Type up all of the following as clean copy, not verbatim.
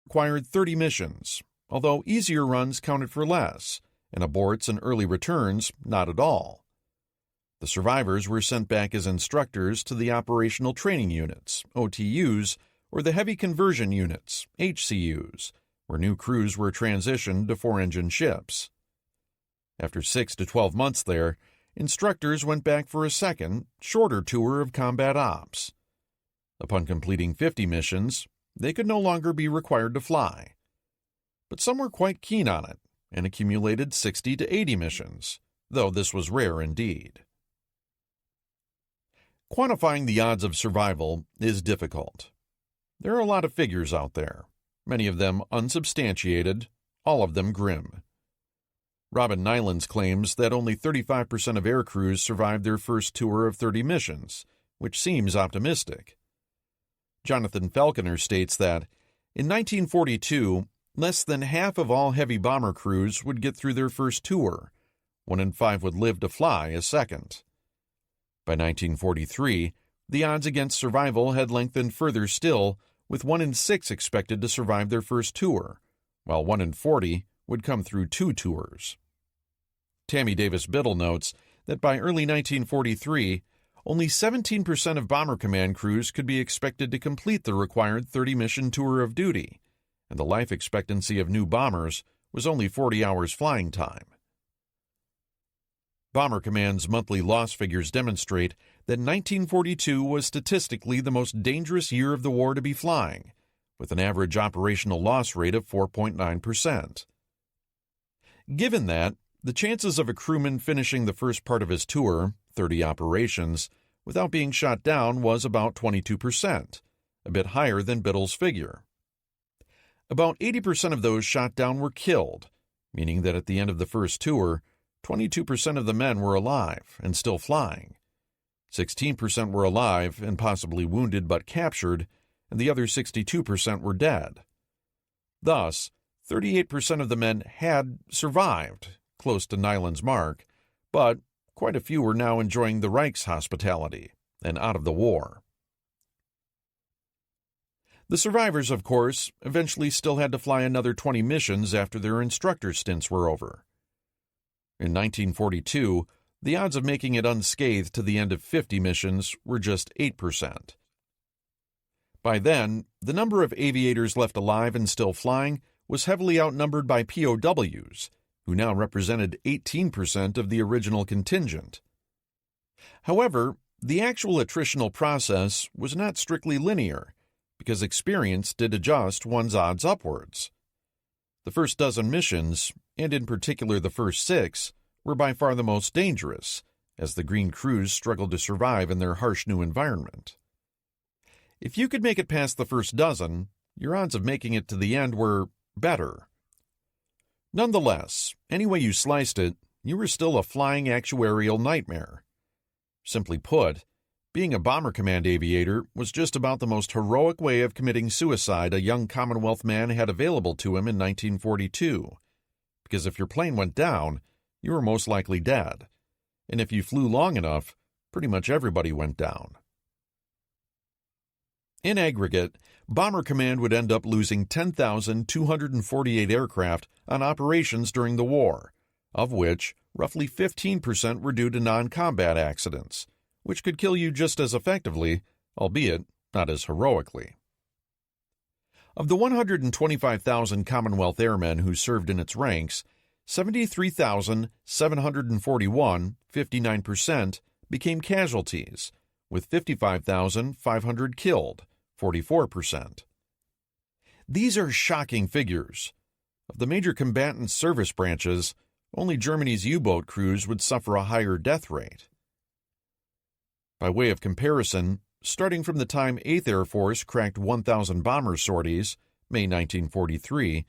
required 30 missions, although easier runs counted for less, and aborts and early returns not at all. The survivors were sent back as instructors to the Operational Training Units, OTUs, or the Heavy Conversion Units, HCUs, where new crews were transitioned to four-engine ships. After 6 to 12 months there, instructors went back for a second, shorter tour of combat ops. Upon completing 50 missions, they could no longer be required to fly. But some were quite keen on it and accumulated 60 to 80 missions, though this was rare indeed. Quantifying the odds of survival is difficult. There are a lot of figures out there, many of them unsubstantiated, all of them grim. Robin Nylands claims that only 35% of air crews survived their first tour of 30 missions, which seems optimistic. Jonathan Falconer states that, in 1942, less than half of all heavy bomber crews would get through their first tour. 1 in 5 would live to fly a second. By 1943, the odds against survival had lengthened further still, with 1 in 6 expected to survive their first tour, while 1 in 40 would come through 2 tours. Tammy Davis Biddle notes that by early 1943, only 17% of Bomber Command crews could be expected to complete the required 30-mission tour of duty, and the life expectancy of new bombers was only 40 hours flying time. Bomber Command's monthly loss figures demonstrate that 1942 was statistically the most dangerous year of the war to be flying, with an average operational loss rate of 4.9%. Given that, the chances of a crewman finishing the first part of his tour, 30 operations, without being shot down was about 22%, a bit higher than Biddle's figure. About 80% of those shot down were killed, meaning that at the end of the first tour, 22% of the men were alive and still flying. 16% were alive and possibly wounded but captured, and the other 62% were dead. Thus, 38% of the men had survived, close to Nyland's mark, but quite a few were now enjoying the Reich's hospitality and out of the war. The survivors, of course, eventually still had to fly another 20 missions after their instructor stints were over. In 1942, the odds of making it unscathed to the end of 50 missions were just 8%. By then, the number of aviators left alive and still flying was heavily outnumbered by POWs, who now represented 18% of the original contingent. However, the actual attritional process was not strictly linear, because experience did adjust one's odds upwards. The first dozen missions, and in particular the first 6, were by far the most dangerous, as the green crews struggled to survive in their harsh new environment. If you could make it past the first dozen, your odds of making it to the end were better. Nonetheless, any way you sliced it, you were still a flying actuarial nightmare. Simply put, being a Bomber Command aviator was just about the most heroic way of committing suicide a young Commonwealth man had available to him in 1942, because if your plane went down, you were most likely dead, and if you flew long enough, pretty much everybody went down. In aggregate, Bomber Command would end up losing 10,248 aircraft on operations during the war, of which roughly 15% were due to non-combat accidents, which could kill you just as effectively, albeit not as heroically. Of the 125,000 Commonwealth airmen who served in its ranks, 73,741, 59%, became casualties, with 55,500 killed, 44%. These are shocking figures. Of the major combatant service branches, only Germany's U-boat crews would suffer a higher death rate. By way of comparison, starting from the time 8th Air Force cracked 1,000 bomber sorties, May 1943,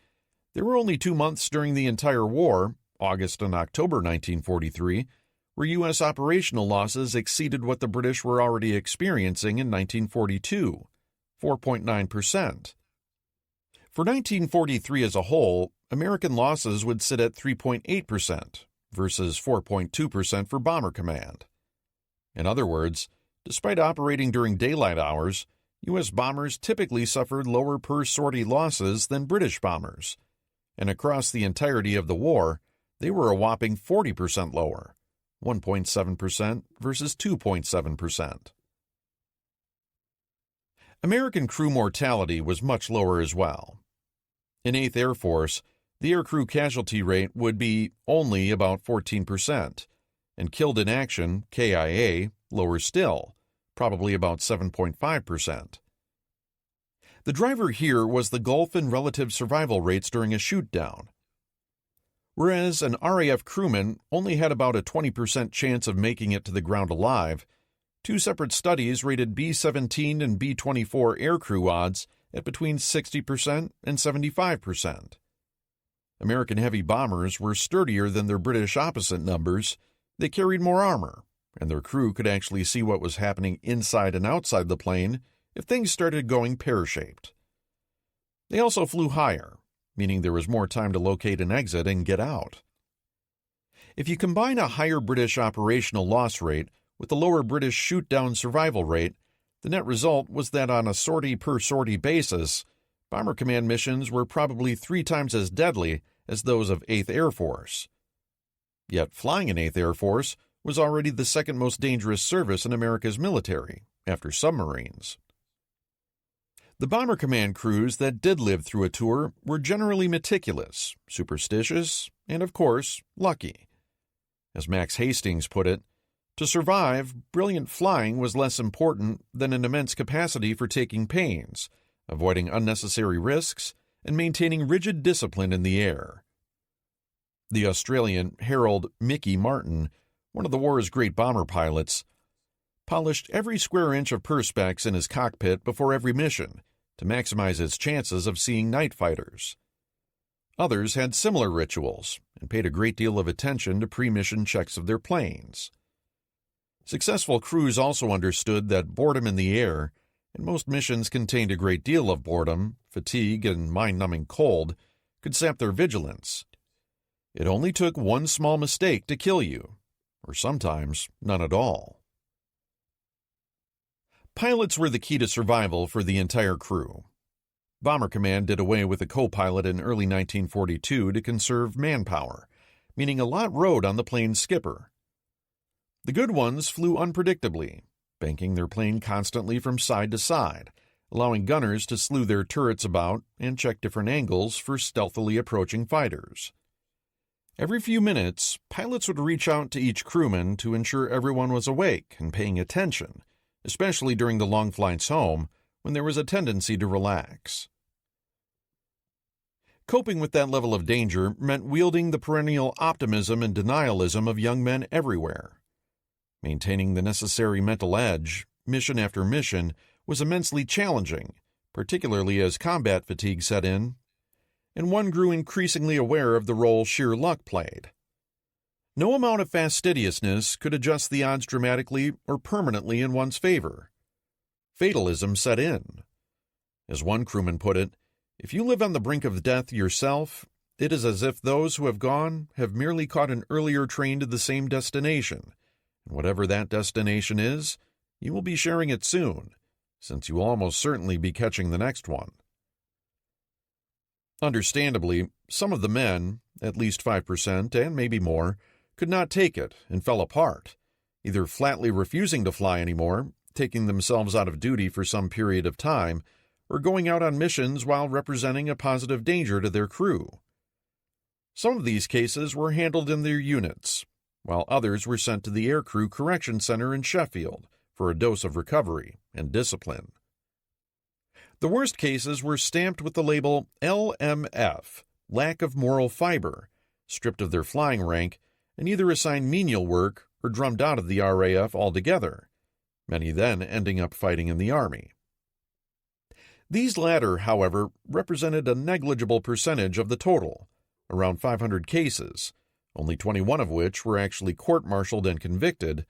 there were only 2 months during the entire war, August and October 1943, where U.S. operational losses exceeded what the British were already experiencing in 1942, 4.9%. For 1943 as a whole, American losses would sit at 3.8% versus 4.2% for Bomber Command. In other words, despite operating during daylight hours, U.S. bombers typically suffered lower per-sortie losses than British bombers, and across the entirety of the war, they were a whopping 40% lower, 1.7% versus 2.7%. American crew mortality was much lower as well. In 8th Air Force, the aircrew casualty rate would be only about 14%, and killed in action, KIA, lower still, probably about 7.5%. The driver here was the gulf in relative survival rates during a shoot-down. Whereas an RAF crewman only had about a 20% chance of making it to the ground alive, two separate studies rated B-17 and B-24 aircrew odds at between 60% and 75%. American heavy bombers were sturdier than their British opposite numbers. They carried more armor, and their crew could actually see what was happening inside and outside the plane if things started going pear-shaped. They also flew higher, meaning there was more time to locate an exit and get out. If you combine a higher British operational loss rate with the lower British shoot-down survival rate, the net result was that on a sortie-per-sortie basis, Bomber Command missions were probably 3 times as deadly as those of 8th Air Force. Yet flying in 8th Air Force was already the second most dangerous service in America's military, after submarines. The Bomber Command crews that did live through a tour were generally meticulous, superstitious, and, of course, lucky. As Max Hastings put it, to survive, brilliant flying was less important than an immense capacity for taking pains, avoiding unnecessary risks, and maintaining rigid discipline in the air. The Australian Harold "Mickey" Martin, one of the war's great bomber pilots, polished every square inch of perspex in his cockpit before every mission to maximize his chances of seeing night fighters. Others had similar rituals and paid a great deal of attention to pre-mission checks of their planes. Successful crews also understood that boredom in the air, and most missions contained a great deal of boredom, fatigue, and mind-numbing cold, could sap their vigilance. It only took one small mistake to kill you, or sometimes none at all. Pilots were the key to survival for the entire crew. Bomber Command did away with a co-pilot in early 1942 to conserve manpower, meaning a lot rode on the plane's skipper. The good ones flew unpredictably, banking their plane constantly from side to side, allowing gunners to slew their turrets about and check different angles for stealthily approaching fighters. Every few minutes, pilots would reach out to each crewman to ensure everyone was awake and paying attention, especially during the long flights home, when there was a tendency to relax. Coping with that level of danger meant wielding the perennial optimism and denialism of young men everywhere. Maintaining the necessary mental edge, mission after mission, was immensely challenging, particularly as combat fatigue set in, and one grew increasingly aware of the role sheer luck played. No amount of fastidiousness could adjust the odds dramatically or permanently in one's favor. Fatalism set in. As one crewman put it, if you live on the brink of death yourself, it is as if those who have gone have merely caught an earlier train to the same destination, and whatever that destination is, you will be sharing it soon, since you will almost certainly be catching the next one. Understandably, some of the men, at least 5% and maybe more, could not take it and fell apart, either flatly refusing to fly anymore, taking themselves out of duty for some period of time, or going out on missions while representing a positive danger to their crew. Some of these cases were handled in their units, while others were sent to the Aircrew Correction Center in Sheffield for a dose of recovery and discipline. The worst cases were stamped with the label LMF, lack of moral fiber, stripped of their flying rank, and either assigned menial work or drummed out of the RAF altogether, many then ending up fighting in the Army. These latter, however, represented a negligible percentage of the total, around 500 cases, only 21 of which were actually court-martialed and convicted,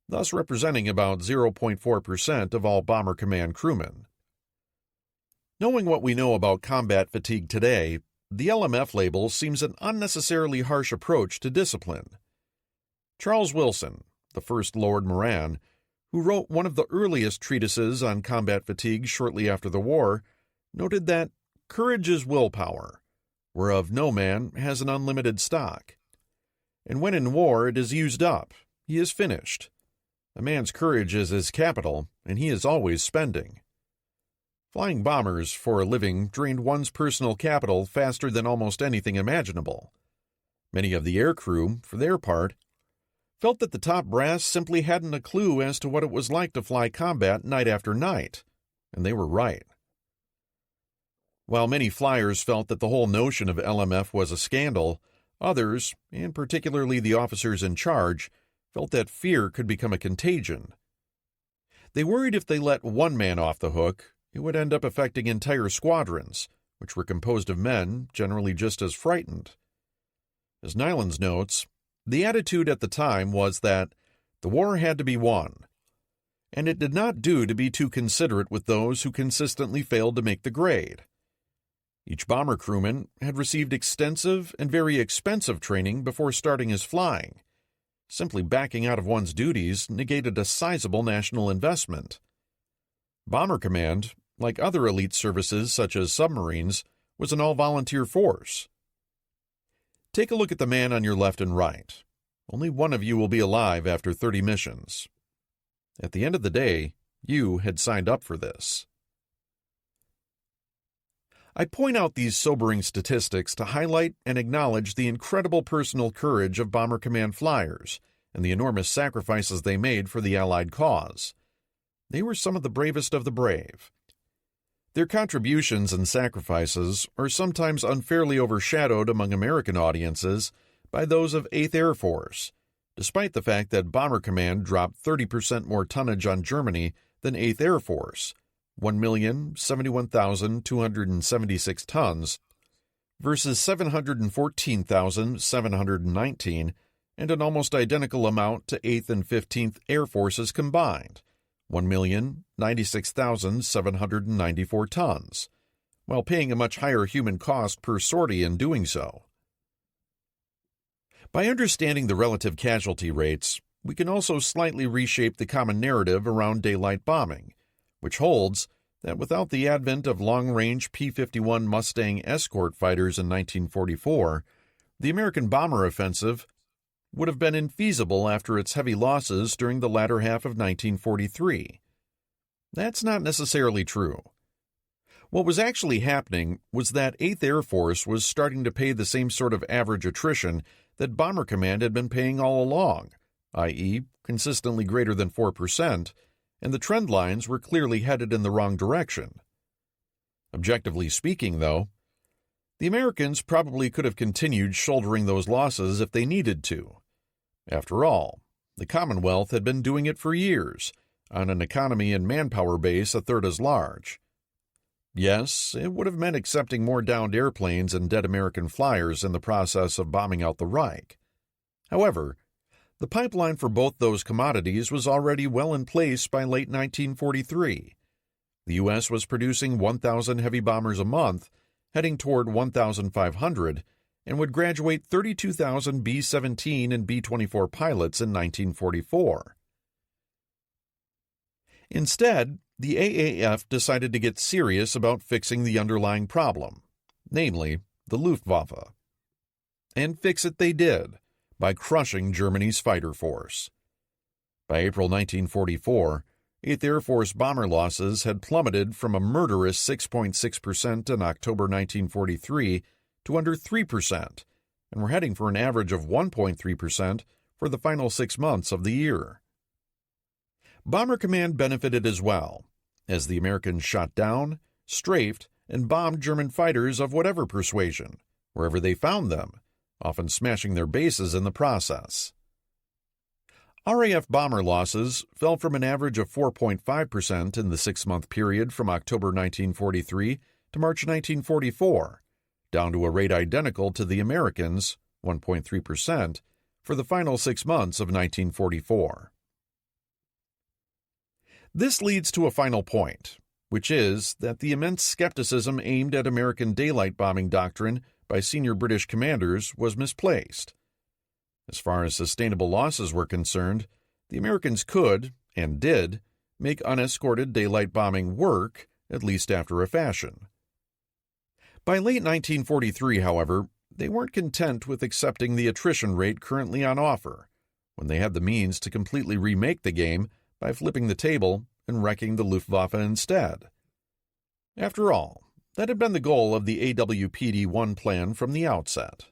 thus representing about 0.4% of all Bomber Command crewmen. Knowing what we know about combat fatigue today, the LMF label seems an unnecessarily harsh approach to discipline. Charles Wilson, the first Lord Moran, who wrote one of the earliest treatises on combat fatigue shortly after the war, noted that courage is willpower, whereof no man has an unlimited stock. And when in war it is used up, he is finished. A man's courage is his capital, and he is always spending. Flying bombers for a living drained one's personal capital faster than almost anything imaginable. Many of the aircrew, for their part, felt that the top brass simply hadn't a clue as to what it was like to fly combat night after night, and they were right. While many flyers felt that the whole notion of LMF was a scandal, others, and particularly the officers in charge, felt that fear could become a contagion. They worried if they let one man off the hook, it would end up affecting entire squadrons, which were composed of men generally just as frightened. As Nylands notes, the attitude at the time was that the war had to be won, and it did not do to be too considerate with those who consistently failed to make the grade. Each bomber crewman had received extensive and very expensive training before starting his flying. Simply backing out of one's duties negated a sizable national investment. Bomber Command, like other elite services such as submarines, was an all-volunteer force. Take a look at the man on your left and right. Only one of you will be alive after 30 missions. At the end of the day, you had signed up for this. I point out these sobering statistics to highlight and acknowledge the incredible personal courage of Bomber Command flyers and the enormous sacrifices they made for the Allied cause. They were some of the bravest of the brave. Their contributions and sacrifices are sometimes unfairly overshadowed among American audiences by those of 8th Air Force, despite the fact that Bomber Command dropped 30% more tonnage on Germany than 8th Air Force, 1,071,276 tons, versus 714,719, and an almost identical amount to 8th and 15th Air Forces combined, 1,096,794 tons, while paying a much higher human cost per sortie in doing so. By understanding the relative casualty rates, we can also slightly reshape the common narrative around daylight bombing, which holds that without the advent of long-range P-51 Mustang escort fighters in 1944, the American bomber offensive would have been infeasible after its heavy losses during the latter half of 1943. That's not necessarily true. What was actually happening was that 8th Air Force was starting to pay the same sort of average attrition that Bomber Command had been paying all along, i.e., consistently greater than 4%, and the trend lines were clearly headed in the wrong direction. Objectively speaking, though, the Americans probably could have continued shouldering those losses if they needed to. After all, the Commonwealth had been doing it for years, on an economy and manpower base a third as large. Yes, it would have meant accepting more downed airplanes and dead American flyers in the process of bombing out the Reich. However, the pipeline for both those commodities was already well in place by late 1943. The U.S. was producing 1,000 heavy bombers a month, heading toward 1,500, and would graduate 32,000 B-17 and B-24 pilots in 1944. Instead, the AAF decided to get serious about fixing the underlying problem, namely the Luftwaffe. And fix it they did, by crushing Germany's fighter force. By April 1944, 8th Air Force bomber losses had plummeted from a murderous 6.6% in October 1943 to under 3%, and were heading for an average of 1.3% for the final 6 months of the year. Bomber Command benefited as well, as the Americans shot down, strafed, and bombed German fighters of whatever persuasion, wherever they found them, often smashing their bases in the process. RAF bomber losses fell from an average of 4.5% in the 6-month period from October 1943 to March 1944, down to a rate identical to the Americans', 1.3%, for the final 6 months of 1944. This leads to a final point, which is that the immense skepticism aimed at American daylight bombing doctrine by senior British commanders was misplaced. As far as sustainable losses were concerned, the Americans could, and did, make unescorted daylight bombing work, at least after a fashion. By late 1943, however, they weren't content with accepting the attrition rate currently on offer, when they had the means to completely remake the game by flipping the table and wrecking the Luftwaffe instead. After all, that had been the goal of the AWPD-1 plan from the outset.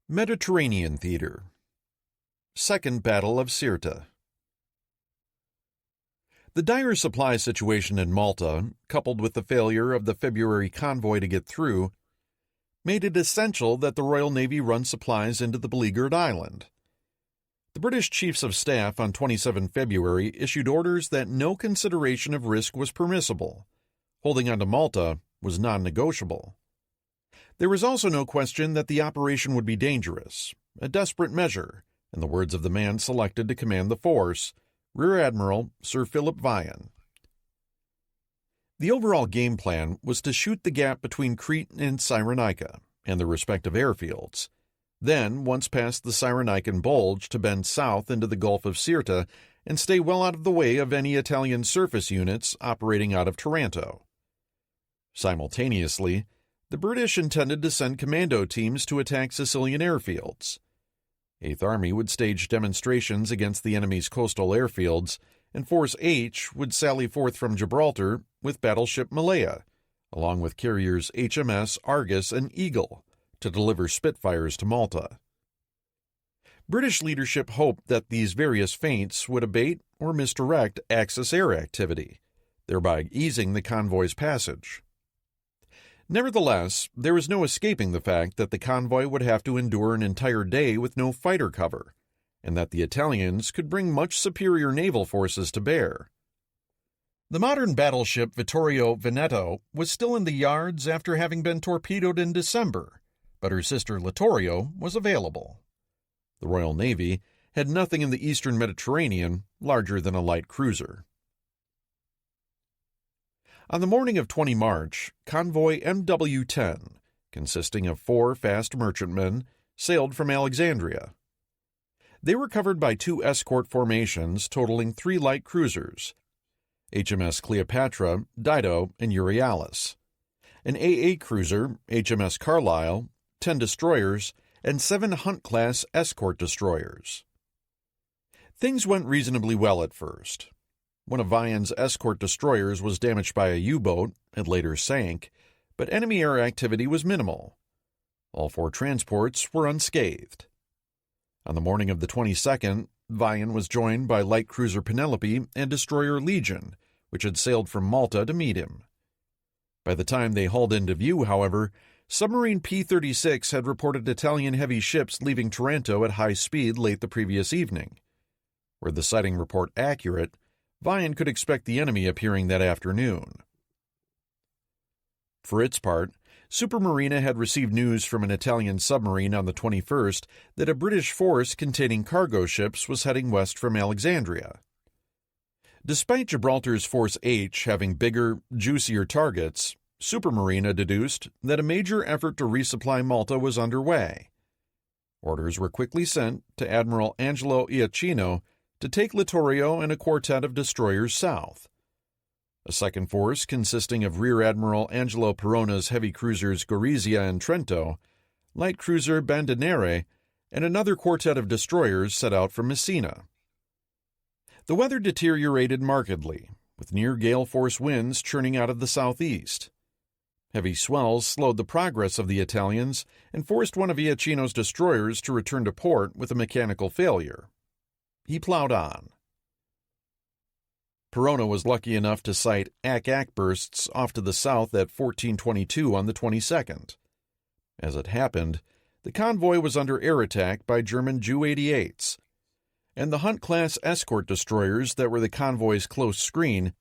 Mediterranean Theater. Second Battle of Sirte. The dire supply situation in Malta, coupled with the failure of the February convoy to get through, made it essential that the Royal Navy run supplies into the beleaguered island. The British Chiefs of Staff on 27 February issued orders that no consideration of risk was permissible. Holding on to Malta was non-negotiable. There was also no question that the operation would be dangerous, a desperate measure, in the words of the man selected to command the force, Rear Admiral Sir Philip Vian. The overall game plan was to shoot the gap between Crete and Cyrenaica and their respective airfields, then, once past the Cyrenaican bulge, to bend south into the Gulf of Sirte and stay well out of the way of any Italian surface units operating out of Taranto. Simultaneously, the British intended to send commando teams to attack Sicilian airfields. Eighth Army would stage demonstrations against the enemy's coastal airfields, and Force H would sally forth from Gibraltar with battleship Malaya, along with carriers HMS Argus and Eagle, to deliver Spitfires to Malta. British leadership hoped that these various feints would abate or misdirect Axis air activity, thereby easing the convoy's passage. Nevertheless, there was no escaping the fact that the convoy would have to endure an entire day with no fighter cover, and that the Italians could bring much superior naval forces to bear. The modern battleship Vittorio Veneto was still in the yards after having been torpedoed in December, but her sister Littorio was available. The Royal Navy had nothing in the eastern Mediterranean larger than a light cruiser. On the morning of 20 March, convoy MW-10, consisting of 4 fast merchantmen, sailed from Alexandria. They were covered by 2 escort formations totaling 3 light cruisers, HMS Cleopatra, Dido, and Euryalus, an AA cruiser, HMS Carlisle, 10 destroyers, and 7 Hunt-class escort destroyers. Things went reasonably well at first. One of Vian's escort destroyers was damaged by a U-boat and later sank, but enemy air activity was minimal. All 4 transports were unscathed. On the morning of the 22nd, Vian was joined by light cruiser Penelope and destroyer Legion, which had sailed from Malta to meet him. By the time they hauled into view, however, submarine P-36 had reported Italian heavy ships leaving Taranto at high speed late the previous evening. Were the sighting report accurate, Vian could expect the enemy appearing that afternoon. For its part, Supermarina had received news from an Italian submarine on the 21st that a British force containing cargo ships was heading west from Alexandria. Despite Gibraltar's Force H having bigger, juicier targets, Supermarina deduced that a major effort to resupply Malta was underway. Orders were quickly sent to Admiral Angelo Iachino to take Littorio and a quartet of destroyers south. A second force consisting of Rear Admiral Angelo Perona's heavy cruisers Gorizia and Trento, light cruiser Bandinere, and another quartet of destroyers set out from Messina. The weather deteriorated markedly, with near gale force winds churning out of the southeast. Heavy swells slowed the progress of the Italians and forced one of Iachino's destroyers to return to port with a mechanical failure. He plowed on. Perona was lucky enough to sight ack-ack bursts off to the south at 1422 on the 22nd. As it happened, the convoy was under air attack by German Ju-88s, and the Hunt-class escort destroyers that were the convoy's close screen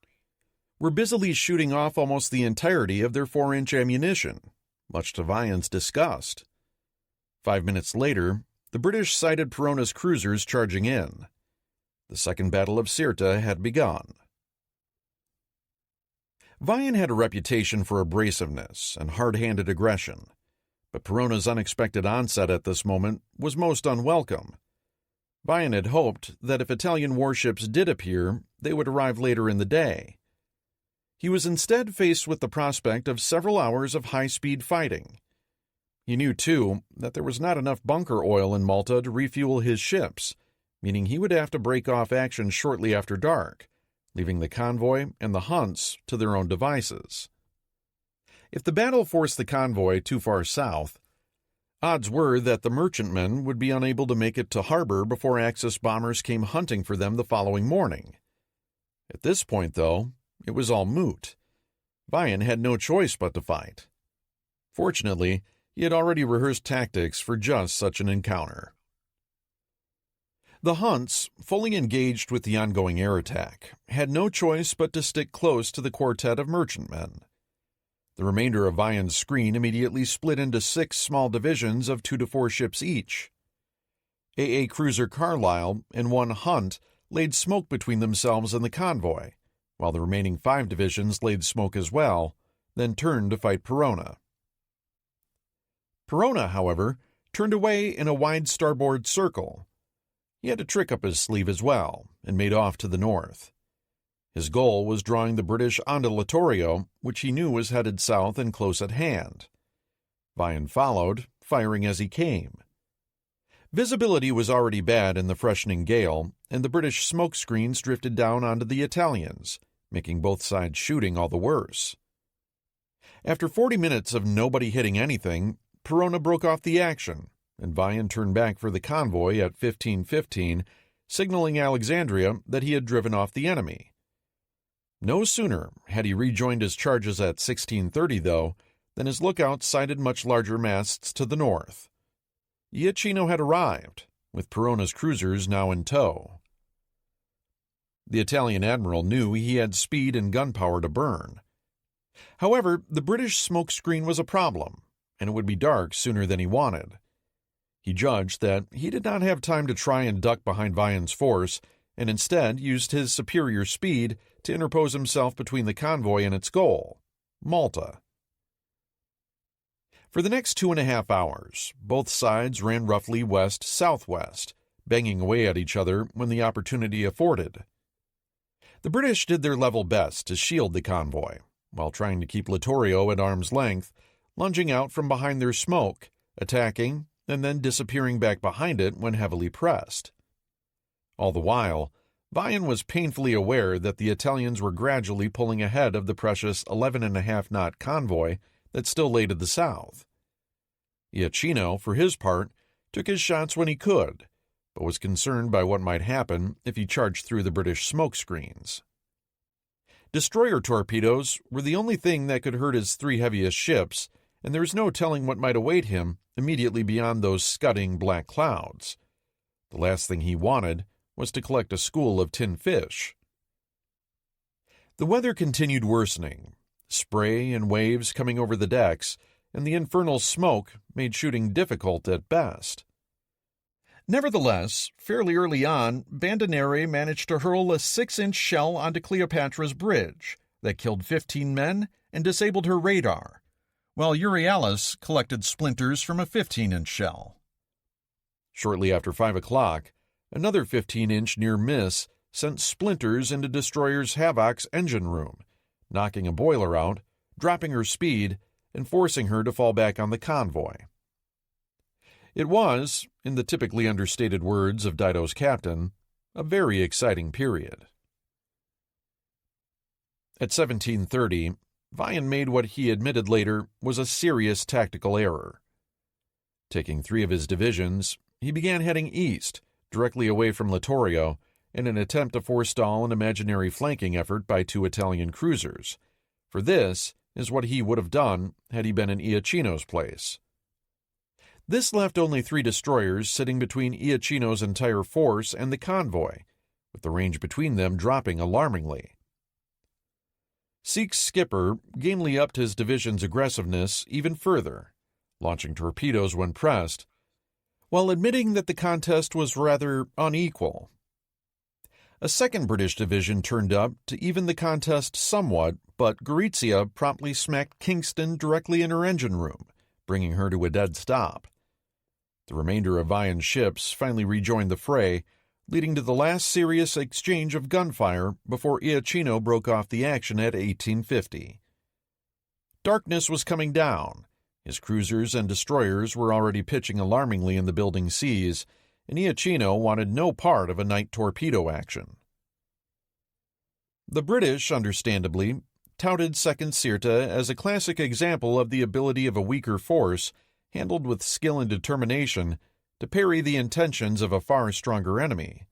were busily shooting off almost the entirety of their 4-inch ammunition, much to Vian's disgust. 5 minutes later, the British sighted Perona's cruisers charging in. The Second Battle of Sirte had begun. Vian had a reputation for abrasiveness and hard-handed aggression, but Perona's unexpected onset at this moment was most unwelcome. Vian had hoped that if Italian warships did appear, they would arrive later in the day. He was instead faced with the prospect of several hours of high-speed fighting. He knew, too, that there was not enough bunker oil in Malta to refuel his ships, meaning he would have to break off action shortly after dark, leaving the convoy and the Hunts to their own devices. If the battle forced the convoy too far south, odds were that the merchantmen would be unable to make it to harbor before Axis bombers came hunting for them the following morning. At this point, though, it was all moot. Vian had no choice but to fight. Fortunately, he had already rehearsed tactics for just such an encounter. The Hunts, fully engaged with the ongoing air attack, had no choice but to stick close to the quartet of merchantmen. The remainder of Vian's screen immediately split into 6 small divisions of 2 to 4 ships each. AA cruiser Carlisle and 1 Hunt laid smoke between themselves and the convoy, while the remaining 5 divisions laid smoke as well, then turned to fight Perona. Perona, however, turned away in a wide starboard circle. He had a trick up his sleeve as well, and made off to the north. His goal was drawing the British onto Littorio, which he knew was headed south and close at hand. Vian followed, firing as he came. Visibility was already bad in the freshening gale, and the British smoke screens drifted down onto the Italians, making both sides shooting all the worse. After 40 minutes of nobody hitting anything, Perona broke off the action, and Vian turned back for the convoy at 15:15, signaling Alexandria that he had driven off the enemy. No sooner had he rejoined his charges at 16:30, though, than his lookout sighted much larger masts to the north. Iachino had arrived, with Perona's cruisers now in tow. The Italian admiral knew he had speed and gunpowder to burn. However, the British smoke screen was a problem, and it would be dark sooner than he wanted. He judged that he did not have time to try and duck behind Vian's force, and instead used his superior speed to interpose himself between the convoy and its goal, Malta. For the next 2.5 hours, both sides ran roughly west-southwest, banging away at each other when the opportunity afforded. The British did their level best to shield the convoy, while trying to keep Littorio at arm's length, lunging out from behind their smoke, attacking, and then disappearing back behind it when heavily pressed. All the while, Vian was painfully aware that the Italians were gradually pulling ahead of the precious 11.5-knot convoy that still lay to the south. Iachino, for his part, took his shots when he could, but was concerned by what might happen if he charged through the British smoke screens. Destroyer torpedoes were the only thing that could hurt his 3 heaviest ships, and there was no telling what might await him immediately beyond those scudding black clouds. The last thing he wanted was to collect a school of tin fish. The weather continued worsening, spray and waves coming over the decks, and the infernal smoke made shooting difficult at best. Nevertheless, fairly early on, Bandinere managed to hurl a 6-inch shell onto Cleopatra's bridge that killed 15 men and disabled her radar, while Euryalus collected splinters from a 15-inch shell. Shortly after 5 o'clock, another 15-inch near miss sent splinters into Destroyer's Havoc's engine room, knocking a boiler out, dropping her speed, and forcing her to fall back on the convoy. It was, in the typically understated words of Dido's captain, a very exciting period. At 17:30, Vian made what he admitted later was a serious tactical error. Taking 3 of his divisions, he began heading east, directly away from Littorio, in an attempt to forestall an imaginary flanking effort by 2 Italian cruisers, for this is what he would have done had he been in Iachino's place. This left only 3 destroyers sitting between Iachino's entire force and the convoy, with the range between them dropping alarmingly. Seek's skipper gamely upped his division's aggressiveness even further, launching torpedoes when pressed, while admitting that the contest was rather unequal. A second British division turned up to even the contest somewhat, but Gorizia promptly smacked Kingston directly in her engine room, bringing her to a dead stop. The remainder of Vian's ships finally rejoined the fray, leading to the last serious exchange of gunfire before Iachino broke off the action at 1850. Darkness was coming down. His cruisers and destroyers were already pitching alarmingly in the building seas, and Iachino wanted no part of a night torpedo action. The British, understandably, touted Second Sirte as a classic example of the ability of a weaker force, handled with skill and determination, to parry the intentions of a far stronger enemy.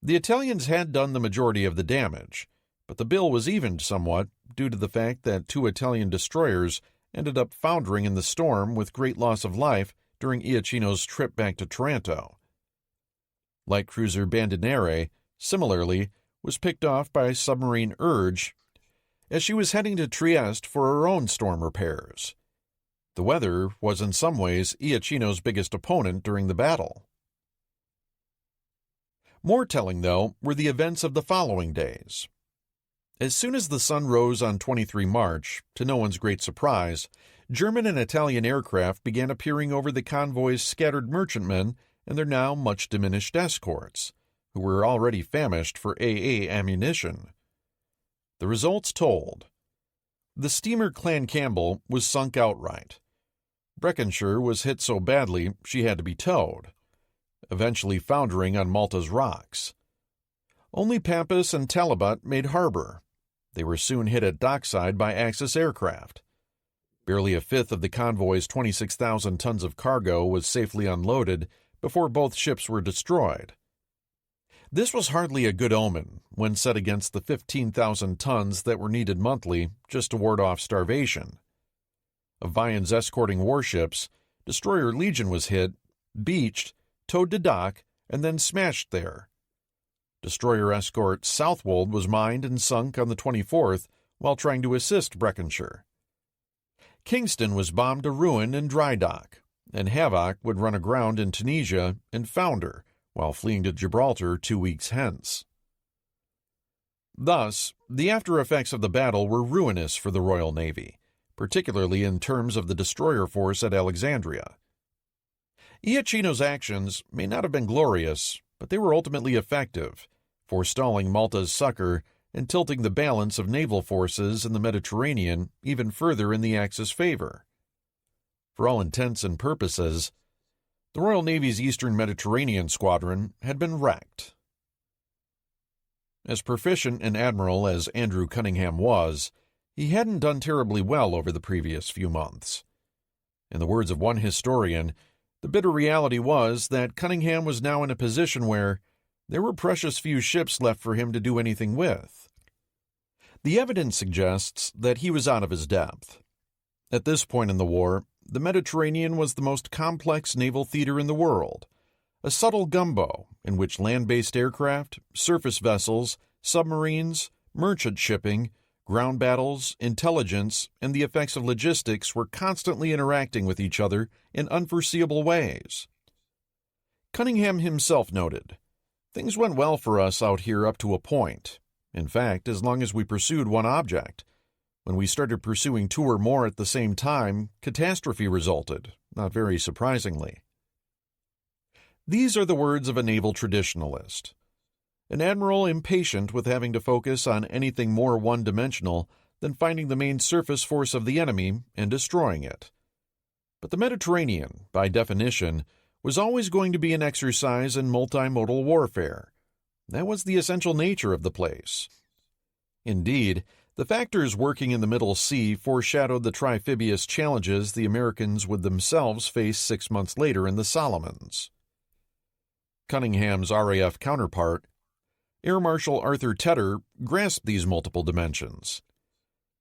The Italians had done the majority of the damage, but the bill was evened somewhat due to the fact that 2 Italian destroyers ended up foundering in the storm with great loss of life during Iachino's trip back to Taranto. Light cruiser Bandinere, similarly, was picked off by submarine Urge as she was heading to Trieste for her own storm repairs. The weather was in some ways Iachino's biggest opponent during the battle. More telling, though, were the events of the following days. As soon as the sun rose on 23 March, to no one's great surprise, German and Italian aircraft began appearing over the convoy's scattered merchantmen and their now much diminished escorts, who were already famished for AA ammunition. The results told. The steamer Clan Campbell was sunk outright. Breckenshire was hit so badly she had to be towed, eventually foundering on Malta's rocks. Only Pampas and Talabot made harbor. They were soon hit at dockside by Axis aircraft. Barely a fifth of the convoy's 26,000 tons of cargo was safely unloaded before both ships were destroyed. This was hardly a good omen when set against the 15,000 tons that were needed monthly just to ward off starvation. Of Vian's escorting warships, destroyer Legion was hit, beached, towed to dock, and then smashed there. Destroyer escort Southwold was mined and sunk on the 24th while trying to assist Breckenshire. Kingston was bombed to ruin in dry dock, and Havoc would run aground in Tunisia and founder while fleeing to Gibraltar 2 weeks hence. Thus, the after effects of the battle were ruinous for the Royal Navy, particularly in terms of the destroyer force at Alexandria. Iachino's actions may not have been glorious, but they were ultimately effective, forestalling Malta's succor and tilting the balance of naval forces in the Mediterranean even further in the Axis favor. For all intents and purposes, the Royal Navy's Eastern Mediterranean Squadron had been wrecked. As proficient an admiral as Andrew Cunningham was, he hadn't done terribly well over the previous few months. In the words of one historian, the bitter reality was that Cunningham was now in a position where there were precious few ships left for him to do anything with. The evidence suggests that he was out of his depth. At this point in the war, the Mediterranean was the most complex naval theater in the world, a subtle gumbo in which land-based aircraft, surface vessels, submarines, merchant shipping, ground battles, intelligence, and the effects of logistics were constantly interacting with each other in unforeseeable ways. Cunningham himself noted, "Things went well for us out here up to a point. In fact, as long as we pursued one object. When we started pursuing 2 or more at the same time, catastrophe resulted, not very surprisingly." These are the words of a naval traditionalist, an admiral impatient with having to focus on anything more one-dimensional than finding the main surface force of the enemy and destroying it. But the Mediterranean, by definition, was always going to be an exercise in multimodal warfare. That was the essential nature of the place. Indeed, the factors working in the Middle Sea foreshadowed the trifibious challenges the Americans would themselves face 6 months later in the Solomons. Cunningham's RAF counterpart, Air Marshal Arthur Tedder, grasped these multiple dimensions.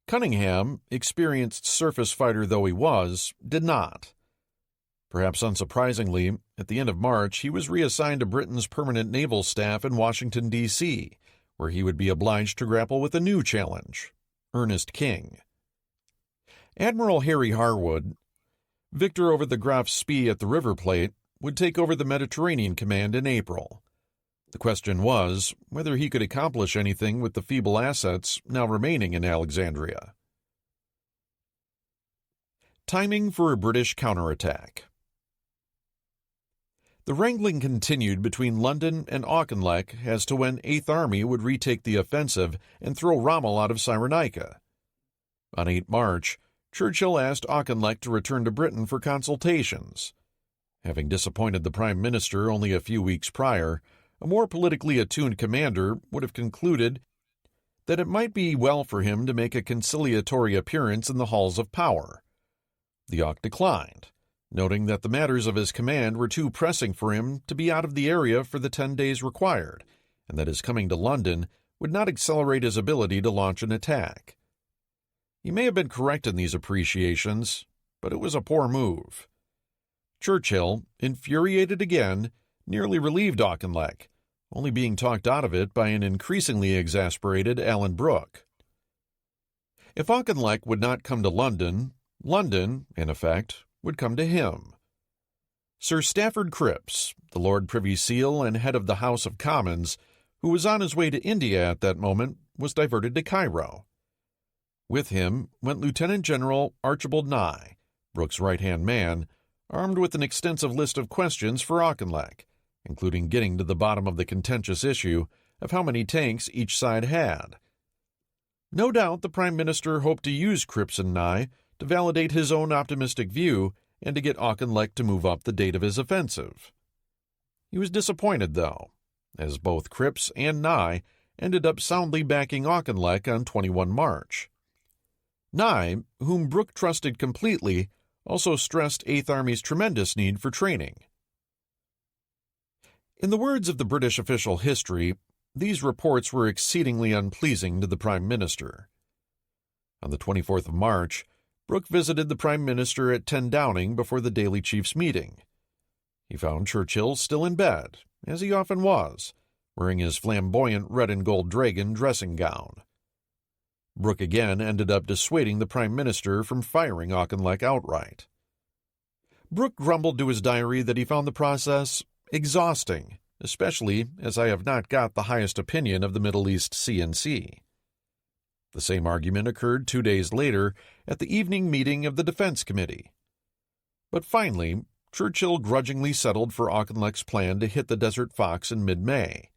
Cunningham, experienced surface fighter though he was, did not. Perhaps unsurprisingly, at the end of March he was reassigned to Britain's permanent naval staff in Washington, D.C., where he would be obliged to grapple with a new challenge, Ernest King. Admiral Harry Harwood, victor over the Graf Spee at the River Plate, would take over the Mediterranean Command in April. The question was whether he could accomplish anything with the feeble assets now remaining in Alexandria. Timing for a British counterattack. The wrangling continued between London and Auchinleck as to when 8th Army would retake the offensive and throw Rommel out of Cyrenaica. On 8 March, Churchill asked Auchinleck to return to Britain for consultations. Having disappointed the Prime Minister only a few weeks prior, a more politically attuned commander would have concluded that it might be well for him to make a conciliatory appearance in the halls of power. The Auc declined, noting that the matters of his command were too pressing for him to be out of the area for the 10 days required, and that his coming to London would not accelerate his ability to launch an attack. He may have been correct in these appreciations, but it was a poor move. Churchill, infuriated again, nearly relieved Auchinleck, only being talked out of it by an increasingly exasperated Alan Brooke. If Auchinleck would not come to London, London, in effect, would come to him. Sir Stafford Cripps, the Lord Privy Seal and head of the House of Commons, who was on his way to India at that moment, was diverted to Cairo. With him went Lieutenant General Archibald Nye, Brooke's right-hand man, armed with an extensive list of questions for Auchinleck, including getting to the bottom of the contentious issue of how many tanks each side had. No doubt the Prime Minister hoped to use Cripps and Nye to validate his own optimistic view and to get Auchinleck to move up the date of his offensive. He was disappointed, though, as both Cripps and Nye ended up soundly backing Auchinleck on 21 March. Nye, whom Brooke trusted completely, also stressed 8th Army's tremendous need for training. In the words of the British official history, these reports were exceedingly unpleasing to the Prime Minister. On the 24th of March, Brooke visited the Prime Minister at 10 Downing before the Daily Chiefs meeting. He found Churchill still in bed, as he often was, wearing his flamboyant red and gold dragon dressing gown. Brooke again ended up dissuading the Prime Minister from firing Auchinleck outright. Brooke grumbled to his diary that he found the process exhausting, especially as I have not got the highest opinion of the Middle East C&C. The same argument occurred 2 days later at the evening meeting of the Defense Committee. But finally, Churchill grudgingly settled for Auchinleck's plan to hit the Desert Fox in mid-May.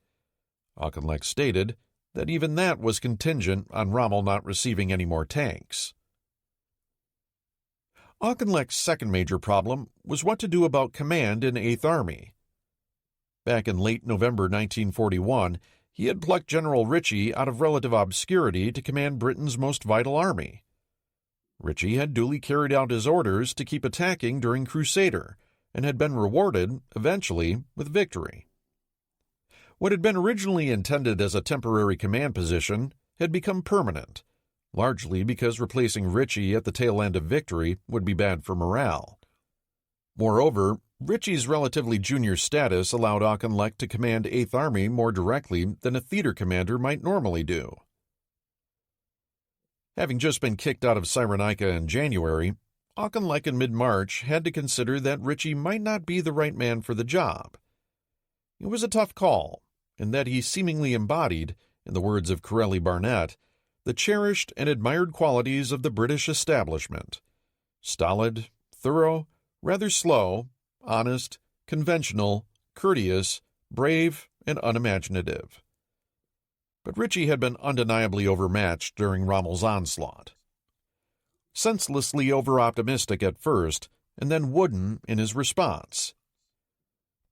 Auchinleck stated that even that was contingent on Rommel not receiving any more tanks. Auchinleck's second major problem was what to do about command in 8th Army. Back in late November 1941, he had plucked General Ritchie out of relative obscurity to command Britain's most vital army. Ritchie had duly carried out his orders to keep attacking during Crusader, and had been rewarded, eventually, with victory. What had been originally intended as a temporary command position had become permanent, largely because replacing Ritchie at the tail end of victory would be bad for morale. Moreover, Ritchie's relatively junior status allowed Auchinleck to command 8th Army more directly than a theater commander might normally do. Having just been kicked out of Cyrenaica in January, Auchinleck in mid-March had to consider that Ritchie might not be the right man for the job. It was a tough call, in that he seemingly embodied, in the words of Corelli Barnett, the cherished and admired qualities of the British establishment: stolid, thorough, rather slow, honest, conventional, courteous, brave, and unimaginative. But Ritchie had been undeniably overmatched during Rommel's onslaught. Senselessly over-optimistic at first, and then wooden in his response.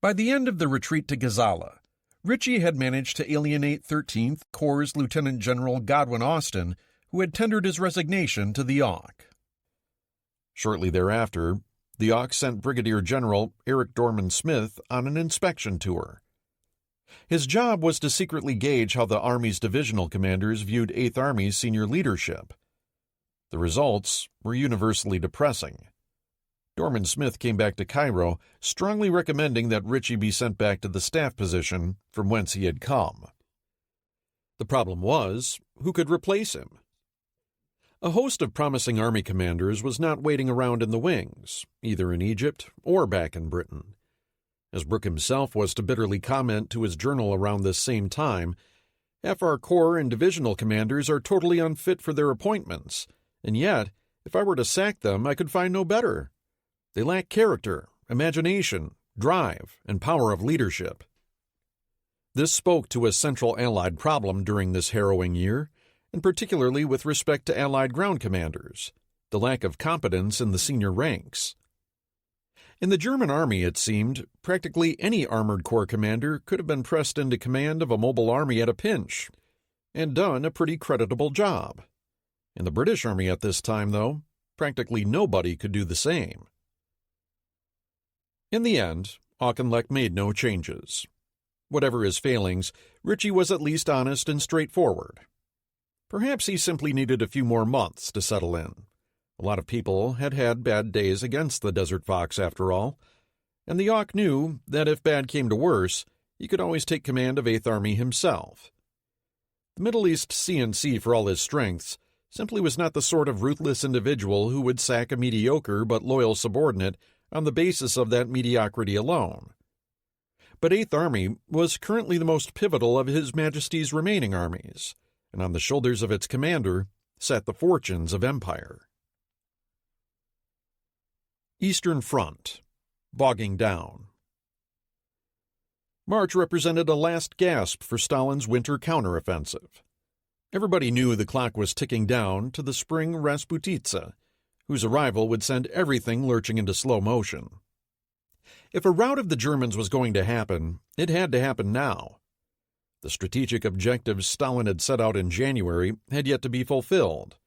By the end of the retreat to Gazala, Ritchie had managed to alienate 13th Corps Lieutenant General Godwin Austen, who had tendered his resignation to the Auc. Shortly thereafter, the Auc sent Brigadier General Eric Dorman Smith on an inspection tour. His job was to secretly gauge how the Army's divisional commanders viewed 8th Army's senior leadership. The results were universally depressing. Dorman Smith came back to Cairo, strongly recommending that Ritchie be sent back to the staff position from whence he had come. The problem was, who could replace him? A host of promising army commanders was not waiting around in the wings, either in Egypt or back in Britain. As Brooke himself was to bitterly comment to his journal around this same time, half our corps and divisional commanders are totally unfit for their appointments, and yet, if I were to sack them, I could find no better. They lack character, imagination, drive, and power of leadership. This spoke to a central Allied problem during this harrowing year, and particularly with respect to Allied ground commanders, the lack of competence in the senior ranks. In the German army, it seemed, practically any armored corps commander could have been pressed into command of a mobile army at a pinch, and done a pretty creditable job. In the British army at this time, though, practically nobody could do the same. In the end, Auchinleck made no changes. Whatever his failings, Ritchie was at least honest and straightforward. Perhaps he simply needed a few more months to settle in. A lot of people had had bad days against the Desert Fox, after all, and the Auk knew that if bad came to worse, he could always take command of 8th Army himself. The Middle East CNC, for all his strengths, simply was not the sort of ruthless individual who would sack a mediocre but loyal subordinate on the basis of that mediocrity alone. But 8th Army was currently the most pivotal of His Majesty's remaining armies, and on the shoulders of its commander sat the fortunes of empire. Eastern Front, bogging down. March represented a last gasp for Stalin's winter counteroffensive. Everybody knew the clock was ticking down to the spring Rasputitsa, whose arrival would send everything lurching into slow motion. If a rout of the Germans was going to happen, it had to happen now. The strategic objectives Stalin had set out in January had yet to be fulfilled.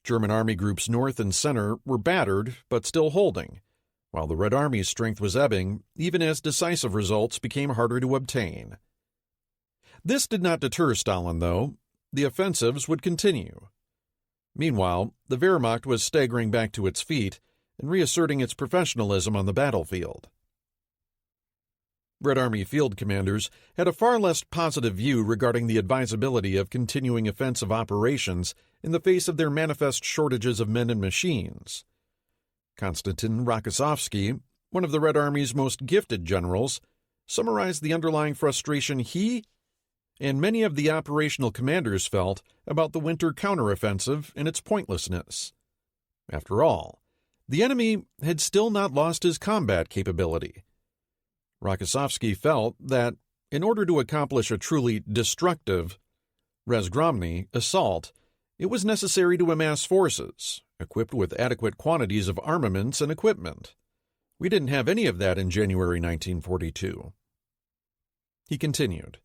German army groups north and center were battered but still holding, while the Red Army's strength was ebbing even as decisive results became harder to obtain. This did not deter Stalin, though. The offensives would continue. Meanwhile, the Wehrmacht was staggering back to its feet and reasserting its professionalism on the battlefield. Red Army field commanders had a far less positive view regarding the advisability of continuing offensive operations in the face of their manifest shortages of men and machines. Konstantin Rokossovsky, one of the Red Army's most gifted generals, summarized the underlying frustration he and many of the operational commanders felt about the winter counteroffensive and its pointlessness. After all, the enemy had still not lost his combat capability. Rokossovsky felt that, in order to accomplish a truly destructive razgромny assault, it was necessary to amass forces, equipped with adequate quantities of armaments and equipment. We didn't have any of that in January 1942. He continued,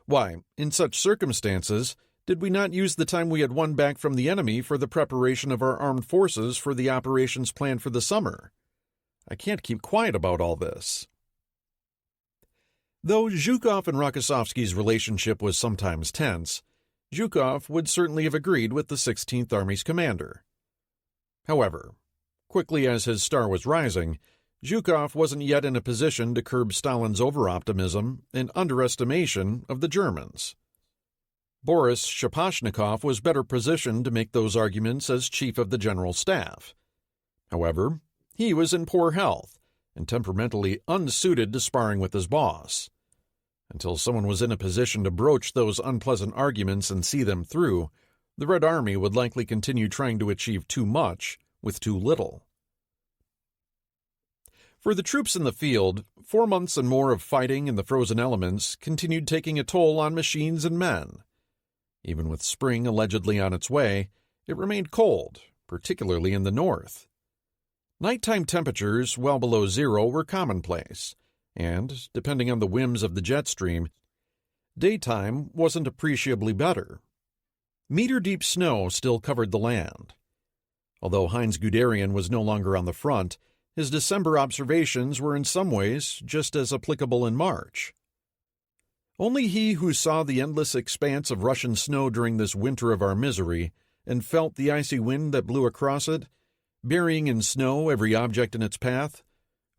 "Why, in such circumstances, did we not use the time we had won back from the enemy for the preparation of our armed forces for the operations planned for the summer? I can't keep quiet about all this." Though Zhukov and Rokossovsky's relationship was sometimes tense, Zhukov would certainly have agreed with the 16th Army's commander. However, quickly as his star was rising, Zhukov wasn't yet in a position to curb Stalin's over-optimism and underestimation of the Germans. Boris Shaposhnikov was better positioned to make those arguments as chief of the General Staff. However, he was in poor health and temperamentally unsuited to sparring with his boss. Until someone was in a position to broach those unpleasant arguments and see them through, the Red Army would likely continue trying to achieve too much with too little. For the troops in the field, 4 months and more of fighting in the frozen elements continued taking a toll on machines and men. Even with spring allegedly on its way, it remained cold, particularly in the north. Nighttime temperatures well below zero were commonplace, and, depending on the whims of the jet stream, daytime wasn't appreciably better. Meter-deep snow still covered the land. Although Heinz Guderian was no longer on the front, his December observations were in some ways just as applicable in March. Only he who saw the endless expanse of Russian snow during this winter of our misery and felt the icy wind that blew across it, burying in snow every object in its path,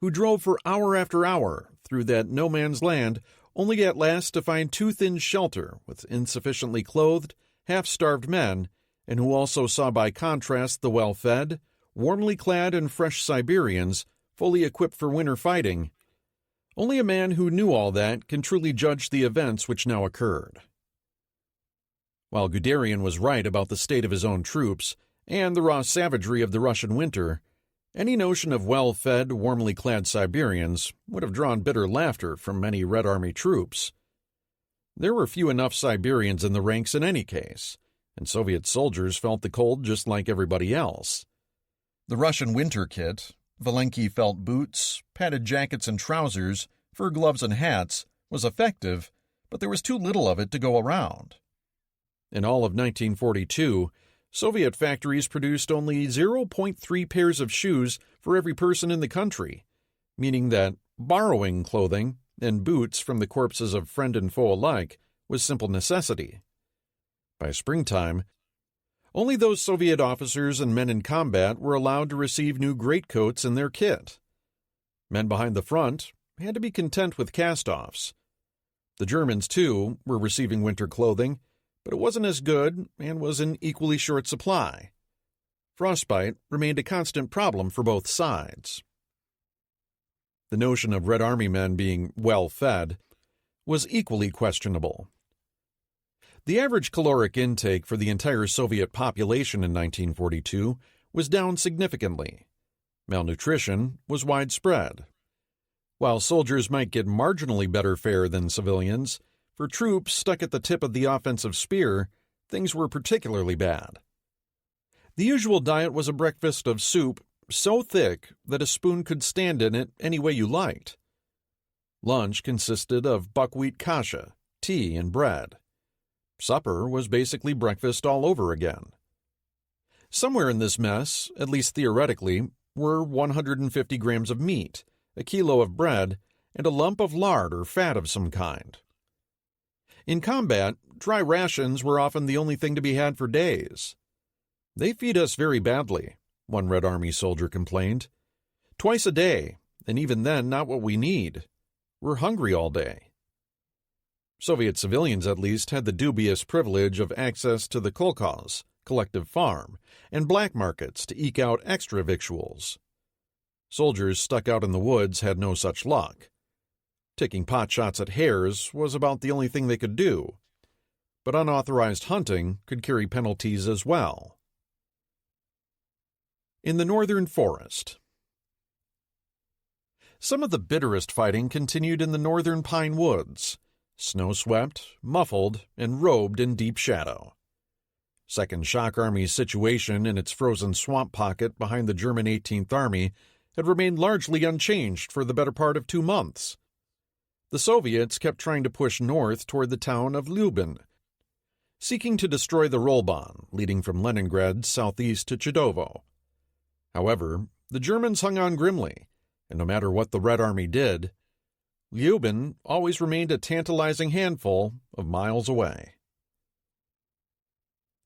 who drove for hour after hour through that no-man's land only at last to find too-thin shelter with insufficiently clothed, half-starved men, and who also saw by contrast the well-fed, warmly clad and fresh Siberians fully equipped for winter fighting. Only a man who knew all that can truly judge the events which now occurred. While Guderian was right about the state of his own troops and the raw savagery of the Russian winter, Any notion of well-fed, warmly clad Siberians would have drawn bitter laughter from many Red Army troops. There were few enough Siberians in the ranks in any case, and Soviet soldiers felt the cold just like everybody else. The Russian winter kit, Valenki felt boots, padded jackets and trousers, fur gloves and hats, was effective, but there was too little of it to go around. In all of 1942, Soviet factories produced only 0.3 pairs of shoes for every person in the country, meaning that borrowing clothing and boots from the corpses of friend and foe alike was simple necessity. By springtime, only those Soviet officers and men in combat were allowed to receive new greatcoats in their kit. Men behind the front had to be content with cast-offs. The Germans, too, were receiving winter clothing, but it wasn't as good and was in equally short supply. Frostbite remained a constant problem for both sides. The notion of Red Army men being well-fed was equally questionable. The average caloric intake for the entire Soviet population in 1942 was down significantly. Malnutrition was widespread. While soldiers might get marginally better fare than civilians, for troops stuck at the tip of the offensive spear, things were particularly bad. The usual diet was a breakfast of soup so thick that a spoon could stand in it any way you liked. Lunch consisted of buckwheat kasha, tea, and bread. Supper was basically breakfast all over again. Somewhere in this mess, at least theoretically, were 150 grams of meat, a kilo of bread, and a lump of lard or fat of some kind. In combat, dry rations were often the only thing to be had for days. "They feed us very badly," one Red Army soldier complained. "Twice a day, and even then not what we need. We're hungry all day." Soviet civilians, at least, had the dubious privilege of access to the kolkhoz, collective farm, and black markets to eke out extra victuals. Soldiers stuck out in the woods had no such luck. Taking pot shots at hares was about the only thing they could do, but unauthorized hunting could carry penalties as well. In the Northern Forest. Some of the bitterest fighting continued in the northern pine woods, snow-swept, muffled, and robed in deep shadow. Second Shock Army's situation in its frozen swamp pocket behind the German 18th Army had remained largely unchanged for the better part of 2 months. The Soviets kept trying to push north toward the town of Lyubin, seeking to destroy the Rollbahn leading from Leningrad southeast to Chidovo. However, the Germans hung on grimly, and no matter what the Red Army did, Lyubin always remained a tantalizing handful of miles away.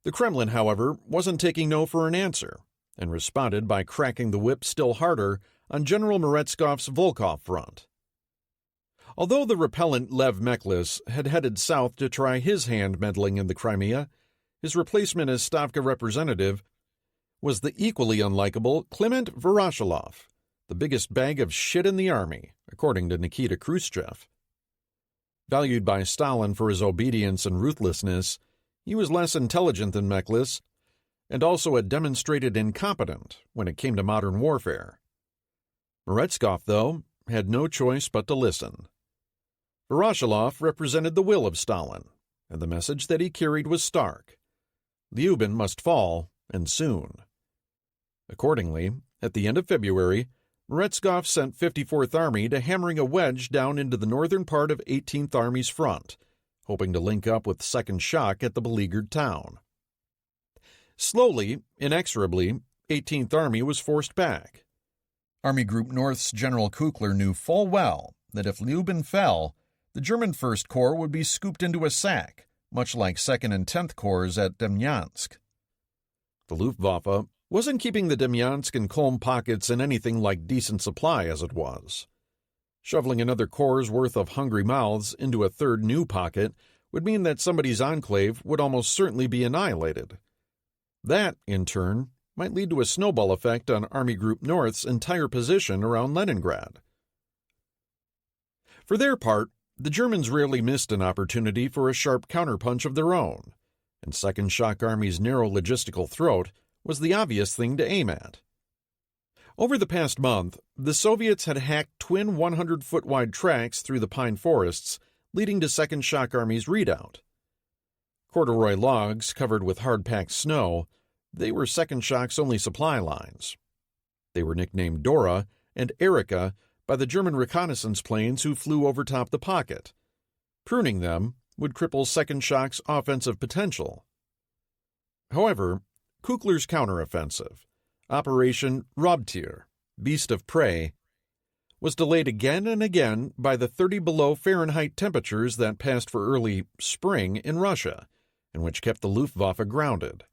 The Kremlin, however, wasn't taking no for an answer, and responded by cracking the whip still harder on General Merezkov's Volkov front. Although the repellent Lev Meklis had headed south to try his hand meddling in the Crimea, his replacement as Stavka representative was the equally unlikable Kliment Voroshilov, the biggest bag of shit in the army, according to Nikita Khrushchev. Valued by Stalin for his obedience and ruthlessness, he was less intelligent than Meklis, and also a demonstrated incompetent when it came to modern warfare. Merezkov, though, had no choice but to listen. Voroshilov represented the will of Stalin, and the message that he carried was stark. Lyubin must fall, and soon. Accordingly, at the end of February, Merezkov sent 54th Army to hammering a wedge down into the northern part of 18th Army's front, hoping to link up with Second Shock at the beleaguered town. Slowly, inexorably, 18th Army was forced back. Army Group North's General Kukler knew full well that if Lyubin fell, the German First Corps would be scooped into a sack, much like 2nd and 10th Corps at Demyansk. The Luftwaffe wasn't keeping the Demyansk and Kulm pockets in anything like decent supply as it was. Shoveling another corps' worth of hungry mouths into a third new pocket would mean that somebody's enclave would almost certainly be annihilated. That, in turn, might lead to a snowball effect on Army Group North's entire position around Leningrad. For their part, the Germans rarely missed an opportunity for a sharp counterpunch of their own, and Second Shock Army's narrow logistical throat was the obvious thing to aim at. Over the past month, the Soviets had hacked twin 100-foot-wide tracks through the pine forests, leading to Second Shock Army's redoubt. Corduroy logs covered with hard-packed snow, they were Second Shock's only supply lines. They were nicknamed Dora and Erika by the German reconnaissance planes who flew over top the pocket. Pruning them would cripple Second Shock's offensive potential. However, Kukler's counteroffensive, Operation Raubtier, Beast of Prey, was delayed again and again by the 30 below Fahrenheit temperatures that passed for early spring in Russia, and which kept the Luftwaffe grounded.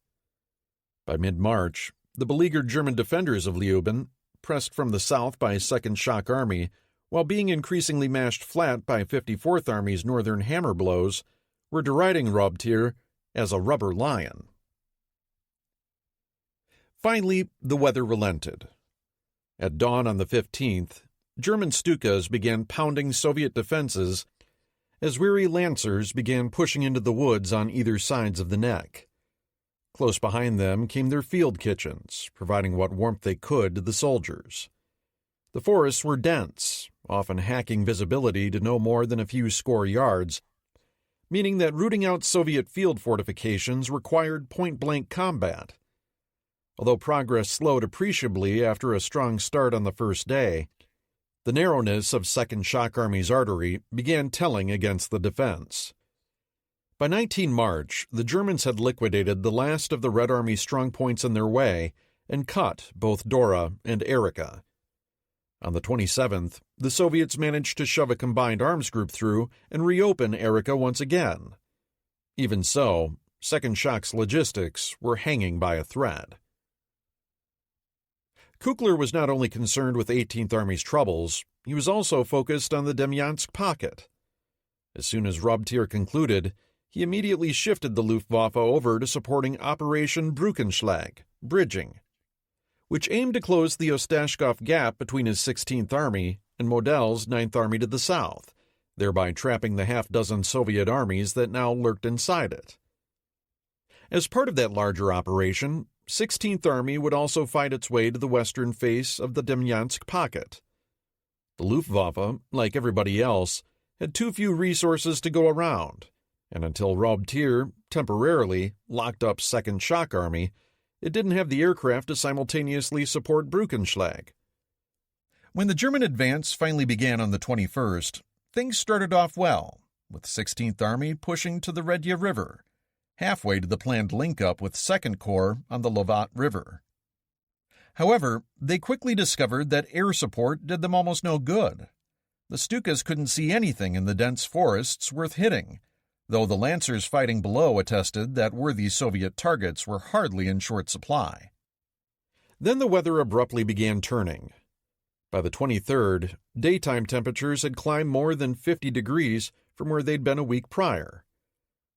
By mid-March, the beleaguered German defenders of Leoben, pressed from the south by Second Shock Army, while being increasingly mashed flat by 54th Army's northern hammer blows, were deriding Raubtier as a rubber lion. Finally, the weather relented. At dawn on the 15th, German Stukas began pounding Soviet defenses as weary lancers began pushing into the woods on either sides of the neck. Close behind them came their field kitchens, providing what warmth they could to the soldiers. The forests were dense, often hacking visibility to no more than a few score yards, meaning that rooting out Soviet field fortifications required point-blank combat. Although progress slowed appreciably after a strong start on the first day, the narrowness of Second Shock Army's artery began telling against the defense. By 19 March, the Germans had liquidated the last of the Red Army strongpoints in their way and cut both Dora and Erika. On the 27th, the Soviets managed to shove a combined arms group through and reopen Erika once again. Even so, Second Shock's logistics were hanging by a thread. Kukler was not only concerned with 18th Army's troubles, he was also focused on the Demyansk pocket. As soon as Raubtier concluded, he immediately shifted the Luftwaffe over to supporting Operation Brückenschlag, bridging, which aimed to close the Ostashkov gap between his 16th Army and Model's 9th Army to the south, thereby trapping the half-dozen Soviet armies that now lurked inside it. As part of that larger operation, 16th Army would also fight its way to the western face of the Demyansk pocket. The Luftwaffe, like everybody else, had too few resources to go around, and until Raubtier temporarily locked up Second Shock Army, it didn't have the aircraft to simultaneously support Brückenschlag. When the German advance finally began on the 21st, things started off well, with 16th Army pushing to the Redya River, halfway to the planned link-up with 2nd Corps on the Lovat River. However, they quickly discovered that air support did them almost no good. The Stukas couldn't see anything in the dense forests worth hitting, though the lancers fighting below attested that worthy Soviet targets were hardly in short supply. Then the weather abruptly began turning. By the 23rd, daytime temperatures had climbed more than 50 degrees from where they'd been a week prior.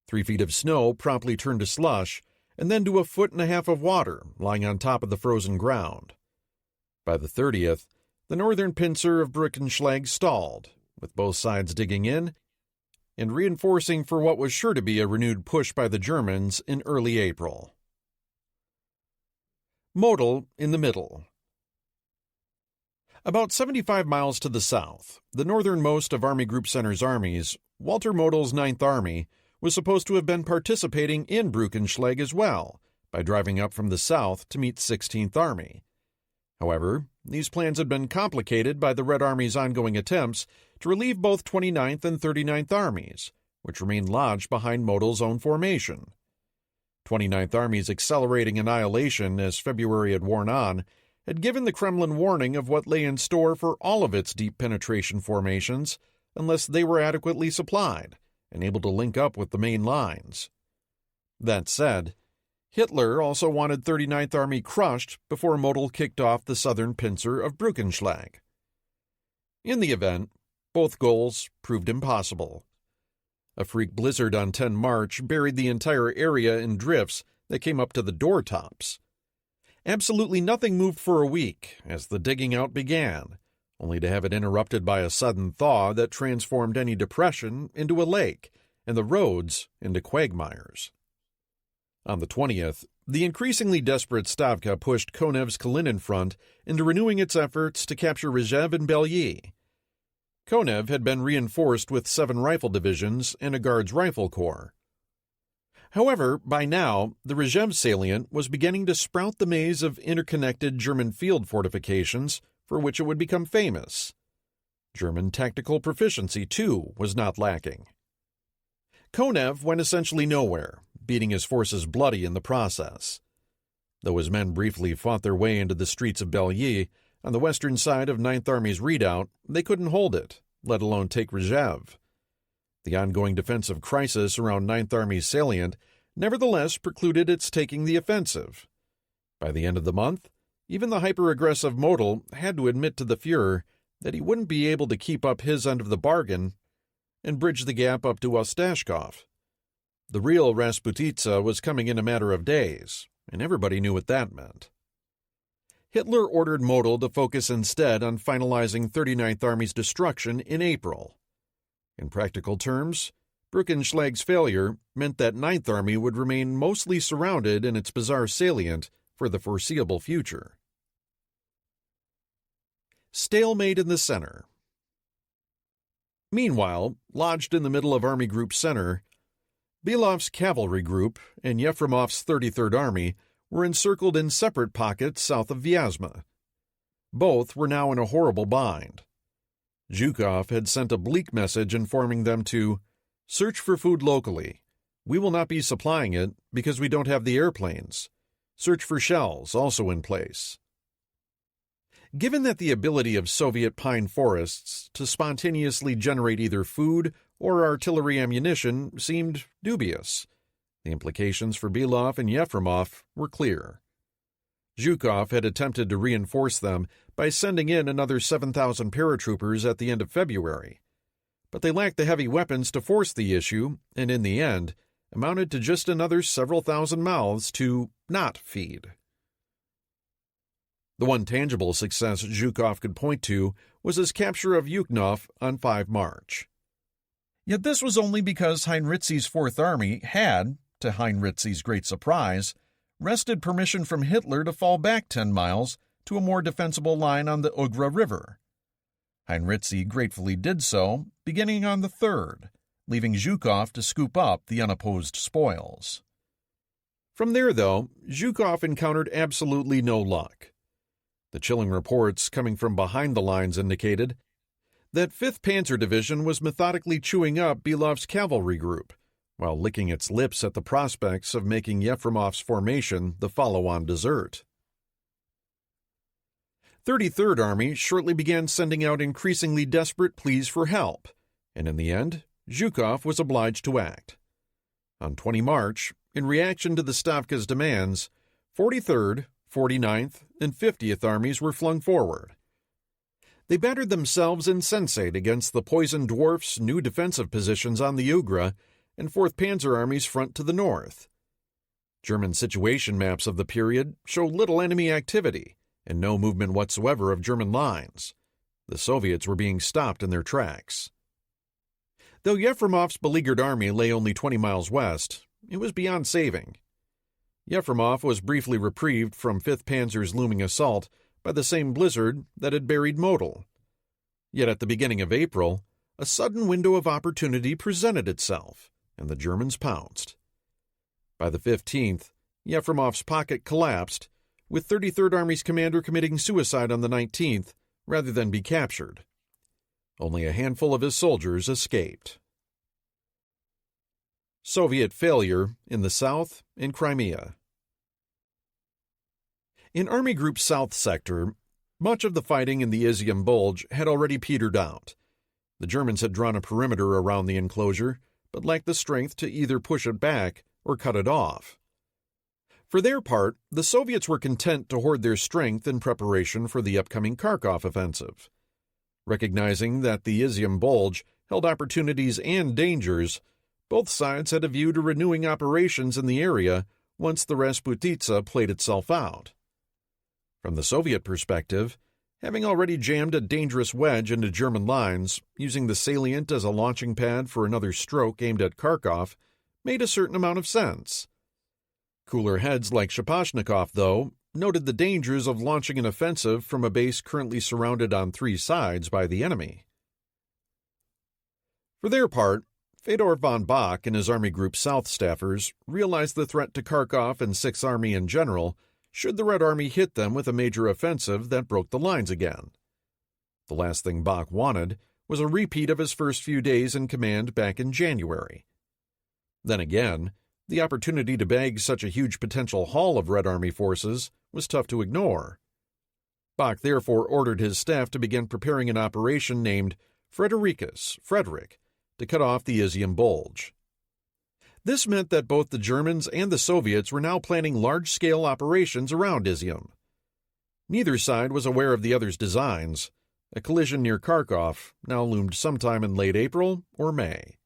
3 feet of snow promptly turned to slush, and then to 1.5 feet of water lying on top of the frozen ground. By the 30th, the northern pincer of Brückenschlag stalled, with both sides digging in and reinforcing for what was sure to be a renewed push by the Germans in early April. Model in the middle. About 75 miles to the south, the northernmost of Army Group Center's armies, Walter Model's 9th Army, was supposed to have been participating in Brückenschlag as well, by driving up from the south to meet 16th Army. However, these plans had been complicated by the Red Army's ongoing attempts to relieve both 29th and 39th Armies, which remained lodged behind Model's own formation. 29th Army's accelerating annihilation as February had worn on had given the Kremlin warning of what lay in store for all of its deep penetration formations unless they were adequately supplied and able to link up with the main lines. That said, Hitler also wanted 39th Army crushed before Model kicked off the southern pincer of Brückenschlag. In the event, both goals proved impossible. A freak blizzard on 10 March buried the entire area in drifts that came up to the door tops. Absolutely nothing moved for a week as the digging out began, only to have it interrupted by a sudden thaw that transformed any depression into a lake and the roads into quagmires. On the 20th, the increasingly desperate Stavka pushed Konev's Kalinin front into renewing its efforts to capture Rzhev and Belyi. Konev had been reinforced with 7 rifle divisions and a Guards Rifle Corps. However, by now, the Rzhev salient was beginning to sprout the maze of interconnected German field fortifications for which it would become famous. German tactical proficiency, too, was not lacking. Konev went essentially nowhere, beating his forces bloody in the process. Though his men briefly fought their way into the streets of Belyi, on the western side of Ninth Army's redoubt, they couldn't hold it, let alone take Rzhev. The ongoing defensive crisis around Ninth Army's salient nevertheless precluded its taking the offensive. By the end of the month, even the hyper-aggressive Model had to admit to the Fuhrer that he wouldn't be able to keep up his end of the bargain and bridge the gap up to Ostashkov. The real Rasputitsa was coming in a matter of days, and everybody knew what that meant. Hitler ordered Model to focus instead on finalizing 39th Army's destruction in April. In practical terms, Brückenschlag's failure meant that 9th Army would remain mostly surrounded in its bizarre salient for the foreseeable future. Stalemate in the center. Meanwhile, lodged in the middle of Army Group Center, Belov's cavalry group and Yefremov's 33rd Army were encircled in separate pockets south of Vyazma. Both were now in a horrible bind. Zhukov had sent a bleak message informing them to search for food locally. We will not be supplying it because we don't have the airplanes. Search for shells, also in place. Given that the ability of Soviet pine forests to spontaneously generate either food or artillery ammunition seemed dubious, the implications for Belov and Yefremov were clear. Zhukov had attempted to reinforce them by sending in another 7,000 paratroopers at the end of February, but they lacked the heavy weapons to force the issue and, in the end, amounted to just another several thousand mouths to not feed. The one tangible success Zhukov could point to was his capture of Yukhnov on 5 March. Yet this was only because Heinrizi's Fourth Army had, to Heinrizi's great surprise, wrested permission from Hitler to fall back 10 miles to a more defensible line on the Ugra River. Heinrizi gratefully did so, beginning on the 3rd, leaving Zhukov to scoop up the unopposed spoils. From there, though, Zhukov encountered absolutely no luck. The chilling reports coming from behind the lines indicated that 5th Panzer Division was methodically chewing up Belov's cavalry group, while licking its lips at the prospects of making Yefremov's formation the follow-on dessert. 33rd Army shortly began sending out increasingly desperate pleas for help, and in the end, Zhukov was obliged to act. On 20 March, in reaction to the Stavka's demands, 43rd, 49th, and 50th Armies were flung forward. They battered themselves insensate against the Poison Dwarf's new defensive positions on the Ugra and 4th Panzer Army's front to the north. German situation maps of the period show little enemy activity and no movement whatsoever of German lines. The Soviets were being stopped in their tracks. Though Yefremov's beleaguered army lay only 20 miles west, it was beyond saving. Yefremov was briefly reprieved from 5th Panzer's looming assault by the same blizzard that had buried Model. Yet at the beginning of April, a sudden window of opportunity presented itself, and the Germans pounced. By the 15th, Yefremov's pocket collapsed, with 33rd Army's commander committing suicide on the 19th rather than be captured. Only a handful of his soldiers escaped. Soviet failure in the south and Crimea. In Army Group South Sector, much of the fighting in the Izium Bulge had already petered out. The Germans had drawn a perimeter around the enclosure, but lacked the strength to either push it back or cut it off. For their part, the Soviets were content to hoard their strength in preparation for the upcoming Kharkov offensive. Recognizing that the Izium Bulge held opportunities and dangers, both sides had a view to renewing operations in the area once the Rasputitsa played itself out. From the Soviet perspective, having already jammed a dangerous wedge into German lines, using the salient as a launching pad for another stroke aimed at Kharkov, made a certain amount of sense. Cooler heads like Shaposhnikov, though, noted the dangers of launching an offensive from a base currently surrounded on three sides by the enemy. For their part, Fedor von Bock and his Army Group South staffers realized the threat to Kharkov and Sixth Army in general should the Red Army hit them with a major offensive that broke the lines again. The last thing Bock wanted was a repeat of his first few days in command back in January. Then again, the opportunity to bag such a huge potential haul of Red Army forces was tough to ignore. Bock therefore ordered his staff to begin preparing an operation named Frederick, to cut off the Izium Bulge. This meant that both the Germans and the Soviets were now planning large-scale operations around Izium. Neither side was aware of the other's designs. A collision near Kharkov now loomed sometime in late April or May.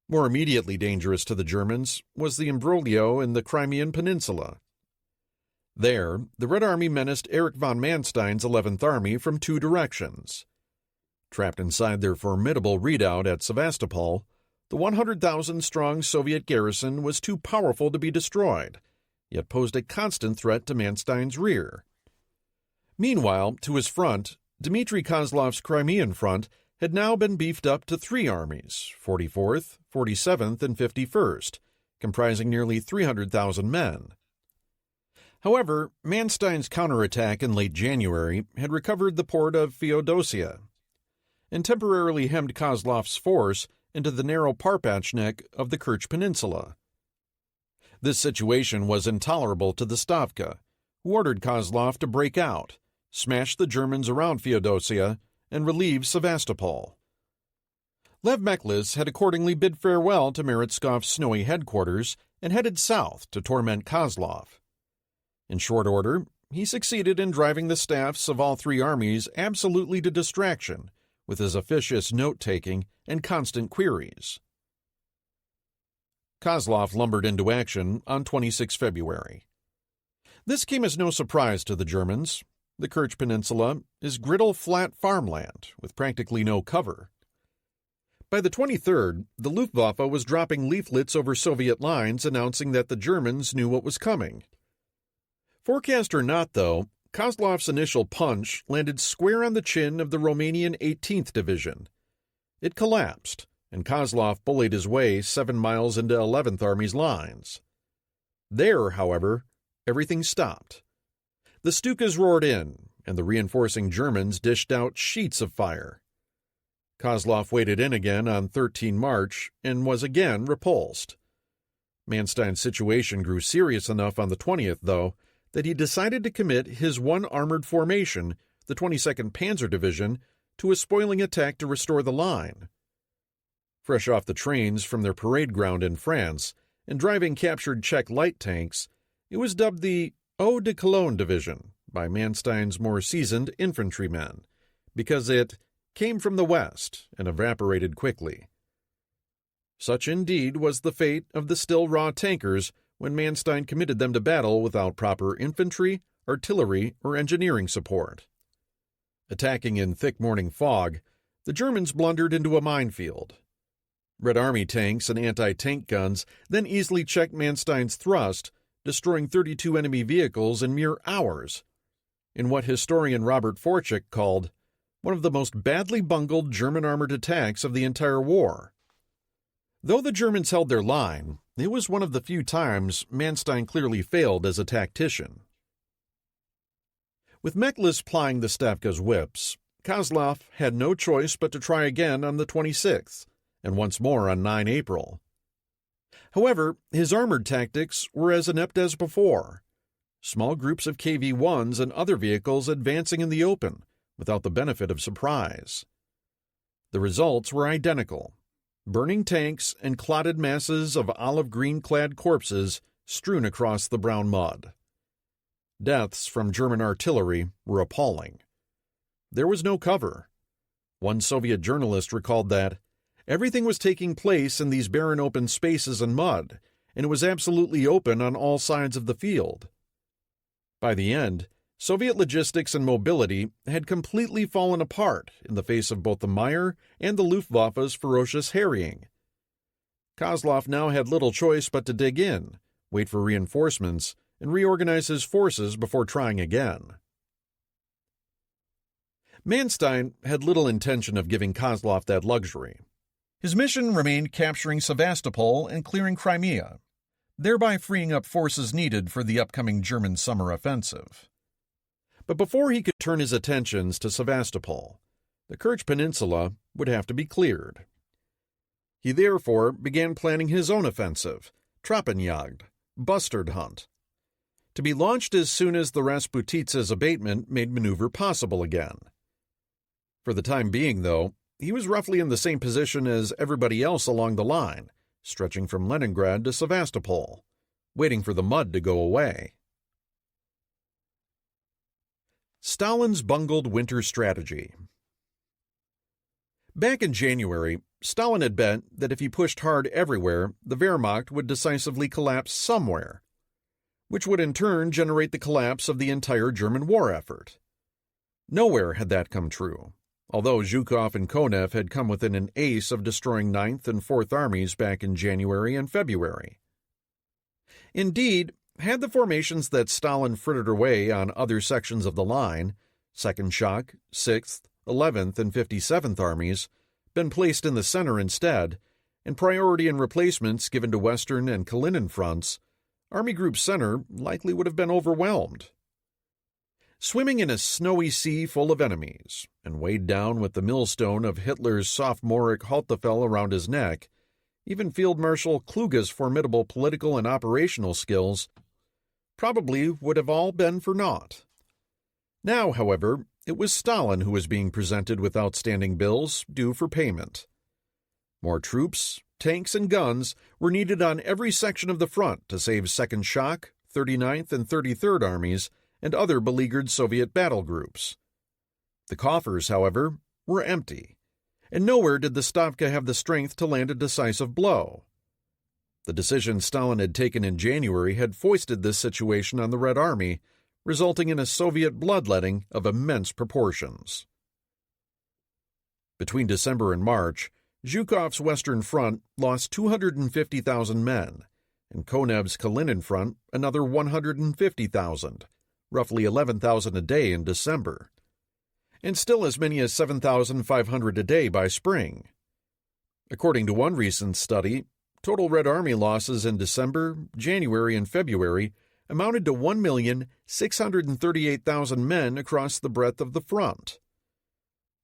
More immediately dangerous to the Germans was the imbroglio in the Crimean Peninsula. There, the Red Army menaced Erich von Manstein's 11th Army from two directions. Trapped inside their formidable redoubt at Sevastopol, the 100,000-strong Soviet garrison was too powerful to be destroyed, yet posed a constant threat to Manstein's rear. Meanwhile, to his front, Dmitry Kozlov's Crimean front had now been beefed up to three armies, 44th, 47th, and 51st, comprising nearly 300,000 men. However, Manstein's counterattack in late January had recovered the port of Feodosia and temporarily hemmed Kozlov's force into the narrow Parpachnek of the Kerch Peninsula. This situation was intolerable to the Stavka, who ordered Kozlov to break out, smash the Germans around Feodosia, and relieve Sevastopol. Lev Meklis had accordingly bid farewell to Meretskov snowy headquarters and headed south to torment Kozlov. In short order, he succeeded in driving the staffs of all three armies absolutely to distraction with his officious note-taking and constant queries. Kozlov lumbered into action on 26 February. This came as no surprise to the Germans. The Kerch Peninsula is griddle flat farmland with practically no cover. By the 23rd, the Luftwaffe was dropping leaflets over Soviet lines announcing that the Germans knew what was coming. Forecast or not, though, Kozlov's initial punch landed square on the chin of the Romanian 18th Division. It collapsed, and Kozlov bullied his way 7 miles into 11th Army's lines. There, however, everything stopped. The Stukas roared in, and the reinforcing Germans dished out sheets of fire. Kozlov waded in again on 13 March and was again repulsed. Manstein's situation grew serious enough on the 20th, though, that he decided to commit his one armored formation, the 22nd Panzer Division, to a spoiling attack to restore the line. Fresh off the trains from their parade ground in France and driving captured Czech light tanks, it was dubbed the Eau de Cologne Division by Manstein's more seasoned infantrymen, because it came from the west and evaporated quickly. Such indeed was the fate of the still raw tankers when Manstein committed them to battle without proper infantry, artillery, or engineering support. Attacking in thick morning fog, the Germans blundered into a minefield. Red Army tanks and anti-tank guns then easily checked Manstein's thrust, destroying 32 enemy vehicles in mere hours, in what historian Robert Forchik called one of the most badly bungled German armored attacks of the entire war. Though the Germans held their line, it was one of the few times Manstein clearly failed as a tactician. With Meklis plying the Stavka's whips, Kozlov had no choice but to try again on the 26th, and once more on 9 April. However, his armored tactics were as inept as before. Small groups of KV-1s and other vehicles advancing in the open, without the benefit of surprise. The results were identical. Burning tanks and clotted masses of olive-green-clad corpses strewn across the brown mud. Deaths from German artillery were appalling. There was no cover. One Soviet journalist recalled that everything was taking place in these barren open spaces and mud, and it was absolutely open on all sides of the field. By the end, Soviet logistics and mobility had completely fallen apart in the face of both the Meyer and the Luftwaffe's ferocious harrying. Kozlov now had little choice but to dig in, wait for reinforcements, and reorganize his forces before trying again. Manstein had little intention of giving Kozlov that luxury. His mission remained capturing Sevastopol and clearing Crimea, thereby freeing up forces needed for the upcoming German summer offensive. But before he could turn his attentions to Sevastopol, the Kerch Peninsula would have to be cleared. He therefore began planning his own offensive, Trappenjagd, Bustard Hunt, to be launched as soon as the Rasputitsa's abatement made maneuver possible again. For the time being, though, he was roughly in the same position as everybody else along the line, stretching from Leningrad to Sevastopol, waiting for the mud to go away. Stalin's bungled winter strategy. Back in January, Stalin had bet that if he pushed hard everywhere, the Wehrmacht would decisively collapse somewhere, which would in turn generate the collapse of the entire German war effort. Nowhere had that come true, although Zhukov and Konev had come within an ace of destroying 9th and 4th Armies back in January and February. Indeed, had the formations that Stalin frittered away on other sections of the line, 2nd Shock, 6th, 11th, and 57th Armies, been placed in the center instead, and priority and replacements given to Western and Kalinin fronts, Army Group Center likely would have been overwhelmed. Swimming in a snowy sea full of enemies, and weighed down with the millstone of Hitler's sophomoric Haltefell around his neck, even Field Marshal Kluge's formidable political and operational skills probably would have all been for naught. Now, however, it was Stalin who was being presented with outstanding bills due for payment. More troops, tanks, and guns were needed on every section of the front to save 2nd Shock, 39th, and 33rd Armies, and other beleaguered Soviet battle groups. The coffers, however, were empty, and nowhere did the Stavka have the strength to land a decisive blow. The decision Stalin had taken in January had foisted this situation on the Red Army, resulting in a Soviet bloodletting of immense proportions. Between December and March, Zhukov's Western Front lost 250,000 men, and Konev's Kalinin Front another 150,000, roughly 11,000 a day in December, and still as many as 7,500 a day by spring. According to one recent study, total Red Army losses in December, January, and February amounted to 1,638,000 men across the breadth of the front.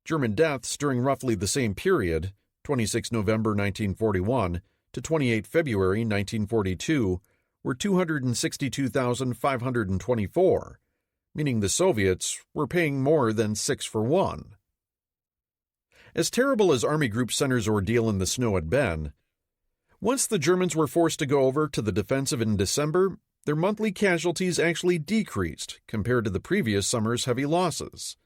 German deaths during roughly the same period, 26 November 1941 to 28 February 1942, were 262,524, meaning the Soviets were paying more than 6 for 1. As terrible as Army Group Center's ordeal in the snow had been, once the Germans were forced to go over to the defensive in December, their monthly casualties actually decreased compared to the previous summer's heavy losses.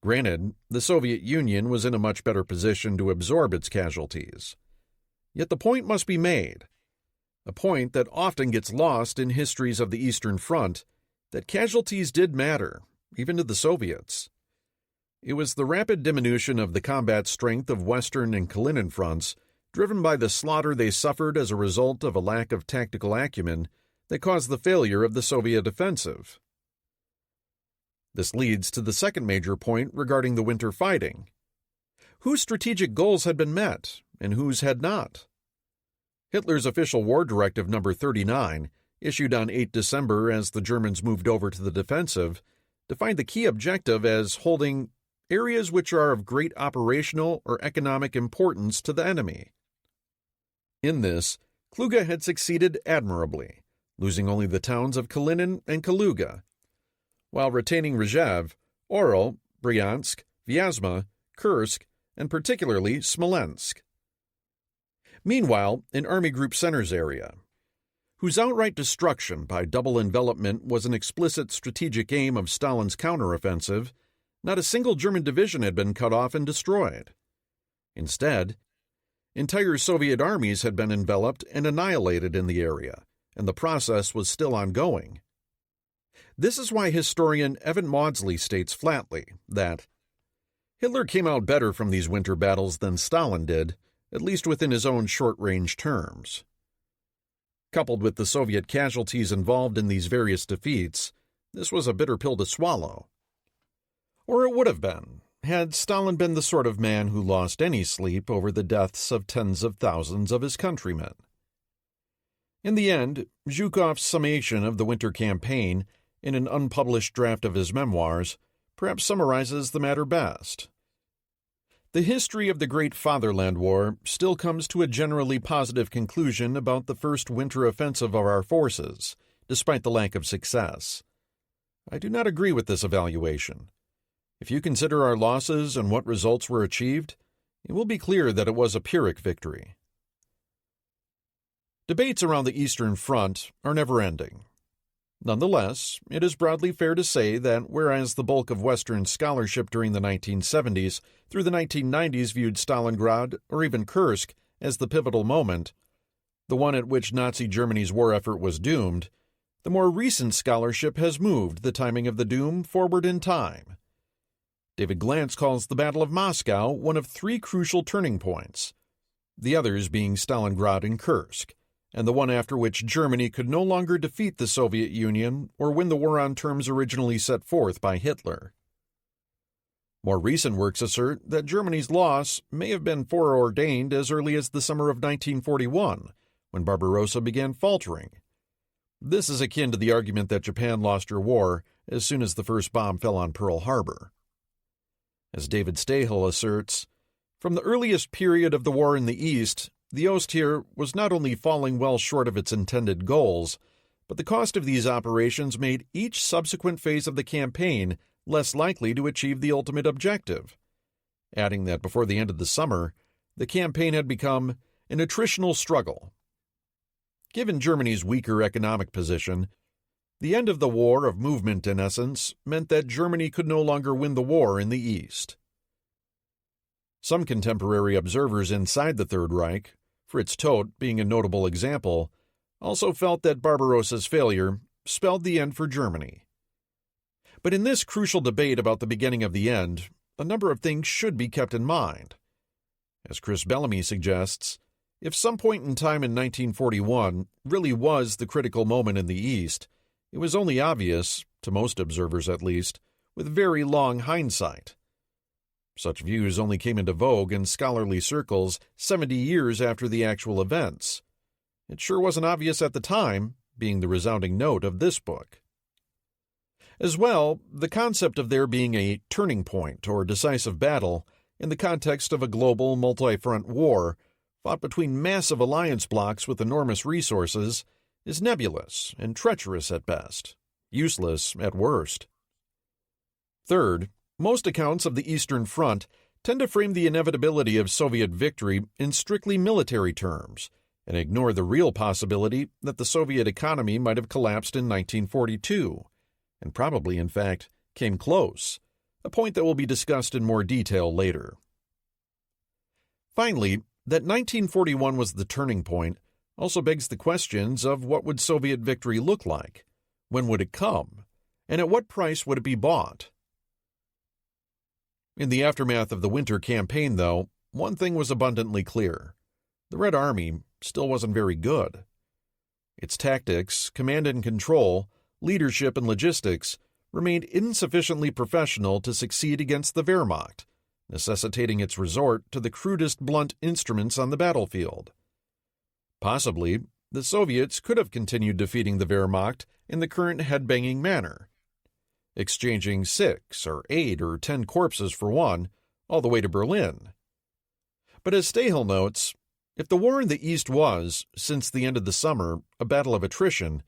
Granted, the Soviet Union was in a much better position to absorb its casualties. Yet the point must be made, a point that often gets lost in histories of the Eastern Front, that casualties did matter, even to the Soviets. It was the rapid diminution of the combat strength of Western and Kalinin fronts, driven by the slaughter they suffered as a result of a lack of tactical acumen, that caused the failure of the Soviet offensive. This leads to the second major point regarding the winter fighting. Whose strategic goals had been met, and whose had not? Hitler's official War Directive No. 39, issued on 8 December as the Germans moved over to the defensive, defined the key objective as holding areas which are of great operational or economic importance to the enemy. In this, Kluge had succeeded admirably, losing only the towns of Kalinin and Kaluga, while retaining Rzhev, Orel, Bryansk, Vyazma, Kursk, and particularly Smolensk. Meanwhile, in Army Group Center's area, whose outright destruction by double envelopment was an explicit strategic aim of Stalin's counteroffensive, not a single German division had been cut off and destroyed. Instead, entire Soviet armies had been enveloped and annihilated in the area, and the process was still ongoing. This is why historian Evan Maudsley states flatly that Hitler came out better from these winter battles than Stalin did, at least within his own short-range terms. Coupled with the Soviet casualties involved in these various defeats, this was a bitter pill to swallow. Or it would have been, had Stalin been the sort of man who lost any sleep over the deaths of tens of thousands of his countrymen. In the end, Zhukov's summation of the Winter Campaign, in an unpublished draft of his memoirs, perhaps summarizes the matter best. The history of the Great Fatherland War still comes to a generally positive conclusion about the first winter offensive of our forces, despite the lack of success. I do not agree with this evaluation. If you consider our losses and what results were achieved, it will be clear that it was a Pyrrhic victory. Debates around the Eastern Front are never-ending. Nonetheless, it is broadly fair to say that whereas the bulk of Western scholarship during the 1970s through the 1990s viewed Stalingrad or even Kursk as the pivotal moment, the one at which Nazi Germany's war effort was doomed, the more recent scholarship has moved the timing of the doom forward in time. David Glantz calls the Battle of Moscow one of three crucial turning points, the others being Stalingrad and Kursk, and the one after which Germany could no longer defeat the Soviet Union or win the war on terms originally set forth by Hitler. More recent works assert that Germany's loss may have been foreordained as early as the summer of 1941, when Barbarossa began faltering. This is akin to the argument that Japan lost her war as soon as the first bomb fell on Pearl Harbor. As David Stahel asserts, from the earliest period of the war in the East, the Ostheer was not only falling well short of its intended goals, but the cost of these operations made each subsequent phase of the campaign less likely to achieve the ultimate objective, adding that before the end of the summer, the campaign had become an attritional struggle. Given Germany's weaker economic position, the end of the war of movement, in essence, meant that Germany could no longer win the war in the East. Some contemporary observers inside the Third Reich, Fritz Todt being a notable example, also felt that Barbarossa's failure spelled the end for Germany. But in this crucial debate about the beginning of the end, a number of things should be kept in mind. As Chris Bellamy suggests, if some point in time in 1941 really was the critical moment in the East, it was only obvious, to most observers at least, with very long hindsight. Such views only came into vogue in scholarly circles 70 years after the actual events. It sure wasn't obvious at the time, being the resounding note of this book. As well, the concept of there being a turning point or decisive battle in the context of a global multi-front war fought between massive alliance blocs with enormous resources is nebulous and treacherous at best, useless at worst. Third, most accounts of the Eastern Front tend to frame the inevitability of Soviet victory in strictly military terms and ignore the real possibility that the Soviet economy might have collapsed in 1942, and probably, in fact, came close, a point that will be discussed in more detail later. Finally, that 1941 was the turning point also begs the questions of what would Soviet victory look like, when would it come, and at what price would it be bought? In the aftermath of the Winter Campaign, though, one thing was abundantly clear. The Red Army still wasn't very good. Its tactics, command and control, leadership and logistics remained insufficiently professional to succeed against the Wehrmacht, necessitating its resort to the crudest blunt instruments on the battlefield. Possibly, the Soviets could have continued defeating the Wehrmacht in the current head-banging manner, exchanging 6 or 8 or 10 corpses for one, all the way to Berlin. But as Stahel notes, if the war in the East was, since the end of the summer, a battle of attrition,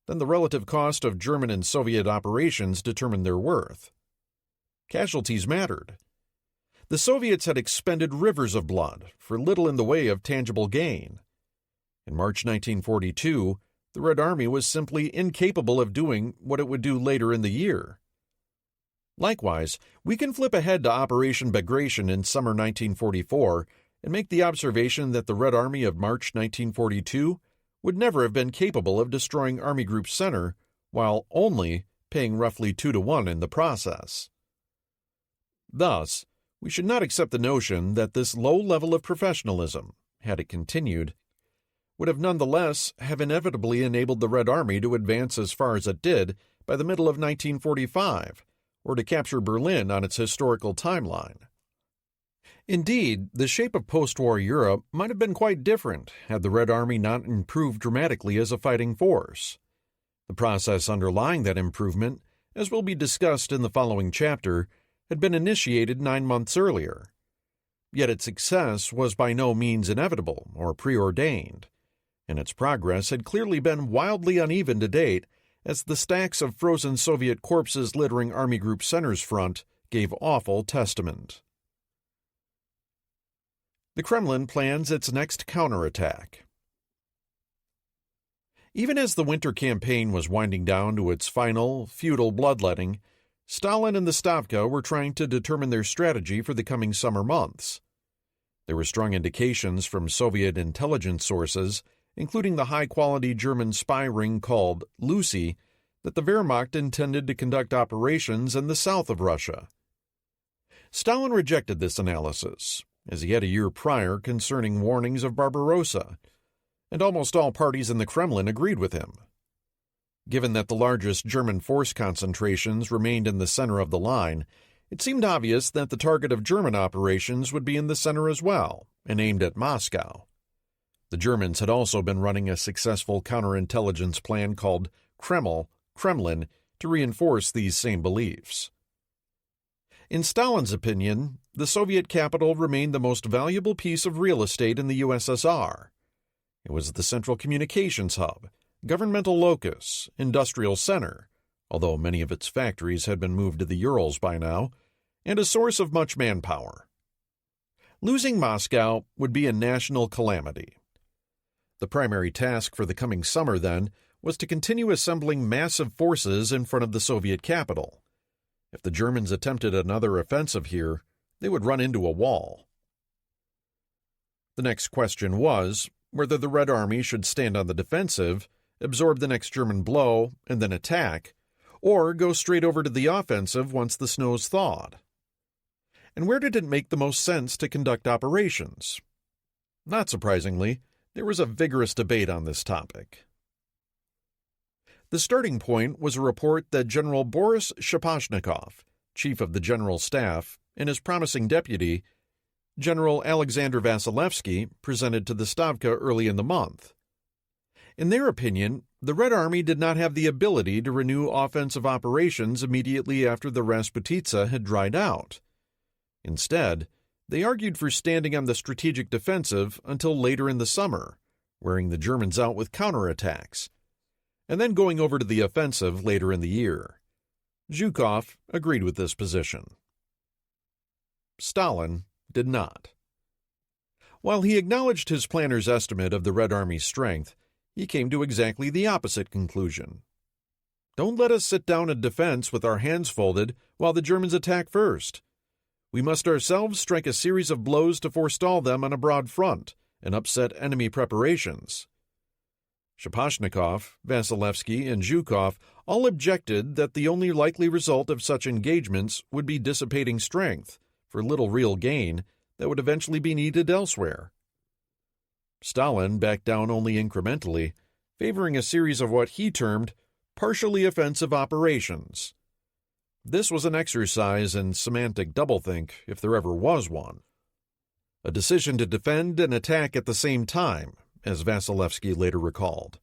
then the relative cost of German and Soviet operations determined their worth. Casualties mattered. The Soviets had expended rivers of blood for little in the way of tangible gain. In March 1942, the Red Army was simply incapable of doing what it would do later in the year. Likewise, we can flip ahead to Operation Bagration in summer 1944 and make the observation that the Red Army of March 1942 would never have been capable of destroying Army Group Center while only paying roughly 2-to-1 in the process. Thus, we should not accept the notion that this low level of professionalism, had it continued, would have nonetheless have inevitably enabled the Red Army to advance as far as it did by the middle of 1945, or to capture Berlin on its historical timeline. Indeed, the shape of post-war Europe might have been quite different had the Red Army not improved dramatically as a fighting force. The process underlying that improvement, as will be discussed in the following chapter, had been initiated 9 months earlier. Yet its success was by no means inevitable or preordained, and its progress had clearly been wildly uneven to date, as the stacks of frozen Soviet corpses littering Army Group Center's front gave awful testament. The Kremlin plans its next counterattack. Even as the winter campaign was winding down to its final, futile bloodletting, Stalin and the Stavka were trying to determine their strategy for the coming summer months. There were strong indications from Soviet intelligence sources, including the high-quality German spy ring called Lucy, that the Wehrmacht intended to conduct operations in the south of Russia. Stalin rejected this analysis, as he had a year prior concerning warnings of Barbarossa, and almost all parties in the Kremlin agreed with him. Given that the largest German force concentrations remained in the center of the line, it seemed obvious that the target of German operations would be in the center as well, and aimed at Moscow. The Germans had also been running a successful counterintelligence plan called Kremlin, to reinforce these same beliefs. In Stalin's opinion, the Soviet capital remained the most valuable piece of real estate in the USSR. It was the central communications hub, governmental locus, industrial center, although many of its factories had been moved to the Urals by now, and a source of much manpower. Losing Moscow would be a national calamity. The primary task for the coming summer, then, was to continue assembling massive forces in front of the Soviet capital. If the Germans attempted another offensive here, they would run into a wall. The next question was whether the Red Army should stand on the defensive, absorb the next German blow, and then attack, or go straight over to the offensive once the snows thawed. And where did it make the most sense to conduct operations? Not surprisingly, there was a vigorous debate on this topic. The starting point was a report that General Boris Shaposhnikov, chief of the General Staff, and his promising deputy, General Alexander Vasilevsky, presented to the Stavka early in the month. In their opinion, the Red Army did not have the ability to renew offensive operations immediately after the Rasputitsa had dried out. Instead, they argued for standing on the strategic defensive until later in the summer, wearing the Germans out with counterattacks, and then going over to the offensive later in the year. Zhukov agreed with this position. Stalin did not. While he acknowledged his planner's estimate of the Red Army's strength, he came to exactly the opposite conclusion. Don't let us sit down in defense with our hands folded while the Germans attack first. We must ourselves strike a series of blows to forestall them on a broad front and upset enemy preparations. Shaposhnikov, Vasilevsky, and Zhukov all objected that the only likely result of such engagements would be dissipating strength for little real gain that would eventually be needed elsewhere. Stalin backed down only incrementally, favoring a series of what he termed partially offensive operations. This was an exercise in semantic doublethink, if there ever was one. A decision to defend and attack at the same time, as Vasilevsky later recalled.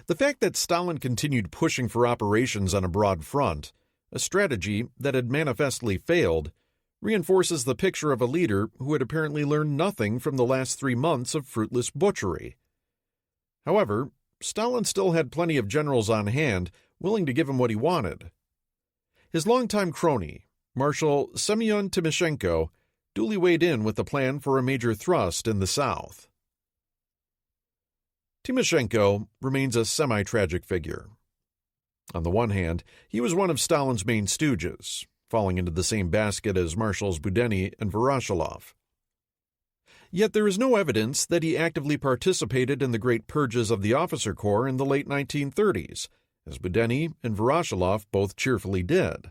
The fact that Stalin continued pushing for operations on a broad front, a strategy that had manifestly failed, reinforces the picture of a leader who had apparently learned nothing from the last 3 months of fruitless butchery. However, Stalin still had plenty of generals on hand willing to give him what he wanted. His longtime crony, Marshal Semyon Timoshenko, duly weighed in with the plan for a major thrust in the south. Timoshenko remains a semi-tragic figure. On the one hand, he was one of Stalin's main stooges, falling into the same basket as Marshals Budeny and Voroshilov. Yet there is no evidence that he actively participated in the great purges of the officer corps in the late 1930s, as Budeny and Voroshilov both cheerfully did.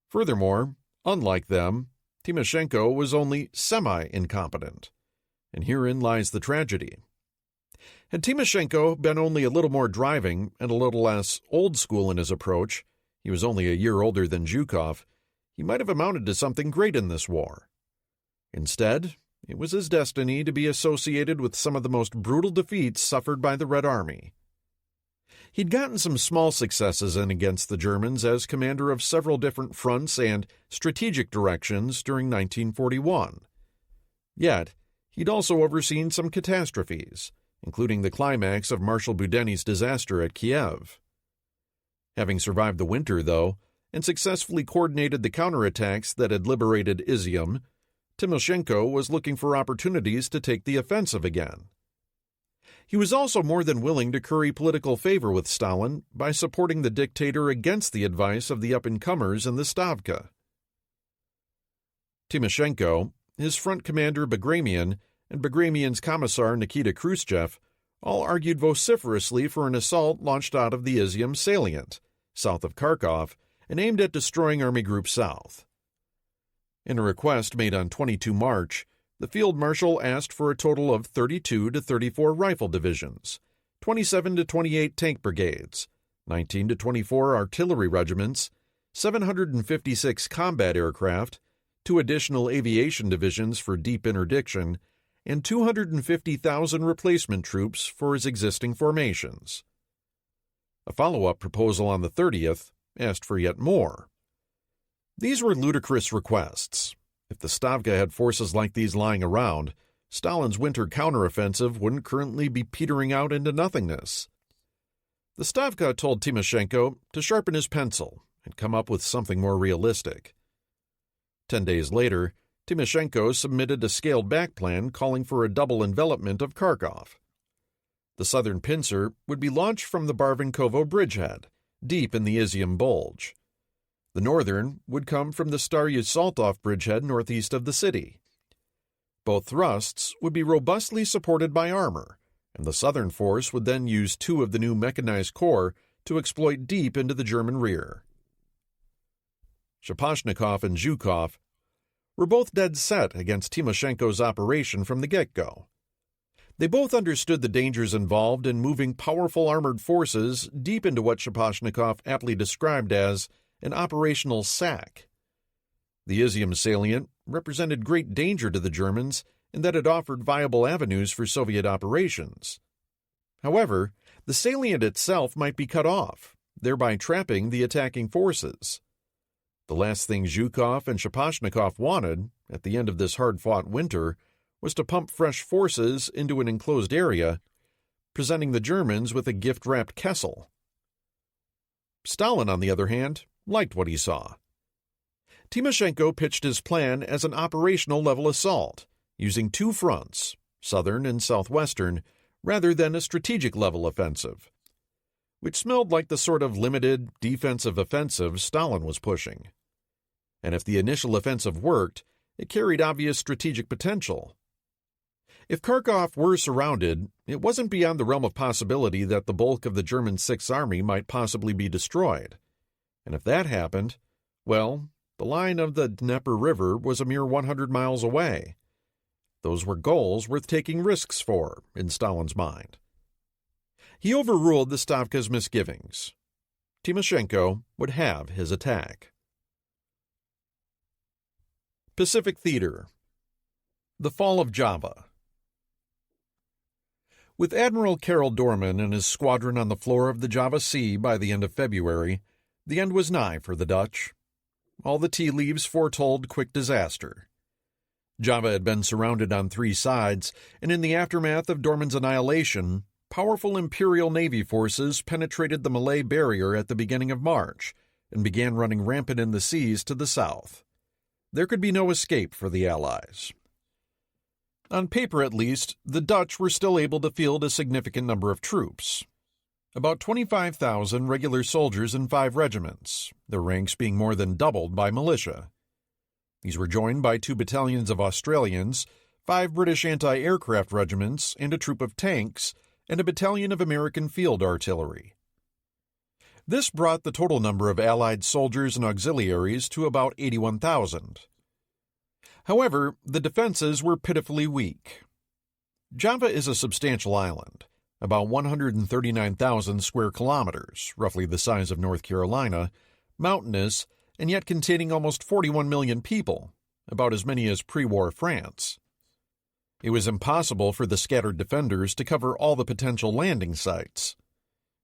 Furthermore, unlike them, Timoshenko was only semi-incompetent, and herein lies the tragedy. Had Timoshenko been only a little more driving and a little less old school in his approach, he was only a year older than Zhukov, he might have amounted to something great in this war. Instead, it was his destiny to be associated with some of the most brutal defeats suffered by the Red Army. He'd gotten some small successes in against the Germans as commander of several different fronts and strategic directions during 1941. Yet, he'd also overseen some catastrophes, including the climax of Marshal Boudinny's disaster at Kiev. Having survived the winter, though, and successfully coordinated the counterattacks that had liberated Izium, Timoshenko was looking for opportunities to take the offensive again. He was also more than willing to curry political favor with Stalin by supporting the dictator against the advice of the up-and-comers in the Stavka. Timoshenko, his front commander Bagramian, and Bagramian's commissar Nikita Khrushchev all argued vociferously for an assault launched out of the Izium salient, south of Kharkov, and aimed at destroying Army Group South. In a request made on 22 March, the Field Marshal asked for a total of 32 to 34 rifle divisions, 27 to 28 tank brigades, 19 to 24 artillery regiments, 756 combat aircraft, 2 additional aviation divisions for deep interdiction, and 250,000 replacement troops for his existing formations. A follow-up proposal on the 30th asked for yet more. These were ludicrous requests. If the Stavka had forces like these lying around, Stalin's winter counteroffensive wouldn't currently be petering out into nothingness. The Stavka told Timoshenko to sharpen his pencil and come up with something more realistic. 10 days later, Timoshenko submitted a scaled-back plan calling for a double envelopment of Kharkov. The southern pincer would be launched from the Barvenkovo bridgehead, deep in the Izium Bulge. The northern would come from the Starye-Saltov bridgehead northeast of the city. Both thrusts would be robustly supported by armor, and the southern force would then use 2 of the new mechanized corps to exploit deep into the German rear. Shaposhnikov and Zhukov were both dead set against Timoshenko's operation from the get-go. They both understood the dangers involved in moving powerful armored forces deep into what Shaposhnikov aptly described as an operational sack. The Izium salient represented great danger to the Germans in that it offered viable avenues for Soviet operations. However, the salient itself might be cut off, thereby trapping the attacking forces. The last thing Zhukov and Shaposhnikov wanted, at the end of this hard-fought winter, was to pump fresh forces into an enclosed area, presenting the Germans with a gift-wrapped Kessel. Stalin, on the other hand, liked what he saw. Timoshenko pitched his plan as an operational-level assault, using 2 fronts, southern and southwestern, rather than a strategic-level offensive, which smelled like the sort of limited, defensive offensive Stalin was pushing. And if the initial offensive worked, it carried obvious strategic potential. If Kharkov were surrounded, it wasn't beyond the realm of possibility that the bulk of the German Sixth Army might possibly be destroyed. And if that happened, well, the line of the Dnieper River was a mere 100 miles away. Those were goals worth taking risks for, in Stalin's mind. He overruled the Stavka's misgivings. Timoshenko would have his attack. Pacific Theater. The Fall of Java. With Admiral Karel Doorman and his squadron on the floor of the Java Sea by the end of February, the end was nigh for the Dutch. All the tea leaves foretold quick disaster. Java had been surrounded on 3 sides, and in the aftermath of Doorman's annihilation, powerful Imperial Navy forces penetrated the Malay barrier at the beginning of March and began running rampant in the seas to the south. There could be no escape for the Allies. On paper, at least, the Dutch were still able to field a significant number of troops. About 25,000 regular soldiers in 5 regiments, their ranks being more than doubled by militia. These were joined by 2 battalions of Australians, 5 British anti-aircraft regiments, and a troop of tanks, and a battalion of American field artillery. This brought the total number of Allied soldiers and auxiliaries to about 81,000. However, the defenses were pitifully weak. Java is a substantial island, about 139,000 square kilometers, roughly the size of North Carolina, mountainous, and yet containing almost 41 million people, about as many as pre-war France. It was impossible for the scattered defenders to cover all the potential landing sites.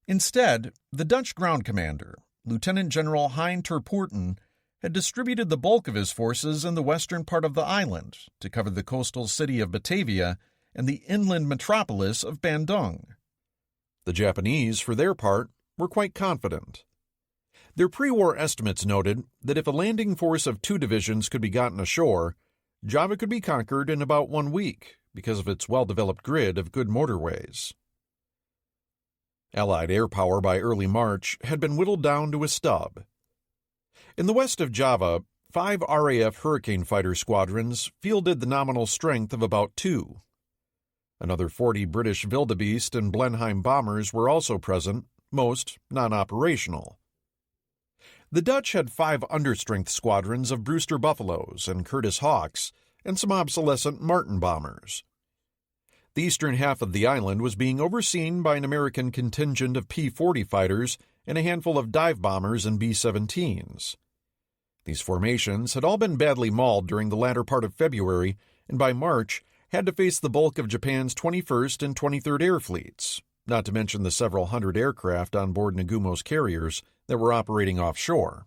Instead, the Dutch ground commander, Lieutenant General Hein ter Poorten, had distributed the bulk of his forces in the western part of the island to cover the coastal city of Batavia and the inland metropolis of Bandung. The Japanese, for their part, were quite confident. Their pre-war estimates noted that if a landing force of 2 divisions could be gotten ashore, Java could be conquered in about 1 week because of its well-developed grid of good motorways. Allied air power by early March had been whittled down to a stub. In the west of Java, 5 RAF Hurricane fighter squadrons fielded the nominal strength of about 2. Another 40 British Wildebeest and Blenheim bombers were also present, most non-operational. The Dutch had 5 understrength squadrons of Brewster Buffaloes and Curtiss Hawks, and some obsolescent Martin bombers. The eastern half of the island was being overseen by an American contingent of P-40 fighters and a handful of dive bombers and B-17s. These formations had all been badly mauled during the latter part of February, and by March had to face the bulk of Japan's 21st and 23rd Air Fleets, not to mention the several hundred aircraft on board Nagumo's carriers that were operating offshore.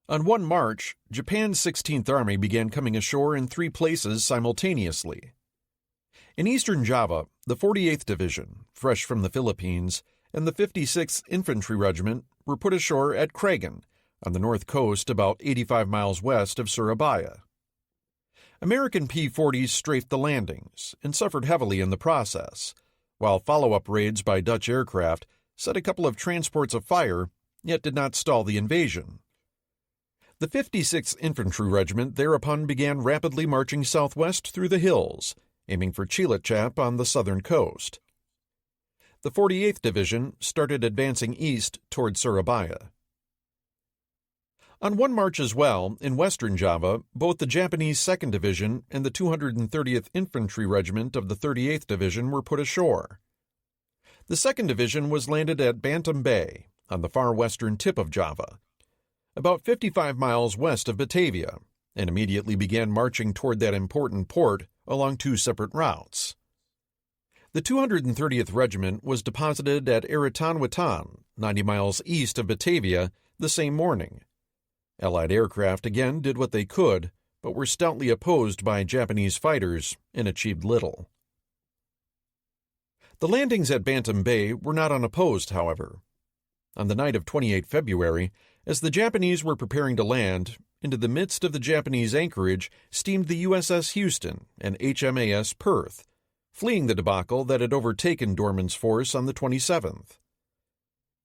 On 1 March, Japan's 16th Army began coming ashore in 3 places simultaneously. In eastern Java, the 48th Division, fresh from the Philippines, and the 56th Infantry Regiment were put ashore at Kragan, on the north coast about 85 miles west of Surabaya. American P-40s strafed the landings and suffered heavily in the process, while follow-up raids by Dutch aircraft set a couple of transports afire, yet did not stall the invasion. The 56th Infantry Regiment thereupon began rapidly marching southwest through the hills, aiming for Cilacap on the southern coast. The 48th Division started advancing east toward Surabaya. On 1 March as well, in western Java, both the Japanese 2nd Division and the 230th Infantry Regiment of the 38th Division were put ashore. The 2nd Division was landed at Bantam Bay, on the far western tip of Java, about 55 miles west of Batavia, and immediately began marching toward that important port along 2 separate routes. The 230th Regiment was deposited at Eritan-Wetan, 90 miles east of Batavia, the same morning. Allied aircraft again did what they could, but were stoutly opposed by Japanese fighters and achieved little. The landings at Bantam Bay were not unopposed, however. On the night of 28 February, as the Japanese were preparing to land, into the midst of the Japanese anchorage steamed the USS Houston and HMAS Perth, fleeing the debacle that had overtaken Dorman's force on the 27th.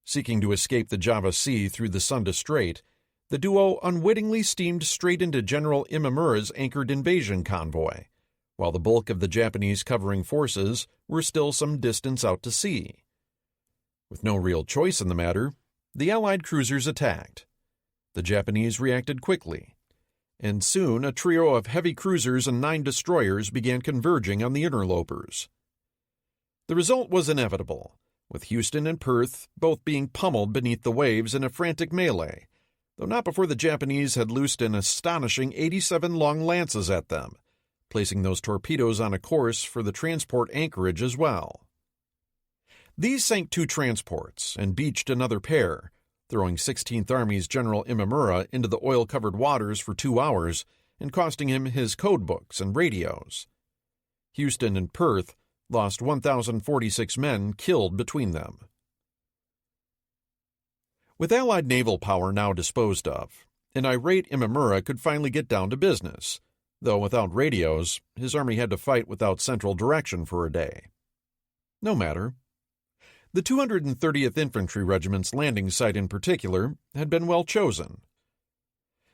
Seeking to escape the Java Sea through the Sunda Strait, the duo unwittingly steamed straight into General Imamura's anchored invasion convoy, while the bulk of the Japanese covering forces were still some distance out to sea. With no real choice in the matter, the Allied cruisers attacked. The Japanese reacted quickly, and soon a trio of heavy cruisers and 9 destroyers began converging on the interlopers. The result was inevitable, with Houston and Perth both being pummeled beneath the waves in a frantic melee, though not before the Japanese had loosed an astonishing 87 long lances at them, placing those torpedoes on a course for the transport anchorage as well. These sank 2 transports and beached another pair, throwing 16th Army's General Imamura into the oil-covered waters for 2 hours and costing him his code books and radios. Houston and Perth lost 1,046 men killed between them. With Allied naval power now disposed of, an irate Imamura could finally get down to business, though without radios, his army had to fight without central direction for a day. No matter. The 230th Infantry Regiment's landing site in particular had been well chosen.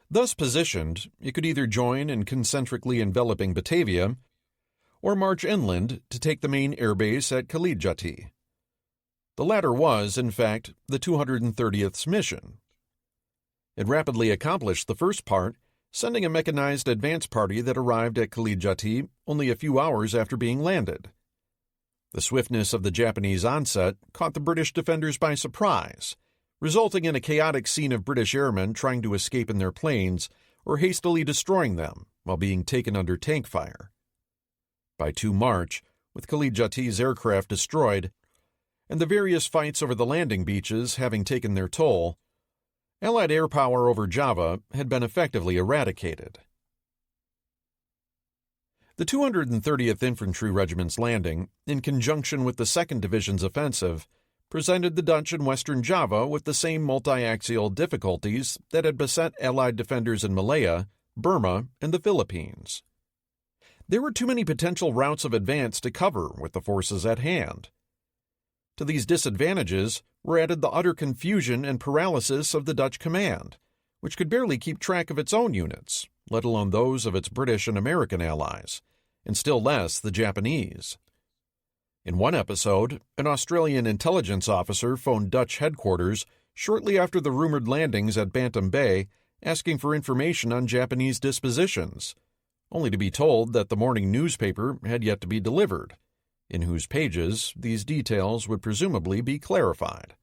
Thus positioned, it could either join in concentrically enveloping Batavia or march inland to take the main airbase at Kalijati. The latter was, in fact, the 230th's mission. It rapidly accomplished the first part, sending a mechanized advance party that arrived at Kalijati only a few hours after being landed. The swiftness of the Japanese onset caught the British defenders by surprise, resulting in a chaotic scene of British airmen trying to escape in their planes or hastily destroying them while being taken under tank fire. By 2 March, with Khalid Jati's aircraft destroyed and the various fights over the landing beaches having taken their toll, Allied air power over Java had been effectively eradicated. The 230th Infantry Regiment's landing, in conjunction with the 2nd Division's offensive, presented the Dutch in western Java with the same multi-axial difficulties that had beset Allied defenders in Malaya, Burma, and the Philippines. There were too many potential routes of advance to cover with the forces at hand. To these disadvantages were added the utter confusion and paralysis of the Dutch command, which could barely keep track of its own units, let alone those of its British and American allies, and still less the Japanese. In one episode, an Australian intelligence officer phoned Dutch headquarters shortly after the rumored landings at Bantam Bay, asking for information on Japanese dispositions, only to be told that the morning newspaper had yet to be delivered, in whose pages these details would presumably be clarified.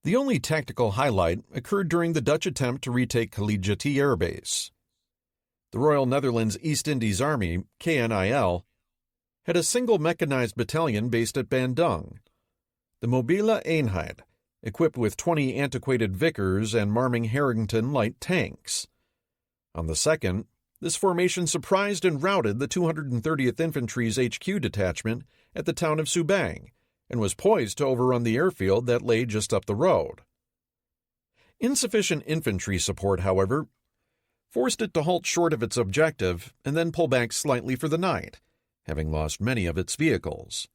The only tactical highlight occurred during the Dutch attempt to retake Khalid Jati Air Base. The Royal Netherlands East Indies Army, KNIL, had a single mechanized battalion based at Bandung, the Mobile Eenheid, equipped with 20 antiquated Vickers and Marming Harrington light tanks. On the 2nd, this formation surprised and routed the 230th Infantry's HQ detachment at the town of Subang, and was poised to overrun the airfield that lay just up the road. Insufficient infantry support, however, forced it to halt short of its objective and then pull back slightly for the night, having lost many of its vehicles.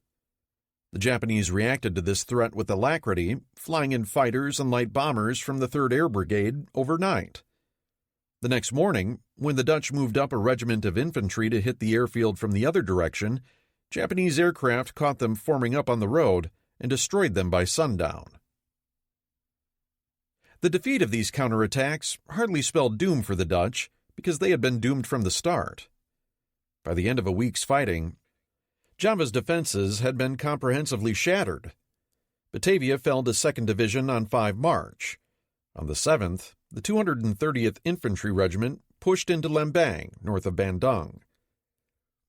The Japanese reacted to this threat with alacrity, flying in fighters and light bombers from the 3rd Air Brigade overnight. The next morning, when the Dutch moved up a regiment of infantry to hit the airfield from the other direction, Japanese aircraft caught them forming up on the road and destroyed them by sundown. The defeat of these counterattacks hardly spelled doom for the Dutch, because they had been doomed from the start. By the end of a week's fighting, Java's defenses had been comprehensively shattered. Batavia fell to 2nd Division on 5 March. On the 7th, the 230th Infantry Regiment pushed into Lembang, north of Bandung.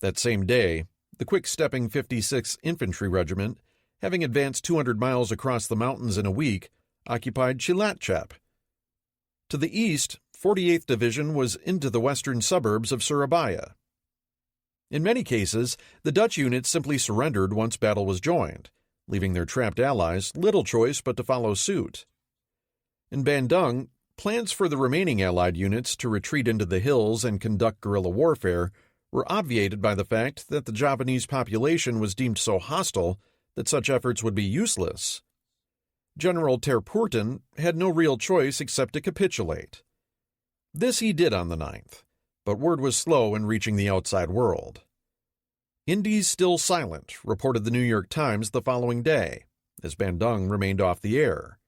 That same day, the quick-stepping 56th Infantry Regiment, having advanced 200 miles across the mountains in a week, occupied Cilacap. To the east, 48th Division was into the western suburbs of Surabaya. In many cases, the Dutch units simply surrendered once battle was joined, leaving their trapped allies little choice but to follow suit. In Bandung, plans for the remaining Allied units to retreat into the hills and conduct guerrilla warfare were obviated by the fact that the Javanese population was deemed so hostile that such efforts would be useless. General Terpurten had no real choice except to capitulate. This he did on the 9th, but word was slow in reaching the outside world. "Indies still silent," reported the New York Times the following day, as Bandung remained off the air.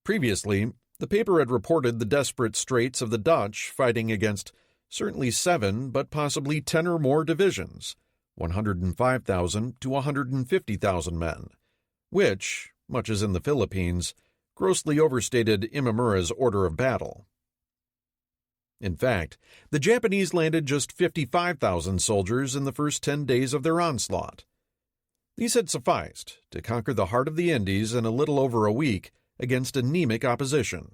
Previously, the paper had reported the desperate straits of the Dutch fighting against certainly 7 but possibly 10 or more divisions, 105,000 to 150,000 men, which, much as in the Philippines, grossly overstated Imamura's order of battle. In fact, the Japanese landed just 55,000 soldiers in the first 10 days of their onslaught. These had sufficed to conquer the heart of the Indies in a little over a week against anemic opposition.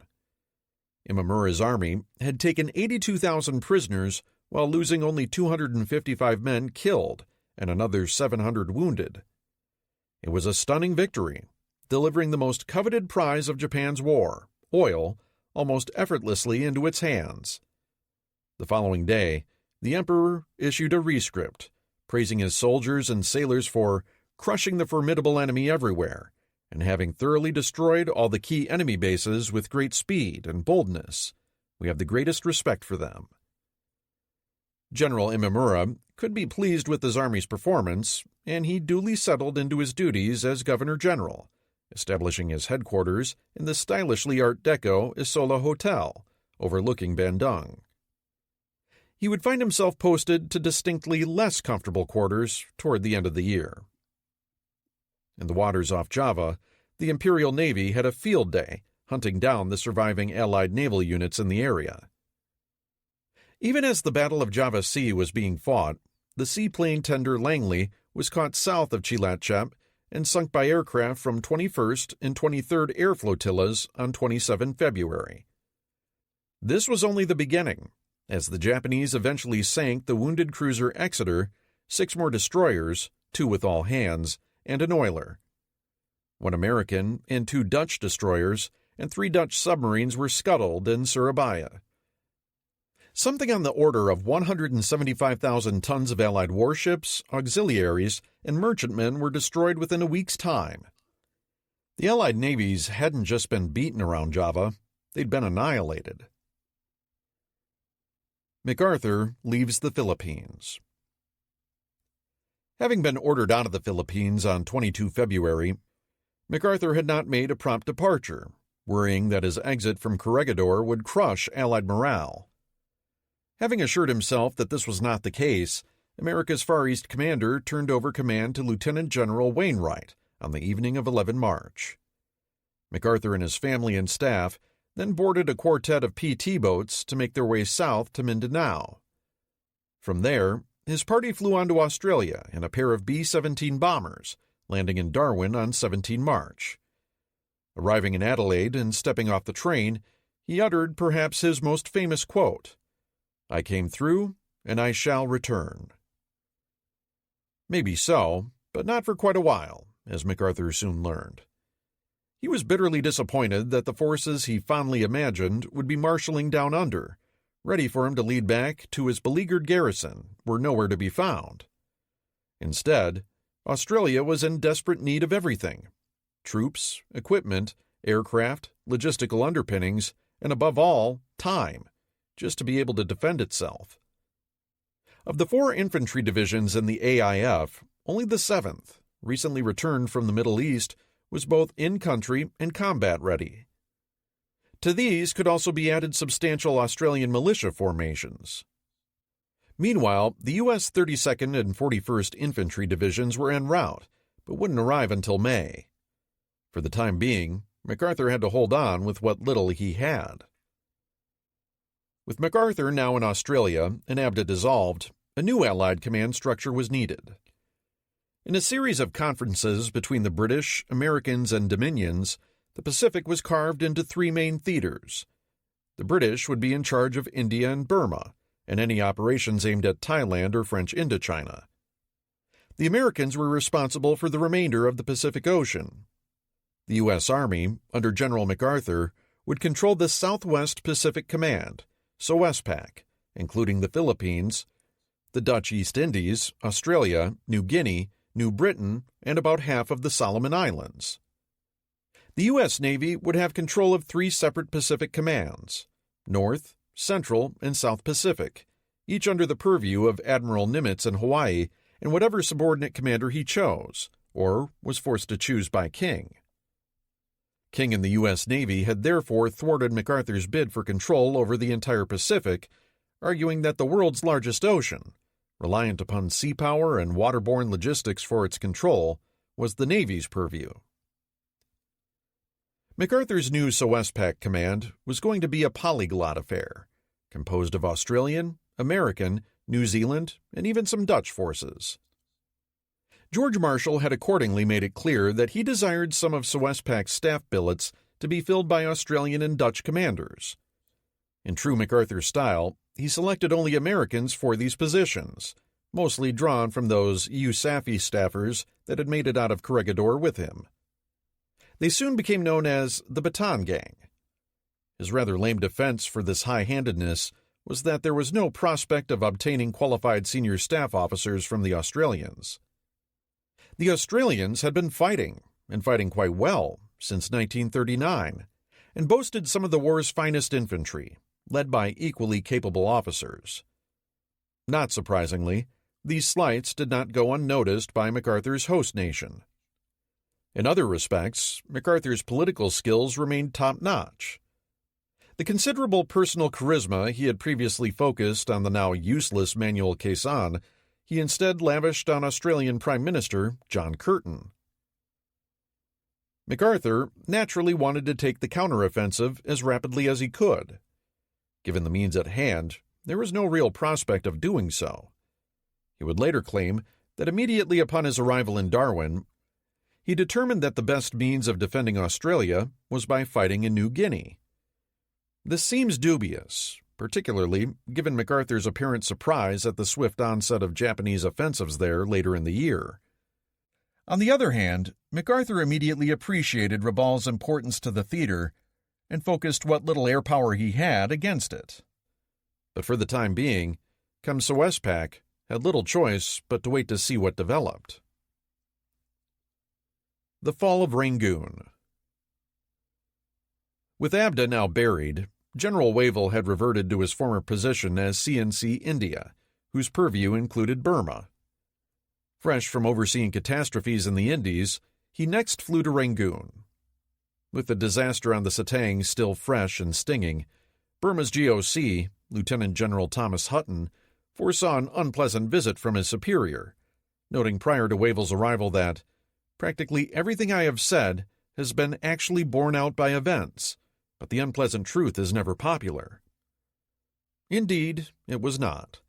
Imamura's army had taken 82,000 prisoners while losing only 255 men killed and another 700 wounded. It was a stunning victory, delivering the most coveted prize of Japan's war, oil, almost effortlessly into its hands. The following day, the emperor issued a rescript, praising his soldiers and sailors for crushing the formidable enemy everywhere and having thoroughly destroyed all the key enemy bases with great speed and boldness. We have the greatest respect for them. General Imamura could be pleased with his army's performance, and he duly settled into his duties as Governor-General, establishing his headquarters in the stylishly Art Deco Isola Hotel, overlooking Bandung. he would find himself posted to distinctly less comfortable quarters toward the end of the year. In the waters off Java, the Imperial Navy had a field day hunting down the surviving Allied naval units in the area. Even as the Battle of Java Sea was being fought, the seaplane tender Langley was caught south of Chilacap and sunk by aircraft from 21st and 23rd Air Flotillas on 27 February. This was only the beginning, as the Japanese eventually sank the wounded cruiser Exeter, 6 more destroyers, 2 with all hands, and an oiler. 1 American and 2 Dutch destroyers and 3 Dutch submarines were scuttled in Surabaya. Something on the order of 175,000 tons of Allied warships, auxiliaries, and merchantmen were destroyed within a week's time. The Allied navies hadn't just been beaten around Java, they'd been annihilated. MacArthur leaves the Philippines. Having been ordered out of the Philippines on 22 February, MacArthur had not made a prompt departure, worrying that his exit from Corregidor would crush Allied morale. Having assured himself that this was not the case, America's Far East commander turned over command to Lieutenant General Wainwright on the evening of 11 March. MacArthur and his family and staff then boarded a quartet of PT boats to make their way south to Mindanao. From there, his party flew on to Australia in a pair of B-17 bombers, landing in Darwin on 17 March. Arriving in Adelaide and stepping off the train, he uttered perhaps his most famous quote, "I came through, and I shall return." Maybe so, but not for quite a while, as MacArthur soon learned. He was bitterly disappointed that the forces he fondly imagined would be marshalling down under, ready for him to lead back to his beleaguered garrison, were nowhere to be found. Instead, Australia was in desperate need of everything: troops, equipment, aircraft, logistical underpinnings, and above all, time, just to be able to defend itself. Of the 4 infantry divisions in the AIF, only the 7th, recently returned from the Middle East, was both in-country and combat-ready. To these could also be added substantial Australian militia formations. Meanwhile, the U.S. 32nd and 41st Infantry Divisions were en route, but wouldn't arrive until May. For the time being, MacArthur had to hold on with what little he had. With MacArthur now in Australia and ABDA dissolved, a new Allied command structure was needed. In a series of conferences between the British, Americans, and Dominions, the Pacific was carved into 3 main theaters. The British would be in charge of India and Burma, and any operations aimed at Thailand or French Indochina. The Americans were responsible for the remainder of the Pacific Ocean. The U.S. Army, under General MacArthur, would control the Southwest Pacific Command, SOESPAC, including the Philippines, the Dutch East Indies, Australia, New Guinea, New Britain, and about half of the Solomon Islands. The U.S. Navy would have control of 3 separate Pacific commands: North, Central, and South Pacific, each under the purview of Admiral Nimitz in Hawaii and whatever subordinate commander he chose, or was forced to choose by King. King and the U.S. Navy had therefore thwarted MacArthur's bid for control over the entire Pacific, arguing that the world's largest ocean, reliant upon sea power and waterborne logistics for its control, was the Navy's purview. MacArthur's new SOESPAC command was going to be a polyglot affair, composed of Australian, American, New Zealand, and even some Dutch forces. George Marshall had accordingly made it clear that he desired some of SOESPAC's staff billets to be filled by Australian and Dutch commanders. In true MacArthur style, he selected only Americans for these positions, mostly drawn from those USAFE staffers that had made it out of Corregidor with him. They soon became known as the Baton Gang. His rather lame defense for this high-handedness was that there was no prospect of obtaining qualified senior staff officers from the Australians. The Australians had been fighting, and fighting quite well, since 1939, and boasted some of the war's finest infantry, led by equally capable officers. Not surprisingly, these slights did not go unnoticed by MacArthur's host nation. In other respects, MacArthur's political skills remained top-notch. The considerable personal charisma he had previously focused on the now useless Manuel Quezon, he instead lavished on Australian Prime Minister John Curtin. MacArthur naturally wanted to take the counteroffensive as rapidly as he could. Given the means at hand, there was no real prospect of doing so. He would later claim that immediately upon his arrival in Darwin, he determined that the best means of defending Australia was by fighting in New Guinea. This seems dubious, particularly given MacArthur's apparent surprise at the swift onset of Japanese offensives there later in the year. On the other hand, MacArthur immediately appreciated Rabaul's importance to the theater and focused what little air power he had against it. But for the time being, Kem Sowespak had little choice but to wait to see what developed. The fall of Rangoon. With Abda now buried, General Wavell had reverted to his former position as CNC India, whose purview included Burma. Fresh from overseeing catastrophes in the Indies, he next flew to Rangoon. With the disaster on the Setang still fresh and stinging, Burma's GOC, Lieutenant General Thomas Hutton, foresaw an unpleasant visit from his superior, noting prior to Wavell's arrival that, "Practically everything I have said has been actually borne out by events, but the unpleasant truth is never popular." Indeed, it was not.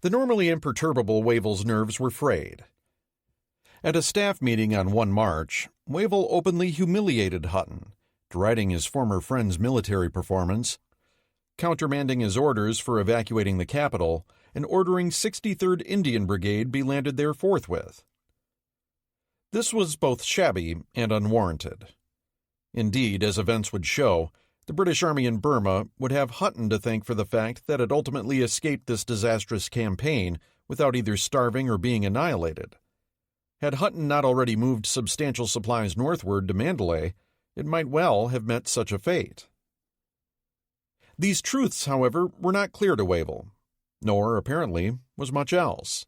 The normally imperturbable Wavell's nerves were frayed. At a staff meeting on 1 March, Wavell openly humiliated Hutton, deriding his former friend's military performance, countermanding his orders for evacuating the capital, and ordering 63rd Indian Brigade be landed there forthwith. This was both shabby and unwarranted. Indeed, as events would show, the British Army in Burma would have Hutton to thank for the fact that it ultimately escaped this disastrous campaign without either starving or being annihilated. Had Hutton not already moved substantial supplies northward to Mandalay, it might well have met such a fate. These truths, however, were not clear to Wavell, nor, apparently, was much else.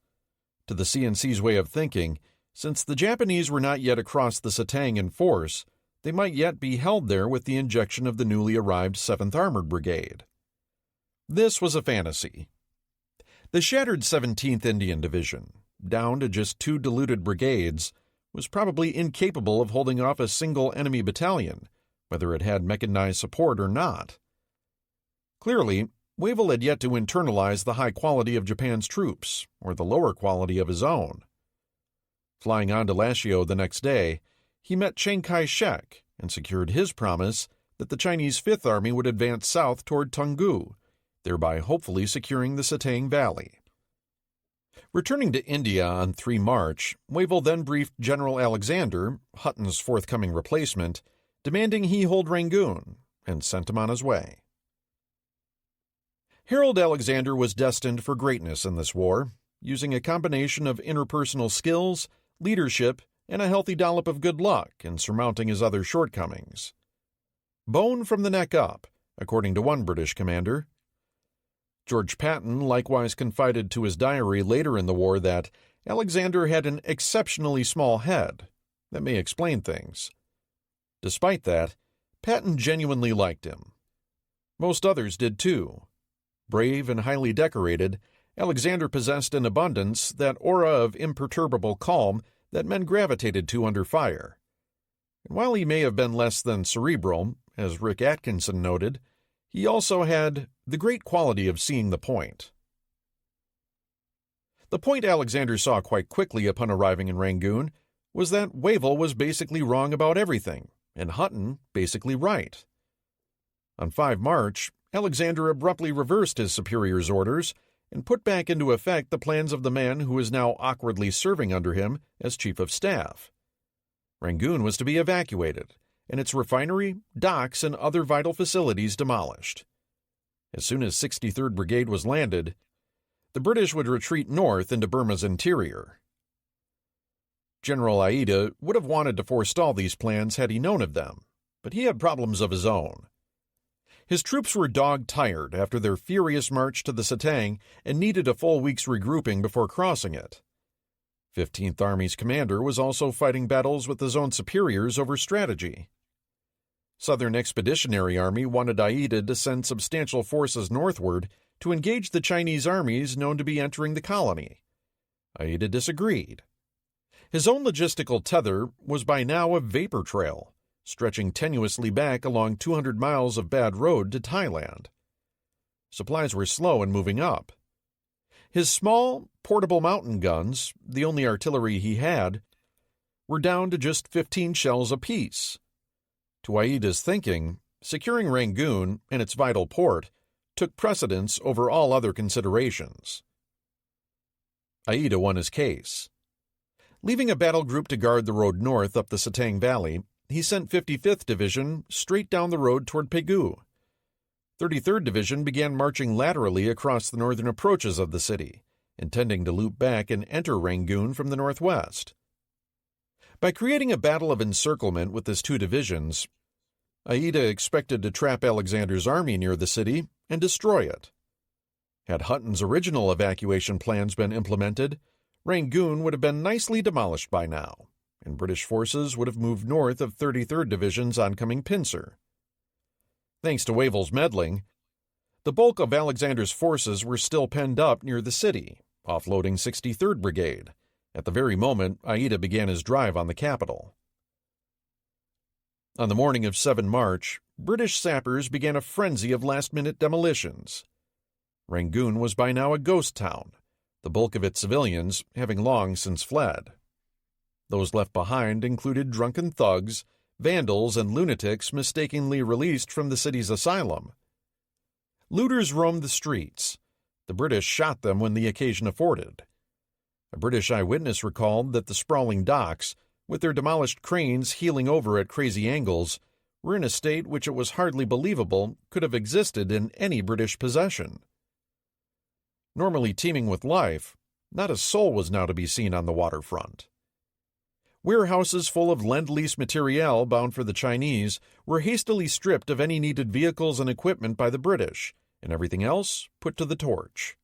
To the CNC's way of thinking, since the Japanese were not yet across the Setang in force, they might yet be held there with the injection of the newly arrived 7th Armored Brigade. This was a fantasy. The shattered 17th Indian Division, down to just 2 diluted brigades, was probably incapable of holding off a single enemy battalion, whether it had mechanized support or not. Clearly, Wavell had yet to internalize the high quality of Japan's troops, or the lower quality of his own. Flying on to Lashio the next day, he met Chiang Kai-shek and secured his promise that the Chinese Fifth Army would advance south toward Toungoo, thereby hopefully securing the Setang Valley. Returning to India on 3 March, Wavell then briefed General Alexander, Hutton's forthcoming replacement, demanding he hold Rangoon, and sent him on his way. Harold Alexander was destined for greatness in this war, using a combination of interpersonal skills, leadership, and a healthy dollop of good luck in surmounting his other shortcomings. Bone from the neck up, according to one British commander. George Patton likewise confided to his diary later in the war that Alexander had an exceptionally small head. That may explain things. Despite that, Patton genuinely liked him. Most others did too. Brave and highly decorated, Alexander possessed in abundance that aura of imperturbable calm that men gravitated to under fire. And while he may have been less than cerebral, as Rick Atkinson noted, he also had the great quality of seeing the point. The point Alexander saw quite quickly upon arriving in Rangoon was that Wavell was basically wrong about everything, and Hutton basically right. On 5 March, Alexander abruptly reversed his superior's orders and put back into effect the plans of the man who was now awkwardly serving under him as chief of staff. Rangoon was to be evacuated, and its refinery, docks, and other vital facilities demolished. As soon as 63rd Brigade was landed, the British would retreat north into Burma's interior. General Aida would have wanted to forestall these plans had he known of them, but he had problems of his own. His troops were dog-tired after their furious march to the Setang and needed a full week's regrouping before crossing it. 15th Army's commander was also fighting battles with his own superiors over strategy. Southern Expeditionary Army wanted Aida to send substantial forces northward to engage the Chinese armies known to be entering the colony. Aida disagreed. His own logistical tether was by now a vapor trail, stretching tenuously back along 200 miles of bad road to Thailand. Supplies were slow in moving up. His small, portable mountain guns, the only artillery he had, were down to just 15 shells apiece. To Aida's thinking, securing Rangoon and its vital port took precedence over all other considerations. Aida won his case. Leaving a battle group to guard the road north up the Satang Valley, he sent 55th Division straight down the road toward Pegu. 33rd Division began marching laterally across the northern approaches of the city, intending to loop back and enter Rangoon from the northwest. By creating a battle of encirclement with his two divisions, Aida expected to trap Alexander's army near the city and destroy it. Had Hutton's original evacuation plans been implemented, Rangoon would have been nicely demolished by now, and British forces would have moved north of 33rd Division's oncoming pincer. Thanks to Wavell's meddling, the bulk of Alexander's forces were still penned up near the city, offloading 63rd Brigade, at the very moment Aida began his drive on the capital. On the morning of 7 March, British sappers began a frenzy of last-minute demolitions. Rangoon was by now a ghost town, the bulk of its civilians having long since fled. Those left behind included drunken thugs, vandals, and lunatics mistakenly released from the city's asylum. Looters roamed the streets. The British shot them when the occasion afforded. A British eyewitness recalled that the sprawling docks, with their demolished cranes heeling over at crazy angles, were in a state which it was hardly believable could have existed in any British possession. Normally teeming with life, not a soul was now to be seen on the waterfront. Warehouses full of Lend-Lease materiel bound for the Chinese were hastily stripped of any needed vehicles and equipment by the British, and everything else put to the torch.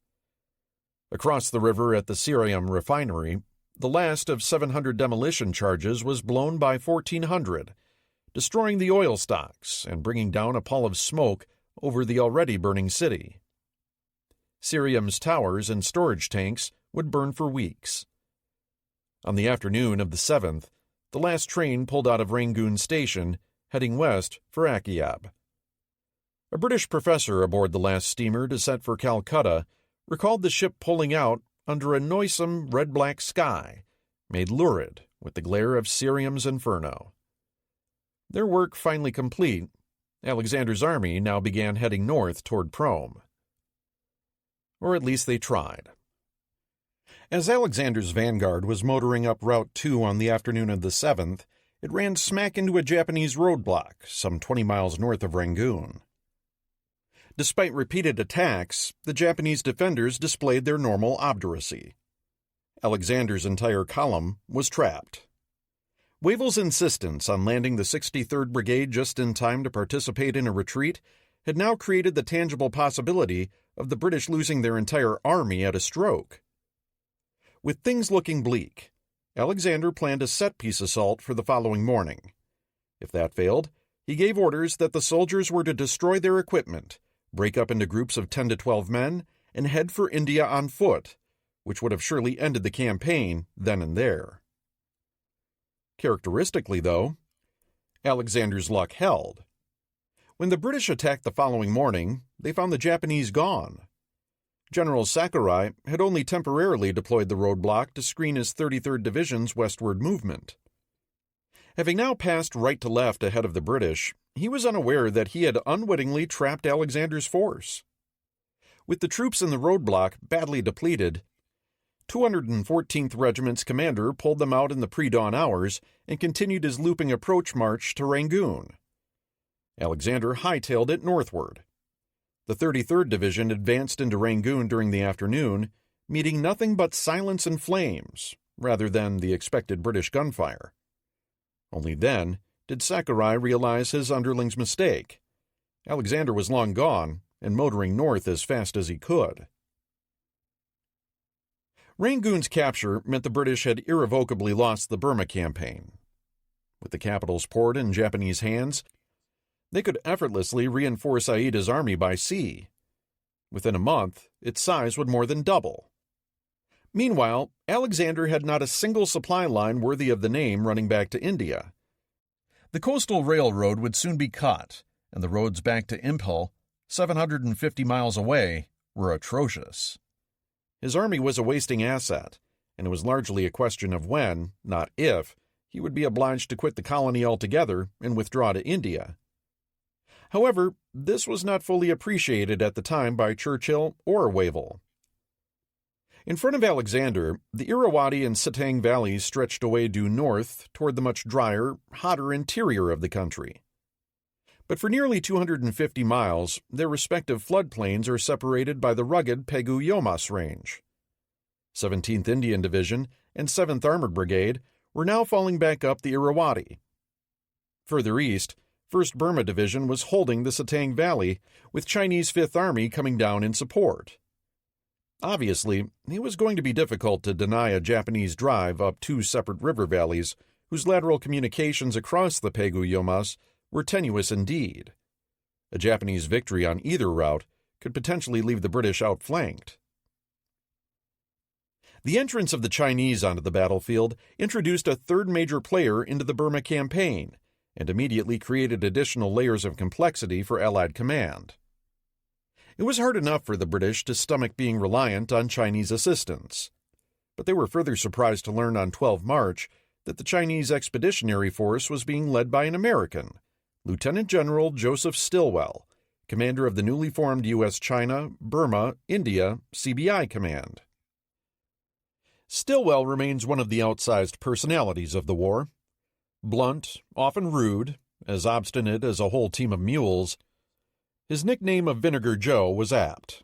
Across the river at the Cerium refinery, the last of 700 demolition charges was blown by 1,400, destroying the oil stocks and bringing down a pall of smoke over the already burning city. Cerium's towers and storage tanks would burn for weeks. On the afternoon of the 7th, the last train pulled out of Rangoon Station, heading west for Akiab. A British professor aboard the last steamer to set for Calcutta recalled the ship pulling out under a noisome red-black sky, made lurid with the glare of Cerium's inferno. Their work finally complete, Alexander's army now began heading north toward Prome. Or at least they tried. As Alexander's vanguard was motoring up Route 2 on the afternoon of the 7th, it ran smack into a Japanese roadblock some 20 miles north of Rangoon. Despite repeated attacks, the Japanese defenders displayed their normal obduracy. Alexander's entire column was trapped. Wavell's insistence on landing the 63rd Brigade just in time to participate in a retreat had now created the tangible possibility of the British losing their entire army at a stroke. With things looking bleak, Alexander planned a set-piece assault for the following morning. If that failed, he gave orders that the soldiers were to destroy their equipment, break up into groups of 10 to 12 men, and head for India on foot, which would have surely ended the campaign then and there. Characteristically, though, Alexander's luck held. When the British attacked the following morning, they found the Japanese gone. General Sakurai had only temporarily deployed the roadblock to screen his 33rd Division's westward movement. Having now passed right to left ahead of the British, he was unaware that he had unwittingly trapped Alexander's force. With the troops in the roadblock badly depleted, 214th Regiment's commander pulled them out in the pre-dawn hours and continued his looping approach march to Rangoon. Alexander hightailed it northward. The 33rd Division advanced into Rangoon during the afternoon, meeting nothing but silence and flames, rather than the expected British gunfire. Only then did Sakurai realize his underling's mistake. Alexander was long gone and motoring north as fast as he could. Rangoon's capture meant the British had irrevocably lost the Burma campaign. With the capital's port in Japanese hands, They could effortlessly reinforce Aida's army by sea. Within a month, its size would more than double. Meanwhile, Alexander had not a single supply line worthy of the name running back to India. The coastal railroad would soon be cut, and the roads back to Imphal, 750 miles away, were atrocious. His army was a wasting asset, and it was largely a question of when, not if, he would be obliged to quit the colony altogether and withdraw to India. However, this was not fully appreciated at the time by Churchill or Wavell. In front of Alexander, the Irrawaddy and Setang valleys stretched away due north toward the much drier, hotter interior of the country. But for nearly 250 miles, their respective floodplains are separated by the rugged Pegu-Yomas Range. 17th Indian Division and 7th Armored Brigade were now falling back up the Irrawaddy. Further east, 1st Burma Division was holding the Setang Valley, with Chinese Fifth Army coming down in support. Obviously, it was going to be difficult to deny a Japanese drive up two separate river valleys whose lateral communications across the Pegu-Yomas were tenuous indeed. A Japanese victory on either route could potentially leave the British outflanked. The entrance of the Chinese onto the battlefield introduced a third major player into the Burma campaign and immediately created additional layers of complexity for Allied command. It was hard enough for the British to stomach being reliant on Chinese assistance, but they were further surprised to learn on 12 March that the Chinese Expeditionary Force was being led by an American, Lieutenant General Joseph Stilwell, commander of the newly formed U.S.-China, Burma, India CBI Command. Stilwell remains one of the outsized personalities of the war. Blunt, often rude, as obstinate as a whole team of mules, his nickname of Vinegar Joe was apt.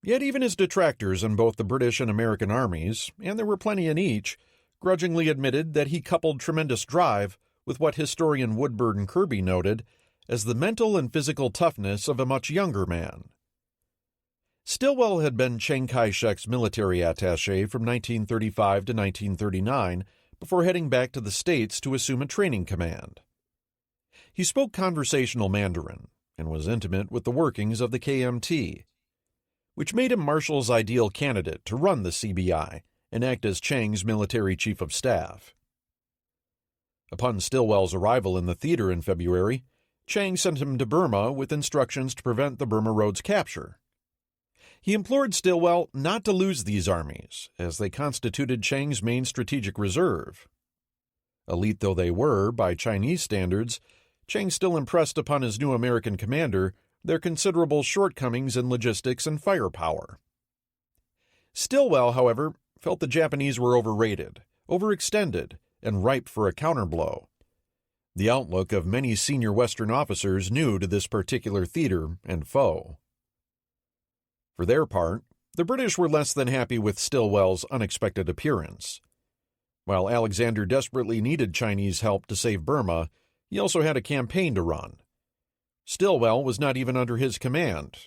Yet even his detractors in both the British and American armies, and there were plenty in each, grudgingly admitted that he coupled tremendous drive with what historian Woodburn Kirby noted as the mental and physical toughness of a much younger man. Stilwell had been Chiang Kai-shek's military attaché from 1935 to 1939 before heading back to the States to assume a training command. He spoke conversational Mandarin and was intimate with the workings of the KMT, which made him Marshall's ideal candidate to run the CBI and act as Chiang's military chief of staff. Upon Stilwell's arrival in the theater in February, Chiang sent him to Burma with instructions to prevent the Burma Road's capture. He implored Stilwell not to lose these armies, as they constituted Chiang's main strategic reserve. Elite though they were by Chinese standards, Chiang still impressed upon his new American commander their considerable shortcomings in logistics and firepower. Stilwell, however, felt the Japanese were overrated, overextended, and ripe for a counterblow. The outlook of many senior Western officers new to this particular theater and foe. For their part, the British were less than happy with Stilwell's unexpected appearance. While Alexander desperately needed Chinese help to save Burma, he also had a campaign to run. Stilwell was not even under his command.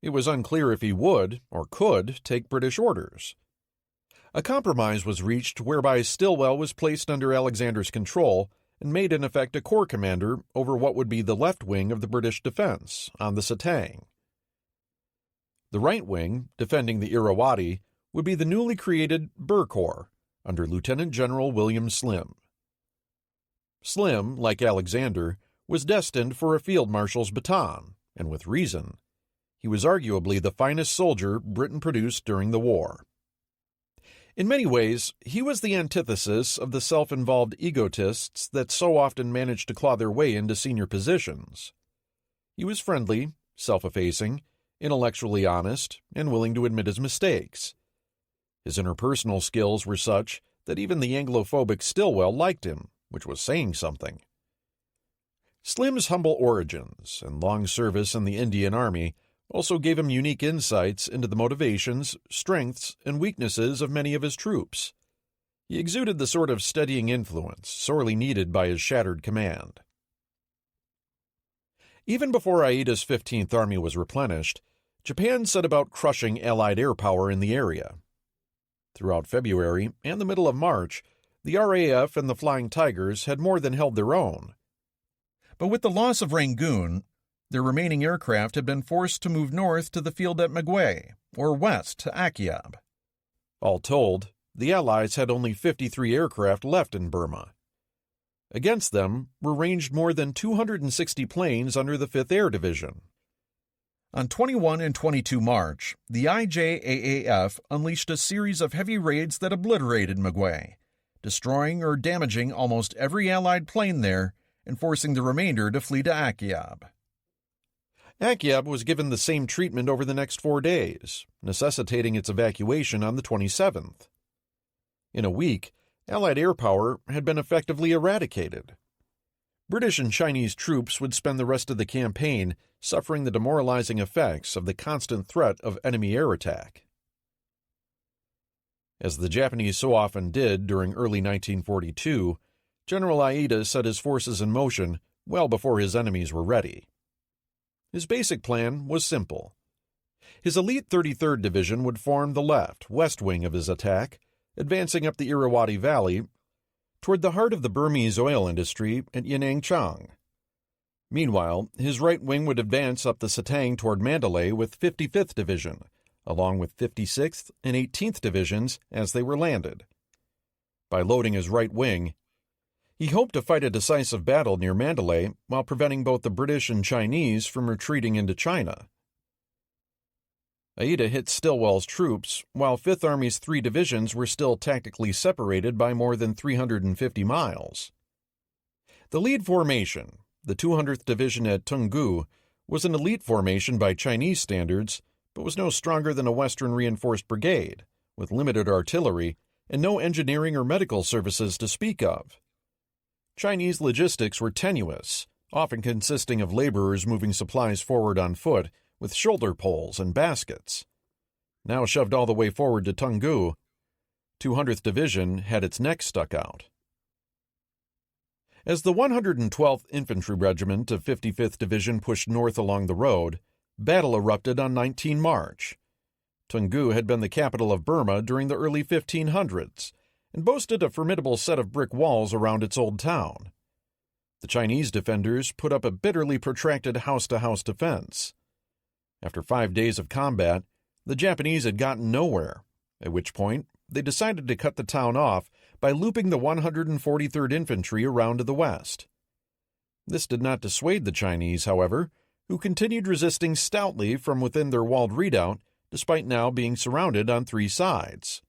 It was unclear if he would, or could, take British orders. A compromise was reached whereby Stilwell was placed under Alexander's control and made in effect a corps commander over what would be the left wing of the British defense on the Setang. The right wing, defending the Irrawaddy, would be the newly created Burr Corps under Lieutenant General William Slim. Slim, like Alexander, was destined for a field marshal's baton, and with reason. He was arguably the finest soldier Britain produced during the war. In many ways, he was the antithesis of the self-involved egotists that so often managed to claw their way into senior positions. He was friendly, self-effacing, intellectually honest, and willing to admit his mistakes. His interpersonal skills were such that even the Anglophobic Stilwell liked him, which was saying something. Slim's humble origins and long service in the Indian Army also gave him unique insights into the motivations, strengths, and weaknesses of many of his troops. He exuded the sort of steadying influence sorely needed by his shattered command. Even before Aida's 15th Army was replenished, Japan set about crushing Allied air power in the area. Throughout February and the middle of March, the RAF and the Flying Tigers had more than held their own. But with the loss of Rangoon, their remaining aircraft had been forced to move north to the field at Magway, or west to Akyab. All told, the Allies had only 53 aircraft left in Burma. Against them were ranged more than 260 planes under the 5th Air Division. On 21 and 22 March, the IJAAF unleashed a series of heavy raids that obliterated Magway, destroying or damaging almost every Allied plane there and forcing the remainder to flee to Akyab. Akyab was given the same treatment over the next 4 days, necessitating its evacuation on the 27th. In a week, Allied air power had been effectively eradicated. British and Chinese troops would spend the rest of the campaign suffering the demoralizing effects of the constant threat of enemy air attack. As the Japanese so often did during early 1942, General Aida set his forces in motion well before his enemies were ready. His basic plan was simple. His elite 33rd Division would form the left, west wing of his attack, advancing up the Irrawaddy Valley toward the heart of the Burmese oil industry at Yanangchang. Meanwhile, his right wing would advance up the Satang toward Mandalay with 55th Division, along with 56th and 18th Divisions as they were landed. By loading his right wing, he hoped to fight a decisive battle near Mandalay while preventing both the British and Chinese from retreating into China. Aida hit Stilwell's troops, while Fifth Army's 3 divisions were still tactically separated by more than 350 miles. The lead formation, the 200th Division at Toungoo, was an elite formation by Chinese standards, but was no stronger than a Western reinforced brigade, with limited artillery and no engineering or medical services to speak of. Chinese logistics were tenuous, often consisting of laborers moving supplies forward on foot with shoulder poles and baskets. Now shoved all the way forward to Toungoo, 200th Division had its neck stuck out. As the 112th Infantry Regiment of 55th Division pushed north along the road, battle erupted on 19 March. Toungoo had been the capital of Burma during the early 1500s and boasted a formidable set of brick walls around its old town. The Chinese defenders put up a bitterly protracted house-to-house defense. After 5 days of combat, the Japanese had gotten nowhere, at which point they decided to cut the town off by looping the 143rd Infantry around to the west. This did not dissuade the Chinese, however, who continued resisting stoutly from within their walled redoubt despite now being surrounded on 3 sides.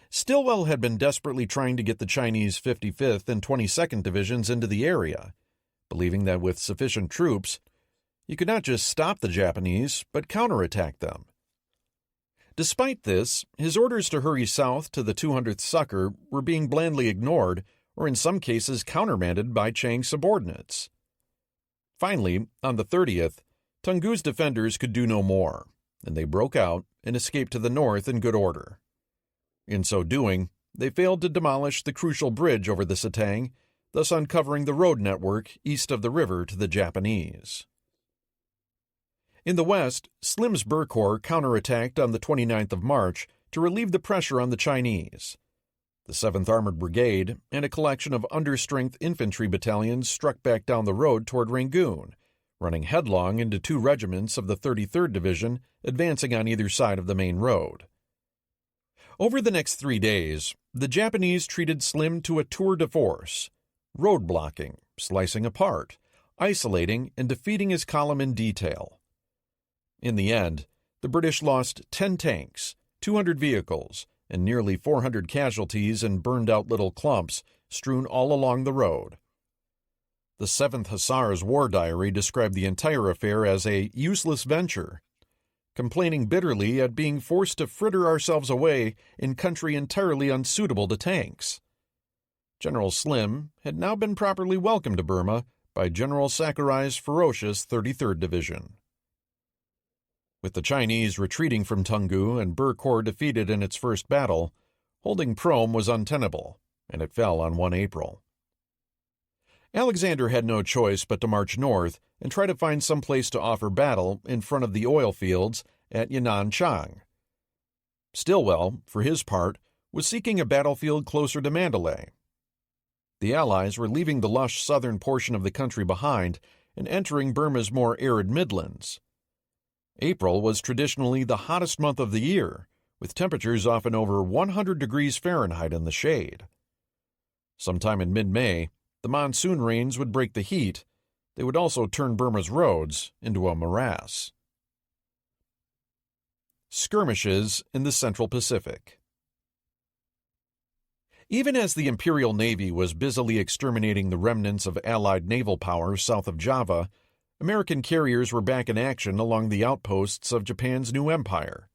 Stilwell had been desperately trying to get the Chinese 55th and 22nd Divisions into the area, believing that with sufficient troops, he could not just stop the Japanese, but counterattack them. Despite this, his orders to hurry south to the 200th succor were being blandly ignored, or in some cases countermanded by Chiang's subordinates. Finally, on the 30th, Toungoo's defenders could do no more, and they broke out and escaped to the north in good order. In so doing, they failed to demolish the crucial bridge over the Satang, thus uncovering the road network east of the river to the Japanese. In the west, Slim's Boer Corps counterattacked on the 29th of March to relieve the pressure on the Chinese. The 7th Armored Brigade and a collection of understrength infantry battalions struck back down the road toward Rangoon, running headlong into 2 regiments of the 33rd Division advancing on either side of the main road. Over the next 3 days, the Japanese treated Slim to a tour de force, roadblocking, slicing apart, isolating, and defeating his column in detail. In the end, the British lost 10 tanks, 200 vehicles, and nearly 400 casualties in burned-out little clumps strewn all along the road. The 7th Hussars' War Diary described the entire affair as a useless venture, complaining bitterly at being forced to fritter ourselves away in country entirely unsuitable to tanks. General Slim had now been properly welcomed to Burma by General Sakurai's ferocious 33rd Division. With the Chinese retreating from Toungoo and Boer Corps defeated in its first battle, holding Prome was untenable, and it fell on 1 April. Alexander had no choice but to march north and try to find some place to offer battle in front of the oil fields at Yanangchang. Stilwell, for his part, was seeking a battlefield closer to Mandalay. The Allies were leaving the lush southern portion of the country behind and entering Burma's more arid midlands. April was traditionally the hottest month of the year, with temperatures often over 100 degrees Fahrenheit in the shade. Sometime in mid-May, the monsoon rains would break the heat. They would also turn Burma's roads into a morass. Skirmishes in the Central Pacific. Even as the Imperial Navy was busily exterminating the remnants of Allied naval power south of Java, American carriers were back in action along the outposts of Japan's new empire.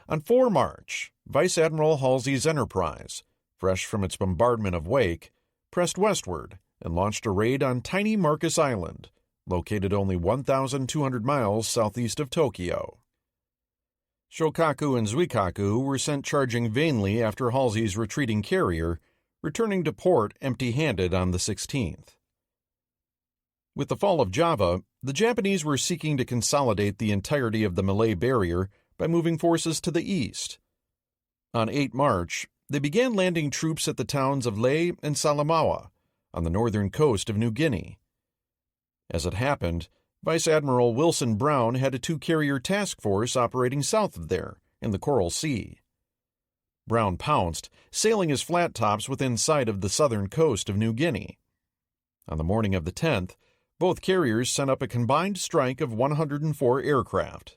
On 4 March, Vice Admiral Halsey's Enterprise, fresh from its bombardment of Wake, pressed westward and launched a raid on tiny Marcus Island, located only 1,200 miles southeast of Tokyo. Shokaku and Zuikaku were sent charging vainly after Halsey's retreating carrier, returning to port empty-handed on the 16th. With the fall of Java, the Japanese were seeking to consolidate the entirety of the Malay Barrier by moving forces to the east. On 8 March, they began landing troops at the towns of Lae and Salamaua on the northern coast of New Guinea. As it happened, Vice Admiral Wilson Brown had a 2-carrier task force operating south of there, in the Coral Sea. Brown pounced, sailing his flat tops within sight of the southern coast of New Guinea. On the morning of the 10th, both carriers sent up a combined strike of 104 aircraft.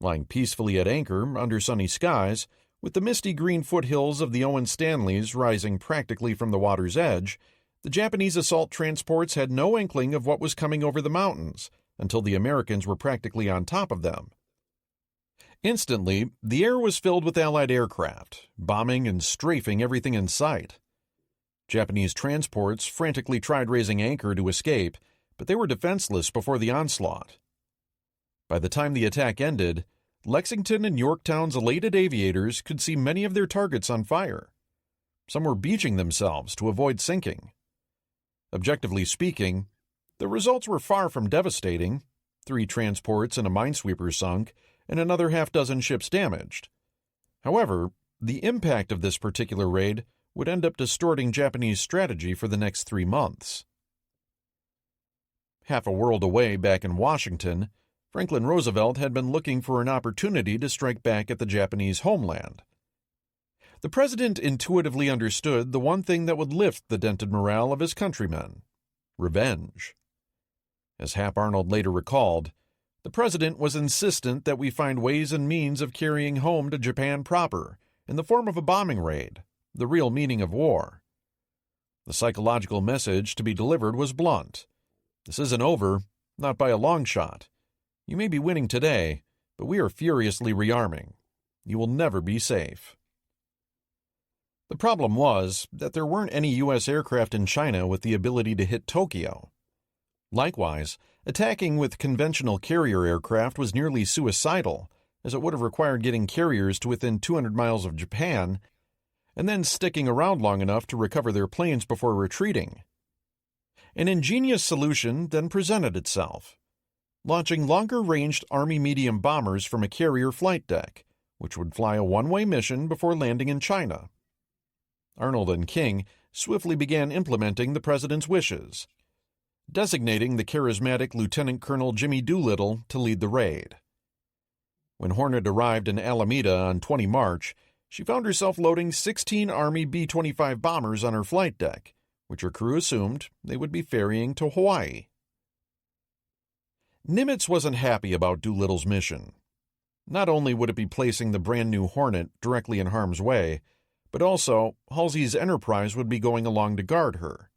Lying peacefully at anchor under sunny skies, with the misty green foothills of the Owen Stanleys rising practically from the water's edge, the Japanese assault transports had no inkling of what was coming over the mountains until the Americans were practically on top of them. Instantly, the air was filled with Allied aircraft, bombing and strafing everything in sight. Japanese transports frantically tried raising anchor to escape, but they were defenseless before the onslaught. By the time the attack ended, Lexington and Yorktown's elated aviators could see many of their targets on fire. Some were beaching themselves to avoid sinking. Objectively speaking, the results were far from devastating. 3 transports and a minesweeper sunk, and another half-dozen ships damaged. However, the impact of this particular raid would end up distorting Japanese strategy for the next 3 months. Half a world away back in Washington, Franklin Roosevelt had been looking for an opportunity to strike back at the Japanese homeland. The president intuitively understood the one thing that would lift the dented morale of his countrymen: revenge. As Hap Arnold later recalled, the president was insistent that we find ways and means of carrying home to Japan proper, in the form of a bombing raid, the real meaning of war. The psychological message to be delivered was blunt. This isn't over, not by a long shot. You may be winning today, but we are furiously rearming. You will never be safe. The problem was that there weren't any U.S. aircraft in China with the ability to hit Tokyo. Likewise, attacking with conventional carrier aircraft was nearly suicidal, as it would have required getting carriers to within 200 miles of Japan, and then sticking around long enough to recover their planes before retreating. An ingenious solution then presented itself: launching longer-ranged Army medium bombers from a carrier flight deck, which would fly a one-way mission before landing in China. Arnold and King swiftly began implementing the president's wishes, designating the charismatic Lieutenant Colonel Jimmy Doolittle to lead the raid. When Hornet arrived in Alameda on 20 March, she found herself loading 16 Army B-25 bombers on her flight deck, which her crew assumed they would be ferrying to Hawaii. Nimitz wasn't happy about Doolittle's mission. Not only would it be placing the brand-new Hornet directly in harm's way, but also Halsey's Enterprise would be going along to guard her.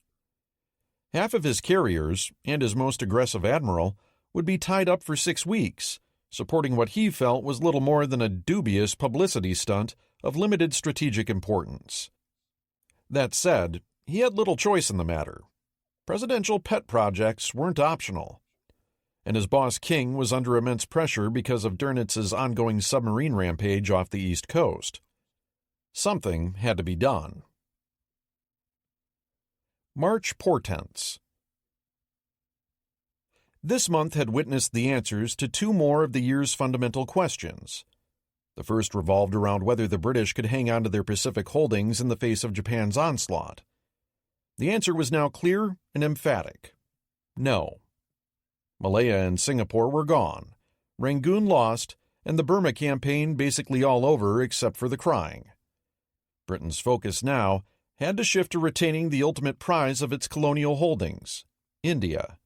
Half of his carriers, and his most aggressive admiral, would be tied up for 6 weeks, supporting what he felt was little more than a dubious publicity stunt of limited strategic importance. That said, he had little choice in the matter. Presidential pet projects weren't optional, and his boss King was under immense pressure because of Dernitz's ongoing submarine rampage off the East Coast. Something had to be done. March portents. This month had witnessed the answers to 2 more of the year's fundamental questions. The first revolved around whether the British could hang on to their Pacific holdings in the face of Japan's onslaught. The answer was now clear and emphatic. No. Malaya and Singapore were gone, Rangoon lost, and the Burma campaign basically all over except for the crying. Britain's focus now had to shift to retaining the ultimate prize of its colonial holdings, India.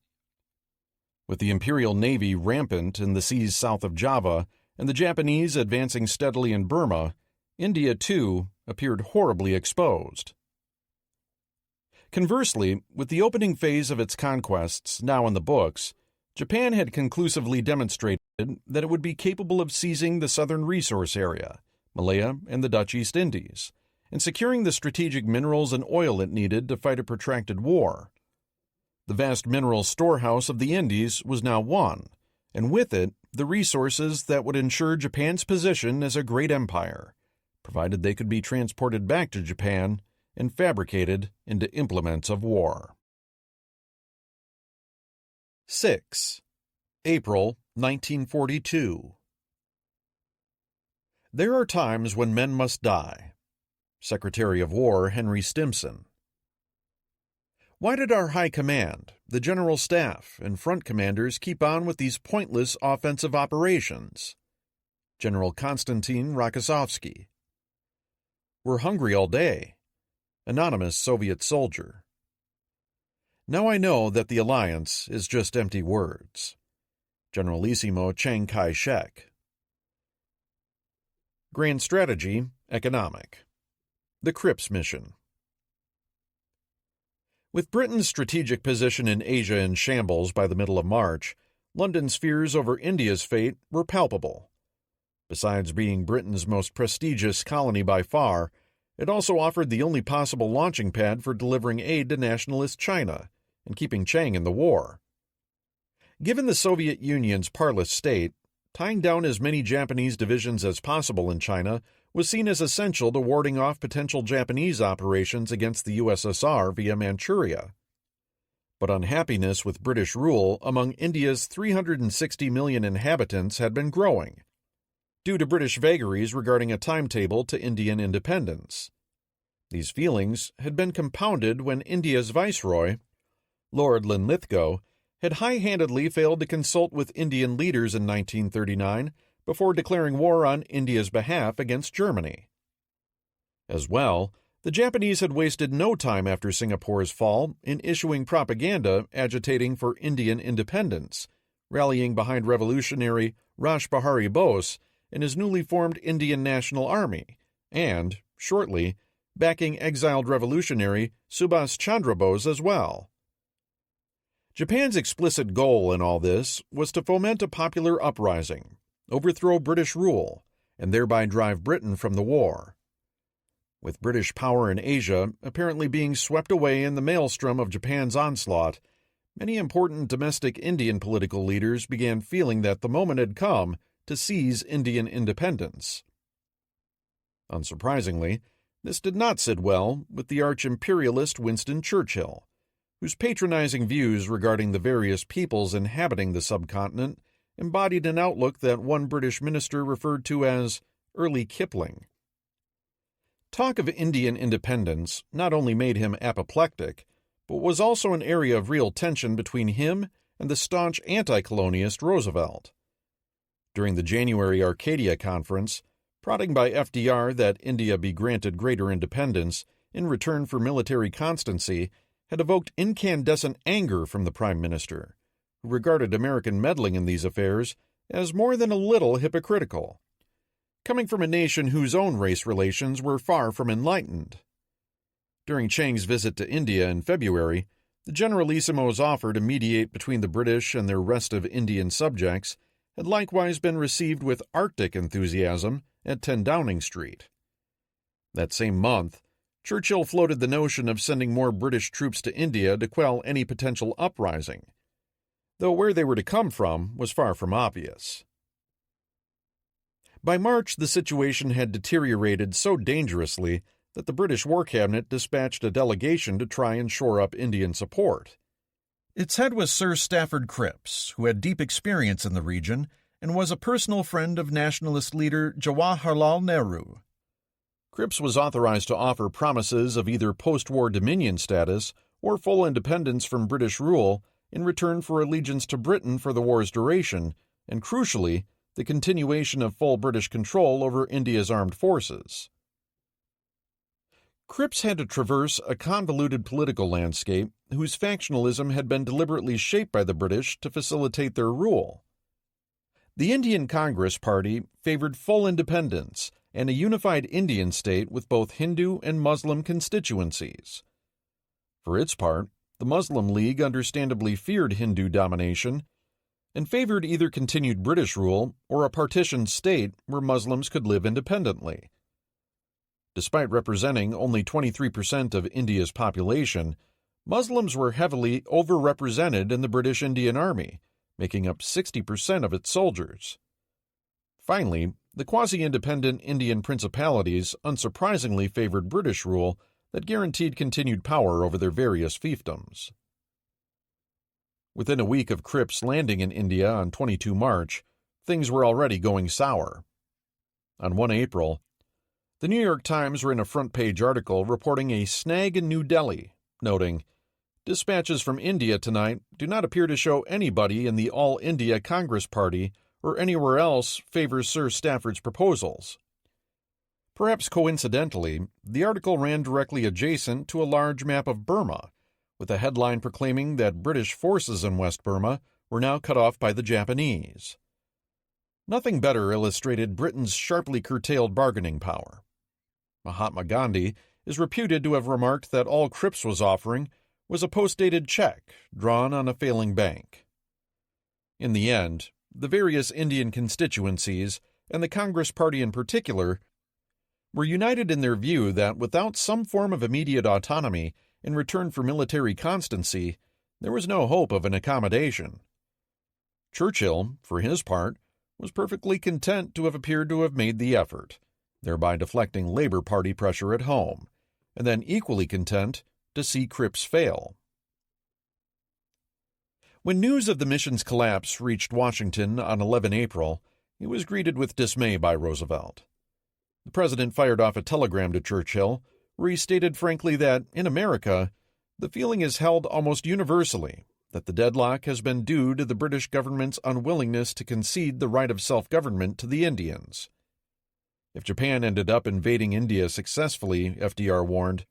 With the Imperial Navy rampant in the seas south of Java and the Japanese advancing steadily in Burma, India, too, appeared horribly exposed. Conversely, with the opening phase of its conquests now in the books, Japan had conclusively demonstrated that it would be capable of seizing the southern resource area, Malaya and the Dutch East Indies, and securing the strategic minerals and oil it needed to fight a protracted war. The vast mineral storehouse of the Indies was now won, and with it, the resources that would ensure Japan's position as a great empire, provided they could be transported back to Japan and fabricated into implements of war. 6. April 1942. There are times when men must die. Secretary of War Henry Stimson. Why did our High Command, the General Staff, and front commanders keep on with these pointless offensive operations? General Konstantin Rokossovsky. We're hungry all day. Anonymous Soviet soldier. Now I know that the alliance is just empty words. Generalissimo Chiang Kai-shek. Grand Strategy, Economic. The Crux Mission. With Britain's strategic position in Asia in shambles by the middle of March, London's fears over India's fate were palpable. Besides being Britain's most prestigious colony by far, it also offered the only possible launching pad for delivering aid to nationalist China and keeping Chiang in the war. Given the Soviet Union's parlous state, tying down as many Japanese divisions as possible in China was seen as essential to warding off potential Japanese operations against the USSR via Manchuria. But unhappiness with British rule among India's 360 million inhabitants had been growing, due to British vagaries regarding a timetable to Indian independence. These feelings had been compounded when India's viceroy, Lord Linlithgow, had high-handedly failed to consult with Indian leaders in 1939 before declaring war on India's behalf against Germany. As well, the Japanese had wasted no time after Singapore's fall in issuing propaganda agitating for Indian independence, rallying behind revolutionary Rash Behari Bose and his newly formed Indian National Army, and, shortly, backing exiled revolutionary Subhas Chandra Bose as well. Japan's explicit goal in all this was to foment a popular uprising, overthrow British rule, and thereby drive Britain from the war. With British power in Asia apparently being swept away in the maelstrom of Japan's onslaught, many important domestic Indian political leaders began feeling that the moment had come to seize Indian independence. Unsurprisingly, this did not sit well with the arch-imperialist Winston Churchill, whose patronizing views regarding the various peoples inhabiting the subcontinent embodied an outlook that one British minister referred to as early Kipling. Talk of Indian independence not only made him apoplectic, but was also an area of real tension between him and the staunch anti-colonialist Roosevelt. During the January Arcadia Conference, prodding by FDR that India be granted greater independence in return for military constancy had evoked incandescent anger from the Prime Minister, who regarded American meddling in these affairs as more than a little hypocritical, coming from a nation whose own race relations were far from enlightened. During Chiang's visit to India in February, the Generalissimo's offer to mediate between the British and their restive Indian subjects had likewise been received with Arctic enthusiasm at 10 Downing Street. That same month, Churchill floated the notion of sending more British troops to India to quell any potential uprising, though where they were to come from was far from obvious. By March, the situation had deteriorated so dangerously that the British War Cabinet dispatched a delegation to try and shore up Indian support. Its head was Sir Stafford Cripps, who had deep experience in the region and was a personal friend of nationalist leader Jawaharlal Nehru. Crux was authorized to offer promises of either post-war dominion status or full independence from British rule in return for allegiance to Britain for the war's duration, and crucially, the continuation of full British control over India's armed forces. Crux had to traverse a convoluted political landscape whose factionalism had been deliberately shaped by the British to facilitate their rule. The Indian Congress Party favored full independence and a unified Indian state with both Hindu and Muslim constituencies. For its part, the Muslim League understandably feared Hindu domination and favored either continued British rule or a partitioned state where Muslims could live independently. Despite representing only 23% of India's population, Muslims were heavily overrepresented in the British Indian Army, making up 60% of its soldiers. Finally, the quasi-independent Indian principalities unsurprisingly favored British rule that guaranteed continued power over their various fiefdoms. Within a week of Crux landing in India on 22 March, things were already going sour. On 1 April, the New York Times ran a front-page article reporting a snag in New Delhi, noting, "Dispatches from India tonight do not appear to show anybody in the All India Congress Party or anywhere else favors Sir Stafford's proposals." Perhaps coincidentally, the article ran directly adjacent to a large map of Burma, with a headline proclaiming that British forces in West Burma were now cut off by the Japanese. Nothing better illustrated Britain's sharply curtailed bargaining power. Mahatma Gandhi is reputed to have remarked that all Crux was offering was a post-dated check drawn on a failing bank. In the end, the various Indian constituencies, and the Congress Party in particular, were united in their view that without some form of immediate autonomy in return for military constancy, there was no hope of an accommodation. Churchill, for his part, was perfectly content to have appeared to have made the effort, thereby deflecting Labour Party pressure at home, and then equally content to see Crux fail. When news of the mission's collapse reached Washington on 11 April, it was greeted with dismay by Roosevelt. The president fired off a telegram to Churchill, where he stated frankly that, in America, the feeling is held almost universally that the deadlock has been due to the British government's unwillingness to concede the right of self-government to the Indians. If Japan ended up invading India successfully, FDR warned,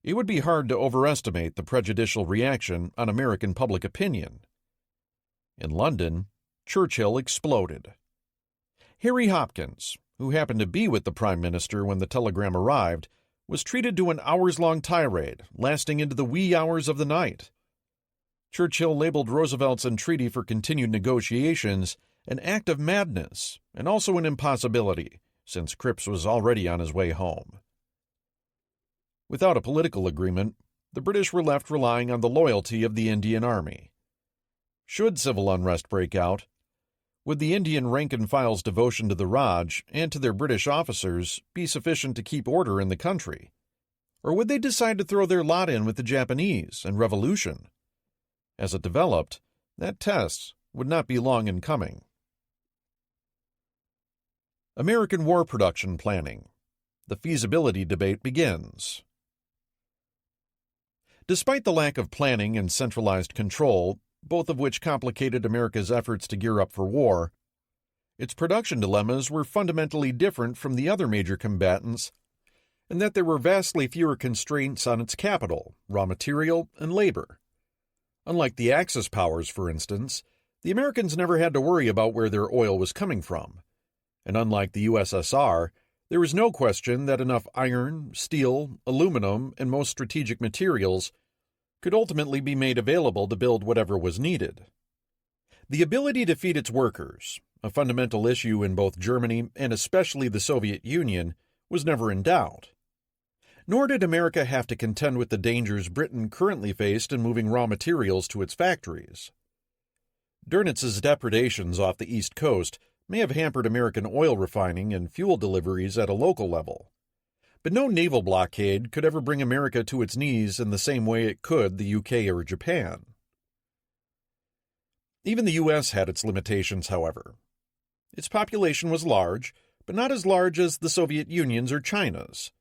it would be hard to overestimate the prejudicial reaction on American public opinion. In London, Churchill exploded. Harry Hopkins, who happened to be with the Prime Minister when the telegram arrived, was treated to an hours-long tirade lasting into the wee hours of the night. Churchill labeled Roosevelt's entreaty for continued negotiations an act of madness and also an impossibility, since Crux was already on his way home. Without a political agreement, the British were left relying on the loyalty of the Indian Army. Should civil unrest break out, would the Indian rank-and-file's devotion to the Raj and to their British officers be sufficient to keep order in the country? Or would they decide to throw their lot in with the Japanese and revolution? As it developed, that test would not be long in coming. American war production planning. The feasibility debate begins. Despite the lack of planning and centralized control, both of which complicated America's efforts to gear up for war, its production dilemmas were fundamentally different from the other major combatants, in that there were vastly fewer constraints on its capital, raw material, and labor. Unlike the Axis powers, for instance, the Americans never had to worry about where their oil was coming from. And unlike the USSR, there was no question that enough iron, steel, aluminum, and most strategic materials could ultimately be made available to build whatever was needed. The ability to feed its workers, a fundamental issue in both Germany and especially the Soviet Union, was never in doubt. Nor did America have to contend with the dangers Britain currently faced in moving raw materials to its factories. Dönitz' depredations off the East Coast may have hampered American oil refining and fuel deliveries at a local level. But no naval blockade could ever bring America to its knees in the same way it could the UK or Japan. Even the US had its limitations, however. Its population was large, but not as large as the Soviet Union's or China's.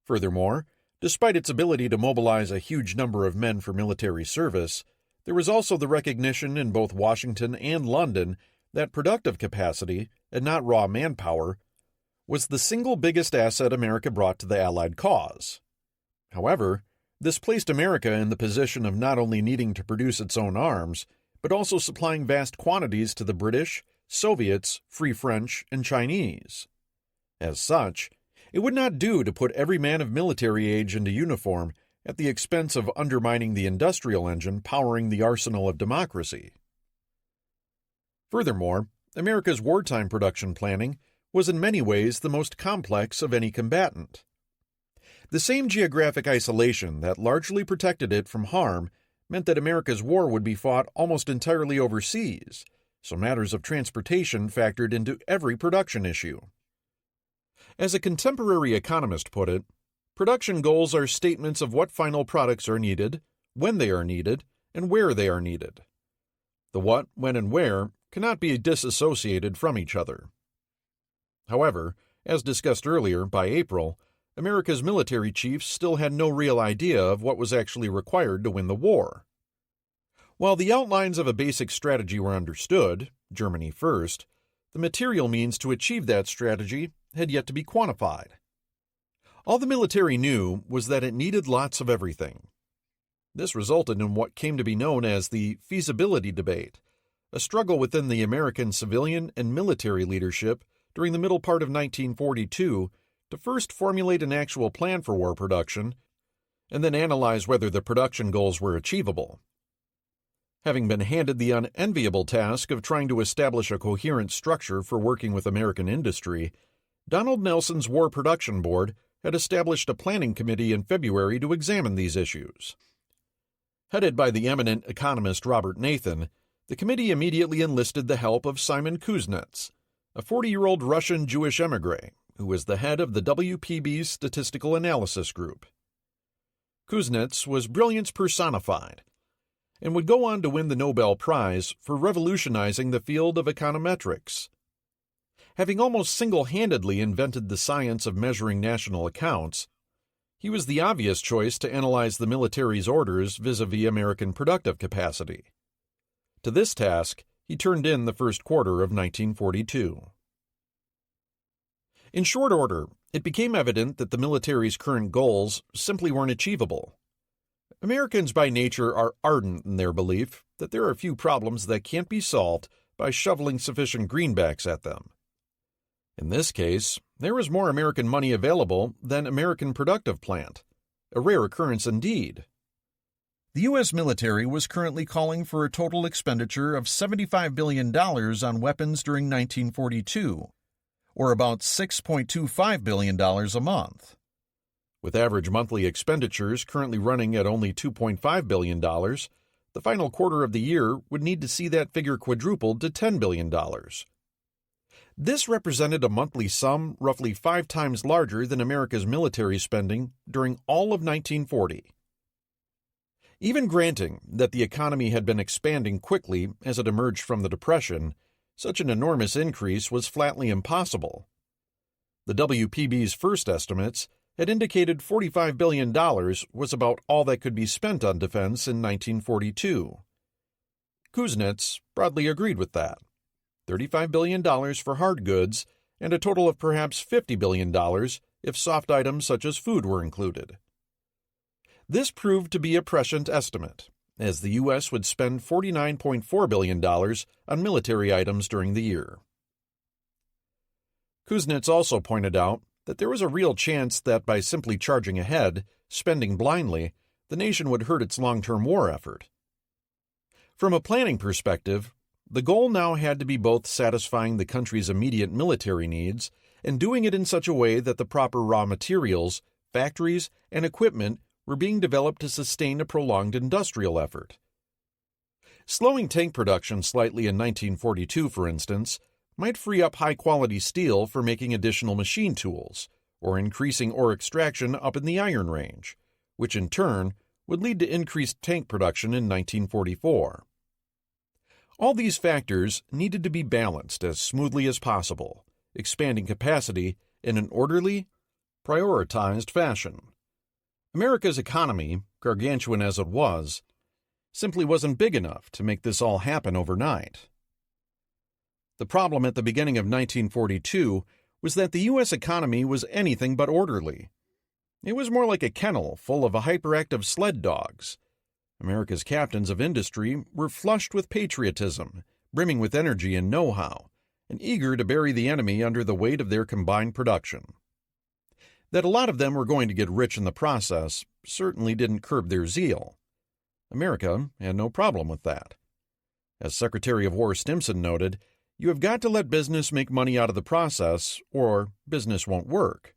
Furthermore, despite its ability to mobilize a huge number of men for military service, there was also the recognition in both Washington and London that productive capacity, and not raw manpower, was the single biggest asset America brought to the Allied cause. However, this placed America in the position of not only needing to produce its own arms, but also supplying vast quantities to the British, Soviets, Free French, and Chinese. As such, it would not do to put every man of military age into uniform at the expense of undermining the industrial engine powering the arsenal of democracy. Furthermore, America's wartime production planning was in many ways the most complex of any combatant. The same geographic isolation that largely protected it from harm meant that America's war would be fought almost entirely overseas, so matters of transportation factored into every production issue. As a contemporary economist put it, production goals are statements of what final products are needed, when they are needed, and where they are needed. The what, when, and where cannot be disassociated from each other. However, as discussed earlier, by April, America's military chiefs still had no real idea of what was actually required to win the war. While the outlines of a basic strategy were understood, Germany first, the material means to achieve that strategy had yet to be quantified. All the military knew was that it needed lots of everything. This resulted in what came to be known as the feasibility debate, a struggle within the American civilian and military leadership during the middle part of 1942 to first formulate an actual plan for war production and then analyze whether the production goals were achievable. Having been handed the unenviable task of trying to establish a coherent structure for working with American industry, Donald Nelson's War Production Board had established a planning committee in February to examine these issues. Headed by the eminent economist Robert Nathan, the committee immediately enlisted the help of Simon Kuznets, a 40-year-old Russian Jewish emigre who was the head of the WPB's Statistical Analysis Group. Kuznets was brilliance personified and would go on to win the Nobel Prize for revolutionizing the field of econometrics. Having almost single-handedly invented the science of measuring national accounts, he was the obvious choice to analyze the military's orders vis-à-vis American productive capacity. To this task, he turned in the first quarter of 1942. In short order, it became evident that the military's current goals simply weren't achievable. Americans by nature are ardent in their belief that there are few problems that can't be solved by shoveling sufficient greenbacks at them. In this case, there was more American money available than American productive plant, a rare occurrence indeed. The U.S. military was currently calling for a total expenditure of $75 billion on weapons during 1942, or about $6.25 billion a month. With average monthly expenditures currently running at only $2.5 billion, the final quarter of the year would need to see that figure quadrupled to $10 billion. This represented a monthly sum roughly 5 times larger than America's military spending during all of 1940. Even granting that the economy had been expanding quickly as it emerged from the Depression, such an enormous increase was flatly impossible. The WPB's first estimates had indicated $45 billion was about all that could be spent on defense in 1942. Kuznets broadly agreed with that. $35 billion for hard goods, and a total of perhaps $50 billion if soft items such as food were included. This proved to be a prescient estimate, as the U.S. would spend $49.4 billion on military items during the year. Kuznets also pointed out that there was a real chance that by simply charging ahead, spending blindly, the nation would hurt its long-term war effort. From a planning perspective, the goal now had to be both satisfying the country's immediate military needs and doing it in such a way that the proper raw materials, factories, and equipment were being developed to sustain a prolonged industrial effort. Slowing tank production slightly in 1942, for instance, might free up high-quality steel for making additional machine tools, or increasing ore extraction up in the Iron Range, which in turn would lead to increased tank production in 1944. All these factors needed to be balanced as smoothly as possible, expanding capacity in an orderly, prioritized fashion. America's economy, gargantuan as it was, simply wasn't big enough to make this all happen overnight. The problem at the beginning of 1942 was that the U.S. economy was anything but orderly. It was more like a kennel full of hyperactive sled dogs. America's captains of industry were flushed with patriotism, brimming with energy and know-how, and eager to bury the enemy under the weight of their combined production. That a lot of them were going to get rich in the process certainly didn't curb their zeal. America had no problem with that. As Secretary of War Stimson noted, "You have got to let business make money out of the process, or business won't work."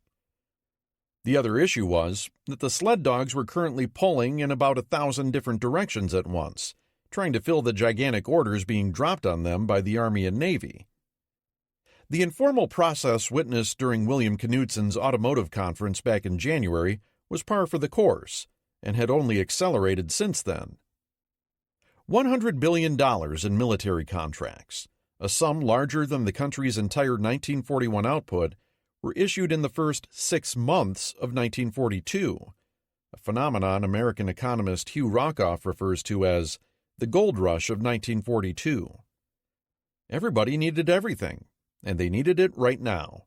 The other issue was that the sled dogs were currently pulling in about 1,000 different directions at once, trying to fill the gigantic orders being dropped on them by the Army and Navy. The informal process witnessed during William Knutson's automotive conference back in January was par for the course, and had only accelerated since then. $100 billion in military contracts, a sum larger than the country's entire 1941 output, were issued in the first 6 months of 1942, a phenomenon American economist Hugh Rockoff refers to as the gold rush of 1942. Everybody needed everything, and they needed it right now.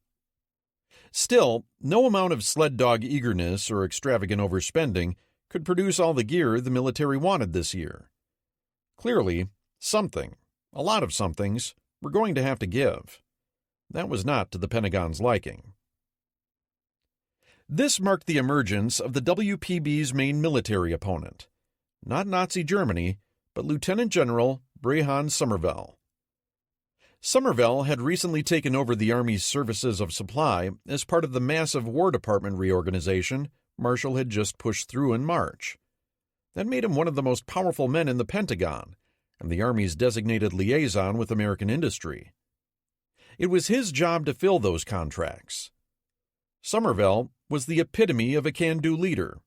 Still, no amount of sled dog eagerness or extravagant overspending could produce all the gear the military wanted this year. Clearly, something, a lot of somethings, were going to have to give. That was not to the Pentagon's liking. This marked the emergence of the WPB's main military opponent, not Nazi Germany, but Lieutenant General Brehon Sommervell. Sommervell had recently taken over the Army's Services of Supply as part of the massive War Department reorganization Marshall had just pushed through in March. That made him one of the most powerful men in the Pentagon, and the Army's designated liaison with American industry. It was his job to fill those contracts. Sommervell was the epitome of a can-do leader,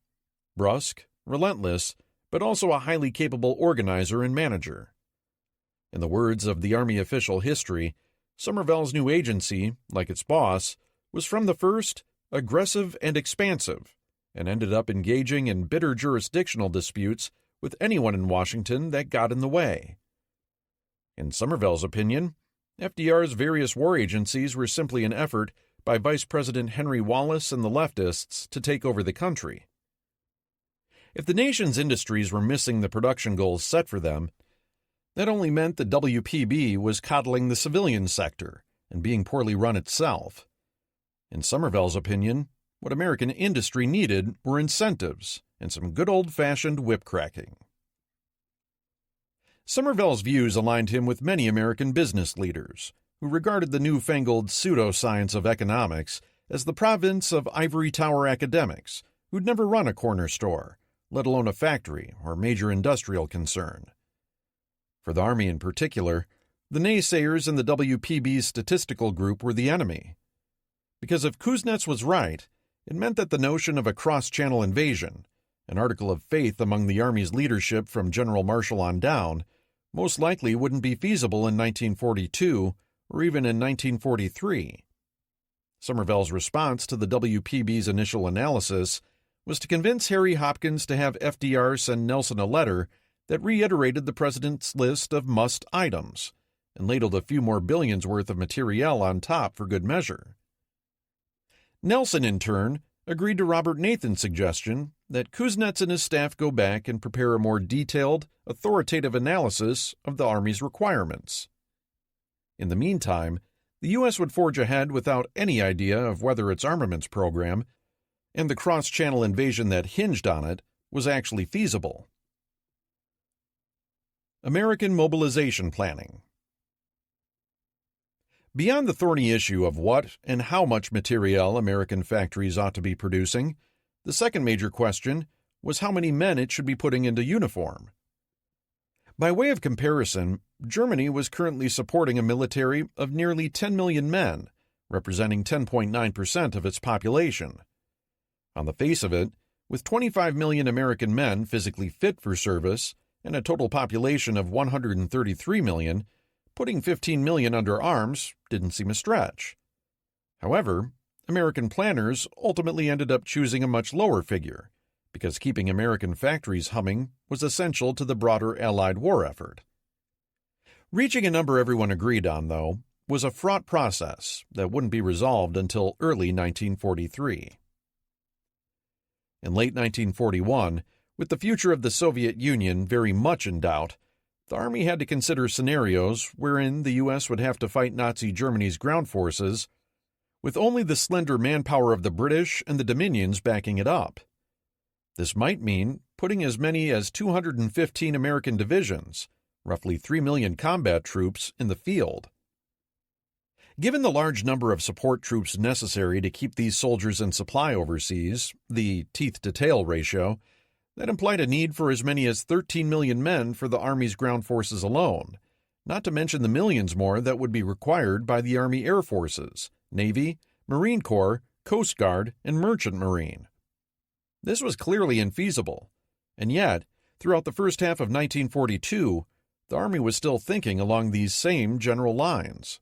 brusque, relentless, but also a highly capable organizer and manager. In the words of the Army official history, Sommervell's new agency, like its boss, was from the first aggressive and expansive, and ended up engaging in bitter jurisdictional disputes with anyone in Washington that got in the way. In Sommervell's opinion, FDR's various war agencies were simply an effort by Vice President Henry Wallace and the leftists to take over the country. If the nation's industries were missing the production goals set for them, that only meant the WPB was coddling the civilian sector and being poorly run itself. In Sommervell's opinion, what American industry needed were incentives and some good old-fashioned whip-cracking. Sommervell's views aligned him with many American business leaders, who regarded the newfangled pseudoscience of economics as the province of ivory tower academics who'd never run a corner store, let alone a factory or major industrial concern. For the Army in particular, the naysayers in the WPB's statistical group were the enemy. Because if Kuznets was right, it meant that the notion of a cross-channel invasion, an article of faith among the Army's leadership from General Marshall on down, most likely wouldn't be feasible in 1942 or even in 1943. Sommervell's response to the WPB's initial analysis was to convince Harry Hopkins to have FDR send Nelson a letter that reiterated the president's list of must items and ladled a few more billions worth of materiel on top for good measure. Nelson, in turn, agreed to Robert Nathan's suggestion that Kuznets and his staff go back and prepare a more detailed, authoritative analysis of the Army's requirements. In the meantime, the U.S. would forge ahead without any idea of whether its armaments program, and the cross-channel invasion that hinged on it, was actually feasible. American mobilization planning. Beyond the thorny issue of what and how much materiel American factories ought to be producing, the second major question was how many men it should be putting into uniform. By way of comparison, Germany was currently supporting a military of nearly 10 million men, representing 10.9% of its population. On the face of it, with 25 million American men physically fit for service and a total population of 133 million, putting 15 million under arms didn't seem a stretch. However, American planners ultimately ended up choosing a much lower figure, because keeping American factories humming was essential to the broader Allied war effort. Reaching a number everyone agreed on, though, was a fraught process that wouldn't be resolved until early 1943. In late 1941, with the future of the Soviet Union very much in doubt, the Army had to consider scenarios wherein the U.S. would have to fight Nazi Germany's ground forces with only the slender manpower of the British and the Dominions backing it up. This might mean putting as many as 215 American divisions, roughly 3 million combat troops, in the field. Given the large number of support troops necessary to keep these soldiers in supply overseas, the teeth-to-tail ratio, that implied a need for as many as 13 million men for the Army's ground forces alone, not to mention the millions more that would be required by the Army Air Forces, Navy, Marine Corps, Coast Guard, and Merchant Marine. This was clearly infeasible, and yet, throughout the first half of 1942, the Army was still thinking along these same general lines.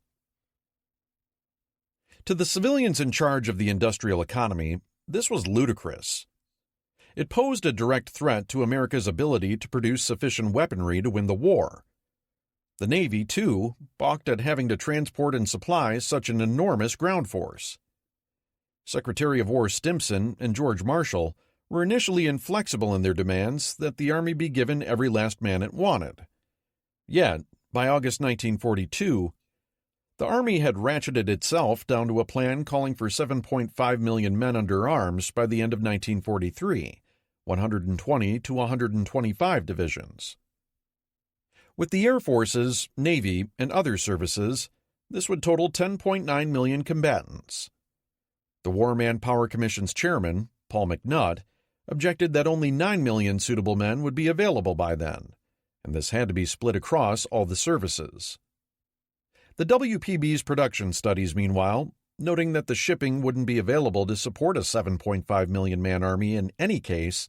To the civilians in charge of the industrial economy, this was ludicrous. It posed a direct threat to America's ability to produce sufficient weaponry to win the war. The Navy, too, balked at having to transport and supply such an enormous ground force. Secretary of War Stimson and George Marshall were initially inflexible in their demands that the Army be given every last man it wanted. Yet, by August 1942, the Army had ratcheted itself down to a plan calling for 7.5 million men under arms by the end of 1943, 120 to 125 divisions. With the Air Forces, Navy, and other services, this would total 10.9 million combatants. The War Manpower Commission's chairman, Paul McNutt, objected that only 9 million suitable men would be available by then, and this had to be split across all the services. The WPB's production studies, meanwhile, noting that the shipping wouldn't be available to support a 7.5 million man army in any case,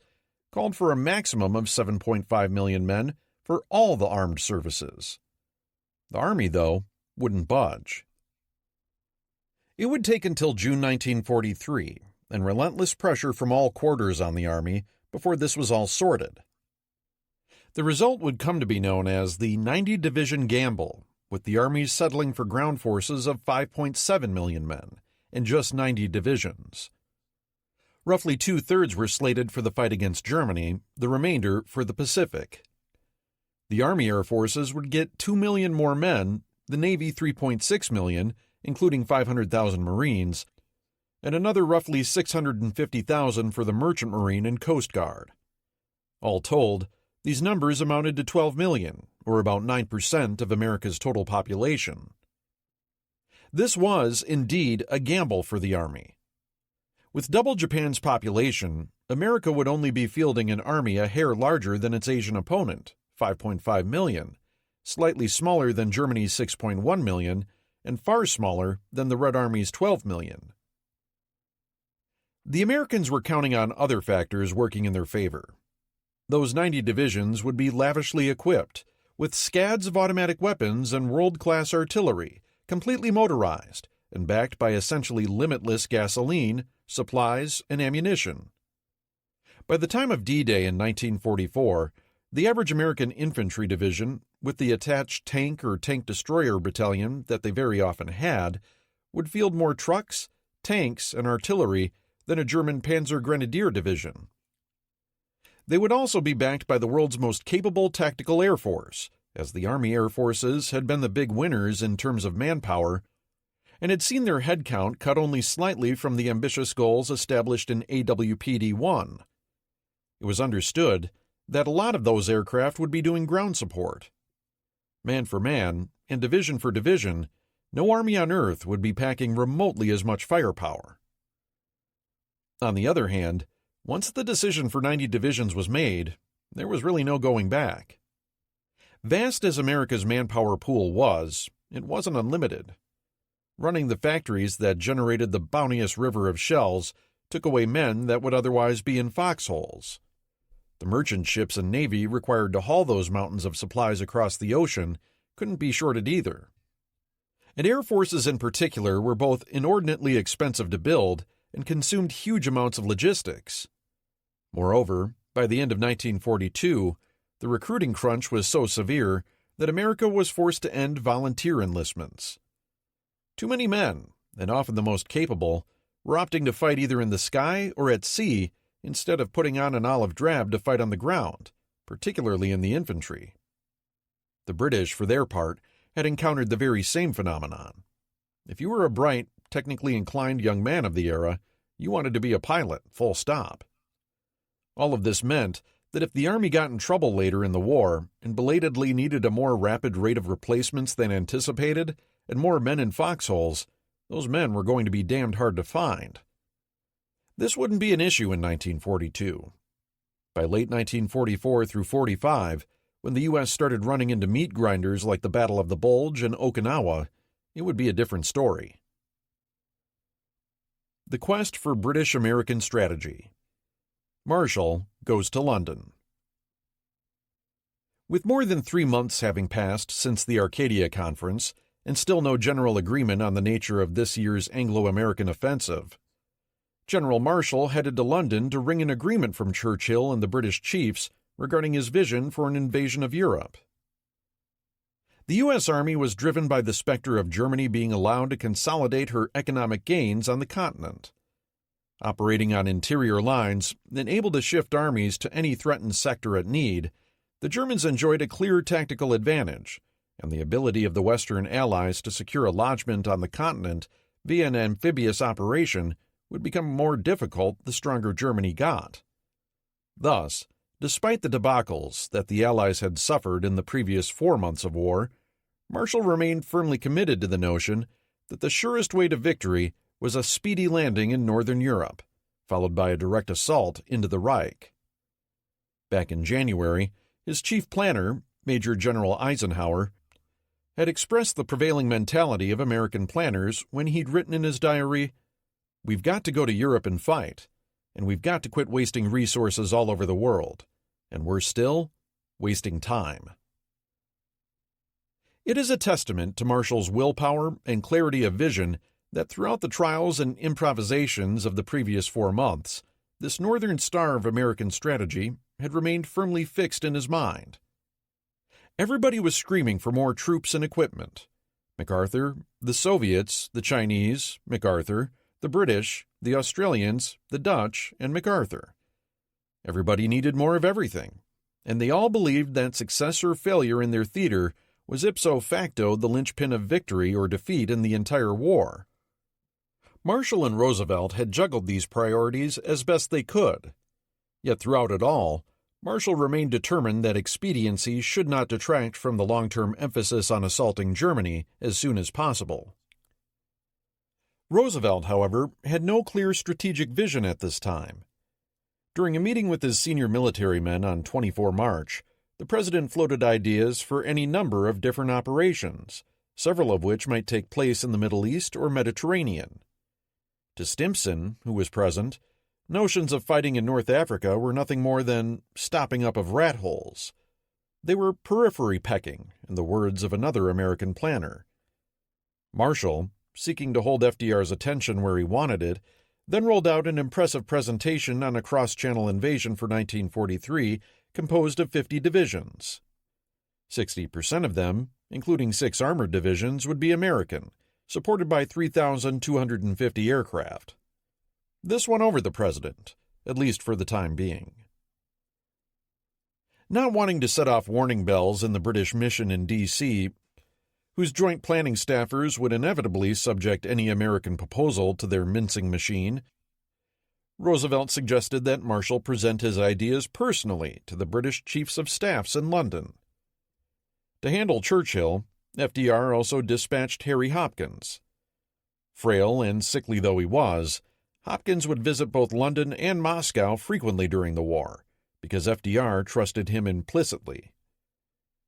called for a maximum of 7.5 million men for all the armed services. The Army, though, wouldn't budge. It would take until June 1943, and relentless pressure from all quarters on the Army, before this was all sorted. The result would come to be known as the 90-division gamble, with the Army settling for ground forces of 5.7 million men, and just 90 divisions. Roughly two-thirds were slated for the fight against Germany, the remainder for the Pacific. The Army Air Forces would get 2 million more men, the Navy 3.6 million, including 500,000 Marines, and another roughly 650,000 for the Merchant Marine and Coast Guard. All told, these numbers amounted to 12 million, or about 9% of America's total population. This was, indeed, a gamble for the Army. With double Japan's population, America would only be fielding an army a hair larger than its Asian opponent, 5.5 million, slightly smaller than Germany's 6.1 million, and far smaller than the Red Army's 12 million. The Americans were counting on other factors working in their favor. Those 90 divisions would be lavishly equipped, with scads of automatic weapons and world-class artillery, completely motorized, and backed by essentially limitless gasoline, supplies, and ammunition. By the time of D-Day in 1944, the average American infantry division, with the attached tank or tank destroyer battalion that they very often had, would field more trucks, tanks, and artillery than a German Panzer Grenadier division. They would also be backed by the world's most capable tactical air force, as the Army Air Forces had been the big winners in terms of manpower, and had seen their headcount cut only slightly from the ambitious goals established in AWPD-1. It was understood that a lot of those aircraft would be doing ground support. Man for man, and division for division, no army on Earth would be packing remotely as much firepower. On the other hand, once the decision for 90 divisions was made, there was really no going back. Vast as America's manpower pool was, it wasn't unlimited. Running the factories that generated the bounteous river of shells took away men that would otherwise be in foxholes. The merchant ships and navy required to haul those mountains of supplies across the ocean couldn't be shorted either. and air forces in particular were both inordinately expensive to build and consumed huge amounts of logistics. Moreover, by the end of 1942, the recruiting crunch was so severe that America was forced to end volunteer enlistments. Too many men, and often the most capable, were opting to fight either in the sky or at sea instead of putting on an olive drab to fight on the ground, particularly in the infantry. The British, for their part, had encountered the very same phenomenon. If you were a bright, technically inclined young man of the era, you wanted to be a pilot, full stop. All of this meant that if the Army got in trouble later in the war and belatedly needed a more rapid rate of replacements than anticipated and more men in foxholes, those men were going to be damned hard to find. This wouldn't be an issue in 1942. By late 1944 through 45, when the U.S. started running into meat grinders like the Battle of the Bulge and Okinawa, it would be a different story. The quest for British-American strategy. Marshall goes to London. With more than 3 months having passed since the Arcadia Conference, and still no general agreement on the nature of this year's Anglo-American offensive, General Marshall headed to London to wring an agreement from Churchill and the British chiefs regarding his vision for an invasion of Europe. The U.S. Army was driven by the specter of Germany being allowed to consolidate her economic gains on the continent. Operating on interior lines and able to shift armies to any threatened sector at need, the Germans enjoyed a clear tactical advantage, and the ability of the Western Allies to secure a lodgment on the continent via an amphibious operation would become more difficult the stronger Germany got. Thus, despite the debacles that the Allies had suffered in the previous 4 months of war, Marshall remained firmly committed to the notion that the surest way to victory was a speedy landing in northern Europe, followed by a direct assault into the Reich. Back in January, his chief planner, Major General Eisenhower, had expressed the prevailing mentality of American planners when he'd written in his diary, "We've got to go to Europe and fight, and we've got to quit wasting resources all over the world, and worse still, wasting time." It is a testament to Marshall's willpower and clarity of vision that throughout the trials and improvisations of the previous 4 months, this northern star of American strategy had remained firmly fixed in his mind. Everybody was screaming for more troops and equipment. MacArthur, the Soviets, the Chinese, MacArthur, the British, the Australians, the Dutch, and MacArthur. Everybody needed more of everything, and they all believed that success or failure in their theater was ipso facto the linchpin of victory or defeat in the entire war. Marshall and Roosevelt had juggled these priorities as best they could. Yet throughout it all, Marshall remained determined that expediency should not detract from the long-term emphasis on assaulting Germany as soon as possible. Roosevelt, however, had no clear strategic vision at this time. During a meeting with his senior military men on 24 March, the president floated ideas for any number of different operations, several of which might take place in the Middle East or Mediterranean. To Stimson, who was present, notions of fighting in North Africa were nothing more than stopping up of rat holes. They were periphery pecking, in the words of another American planner. Marshall, seeking to hold FDR's attention where he wanted it, then rolled out an impressive presentation on a cross-channel invasion for 1943 composed of 50 divisions. 60% of them, including 6 armored divisions, would be American, supported by 3,250 aircraft. This won over the president, at least for the time being. Not wanting to set off warning bells in the British mission in D.C., whose joint planning staffers would inevitably subject any American proposal to their mincing machine, Roosevelt suggested that Marshall present his ideas personally to the British chiefs of staffs in London. To handle Churchill, FDR also dispatched Harry Hopkins. Frail and sickly though he was, Hopkins would visit both London and Moscow frequently during the war, because FDR trusted him implicitly.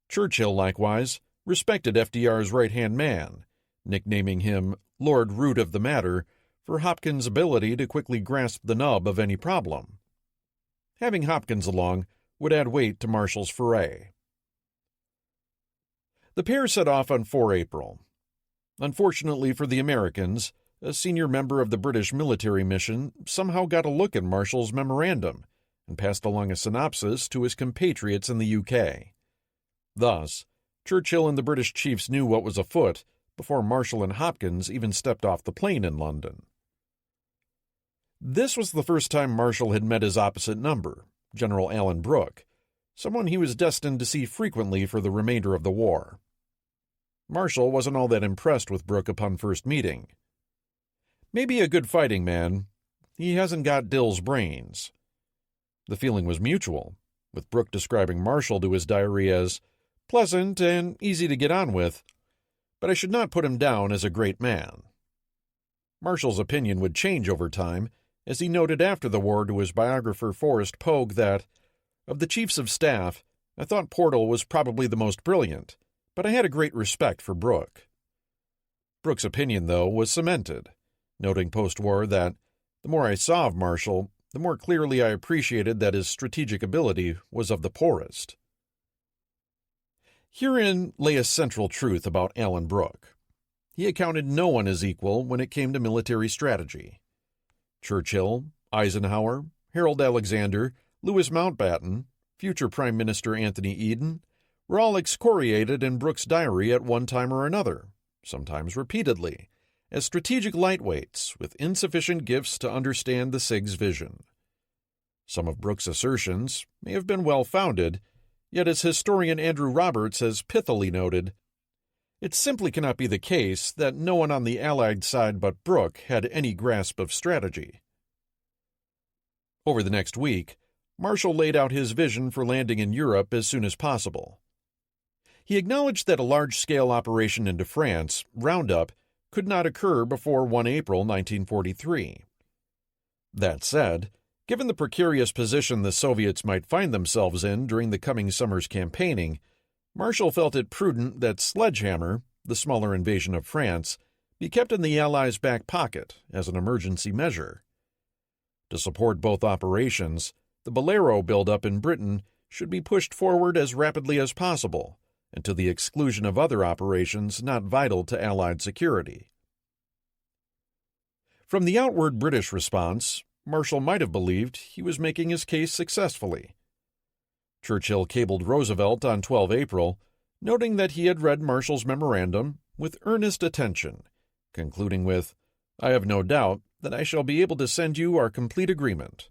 Churchill, likewise, respected FDR's right-hand man, nicknaming him Lord Root of the Matter for Hopkins' ability to quickly grasp the nub of any problem. Having Hopkins along would add weight to Marshall's foray. The pair set off on 4 April. Unfortunately for the Americans, a senior member of the British military mission somehow got a look at Marshall's memorandum and passed along a synopsis to his compatriots in the UK. Thus, Churchill and the British chiefs knew what was afoot before Marshall and Hopkins even stepped off the plane in London. This was the first time Marshall had met his opposite number, General Alan Brooke, someone he was destined to see frequently for the remainder of the war. Marshall wasn't all that impressed with Brooke upon first meeting. Maybe a good fighting man, he hasn't got Dill's brains. The feeling was mutual, with Brooke describing Marshall to his diary as pleasant and easy to get on with, but I should not put him down as a great man. Marshall's opinion would change over time, as he noted after the war to his biographer Forrest Pogue that, of the chiefs of staff, I thought Portal was probably the most brilliant, but I had a great respect for Brooke. Brooke's opinion, though, was cemented, noting post-war that the more I saw of Marshall, the more clearly I appreciated that his strategic ability was of the poorest. Herein lay a central truth about Alan Brooke. He accounted no one as equal when it came to military strategy. Churchill, Eisenhower, Harold Alexander, Louis Mountbatten, future Prime Minister Anthony Eden, were all excoriated in Brooke's diary at one time or another, sometimes repeatedly, as strategic lightweights with insufficient gifts to understand the SIG's vision. Some of Brooke's assertions may have been well-founded, yet as historian Andrew Roberts has pithily noted, it simply cannot be the case that no one on the Allied side but Brooke had any grasp of strategy. Over the next week, Marshall laid out his vision for landing in Europe as soon as possible. He acknowledged that a large-scale operation into France, Roundup, could not occur before 1 April 1943. That said, given the precarious position the Soviets might find themselves in during the coming summer's campaigning, Marshall felt it prudent that Sledgehammer, the smaller invasion of France, be kept in the Allies' back pocket as an emergency measure. To support both operations, the Bolero buildup in Britain should be pushed forward as rapidly as possible, and to the exclusion of other operations not vital to Allied security. From the outward British response, Marshall might have believed he was making his case successfully. Churchill cabled Roosevelt on 12 April, noting that he had read Marshall's memorandum with earnest attention, concluding with, "I have no doubt that I shall be able to send you our complete agreement."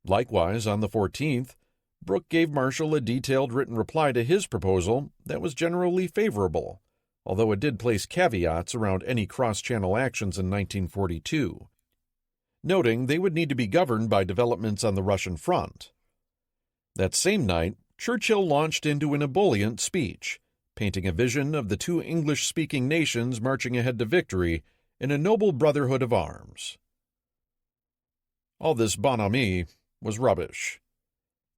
Likewise, on the 14th, Brooke gave Marshall a detailed written reply to his proposal that was generally favorable, although it did place caveats around any cross-channel actions in 1942, noting they would need to be governed by developments on the Russian front. That same night, Churchill launched into an ebullient speech, painting a vision of the two English-speaking nations marching ahead to victory in a noble brotherhood of arms. All this bonhomie was rubbish.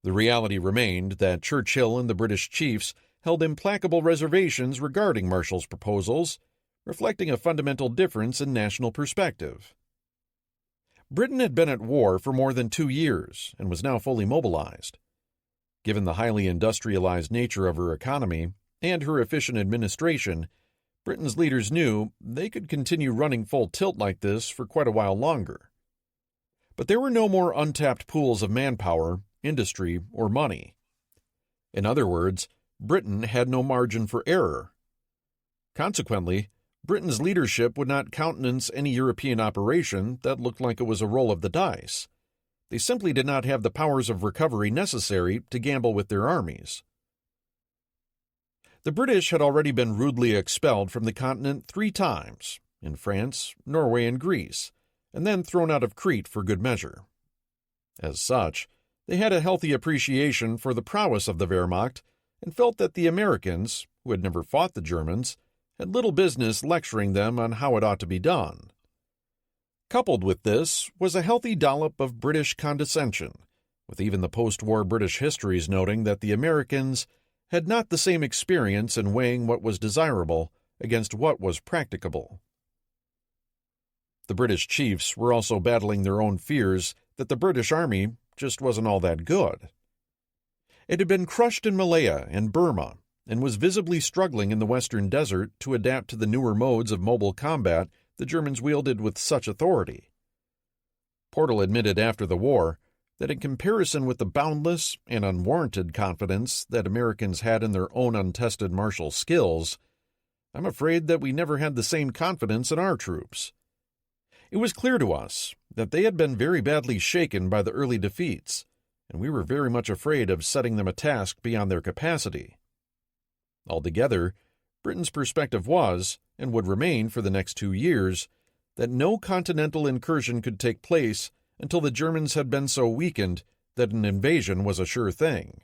The reality remained that Churchill and the British chiefs held implacable reservations regarding Marshall's proposals, reflecting a fundamental difference in national perspective. Britain had been at war for more than 2 years and was now fully mobilized. Given the highly industrialized nature of her economy and her efficient administration, Britain's leaders knew they could continue running full tilt like this for quite a while longer. But there were no more untapped pools of manpower, industry, or money. In other words, Britain had no margin for error. Consequently, Britain's leadership would not countenance any European operation that looked like it was a roll of the dice. They simply did not have the powers of recovery necessary to gamble with their armies. The British had already been rudely expelled from the continent 3 times, in France, Norway, and Greece, and then thrown out of Crete for good measure. As such, they had a healthy appreciation for the prowess of the Wehrmacht and felt that the Americans, who had never fought the Germans, had little business lecturing them on how it ought to be done. Coupled with this was a healthy dollop of British condescension, with even the post-war British histories noting that the Americans had not the same experience in weighing what was desirable against what was practicable. The British chiefs were also battling their own fears that the British Army just wasn't all that good. It had been crushed in Malaya and Burma, and was visibly struggling in the western desert to adapt to the newer modes of mobile combat the Germans wielded with such authority. Parshall admitted after the war that in comparison with the boundless and unwarranted confidence that Americans had in their own untested martial skills, I'm afraid that we never had the same confidence in our troops. It was clear to us that they had been very badly shaken by the early defeats, and we were very much afraid of setting them a task beyond their capacity. Altogether, Britain's perspective was, and would remain for the next 2 years, that no continental incursion could take place until the Germans had been so weakened that an invasion was a sure thing.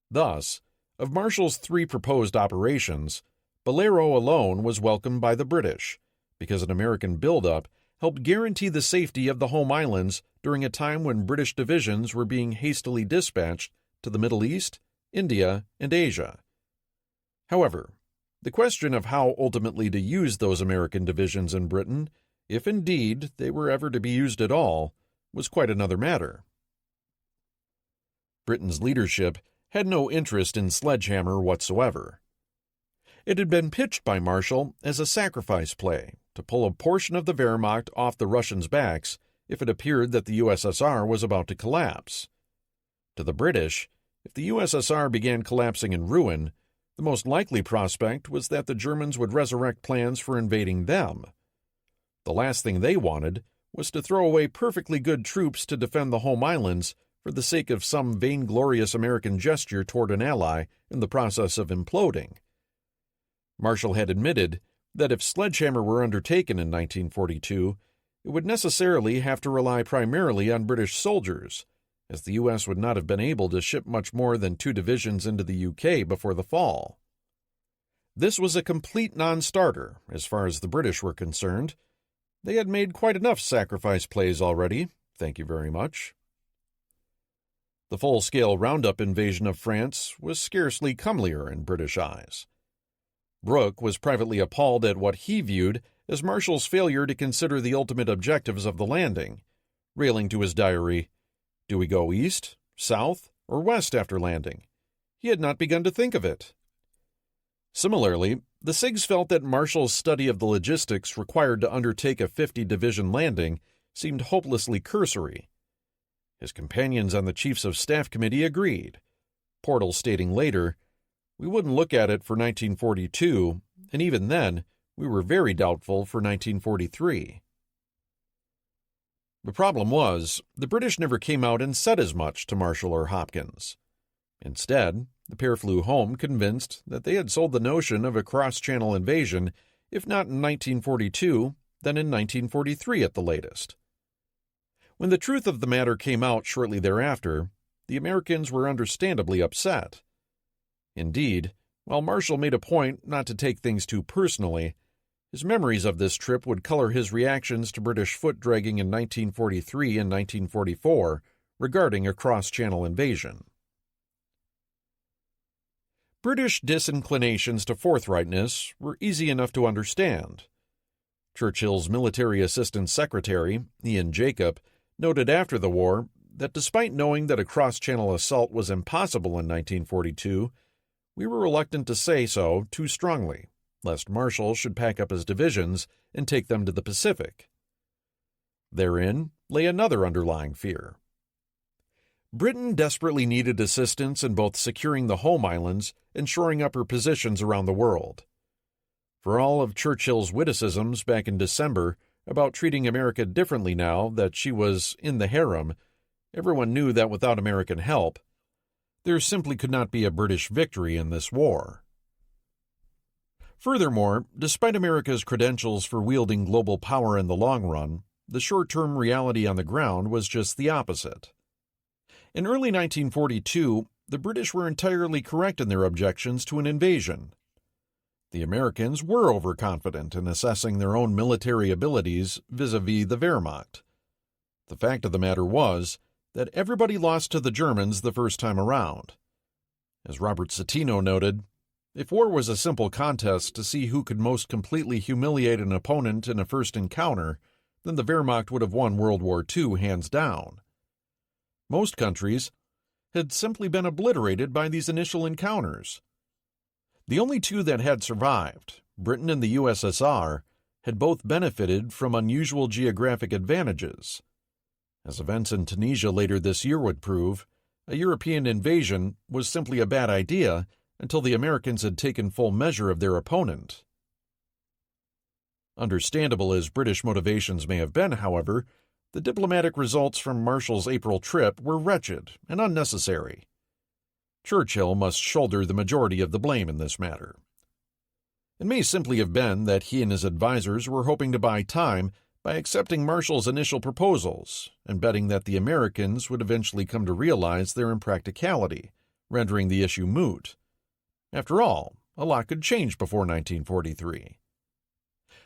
Thus, of Marshall's 3 proposed operations, Bolero alone was welcomed by the British, because an American buildup helped guarantee the safety of the home islands during a time when British divisions were being hastily dispatched to the Middle East, India, and Asia. However, the question of how ultimately to use those American divisions in Britain, if indeed they were ever to be used at all, was quite another matter. Britain's leadership had no interest in Sledgehammer whatsoever. It had been pitched by Marshall as a sacrifice play to pull a portion of the Wehrmacht off the Russians' backs if it appeared that the USSR was about to collapse. To the British, if the USSR began collapsing in ruin, the most likely prospect was that the Germans would resurrect plans for invading them. The last thing they wanted was to throw away perfectly good troops to defend the home islands for the sake of some vainglorious American gesture toward an ally in the process of imploding. Marshall had admitted that if Sledgehammer were undertaken in 1942, it would necessarily have to rely primarily on British soldiers, as the U.S. would not have been able to ship much more than 2 divisions into the UK before the fall. This was a complete non-starter as far as the British were concerned. They had made quite enough sacrifice plays already, thank you very much. The full-scale Roundup invasion of France was scarcely comelier in British eyes. Brooke was privately appalled at what he viewed as Marshall's failure to consider the ultimate objectives of the landing, railing to his diary, "Do we go east, south, or west after landing?" He had not begun to think of it. Similarly, the SIGs felt that Marshall's study of the logistics required to undertake a 50-division landing seemed hopelessly cursory. His companions on the Chiefs of Staff Committee agreed, Parshall stating later, "We wouldn't look at it for 1942, and even then, we were very doubtful for 1943. The problem was, the British never came out and said as much to Marshall or Hopkins. Instead, the pair flew home convinced that they had sold the notion of a cross-channel invasion, if not in 1942, then in 1943 at the latest. When the truth of the matter came out shortly thereafter, the Americans were understandably upset. Indeed, while Marshall made a point not to take things too personally, his memories of this trip would color his reactions to British foot-dragging in 1943 and 1944 regarding a cross-channel invasion. British disinclinations to forthrightness were easy enough to understand. Churchill's military assistant secretary, Ian Jacob, noted after the war that despite knowing that a cross-channel assault was impossible in 1942, we were reluctant to say so too strongly, lest Marshall should pack up his divisions and take them to the Pacific. Therein lay another underlying fear. Britain desperately needed assistance in both securing the home islands and shoring up her positions around the world. For all of Churchill's witticisms back in December about treating America differently now that she was in the harem, everyone knew that without American help, there simply could not be a British victory in this war. Furthermore, despite America's credentials for wielding global power in the long run, the short-term reality on the ground was just the opposite. In early 1942, the British were entirely correct in their objections to an invasion. The Americans were overconfident in assessing their own military abilities vis-à-vis the Wehrmacht. The fact of the matter was that everybody lost to the Germans the first time around. As Robert Citino noted, if war was a simple contest to see who could most completely humiliate an opponent in a first encounter, then the Wehrmacht would have won World War II hands down. Most countries, had simply been obliterated by these initial encounters. The only two that had survived, Britain and the USSR, had both benefited from unusual geographic advantages. As events in Tunisia later this year would prove, a European invasion was simply a bad idea until the Americans had taken full measure of their opponent. Understandable as British motivations may have been, however, the diplomatic results from Marshall's April trip were wretched and unnecessary. Churchill must shoulder the majority of the blame in this matter. It may simply have been that he and his advisers were hoping to buy time by accepting Marshall's initial proposals and betting that the Americans would eventually come to realize their impracticality, rendering the issue moot. After all, a lot could change before 1943.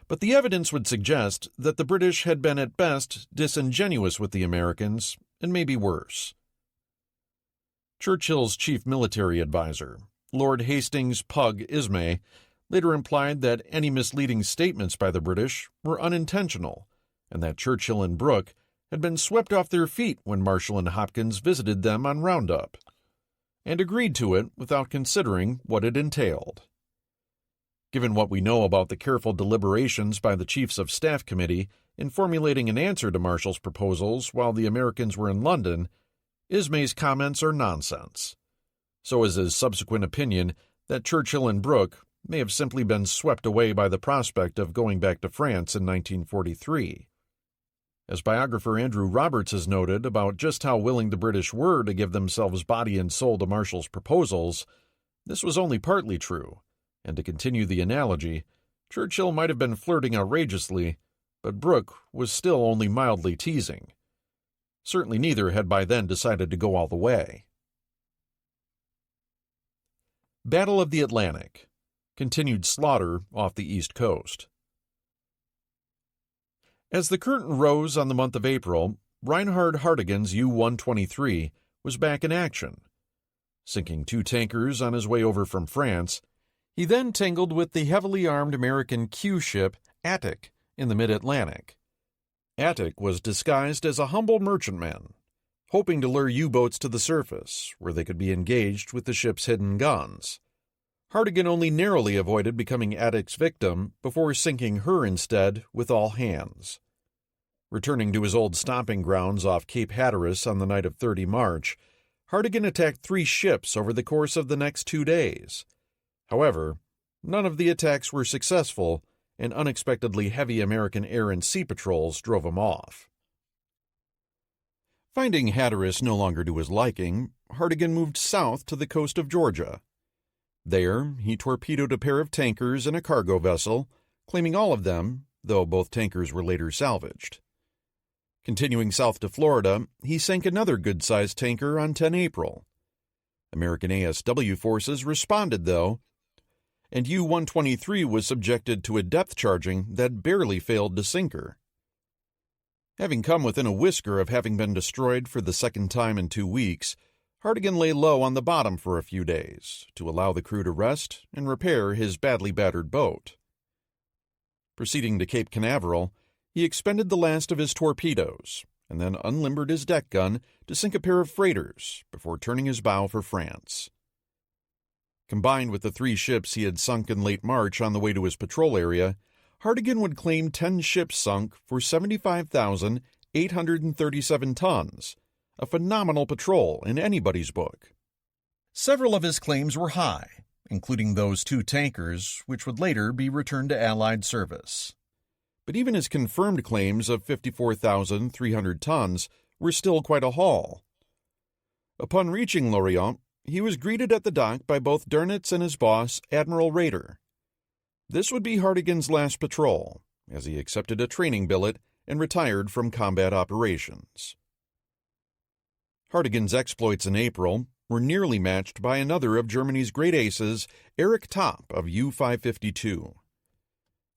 But the evidence would suggest that the British had been at best disingenuous with the Americans, and maybe worse. Churchill's chief military advisor, Lord Hastings Pug Ismay, later implied that any misleading statements by the British were unintentional, and that Churchill and Brooke had been swept off their feet when Marshall and Hopkins visited them on roundup, and agreed to it without considering what it entailed. Given what we know about the careful deliberations by the Chiefs of Staff Committee in formulating an answer to Marshall's proposals while the Americans were in London, Ismay's comments are nonsense. So is his subsequent opinion that Churchill and Brooke may have simply been swept away by the prospect of going back to France in 1943. As biographer Andrew Roberts has noted about just how willing the British were to give themselves body and soul to Marshall's proposals, this was only partly true, and to continue the analogy, Churchill might have been flirting outrageously, but Brooke was still only mildly teasing. Certainly neither had by then decided to go all the way. Battle of the Atlantic. Continued slaughter off the East Coast. As the curtain rose on the month of April, Reinhard Hartigan's U-123 was back in action. Sinking 2 tankers on his way over from France, he then tangled with the heavily armed American Q ship Attic in the mid-Atlantic. Attic was disguised as a humble merchantman, hoping to lure U-boats to the surface, where they could be engaged with the ship's hidden guns. Hartigan only narrowly avoided becoming Attic's victim before sinking her instead with all hands. Returning to his old stomping grounds off Cape Hatteras on the night of 30 March, Hartigan attacked 3 ships over the course of the next 2 days. However, none of the attacks were successful, and unexpectedly heavy American air and sea patrols drove him off. Finding Hatteras no longer to his liking, Hartigan moved south to the coast of Georgia. There, he torpedoed a pair of tankers and a cargo vessel, claiming all of them, though both tankers were later salvaged. Continuing south to Florida, he sank another good-sized tanker on 10 April. American ASW forces responded, though, and U-123 was subjected to a depth charging that barely failed to sink her. Having come within a whisker of having been destroyed for the second time in 2 weeks, Hartigan lay low on the bottom for a few days to allow the crew to rest and repair his badly battered boat. Proceeding to Cape Canaveral, he expended the last of his torpedoes and then unlimbered his deck gun to sink a pair of freighters before turning his bow for France. Combined with the 3 ships he had sunk in late March on the way to his patrol area, Hartigan would claim 10 ships sunk for 75,837 tons, a phenomenal patrol in anybody's book. Several of his claims were high, including those 2 tankers, which would later be returned to Allied service. But even his confirmed claims of 54,300 tons were still quite a haul. Upon reaching Lorient, he was greeted at the dock by both Dönitz and his boss, Admiral Raeder. This would be Hartigan's last patrol, as he accepted a training billet and retired from combat operations. Hartigan's exploits in April were nearly matched by another of Germany's great aces, Erich Topp of U-552.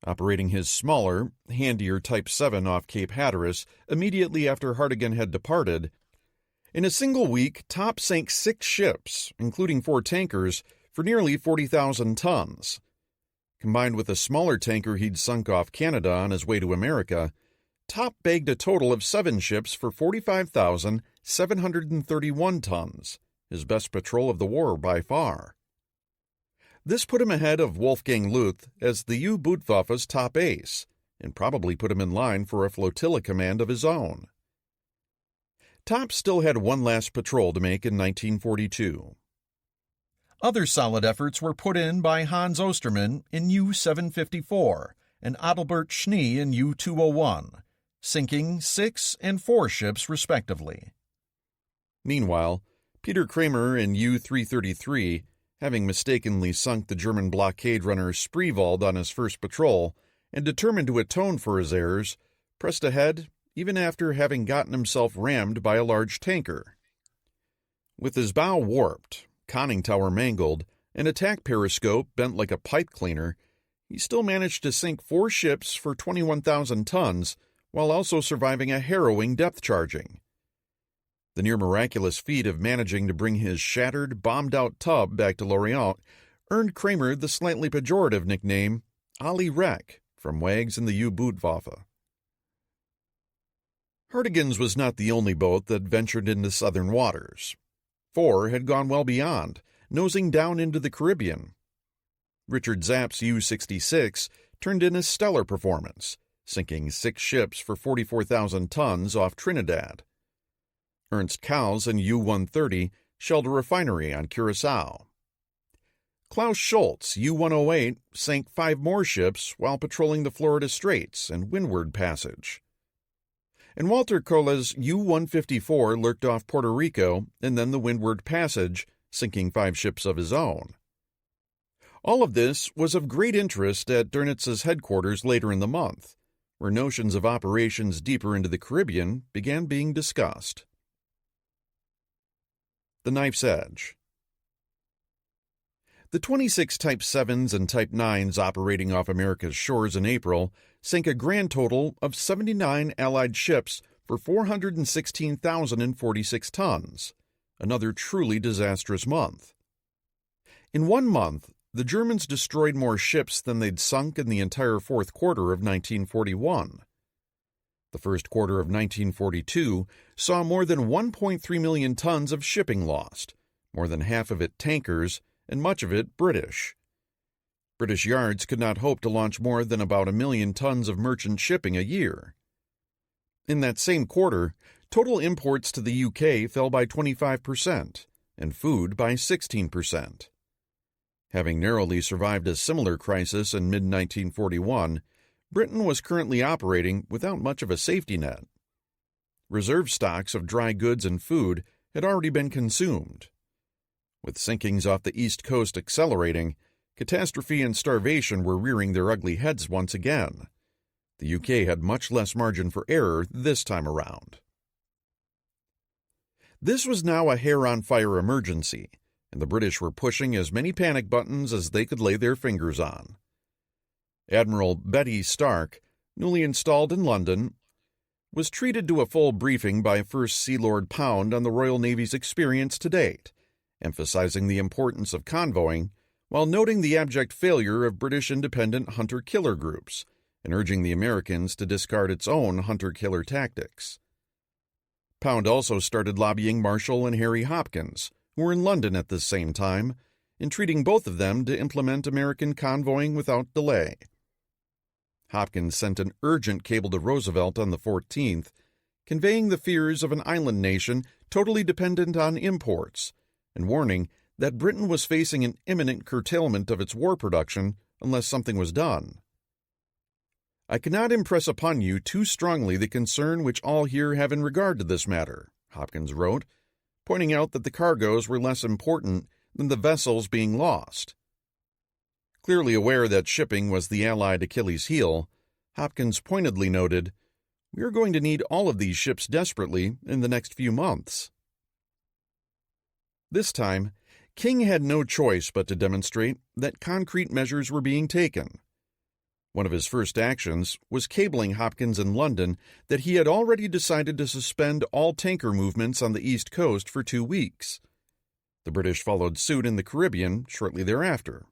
Operating his smaller, handier Type 7 off Cape Hatteras immediately after Hartigan had departed, in a single week, Topp sank 6 ships, including 4 tankers, for nearly 40,000 tons. Combined with a smaller tanker he'd sunk off Canada on his way to America, Topp bagged a total of 7 ships for 45,731 tons, his best patrol of the war by far. This put him ahead of Wolfgang Luth as the U-Bootwaffe's top ace, and probably put him in line for a flotilla command of his own. Top still had one last patrol to make in 1942. Other solid efforts were put in by Hans Ostermann in U-754 and Adalbert Schnee in U-201, sinking 6 and 4 ships respectively. Meanwhile, Peter Kramer in U-333, having mistakenly sunk the German blockade runner Spreewald on his first patrol and determined to atone for his errors, pressed ahead even after having gotten himself rammed by a large tanker. With his bow warped, conning tower mangled, and attack periscope bent like a pipe cleaner, he still managed to sink 4 ships for 21,000 tons while also surviving a harrowing depth charging. The near-miraculous feat of managing to bring his shattered, bombed-out tub back to Lorient earned Kramer the slightly pejorative nickname Ali Wreck from Wags and the U-Bootwaffe. Hartigan's was not the only boat that ventured into southern waters. 4 had gone well beyond, nosing down into the Caribbean. Richard Zapp's U-66 turned in a stellar performance, sinking 6 ships for 44,000 tons off Trinidad. Ernst Kaus in U-130 shelled a refinery on Curaçao. Klaus Schultz, U-108, sank 5 more ships while patrolling the Florida Straits and Windward Passage. And Walter Koehle's U-154 lurked off Puerto Rico and then the Windward Passage, sinking 5 ships of his own. All of this was of great interest at Dernitz's headquarters later in the month, where notions of operations deeper into the Caribbean began being discussed. The Knife's Edge. The 26 Type 7s and Type 9s operating off America's shores in April sank a grand total of 79 Allied ships for 416,046 tons, another truly disastrous month. In 1 month, the Germans destroyed more ships than they'd sunk in the entire fourth quarter of 1941. The first quarter of 1942 saw more than 1.3 million tons of shipping lost, more than half of it tankers, and much of it British. British yards could not hope to launch more than about 1 million tons of merchant shipping a year. In that same quarter, total imports to the UK fell by 25%, and food by 16%. Having narrowly survived a similar crisis in mid-1941, Britain was currently operating without much of a safety net. Reserve stocks of dry goods and food had already been consumed. With sinkings off the East Coast accelerating, catastrophe and starvation were rearing their ugly heads once again. The UK had much less margin for error this time around. This was now a hair-on-fire emergency, and the British were pushing as many panic buttons as they could lay their fingers on. Admiral Betty Stark, newly installed in London, was treated to a full briefing by First Sea Lord Pound on the Royal Navy's experience to date, emphasizing the importance of convoying while noting the abject failure of British independent hunter-killer groups and urging the Americans to discard its own hunter-killer tactics. Pound also started lobbying Marshall and Harry Hopkins, who were in London at this same time, entreating both of them to implement American convoying without delay. Hopkins sent an urgent cable to Roosevelt on the 14th, conveying the fears of an island nation totally dependent on imports, and warning that Britain was facing an imminent curtailment of its war production unless something was done. "I cannot impress upon you too strongly the concern which all here have in regard to this matter," Hopkins wrote, pointing out that the cargoes were less important than the vessels being lost. Clearly aware that shipping was the Allied Achilles' heel, Hopkins pointedly noted, "We are going to need all of these ships desperately in the next few months." This time, King had no choice but to demonstrate that concrete measures were being taken. One of his first actions was cabling Hopkins in London that he had already decided to suspend all tanker movements on the East Coast for 2 weeks. The British followed suit in the Caribbean shortly thereafter.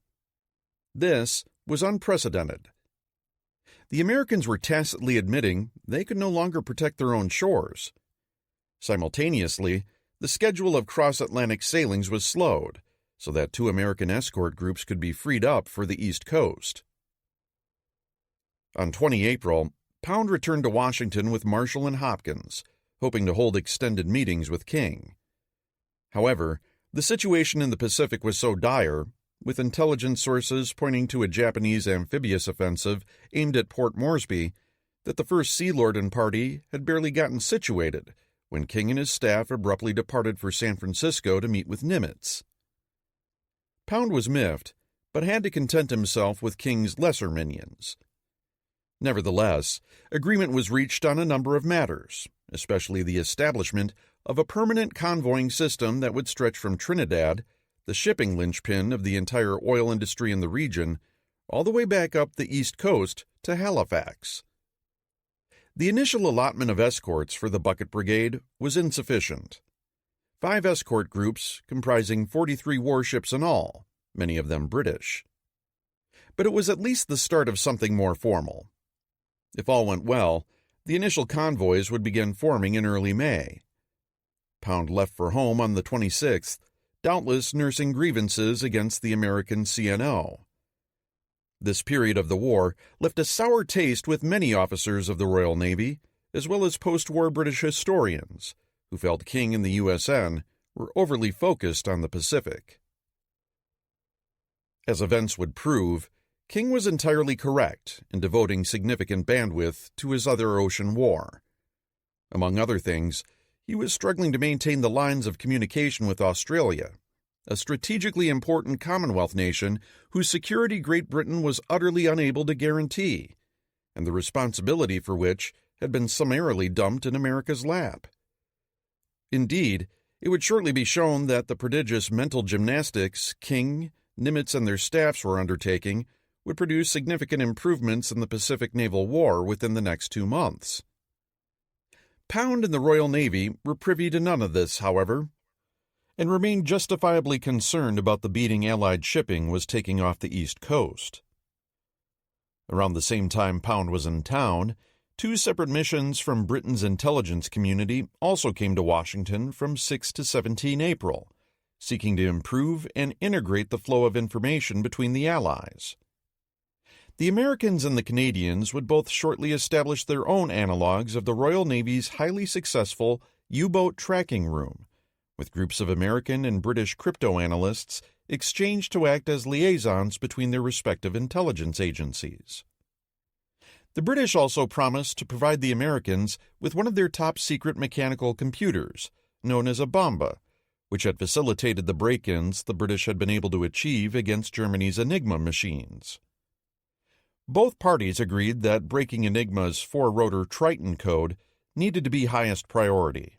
This was unprecedented. The Americans were tacitly admitting they could no longer protect their own shores. Simultaneously, the schedule of cross-Atlantic sailings was slowed so that 2 American escort groups could be freed up for the East Coast. On 20 April, Pound returned to Washington with Marshall and Hopkins, hoping to hold extended meetings with King. However, the situation in the Pacific was so dire, with intelligence sources pointing to a Japanese amphibious offensive aimed at Port Moresby, that the first Sea Lord and party had barely gotten situated when King and his staff abruptly departed for San Francisco to meet with Nimitz. Pound was miffed, but had to content himself with King's lesser minions. Nevertheless, agreement was reached on a number of matters, especially the establishment of a permanent convoying system that would stretch from Trinidad, the shipping linchpin of the entire oil industry in the region, all the way back up the East Coast to Halifax. The initial allotment of escorts for the Bucket Brigade was insufficient. 5 escort groups comprising 43 warships in all, many of them British. But it was at least the start of something more formal. If all went well, the initial convoys would begin forming in early May. Pound left for home on the 26th, doubtless nursing grievances against the American CNO. This period of the war left a sour taste with many officers of the Royal Navy, as well as post-war British historians, who felt King and the USN were overly focused on the Pacific. As events would prove, King was entirely correct in devoting significant bandwidth to his other ocean war. Among other things, he was struggling to maintain the lines of communication with Australia, a strategically important Commonwealth nation whose security Great Britain was utterly unable to guarantee, and the responsibility for which had been summarily dumped in America's lap. Indeed, it would shortly be shown that the prodigious mental gymnastics King, Nimitz, and their staffs were undertaking would produce significant improvements in the Pacific Naval War within the next 2 months. Pound and the Royal Navy were privy to none of this, however, and remained justifiably concerned about the beating Allied shipping was taking off the East Coast. Around the same time Pound was in town, 2 separate missions from Britain's intelligence community also came to Washington from 6 to 17 April, seeking to improve and integrate the flow of information between the Allies. The Americans and the Canadians would both shortly establish their own analogs of the Royal Navy's highly successful U-boat tracking room, with groups of American and British crypto-analysts exchanged to act as liaisons between their respective intelligence agencies. The British also promised to provide the Americans with one of their top-secret mechanical computers, known as a Bomba, which had facilitated the break-ins the British had been able to achieve against Germany's Enigma machines. Both parties agreed that breaking Enigma's 4-rotor Triton code needed to be highest priority.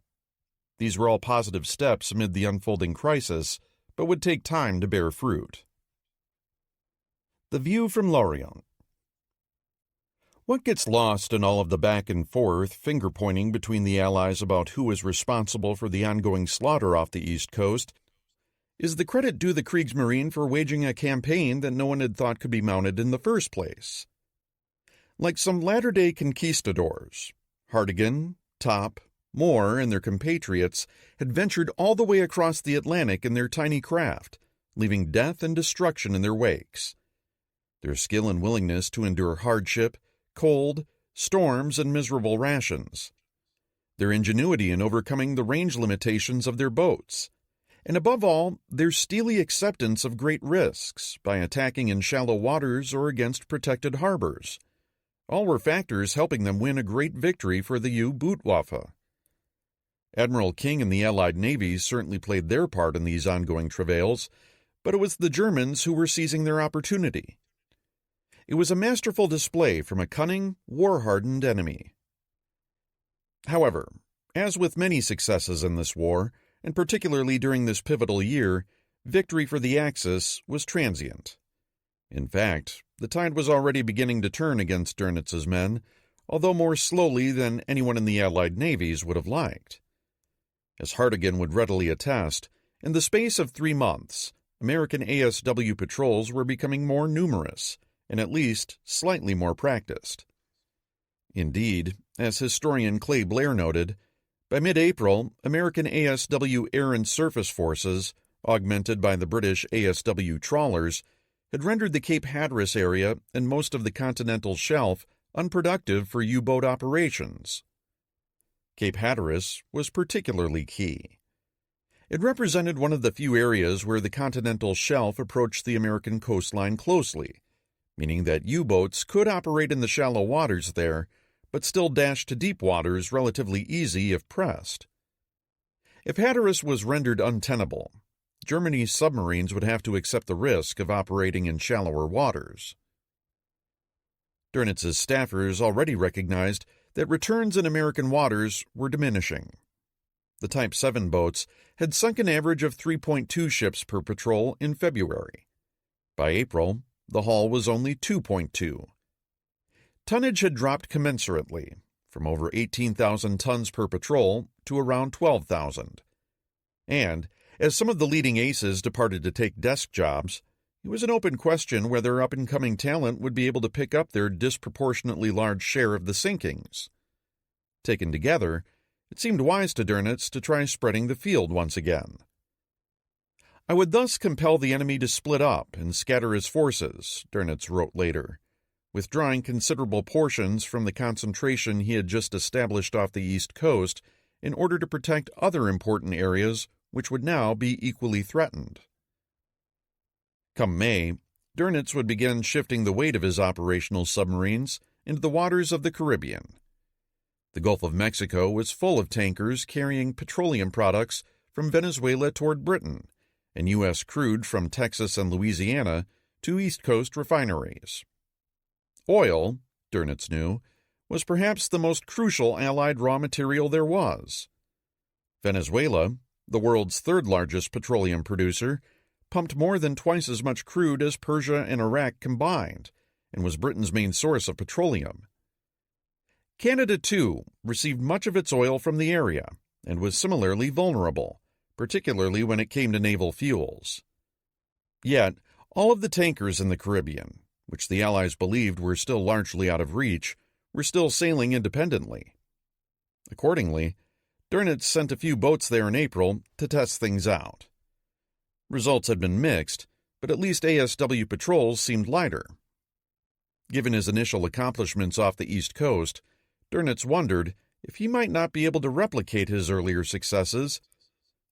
These were all positive steps amid the unfolding crisis, but would take time to bear fruit. The view from Lorient. What gets lost in all of the back and forth finger-pointing between the Allies about who is responsible for the ongoing slaughter off the East Coast is the credit due the Kriegsmarine for waging a campaign that no one had thought could be mounted in the first place. Like some latter-day conquistadors, Hartigan, Top, Moore, and their compatriots had ventured all the way across the Atlantic in their tiny craft, leaving death and destruction in their wakes. Their skill and willingness to endure hardship, cold, storms, and miserable rations. Their ingenuity in overcoming the range limitations of their boats. And above all, their steely acceptance of great risks by attacking in shallow waters or against protected harbors. All were factors helping them win a great victory for the U-Bootwaffe. Admiral King and the Allied navies certainly played their part in these ongoing travails, but it was the Germans who were seizing their opportunity. It was a masterful display from a cunning, war-hardened enemy. However, as with many successes in this war, and particularly during this pivotal year, victory for the Axis was transient. In fact, the tide was already beginning to turn against Donitz's men, although more slowly than anyone in the Allied navies would have liked. As Hartigan would readily attest, in the space of 3 months, American ASW patrols were becoming more numerous, and at least slightly more practiced. Indeed, as historian Clay Blair noted, By mid-April, American ASW air and surface forces, augmented by the British ASW trawlers, had rendered the Cape Hatteras area and most of the continental shelf unproductive for U-boat operations. Cape Hatteras was particularly key. It represented one of the few areas where the continental shelf approached the American coastline closely, meaning that U-boats could operate in the shallow waters there, but still dash to deep waters relatively easy if pressed. If Hatteras was rendered untenable, Germany's submarines would have to accept the risk of operating in shallower waters. Dönitz's staffers already recognized that returns in American waters were diminishing. The Type 7 boats had sunk an average of 3.2 ships per patrol in February. By April, the haul was only 2.2. Tonnage had dropped commensurately, from over 18,000 tons per patrol to around 12,000. And, as some of the leading aces departed to take desk jobs, it was an open question whether up-and-coming talent would be able to pick up their disproportionately large share of the sinkings. Taken together, it seemed wise to Dönitz to try spreading the field once again. "I would thus compel the enemy to split up and scatter his forces," Dönitz wrote later, withdrawing considerable portions from the concentration he had just established off the east coast in order to protect other important areas which would now be equally threatened. Come May, Dönitz would begin shifting the weight of his operational submarines into the waters of the Caribbean. The Gulf of Mexico was full of tankers carrying petroleum products from Venezuela toward Britain, and U.S. crude from Texas and Louisiana to East Coast refineries. Oil, Dönitz knew, was perhaps the most crucial Allied raw material there was. Venezuela, the world's third-largest petroleum producer, pumped more than twice as much crude as Persia and Iraq combined, and was Britain's main source of petroleum. Canada, too, received much of its oil from the area, and was similarly vulnerable, particularly when it came to naval fuels. Yet, all of the tankers in the Caribbean, which the Allies believed were still largely out of reach, were still sailing independently. Accordingly, Dönitz sent a few boats there in April to test things out. Results had been mixed, but at least ASW patrols seemed lighter. Given his initial accomplishments off the East Coast, Dönitz wondered if he might not be able to replicate his earlier successes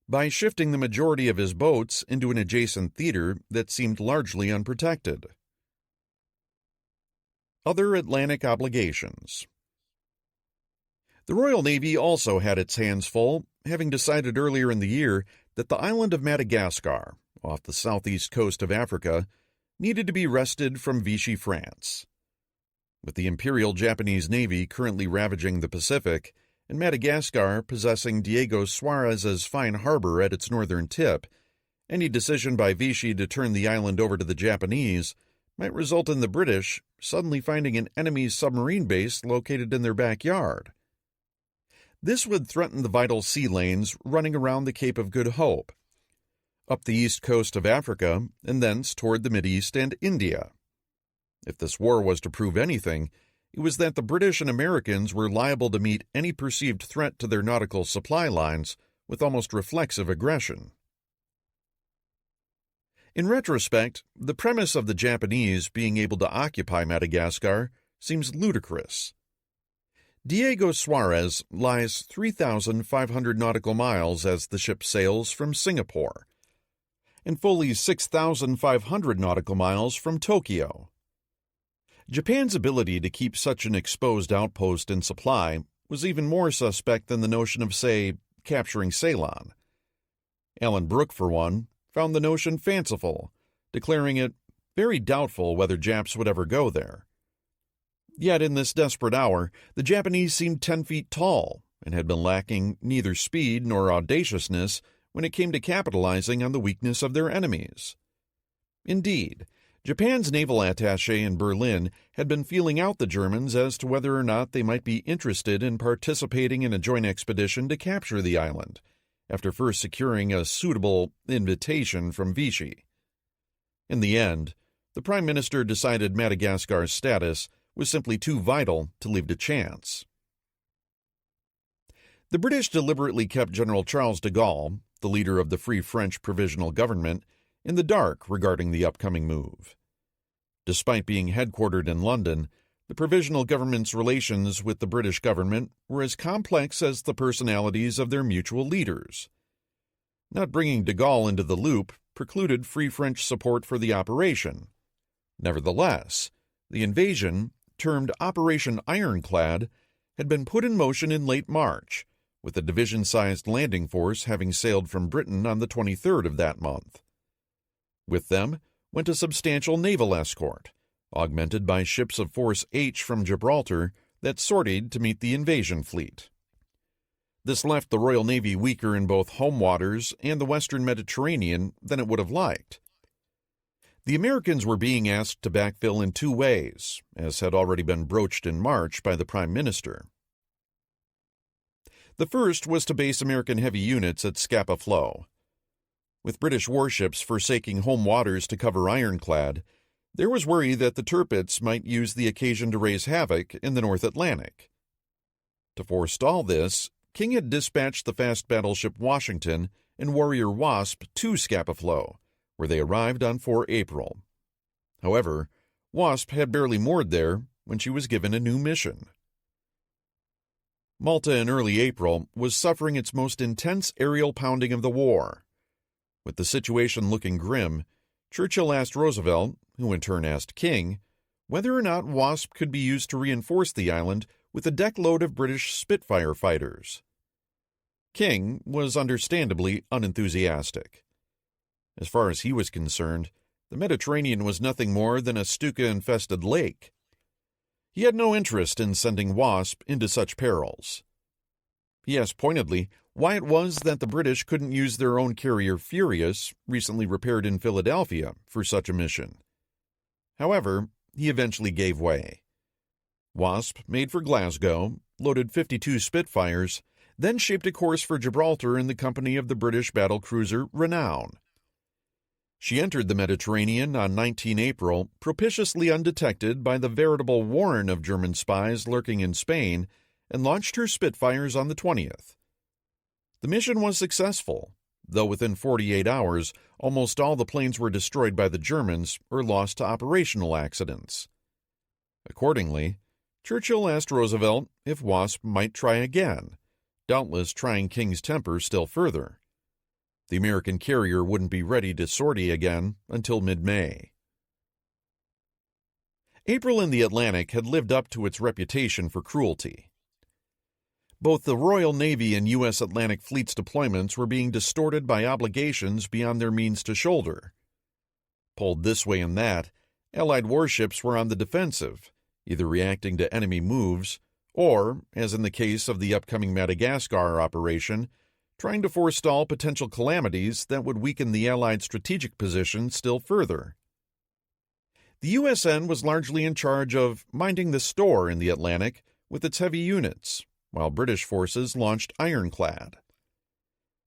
by shifting the majority of his boats into an adjacent theater that seemed largely unprotected. Other Atlantic obligations. The Royal Navy also had its hands full, having decided earlier in the year that the island of Madagascar, off the southeast coast of Africa, needed to be wrested from Vichy France. With the Imperial Japanese Navy currently ravaging the Pacific, and Madagascar possessing Diego Suarez's fine harbor at its northern tip, any decision by Vichy to turn the island over to the Japanese might result in the British suddenly finding an enemy submarine base located in their backyard. This would threaten the vital sea lanes running around the Cape of Good Hope, up the east coast of Africa, and thence toward the Mideast and India. If this war was to prove anything, it was that the British and Americans were liable to meet any perceived threat to their nautical supply lines with almost reflexive aggression. In retrospect, the premise of the Japanese being able to occupy Madagascar seems ludicrous. Diego Suarez lies 3,500 nautical miles as the ship sails from Singapore, and fully 6,500 nautical miles from Tokyo. Japan's ability to keep such an exposed outpost in supply was even more suspect than the notion of, say, capturing Ceylon. Alan Brooke, for one, found the notion fanciful, declaring it very doubtful whether Japs would ever go there. Yet in this desperate hour, the Japanese seemed 10 feet tall and had been lacking neither speed nor audaciousness when it came to capitalizing on the weakness of their enemies. Indeed, Japan's naval attaché in Berlin had been feeling out the Germans as to whether or not they might be interested in participating in a joint expedition to capture the island, after first securing a suitable invitation from Vichy. In the end, the Prime Minister decided Madagascar's status was simply too vital to leave to chance. The British deliberately kept General Charles de Gaulle, the leader of the Free French Provisional Government, in the dark regarding the upcoming move. Despite being headquartered in London, the Provisional Government's relations with the British government were as complex as the personalities of their mutual leaders. Not bringing de Gaulle into the loop precluded Free French support for the operation. Nevertheless, the invasion, termed Operation Ironclad, had been put in motion in late March, with a division-sized landing force having sailed from Britain on the 23rd of that month. With them went a substantial naval escort, augmented by ships of Force H from Gibraltar that sortied to meet the invasion fleet. This left the Royal Navy weaker in both home waters and the western Mediterranean than it would have liked. The Americans were being asked to backfill in two ways, as had already been broached in March by the Prime Minister. The first was to base American heavy units at Scapa Flow. With British warships forsaking home waters to cover Ironclad, there was worry that the Tirpitz might use the occasion to raise havoc in the North Atlantic. To forestall this, King had dispatched the fast battleship Washington and Warrior Wasp to Scapa Flow, where they arrived on 4 April. However, Wasp had barely moored there when she was given a new mission. Malta in early April was suffering its most intense aerial pounding of the war. With the situation looking grim, Churchill asked Roosevelt, who in turn asked King, whether or not Wasp could be used to reinforce the island with a deckload of British Spitfire fighters. King was understandably unenthusiastic. As far as he was concerned, the Mediterranean was nothing more than a Stuka-infested lake. He had no interest in sending Wasp into such perils. He asked pointedly why it was that the British couldn't use their own carrier Furious, recently repaired in Philadelphia, for such a mission. However, he eventually gave way. Wasp made for Glasgow, loaded 52 Spitfires, then shaped a course for Gibraltar in the company of the British battlecruiser Renown. She entered the Mediterranean on 19 April, propitiously undetected by the veritable warren of German spies lurking in Spain, and launched her Spitfires on the 20th. The mission was successful, though within 48 hours, almost all the planes were destroyed by the Germans or lost to operational accidents. Accordingly, Churchill asked Roosevelt if Wasp might try again, doubtless trying King's temper still further. The American carrier wouldn't be ready to sortie again until mid-May. April in the Atlantic had lived up to its reputation for cruelty. Both the Royal Navy and U.S. Atlantic Fleet's deployments were being distorted by obligations beyond their means to shoulder. Pulled this way and that, Allied warships were on the defensive, either reacting to enemy moves or, as in the case of the upcoming Madagascar operation, trying to forestall potential calamities that would weaken the Allied strategic position still further. The USN was largely in charge of minding the store in the Atlantic with its heavy units, while British forces launched Ironclad.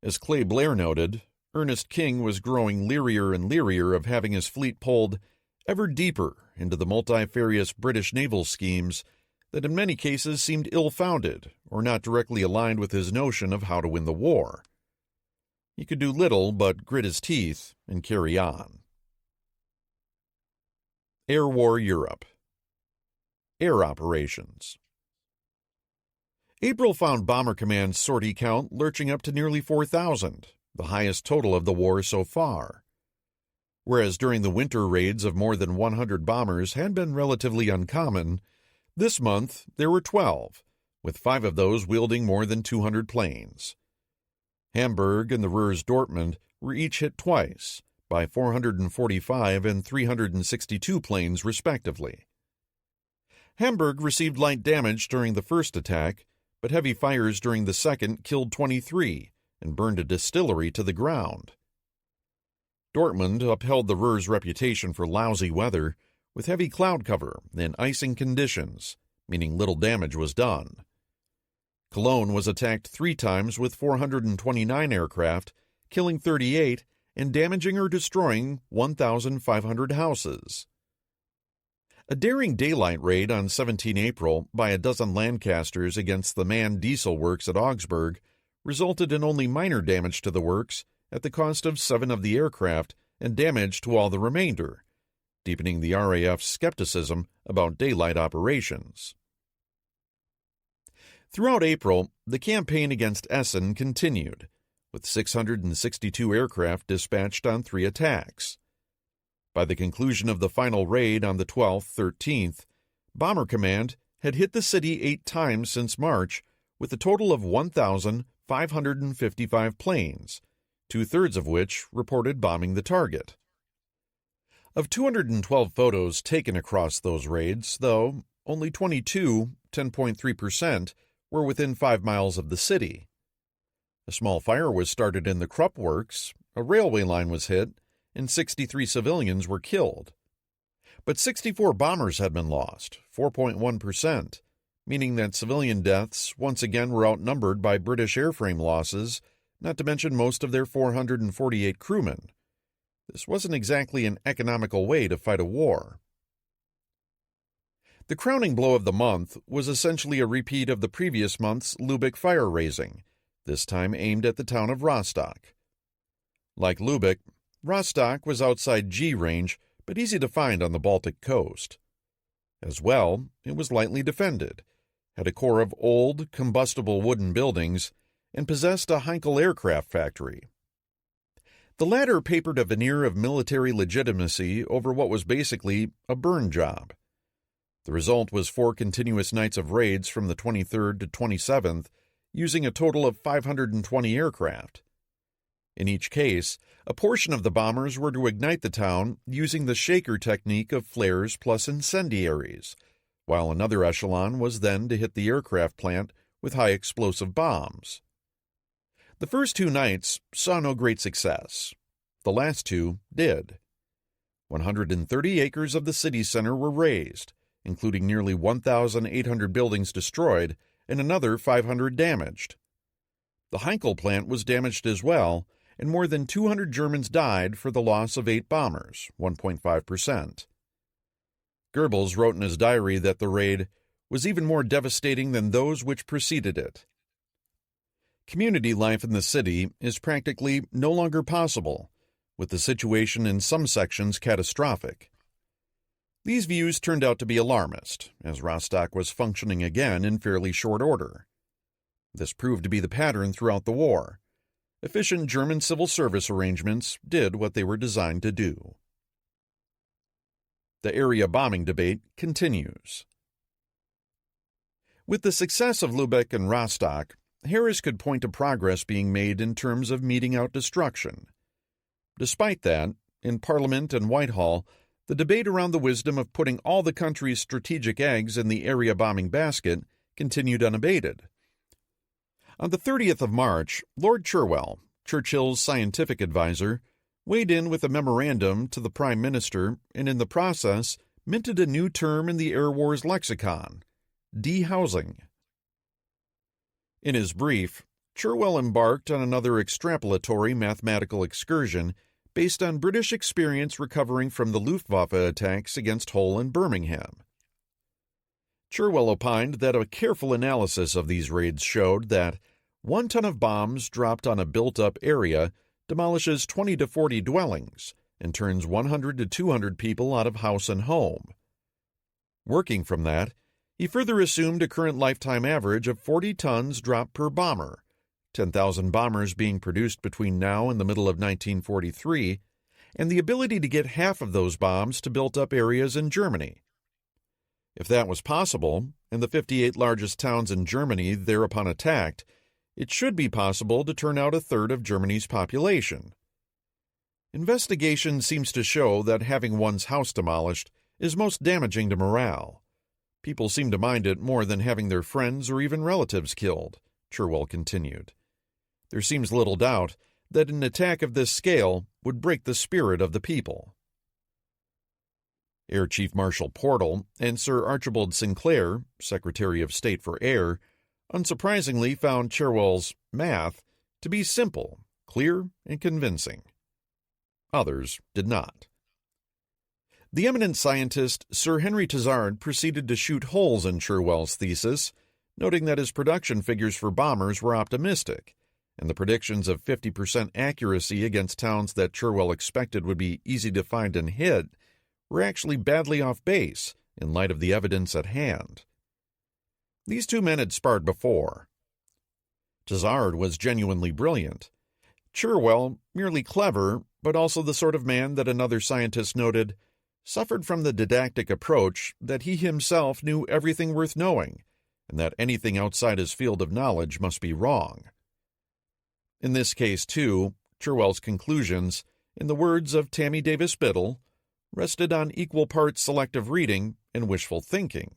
As Clay Blair noted, Ernest King was growing learier and learier of having his fleet pulled ever deeper into the multifarious British naval schemes that in many cases seemed ill-founded or not directly aligned with his notion of how to win the war. He could do little but grit his teeth and carry on. Air War Europe. Air Operations. April found Bomber Command's sortie count lurching up to nearly 4,000, the highest total of the war so far. Whereas during the winter raids of more than 100 bombers had been relatively uncommon, this month there were 12, with 5 of those wielding more than 200 planes. Hamburg and the Ruhr's Dortmund were each hit twice, by 445 and 362 planes respectively. Hamburg received light damage during the first attack, but heavy fires during the second killed 23 and burned a distillery to the ground. Dortmund upheld the Ruhr's reputation for lousy weather, with heavy cloud cover and icing conditions, meaning little damage was done. Cologne was attacked 3 times with 429 aircraft, killing 38 and damaging or destroying 1,500 houses. A daring daylight raid on 17 April by a dozen Lancasters against the manned diesel works at Augsburg resulted in only minor damage to the works at the cost of 7 of the aircraft and damage to all the remainder, deepening the RAF's skepticism about daylight operations. Throughout April, the campaign against Essen continued, with 662 aircraft dispatched on 3 attacks. By the conclusion of the final raid on the 12th, 13th, Bomber Command had hit the city 8 times since March with a total of 1,555 planes, 2/3 of which reported bombing the target. Of 212 photos taken across those raids, though, only 22, 10.3%, were within 5 miles of the city. A small fire was started in the Crux works, a railway line was hit, and 63 civilians were killed. But 64 bombers had been lost, 4.1%, meaning that civilian deaths once again were outnumbered by British airframe losses, not to mention most of their 448 crewmen. This wasn't exactly an economical way to fight a war. The crowning blow of the month was essentially a repeat of the previous month's Lübeck fire-raising, this time aimed at the town of Rostock. Like Lübeck, Rostock was outside G range, but easy to find on the Baltic coast. As well, it was lightly defended, had a core of old, combustible wooden buildings, and possessed a Heinkel aircraft factory. The latter papered a veneer of military legitimacy over what was basically a burn job. The result was 4 continuous nights of raids from the 23rd to 27th, using a total of 520 aircraft. In each case, a portion of the bombers were to ignite the town using the shaker technique of flares plus incendiaries, while another echelon was then to hit the aircraft plant with high explosive bombs. The first 2 nights saw no great success. The last 2 did. 130 acres of the city center were razed, including nearly 1,800 buildings destroyed and another 500 damaged. The Heinkel plant was damaged as well, and more than 200 Germans died for the loss of 8 bombers, 1.5%. Goebbels wrote in his diary that the raid was even more devastating than those which preceded it. Community life in the city is practically no longer possible, with the situation in some sections catastrophic. These views turned out to be alarmist, as Rostock was functioning again in fairly short order. This proved to be the pattern throughout the war. Efficient German civil service arrangements did what they were designed to do. The area bombing debate continues. With the success of Lübeck and Rostock, Harris could point to progress being made in terms of meting out destruction. Despite that, in Parliament and Whitehall, the debate around the wisdom of putting all the country's strategic eggs in the area bombing basket continued unabated. On the 30th of March, Lord Cherwell, Churchill's scientific advisor, weighed in with a memorandum to the Prime Minister and in the process minted a new term in the Air Wars lexicon, dehousing. In his brief, Cherwell embarked on another extrapolatory mathematical excursion based on British experience recovering from the Luftwaffe attacks against Hull and Birmingham. Cherwell opined that a careful analysis of these raids showed that 1 ton of bombs dropped on a built-up area demolishes 20 to 40 dwellings and turns 100 to 200 people out of house and home. Working from that, he further assumed a current lifetime average of 40 tons dropped per bomber, 10,000 bombers being produced between now and the middle of 1943, and the ability to get half of those bombs to built-up areas in Germany. If that was possible, and the 58 largest towns in Germany thereupon attacked, it should be possible to turn out 1/3 of Germany's population. Investigation seems to show that having one's house demolished is most damaging to morale. People seem to mind it more than having their friends or even relatives killed, Cherwell continued. There seems little doubt that an attack of this scale would break the spirit of the people. Air Chief Marshal Portal and Sir Archibald Sinclair, Secretary of State for Air, unsurprisingly found Cherwell's math to be simple, clear, and convincing. Others did not. The eminent scientist Sir Henry Tizard proceeded to shoot holes in Cherwell's thesis, noting that his production figures for bombers were optimistic, and the predictions of 50% accuracy against towns that Cherwell expected would be easy to find and hit were actually badly off base in light of the evidence at hand. These two men had sparred before. Tizard was genuinely brilliant. Cherwell, merely clever, but also the sort of man that another scientist noted, suffered from the didactic approach that he himself knew everything worth knowing, and that anything outside his field of knowledge must be wrong. In this case, too, Cherwell's conclusions, in the words of Tammy Davis Biddle, rested on equal parts selective reading and wishful thinking.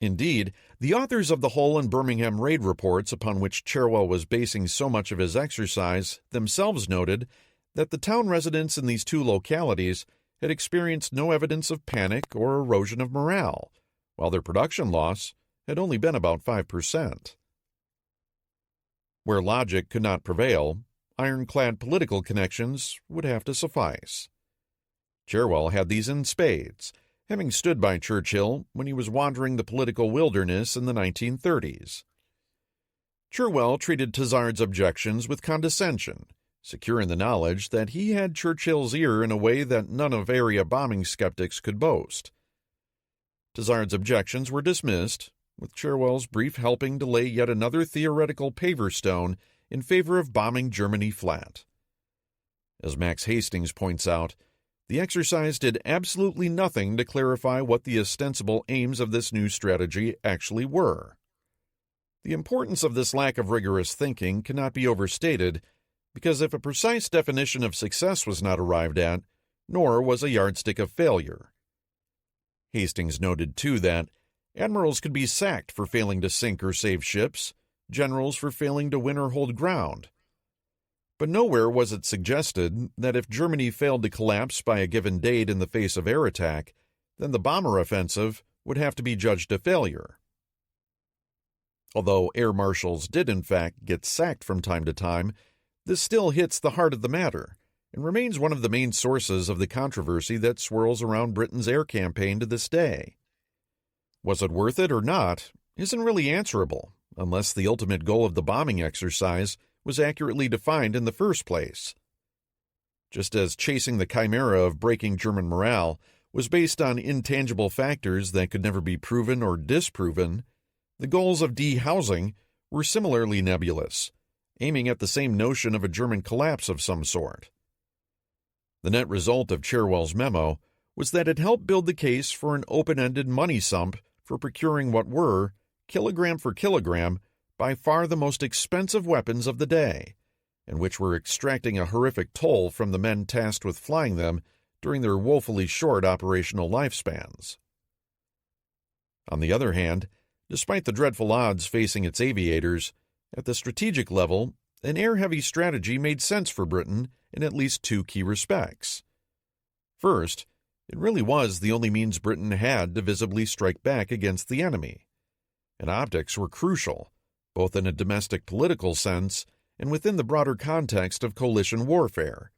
Indeed, the authors of the Hull and Birmingham raid reports upon which Cherwell was basing so much of his exercise themselves noted that the town residents in these two localities had experienced no evidence of panic or erosion of morale, while their production loss had only been about 5%. Where logic could not prevail, ironclad political connections would have to suffice. Cherwell had these in spades, having stood by Churchill when he was wandering the political wilderness in the 1930s. Cherwell treated Tizard's objections with condescension, secure in the knowledge that he had Churchill's ear in a way that none of area bombing skeptics could boast. Tizard's objections were dismissed, with Cherwell's brief helping to lay yet another theoretical paver stone in favor of bombing Germany flat. As Max Hastings points out, the exercise did absolutely nothing to clarify what the ostensible aims of this new strategy actually were. The importance of this lack of rigorous thinking cannot be overstated, because if a precise definition of success was not arrived at, nor was a yardstick of failure. Hastings noted, too, that admirals could be sacked for failing to sink or save ships, generals for failing to win or hold ground. But nowhere was it suggested that if Germany failed to collapse by a given date in the face of air attack, then the bomber offensive would have to be judged a failure. Although air marshals did in fact get sacked from time to time, this still hits the heart of the matter, and remains one of the main sources of the controversy that swirls around Britain's air campaign to this day. Was it worth it or not isn't really answerable, unless the ultimate goal of the bombing exercise was accurately defined in the first place. Just as chasing the chimera of breaking German morale was based on intangible factors that could never be proven or disproven, the goals of dehousing were similarly nebulous, aiming at the same notion of a German collapse of some sort. The net result of Cherwell's memo was that it helped build the case for an open-ended money sump for procuring what were, kilogram for kilogram, by far the most expensive weapons of the day, and which were extracting a horrific toll from the men tasked with flying them during their woefully short operational lifespans. On the other hand, despite the dreadful odds facing its aviators, at the strategic level, an air-heavy strategy made sense for Britain in at least two key respects. First, it really was the only means Britain had to visibly strike back against the enemy, and optics were crucial, both in a domestic political sense and within the broader context of coalition warfare,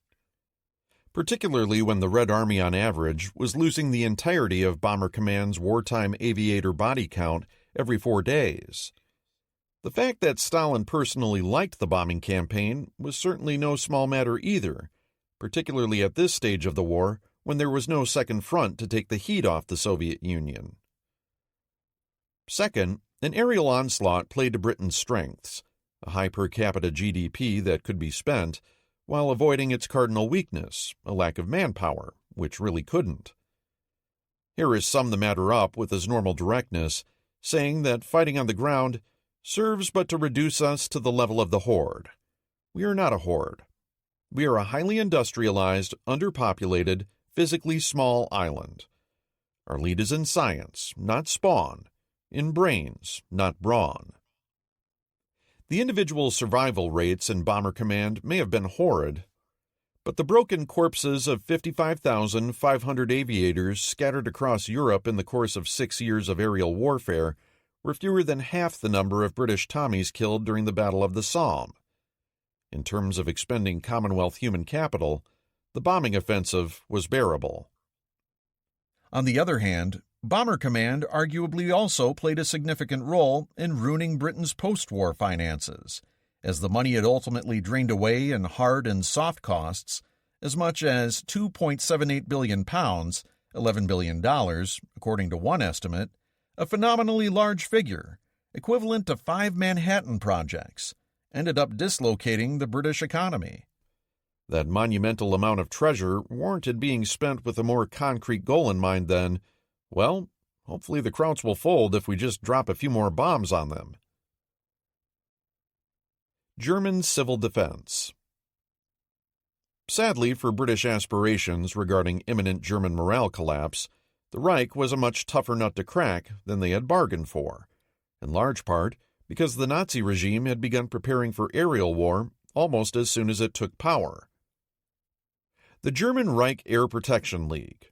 particularly when the Red Army on average was losing the entirety of Bomber Command's wartime aviator body count every 4 days. The fact that Stalin personally liked the bombing campaign was certainly no small matter either, particularly at this stage of the war when there was no second front to take the heat off the Soviet Union. Second, an aerial onslaught played to Britain's strengths, a high per capita GDP that could be spent, while avoiding its cardinal weakness, a lack of manpower, which really couldn't. Harris summed the matter up with his normal directness, saying that fighting on the ground serves but to reduce us to the level of the horde. We are not a horde. We are a highly industrialized, underpopulated, physically small island. Our lead is in science, not spawn, in brains, not brawn. The individual survival rates in Bomber Command may have been horrid, but the broken corpses of 55,500 aviators scattered across Europe in the course of 6 years of aerial warfare were fewer than half the number of British Tommies killed during the Battle of the Somme. In terms of expending Commonwealth human capital, the bombing offensive was bearable. On the other hand, Bomber Command arguably also played a significant role in ruining Britain's post-war finances, as the money had ultimately drained away in hard and soft costs as much as £2.78 billion, $11 billion, according to one estimate, a phenomenally large figure, equivalent to 5 Manhattan projects, ended up dislocating the British economy. That monumental amount of treasure warranted being spent with a more concrete goal in mind than, well, hopefully the Crux will fold if we just drop a few more bombs on them. German civil defense. Sadly for British aspirations regarding imminent German morale collapse, the Reich was a much tougher nut to crack than they had bargained for, in large part because the Nazi regime had begun preparing for aerial war almost as soon as it took power. The German Reich Air Protection League,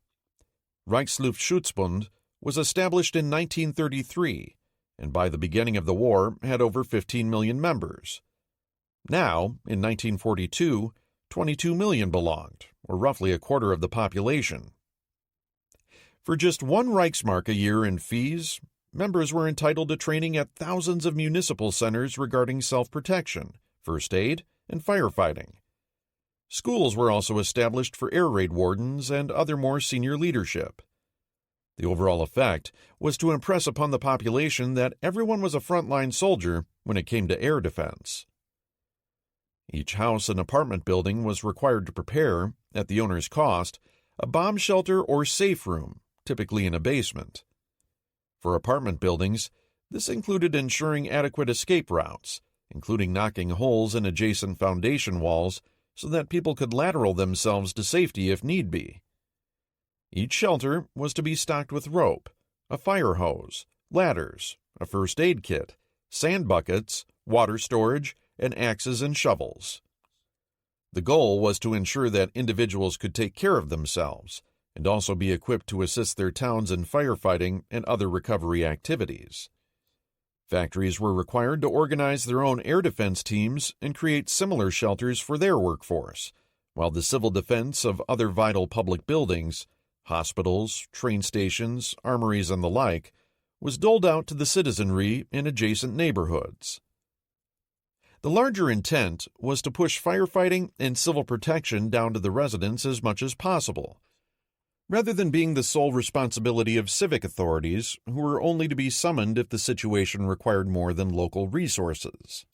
Reichsluftschutzbund, was established in 1933 and by the beginning of the war had over 15 million members. Now, in 1942, 22 million belonged, or roughly a quarter of the population. For just 1 Reichsmark a year in fees, members were entitled to training at thousands of municipal centers regarding self-protection, first aid, and firefighting. Schools were also established for air raid wardens and other more senior leadership. The overall effect was to impress upon the population that everyone was a frontline soldier when it came to air defense. Each house and apartment building was required to prepare, at the owner's cost, a bomb shelter or safe room, typically in a basement. For apartment buildings, this included ensuring adequate escape routes, including knocking holes in adjacent foundation walls so that people could lateral themselves to safety if need be. Each shelter was to be stocked with rope, a fire hose, ladders, a first aid kit, sand buckets, water storage, and axes and shovels. The goal was to ensure that individuals could take care of themselves and also be equipped to assist their towns in firefighting and other recovery activities. Factories were required to organize their own air defense teams and create similar shelters for their workforce, while the civil defense of other vital public buildings, hospitals, train stations, armories, and the like, was doled out to the citizenry in adjacent neighborhoods. The larger intent was to push firefighting and civil protection down to the residents as much as possible, rather than being the sole responsibility of civic authorities who were only to be summoned if the situation required more than local resources.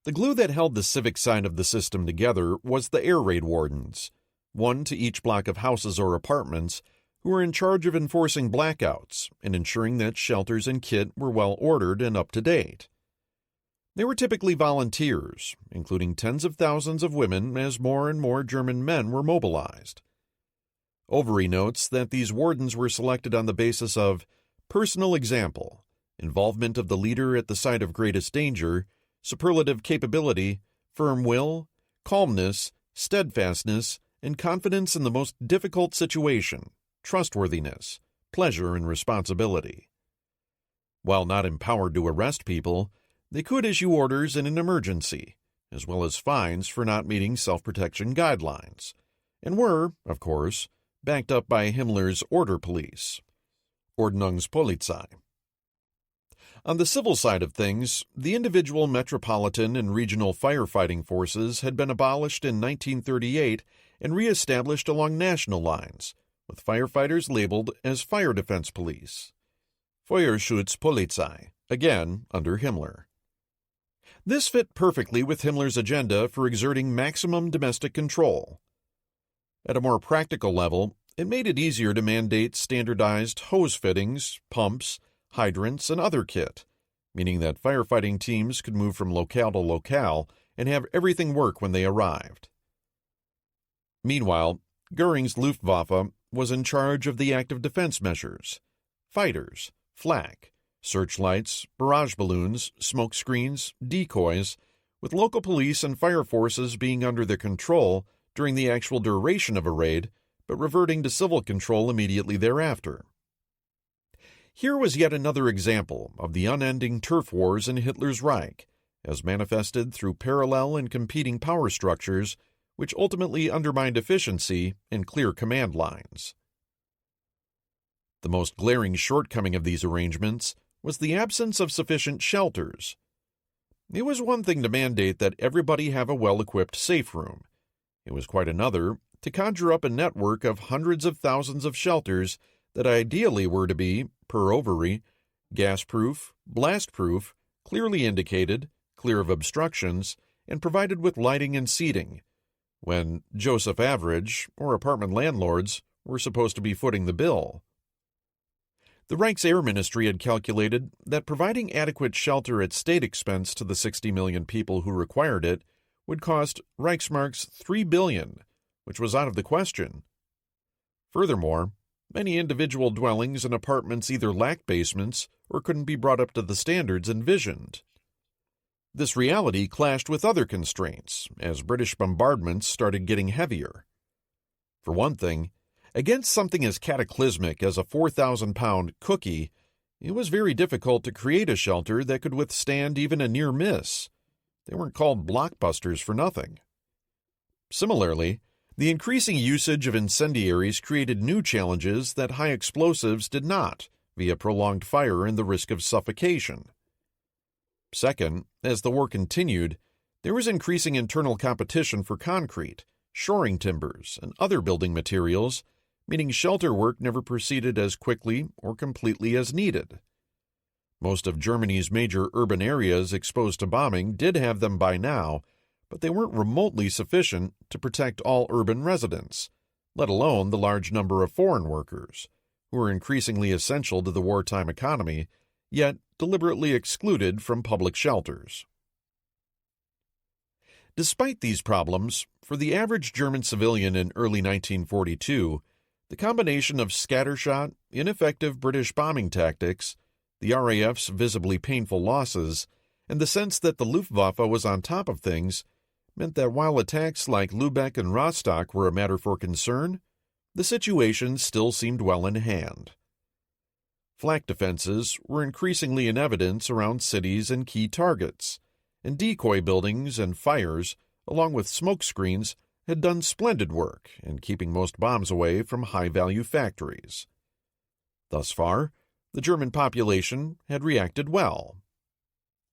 The glue that held the civic side of the system together was the air raid wardens, 1 to each block of houses or apartments, who were in charge of enforcing blackouts and ensuring that shelters and kit were well ordered and up to date. They were typically volunteers, including tens of thousands of women as more and more German men were mobilized. Overy notes that these wardens were selected on the basis of personal example, involvement of the leader at the site of greatest danger, superlative capability, firm will, calmness, steadfastness, and confidence in the most difficult situation, trustworthiness, pleasure, and responsibility. While not empowered to arrest people, they could issue orders in an emergency, as well as fines for not meeting self-protection guidelines, and were, of course, backed up by Himmler's order police, Ordnungspolizei. On the civil side of things, the individual metropolitan and regional firefighting forces had been abolished in 1938 and re-established along national lines, with firefighters labeled as fire defense police, Feuerschutzpolizei, again under Himmler. This fit perfectly with Himmler's agenda for exerting maximum domestic control. At a more practical level, it made it easier to mandate standardized hose fittings, pumps, hydrants, and other kit, meaning that firefighting teams could move from locale to locale and have everything work when they arrived. Meanwhile, Göring's Luftwaffe was in charge of the active defense measures, fighters, flak, searchlights, barrage balloons, smoke screens, decoys, with local police and fire forces being under their control during the actual duration of a raid, but reverting to civil control immediately thereafter. Here was yet another example of the unending turf wars in Hitler's Reich, as manifested through parallel and competing power structures which ultimately undermined efficiency and clear command lines. The most glaring shortcoming of these arrangements was the absence of sufficient shelters. It was one thing to mandate that everybody have a well-equipped safe room. It was quite another to conjure up a network of hundreds of thousands of shelters that ideally were to be, per ovary, gas-proof, blast-proof, clearly indicated, clear of obstructions, and provided with lighting and seating, when Joseph Average, or apartment landlords, were supposed to be footing the bill. The Reich's Air Ministry had calculated that providing adequate shelter at state expense to the 60 million people who required it would cost Reichsmarks $3 billion, which was out of the question. Furthermore, many individual dwellings and apartments either lacked basements or couldn't be brought up to the standards envisioned. This reality clashed with other constraints as British bombardments started getting heavier. For one thing, against something as cataclysmic as a 4,000-pound cookie, it was very difficult to create a shelter that could withstand even a near miss. They weren't called blockbusters for nothing. Similarly, the increasing usage of incendiaries created new challenges that high explosives did not, via prolonged fire and the risk of suffocation. Second, as the war continued, there was increasing internal competition for concrete, shoring timbers, and other building materials, meaning shelter work never proceeded as quickly or completely as needed. Most of Germany's major urban areas exposed to bombing did have them by now, but they weren't remotely sufficient to protect all urban residents, let alone the large number of foreign workers, who were increasingly essential to the wartime economy, yet deliberately excluded from public shelters. Despite these problems, for the average German civilian in early 1942, the combination of scattershot, ineffective British bombing tactics, the RAF's visibly painful losses, and the sense that the Luftwaffe was on top of things meant that while attacks like Lübeck and Rostock were a matter for concern, the situation still seemed well in hand. Flak defenses were increasingly in evidence around cities and key targets, and decoy buildings and fires, along with smoke screens, had done splendid work in keeping most bombs away from high-value factories. Thus far, the German population had reacted well.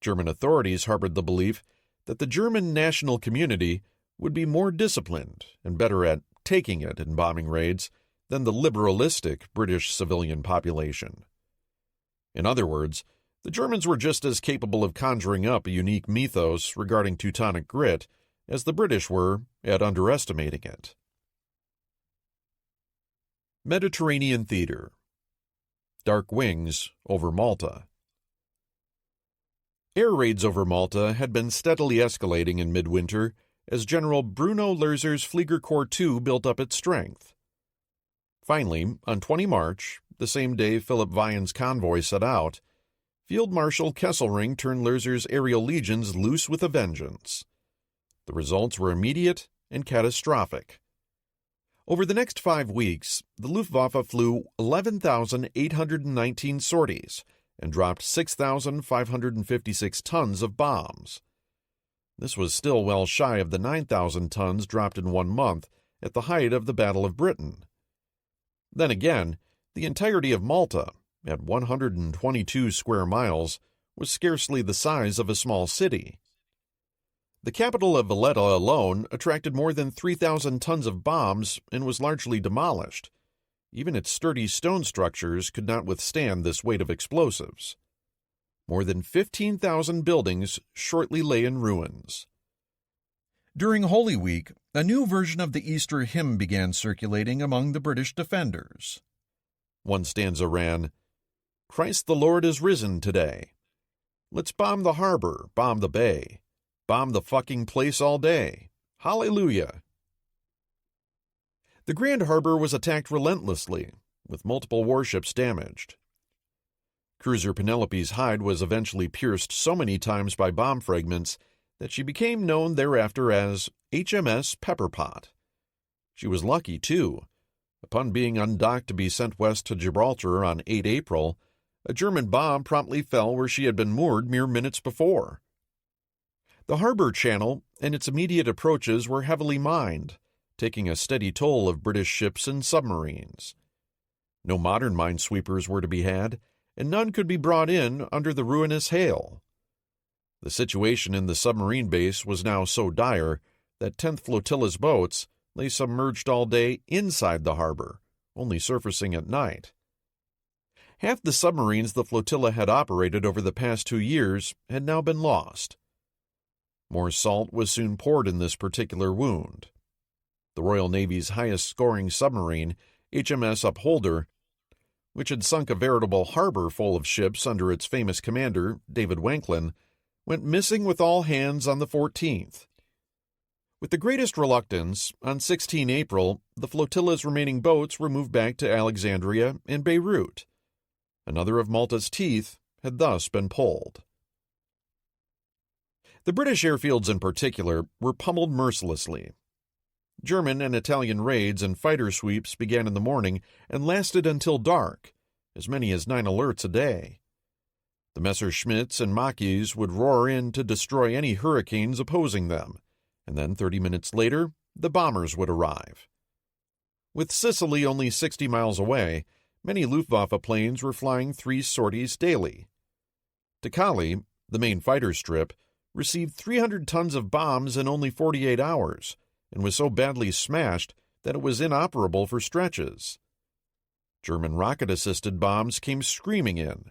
German authorities harbored the belief that the German national community would be more disciplined and better at taking it in bombing raids than the liberalistic British civilian population. In other words, the Germans were just as capable of conjuring up a unique mythos regarding Teutonic grit as the British were at underestimating it. Mediterranean Theater. Dark Wings over Malta. Air raids over Malta had been steadily escalating in midwinter as General Bruno Lurzer's Fliegerkorps II built up its strength. Finally, on 20 March, the same day Philip Vian's convoy set out, Field Marshal Kesselring turned Lurzer's aerial legions loose with a vengeance. The results were immediate and catastrophic. Over the next 5 weeks, the Luftwaffe flew 11,819 sorties and dropped 6,556 tons of bombs. This was still well shy of the 9,000 tons dropped in 1 month at the height of the Battle of Britain. Then again, the entirety of Malta, at 122 square miles, was scarcely the size of a small city. The capital of Valletta alone attracted more than 3,000 tons of bombs and was largely demolished. Even its sturdy stone structures could not withstand this weight of explosives. More than 15,000 buildings shortly lay in ruins. During Holy Week, a new version of the Easter hymn began circulating among the British defenders. One stanza ran, "Christ the Lord is risen today. Let's bomb the harbor, bomb the bay. Bomb the fucking place all day. Hallelujah." The Grand Harbor was attacked relentlessly, with multiple warships damaged. Cruiser Penelope's hide was eventually pierced so many times by bomb fragments that she became known thereafter as HMS Pepperpot. She was lucky, too. Upon being undocked to be sent west to Gibraltar on 8 April, a German bomb promptly fell where she had been moored mere minutes before. The harbor channel and its immediate approaches were heavily mined, taking a steady toll of British ships and submarines. No modern minesweepers were to be had, and none could be brought in under the ruinous hail. The situation in the submarine base was now so dire that 10th Flotilla's boats lay submerged all day inside the harbor, only surfacing at night. Half the submarines the flotilla had operated over the past 2 years had now been lost. More salt was soon poured in this particular wound. The Royal Navy's highest-scoring submarine, HMS Upholder, which had sunk a veritable harbor full of ships under its famous commander, David Wanklyn, went missing with all hands on the 14th. With the greatest reluctance, on 16 April, the flotilla's remaining boats were moved back to Alexandria and Beirut. Another of Malta's teeth had thus been pulled. The British airfields in particular were pummeled mercilessly. German and Italian raids and fighter sweeps began in the morning and lasted until dark, as many as 9 alerts a day. The Messerschmitts and Macchis would roar in to destroy any hurricanes opposing them, and then 30 minutes later, the bombers would arrive. With Sicily only 60 miles away, many Luftwaffe planes were flying 3 sorties daily. Tikali, the main fighter strip, received 300 tons of bombs in only 48 hours, and was so badly smashed that it was inoperable for stretches. German rocket-assisted bombs came screaming in,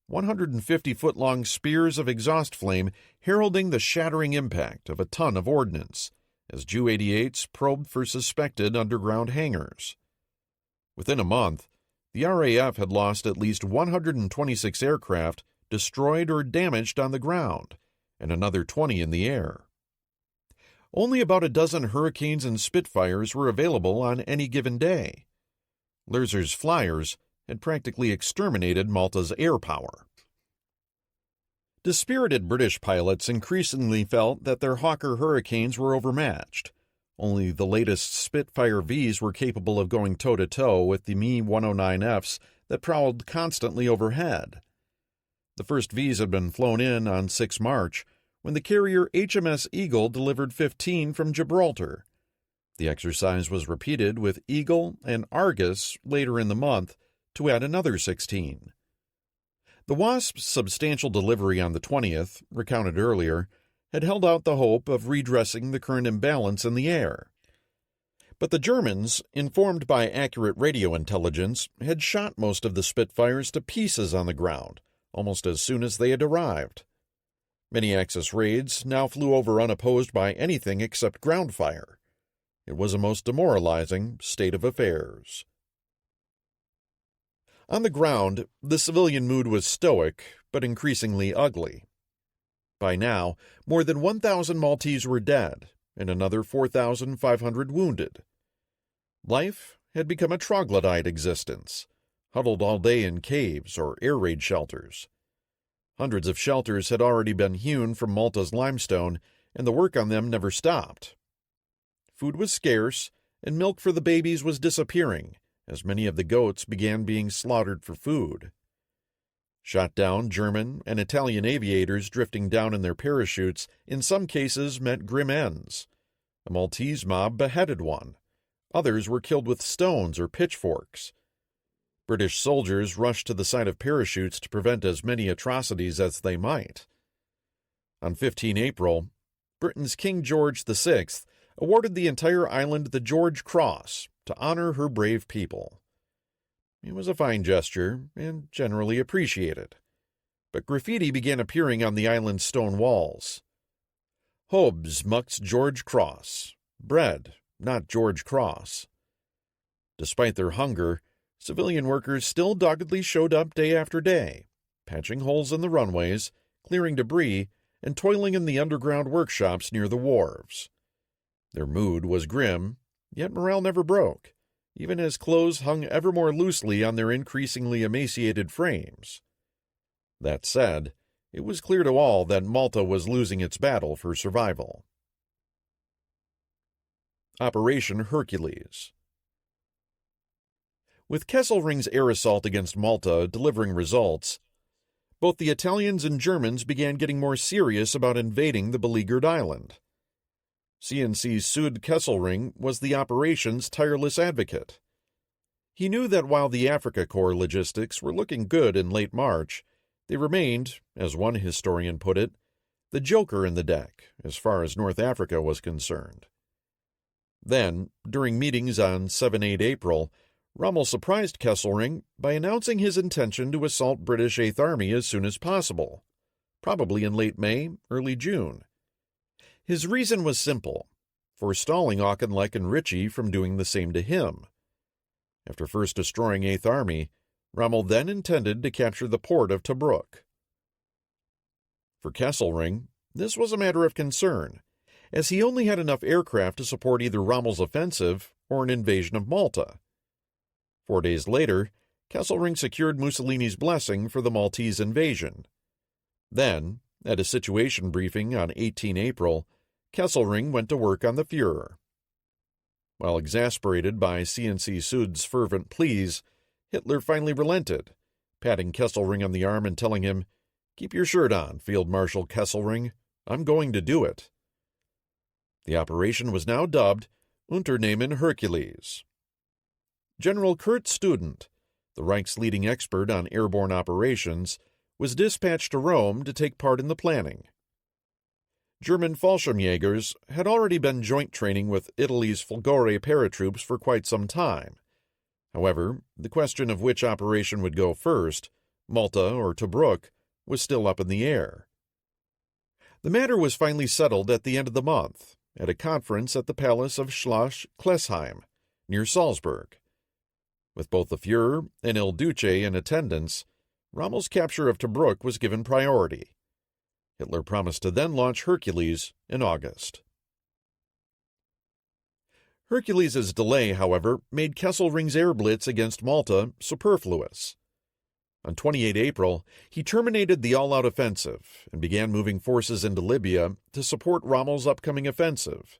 150-foot-long spears of exhaust flame heralding the shattering impact of a ton of ordnance, as Ju-88s probed for suspected underground hangars. Within a month, the RAF had lost at least 126 aircraft destroyed or damaged on the ground, and another 20 in the air. Only about a dozen Hurricanes and Spitfires were available on any given day. Lurzer's flyers had practically exterminated Malta's air power. Dispirited British pilots increasingly felt that their Hawker Hurricanes were overmatched. Only the latest Spitfire Vs were capable of going toe-to-toe with the Me-109Fs that prowled constantly overhead. The first Vs had been flown in on 6 March, when the carrier HMS Eagle delivered 15 from Gibraltar. The exercise was repeated with Eagle and Argus later in the month to add another 16. The Wasp's substantial delivery on the 20th, recounted earlier, had held out the hope of redressing the current imbalance in the air. But the Germans, informed by accurate radio intelligence, had shot most of the Spitfires to pieces on the ground, almost as soon as they had arrived. Many Axis raids now flew over unopposed by anything except ground fire. It was a most demoralizing state of affairs. On the ground, the civilian mood was stoic, but increasingly ugly. By now, more than 1,000 Maltese were dead, and another 4,500 wounded. Life had become a troglodyte existence, huddled all day in caves or air raid shelters. Hundreds of shelters had already been hewn from Malta's limestone, and the work on them never stopped. Food was scarce, and milk for the babies was disappearing, as many of the goats began being slaughtered for food. Shot down German and Italian aviators drifting down in their parachutes in some cases met grim ends. A Maltese mob beheaded one. Others were killed with stones or pitchforks. British soldiers rushed to the side of parachutes to prevent as many atrocities as they might. On 15 April, Britain's King George VI awarded the entire island the George Cross to honor her brave people. It was a fine gesture and generally appreciated, but graffiti began appearing on the island's stone walls. Hobbes mucks George Cross. Bread, not George Cross. Despite their hunger, civilian workers still doggedly showed up day after day, patching holes in the runways, clearing debris, and toiling in the underground workshops near the wharves. Their mood was grim, yet morale never broke, even as clothes hung ever more loosely on their increasingly emaciated frames. That said, it was clear to all that Malta was losing its battle for survival. Operation Hercules. With Kesselring's air assault against Malta delivering results, both the Italians and Germans began getting more serious about invading the beleaguered island. CNC Sud Kesselring was the operation's tireless advocate. He knew that while the Africa Corps logistics were looking good in late March, they remained, as one historian put it, the joker in the deck as far as North Africa was concerned. Then, during meetings on 7-8 April, Rommel surprised Kesselring by announcing his intention to assault British Eighth Army as soon as possible, probably in late May, early June. His reason was simple, forestalling Auchinleck and Ritchie from doing the same to him. After first destroying Eighth Army, Rommel then intended to capture the port of Tobruk. For Kesselring, this was a matter of concern, as he only had enough aircraft to support either Rommel's offensive or an invasion of Malta. 4 days later, Kesselring secured Mussolini's blessing for the Maltese invasion. Then, at a situation briefing on 18 April, Kesselring went to work on the Führer. While exasperated by CNC Sud's fervent pleas, Hitler finally relented, patting Kesselring on the arm and telling him, "Keep your shirt on, Field Marshal Kesselring. I'm going to do it." The operation was now dubbed Unternehmen Hercules. General Kurt Student, the Reich's leading expert on airborne operations, was dispatched to Rome to take part in the planning. German Fallschirmjägers had already been joint training with Italy's Folgore paratroops for quite some time. However, the question of which operation would go first, Malta or Tobruk, was still up in the air. The matter was finally settled at the end of the month, at a conference at the palace of Schloss Klesheim, near Salzburg. With both the Führer and Il Duce in attendance, Rommel's capture of Tobruk was given priority. Hitler promised to then launch Hercules in August. Hercules' delay, however, made Kesselring's air blitz against Malta superfluous. On 28 April, he terminated the all-out offensive and began moving forces into Libya to support Rommel's upcoming offensive.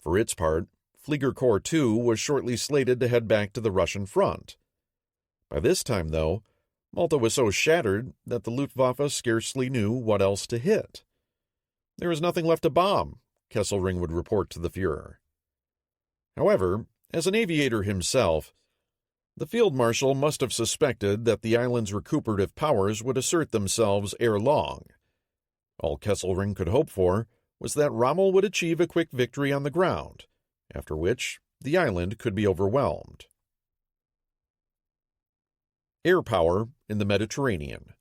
For its part, Flieger Corps II was shortly slated to head back to the Russian front. By this time, though, Malta was so shattered that the Luftwaffe scarcely knew what else to hit. There was nothing left to bomb, Kesselring would report to the Führer. However, as an aviator himself, the Field Marshal must have suspected that the island's recuperative powers would assert themselves ere long. All Kesselring could hope for was that Rommel would achieve a quick victory on the ground, after which the island could be overwhelmed. Air power in the Mediterranean.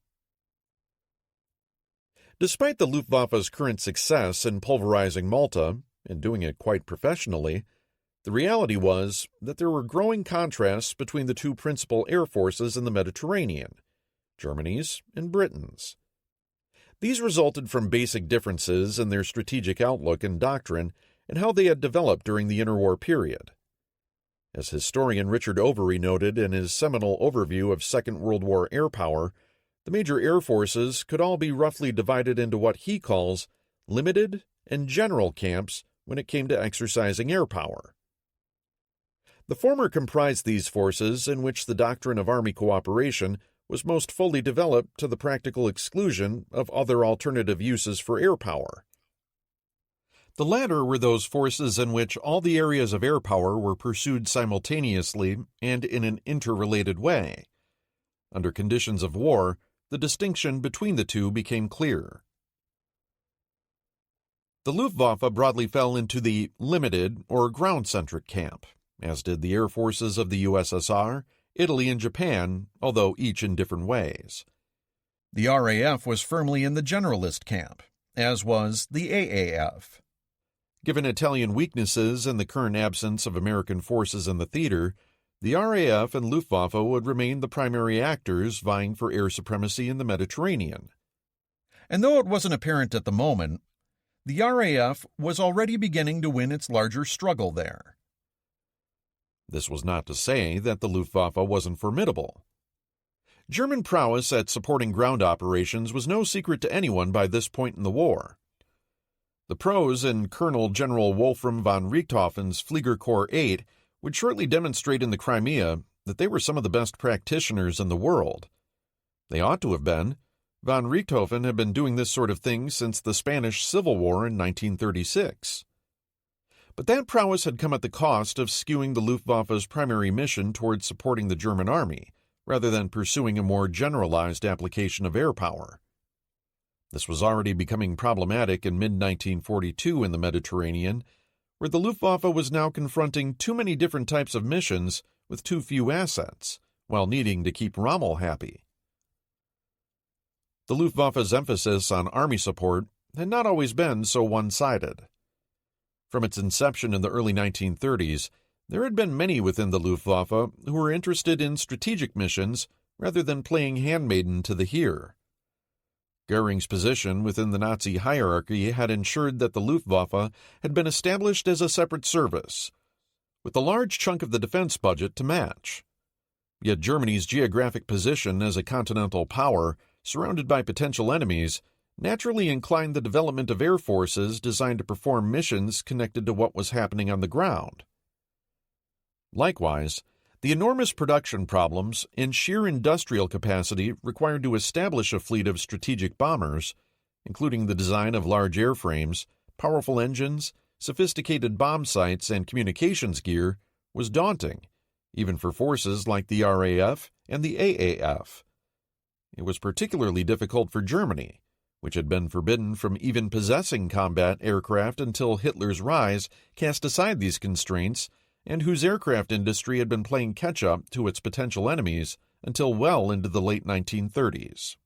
Despite the Luftwaffe's current success in pulverizing Malta, and doing it quite professionally, the reality was that there were growing contrasts between the two principal air forces in the Mediterranean, Germany's and Britain's. These resulted from basic differences in their strategic outlook and doctrine and how they had developed during the interwar period. As historian Richard Overy noted in his seminal overview of Second World War air power, the major air forces could all be roughly divided into what he calls limited and general camps when it came to exercising air power. The former comprised these forces in which the doctrine of Army cooperation was most fully developed to the practical exclusion of other alternative uses for air power. The latter were those forces in which all the areas of air power were pursued simultaneously and in an interrelated way. Under conditions of war, the distinction between the two became clear. The Luftwaffe broadly fell into the limited or ground-centric camp, as did the air forces of the USSR, Italy, and Japan, although each in different ways. The RAF was firmly in the generalist camp, as was the AAF. Given Italian weaknesses and the current absence of American forces in the theater, the RAF and Luftwaffe would remain the primary actors vying for air supremacy in the Mediterranean. And though it wasn't apparent at the moment, the RAF was already beginning to win its larger struggle there. This was not to say that the Luftwaffe wasn't formidable. German prowess at supporting ground operations was no secret to anyone by this point in the war. The pros in Colonel General Wolfram von Richthofen's Flieger Corps 8 would shortly demonstrate in the Crimea that they were some of the best practitioners in the world. They ought to have been. Von Richthofen had been doing this sort of thing since the Spanish Civil War in 1936. But that prowess had come at the cost of skewing the Luftwaffe's primary mission towards supporting the German army, rather than pursuing a more generalized application of air power. This was already becoming problematic in mid-1942 in the Mediterranean, where the Luftwaffe was now confronting too many different types of missions with too few assets, while needing to keep Rommel happy. The Luftwaffe's emphasis on army support had not always been so one-sided. From its inception in the early 1930s, there had been many within the Luftwaffe who were interested in strategic missions rather than playing handmaiden to the Heer. Goering's position within the Nazi hierarchy had ensured that the Luftwaffe had been established as a separate service, with a large chunk of the defense budget to match. Yet Germany's geographic position as a continental power, surrounded by potential enemies, naturally inclined the development of air forces designed to perform missions connected to what was happening on the ground. Likewise, the enormous production problems and sheer industrial capacity required to establish a fleet of strategic bombers, including the design of large airframes, powerful engines, sophisticated bomb sights, and communications gear, was daunting, even for forces like the RAF and the AAF. It was particularly difficult for Germany, which had been forbidden from even possessing combat aircraft until Hitler's rise cast aside these constraints, and whose aircraft industry had been playing catch-up to its potential enemies until well into the late 1930s.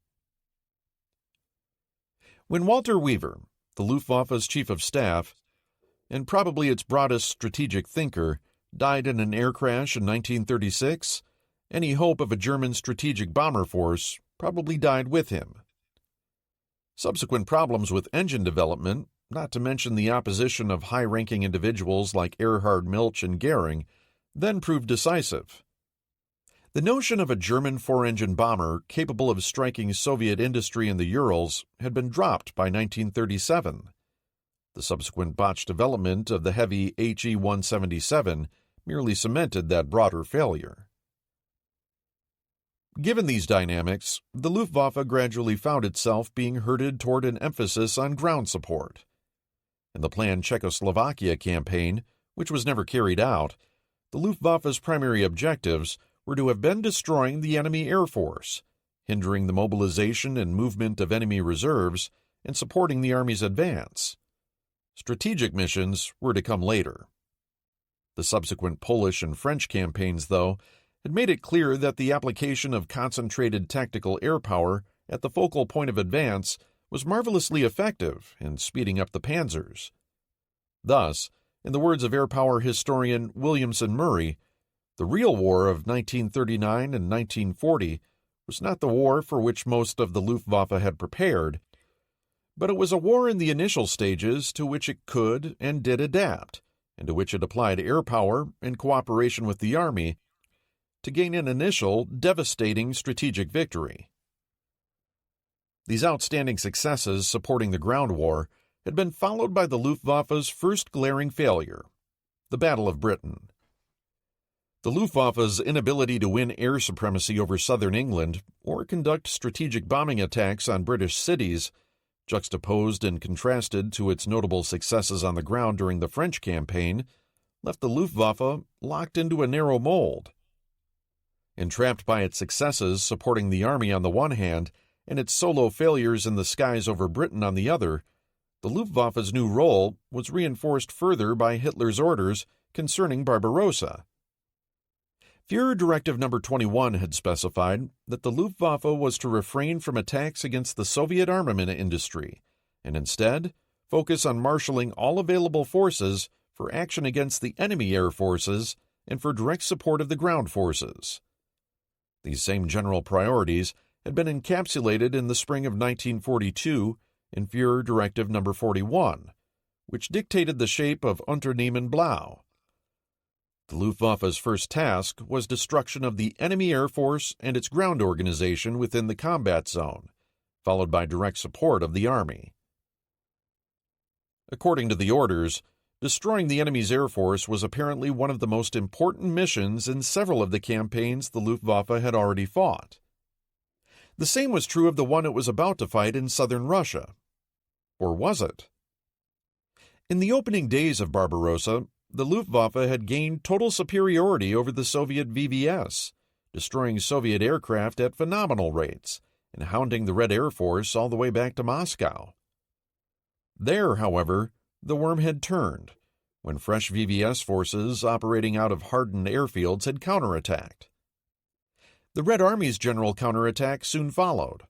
When Walter Weaver, the Luftwaffe's chief of staff, and probably its broadest strategic thinker, died in an air crash in 1936, any hope of a German strategic bomber force probably died with him. Subsequent problems with engine development, not to mention the opposition of high-ranking individuals like Erhard Milch and Goering, then proved decisive. The notion of a German four-engine bomber capable of striking Soviet industry in the Urals had been dropped by 1937. The subsequent botched development of the heavy HE-177 merely cemented that broader failure. Given these dynamics, the Luftwaffe gradually found itself being herded toward an emphasis on ground support. In the planned Czechoslovakia campaign, which was never carried out, the Luftwaffe's primary objectives were to have been destroying the enemy air force, hindering the mobilization and movement of enemy reserves, and supporting the army's advance. Strategic missions were to come later. The subsequent Polish and French campaigns, though, had made it clear that the application of concentrated tactical air power at the focal point of advance was marvelously effective in speeding up the panzers. Thus, in the words of air power historian Williamson Murray, the real war of 1939 and 1940 was not the war for which most of the Luftwaffe had prepared, but it was a war in the initial stages to which it could and did adapt, and to which it applied air power in cooperation with the Army to gain an initial, devastating strategic victory. These outstanding successes supporting the ground war had been followed by the Luftwaffe's first glaring failure, the Battle of Britain. The Luftwaffe's inability to win air supremacy over southern England or conduct strategic bombing attacks on British cities, juxtaposed and contrasted to its notable successes on the ground during the French campaign, left the Luftwaffe locked into a narrow mold. Entrapped by its successes supporting the army on the one hand and its solo failures in the skies over Britain on the other, the Luftwaffe's new role was reinforced further by Hitler's orders concerning Barbarossa. Führer Directive No. 21 had specified that the Luftwaffe was to refrain from attacks against the Soviet armament industry and instead focus on marshalling all available forces for action against the enemy air forces and for direct support of the ground forces. These same general priorities had been encapsulated in the spring of 1942 in Führer Directive No. 41, which dictated the shape of Unternehmen Blau. The Luftwaffe's first task was destruction of the enemy air force and its ground organization within the combat zone, followed by direct support of the army. According to the orders, destroying the enemy's air force was apparently one of the most important missions in several of the campaigns the Luftwaffe had already fought. The same was true of the one it was about to fight in southern Russia. Or was it? In the opening days of Barbarossa, the Luftwaffe had gained total superiority over the Soviet VVS, destroying Soviet aircraft at phenomenal rates and hounding the Red Air Force all the way back to Moscow. There, however, the worm had turned when fresh VVS forces operating out of hardened airfields had counterattacked. The Red Army's general counterattack soon followed.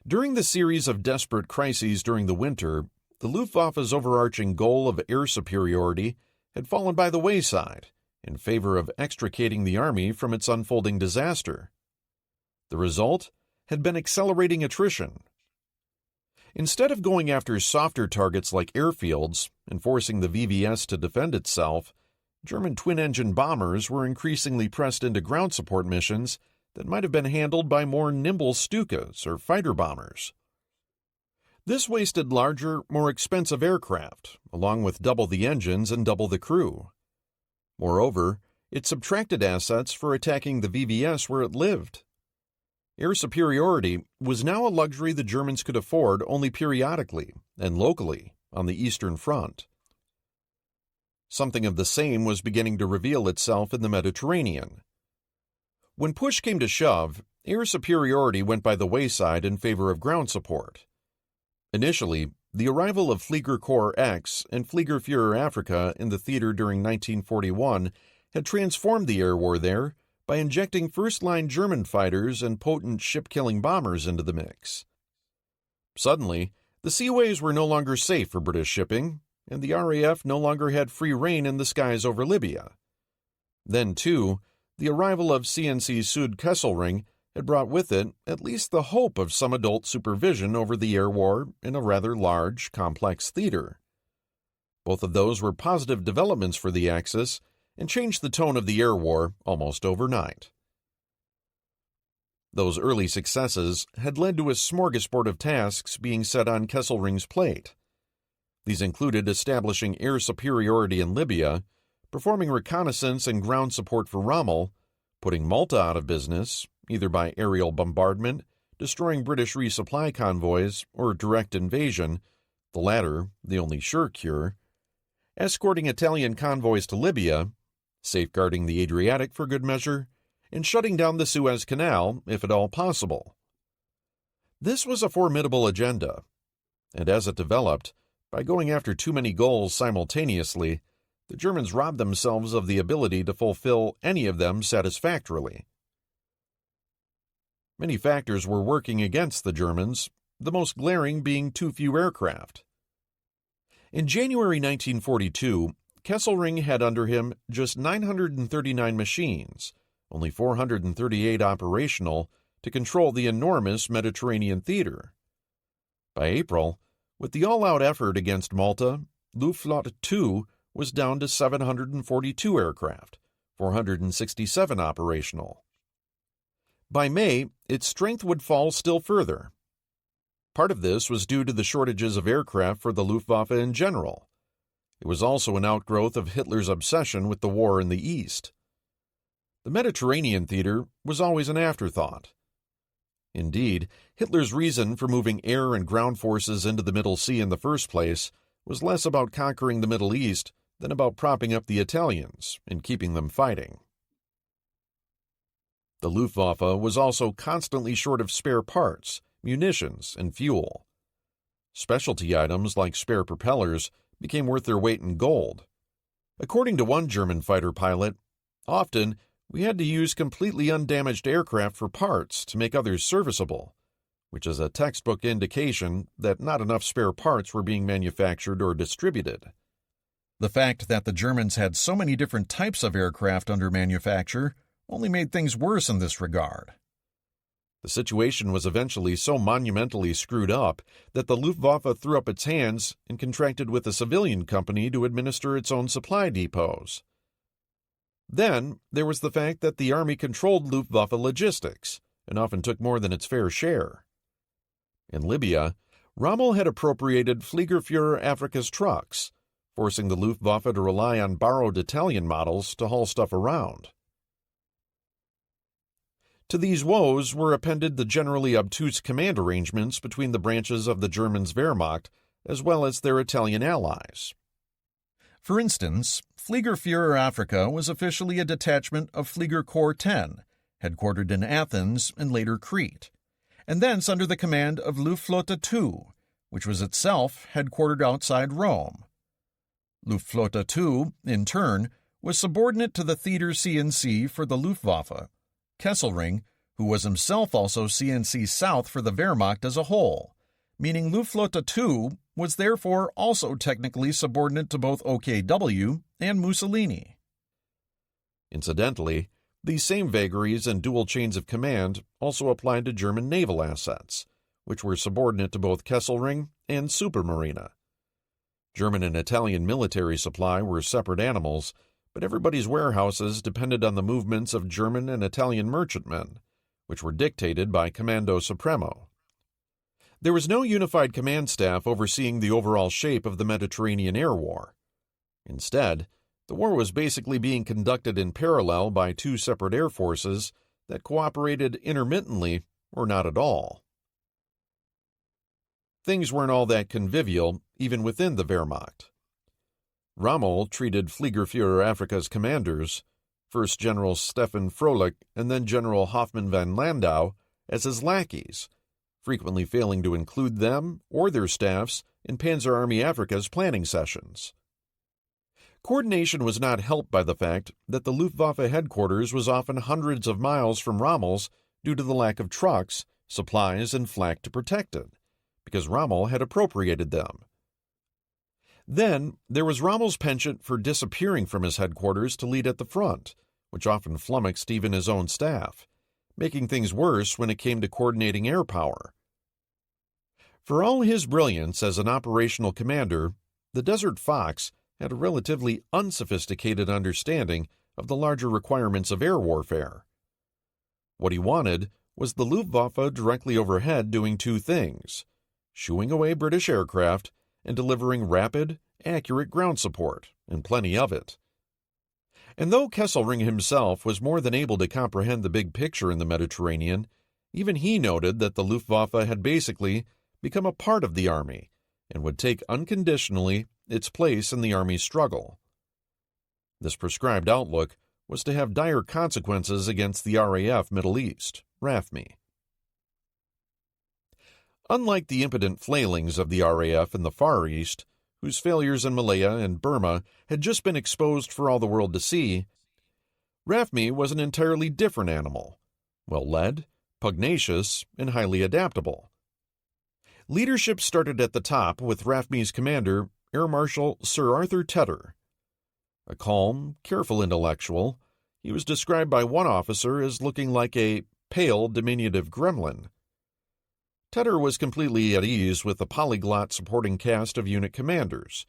During the series of desperate crises during the winter, the Luftwaffe's overarching goal of air superiority had fallen by the wayside in favor of extricating the Army from its unfolding disaster. The result had been accelerating attrition. Instead of going after softer targets like airfields and forcing the VVS to defend itself, German twin-engine bombers were increasingly pressed into ground support missions that might have been handled by more nimble Stukas or fighter bombers. This wasted larger, more expensive aircraft, along with double the engines and double the crew. Moreover, it subtracted assets for attacking the VVS where it lived. Air superiority was now a luxury the Germans could afford only periodically and locally on the Eastern Front. Something of the same was beginning to reveal itself in the Mediterranean. When push came to shove, air superiority went by the wayside in favor of ground support. Initially, the arrival of Flieger Korps X and Fliegerführer Afrika in the theater during 1941 had transformed the air war there by injecting first-line German fighters and potent ship-killing bombers into the mix. Suddenly, the seaways were no longer safe for British shipping, and the RAF no longer had free rein in the skies over Libya. Then, too, the arrival of CNC Süd Kesselring had brought with it at least the hope of some adult supervision over the air war in a rather large, complex theater. Both of those were positive developments for the Axis and changed the tone of the air war almost overnight. Those early successes had led to a smorgasbord of tasks being set on Kesselring's plate. These included establishing air superiority in Libya, performing reconnaissance and ground support for Rommel, putting Malta out of business, either by aerial bombardment, destroying British resupply convoys, or direct invasion, the latter the only sure cure, escorting Italian convoys to Libya, safeguarding the Adriatic for good measure, and shutting down the Suez Canal, if at all possible. This was a formidable agenda, and as it developed, by going after too many goals simultaneously, the Germans robbed themselves of the ability to fulfill any of them satisfactorily. Many factors were working against the Germans, the most glaring being too few aircraft. In January 1942, Kesselring had under him just 939 machines, only 438 operational, to control the enormous Mediterranean theater. By April, with the all-out effort against Malta, Luftflotte II was down to 742 aircraft, 467 operational. By May, its strength would fall still further. Part of this was due to the shortages of aircraft for the Luftwaffe in general. It was also an outgrowth of Hitler's obsession with the war in the East. The Mediterranean theater was always an afterthought. Indeed, Hitler's reason for moving air and ground forces into the Middle Sea in the first place was less about conquering the Middle East than about propping up the Italians and keeping them fighting. The Luftwaffe was also constantly short of spare parts, munitions, and fuel. Specialty items like spare propellers became worth their weight in gold. According to one German fighter pilot, often we had to use completely undamaged aircraft for parts to make others serviceable, which is a textbook indication that not enough spare parts were being manufactured or distributed. The fact that the Germans had so many different types of aircraft under manufacture only made things worse in this regard. The situation was eventually so monumentally screwed up that the Luftwaffe threw up its hands and contracted with a civilian company to administer its own supply depots. Then there was the fact that the Army controlled Luftwaffe logistics and often took more than its fair share. In Libya, Rommel had appropriated Fliegerführer Afrika's trucks, forcing the Luftwaffe to rely on borrowed Italian models to haul stuff around. To these woes were appended the generally obtuse command arrangements between the branches of the Germans' Wehrmacht as well as their Italian allies. For instance, Fliegerführer Africa was officially a detachment of Flieger Corps 10, headquartered in Athens and later Crete, and thence under the command of Luftflotte II, which was itself headquartered outside Rome. Luftflotte II, in turn, was subordinate to the Theater CNC for the Luftwaffe, Kesselring, who was himself also CNC South for the Wehrmacht as a whole, meaning Luftflotte II was therefore also technically subordinate to both OKW and Mussolini. Incidentally, these same vagaries and dual chains of command also applied to German naval assets, which were subordinate to both Kesselring and Supermarine. German and Italian military supply were separate animals, but everybody's warehouses depended on the movements of German and Italian merchantmen, which were dictated by Comando Supremo. There was no unified command staff overseeing the overall shape of the Mediterranean Air War. Instead, the war was basically being conducted in parallel by two separate air forces that cooperated intermittently or not at all. Things weren't all that convivial, even within the Wehrmacht. Rommel treated Fliegerführer Africa's commanders, First General Stefan Froelich and then General Hoffmann van Landau, as his lackeys, frequently failing to include them or their staffs in Panzer Army Africa's planning sessions. Coordination was not helped by the fact that the Luftwaffe headquarters was often hundreds of miles from Rommel's due to the lack of trucks, supplies, and flak to protect it, because Rommel had appropriated them. Then, there was Rommel's penchant for disappearing from his headquarters to lead at the front, which often flummoxed even his own staff, making things worse when it came to coordinating air power. For all his brilliance as an operational commander, the Desert Fox had a relatively unsophisticated understanding of the larger requirements of air warfare. What he wanted was the Luftwaffe directly overhead doing two things: shooing away British aircraft and delivering rapid, accurate ground support, and plenty of it. And though Kesselring himself was more than able to comprehend the big picture in the Mediterranean, even he noted that the Luftwaffe had basically become a part of the Army and would take unconditionally its place in the Army's struggle. This prescribed outlook was to have dire consequences against the RAF Middle East, RAFME. Unlike the impotent flailings of the RAF in the Far East, whose failures in Malaya and Burma had just been exposed for all the world to see, RAFME was an entirely different animal, well-led, pugnacious, and highly adaptable. Leadership started at the top with RAFME's commander, Air Marshal Sir Arthur Tedder. A calm, careful intellectual, he was described by one officer as looking like a pale, diminutive gremlin. Tedder was completely at ease with the polyglot supporting cast of unit commanders,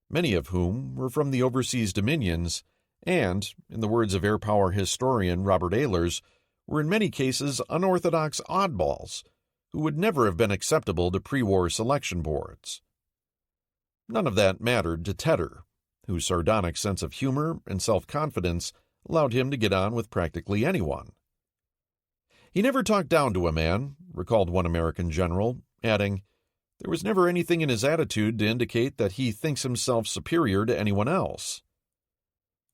many of whom were from the overseas dominions and, in the words of air power historian Robert Ehlers, were in many cases unorthodox oddballs who would never have been acceptable to pre-war selection boards. None of that mattered to Tedder, whose sardonic sense of humor and self-confidence allowed him to get on with practically anyone. He never talked down to a man, recalled one American general, adding, "There was never anything in his attitude to indicate that he thinks himself superior to anyone else."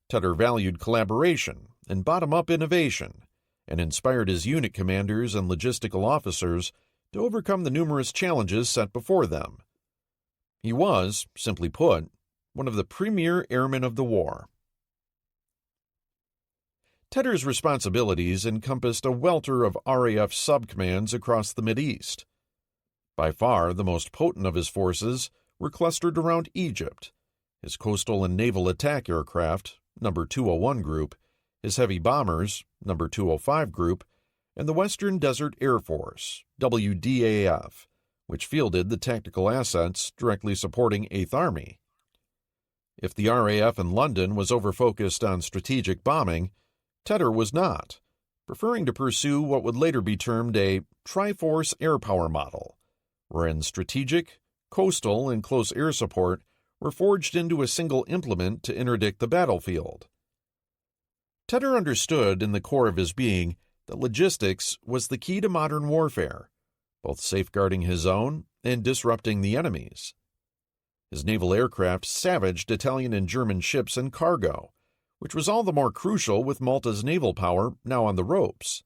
Tedder valued collaboration and bottom-up innovation, and inspired his unit commanders and logistical officers to overcome the numerous challenges set before them. He was, simply put, one of the premier airmen of the war. Tedder's responsibilities encompassed a welter of RAF subcommands across the Mideast. By far the most potent of his forces were clustered around Egypt, his coastal and naval attack aircraft, No. 201 Group, his heavy bombers, No. 205 Group, and the Western Desert Air Force, WDAF, which fielded the tactical assets directly supporting 8th Army. If the RAF in London was over-focused on strategic bombing, Tedder was not, preferring to pursue what would later be termed a Triforce air power model, wherein strategic, coastal, and close air support were forged into a single implement to interdict the battlefield. Tedder understood in the core of his being that logistics was the key to modern warfare, both safeguarding his own and disrupting the enemy's. His naval aircraft savaged Italian and German ships and cargo, which was all the more crucial with Malta's naval power now on the ropes.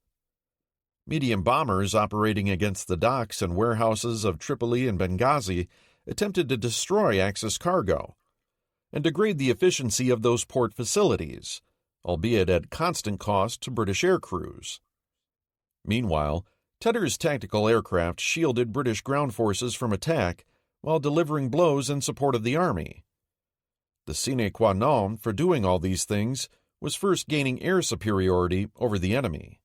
Medium bombers operating against the docks and warehouses of Tripoli and Benghazi attempted to destroy Axis cargo and degrade the efficiency of those port facilities, albeit at constant cost to British air crews. Meanwhile, Tedder's tactical aircraft shielded British ground forces from attack while delivering blows in support of the army. The sine qua non for doing all these things was first gaining air superiority over the enemy.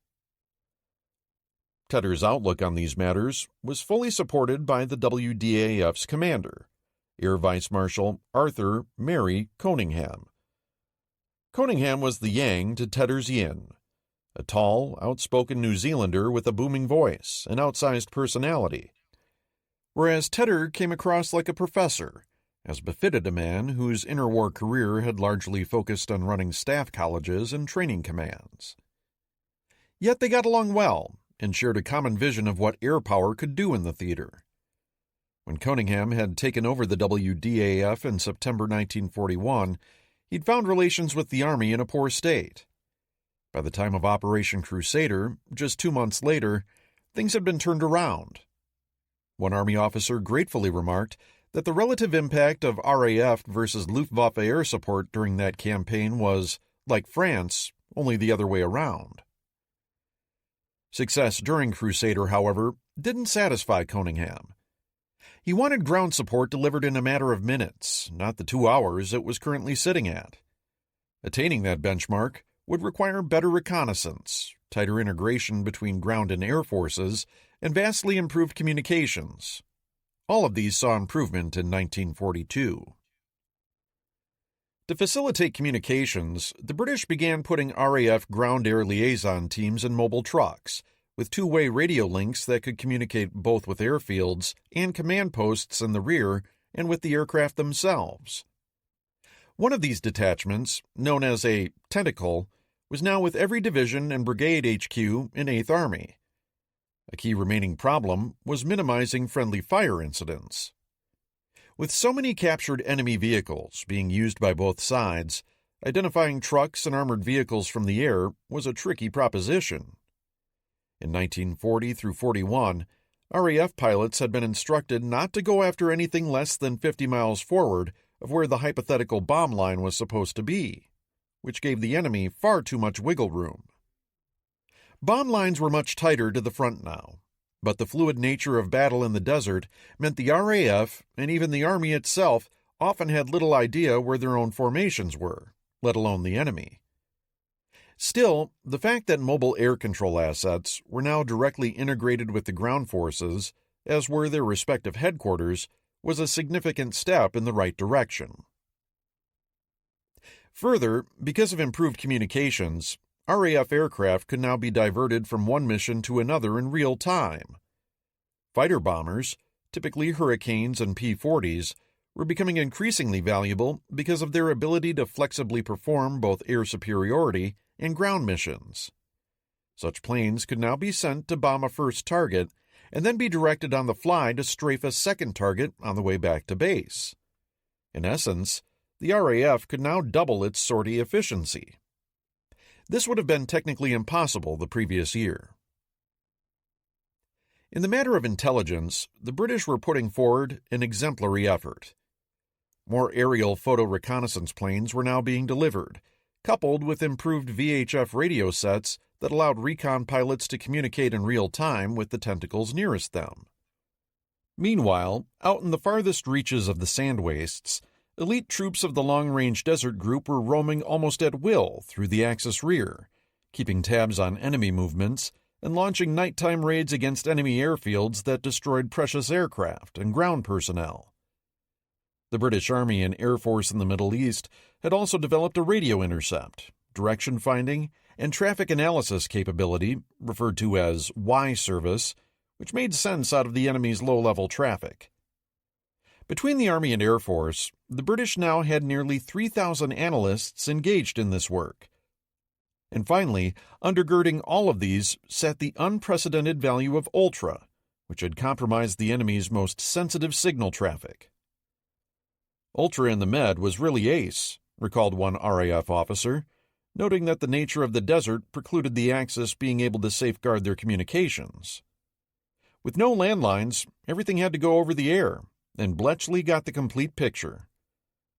Tedder's outlook on these matters was fully supported by the WDAF's commander, Air Vice Marshal Arthur Mary Coningham. Coningham was the yang to Tedder's yin, a tall, outspoken New Zealander with a booming voice and outsized personality, whereas Tedder came across like a professor, as befitted a man whose interwar career had largely focused on running staff colleges and training commands. Yet they got along well and shared a common vision of what air power could do in the theater. When Coningham had taken over the WDAF in September 1941, he'd found relations with the Army in a poor state. By the time of Operation Crusader, just 2 months later, things had been turned around. One Army officer gratefully remarked that the relative impact of RAF versus Luftwaffe air support during that campaign was, like France, only the other way around. Success during Crusader, however, didn't satisfy Coningham. He wanted ground support delivered in a matter of minutes, not the 2 hours it was currently sitting at. Attaining that benchmark would require better reconnaissance, tighter integration between ground and air forces, and vastly improved communications. All of these saw improvement in 1942. To facilitate communications, the British began putting RAF ground-air liaison teams in mobile trucks, with two-way radio links that could communicate both with airfields and command posts in the rear and with the aircraft themselves. One of these detachments, known as a tentacle, was now with every division and brigade HQ in 8th Army. A key remaining problem was minimizing friendly fire incidents. With so many captured enemy vehicles being used by both sides, identifying trucks and armored vehicles from the air was a tricky proposition. In 1940 through 41, RAF pilots had been instructed not to go after anything less than 50 miles forward of where the hypothetical bomb line was supposed to be, which gave the enemy far too much wiggle room. Bomb lines were much tighter to the front now, but the fluid nature of battle in the desert meant the RAF and even the Army itself often had little idea where their own formations were, let alone the enemy. Still, the fact that mobile air control assets were now directly integrated with the ground forces, as were their respective headquarters, was a significant step in the right direction. Further, because of improved communications, RAF aircraft could now be diverted from one mission to another in real time. Fighter bombers, typically Hurricanes and P-40s, were becoming increasingly valuable because of their ability to flexibly perform both air superiority and ground missions. Such planes could now be sent to bomb a first target and then be directed on the fly to strafe a second target on the way back to base. In essence, the RAF could now double its sortie efficiency. This would have been technically impossible the previous year. In the matter of intelligence, the British were putting forward an exemplary effort. More aerial photo reconnaissance planes were now being delivered, coupled with improved VHF radio sets that allowed recon pilots to communicate in real time with the tentacles nearest them. Meanwhile, out in the farthest reaches of the sand wastes, elite troops of the Long-Range Desert Group were roaming almost at will through the Axis rear, keeping tabs on enemy movements and launching nighttime raids against enemy airfields that destroyed precious aircraft and ground personnel. The British Army and Air Force in the Middle East had also developed a radio intercept, direction finding, and traffic analysis capability, referred to as Y service, which made sense out of the enemy's low-level traffic. Between the Army and Air Force, the British now had nearly 3,000 analysts engaged in this work. And finally, undergirding all of these sat the unprecedented value of Ultra, which had compromised the enemy's most sensitive signal traffic. "Ultra in the Med was really ace," recalled one RAF officer, noting that the nature of the desert precluded the Axis being able to safeguard their communications. With no landlines, everything had to go over the air, and Bletchley got the complete picture.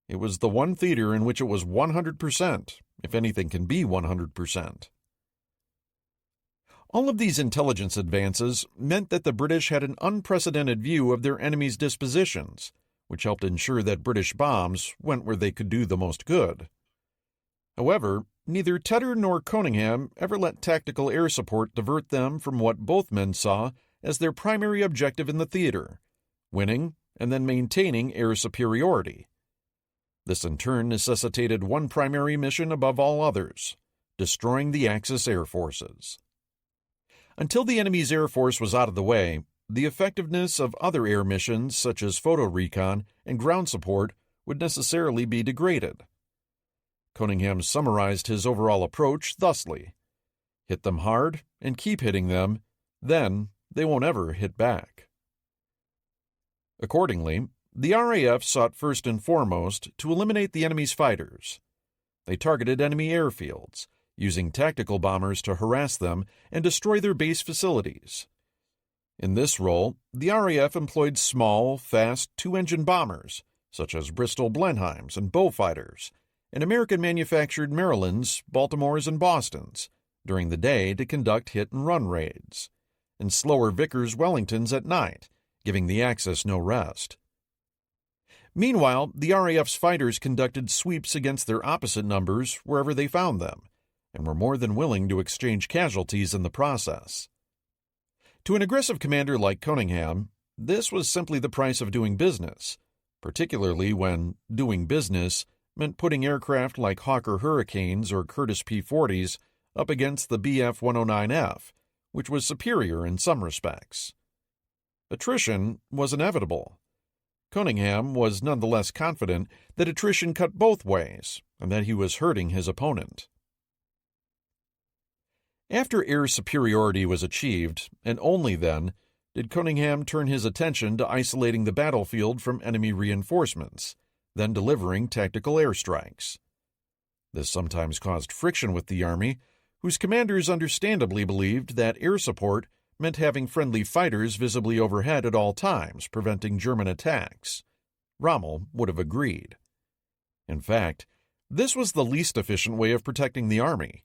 It was the one theater in which it was 100%, if anything can be 100%. All of these intelligence advances meant that the British had an unprecedented view of their enemy's dispositions, which helped ensure that British bombs went where they could do the most good. However, neither Tedder nor Cunningham ever let tactical air support divert them from what both men saw as their primary objective in the theater: winning and then maintaining air superiority. This in turn necessitated one primary mission above all others: destroying the Axis air forces. Until the enemy's air force was out of the way, the effectiveness of other air missions such as photo recon and ground support would necessarily be degraded. Cunningham summarized his overall approach thusly: hit them hard and keep hitting them, then they won't ever hit back. Accordingly, the RAF sought first and foremost to eliminate the enemy's fighters. They targeted enemy airfields, using tactical bombers to harass them and destroy their base facilities. In this role, the RAF employed small, fast two-engine bombers, such as Bristol Blenheims and Beaufighters, and American-manufactured Marylands, Baltimores, and Bostons, during the day to conduct hit-and-run raids, and slower Vickers Wellingtons at night, giving the Axis no rest. Meanwhile, the RAF's fighters conducted sweeps against their opposite numbers wherever they found them, and were more than willing to exchange casualties in the process. To an aggressive commander like Cunningham, this was simply the price of doing business, particularly when doing business meant putting aircraft like Hawker Hurricanes or Curtiss P-40s up against the Bf-109F, which was superior in some respects. Attrition was inevitable. Cunningham was nonetheless confident that attrition cut both ways and that he was hurting his opponent. After air superiority was achieved, and only then, did Cunningham turn his attention to isolating the battlefield from enemy reinforcements, then delivering tactical airstrikes. This sometimes caused friction with the Army, whose commanders understandably believed that air support meant having friendly fighters visibly overhead at all times, preventing German attacks. Rommel would have agreed. In fact, this was the least efficient way of protecting the Army,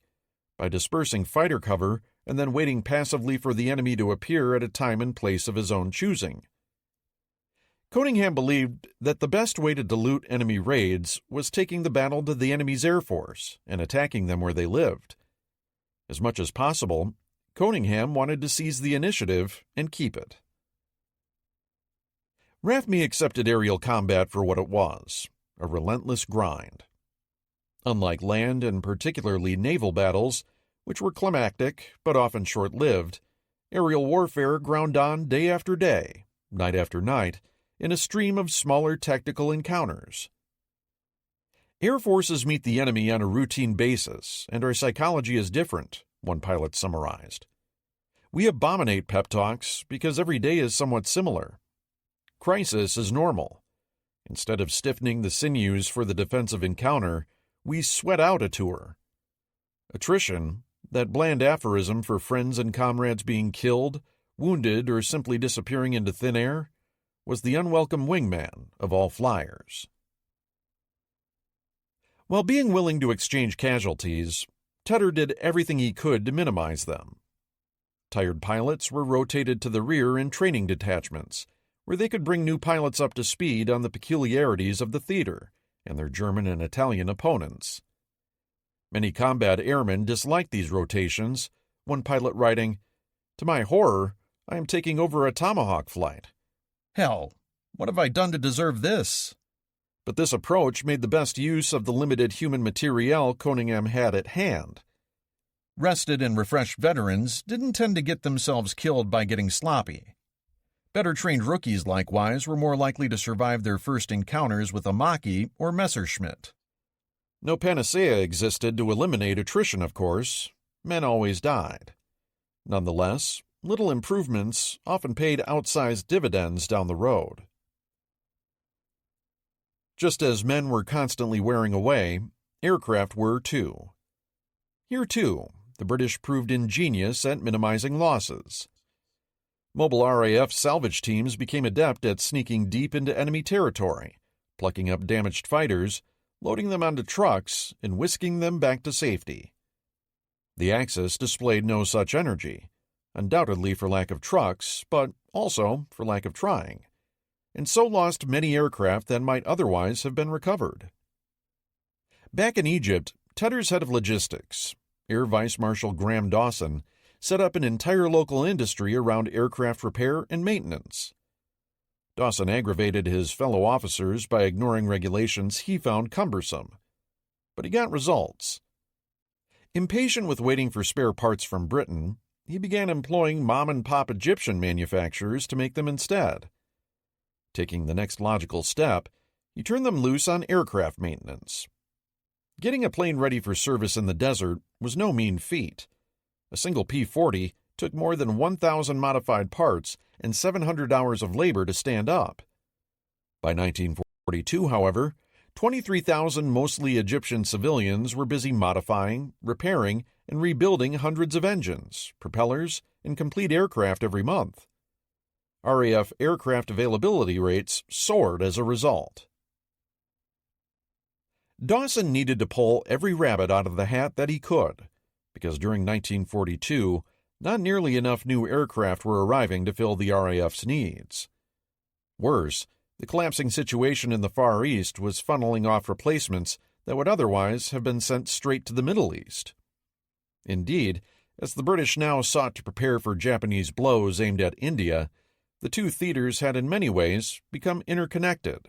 by dispersing fighter cover and then waiting passively for the enemy to appear at a time and place of his own choosing. Cunningham believed that the best way to dilute enemy raids was taking the battle to the enemy's air force and attacking them where they lived. As much as possible, Cunningham wanted to seize the initiative and keep it. RAFME accepted aerial combat for what it was, a relentless grind. Unlike land and particularly naval battles, which were climactic but often short-lived, aerial warfare ground on day after day, night after night, in a stream of smaller tactical encounters. Air forces meet the enemy on a routine basis, and our psychology is different, one pilot summarized. We abominate pep talks because every day is somewhat similar. Crisis is normal. Instead of stiffening the sinews for the defensive encounter, we sweat out a tour. Attrition, that bland aphorism for friends and comrades being killed, wounded, or simply disappearing into thin air, was the unwelcome wingman of all flyers. While being willing to exchange casualties, Tedder did everything he could to minimize them. Tired pilots were rotated to the rear in training detachments, where they could bring new pilots up to speed on the peculiarities of the theater and their German and Italian opponents. Many combat airmen disliked these rotations, one pilot writing, "To my horror, I am taking over a Tomahawk flight. Hell, what have I done to deserve this?" But this approach made the best use of the limited human materiel Cunningham had at hand. Rested and refreshed veterans didn't tend to get themselves killed by getting sloppy. Better-trained rookies, likewise, were more likely to survive their first encounters with a Mach-E or Messerschmitt. No panacea existed to eliminate attrition, of course. Men always died. Nonetheless, little improvements often paid outsized dividends down the road. Just as men were constantly wearing away, aircraft were too. Here, too, the British proved ingenious at minimizing losses. Mobile RAF salvage teams became adept at sneaking deep into enemy territory, plucking up damaged fighters, loading them onto trucks, and whisking them back to safety. The Axis displayed no such energy, undoubtedly for lack of trucks, but also for lack of trying, and so lost many aircraft that might otherwise have been recovered. Back in Egypt, Tedder's head of logistics, Air Vice Marshal Graham Dawson, set up an entire local industry around aircraft repair and maintenance. Dawson aggravated his fellow officers by ignoring regulations he found cumbersome, but he got results. Impatient with waiting for spare parts from Britain, he began employing mom-and-pop Egyptian manufacturers to make them instead. Taking the next logical step, he turned them loose on aircraft maintenance. Getting a plane ready for service in the desert was no mean feat. A single P-40 took more than 1,000 modified parts and 700 hours of labor to stand up. By 1942, however, 23,000 mostly Egyptian civilians were busy modifying, repairing, and rebuilding hundreds of engines, propellers, and complete aircraft every month. RAF aircraft availability rates soared as a result. Dawson needed to pull every rabbit out of the hat that he could, because during 1942, not nearly enough new aircraft were arriving to fill the RAF's needs. Worse, the collapsing situation in the Far East was funneling off replacements that would otherwise have been sent straight to the Middle East. Indeed, as the British now sought to prepare for Japanese blows aimed at India, the two theaters had in many ways become interconnected,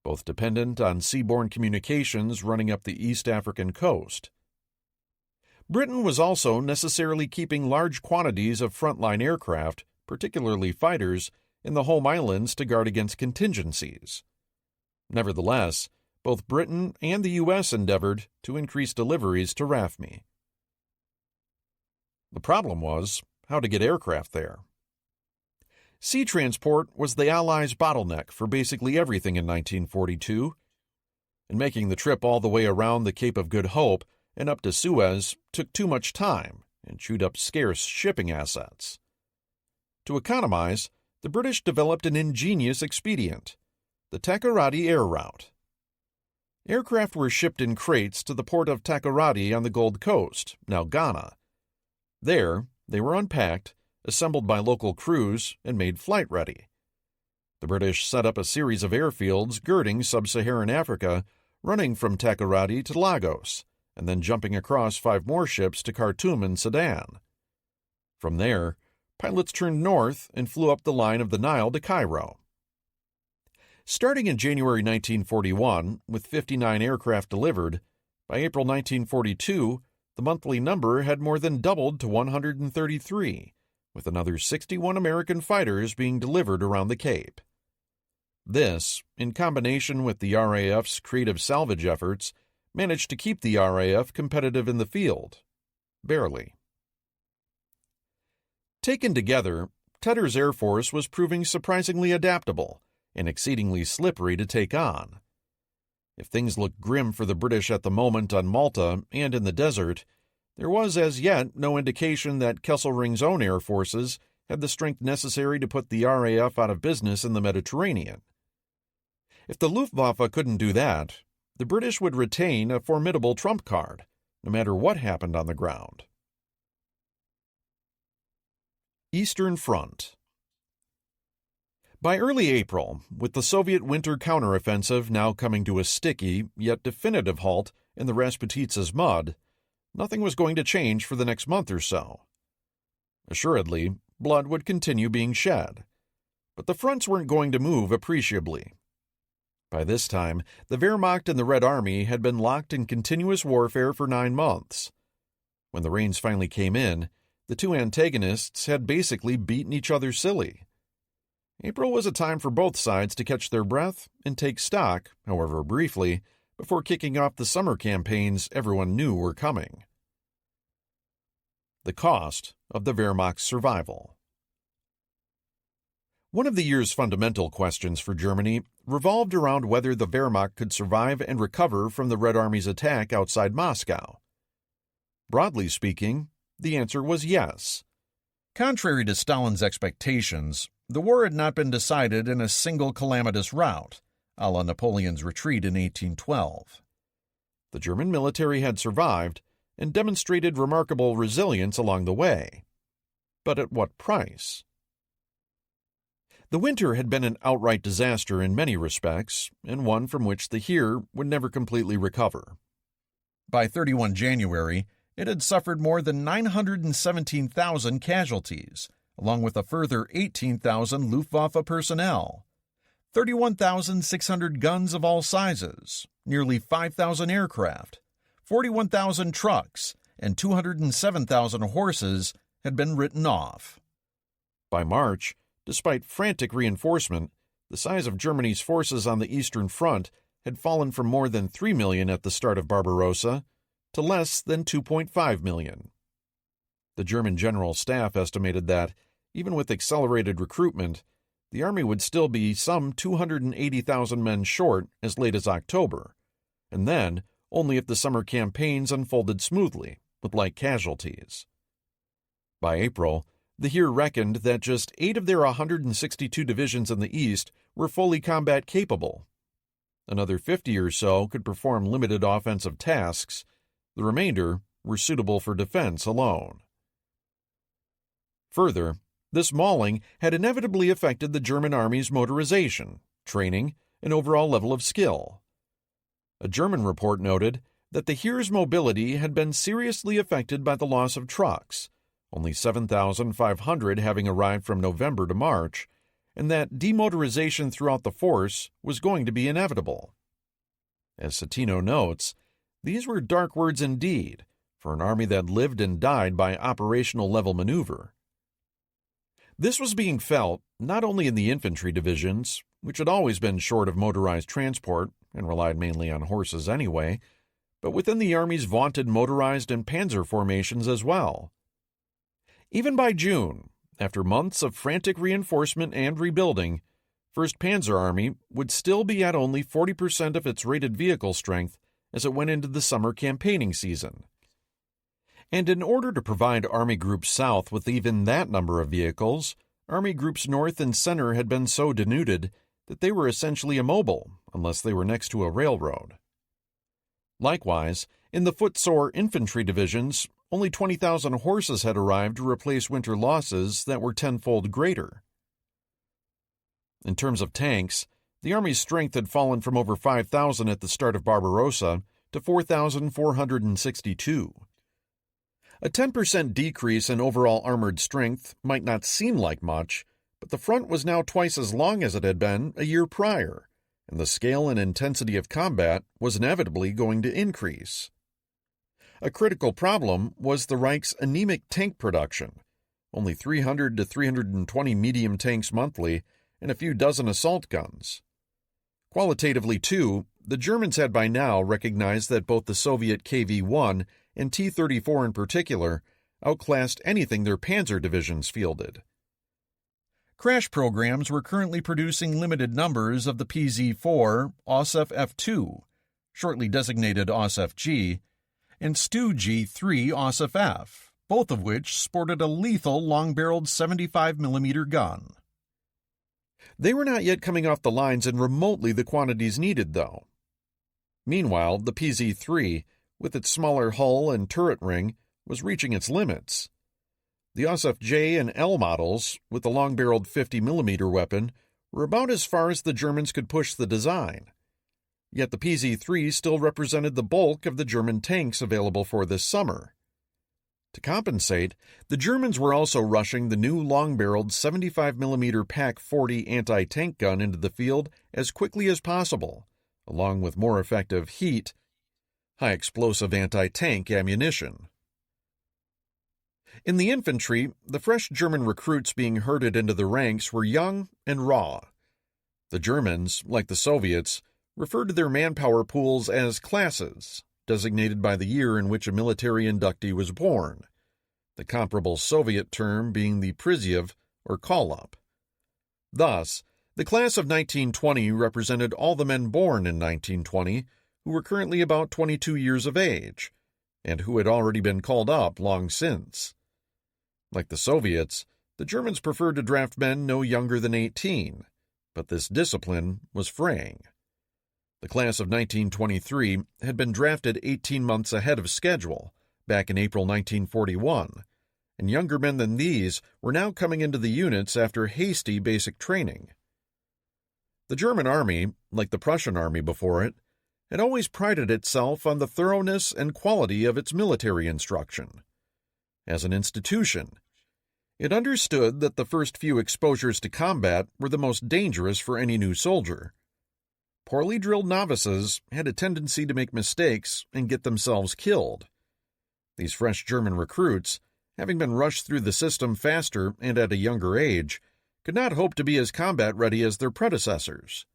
both dependent on seaborne communications running up the East African coast. Britain was also necessarily keeping large quantities of frontline aircraft, particularly fighters, in the home islands to guard against contingencies. Nevertheless, both Britain and the U.S. endeavored to increase deliveries to RAFME. The problem was how to get aircraft there. Sea transport was the Allies' bottleneck for basically everything in 1942, and making the trip all the way around the Cape of Good Hope and up to Suez took too much time and chewed up scarce shipping assets. To economize, the British developed an ingenious expedient, the Takoradi Air Route. Aircraft were shipped in crates to the port of Takoradi on the Gold Coast, now Ghana. There, they were unpacked, assembled by local crews, and made flight-ready. The British set up a series of airfields girding sub-Saharan Africa, running from Takoradi to Lagos, and then jumping across 5 more ships to Khartoum and Sudan. From there, pilots turned north and flew up the line of the Nile to Cairo. Starting in January 1941, with 59 aircraft delivered, by April 1942, the monthly number had more than doubled to 133, with another 61 American fighters being delivered around the Cape. This, in combination with the RAF's creative salvage efforts, managed to keep the RAF competitive in the field. Barely. Taken together, Tedder's Air Force was proving surprisingly adaptable and exceedingly slippery to take on. If things looked grim for the British at the moment on Malta and in the desert, there was as yet no indication that Kesselring's own air forces had the strength necessary to put the RAF out of business in the Mediterranean. If the Luftwaffe couldn't do that, the British would retain a formidable trump card, no matter what happened on the ground. Eastern Front. By early April, with the Soviet winter counteroffensive now coming to a sticky yet definitive halt in the Rasputitsa's mud, nothing was going to change for the next month or so. Assuredly, blood would continue being shed, but the fronts weren't going to move appreciably. By this time, the Wehrmacht and the Red Army had been locked in continuous warfare for 9 months. When the rains finally came in, the two antagonists had basically beaten each other silly. April was a time for both sides to catch their breath and take stock, however briefly, before kicking off the summer campaigns everyone knew were coming. The cost of the Wehrmacht's survival. One of the year's fundamental questions for Germany revolved around whether the Wehrmacht could survive and recover from the Red Army's attack outside Moscow. Broadly speaking, the answer was yes. Contrary to Stalin's expectations, the war had not been decided in a single calamitous rout, a la Napoleon's retreat in 1812. The German military had survived and demonstrated remarkable resilience along the way. But at what price? The winter had been an outright disaster in many respects, and one from which the Heer would never completely recover. By 31 January, it had suffered more than 917,000 casualties, along with a further 18,000 Luftwaffe personnel, 31,600 guns of all sizes, nearly 5,000 aircraft, 41,000 trucks, and 207,000 horses had been written off. By March, despite frantic reinforcement, the size of Germany's forces on the Eastern Front had fallen from more than 3 million at the start of Barbarossa to less than 2.5 million. The German General Staff estimated that, even with accelerated recruitment, the army would still be some 280,000 men short as late as October, and then only if the summer campaigns unfolded smoothly, with light casualties. By April, the Heer reckoned that just 8 of their 162 divisions in the East were fully combat capable. Another 50 or so could perform limited offensive tasks. The remainder were suitable for defense alone. Further, this mauling had inevitably affected the German army's motorization, training, and overall level of skill. A German report noted that the Heer's mobility had been seriously affected by the loss of trucks, only 7,500 having arrived from November to March, and that demotorization throughout the force was going to be inevitable. As Citino notes, these were dark words indeed for an army that lived and died by operational-level maneuver. This was being felt not only in the infantry divisions, which had always been short of motorized transport and relied mainly on horses anyway, but within the Army's vaunted motorized and panzer formations as well. Even by June, after months of frantic reinforcement and rebuilding, 1st Panzer Army would still be at only 40% of its rated vehicle strength as it went into the summer campaigning season. And in order to provide Army Groups South with even that number of vehicles, Army Groups North and Center had been so denuded that they were essentially immobile unless they were next to a railroad. Likewise, in the footsore infantry divisions, only 20,000 horses had arrived to replace winter losses that were tenfold greater. In terms of tanks, the Army's strength had fallen from over 5,000 at the start of Barbarossa to 4,462. A 10% decrease in overall armored strength might not seem like much, but the front was now twice as long as it had been a year prior, and the scale and intensity of combat was inevitably going to increase. A critical problem was the Reich's anemic tank production, only 300 to 320 medium tanks monthly and a few dozen assault guns. Qualitatively, too, the Germans had by now recognized that both the Soviet KV-1 and T-34 in particular outclassed anything their panzer divisions fielded. Crash programs were currently producing limited numbers of the PZ-4 Osef F2, shortly designated Osef G, and Stu G3 Osef F, both of which sported a lethal long-barreled 75mm gun. They were not yet coming off the lines in remotely the quantities needed, though. Meanwhile, the PZ-3, with its smaller hull and turret ring, was reaching its limits. The Osef J and L models, with the long-barreled 50mm weapon, were about as far as the Germans could push the design. Yet the PZ-3 still represented the bulk of the German tanks available for this summer. To compensate, the Germans were also rushing the new long-barreled 75mm PaK-40 anti-tank gun into the field as quickly as possible, along with more effective heat, high-explosive anti-tank ammunition. In the infantry, the fresh German recruits being herded into the ranks were young and raw. The Germans, like the Soviets, referred to their manpower pools as classes, designated by the year in which a military inductee was born, the comparable Soviet term being the Prizyev or call-up. Thus, the class of 1920 represented all the men born in 1920 who were currently about 22 years of age, and who had already been called up long since. Like the Soviets, the Germans preferred to draft men no younger than 18, but this discipline was fraying. The class of 1923 had been drafted 18 months ahead of schedule, back in April 1941, and younger men than these were now coming into the units after hasty basic training. The German army, like the Prussian army before it, had always prided itself on the thoroughness and quality of its military instruction. As an institution, it understood that the first few exposures to combat were the most dangerous for any new soldier. Poorly drilled novices had a tendency to make mistakes and get themselves killed. These fresh German recruits, having been rushed through the system faster and at a younger age, could not hope to be as combat-ready as their predecessors.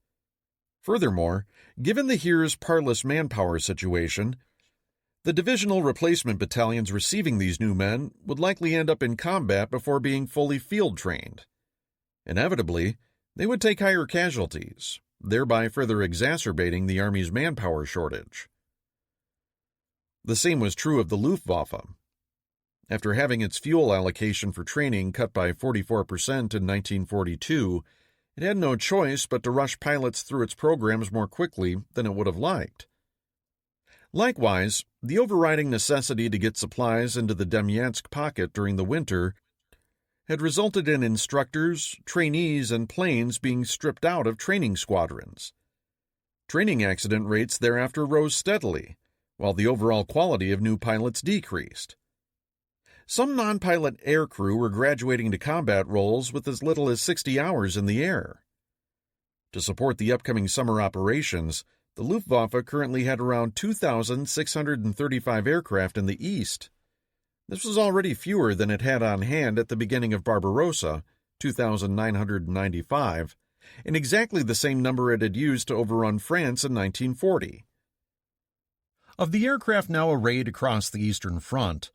Furthermore, given the Heer's parlous manpower situation, the divisional replacement battalions receiving these new men would likely end up in combat before being fully field-trained. Inevitably, they would take higher casualties, thereby further exacerbating the Army's manpower shortage. The same was true of the Luftwaffe. After having its fuel allocation for training cut by 44% in 1942, it had no choice but to rush pilots through its programs more quickly than it would have liked. Likewise, the overriding necessity to get supplies into the Demyansk pocket during the winter had resulted in instructors, trainees, and planes being stripped out of training squadrons. Training accident rates thereafter rose steadily, while the overall quality of new pilots decreased. Some non-pilot aircrew were graduating to combat roles with as little as 60 hours in the air. To support the upcoming summer operations, the Luftwaffe currently had around 2,635 aircraft in the east. This was already fewer than it had on hand at the beginning of Barbarossa, 2,995, and exactly the same number it had used to overrun France in 1940. Of the aircraft now arrayed across the Eastern Front,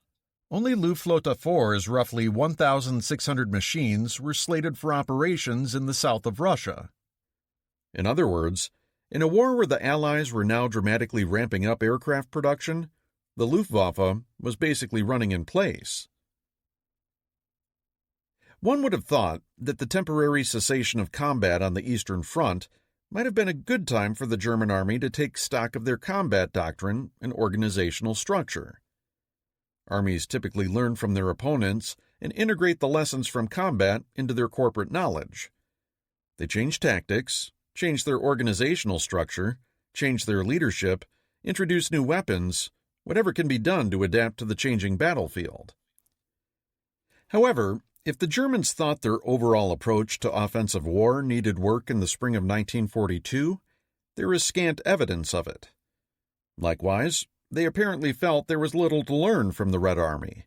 only Luftflotte 4's roughly 1,600 machines were slated for operations in the south of Russia. In other words, in a war where the Allies were now dramatically ramping up aircraft production, the Luftwaffe was basically running in place. One would have thought that the temporary cessation of combat on the Eastern Front might have been a good time for the German army to take stock of their combat doctrine and organizational structure. Armies typically learn from their opponents and integrate the lessons from combat into their corporate knowledge. They change tactics, change their organizational structure, change their leadership, introduce new weapons, whatever can be done to adapt to the changing battlefield. However, if the Germans thought their overall approach to offensive war needed work in the spring of 1942, there is scant evidence of it. Likewise, they apparently felt there was little to learn from the Red Army.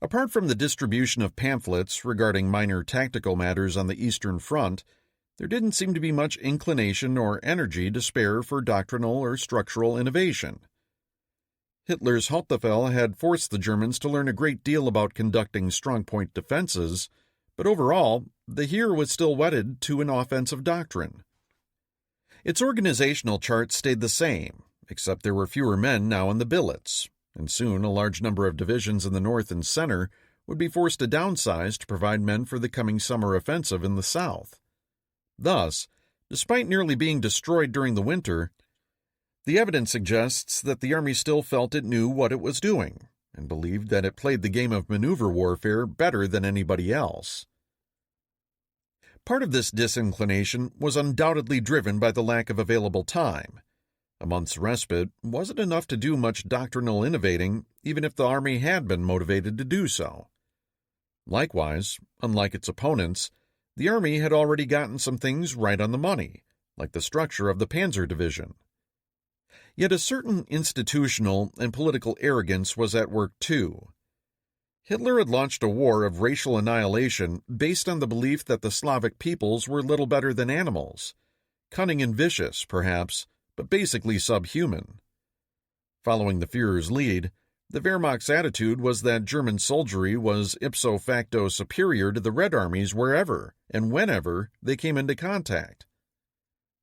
Apart from the distribution of pamphlets regarding minor tactical matters on the Eastern Front, there didn't seem to be much inclination or energy to spare for doctrinal or structural innovation. Hitler's Hauptbefehl had forced the Germans to learn a great deal about conducting strong-point defenses, but overall, the Heer was still wedded to an offensive doctrine. Its organizational chart stayed the same, except there were fewer men now in the billets, and soon a large number of divisions in the north and center would be forced to downsize to provide men for the coming summer offensive in the south. Thus, despite nearly being destroyed during the winter, the evidence suggests that the Army still felt it knew what it was doing, and believed that it played the game of maneuver warfare better than anybody else. Part of this disinclination was undoubtedly driven by the lack of available time. A month's respite wasn't enough to do much doctrinal innovating, even if the Army had been motivated to do so. Likewise, unlike its opponents, the Army had already gotten some things right on the money, like the structure of the Panzer Division. Yet a certain institutional and political arrogance was at work too. Hitler had launched a war of racial annihilation based on the belief that the Slavic peoples were little better than animals, cunning and vicious, perhaps, but basically subhuman. Following the Führer's lead, The Wehrmacht's attitude was that German soldiery was ipso facto superior to the Red Armies wherever and whenever they came into contact.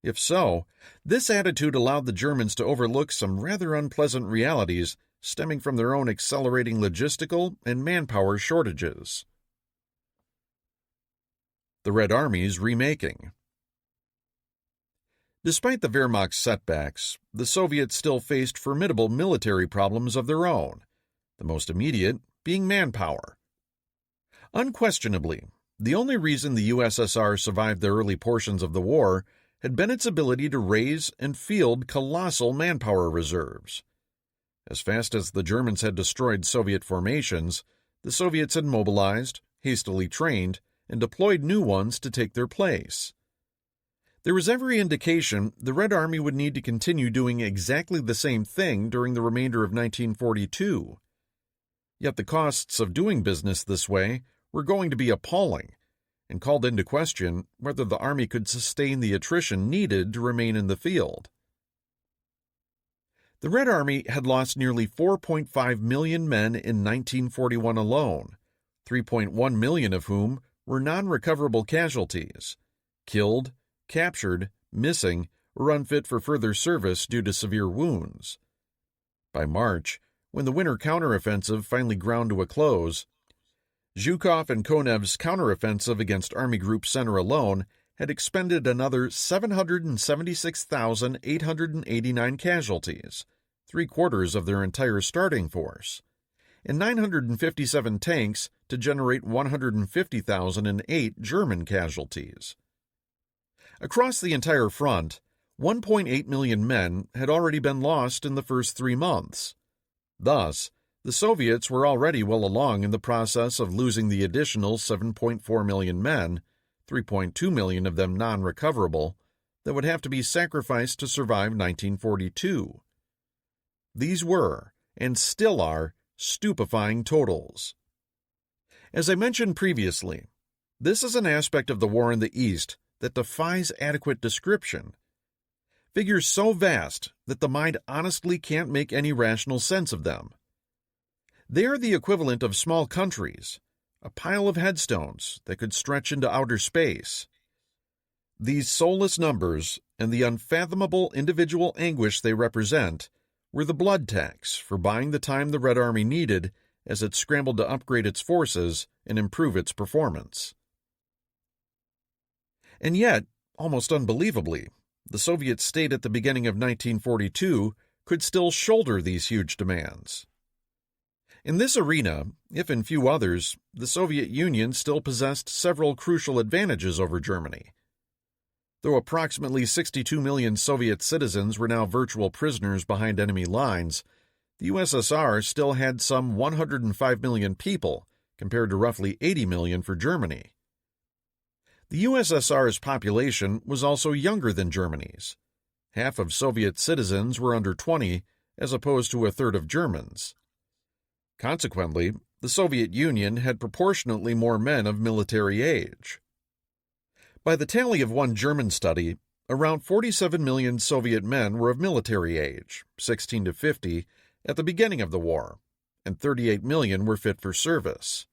If so, this attitude allowed the Germans to overlook some rather unpleasant realities stemming from their own accelerating logistical and manpower shortages. The Red Army's remaking. Despite the Wehrmacht's setbacks, the Soviets still faced formidable military problems of their own, the most immediate being manpower. Unquestionably, the only reason the USSR survived the early portions of the war had been its ability to raise and field colossal manpower reserves. As fast as the Germans had destroyed Soviet formations, the Soviets had mobilized, hastily trained, and deployed new ones to take their place. There was every indication the Red Army would need to continue doing exactly the same thing during the remainder of 1942. Yet the costs of doing business this way were going to be appalling, and called into question whether the Army could sustain the attrition needed to remain in the field. The Red Army had lost nearly 4.5 million men in 1941 alone, 3.1 million of whom were non-recoverable casualties, killed, captured, missing, or unfit for further service due to severe wounds. By March, when the winter counteroffensive finally ground to a close, Zhukov and Konev's counteroffensive against Army Group Center alone had expended another 776,889 casualties, 3/4 of their entire starting force, and 957 tanks to generate 150,008 German casualties. Across the entire front, 1.8 million men had already been lost in the first 3 months. Thus, the Soviets were already well along in the process of losing the additional 7.4 million men, 3.2 million of them non-recoverable, that would have to be sacrificed to survive 1942. These were, and still are, stupefying totals. As I mentioned previously, this is an aspect of the war in the East that defies adequate description. Figures so vast that the mind honestly can't make any rational sense of them. They are the equivalent of small countries, a pile of headstones that could stretch into outer space. These soulless numbers and the unfathomable individual anguish they represent were the blood tax for buying the time the Red Army needed as it scrambled to upgrade its forces and improve its performance. And yet, almost unbelievably, the Soviet state at the beginning of 1942 could still shoulder these huge demands. In this arena, if in few others, the Soviet Union still possessed several crucial advantages over Germany. Though approximately 62 million Soviet citizens were now virtual prisoners behind enemy lines, the USSR still had some 105 million people, compared to roughly 80 million for Germany. The USSR's population was also younger than Germany's. Half of Soviet citizens were under 20, as opposed to a third of Germans. Consequently, the Soviet Union had proportionately more men of military age. By the tally of one German study, around 47 million Soviet men were of military age, 16 to 50, at the beginning of the war, and 38 million were fit for service.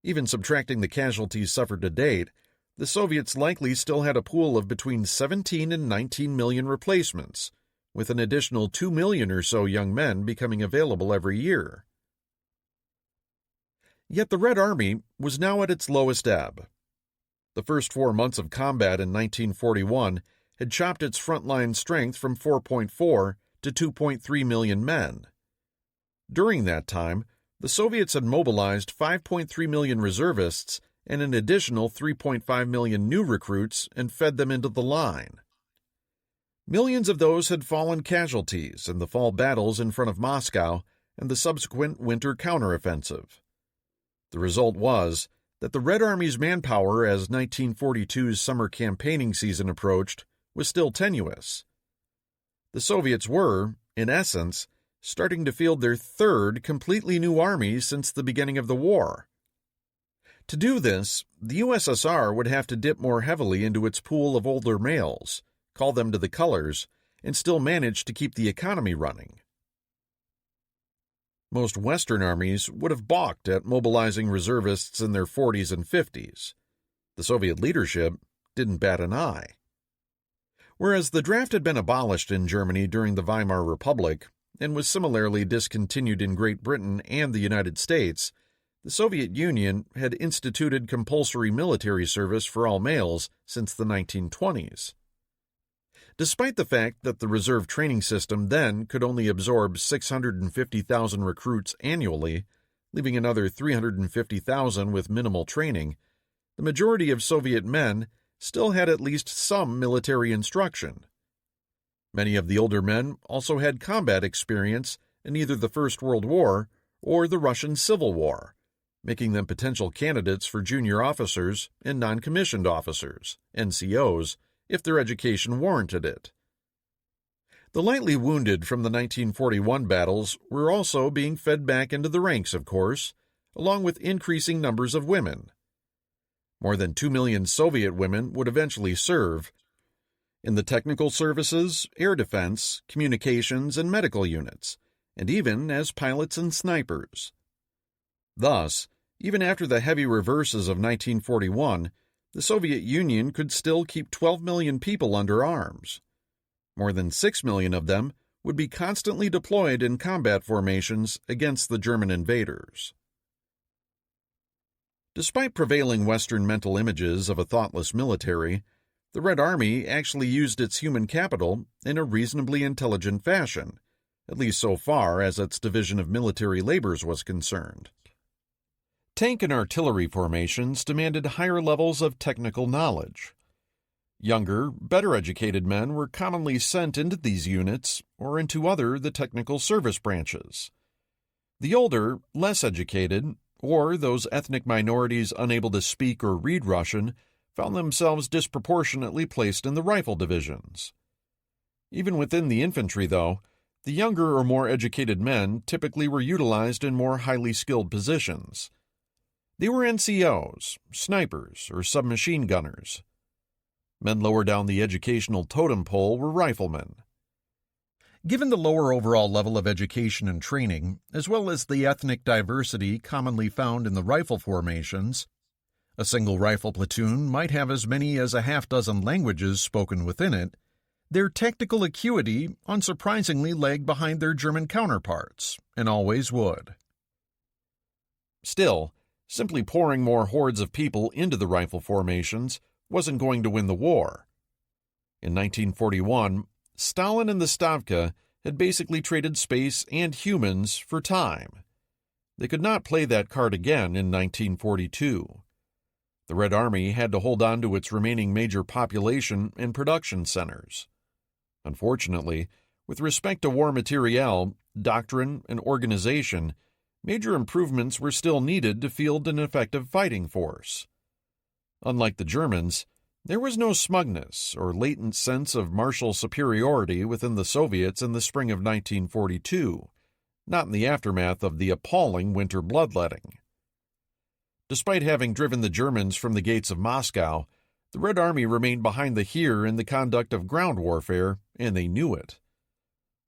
Even subtracting the casualties suffered to date, the Soviets likely still had a pool of between 17 and 19 million replacements, with an additional 2 million or so young men becoming available every year. Yet the Red Army was now at its lowest ebb. The first 4 months of combat in 1941 had chopped its frontline strength from 4.4 to 2.3 million men. During that time, the Soviets had mobilized 5.3 million reservists and an additional 3.5 million new recruits and fed them into the line. Millions of those had fallen casualties in the fall battles in front of Moscow and the subsequent winter counteroffensive. The result was that the Red Army's manpower as 1942's summer campaigning season approached was still tenuous. The Soviets were, in essence, starting to field their third completely new army since the beginning of the war. To do this, the USSR would have to dip more heavily into its pool of older males, call them to the colors, and still manage to keep the economy running. Most Western armies would have balked at mobilizing reservists in their 40s and 50s. The Soviet leadership didn't bat an eye. Whereas the draft had been abolished in Germany during the Weimar Republic and was similarly discontinued in Great Britain and the United States, the Soviet Union had instituted compulsory military service for all males since the 1920s. Despite the fact that the reserve training system then could only absorb 650,000 recruits annually, leaving another 350,000 with minimal training, the majority of Soviet men still had at least some military instruction. Many of the older men also had combat experience in either the First World War or the Russian Civil War, making them potential candidates for junior officers and non-commissioned officers, NCOs, if their education warranted it. The lightly wounded from the 1941 battles were also being fed back into the ranks, of course, along with increasing numbers of women. More than 2 million Soviet women would eventually serve in the technical services, air defense, communications, and medical units, and even as pilots and snipers. Thus, even after the heavy reverses of 1941, the Soviet Union could still keep 12 million people under arms. More than 6 million of them would be constantly deployed in combat formations against the German invaders. Despite prevailing Western mental images of a thoughtless military, the Red Army actually used its human capital in a reasonably intelligent fashion, at least so far as its division of military labors was concerned. Tank and artillery formations demanded higher levels of technical knowledge. Younger, better educated men were commonly sent into these units or into the technical service branches. The older, less educated, or those ethnic minorities unable to speak or read Russian, found themselves disproportionately placed in the rifle divisions. Even within the infantry, though, the younger or more educated men typically were utilized in more highly skilled positions. They were NCOs, snipers, or submachine gunners. Men lower down the educational totem pole were riflemen. Given the lower overall level of education and training, as well as the ethnic diversity commonly found in the rifle formations, a single rifle platoon might have as many as a half-dozen languages spoken within it. Their technical acuity unsurprisingly lagged behind their German counterparts, and always would. Still, simply pouring more hordes of people into the rifle formations wasn't going to win the war. In 1941, Stalin and the Stavka had basically traded space and humans for time. They could not play that card again in 1942. The Red Army had to hold on to its remaining major population and production centers. Unfortunately, with respect to war materiel, doctrine, and organization, major improvements were still needed to field an effective fighting force. Unlike the Germans, there was no smugness or latent sense of martial superiority within the Soviets in the spring of 1942, not in the aftermath of the appalling winter bloodletting. Despite having driven the Germans from the gates of Moscow, the Red Army remained behind the Heer in the conduct of ground warfare, and they knew it.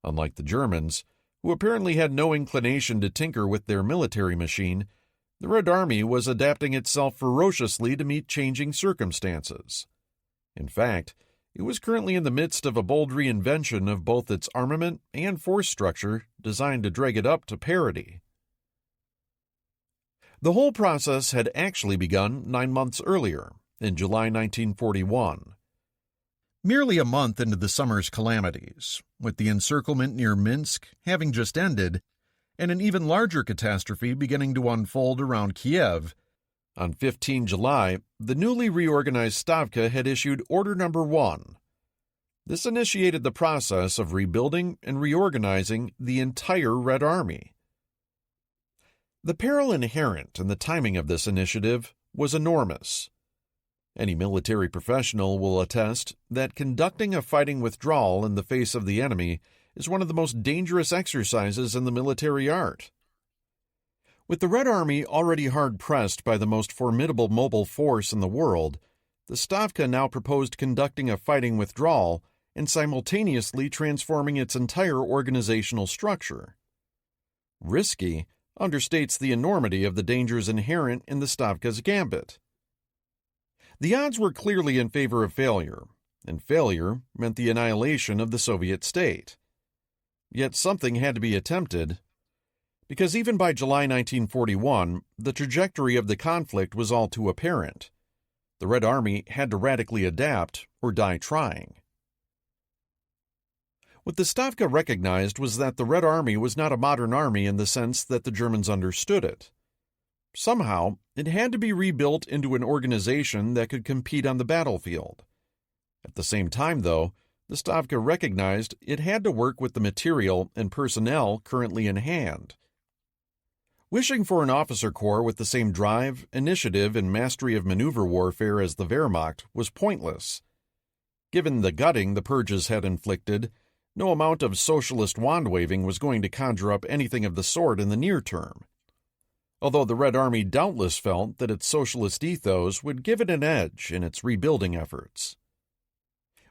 Unlike the Germans, who apparently had no inclination to tinker with their military machine, the Red Army was adapting itself ferociously to meet changing circumstances. In fact, it was currently in the midst of a bold reinvention of both its armament and force structure designed to drag it up to parity. The whole process had actually begun 9 months earlier, in July 1941. Merely a month into the summer's calamities, with the encirclement near Minsk having just ended, and an even larger catastrophe beginning to unfold around Kiev, on 15 July, the newly reorganized Stavka had issued Order No. 1. This initiated the process of rebuilding and reorganizing the entire Red Army. The peril inherent in the timing of this initiative was enormous. Any military professional will attest that conducting a fighting withdrawal in the face of the enemy is one of the most dangerous exercises in the military art. With the Red Army already hard-pressed by the most formidable mobile force in the world, the Stavka now proposed conducting a fighting withdrawal and simultaneously transforming its entire organizational structure. Risky understates the enormity of the dangers inherent in the Stavka's gambit. The odds were clearly in favor of failure, and failure meant the annihilation of the Soviet state. Yet something had to be attempted, because even by July 1941, the trajectory of the conflict was all too apparent. The Red Army had to radically adapt or die trying. What the Stavka recognized was that the Red Army was not a modern army in the sense that the Germans understood it. Somehow, it had to be rebuilt into an organization that could compete on the battlefield. At the same time, though, the Stavka recognized it had to work with the material and personnel currently in hand. Wishing for an officer corps with the same drive, initiative, and mastery of maneuver warfare as the Wehrmacht was pointless. Given the gutting the purges had inflicted, no amount of socialist wand-waving was going to conjure up anything of the sort in the near term. Although the Red Army doubtless felt that its socialist ethos would give it an edge in its rebuilding efforts.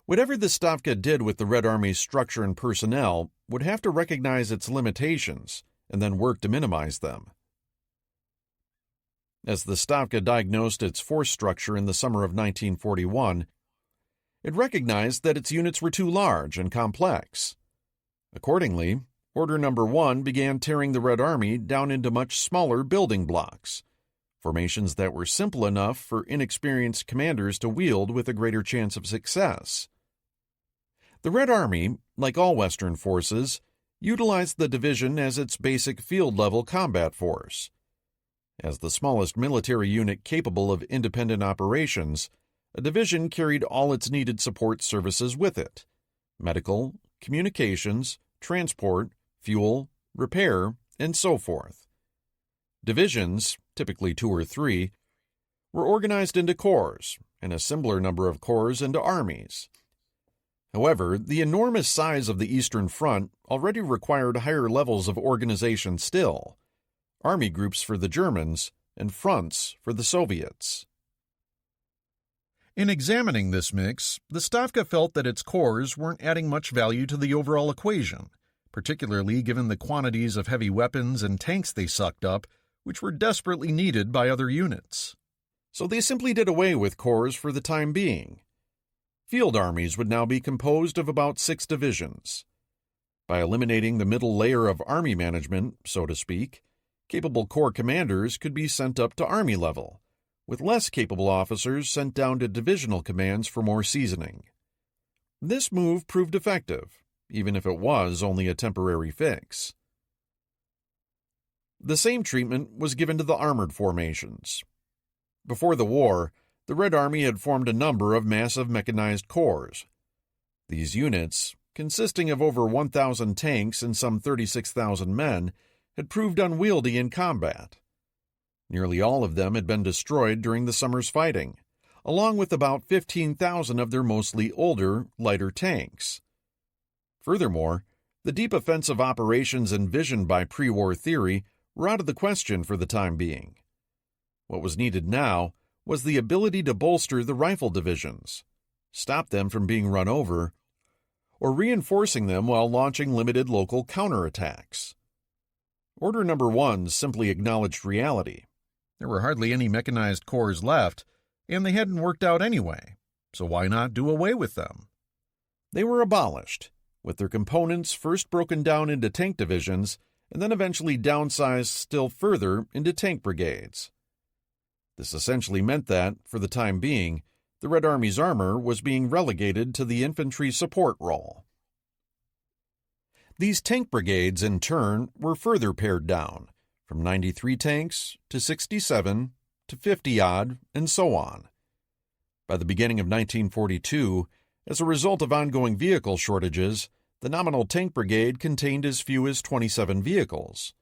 Whatever the Stavka did with the Red Army's structure and personnel would have to recognize its limitations and then work to minimize them. As the Stavka diagnosed its force structure in the summer of 1941, it recognized that its units were too large and complex. Accordingly, Order No. 1 began tearing the Red Army down into much smaller building blocks, formations that were simple enough for inexperienced commanders to wield with a greater chance of success. The Red Army, like all Western forces, utilized the division as its basic field-level combat force. As the smallest military unit capable of independent operations, a division carried all its needed support services with it: medical, communications, transport, fuel, repair, and so forth. Divisions, typically 2 or 3, were organized into corps, and a similar number of corps into armies. However, the enormous size of the Eastern Front already required higher levels of organization still: army groups for the Germans and fronts for the Soviets. In examining this mix, the Stavka felt that its corps weren't adding much value to the overall equation, particularly given the quantities of heavy weapons and tanks they sucked up, which were desperately needed by other units. So they simply did away with corps for the time being. Field armies would now be composed of about 6 divisions. By eliminating the middle layer of army management, so to speak, capable corps commanders could be sent up to army level, with less capable officers sent down to divisional commands for more seasoning. This move proved effective, even if it was only a temporary fix. The same treatment was given to the armored formations. Before the war, the Red Army had formed a number of massive mechanized corps. These units, consisting of over 1,000 tanks and some 36,000 men, had proved unwieldy in combat. Nearly all of them had been destroyed during the summer's fighting, along with about 15,000 of their mostly older, lighter tanks. Furthermore, the deep offensive operations envisioned by pre-war theory were out of the question for the time being. What was needed now was the ability to bolster the rifle divisions, stop them from being run over, or reinforcing them while launching limited local counterattacks. Order No. 1 simply acknowledged reality. There were hardly any mechanized corps left, and they hadn't worked out anyway, so why not do away with them? They were abolished, with their components first broken down into tank divisions and then eventually downsized still further into tank brigades. This essentially meant that, for the time being, the Red Army's armor was being relegated to the infantry support role. These tank brigades, in turn, were further pared down, from 93 tanks to 67 to 50-odd, and so on. By the beginning of 1942, as a result of ongoing vehicle shortages, the nominal tank brigade contained as few as 27 vehicles.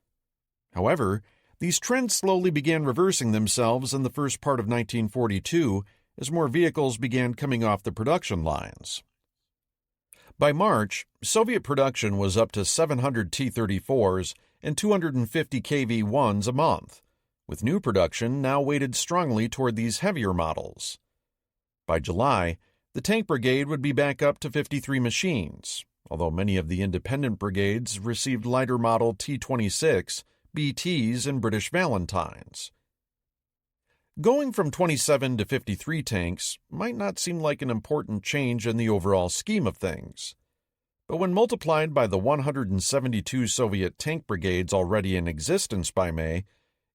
However, these trends slowly began reversing themselves in the first part of 1942 as more vehicles began coming off the production lines. By March, Soviet production was up to 700 T-34s and 250 KV-1s a month, with new production now weighted strongly toward these heavier models. By July, the tank brigade would be back up to 53 machines, although many of the independent brigades received lighter model T-26, BTs, and British Valentines. Going from 27 to 53 tanks might not seem like an important change in the overall scheme of things, but when multiplied by the 172 Soviet tank brigades already in existence by May,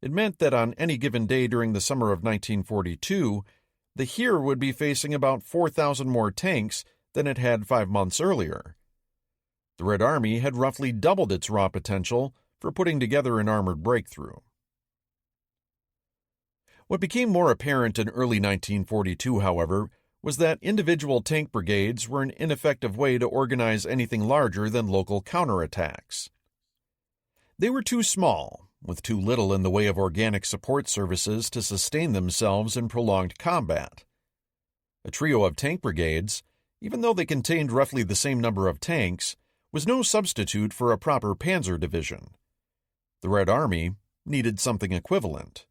it meant that on any given day during the summer of 1942, the Heer would be facing about 4,000 more tanks than it had 5 months earlier. The Red Army had roughly doubled its raw potential for putting together an armored breakthrough. What became more apparent in early 1942, however, was that individual tank brigades were an ineffective way to organize anything larger than local counterattacks. They were too small, with too little in the way of organic support services to sustain themselves in prolonged combat. A trio of tank brigades, even though they contained roughly the same number of tanks, was no substitute for a proper panzer division. The Red Army needed something equivalent.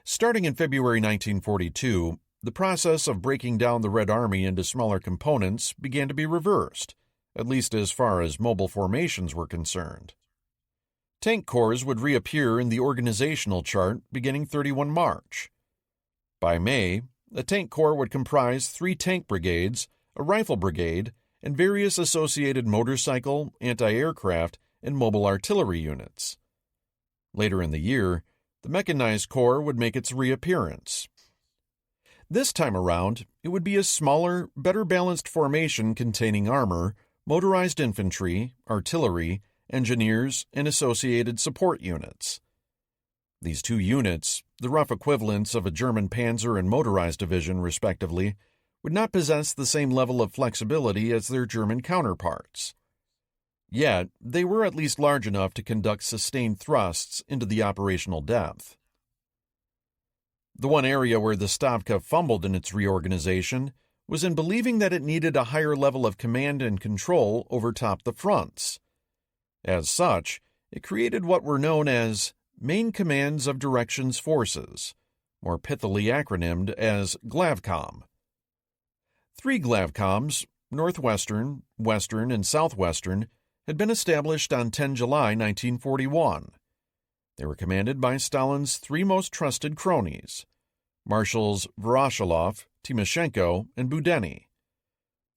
Starting in February 1942, the process of breaking down the Red Army into smaller components began to be reversed, at least as far as mobile formations were concerned. Tank corps would reappear in the organizational chart beginning 31 March. By May, a tank corps would comprise 3 tank brigades, a rifle brigade, and various associated motorcycle, anti-aircraft, and mobile artillery units. Later in the year, the mechanized corps would make its reappearance. This time around, it would be a smaller, better balanced formation containing armor, motorized infantry, artillery, engineers, and associated support units. These 2 units, the rough equivalents of a German panzer and motorized division respectively, would not possess the same level of flexibility as their German counterparts. Yet, they were at least large enough to conduct sustained thrusts into the operational depth. The one area where the Stavka fumbled in its reorganization was in believing that it needed a higher level of command and control overtop the fronts. As such, it created what were known as Main Commands of Directions Forces, more pithily acronymed as GlavCom. 3 GlavComs, Northwestern, Western, and Southwestern, had been established on 10 July 1941. They were commanded by Stalin's 3 most trusted cronies, Marshals Voroshilov, Timoshenko, and Budeny.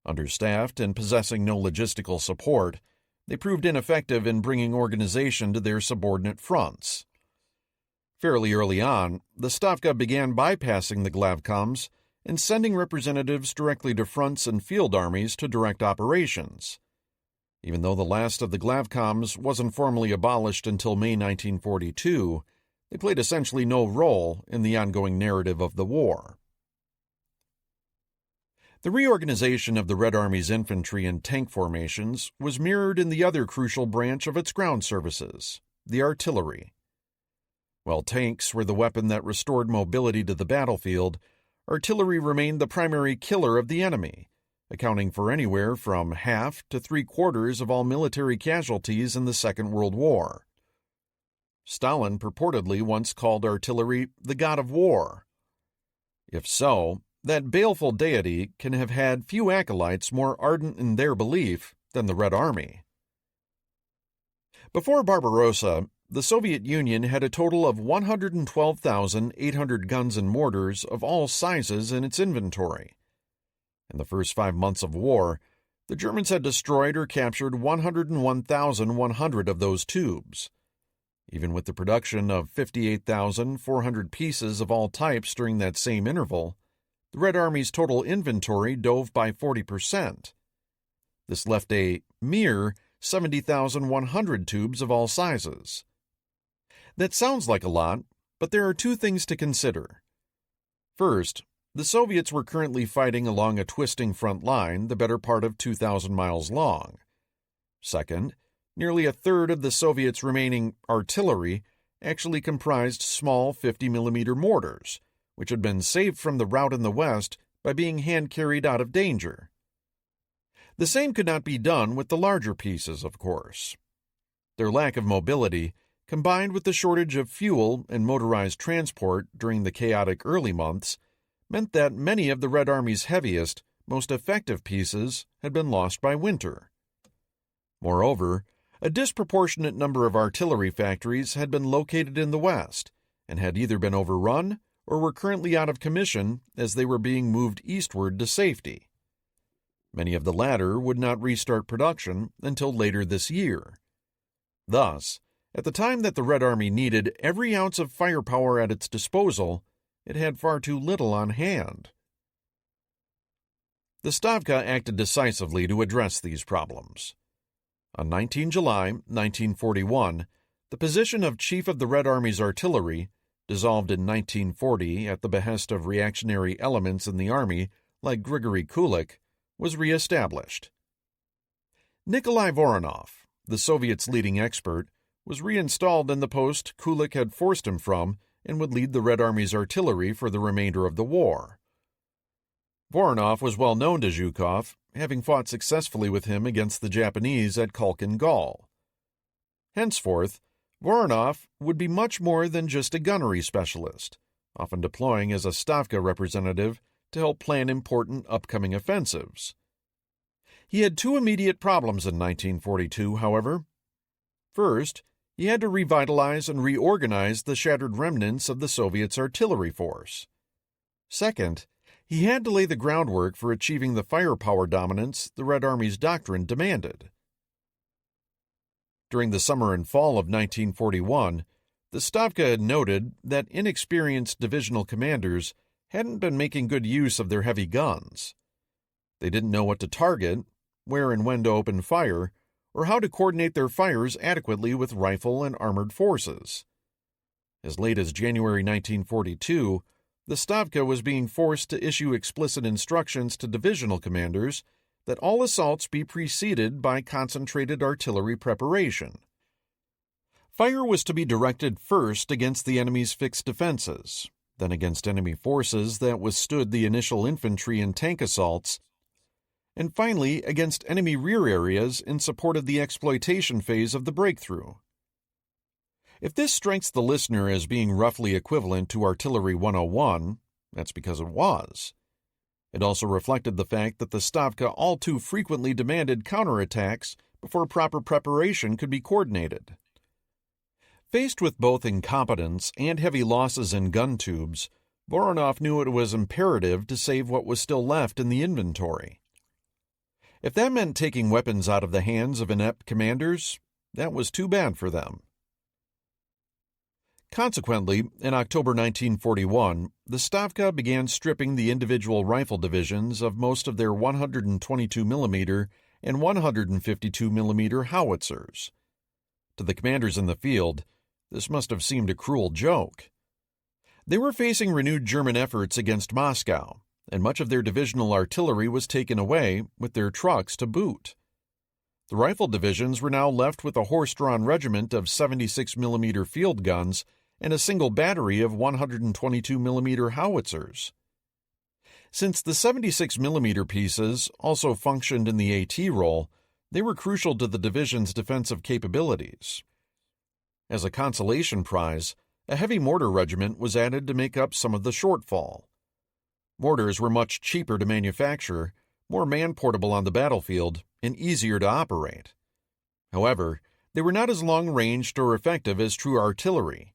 Understaffed and possessing no logistical support, they proved ineffective in bringing organization to their subordinate fronts. Fairly early on, the Stavka began bypassing the GlavComs and sending representatives directly to fronts and field armies to direct operations. Even though the last of the GlavComs wasn't formally abolished until May 1942, they played essentially no role in the ongoing narrative of the war. The reorganization of the Red Army's infantry and tank formations was mirrored in the other crucial branch of its ground services, the artillery. While tanks were the weapon that restored mobility to the battlefield, artillery remained the primary killer of the enemy, accounting for anywhere from half to 3/4 of all military casualties in the Second World War. Stalin purportedly once called artillery the god of war. If so, that baleful deity can have had few acolytes more ardent in their belief than the Red Army. Before Barbarossa, the Soviet Union had a total of 112,800 guns and mortars of all sizes in its inventory. In the first 5 months of war, the Germans had destroyed or captured 101,100 of those tubes. Even with the production of 58,400 pieces of all types during that same interval, the Red Army's total inventory dove by 40%. This left a mere 70,100 tubes of all sizes. That sounds like a lot, but there are 2 things to consider. First, the Soviets were currently fighting along a twisting front line the better part of 2,000 miles long. Second, nearly a third of the Soviets' remaining artillery actually comprised small 50mm mortars, which had been saved from the rout in the west by being hand-carried out of danger. The same could not be done with the larger pieces, of course. Their lack of mobility, combined with the shortage of fuel and motorized transport during the chaotic early months, meant that many of the Red Army's heaviest, most effective pieces had been lost by winter. Moreover, a disproportionate number of artillery factories had been located in the West and had either been overrun or were currently out of commission as they were being moved eastward to safety. Many of the latter would not restart production until later this year. Thus, at the time that the Red Army needed every ounce of firepower at its disposal, it had far too little on hand. The Stavka acted decisively to address these problems. On 19 July 1941, the position of Chief of the Red Army's Artillery, dissolved in 1940 at the behest of reactionary elements in the Army like Grigory Kulik, was re-established. Nikolai Voronov, the Soviets' leading expert, was reinstalled in the post Kulik had forced him from and would lead the Red Army's artillery for the remainder of the war. Voronov was well known to Zhukov, having fought successfully with him against the Japanese at Khalkhin Gol. Henceforth, Voronov would be much more than just a gunnery specialist, often deploying as a Stavka representative to help plan important upcoming offensives. He had two immediate problems in 1942, however. First, he had to revitalize and reorganize the shattered remnants of the Soviets' artillery force. Second, he had to lay the groundwork for achieving the firepower dominance the Red Army's doctrine demanded. During the summer and fall of 1941, the Stavka had noted that inexperienced divisional commanders hadn't been making good use of their heavy guns. They didn't know what to target, where and when to open fire, or how to coordinate their fires adequately with rifle and armored forces. As late as January 1942, the Stavka was being forced to issue explicit instructions to divisional commanders that all assaults be preceded by concentrated artillery preparation. Fire was to be directed first against the enemy's fixed defenses, then against enemy forces that withstood the initial infantry and tank assaults, and finally against enemy rear areas in support of the exploitation phase of the breakthrough. If this strikes the listener as being roughly equivalent to Artillery 101, that's because it was. It also reflected the fact that the Stavka all too frequently demanded counterattacks before proper preparation could be coordinated. Faced with both incompetence and heavy losses in gun tubes, Voronov knew it was imperative to save what was still left in the inventory. If that meant taking weapons out of the hands of inept commanders, that was too bad for them. Consequently, in October 1941, the Stavka began stripping the individual rifle divisions of most of their 122 mm and 152 mm howitzers. To the commanders in the field, this must have seemed a cruel joke. They were facing renewed German efforts against Moscow, and much of their divisional artillery was taken away, with their trucks to boot. The rifle divisions were now left with a horse-drawn regiment of 76 mm field guns and a single battery of 122 mm howitzers. Since the 76 mm pieces also functioned in the AT role, they were crucial to the division's defensive capabilities. As a consolation prize, a heavy mortar regiment was added to make up some of the shortfall. Mortars were much cheaper to manufacture, more man-portable on the battlefield, and easier to operate. However, they were not as long-ranged or effective as true artillery.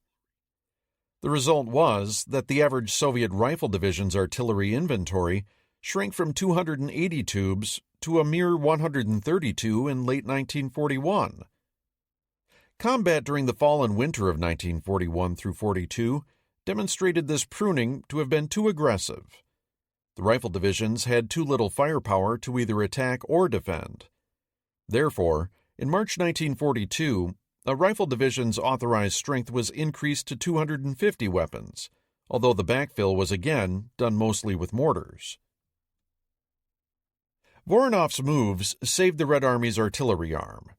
The result was that the average Soviet rifle division's artillery inventory shrank from 280 tubes to a mere 132 in late 1941. Combat during the fall and winter of 1941 through 42 demonstrated this pruning to have been too aggressive. The rifle divisions had too little firepower to either attack or defend. Therefore, in March 1942, a rifle division's authorized strength was increased to 250 weapons, although the backfill was again done mostly with mortars. Voronov's moves saved the Red Army's artillery arm.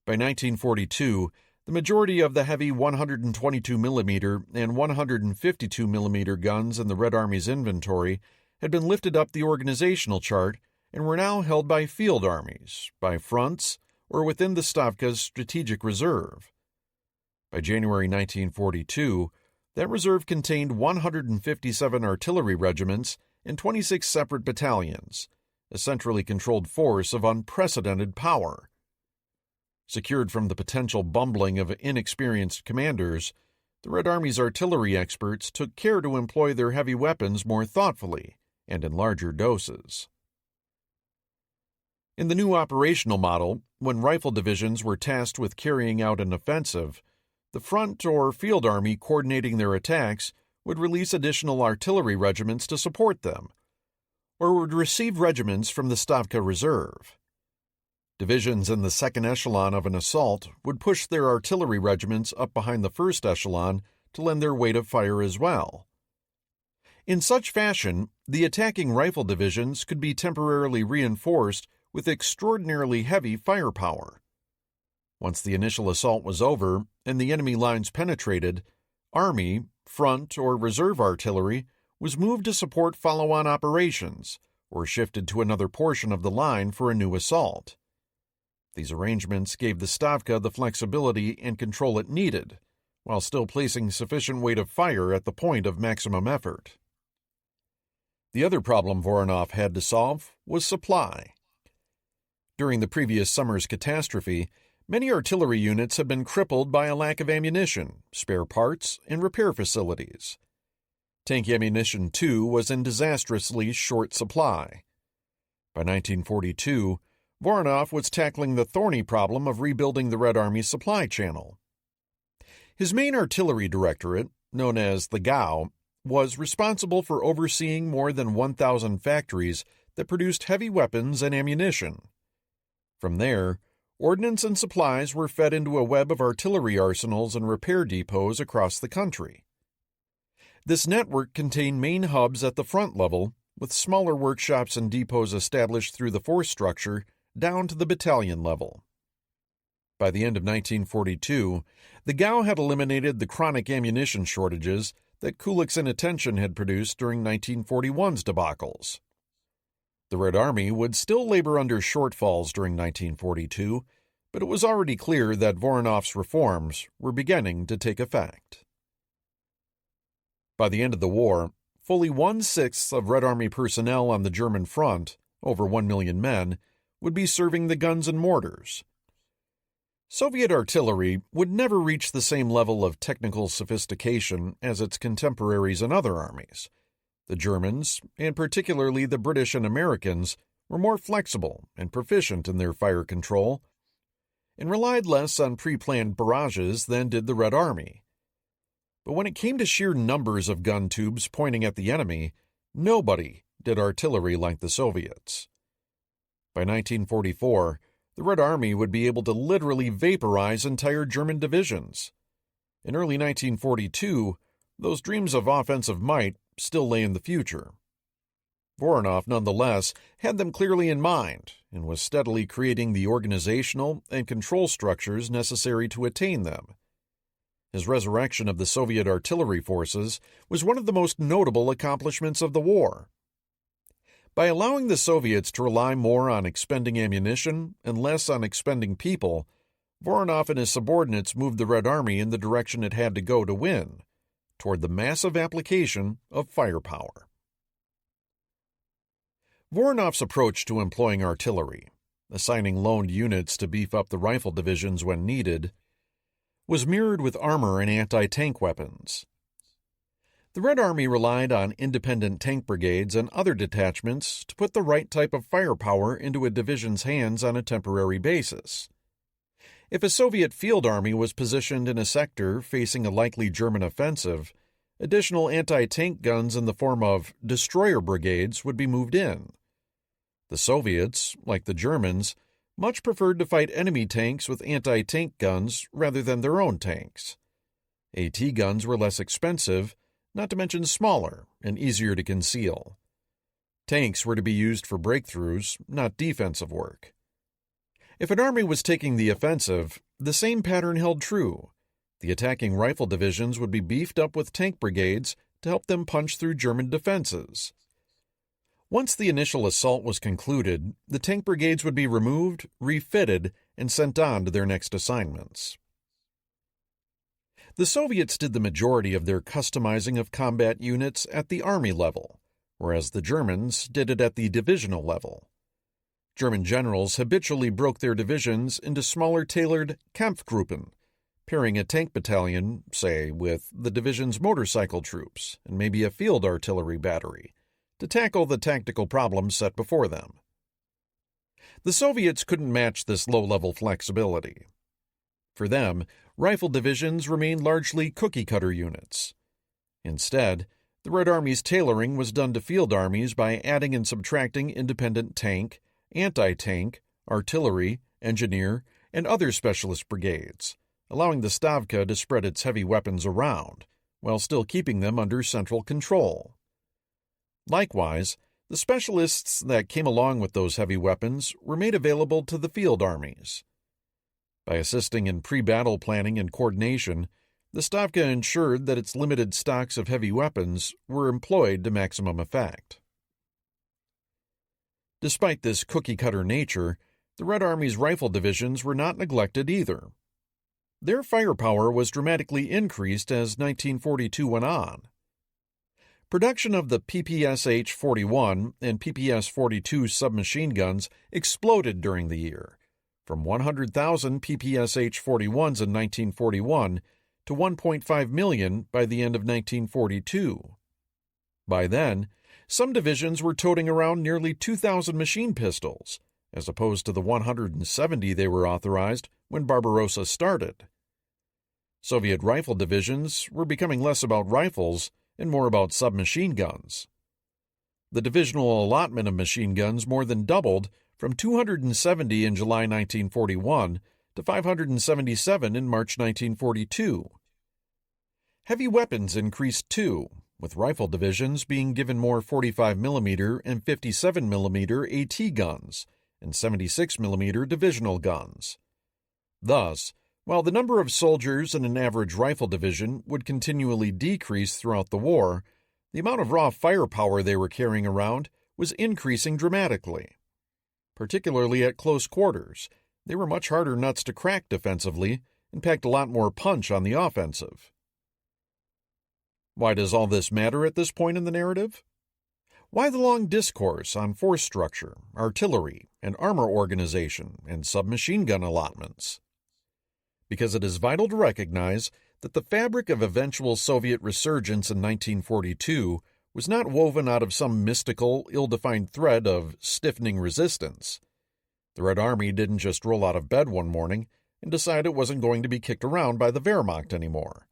By 1942, the majority of the heavy 122 mm and 152 mm guns in the Red Army's inventory had been lifted up the organizational chart and were now held by field armies, by fronts, or within the Stavka's strategic reserve. By January 1942, that reserve contained 157 artillery regiments and 26 separate battalions, a centrally controlled force of unprecedented power. Secured from the potential bumbling of inexperienced commanders, the Red Army's artillery experts took care to employ their heavy weapons more thoughtfully and in larger doses. In the new operational model, when rifle divisions were tasked with carrying out an offensive, the front or field army coordinating their attacks would release additional artillery regiments to support them, or would receive regiments from the Stavka Reserve. Divisions in the second echelon of an assault would push their artillery regiments up behind the first echelon to lend their weight of fire as well. In such fashion, the attacking rifle divisions could be temporarily reinforced with extraordinarily heavy firepower. Once the initial assault was over and the enemy lines penetrated, Army, front, or reserve artillery was moved to support follow-on operations or shifted to another portion of the line for a new assault. These arrangements gave the Stavka the flexibility and control it needed, while still placing sufficient weight of fire at the point of maximum effort. The other problem Voronov had to solve was supply. During the previous summer's catastrophe, many artillery units had been crippled by a lack of ammunition, spare parts, and repair facilities. Tank ammunition, too, was in disastrously short supply. By 1942, Voronov was tackling the thorny problem of rebuilding the Red Army's supply channel. His main artillery directorate, known as the GAU, was responsible for overseeing more than 1,000 factories that produced heavy weapons and ammunition. From there, ordnance and supplies were fed into a web of artillery arsenals and repair depots across the country. This network contained main hubs at the front level, with smaller workshops and depots established through the force structure down to the battalion level. By the end of 1942, the GAU had eliminated the chronic ammunition shortages that Kulik's inattention had produced during 1941's debacles. The Red Army would still labor under shortfalls during 1942, but it was already clear that Voronov's reforms were beginning to take effect. By the end of the war, fully 1/6 of Red Army personnel on the German front, over 1 million men, would be serving the guns and mortars. Soviet artillery would never reach the same level of technical sophistication as its contemporaries in other armies. The Germans, and particularly the British and Americans, were more flexible and proficient in their fire control, and relied less on pre-planned barrages than did the Red Army. But when it came to sheer numbers of gun tubes pointing at the enemy, nobody did artillery like the Soviets. By 1944, the Red Army would be able to literally vaporize entire German divisions. In early 1942, those dreams of offensive might still lay in the future. Voronov, nonetheless, had them clearly in mind and was steadily creating the organizational and control structures necessary to attain them. His resurrection of the Soviet artillery forces was one of the most notable accomplishments of the war. By allowing the Soviets to rely more on expending ammunition and less on expending people, Voronov and his subordinates moved the Red Army in the direction it had to go to win, toward the massive application of firepower. Voronov's approach to employing artillery, assigning loaned units to beef up the rifle divisions when needed, was mirrored with armor and anti-tank weapons. The Red Army relied on independent tank brigades and other detachments to put the right type of firepower into a division's hands on a temporary basis. If a Soviet field army was positioned in a sector facing a likely German offensive, additional anti-tank guns in the form of destroyer brigades would be moved in. The Soviets, like the Germans, much preferred to fight enemy tanks with anti-tank guns rather than their own tanks. AT guns were less expensive, not to mention smaller and easier to conceal. Tanks were to be used for breakthroughs, not defensive work. If an army was taking the offensive, the same pattern held true. The attacking rifle divisions would be beefed up with tank brigades to help them punch through German defenses. Once the initial assault was concluded, the tank brigades would be removed, refitted, and sent on to their next assignments. The Soviets did the majority of their customizing of combat units at the army level, whereas the Germans did it at the divisional level. German generals habitually broke their divisions into smaller tailored Kampfgruppen, pairing a tank battalion, say, with the division's motorcycle troops and maybe a field artillery battery, to tackle the tactical problems set before them. The Soviets couldn't match this low-level flexibility. For them, rifle divisions remained largely cookie-cutter units. Instead, the Red Army's tailoring was done to field armies by adding and subtracting independent tank, anti-tank, artillery, engineer, and other specialist brigades, allowing the Stavka to spread its heavy weapons around, while still keeping them under central control. Likewise, the specialists that came along with those heavy weapons were made available to the field armies. By assisting in pre-battle planning and coordination, the Stavka ensured that its limited stocks of heavy weapons were employed to maximum effect. Despite this cookie-cutter nature, the Red Army's rifle divisions were not neglected either. Their firepower was dramatically increased as 1942 went on. Production of the PPSH-41 and PPS-42 submachine guns exploded during the year, from 100,000 PPSH-41s in 1941 to 1.5 million by the end of 1942. By then, some divisions were toting around nearly 2,000 machine pistols, as opposed to the 170 they were authorized when Barbarossa started. Soviet rifle divisions were becoming less about rifles and more about submachine guns. The divisional allotment of machine guns more than doubled from 270 in July 1941 to 577 in March 1942. Heavy weapons increased too, with rifle divisions being given more 45mm and 57mm AT guns and 76mm divisional guns. Thus, while the number of soldiers in an average rifle division would continually decrease throughout the war, the amount of raw firepower they were carrying around was increasing dramatically. Particularly at close quarters, they were much harder nuts to crack defensively and packed a lot more punch on the offensive. Why does all this matter at this point in the narrative? Why the long discourse on force structure, artillery, and armor organization, and submachine gun allotments? Because it is vital to recognize that the fabric of eventual Soviet resurgence in 1942 was not woven out of some mystical, ill-defined thread of stiffening resistance. The Red Army didn't just roll out of bed one morning and decide it wasn't going to be kicked around by the Wehrmacht anymore.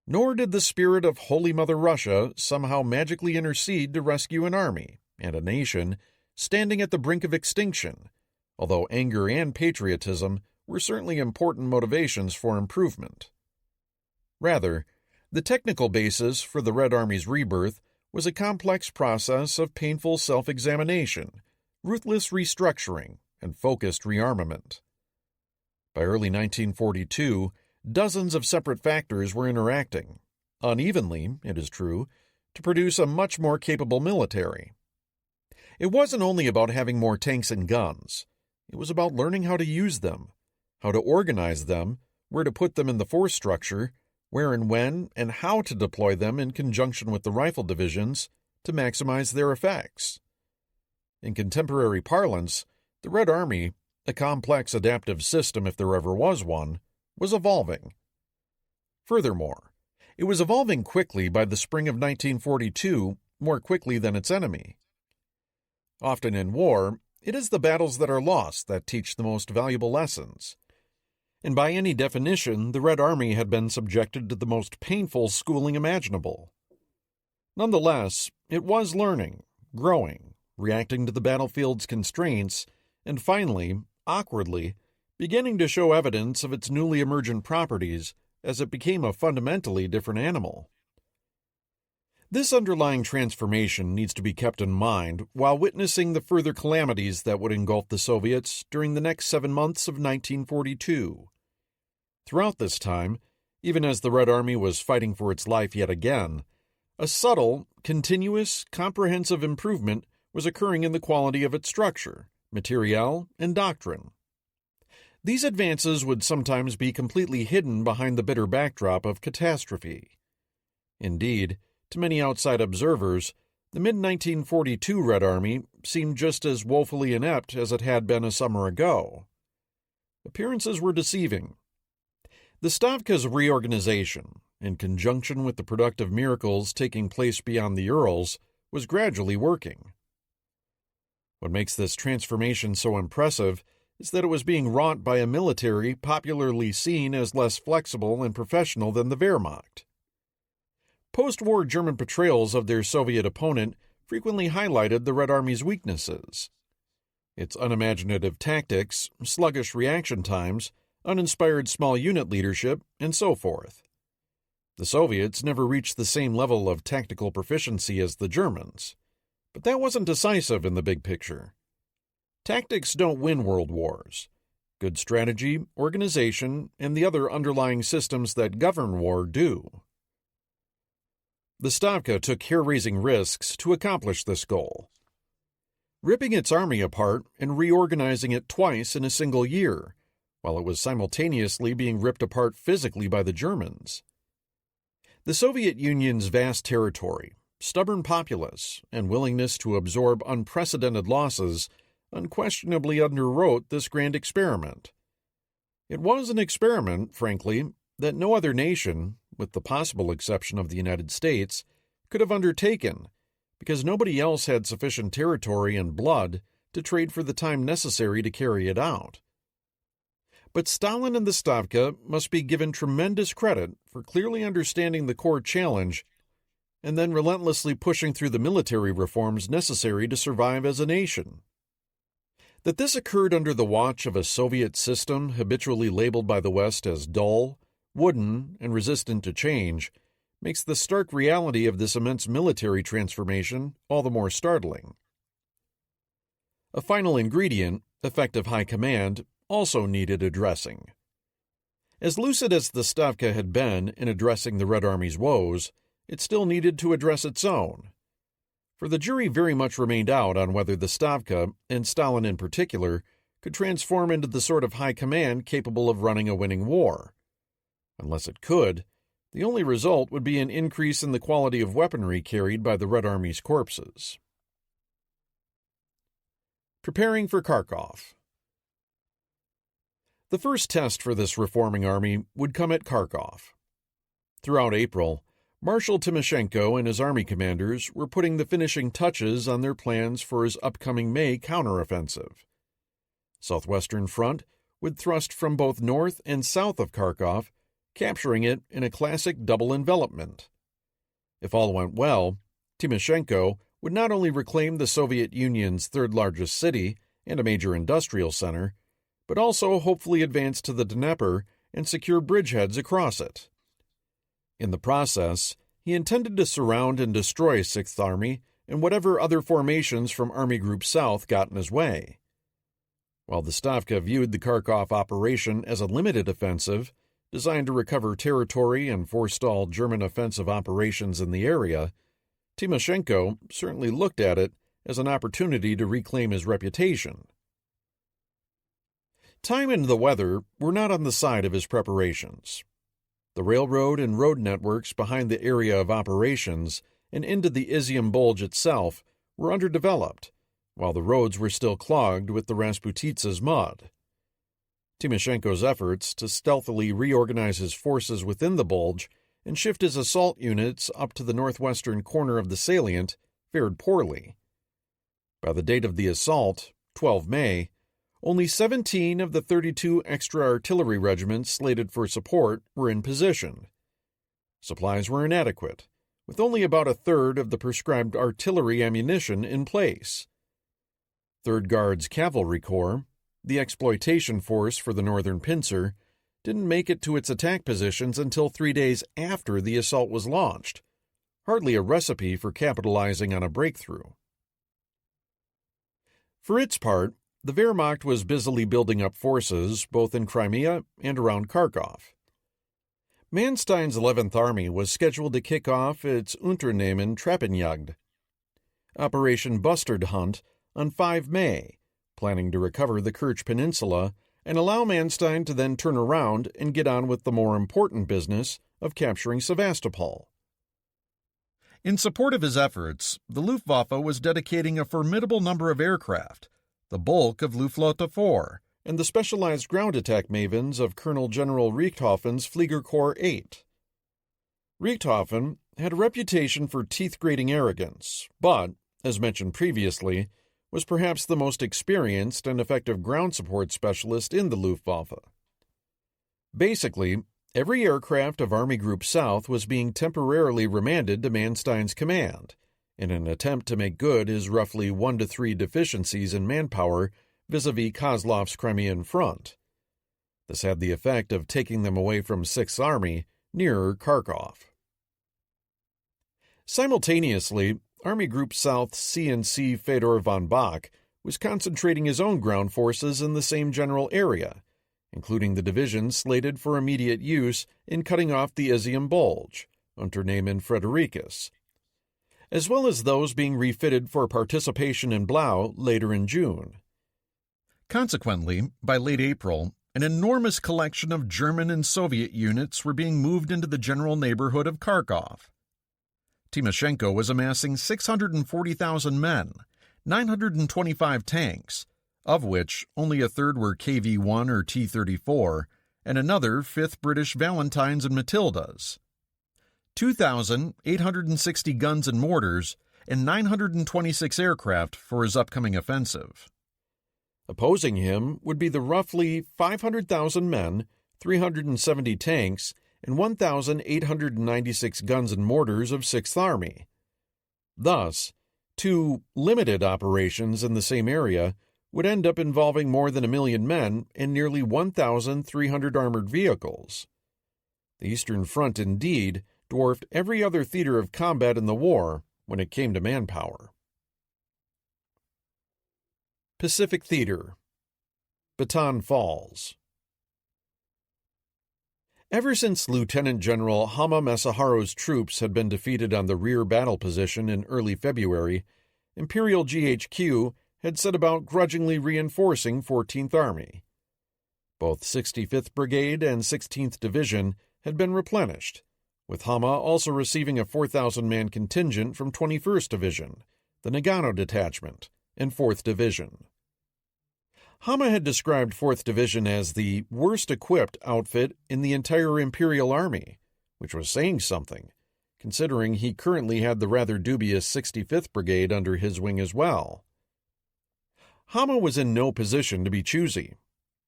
Nor did the spirit of Holy Mother Russia somehow magically intercede to rescue an army and a nation standing at the brink of extinction, although anger and patriotism were certainly important motivations for improvement. Rather, the technical basis for the Red Army's rebirth was a complex process of painful self-examination, ruthless restructuring, and focused rearmament. By early 1942, dozens of separate factors were interacting, unevenly, it is true, to produce a much more capable military. It wasn't only about having more tanks and guns. It was about learning how to use them, how to organize them, where to put them in the force structure, where and when and how to deploy them in conjunction with the rifle divisions to maximize their effects. In contemporary parlance, the Red Army, a complex adaptive system if there ever was one, was evolving. Furthermore, it was evolving quickly by the spring of 1942, more quickly than its enemy. Often in war, it is the battles that are lost that teach the most valuable lessons. And by any definition, the Red Army had been subjected to the most painful schooling imaginable. Nonetheless, it was learning, growing, reacting to the battlefield's constraints, and finally, awkwardly, beginning to show evidence of its newly emergent properties as it became a fundamentally different animal. This underlying transformation needs to be kept in mind while witnessing the further calamities that would engulf the Soviets during the next 7 months of 1942. Throughout this time, even as the Red Army was fighting for its life yet again, a subtle, continuous, comprehensive improvement was occurring in the quality of its structure, materiel, and doctrine. These advances would sometimes be completely hidden behind the bitter backdrop of catastrophe. Indeed, to many outside observers, The mid-1942 Red Army seemed just as woefully inept as it had been a summer ago. Appearances were deceiving. The Stavka's reorganization, in conjunction with the productive miracles taking place beyond the Urals, was gradually working. What makes this transformation so impressive is that it was being wrought by a military popularly seen as less flexible and professional than the Wehrmacht. Post-war German portrayals of their Soviet opponent frequently highlighted the Red Army's weaknesses. Its unimaginative tactics, sluggish reaction times, uninspired small unit leadership, and so forth. The Soviets never reached the same level of tactical proficiency as the Germans, but that wasn't decisive in the big picture. Tactics don't win world wars. Good strategy, organization, and the other underlying systems that govern war do. The Stavka took hair-raising risks to accomplish this goal. Ripping its army apart and reorganizing it twice in a single year, while it was simultaneously being ripped apart physically by the Germans. The Soviet Union's vast territory, stubborn populace, and willingness to absorb unprecedented losses unquestionably underwrote this grand experiment. It was an experiment, frankly, that no other nation, with the possible exception of the United States, could have undertaken, because nobody else had sufficient territory and blood to trade for the time necessary to carry it out. But Stalin and the Stavka must be given tremendous credit for clearly understanding the core challenge and then relentlessly pushing through the military reforms necessary to survive as a nation. That this occurred under the watch of a Soviet system habitually labeled by the West as dull, wooden, and resistant to change makes the stark reality of this immense military transformation all the more startling. A final ingredient, effective high command, also needed addressing. As lucid as the Stavka had been in addressing the Red Army's woes, it still needed to address its own. For the jury very much remained out on whether the Stavka, and Stalin in particular, could transform into the sort of high command capable of running a winning war. Unless it could, the only result would be an increase in the quality of weaponry carried by the Red Army's corpses. Preparing for Kharkov. The first test for this reforming army would come at Kharkov. Throughout April, Marshal Timoshenko and his army commanders were putting the finishing touches on their plans for his upcoming May counteroffensive. Southwestern Front would thrust from both north and south of Kharkov, capturing it in a classic double envelopment. If all went well, Timoshenko would not only reclaim the Soviet Union's third-largest city and a major industrial center, but also hopefully advance to the Dnieper and secure bridgeheads across it. In the process, he intended to surround and destroy 6th Army and whatever other formations from Army Group South got in his way. While the Stavka viewed the Kharkov operation as a limited offensive, designed to recover territory and forestall German offensive operations in the area, Timoshenko certainly looked at it as an opportunity to reclaim his reputation. Time and the weather were not on the side of his preparations. The railroad and road networks behind the area of operations and into the Izium Bulge itself were underdeveloped, while the roads were still clogged with the Rasputitsa's mud. Timoshenko's efforts to stealthily reorganize his forces within the bulge and shift his assault units up to the northwestern corner of the salient fared poorly. By the date of the assault, 12 May, only 17 of the 32 extra artillery regiments slated for support were in position. Supplies were inadequate, with only about a third of the prescribed artillery ammunition in place. 3rd Guards Cavalry Corps, the exploitation force for the Northern Pincer, didn't make it to its attack positions until 3 days after the assault was launched, hardly a recipe for capitalizing on a breakthrough. For its part, the Wehrmacht was busily building up forces both in Crimea and around Kharkov. Manstein's 11th Army was scheduled to kick off its Unternehmen Treppenjagd, Operation Bustard Hunt, on 5 May, planning to recover the Kerch Peninsula and allow Manstein to then turn around and get on with the more important business of capturing Sevastopol. In support of his efforts, the Luftwaffe was dedicating a formidable number of aircraft, the bulk of Luftflotte 4, and the specialized ground attack mavens of Colonel General Richthofen's Fliegerkorps 8. Richthofen had a reputation for teeth-grating arrogance, but, as mentioned previously, was perhaps the most experienced and effective ground support specialist in the Luftwaffe. Basically, every aircraft of Army Group South was being temporarily remanded to Manstein's command, in an attempt to make good his roughly 1 to 3 deficiencies in manpower vis-a-vis Kozlov's Crimean front. This had the effect of taking them away from 6th Army, nearer Kharkov. Simultaneously, Army Group South CNC Fedor von Bock was concentrating his own ground forces in the same general area, including the divisions slated for immediate use in cutting off the Izium Bulge, Unternehmen Fredericus, as well as those being refitted for participation in Blau later in June. Consequently, by late April, an enormous collection of German and Soviet units were being moved into the general neighborhood of Kharkov. Timoshenko was amassing 640,000 men, 925 tanks, of which only a third were KV-1 or T-34, and another 5th British Valentines and Matildas, 2,860 guns and mortars, and 926 aircraft for his upcoming offensive. Opposing him would be the roughly 500,000 men, 370 tanks, and 1,896 guns and mortars of 6th Army. Thus, 2 limited operations in the same area would end up involving more than 1 million men and nearly 1,300 armored vehicles. The Eastern Front, indeed, dwarfed every other theater of combat in the war when it came to manpower. Pacific Theater, Bataan Falls. Ever since Lieutenant General Hama Masaharu's troops had been defeated on the rear battle position in early February, Imperial GHQ had set about grudgingly reinforcing 14th Army. Both 65th Brigade and 16th Division had been replenished, with Hama also receiving a 4,000-man contingent from 21st Division, the Nagano Detachment, and 4th Division. Hama had described 4th Division as the worst-equipped outfit in the entire Imperial Army, which was saying something, considering he currently had the rather dubious 65th Brigade under his wing as well. Hama was in no position to be choosy.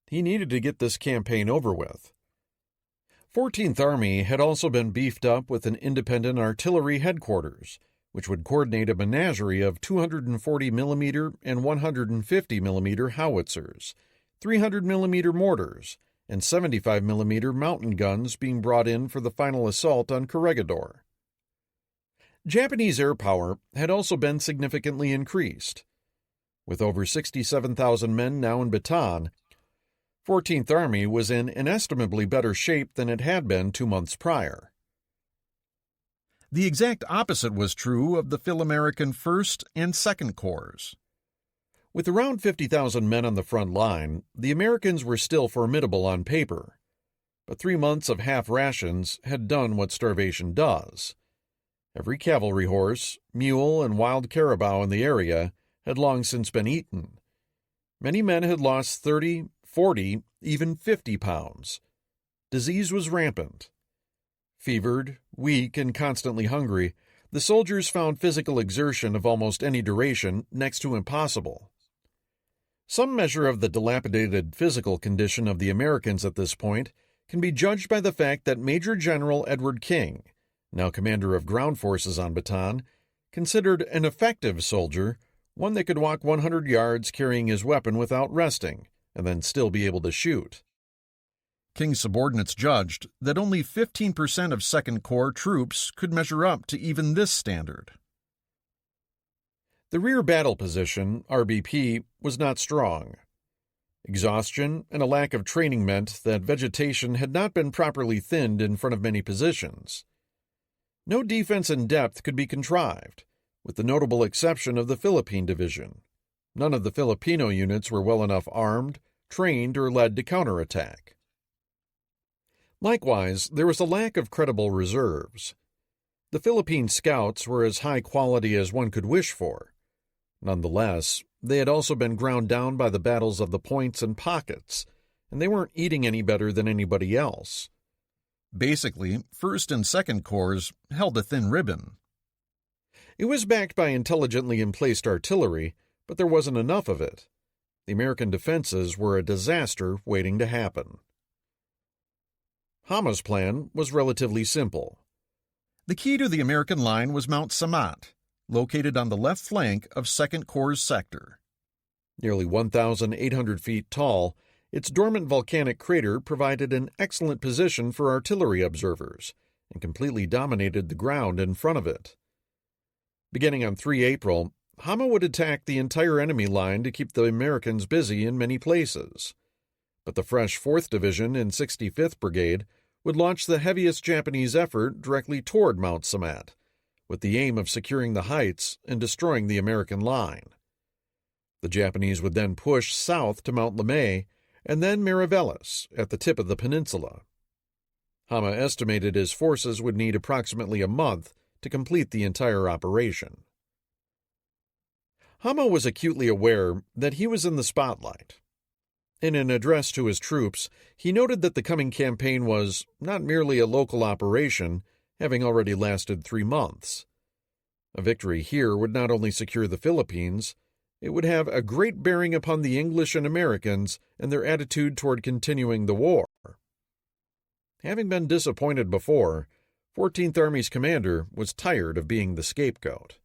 He needed to get this campaign over with. 14th Army had also been beefed up with an independent artillery headquarters, which would coordinate a menagerie of 240mm and 150mm howitzers, 300mm mortars, and 75mm mountain guns being brought in for the final assault on Corregidor. Japanese air power had also been significantly increased. With over 67,000 men now in Bataan, 14th Army was in inestimably better shape than it had been 2 months prior. The exact opposite was true of the Phil-American 1st and 2nd Corps. With around 50,000 men on the front line, the Americans were still formidable on paper. But 3 months of half rations had done what starvation does. Every cavalry horse, mule, and wild caribou in the area had long since been eaten. Many men had lost 30, 40, even 50 pounds. Disease was rampant. Fevered, weak, and constantly hungry, the soldiers found physical exertion of almost any duration next to impossible. Some measure of the dilapidated physical condition of the Americans at this point can be judged by the fact that Major General Edward King, now commander of ground forces on Bataan, considered an effective soldier one that could walk 100 yards carrying his weapon without resting, and then still be able to shoot. King's subordinates judged that only 15% of 2nd Corps troops could measure up to even this standard. The rear battle position, RBP, was not strong. Exhaustion and a lack of training meant that vegetation had not been properly thinned in front of many positions. No defense in depth could be contrived, with the notable exception of the Philippine Division. None of the Filipino units were well enough armed, trained, or led to counterattack. Likewise, there was a lack of credible reserves. The Philippine scouts were as high quality as one could wish for. Nonetheless, they had also been ground down by the battles of the Points and Pockets, and they weren't eating any better than anybody else. Basically, 1st and 2nd Corps held a thin ribbon. It was backed by intelligently emplaced artillery, but there wasn't enough of it. The American defenses were a disaster waiting to happen. Hama's plan was relatively simple. The key to the American line was Mount Samat, located on the left flank of 2nd Corps sector. Nearly 1,800 feet tall, its dormant volcanic crater provided an excellent position for artillery observers and completely dominated the ground in front of it. Beginning on 3 April, Hama would attack the entire enemy line to keep the Americans busy in many places. But the fresh 4th Division and 65th Brigade would launch the heaviest Japanese effort directly toward Mount Samat, with the aim of securing the heights and destroying the American line. The Japanese would then push south to Mount Lemay and then Mariveles at the tip of the peninsula. Hama estimated his forces would need approximately a month to complete the entire operation. Hama was acutely aware that he was in the spotlight. In an address to his troops, he noted that the coming campaign was not merely a local operation, having already lasted 3 months. A victory here would not only secure the Philippines, it would have a great bearing upon the English and Americans and their attitude toward continuing the war. Having been disappointed before, 14th Army's commander was tired of being the scapegoat.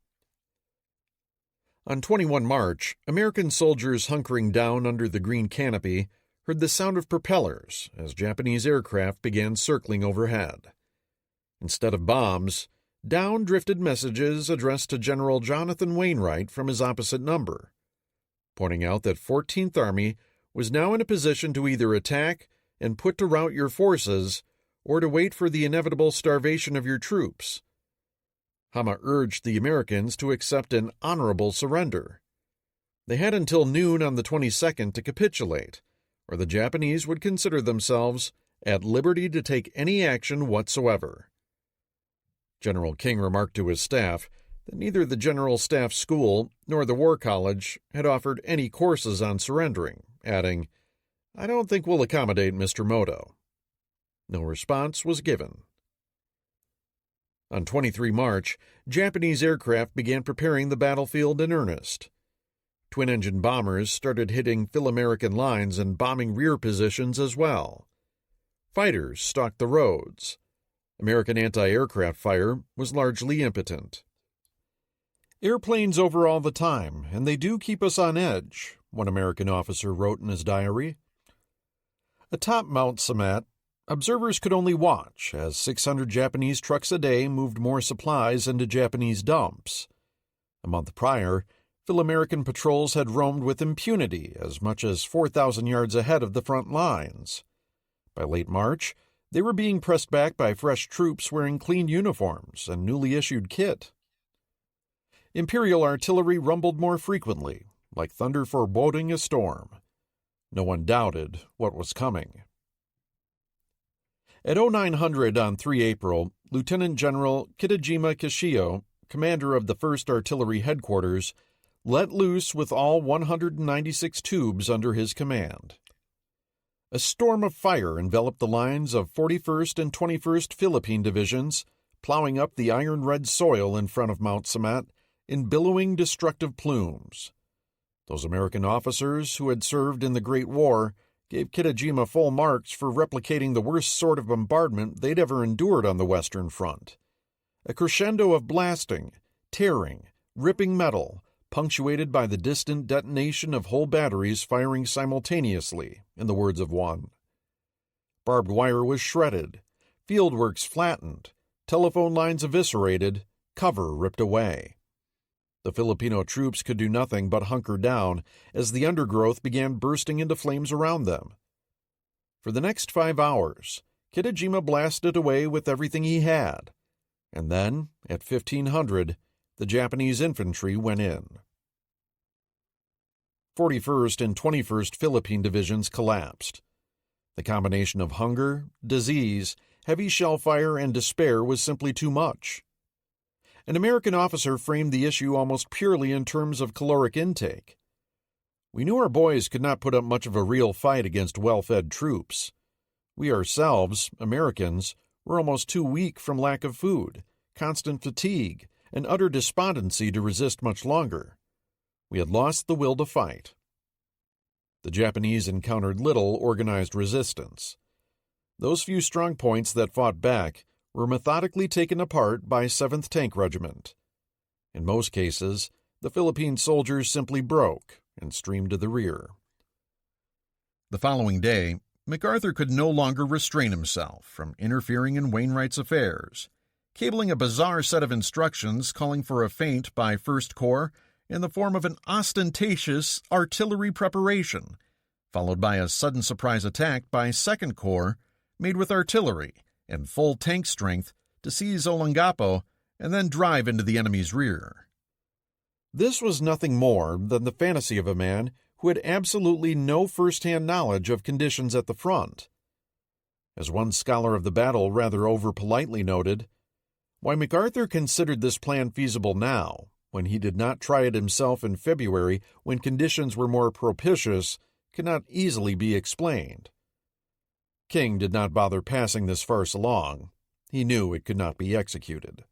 On 21 March, American soldiers hunkering down under the green canopy heard the sound of propellers as Japanese aircraft began circling overhead. Instead of bombs, down drifted messages addressed to General Jonathan Wainwright from his opposite number, pointing out that 14th Army was now in a position to either attack and put to rout your forces or to wait for the inevitable starvation of your troops. Hama urged the Americans to accept an honorable surrender. They had until noon on the 22nd to capitulate, or the Japanese would consider themselves at liberty to take any action whatsoever. General King remarked to his staff that neither the General Staff School nor the War College had offered any courses on surrendering, adding, "I don't think we'll accommodate Mr. Moto." No response was given. On 23 March, Japanese aircraft began preparing the battlefield in earnest. Twin-engine bombers started hitting Phil-American lines and bombing rear positions as well. Fighters stalked the roads. American anti-aircraft fire was largely impotent. "Airplanes over all the time, and they do keep us on edge," one American officer wrote in his diary. Atop Mount Samat, observers could only watch as 600 Japanese trucks a day moved more supplies into Japanese dumps. A month prior, Phil-American patrols had roamed with impunity as much as 4,000 yards ahead of the front lines. By late March, they were being pressed back by fresh troops wearing clean uniforms and newly issued kit. Imperial artillery rumbled more frequently, like thunder foreboding a storm. No one doubted what was coming. At 0900 on 3 April, Lieutenant General Kitajima Kishio, commander of the 1st Artillery Headquarters, let loose with all 196 tubes under his command. A storm of fire enveloped the lines of 41st and 21st Philippine Divisions, plowing up the iron-red soil in front of Mount Samat in billowing destructive plumes. Those American officers who had served in the Great War gave Kitajima full marks for replicating the worst sort of bombardment they'd ever endured on the Western Front. A crescendo of blasting, tearing, ripping metal, punctuated by the distant detonation of whole batteries firing simultaneously, in the words of one. Barbed wire was shredded, fieldworks flattened, telephone lines eviscerated, cover ripped away. The Filipino troops could do nothing but hunker down as the undergrowth began bursting into flames around them. For the next 5 hours, Kitajima blasted away with everything he had, and then, at 1500, the Japanese infantry went in. 41st and 21st Philippine Divisions collapsed. The combination of hunger, disease, heavy shell fire, and despair was simply too much. An American officer framed the issue almost purely in terms of caloric intake. We knew our boys could not put up much of a real fight against well-fed troops. We ourselves, Americans, were almost too weak from lack of food, constant fatigue, and utter despondency to resist much longer. We had lost the will to fight. The Japanese encountered little organized resistance. Those few strong points that fought back were methodically taken apart by 7th Tank Regiment. In most cases, the Philippine soldiers simply broke and streamed to the rear. The following day, MacArthur could no longer restrain himself from interfering in Wainwright's affairs, cabling a bizarre set of instructions calling for a feint by 1st Corps in the form of an ostentatious artillery preparation, followed by a sudden surprise attack by 2nd Corps made with artillery and full tank strength to seize Olongapo and then drive into the enemy's rear. This was nothing more than the fantasy of a man who had absolutely no first-hand knowledge of conditions at the front. As one scholar of the battle rather over-politely noted, why MacArthur considered this plan feasible now, when he did not try it himself in February when conditions were more propitious, cannot easily be explained. King did not bother passing this farce along. He knew it could not be executed.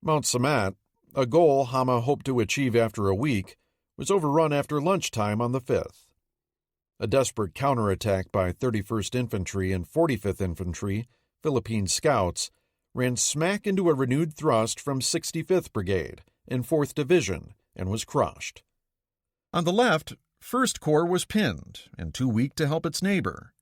Mount Samat, a goal Hama hoped to achieve after a week, was overrun after lunchtime on the 5th. A desperate counterattack by 31st Infantry and 45th Infantry, Philippine Scouts, ran smack into a renewed thrust from 65th Brigade and 4th Division and was crushed. On the left, 1st Corps was pinned and too weak to help its neighbor.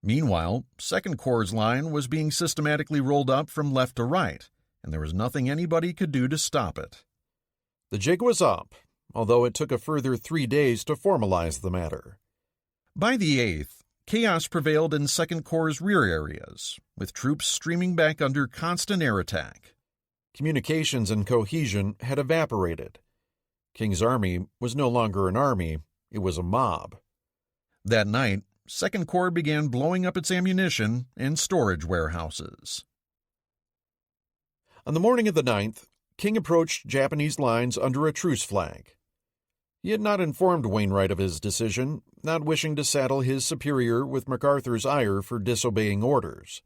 Meanwhile, 2nd Corps' line was being systematically rolled up from left to right, and there was nothing anybody could do to stop it. The jig was up, although it took a further 3 days to formalize the matter. By the 8th, chaos prevailed in 2nd Corps' rear areas, with troops streaming back under constant air attack. Communications and cohesion had evaporated. King's army was no longer an army, it was a mob. That night, 2nd Corps began blowing up its ammunition and storage warehouses. On the morning of the 9th, King approached Japanese lines under a truce flag. He had not informed Wainwright of his decision, not wishing to saddle his superior with MacArthur's ire for disobeying orders.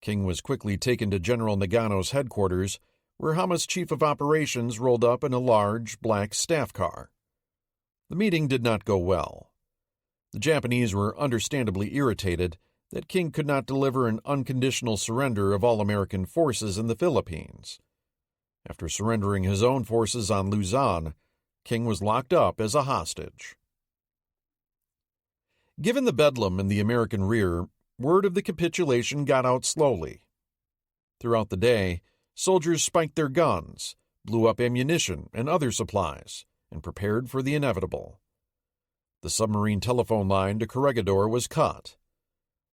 King was quickly taken to General Nagano's headquarters, where Hama's chief of operations rolled up in a large, black staff car. The meeting did not go well. The Japanese were understandably irritated that King could not deliver an unconditional surrender of all American forces in the Philippines. After surrendering his own forces on Luzon, King was locked up as a hostage. Given the bedlam in the American rear, word of the capitulation got out slowly. Throughout the day, soldiers spiked their guns, blew up ammunition and other supplies, and prepared for the inevitable. The submarine telephone line to Corregidor was cut.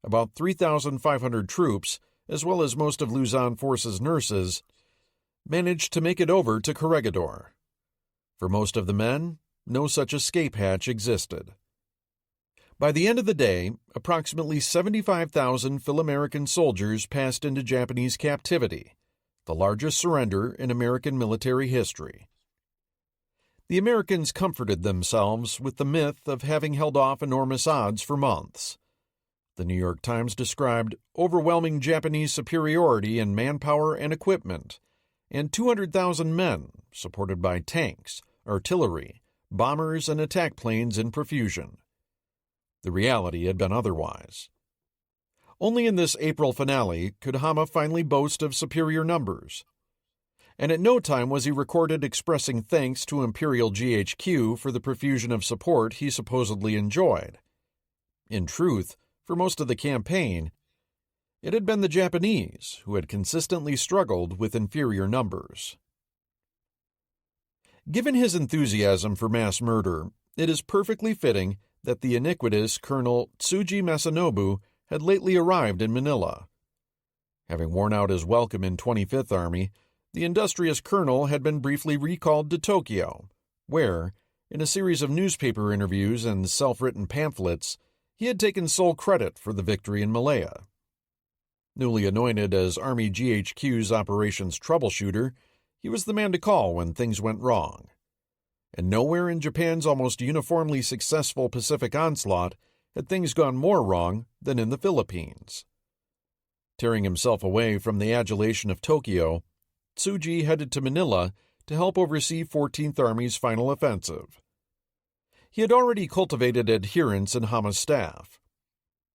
About 3,500 troops, as well as most of Luzon forces' nurses, managed to make it over to Corregidor. For most of the men, no such escape hatch existed. By the end of the day, approximately 75,000 Phil-American soldiers passed into Japanese captivity, the largest surrender in American military history. The Americans comforted themselves with the myth of having held off enormous odds for months. The New York Times described overwhelming Japanese superiority in manpower and equipment, and 200,000 men, supported by tanks, artillery, bombers, and attack planes in profusion. The reality had been otherwise. Only in this April finale could Hama finally boast of superior numbers. And at no time was he recorded expressing thanks to Imperial GHQ for the profusion of support he supposedly enjoyed. In truth, for most of the campaign, it had been the Japanese who had consistently struggled with inferior numbers. Given his enthusiasm for mass murder, it is perfectly fitting that the iniquitous Colonel Tsuji Masanobu had lately arrived in Manila. Having worn out his welcome in 25th Army, the industrious colonel had been briefly recalled to Tokyo, where, in a series of newspaper interviews and self-written pamphlets, he had taken sole credit for the victory in Malaya. Newly anointed as Army GHQ's operations troubleshooter, he was the man to call when things went wrong. And nowhere in Japan's almost uniformly successful Pacific onslaught had things gone more wrong than in the Philippines. Tearing himself away from the adulation of Tokyo, Tsuji headed to Manila to help oversee 14th Army's final offensive. He had already cultivated adherents in Hama's staff.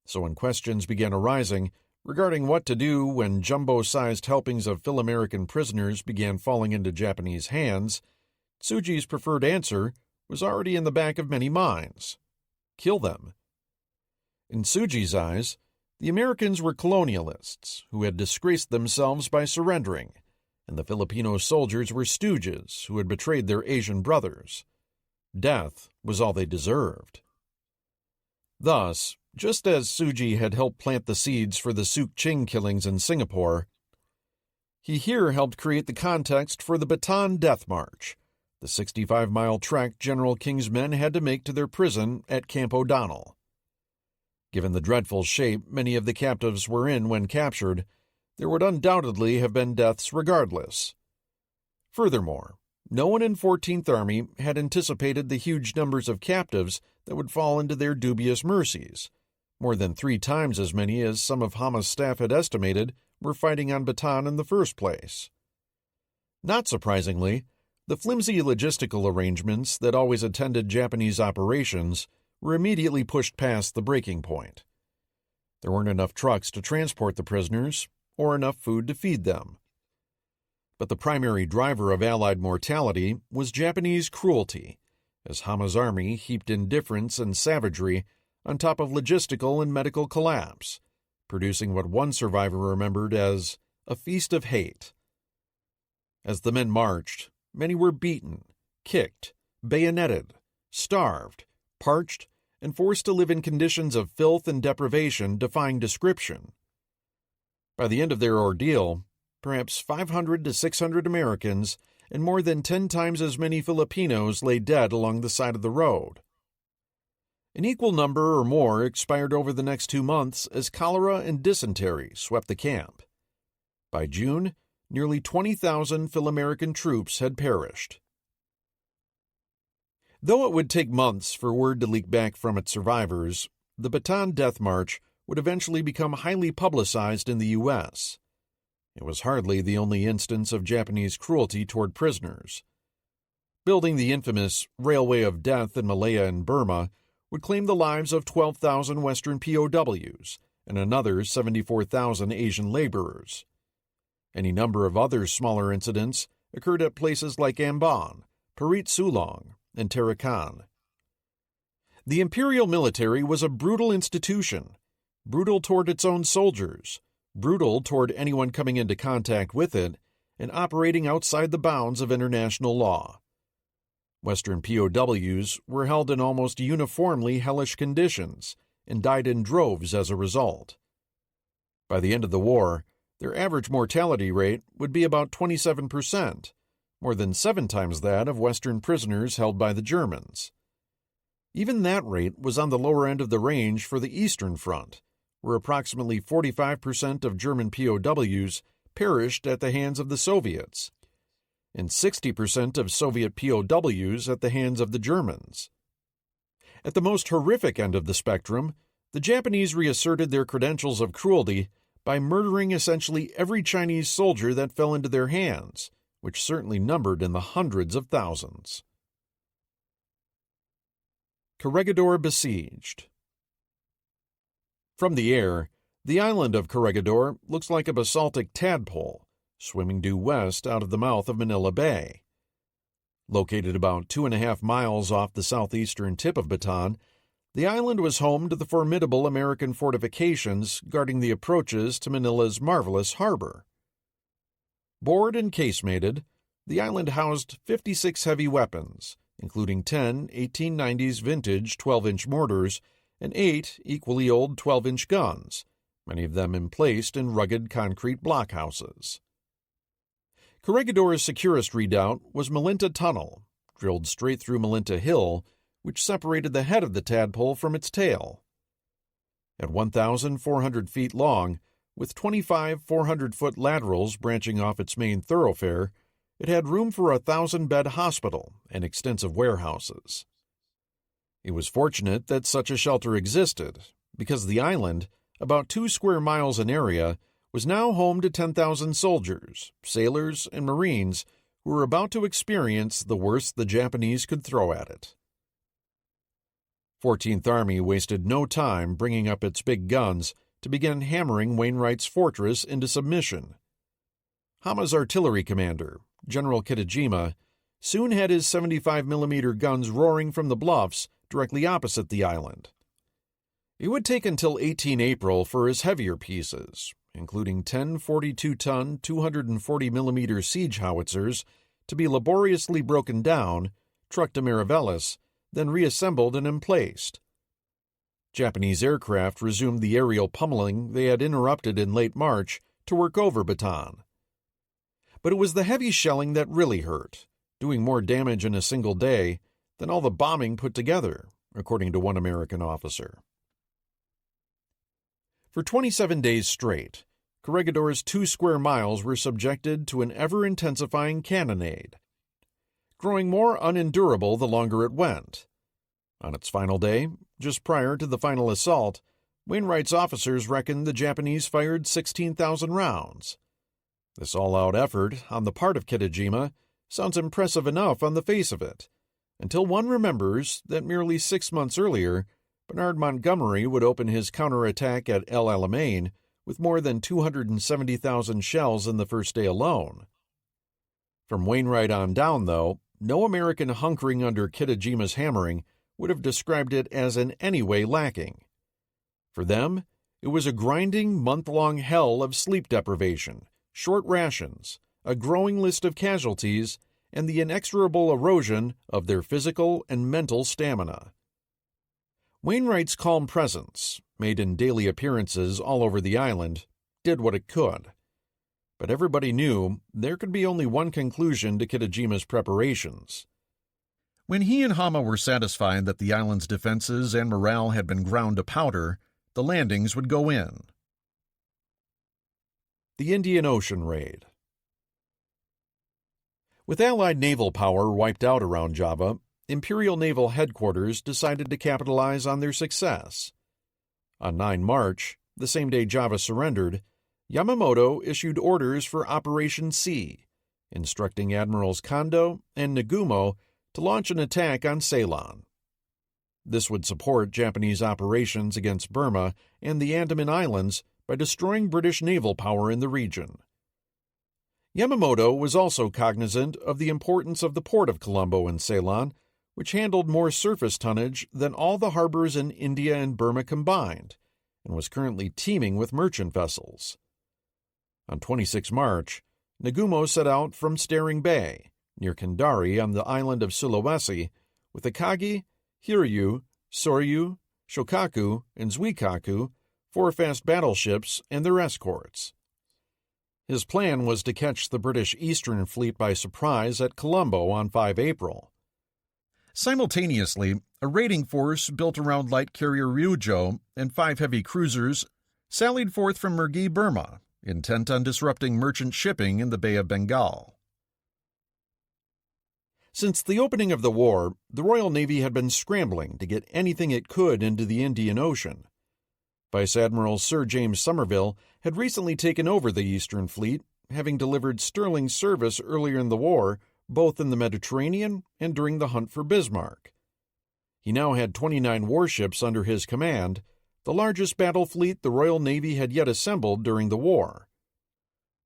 So when questions began arising regarding what to do when jumbo-sized helpings of Phil-American prisoners began falling into Japanese hands, Tsuji's preferred answer was already in the back of many minds: kill them. In Tsuji's eyes, the Americans were colonialists who had disgraced themselves by surrendering, and the Filipino soldiers were stooges who had betrayed their Asian brothers. Death was all they deserved. Thus, just as Tsuji had helped plant the seeds for the Suk Ching killings in Singapore, he here helped create the context for the Bataan Death March, the 65-mile trek General King's men had to make to their prison at Camp O'Donnell. Given the dreadful shape many of the captives were in when captured, there would undoubtedly have been deaths regardless. Furthermore, no one in 14th Army had anticipated the huge numbers of captives that would fall into their dubious mercies. More than 3 times as many as some of Hama's staff had estimated were fighting on Bataan in the first place. Not surprisingly, the flimsy logistical arrangements that always attended Japanese operations were immediately pushed past the breaking point. There weren't enough trucks to transport the prisoners, or enough food to feed them. But the primary driver of Allied mortality was Japanese cruelty, as Hama's army heaped indifference and savagery on top of logistical and medical collapse, producing what one survivor remembered as a feast of hate. As the men marched, many were beaten, kicked, bayoneted, starved, parched, and forced to live in conditions of filth and deprivation defying description. By the end of their ordeal, perhaps 500 to 600 Americans and more than 10 times as many Filipinos lay dead along the side of the road. An equal number or more expired over the next 2 months as cholera and dysentery swept the camp. By June, nearly 20,000 Phil-American troops had perished. Though it would take months for word to leak back from its survivors, the Bataan Death March would eventually become highly publicized in the U.S. It was hardly the only instance of Japanese cruelty toward prisoners. Building the infamous Railway of Death in Malaya and Burma would claim the lives of 12,000 Western POWs and another 74,000 Asian laborers. Any number of other smaller incidents occurred at places like Ambon, Parit Sulong, and Tarakan. The imperial military was a brutal institution, brutal toward its own soldiers, brutal toward anyone coming into contact with it, and operating outside the bounds of international law. Western POWs were held in almost uniformly hellish conditions and died in droves as a result. By the end of the war, their average mortality rate would be about 27%, more than 7 times that of Western prisoners held by the Germans. Even that rate was on the lower end of the range for the Eastern Front, where approximately 45% of German POWs perished at the hands of the Soviets, and 60% of Soviet POWs at the hands of the Germans. At the most horrific end of the spectrum, the Japanese reasserted their credentials of cruelty by murdering essentially every Chinese soldier that fell into their hands, which certainly numbered in the hundreds of thousands. Corregidor besieged. From the air, the island of Corregidor looks like a basaltic tadpole, swimming due west out of the mouth of Manila Bay. Located about 2.5 miles off the southeastern tip of Bataan, the island was home to the formidable American fortifications guarding the approaches to Manila's marvelous harbor. Board and casemated, the island housed 56 heavy weapons, including 10 1890s vintage 12-inch mortars and 8 equally old 12-inch guns, many of them emplaced in rugged concrete blockhouses. Corregidor's securest redoubt was Malinta Tunnel, drilled straight through Malinta Hill, which separated the head of the tadpole from its tail. At 1,400 feet long, With 25 400-foot laterals branching off its main thoroughfare, it had room for a 1,000-bed hospital and extensive warehouses. It was fortunate that such a shelter existed, because the island, about 2 square miles in area, was now home to 10,000 soldiers, sailors, and Marines who were about to experience the worst the Japanese could throw at it. 14th Army wasted no time bringing up its big guns to begin hammering Wainwright's fortress into submission. Hama's artillery commander, General Kitajima, soon had his 75mm guns roaring from the bluffs directly opposite the island. It would take until 18 April for his heavier pieces, including 10 42-ton 240mm siege howitzers, to be laboriously broken down, trucked to Mariveles, then reassembled and emplaced. Japanese aircraft resumed the aerial pummeling they had interrupted in late March to work over Bataan. But it was the heavy shelling that really hurt, doing more damage in a single day than all the bombing put together, according to one American officer. For 27 days straight, Corregidor's 2 square miles were subjected to an ever-intensifying cannonade, growing more unendurable the longer it went. On its final day, just prior to the final assault, Wainwright's officers reckoned the Japanese fired 16,000 rounds. This all-out effort on the part of Kitajima sounds impressive enough on the face of it, until one remembers that merely 6 months earlier, Bernard Montgomery would open his counterattack at El Alamein with more than 270,000 shells in the first day alone. From Wainwright on down, though, no American hunkering under Kitajima's hammering would have described it as in any way lacking. For them, it was a grinding, month-long hell of sleep deprivation, short rations, a growing list of casualties, and the inexorable erosion of their physical and mental stamina. Wainwright's calm presence, made in daily appearances all over the island, did what it could. But everybody knew there could be only one conclusion to Kitajima's preparations. When he and Hama were satisfied that the island's defenses and morale had been ground to powder, the landings would go in. The Indian Ocean Raid. With Allied naval power wiped out around Java, Imperial Naval Headquarters decided to capitalize on their success. On 9 March, the same day Java surrendered, Yamamoto issued orders for Operation Sea, instructing Admirals Kondo and Nagumo to launch an attack on Ceylon. This would support Japanese operations against Burma and the Andaman Islands by destroying British naval power in the region. Yamamoto was also cognizant of the importance of the port of Colombo in Ceylon, which handled more surface tonnage than all the harbors in India and Burma combined, and was currently teeming with merchant vessels. On 26 March, Nagumo set out from Staring Bay, near Kendari on the island of Sulawesi, with Akagi, Hiryu, Soryu, Shokaku, and Zuikaku, 4 fast battleships and their escorts. His plan was to catch the British Eastern Fleet by surprise at Colombo on 5 April. Simultaneously, a raiding force built around light carrier Ryujo and 5 heavy cruisers sallied forth from Mergui, Burma, intent on disrupting merchant shipping in the Bay of Bengal. Since the opening of the war, the Royal Navy had been scrambling to get anything it could into the Indian Ocean. Vice Admiral Sir James Somerville had recently taken over the Eastern Fleet, having delivered sterling service earlier in the war, both in the Mediterranean and during the hunt for Bismarck. He now had 29 warships under his command, the largest battle fleet the Royal Navy had yet assembled during the war.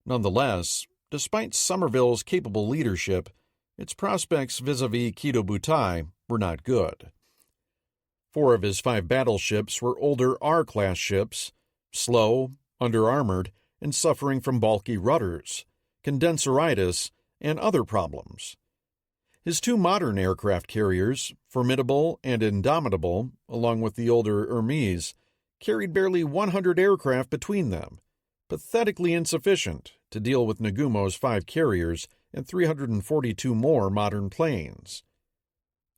Nonetheless, despite Somerville's capable leadership, its prospects vis-à-vis Kido Butai were not good. 4 of his 5 battleships were older R-class ships, slow, under-armored, and suffering from bulky rudders, condenseritis, and other problems. His 2 modern aircraft carriers, Formidable and Indomitable, along with the older Hermes, carried barely 100 aircraft between them, pathetically insufficient to deal with Nagumo's 5 carriers and 342 more modern planes.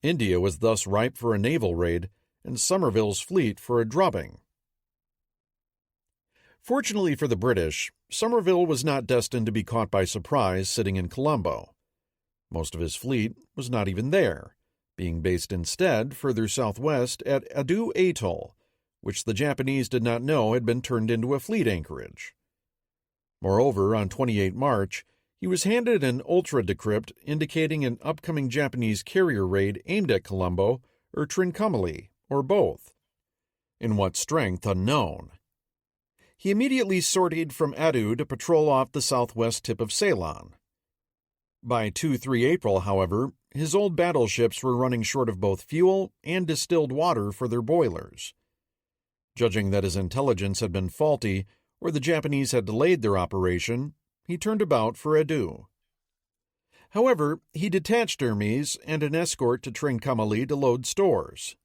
India was thus ripe for a naval raid, and Somerville's fleet for a drubbing. Fortunately for the British, Somerville was not destined to be caught by surprise sitting in Colombo. Most of his fleet was not even there, being based instead further southwest at Adu Atoll, which the Japanese did not know had been turned into a fleet anchorage. Moreover, on 28 March, he was handed an ultra-decrypt indicating an upcoming Japanese carrier raid aimed at Colombo or Trincomalee, or both. In what strength, unknown. He immediately sortied from Adu to patrol off the southwest tip of Ceylon. By 2-3 April, however, his old battleships were running short of both fuel and distilled water for their boilers. Judging that his intelligence had been faulty or the Japanese had delayed their operation, he turned about for Adu. However, he detached Hermes and an escort to Trincomalee to load stores.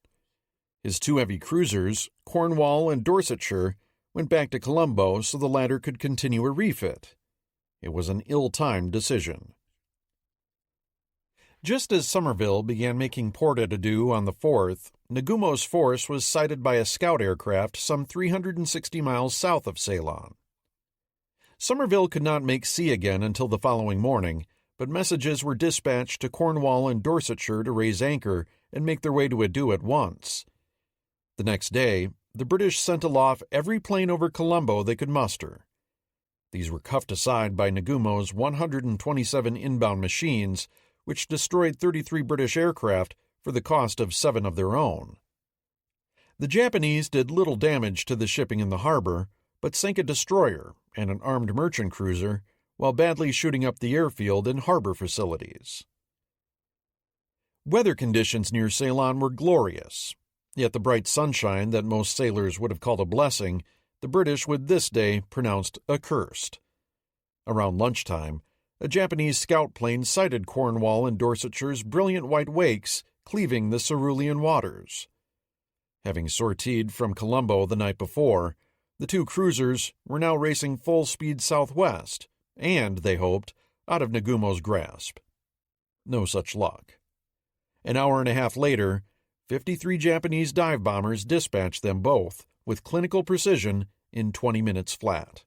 His 2 heavy cruisers, Cornwall and Dorsetshire, went back to Colombo so the latter could continue a refit. It was an ill-timed decision. Just as Somerville began making port at Adu on the 4th, Nagumo's force was sighted by a scout aircraft some 360 miles south of Ceylon. Somerville could not make sea again until the following morning, but messages were dispatched to Cornwall and Dorsetshire to raise anchor and make their way to Adu at once. The next day, the British sent aloft every plane over Colombo they could muster. These were cuffed aside by Nagumo's 127 inbound machines, which destroyed 33 British aircraft for the cost of 7 of their own. The Japanese did little damage to the shipping in the harbor, but sank a destroyer and an armed merchant cruiser while badly shooting up the airfield and harbor facilities. Weather conditions near Ceylon were glorious, yet the bright sunshine that most sailors would have called a blessing, the British would this day pronounced accursed. Around lunchtime, a Japanese scout plane sighted Cornwall and Dorsetshire's brilliant white wakes cleaving the cerulean waters. Having sortied from Colombo the night before, the 2 cruisers were now racing full speed southwest, and, they hoped, out of Nagumo's grasp. No such luck. An hour and a half later, 53 Japanese dive bombers dispatched them both, with clinical precision, in 20 minutes flat.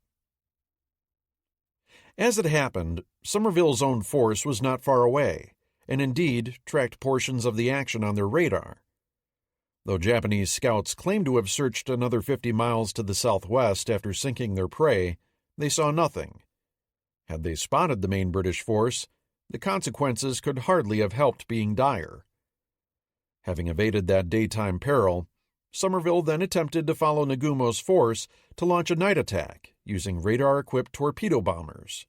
As it happened, Somerville's own force was not far away, and indeed tracked portions of the action on their radar. Though Japanese scouts claimed to have searched another 50 miles to the southwest after sinking their prey, they saw nothing. Had they spotted the main British force, the consequences could hardly have helped being dire. Having evaded that daytime peril, Somerville then attempted to follow Nagumo's force to launch a night attack using radar-equipped torpedo bombers.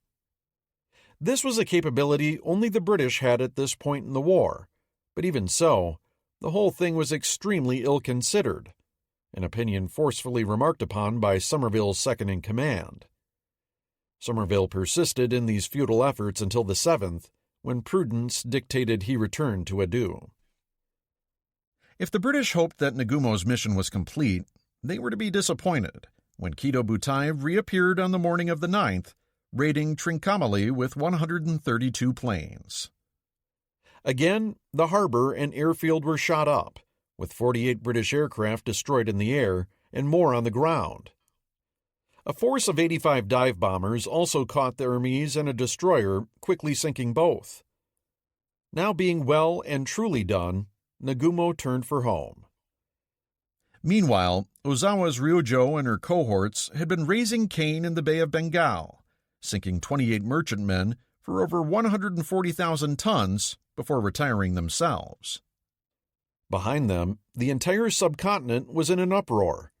This was a capability only the British had at this point in the war, but even so, the whole thing was extremely ill-considered, an opinion forcefully remarked upon by Somerville's second-in-command. Somerville persisted in these futile efforts until the 7th, when prudence dictated he return to Adu. If the British hoped that Nagumo's mission was complete, they were to be disappointed when Kido Butai reappeared on the morning of the 9th, raiding Trincomalee with 132 planes. Again, the harbor and airfield were shot up, with 48 British aircraft destroyed in the air and more on the ground. A force of 85 dive bombers also caught the Hermes and a destroyer, quickly sinking both. Now being well and truly done, Nagumo turned for home. Meanwhile, Ozawa's Ryujo and her cohorts had been raising Cain in the Bay of Bengal, sinking 28 merchantmen for over 140,000 tons before retiring themselves. Behind them, the entire subcontinent was in an uproar.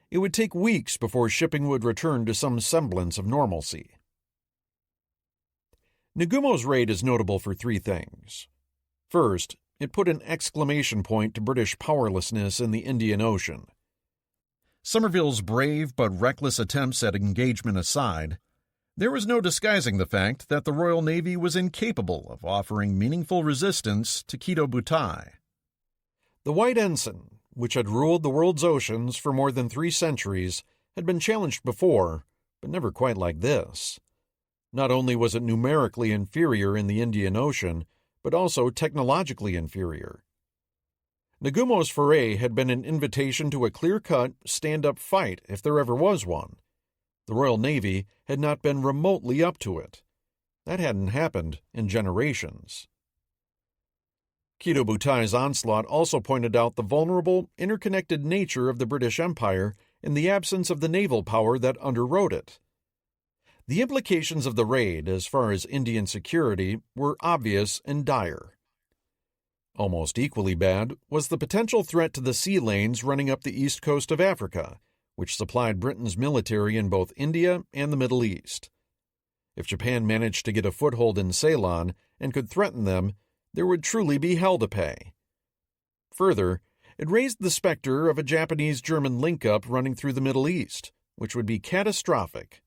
It would take weeks before shipping would return to some semblance of normalcy. Nagumo's raid is notable for 3 things. First, it put an exclamation point to British powerlessness in the Indian Ocean. Somerville's brave but reckless attempts at engagement aside, there was no disguising the fact that the Royal Navy was incapable of offering meaningful resistance to Kido Butai. The White Ensign, which had ruled the world's oceans for more than 3 centuries, had been challenged before, but never quite like this. Not only was it numerically inferior in the Indian Ocean, but also technologically inferior. Nagumo's foray had been an invitation to a clear-cut, stand-up fight if there ever was one, The Royal Navy had not been remotely up to it. That hadn't happened in generations. Kido Butai's onslaught also pointed out the vulnerable, interconnected nature of the British Empire in the absence of the naval power that underwrote it. The implications of the raid as far as Indian security were obvious and dire. Almost equally bad was the potential threat to the sea lanes running up the east coast of Africa, which supplied Britain's military in both India and the Middle East. If Japan managed to get a foothold in Ceylon and could threaten them, there would truly be hell to pay. Further, it raised the specter of a Japanese-German link-up running through the Middle East, which would be catastrophic.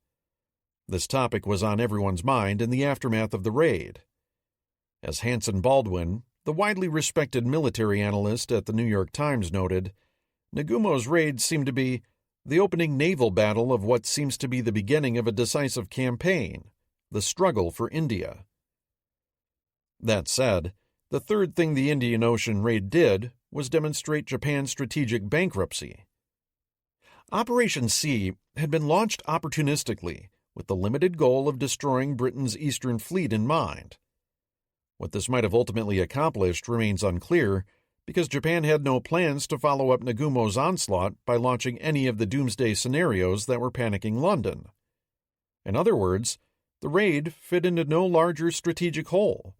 This topic was on everyone's mind in the aftermath of the raid. As Hanson Baldwin, the widely respected military analyst at the New York Times, noted, Nagumo's raid seemed to be the opening naval battle of what seems to be the beginning of a decisive campaign, the struggle for India. That said, the third thing the Indian Ocean raid did was demonstrate Japan's strategic bankruptcy. Operation Sea had been launched opportunistically, with the limited goal of destroying Britain's Eastern Fleet in mind. What this might have ultimately accomplished remains unclear, because Japan had no plans to follow up Nagumo's onslaught by launching any of the doomsday scenarios that were panicking London. In other words, the raid fit into no larger strategic hole.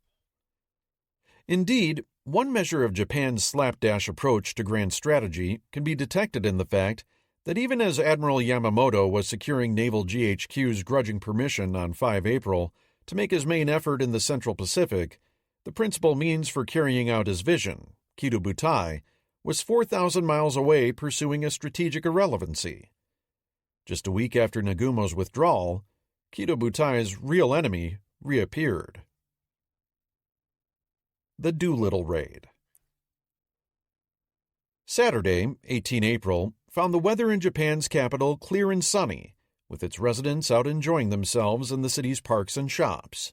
Indeed, one measure of Japan's slapdash approach to grand strategy can be detected in the fact that even as Admiral Yamamoto was securing Naval GHQ's grudging permission on 5 April to make his main effort in the Central Pacific, the principal means for carrying out his vision, Kido Butai, was 4,000 miles away pursuing a strategic irrelevancy. Just a week after Nagumo's withdrawal, Kido Butai's real enemy reappeared. The Doolittle Raid. Saturday, 18 April, found the weather in Japan's capital clear and sunny, with its residents out enjoying themselves in the city's parks and shops.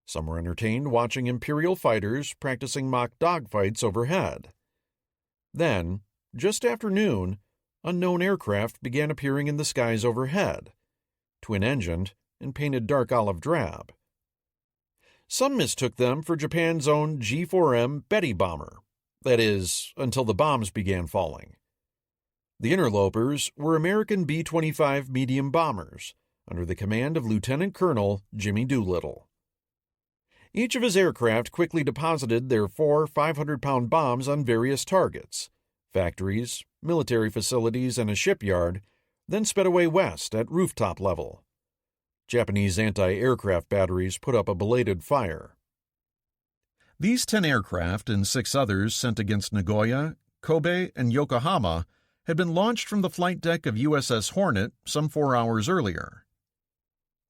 Some were entertained watching Imperial fighters practicing mock dogfights overhead. Then, just after noon, unknown aircraft began appearing in the skies overhead, twin-engined and painted dark olive drab. Some mistook them for Japan's own G-4M Betty bomber, that is, until the bombs began falling. The interlopers were American B-25 medium bombers, under the command of Lieutenant Colonel Jimmy Doolittle. Each of his aircraft quickly deposited their 4 500-pound bombs on various targets, factories, military facilities, and a shipyard, then sped away west at rooftop level. Japanese anti-aircraft batteries put up a belated fire. These 10 aircraft and 6 others sent against Nagoya, Kobe, and Yokohama had been launched from the flight deck of USS Hornet some 4 hours earlier.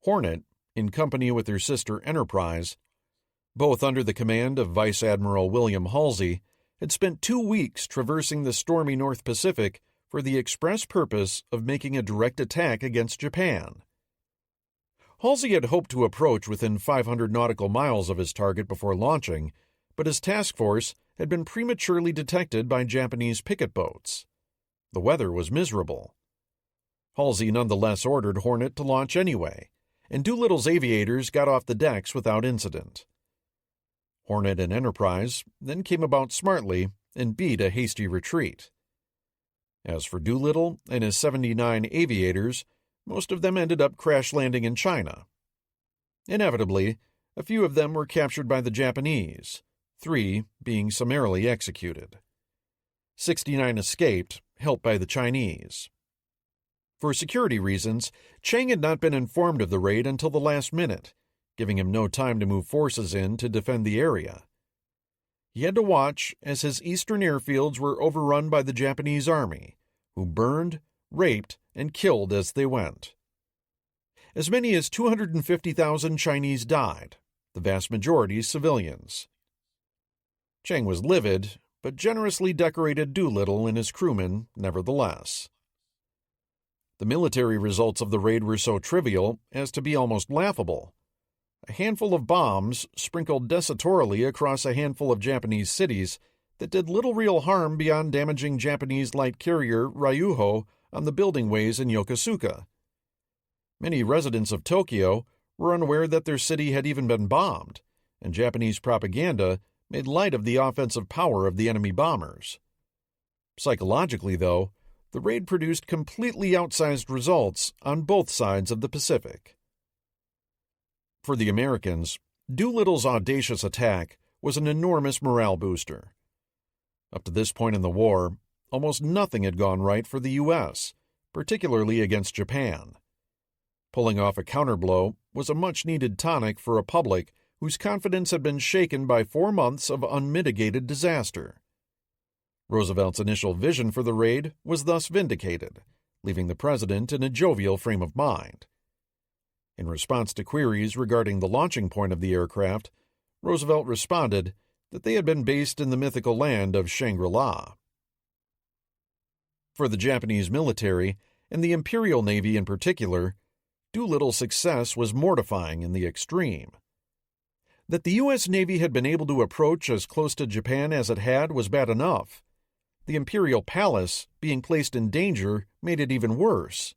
Hornet, in company with her sister Enterprise, both under the command of Vice Admiral William Halsey, had spent 2 weeks traversing the stormy North Pacific for the express purpose of making a direct attack against Japan. Halsey had hoped to approach within 500 nautical miles of his target before launching, but his task force had been prematurely detected by Japanese picket boats. The weather was miserable. Halsey nonetheless ordered Hornet to launch anyway, and Doolittle's aviators got off the decks without incident. Hornet and Enterprise then came about smartly and beat a hasty retreat. As for Doolittle and his 79 aviators, most of them ended up crash-landing in China. Inevitably, a few of them were captured by the Japanese, 3 being summarily executed. 69 escaped, helped by the Chinese. For security reasons, Chang had not been informed of the raid until the last minute, giving him no time to move forces in to defend the area. He had to watch as his eastern airfields were overrun by the Japanese army, who burned, raped, and killed as they went. As many as 250,000 Chinese died, the vast majority civilians. Chang was livid, but generously decorated Doolittle and his crewmen nevertheless. The military results of the raid were so trivial as to be almost laughable. A handful of bombs sprinkled desultorily across a handful of Japanese cities that did little real harm beyond damaging Japanese light carrier Ryuho on the building ways in Yokosuka. Many residents of Tokyo were unaware that their city had even been bombed, and Japanese propaganda made light of the offensive power of the enemy bombers. Psychologically, though, the raid produced completely outsized results on both sides of the Pacific. For the Americans, Doolittle's audacious attack was an enormous morale booster. Up to this point in the war, almost nothing had gone right for the U.S., particularly against Japan. Pulling off a counterblow was a much-needed tonic for a public whose confidence had been shaken by 4 months of unmitigated disaster. Roosevelt's initial vision for the raid was thus vindicated, leaving the president in a jovial frame of mind. In response to queries regarding the launching point of the aircraft, Roosevelt responded that they had been based in the mythical land of Shangri-La. For the Japanese military, and the Imperial Navy in particular, Doolittle's success was mortifying in the extreme. That the U.S. Navy had been able to approach as close to Japan as it had was bad enough. The Imperial Palace being placed in danger made it even worse.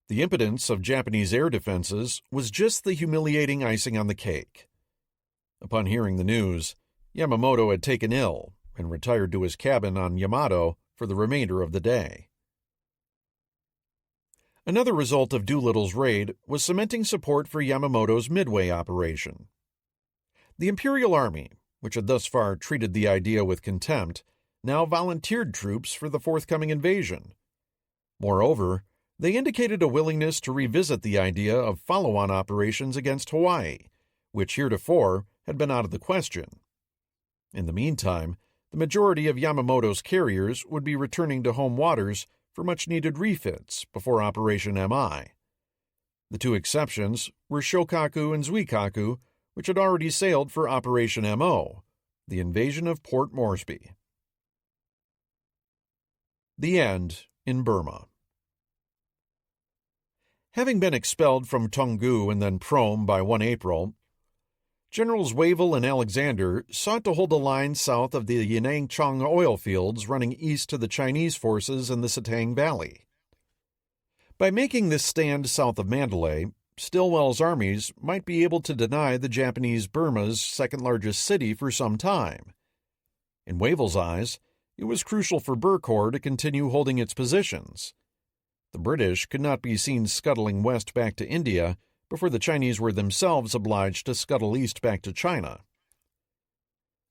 The impotence of Japanese air defenses was just the humiliating icing on the cake. Upon hearing the news, Yamamoto had taken ill and retired to his cabin on Yamato for the remainder of the day. Another result of Doolittle's raid was cementing support for Yamamoto's Midway operation. The Imperial Army, which had thus far treated the idea with contempt, now volunteered troops for the forthcoming invasion. Moreover, they indicated a willingness to revisit the idea of follow-on operations against Hawaii, which heretofore had been out of the question. In the meantime, the majority of Yamamoto's carriers would be returning to home waters for much-needed refits before Operation MI. The two exceptions were Shokaku and Zuikaku, which had already sailed for Operation MO, the invasion of Port Moresby. The end in Burma. Having been expelled from Toungoo and then Prome by 1 April, Generals Wavell and Alexander sought to hold a line south of the Yanangchong oil fields running east to the Chinese forces in the Satang Valley. By making this stand south of Mandalay, Stilwell's armies might be able to deny the Japanese Burma's second-largest city for some time. In Wavell's eyes, it was crucial for Burcorps to continue holding its positions. The British could not be seen scuttling west back to India before the Chinese were themselves obliged to scuttle east back to China.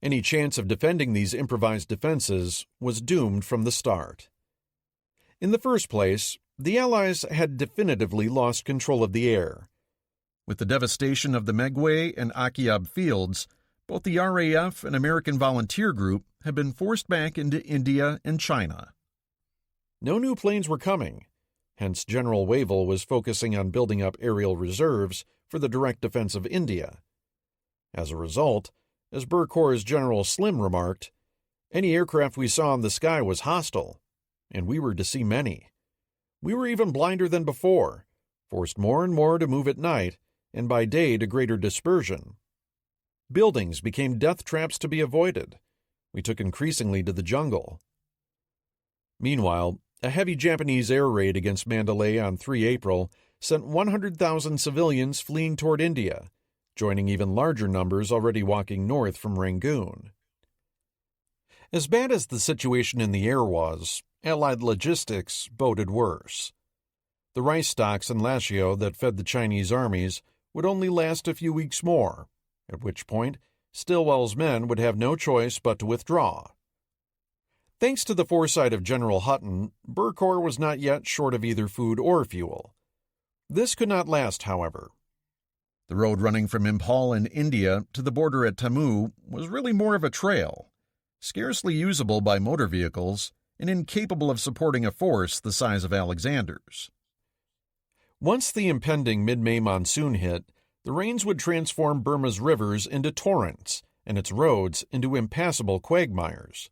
Any chance of defending these improvised defenses was doomed from the start. In the first place, the Allies had definitively lost control of the air. With the devastation of the Megway and Akiab fields, both the RAF and American Volunteer Group had been forced back into India and China. No new planes were coming, hence General Wavell was focusing on building up aerial reserves for the direct defense of India. As a result, as Burcorps' General Slim remarked, any aircraft we saw in the sky was hostile, and we were to see many. We were even blinder than before, forced more and more to move at night, and by day to greater dispersion. Buildings became death traps to be avoided. We took increasingly to the jungle. Meanwhile, a heavy Japanese air raid against Mandalay on 3 April sent 100,000 civilians fleeing toward India, joining even larger numbers already walking north from Rangoon. As bad as the situation in the air was, Allied logistics boded worse. The rice stocks in Lashio that fed the Chinese armies would only last a few weeks more, at which point Stilwell's men would have no choice but to withdraw. Thanks to the foresight of General Hutton, Burcorps was not yet short of either food or fuel. This could not last, however. The road running from Imphal in India to the border at Tammu was really more of a trail, scarcely usable by motor vehicles and incapable of supporting a force the size of Alexander's. Once the impending mid-May monsoon hit, the rains would transform Burma's rivers into torrents and its roads into impassable quagmires.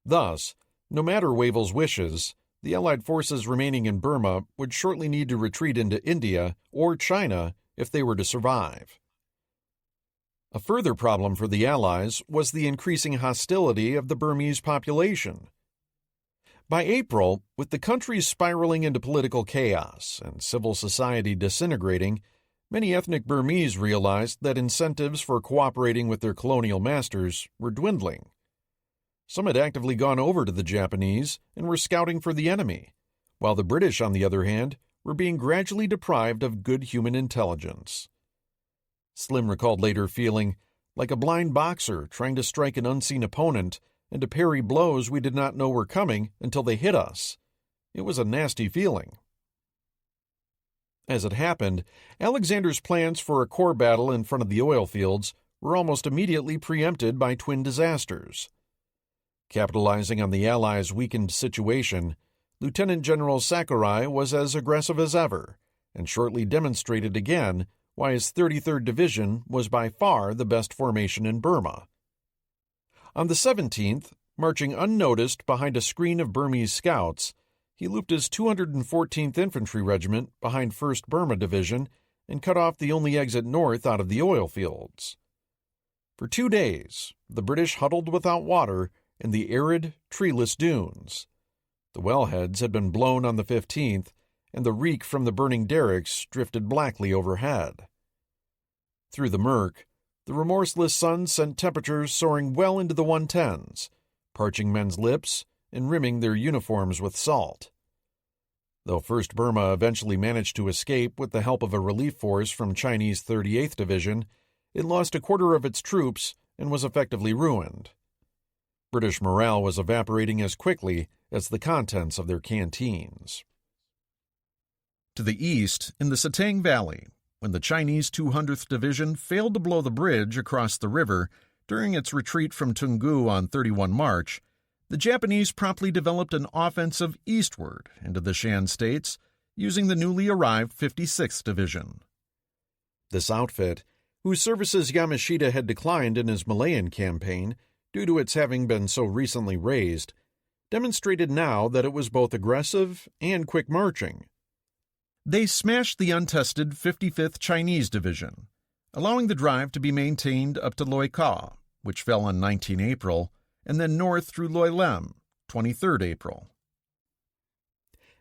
Thus, no matter Wavell's wishes, the Allied forces remaining in Burma would shortly need to retreat into India or China if they were to survive. A further problem for the Allies was the increasing hostility of the Burmese population. By April, with the country spiraling into political chaos and civil society disintegrating, many ethnic Burmese realized that incentives for cooperating with their colonial masters were dwindling. Some had actively gone over to the Japanese and were scouting for the enemy, while the British, on the other hand, were being gradually deprived of good human intelligence. Slim recalled later feeling like a blind boxer trying to strike an unseen opponent and to parry blows we did not know were coming until they hit us. It was a nasty feeling. As it happened, Alexander's plans for a core battle in front of the oil fields were almost immediately preempted by twin disasters. Capitalizing on the Allies' weakened situation, Lieutenant General Sakurai was as aggressive as ever, and shortly demonstrated again why his 33rd Division was by far the best formation in Burma. On the 17th, marching unnoticed behind a screen of Burmese scouts, he looped his 214th Infantry Regiment behind 1st Burma Division and cut off the only exit north out of the oil fields. For 2 days, the British huddled without water in the arid, treeless dunes. The wellheads had been blown on the 15th, and the reek from the burning derricks drifted blackly overhead. Through the murk, the remorseless sun sent temperatures soaring well into the 110s, parching men's lips and rimming their uniforms with salt. Though 1st Burma eventually managed to escape with the help of a relief force from Chinese 38th Division, it lost a quarter of its troops and was effectively ruined. British morale was evaporating as quickly as the contents of their canteens. To the east, in the Satang Valley, when the Chinese 200th Division failed to blow the bridge across the river during its retreat from Toungoo on 31 March, the Japanese promptly developed an offensive eastward into the Shan states using the newly arrived 56th Division. This outfit, whose services Yamashita had declined in his Malayan campaign due to its having been so recently raised, demonstrated now that it was both aggressive and quick marching. They smashed the untested 55th Chinese Division, allowing the drive to be maintained up to Loi Ka, which fell on 19 April, and then north through Loi Lem, 23rd April.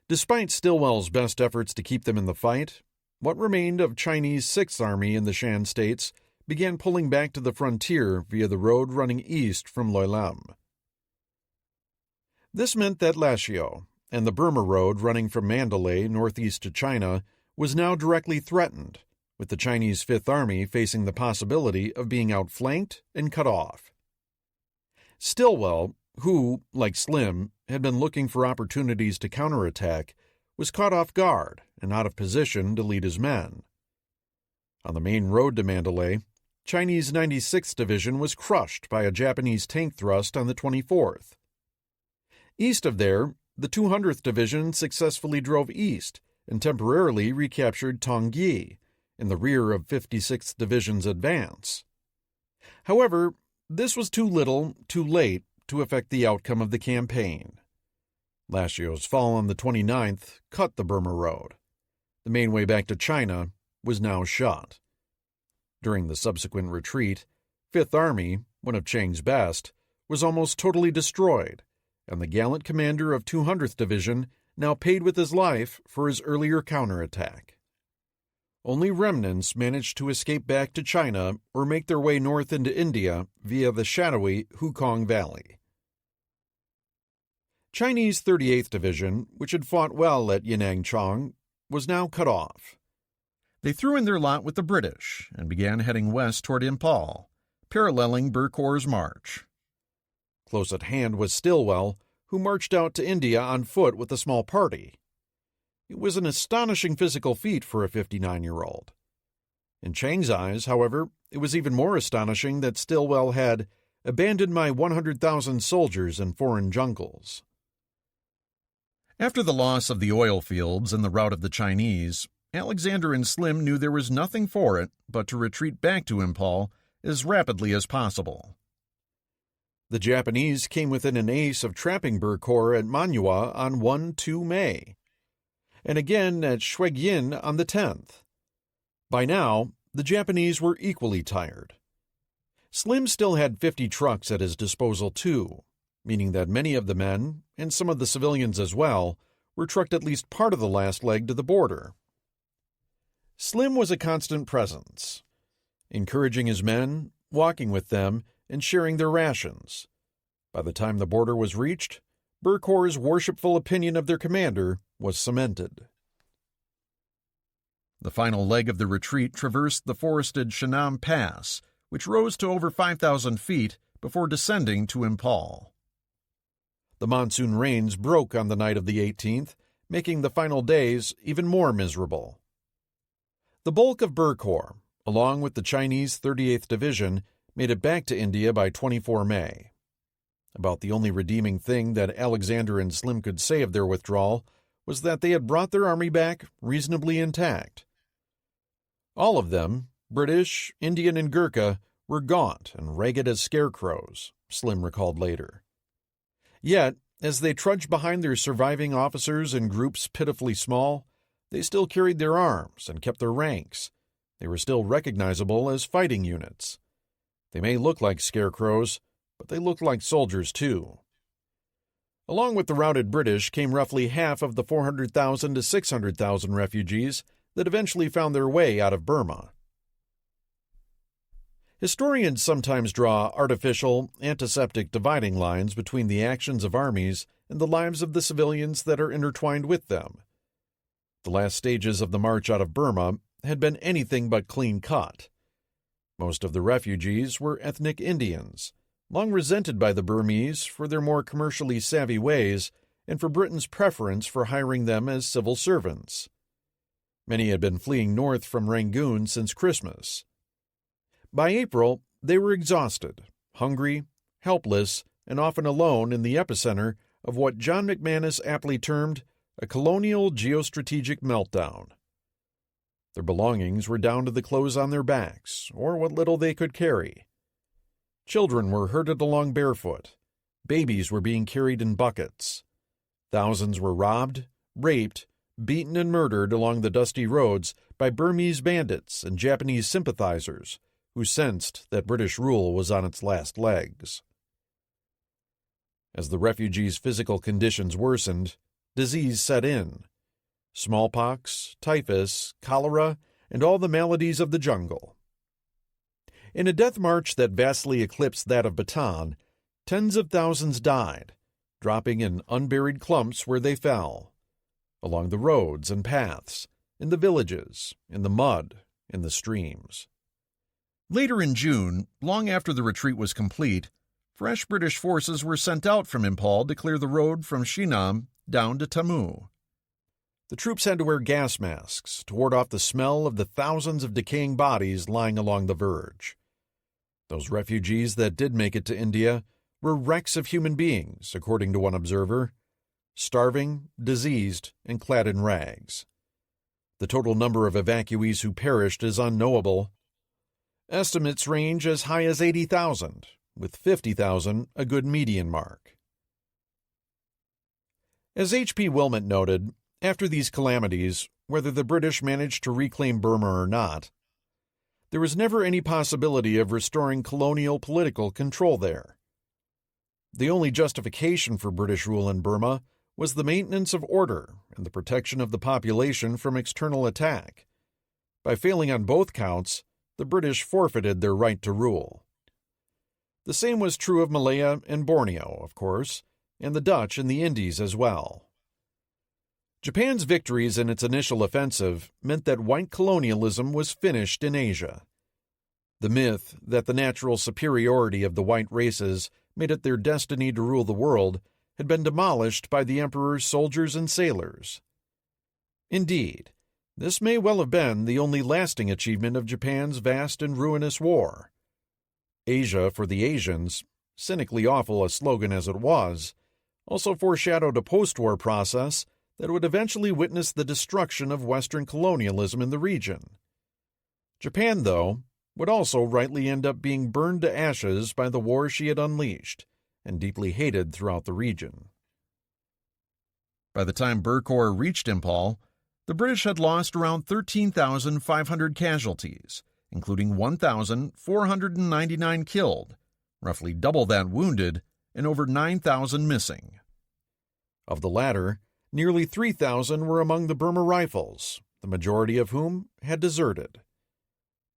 Despite Stilwell's best efforts to keep them in the fight, what remained of Chinese 6th Army in the Shan states began pulling back to the frontier via the road running east from Loi Lem. This meant that Lashio and the Burma Road running from Mandalay northeast to China was now directly threatened, with the Chinese Fifth Army facing the possibility of being outflanked and cut off. Stilwell, who, like Slim, had been looking for opportunities to counterattack, was caught off guard and out of position to lead his men. On the main road to Mandalay, Chinese 96th Division was crushed by a Japanese tank thrust on the 24th. East of there, the 200th Division successfully drove east and temporarily recaptured Tongyi in the rear of 56th Division's advance. However, this was too little, too late to affect the outcome of the campaign. Lashio's fall on the 29th cut the Burma Road. The main way back to China was now shut. During the subsequent retreat, Fifth Army, one of Chiang's best, was almost totally destroyed, and the gallant commander of 200th Division now paid with his life for his earlier counterattack. Only remnants managed to escape back to China or make their way north into India via the shadowy Hukong Valley. Chinese 38th Division, which had fought well at Yanangchong, was now cut off. They threw in their lot with the British and began heading west toward Impal, paralleling Burkor's march. Close at hand was Stilwell, who marched out to India on foot with a small party. It was an astonishing physical feat for a 59-year-old. In Chiang's eyes, however, it was even more astonishing that Stilwell had abandoned my 100,000 soldiers in foreign jungles. After the loss of the oil fields and the rout of the Chinese, Alexander and Slim knew there was nothing for it but to retreat back to Impal as rapidly as possible. The Japanese came within an ace of trapping Burkor at Manua on 1-2 May, and again at Shuigyin on the 10th. By now, the Japanese were equally tired. Slim still had 50 trucks at his disposal too, meaning that many of the men, and some of the civilians as well, were trucked at least part of the last leg to the border. Slim was a constant presence, encouraging his men, walking with them, and sharing their rations. By the time the border was reached, Burkor's worshipful opinion of their commander was cemented. The final leg of the retreat traversed the forested Shanam Pass, which rose to over 5,000 feet before descending to Impal. The monsoon rains broke on the night of the 18th, making the final days even more miserable. The bulk of Burkor, along with the Chinese 38th Division, made it back to India by 24 May. About the only redeeming thing that Alexander and Slim could say of their withdrawal was that they had brought their army back reasonably intact. All of them, British, Indian, and Gurkha, were gaunt and ragged as scarecrows, Slim recalled later. Yet, as they trudged behind their surviving officers in groups pitifully small, they still carried their arms and kept their ranks. They were still recognizable as fighting units. They may look like scarecrows, but they looked like soldiers too. Along with the routed British came roughly half of the 400,000 to 600,000 refugees that eventually found their way out of Burma. Historians sometimes draw artificial, antiseptic dividing lines between the actions of armies and the lives of the civilians that are intertwined with them. The last stages of the march out of Burma had been anything but clean-cut. Most of the refugees were ethnic Indians, long resented by the Burmese for their more commercially savvy ways and for Britain's preference for hiring them as civil servants. Many had been fleeing north from Rangoon since Christmas. By April, they were exhausted, hungry, helpless, and often alone in the epicenter of what John McManus aptly termed a colonial geostrategic meltdown. Their belongings were down to the clothes on their backs, or what little they could carry. Children were herded along barefoot. Babies were being carried in buckets. Thousands were robbed, raped, beaten, and murdered along the dusty roads by Burmese bandits and Japanese sympathizers who sensed that British rule was on its last legs. As the refugees' physical conditions worsened, disease set in. Smallpox, typhus, cholera, and all the maladies of the jungle. In a death march that vastly eclipsed that of Bataan, tens of thousands died, dropping in unburied clumps where they fell, along the roads and paths, in the villages, in the mud, in the streams. Later in June, long after the retreat was complete, fresh British forces were sent out from Impal to clear the road from Shinam down to Tammu. The troops had to wear gas masks to ward off the smell of the thousands of decaying bodies lying along the verge. Those refugees that did make it to India were wrecks of human beings, according to one observer, starving, diseased, and clad in rags. The total number of evacuees who perished is unknowable. Estimates range as high as 80,000, with 50,000 a good median mark. As H.P. Wilmot noted, after these calamities, whether the British managed to reclaim Burma or not, there was never any possibility of restoring colonial political control there. The only justification for British rule in Burma was the maintenance of order and the protection of the population from external attack. By failing on both counts, the British forfeited their right to rule. The same was true of Malaya and Borneo, of course, and the Dutch in the Indies as well. Japan's victories in its initial offensive meant that white colonialism was finished in Asia. The myth that the natural superiority of the white races made it their destiny to rule the world had been demolished by the emperor's soldiers and sailors. Indeed, this may well have been the only lasting achievement of Japan's vast and ruinous war. Asia for the Asians, cynically awful a slogan as it was, also foreshadowed a post-war process that would eventually witness the destruction of Western colonialism in the region. Japan, though, would also rightly end up being burned to ashes by the war she had unleashed, and deeply hated throughout the region. By the time Burkor reached Impal, the British had lost around 13,500 casualties, including 1,499 killed, roughly double that wounded, and over 9,000 missing. Of the latter, nearly 3,000 were among the Burma Rifles, the majority of whom had deserted.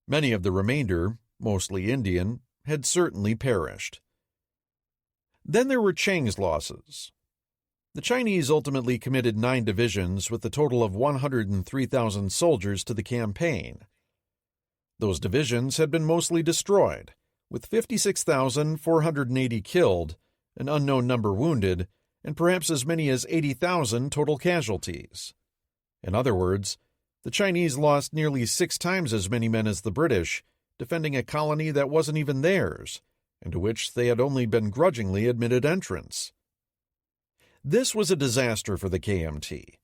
Many of the remainder, mostly Indian, had certainly perished. Then there were Chiang's losses. The Chinese ultimately committed 9 divisions with a total of 103,000 soldiers to the campaign. Those divisions had been mostly destroyed, with 56,480 killed, an unknown number wounded, and perhaps as many as 80,000 total casualties. In other words, the Chinese lost nearly 6 times as many men as the British, defending a colony that wasn't even theirs, and to which they had only been grudgingly admitted entrance. This was a disaster for the KMT,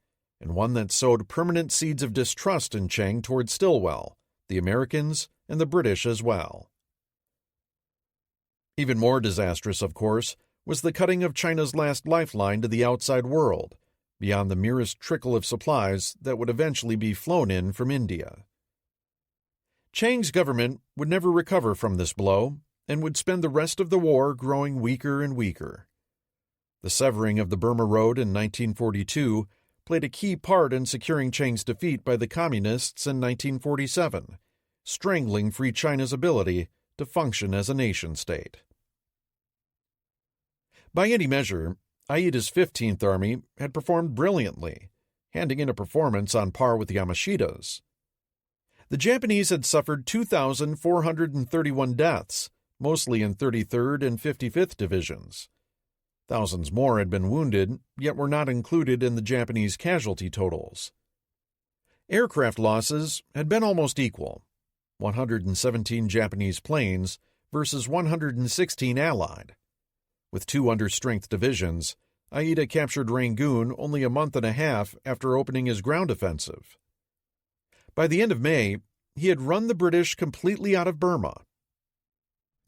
and one that sowed permanent seeds of distrust in Chiang toward Stilwell, the Americans, and the British as well. Even more disastrous, of course, was the cutting of China's last lifeline to the outside world, beyond the merest trickle of supplies that would eventually be flown in from India. Chiang's government would never recover from this blow and would spend the rest of the war growing weaker and weaker. The severing of the Burma Road in 1942 played a key part in securing Chiang's defeat by the Communists in 1947, strangling Free China's ability to function as a nation-state. By any measure, Aida's 15th Army had performed brilliantly, handing in a performance on par with Yamashita's. The Japanese had suffered 2,431 deaths, mostly in 33rd and 55th Divisions. Thousands more had been wounded, yet were not included in the Japanese casualty totals. Aircraft losses had been almost equal, 117 Japanese planes versus 116 Allied. With 2 understrength divisions, Aida captured Rangoon only a month and a half after opening his ground offensive. By the end of May, he had run the British completely out of Burma.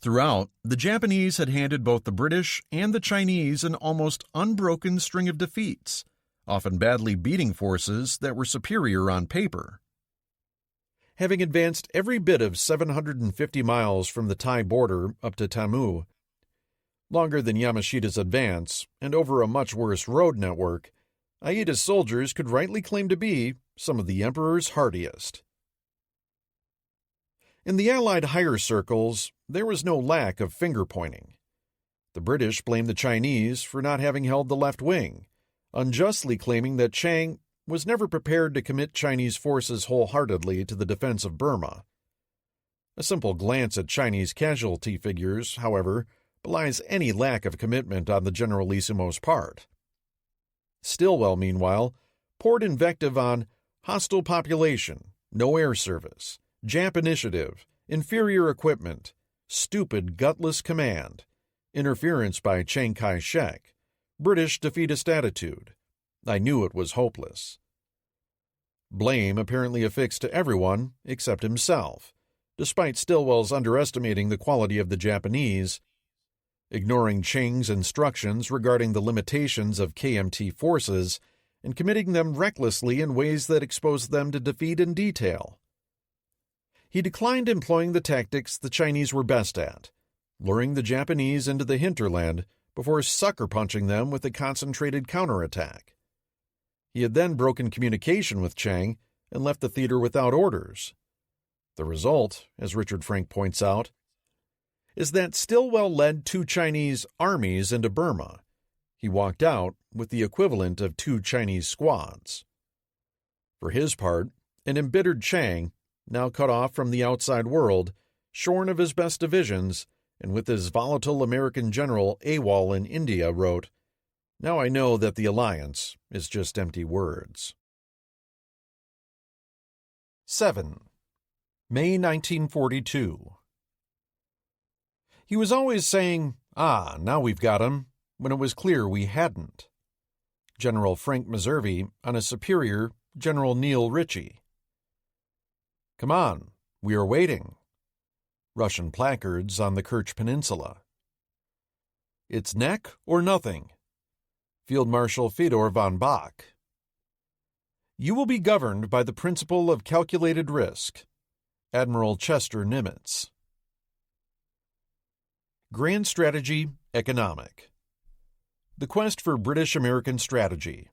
Throughout, the Japanese had handed both the British and the Chinese an almost unbroken string of defeats, often badly beating forces that were superior on paper. Having advanced every bit of 750 miles from the Thai border up to Tamu, longer than Yamashita's advance, and over a much worse road network, Aida's soldiers could rightly claim to be some of the Emperor's hardiest. In the Allied higher circles, there was no lack of finger-pointing. The British blamed the Chinese for not having held the left wing, unjustly claiming that Chiang was never prepared to commit Chinese forces wholeheartedly to the defense of Burma. A simple glance at Chinese casualty figures, however, belies any lack of commitment on the Generalissimo's part. Stilwell, meanwhile, poured invective on hostile population, no air service, Jap initiative, inferior equipment, stupid, gutless command, interference by Chiang Kai-shek, British defeatist attitude. I knew it was hopeless. Blame apparently affixed to everyone except himself, despite Stilwell's underestimating the quality of the Japanese, ignoring Chiang's instructions regarding the limitations of KMT forces, and committing them recklessly in ways that exposed them to defeat in detail. He declined employing the tactics the Chinese were best at, luring the Japanese into the hinterland before sucker-punching them with a concentrated counterattack. He had then broken communication with Chiang and left the theater without orders. The result, as Richard Frank points out, is that Stilwell led 2 Chinese armies into Burma. He walked out with the equivalent of 2 Chinese squads. For his part, an embittered Chiang, now cut off from the outside world, shorn of his best divisions, and with his volatile American general AWOL in India, wrote, "Now I know that the alliance is just empty words." 7. May 1942. He was always saying, now we've got him, when it was clear we hadn't. General Frank Meservey on his superior, General Neil Ritchie. Come on, we are waiting. Russian placards on the Kerch Peninsula. It's neck or nothing. Field Marshal Fedor von Bock. You will be governed by the principle of calculated risk. Admiral Chester Nimitz. Grand Strategy Economic. The Quest for British-American Strategy.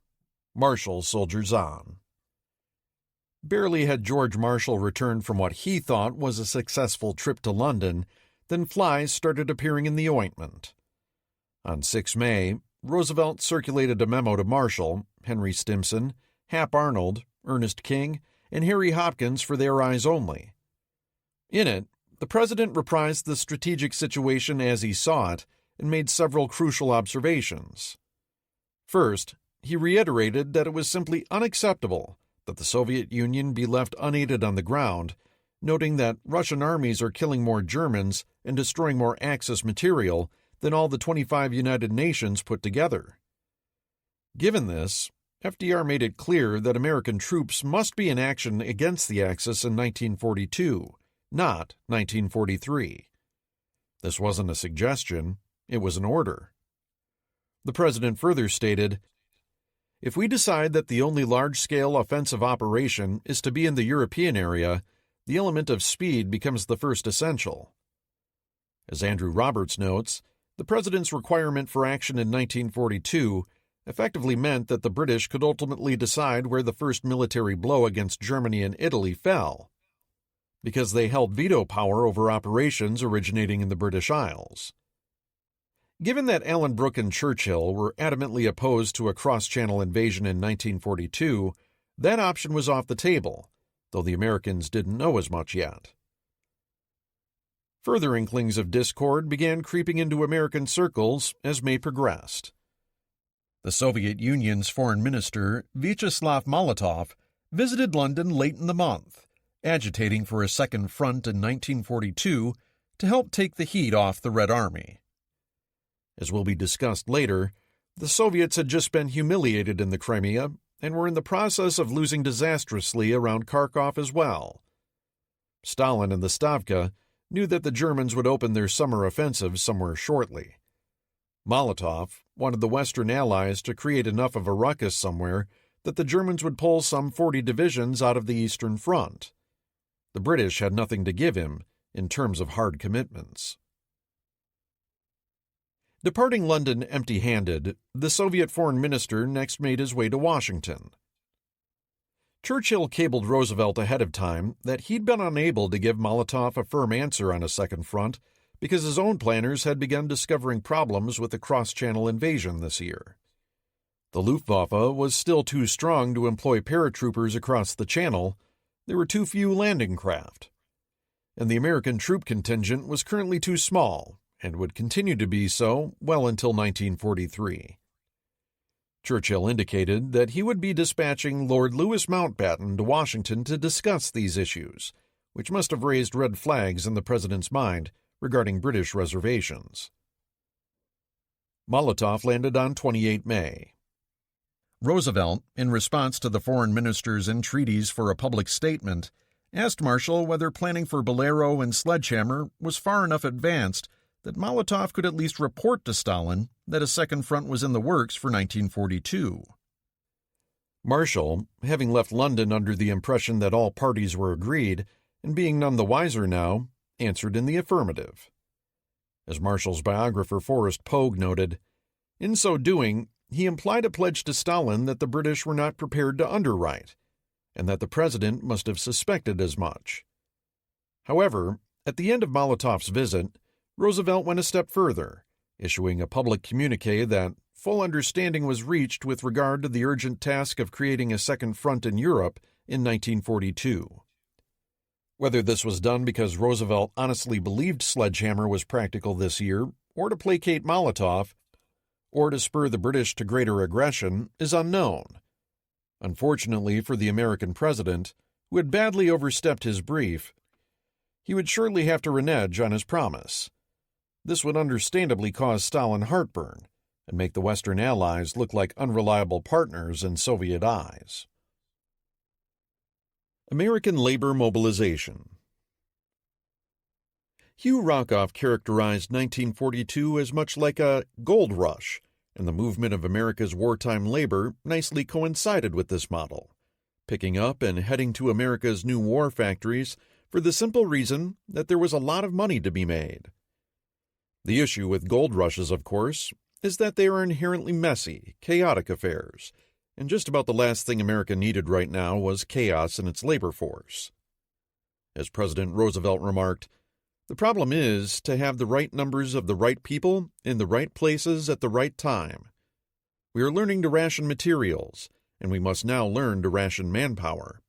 Marshall soldiers on. Barely had George Marshall returned from what he thought was a successful trip to London than flies started appearing in the ointment. On 6 May, Roosevelt circulated a memo to Marshall, Henry Stimson, Hap Arnold, Ernest King, and Harry Hopkins for their eyes only. In it, the president reprised the strategic situation as he saw it and made several crucial observations. First, he reiterated that it was simply unacceptable that the Soviet Union be left unaided on the ground, noting that Russian armies are killing more Germans and destroying more Axis material than all the 25 United Nations put together. Given this, FDR made it clear that American troops must be in action against the Axis in 1942, not 1943. This wasn't a suggestion, it was an order. The president further stated, "If we decide that the only large-scale offensive operation is to be in the European area, the element of speed becomes the first essential." As Andrew Roberts notes, the president's requirement for action in 1942 effectively meant that the British could ultimately decide where the first military blow against Germany and Italy fell, because they held veto power over operations originating in the British Isles. Given that Alan Brooke and Churchill were adamantly opposed to a cross-channel invasion in 1942, that option was off the table, though the Americans didn't know as much yet. Further inklings of discord began creeping into American circles as May progressed. The Soviet Union's foreign minister, Vyacheslav Molotov, visited London late in the month, agitating for a second front in 1942 to help take the heat off the Red Army. As will be discussed later, the Soviets had just been humiliated in the Crimea and were in the process of losing disastrously around Kharkov as well. Stalin and the Stavka knew that the Germans would open their summer offensive somewhere shortly. Molotov wanted the Western Allies to create enough of a ruckus somewhere that the Germans would pull some 40 divisions out of the Eastern Front. The British had nothing to give him in terms of hard commitments. Departing London empty-handed, the Soviet foreign minister next made his way to Washington. Churchill cabled Roosevelt ahead of time that he'd been unable to give Molotov a firm answer on a second front because his own planners had begun discovering problems with the cross-channel invasion this year. The Luftwaffe was still too strong to employ paratroopers across the channel. There were too few landing craft. And the American troop contingent was currently too small, and would continue to be so well until 1943. Churchill indicated that he would be dispatching Lord Louis Mountbatten to Washington to discuss these issues, which must have raised red flags in the president's mind regarding British reservations. Molotov landed on 28 May. Roosevelt, in response to the foreign minister's entreaties for a public statement, asked Marshall whether planning for Bolero and Sledgehammer was far enough advanced that Molotov could at least report to Stalin that a second front was in the works for 1942. Marshall, having left London under the impression that all parties were agreed, and being none the wiser now, answered in the affirmative. As Marshall's biographer Forrest Pogue noted, in so doing, he implied a pledge to Stalin that the British were not prepared to underwrite, and that the president must have suspected as much. However, at the end of Molotov's visit, Roosevelt went a step further, issuing a public communiqué that full understanding was reached with regard to the urgent task of creating a second front in Europe in 1942. Whether this was done because Roosevelt honestly believed Sledgehammer was practical this year, or to placate Molotov, or to spur the British to greater aggression, is unknown. Unfortunately for the American president, who had badly overstepped his brief, he would surely have to renege on his promise. This would understandably cause Stalin heartburn and make the Western Allies look like unreliable partners in Soviet eyes. American labor mobilization. Hugh Rockoff characterized 1942 as much like a gold rush, and the movement of America's wartime labor nicely coincided with this model, picking up and heading to America's new war factories for the simple reason that there was a lot of money to be made. The issue with gold rushes, of course, is that they are inherently messy, chaotic affairs, and just about the last thing America needed right now was chaos in its labor force. As President Roosevelt remarked, "The problem is to have the right numbers of the right people in the right places at the right time. We are learning to ration materials, and we must now learn to ration manpower."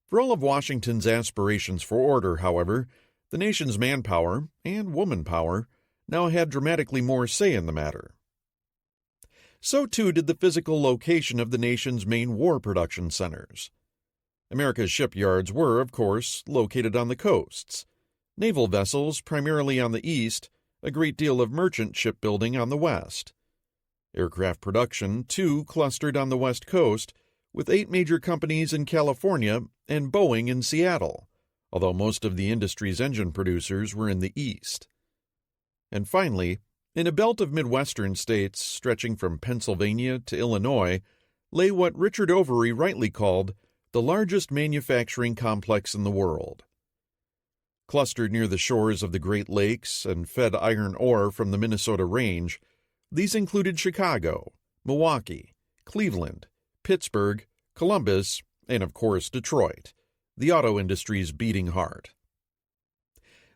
For all of Washington's aspirations for order, however, the nation's manpower, and woman power, now had dramatically more say in the matter. So too did the physical location of the nation's main war production centers. America's shipyards were, of course, located on the coasts, naval vessels primarily on the east, a great deal of merchant shipbuilding on the west. Aircraft production, too, clustered on the west coast, with 8 major companies in California and Boeing in Seattle, although most of the industry's engine producers were in the east. And finally, in a belt of Midwestern states stretching from Pennsylvania to Illinois, lay what Richard Overy rightly called the largest manufacturing complex in the world. Clustered near the shores of the Great Lakes and fed iron ore from the Minnesota Range, these included Chicago, Milwaukee, Cleveland, Pittsburgh, Columbus, and of course Detroit, the auto industry's beating heart.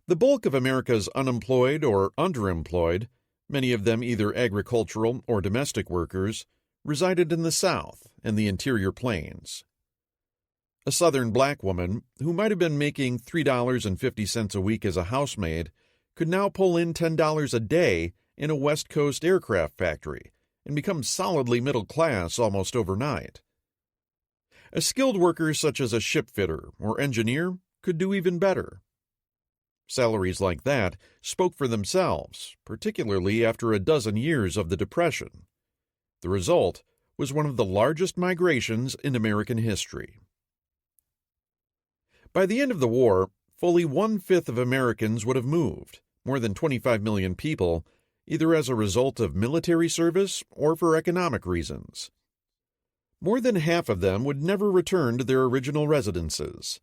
The bulk of America's unemployed or underemployed, many of them either agricultural or domestic workers, resided in the South and the interior plains. A Southern black woman, who might have been making $3.50 a week as a housemaid, could now pull in $10 a day in a West Coast aircraft factory and become solidly middle class almost overnight. A skilled worker such as a shipfitter or engineer could do even better. Salaries like that spoke for themselves, particularly after a dozen years of the Depression. The result was one of the largest migrations in American history. By the end of the war, fully 1/5 of Americans would have moved, more than 25 million people, either as a result of military service or for economic reasons. More than half of them would never return to their original residences.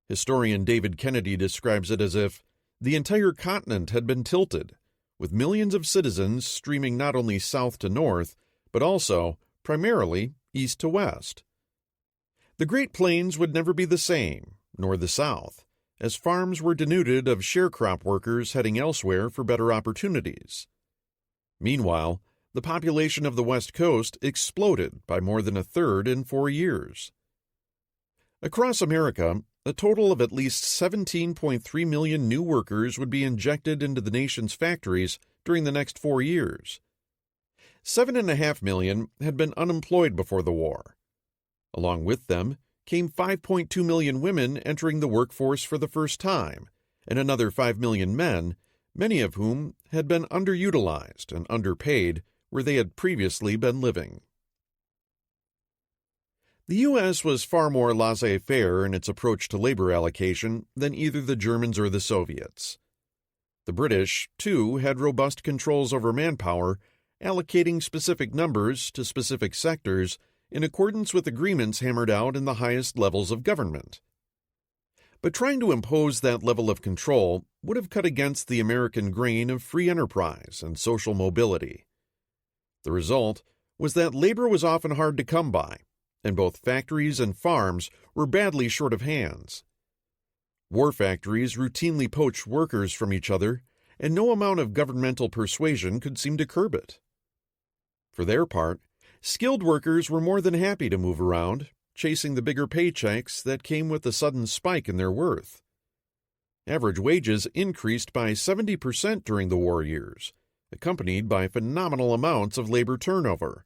Historian David Kennedy describes it as if the entire continent had been tilted, with millions of citizens streaming not only south to north, but also, primarily, east to west. The Great Plains would never be the same, nor the South, as farms were denuded of sharecrop workers heading elsewhere for better opportunities. Meanwhile, the population of the West Coast exploded by more than 1/3 in 4 years. Across America, a total of at least 17.3 million new workers would be injected into the nation's factories during the next 4 years. 7.5 million had been unemployed before the war. Along with them came 5.2 million women entering the workforce for the first time, and another 5 million men, many of whom had been underutilized and underpaid where they had previously been living. The U.S. was far more laissez-faire in its approach to labor allocation than either the Germans or the Soviets. The British, too, had robust controls over manpower, allocating specific numbers to specific sectors in accordance with agreements hammered out in the highest levels of government. But trying to impose that level of control would have cut against the American grain of free enterprise and social mobility. The result was that labor was often hard to come by, and both factories and farms were badly short of hands. War factories routinely poached workers from each other, and no amount of governmental persuasion could seem to curb it. For their part, skilled workers were more than happy to move around, chasing the bigger paychecks that came with the sudden spike in their worth. Average wages increased by 70% during the war years, accompanied by phenomenal amounts of labor turnover.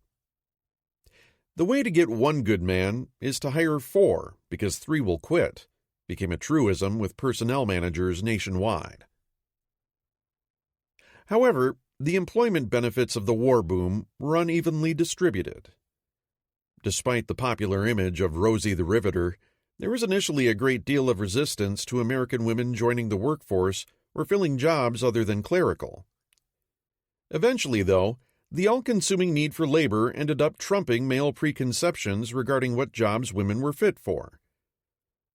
The way to get one good man is to hire 4 because 3 will quit, became a truism with personnel managers nationwide. However, the employment benefits of the war boom were unevenly distributed. Despite the popular image of Rosie the Riveter, there was initially a great deal of resistance to American women joining the workforce or filling jobs other than clerical. Eventually, though, the all-consuming need for labor ended up trumping male preconceptions regarding what jobs women were fit for.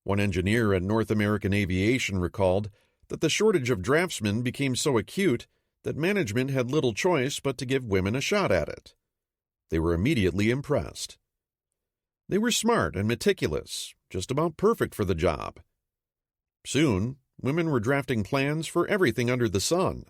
One engineer at North American Aviation recalled that the shortage of draftsmen became so acute that management had little choice but to give women a shot at it. They were immediately impressed. They were smart and meticulous, just about perfect for the job. Soon, women were drafting plans for everything under the sun.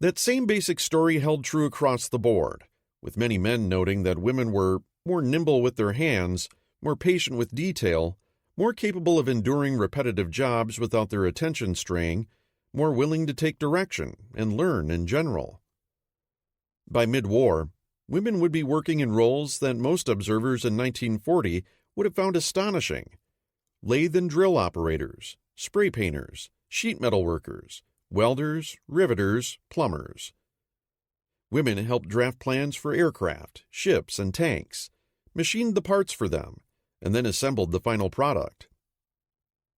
That same basic story held true across the board, with many men noting that women were more nimble with their hands, more patient with detail, more capable of enduring repetitive jobs without their attention straying, more willing to take direction and learn in general. By mid-war, women would be working in roles that most observers in 1940 would have found astonishing: lathe and drill operators, spray painters, sheet metal workers, welders, riveters, plumbers. Women helped draft plans for aircraft, ships, and tanks, machined the parts for them, and then assembled the final product.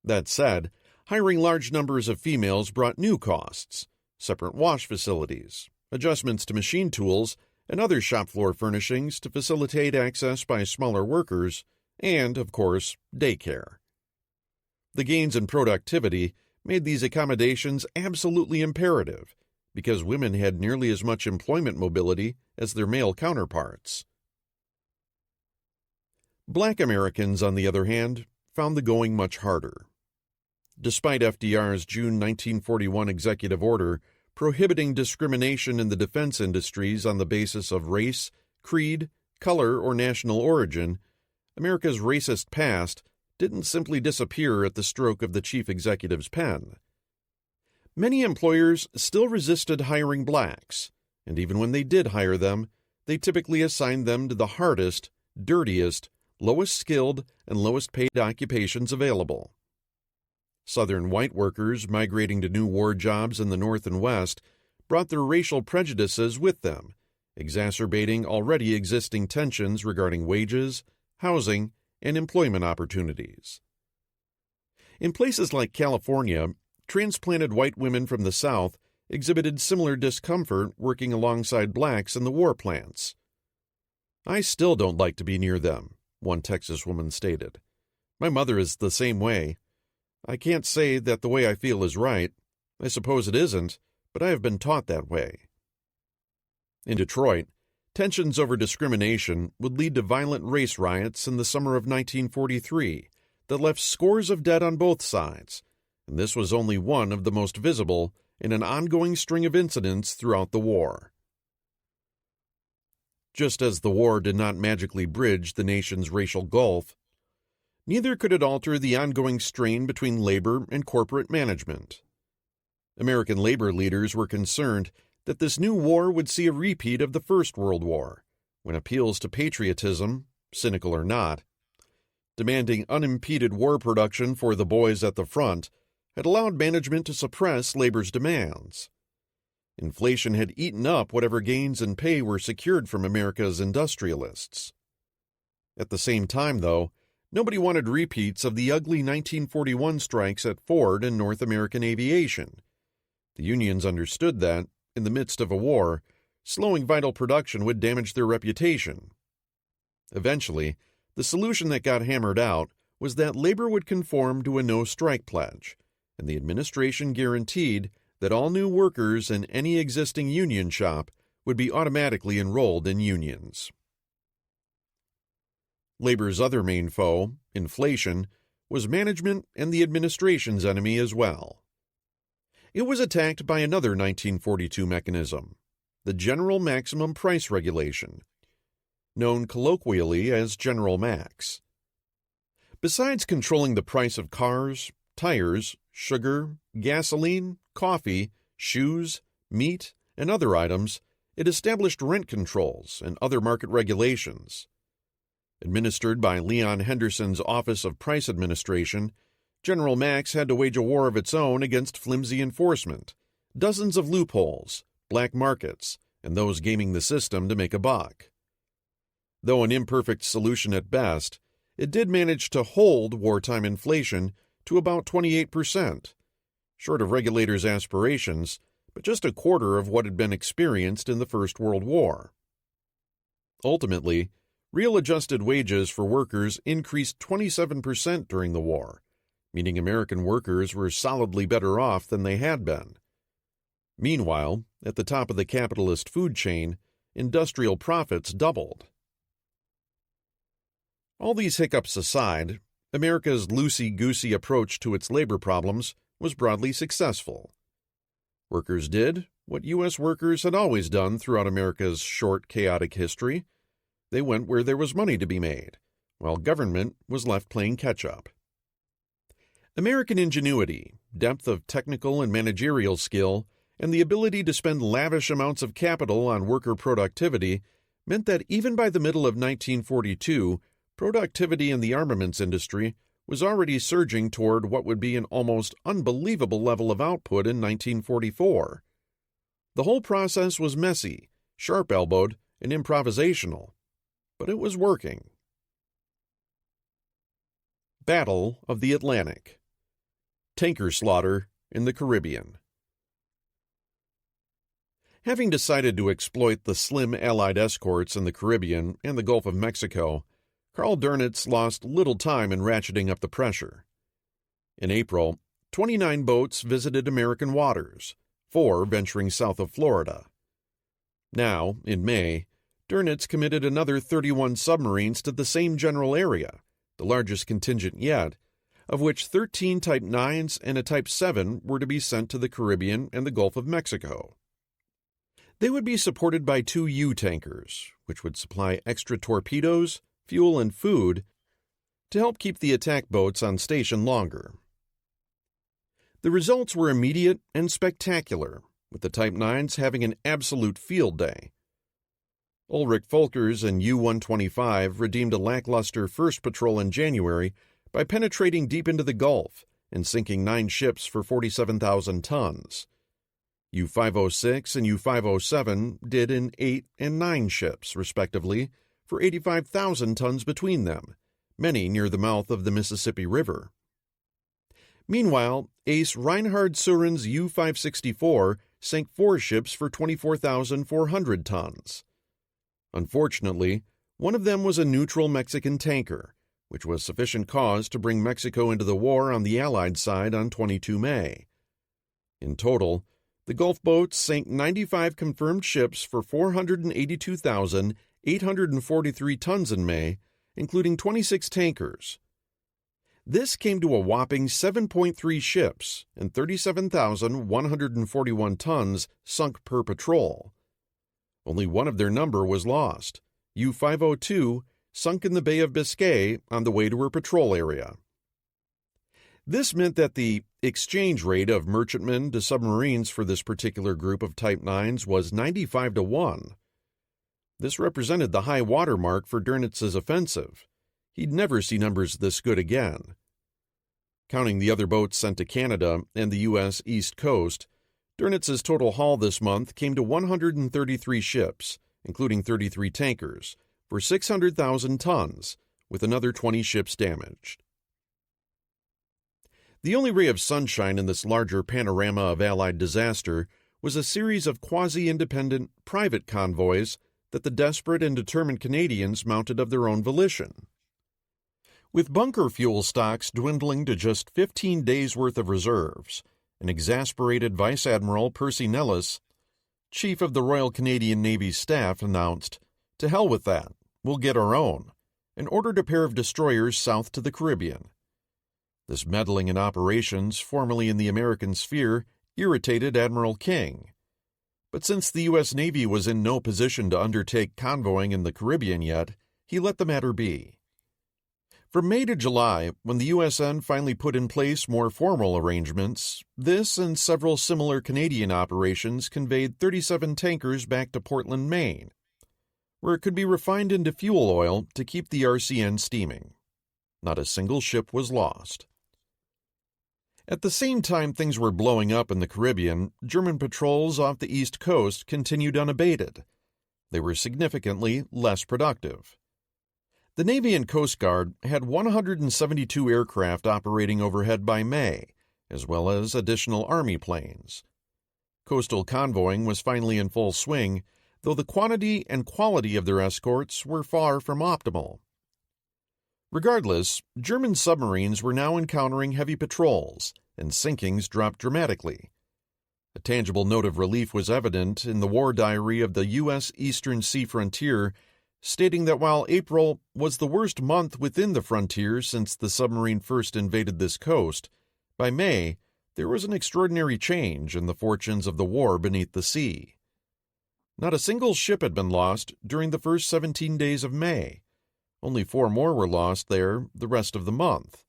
That said, hiring large numbers of females brought new costs: separate wash facilities, adjustments to machine tools, and other shop floor furnishings to facilitate access by smaller workers, and, of course, daycare. The gains in productivity made these accommodations absolutely imperative, because women had nearly as much employment mobility as their male counterparts. Black Americans, on the other hand, found the going much harder. Despite FDR's June 1941 executive order prohibiting discrimination in the defense industries on the basis of race, creed, color, or national origin, America's racist past didn't simply disappear at the stroke of the chief executive's pen. Many employers still resisted hiring blacks, and even when they did hire them, they typically assigned them to the hardest, dirtiest, lowest skilled, and lowest paid occupations available. Southern white workers migrating to new war jobs in the North and West brought their racial prejudices with them, exacerbating already existing tensions regarding wages, housing, and employment opportunities. In places like California, transplanted white women from the South exhibited similar discomfort working alongside blacks in the war plants. "I still don't like to be near them," one Texas woman stated. "My mother is the same way. I can't say that the way I feel is right. I suppose it isn't, but I have been taught that way." In Detroit, tensions over discrimination would lead to violent race riots in the summer of 1943 that left scores of dead on both sides, and this was only one of the most visible in an ongoing string of incidents throughout the war. Just as the war did not magically bridge the nation's racial gulf, neither could it alter the ongoing strain between labor and corporate management. American labor leaders were concerned that this new war would see a repeat of the First World War, when appeals to patriotism, cynical or not, demanding unimpeded war production for the boys at the front, had allowed management to suppress labor's demands. Inflation had eaten up whatever gains in pay were secured from America's industrialists. At the same time, though, nobody wanted repeats of the ugly 1941 strikes at Ford and North American Aviation. The unions understood that, in the midst of a war, slowing vital production would damage their reputation. Eventually, the solution that got hammered out was that labor would conform to a no-strike pledge, and the administration guaranteed that all new workers in any existing union shop would be automatically enrolled in unions. Labor's other main foe, inflation, was management and the administration's enemy as well. It was attacked by another 1942 mechanism, the General Maximum Price Regulation, known colloquially as General Max. Besides controlling the price of cars, tires, sugar, gasoline, coffee, shoes, meat, and other items, it established rent controls and other market regulations. Administered by Leon Henderson's Office of Price Administration, General Max had to wage a war of its own against flimsy enforcement, dozens of loopholes, black markets, and those gaming the system to make a buck. Though an imperfect solution at best, it did manage to hold wartime inflation to about 28%, short of regulators' aspirations, but just a quarter of what had been experienced in the First World War. Ultimately, real adjusted wages for workers increased 27% during the war, meaning American workers were solidly better off than they had been. Meanwhile, at the top of the capitalist food chain, industrial profits doubled. All these hiccups aside, America's loosey-goosey approach to its labor problems was broadly successful. Workers did what U.S. workers had always done throughout America's short, chaotic history. They went where there was money to be made, while government was left playing catch-up. American ingenuity, depth of technical and managerial skill, and the ability to spend lavish amounts of capital on worker productivity meant that even by the middle of 1942, productivity in the armaments industry was already surging toward what would be an almost unbelievable level of output in 1944. The whole process was messy, sharp-elbowed, and improvisational, but it was working. Battle of the Atlantic. Tanker slaughter in the Caribbean. Having decided to exploit the slim Allied escorts in the Caribbean and the Gulf of Mexico, Karl Dönitz lost little time in ratcheting up the pressure. In April, 29 boats visited American waters, 4 venturing south of Florida. Now, in May, Dönitz committed another 31 submarines to the same general area, the largest contingent yet, of which 13 Type 9s and a Type 7 were to be sent to the Caribbean and the Gulf of Mexico. They would be supported by 2 U-tankers, which would supply extra torpedoes, fuel, and food to help keep the attack boats on station longer. The results were immediate and spectacular, with the Type 9s having an absolute field day. Ulrich Folkers and U-125 redeemed a lackluster first patrol in January by penetrating deep into the Gulf and sinking 9 ships for 47,000 tons. U-506 and U-507 did in 8 and 9 ships, respectively, for 85,000 tons between them, many near the mouth of the Mississippi River. Meanwhile, ace Reinhard Surin's U-564 sank 4 ships for 24,400 tons. Unfortunately, one of them was a neutral Mexican tanker, which was sufficient cause to bring Mexico into the war on the Allied side on 22 May. In total, the Gulf boats sank 95 confirmed ships for 482,843 tons in May, including 26 tankers. This came to a whopping 7.3 ships and 37,141 tons sunk per patrol. Only one of their number was lost, U-502, sunk in the Bay of Biscay on the way to her patrol area. This meant that the exchange rate of merchantmen to submarines for this particular group of Type 9s was 95-1. This represented the high water mark for Dönitz's offensive. He'd never see numbers this good again. Counting the other boats sent to Canada and the U.S. East Coast, Dönitz's total haul this month came to 133 ships, including 33 tankers, for 600,000 tons, with another 20 ships damaged. The only ray of sunshine in this larger panorama of Allied disaster was a series of quasi-independent private convoys that the desperate and determined Canadians mounted of their own volition. With bunker fuel stocks dwindling to just 15 days' worth of reserves, an exasperated Vice Admiral Percy Nellis, chief of the Royal Canadian Navy's staff, announced, "To hell with that, we'll get our own," and ordered a pair of destroyers south to the Caribbean. This meddling in operations formerly in the American sphere irritated Admiral King. But since the U.S. Navy was in no position to undertake convoying in the Caribbean yet, he let the matter be. From May to July, when the USN finally put in place more formal arrangements, this and several similar Canadian operations conveyed 37 tankers back to Portland, Maine, where it could be refined into fuel oil to keep the RCN steaming. Not a single ship was lost. At the same time things were blowing up in the Caribbean, German patrols off the East Coast continued unabated. They were significantly less productive. The Navy and Coast Guard had 172 aircraft operating overhead by May, as well as additional Army planes. Coastal convoying was finally in full swing, though the quantity and quality of their escorts were far from optimal. Regardless, German submarines were now encountering heavy patrols, and sinkings dropped dramatically. A tangible note of relief was evident in the war diary of the U.S. Eastern Sea Frontier, stating that while April was the worst month within the frontier since the submarine first invaded this coast, by May, there was an extraordinary change in the fortunes of the war beneath the sea. Not a single ship had been lost during the first 17 days of May. Only 4 more were lost there the rest of the month.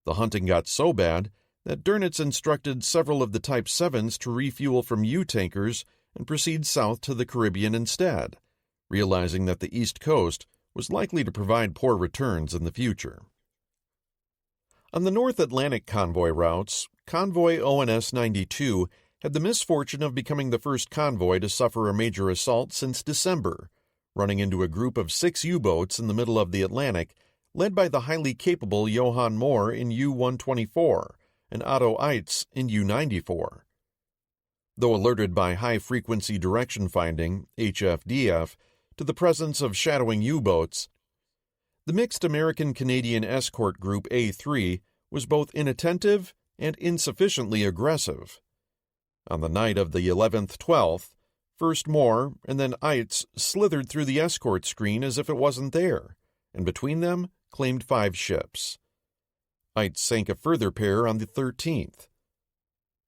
The hunting got so bad that Dönitz instructed several of the Type 7s to refuel from U-tankers and proceed south to the Caribbean instead, realizing that the East Coast was likely to provide poor returns in the future. On the North Atlantic convoy routes, convoy ONS 92 had the misfortune of becoming the first convoy to suffer a major assault since December, running into a group of 6 U-boats in the middle of the Atlantic, led by the highly capable Johann Mohr in U-124 and Otto Eitz in U-94. Though alerted by high-frequency direction finding, HFDF, to the presence of shadowing U-boats, the mixed American-Canadian escort group A3 was both inattentive and insufficiently aggressive. On the night of the 11th-12th, first Mohr and then Eitz slithered through the escort screen as if it wasn't there, and between them claimed 5 ships. Eitz sank a further pair on the 13th.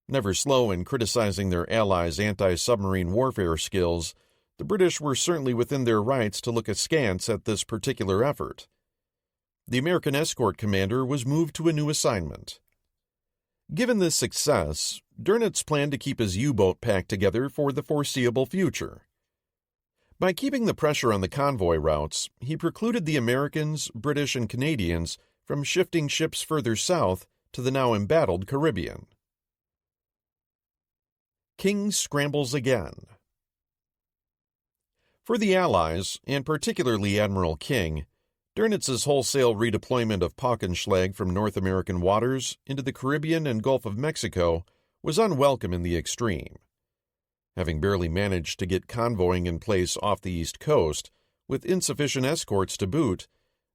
Never slow in criticizing their allies' anti-submarine warfare skills, the British were certainly within their rights to look askance at this particular effort. The American escort commander was moved to a new assignment. Given this success, Dönitz planned to keep his U-boat pack together for the foreseeable future. By keeping the pressure on the convoy routes, he precluded the Americans, British, and Canadians from shifting ships further south to the now embattled Caribbean. King scrambles again. For the Allies, and particularly Admiral King, Dönitz's wholesale redeployment of Paukenschlag from North American waters into the Caribbean and Gulf of Mexico was unwelcome in the extreme. Having barely managed to get convoying in place off the East Coast, with insufficient escorts to boot,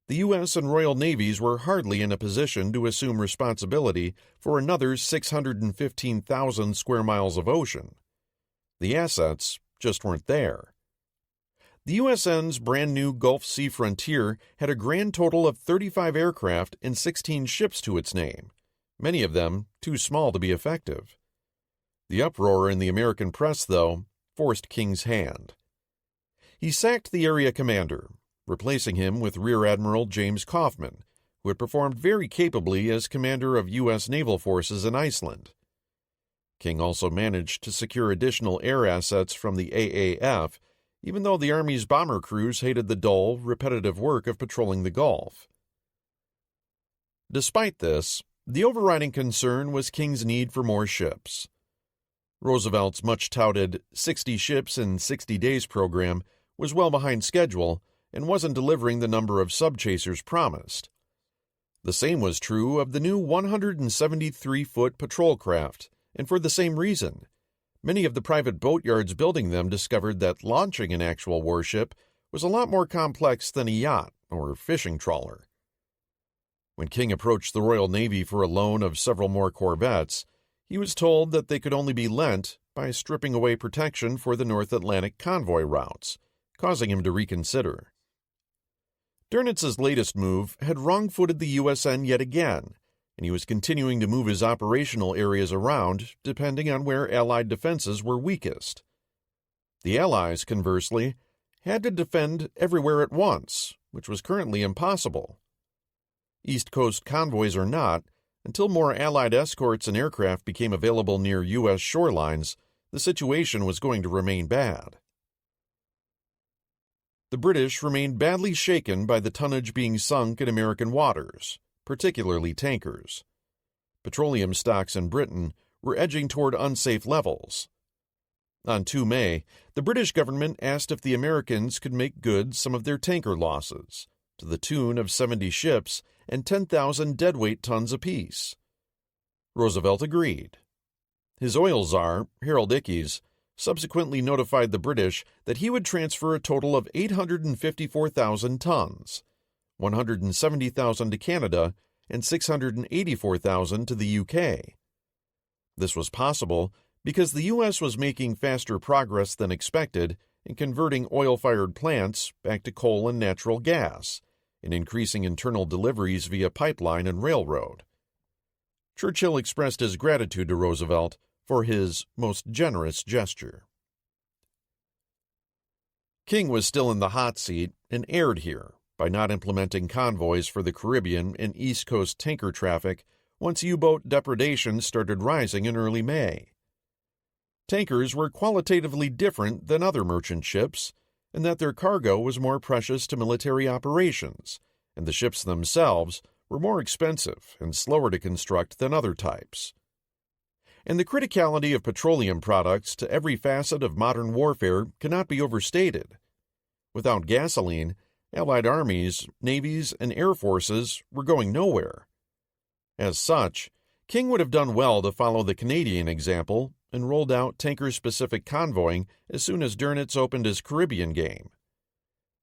the U.S. and Royal Navies were hardly in a position to assume responsibility for another 615,000 square miles of ocean. The assets just weren't there. The USN's brand-new Gulf Sea Frontier had a grand total of 35 aircraft and 16 ships to its name, many of them too small to be effective. The uproar in the American press, though, forced King's hand. He sacked the area commander, replacing him with Rear Admiral James Kaufman, who had performed very capably as commander of U.S. naval forces in Iceland. King also managed to secure additional air assets from the AAF, even though the Army's bomber crews hated the dull, repetitive work of patrolling the Gulf. Despite this, the overriding concern was King's need for more ships. Roosevelt's much-touted 60 ships in 60 days program was well behind schedule and wasn't delivering the number of subchasers promised. The same was true of the new 173-foot patrol craft, and for the same reason. Many of the private boatyards building them discovered that launching an actual warship was a lot more complex than a yacht or fishing trawler. When King approached the Royal Navy for a loan of several more corvettes, he was told that they could only be lent by stripping away protection for the North Atlantic convoy routes, causing him to reconsider. Dönitz's latest move had wrong-footed the USN yet again, and he was continuing to move his operational areas around depending on where Allied defenses were weakest. The Allies, conversely, had to defend everywhere at once, which was currently impossible. East Coast convoys or not, until more Allied escorts and aircraft became available near U.S. shorelines, the situation was going to remain bad. The British remained badly shaken by the tonnage being sunk in American waters, particularly tankers. Petroleum stocks in Britain were edging toward unsafe levels. On 2 May, the British government asked if the Americans could make good some of their tanker losses, to the tune of 70 ships and 10,000 deadweight tons apiece. Roosevelt agreed. His oil czar, Harold Ickes, subsequently notified the British that he would transfer a total of 854,000 tons, 170,000 to Canada, and 684,000 to the UK. This was possible Because the U.S. was making faster progress than expected in converting oil-fired plants back to coal and natural gas, and increasing internal deliveries via pipeline and railroad. Churchill expressed his gratitude to Roosevelt for his most generous gesture. King was still in the hot seat and erred here by not implementing convoys for the Caribbean and East Coast tanker traffic once U-boat depredation started rising in early May. Tankers were qualitatively different than other merchant ships, in that their cargo was more precious to military operations, and the ships themselves were more expensive and slower to construct than other types. And the criticality of petroleum products to every facet of modern warfare cannot be overstated. Without gasoline, Allied armies, navies, and air forces were going nowhere. As such, King would have done well to follow the Canadian example and rolled out tanker-specific convoying as soon as Dönitz opened his Caribbean game.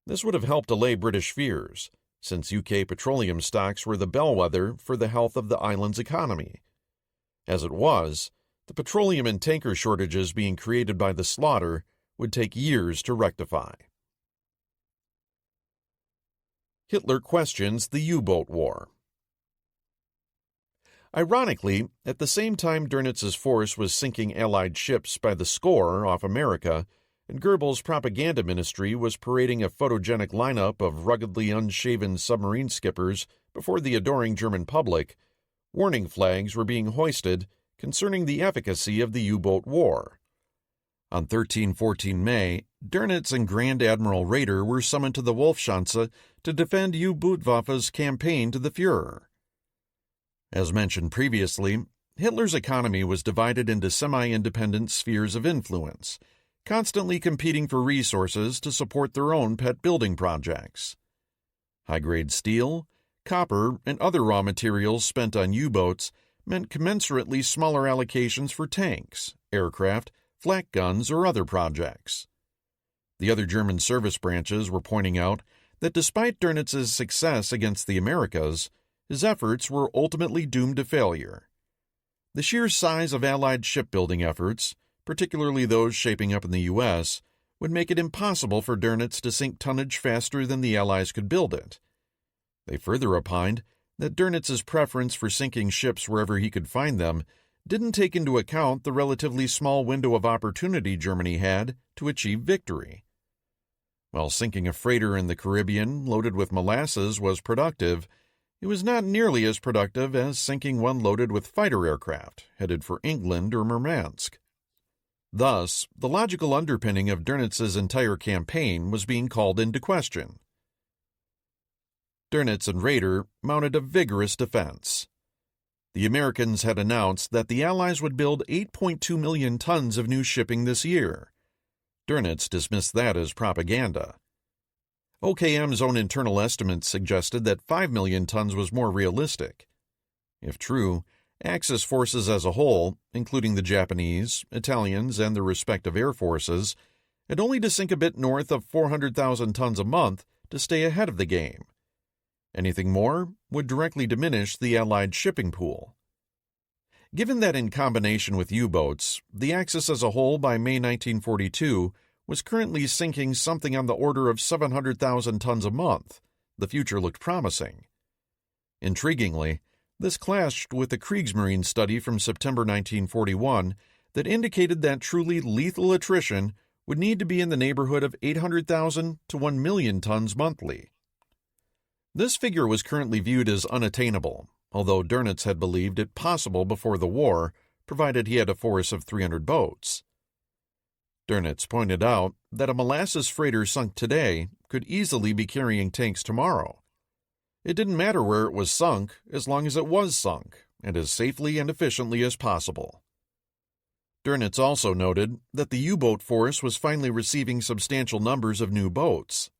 This would have helped allay British fears, since UK petroleum stocks were the bellwether for the health of the island's economy. As it was, the petroleum and tanker shortages being created by the slaughter would take years to rectify. Hitler questions the U-boat war. Ironically, at the same time Dönitz's force was sinking Allied ships by the score off America, and Goebbels' propaganda ministry was parading a photogenic lineup of ruggedly unshaven submarine skippers before the adoring German public, warning flags were being hoisted concerning the efficacy of the U-boat war. On 13-14 May, Dönitz and Grand Admiral Raeder were summoned to the Wolfschanze to defend U-Bootwaffe's campaign to the Führer. As mentioned previously, Hitler's economy was divided into semi-independent spheres of influence, constantly competing for resources to support their own pet building projects. High-grade steel, copper, and other raw materials spent on U-boats meant commensurately smaller allocations for tanks, aircraft, flak guns, or other projects. The other German service branches were pointing out that despite Dönitz's success against the Americas, his efforts were ultimately doomed to failure. The sheer size of Allied shipbuilding efforts, particularly those shaping up in the U.S., would make it impossible for Dönitz to sink tonnage faster than the Allies could build it. They further opined that Dönitz's preference for sinking ships wherever he could find them didn't take into account the relatively small window of opportunity Germany had to achieve victory. While sinking a freighter in the Caribbean loaded with molasses was productive, it was not nearly as productive as sinking one loaded with fighter aircraft headed for England or Murmansk. Thus, the logical underpinning of Dönitz's entire campaign was being called into question. Dönitz and Raeder mounted a vigorous defense. The Americans had announced that the Allies would build 8.2 million tons of new shipping this year. Dönitz dismissed that as propaganda. OKM's own internal estimates suggested that 5 million tons was more realistic. If true, Axis forces as a whole, including the Japanese, Italians, and their respective air forces, had only to sink a bit north of 400,000 tons a month to stay ahead of the game. Anything more would directly diminish the Allied shipping pool. Given that in combination with U-boats, the Axis as a whole by May 1942 was currently sinking something on the order of 700,000 tons a month, the future looked promising. Intriguingly, this clashed with the Kriegsmarine study from September 1941 that indicated that truly lethal attrition would need to be in the neighborhood of 800,000 to 1 million tons monthly. This figure was currently viewed as unattainable, although Dönitz had believed it possible before the war, provided he had a force of 300 boats. Dönitz pointed out that a molasses freighter sunk today could easily be carrying tanks tomorrow. It didn't matter where it was sunk as long as it was sunk, and as safely and efficiently as possible. Dönitz also noted that the U-boat force was finally receiving substantial numbers of new boats.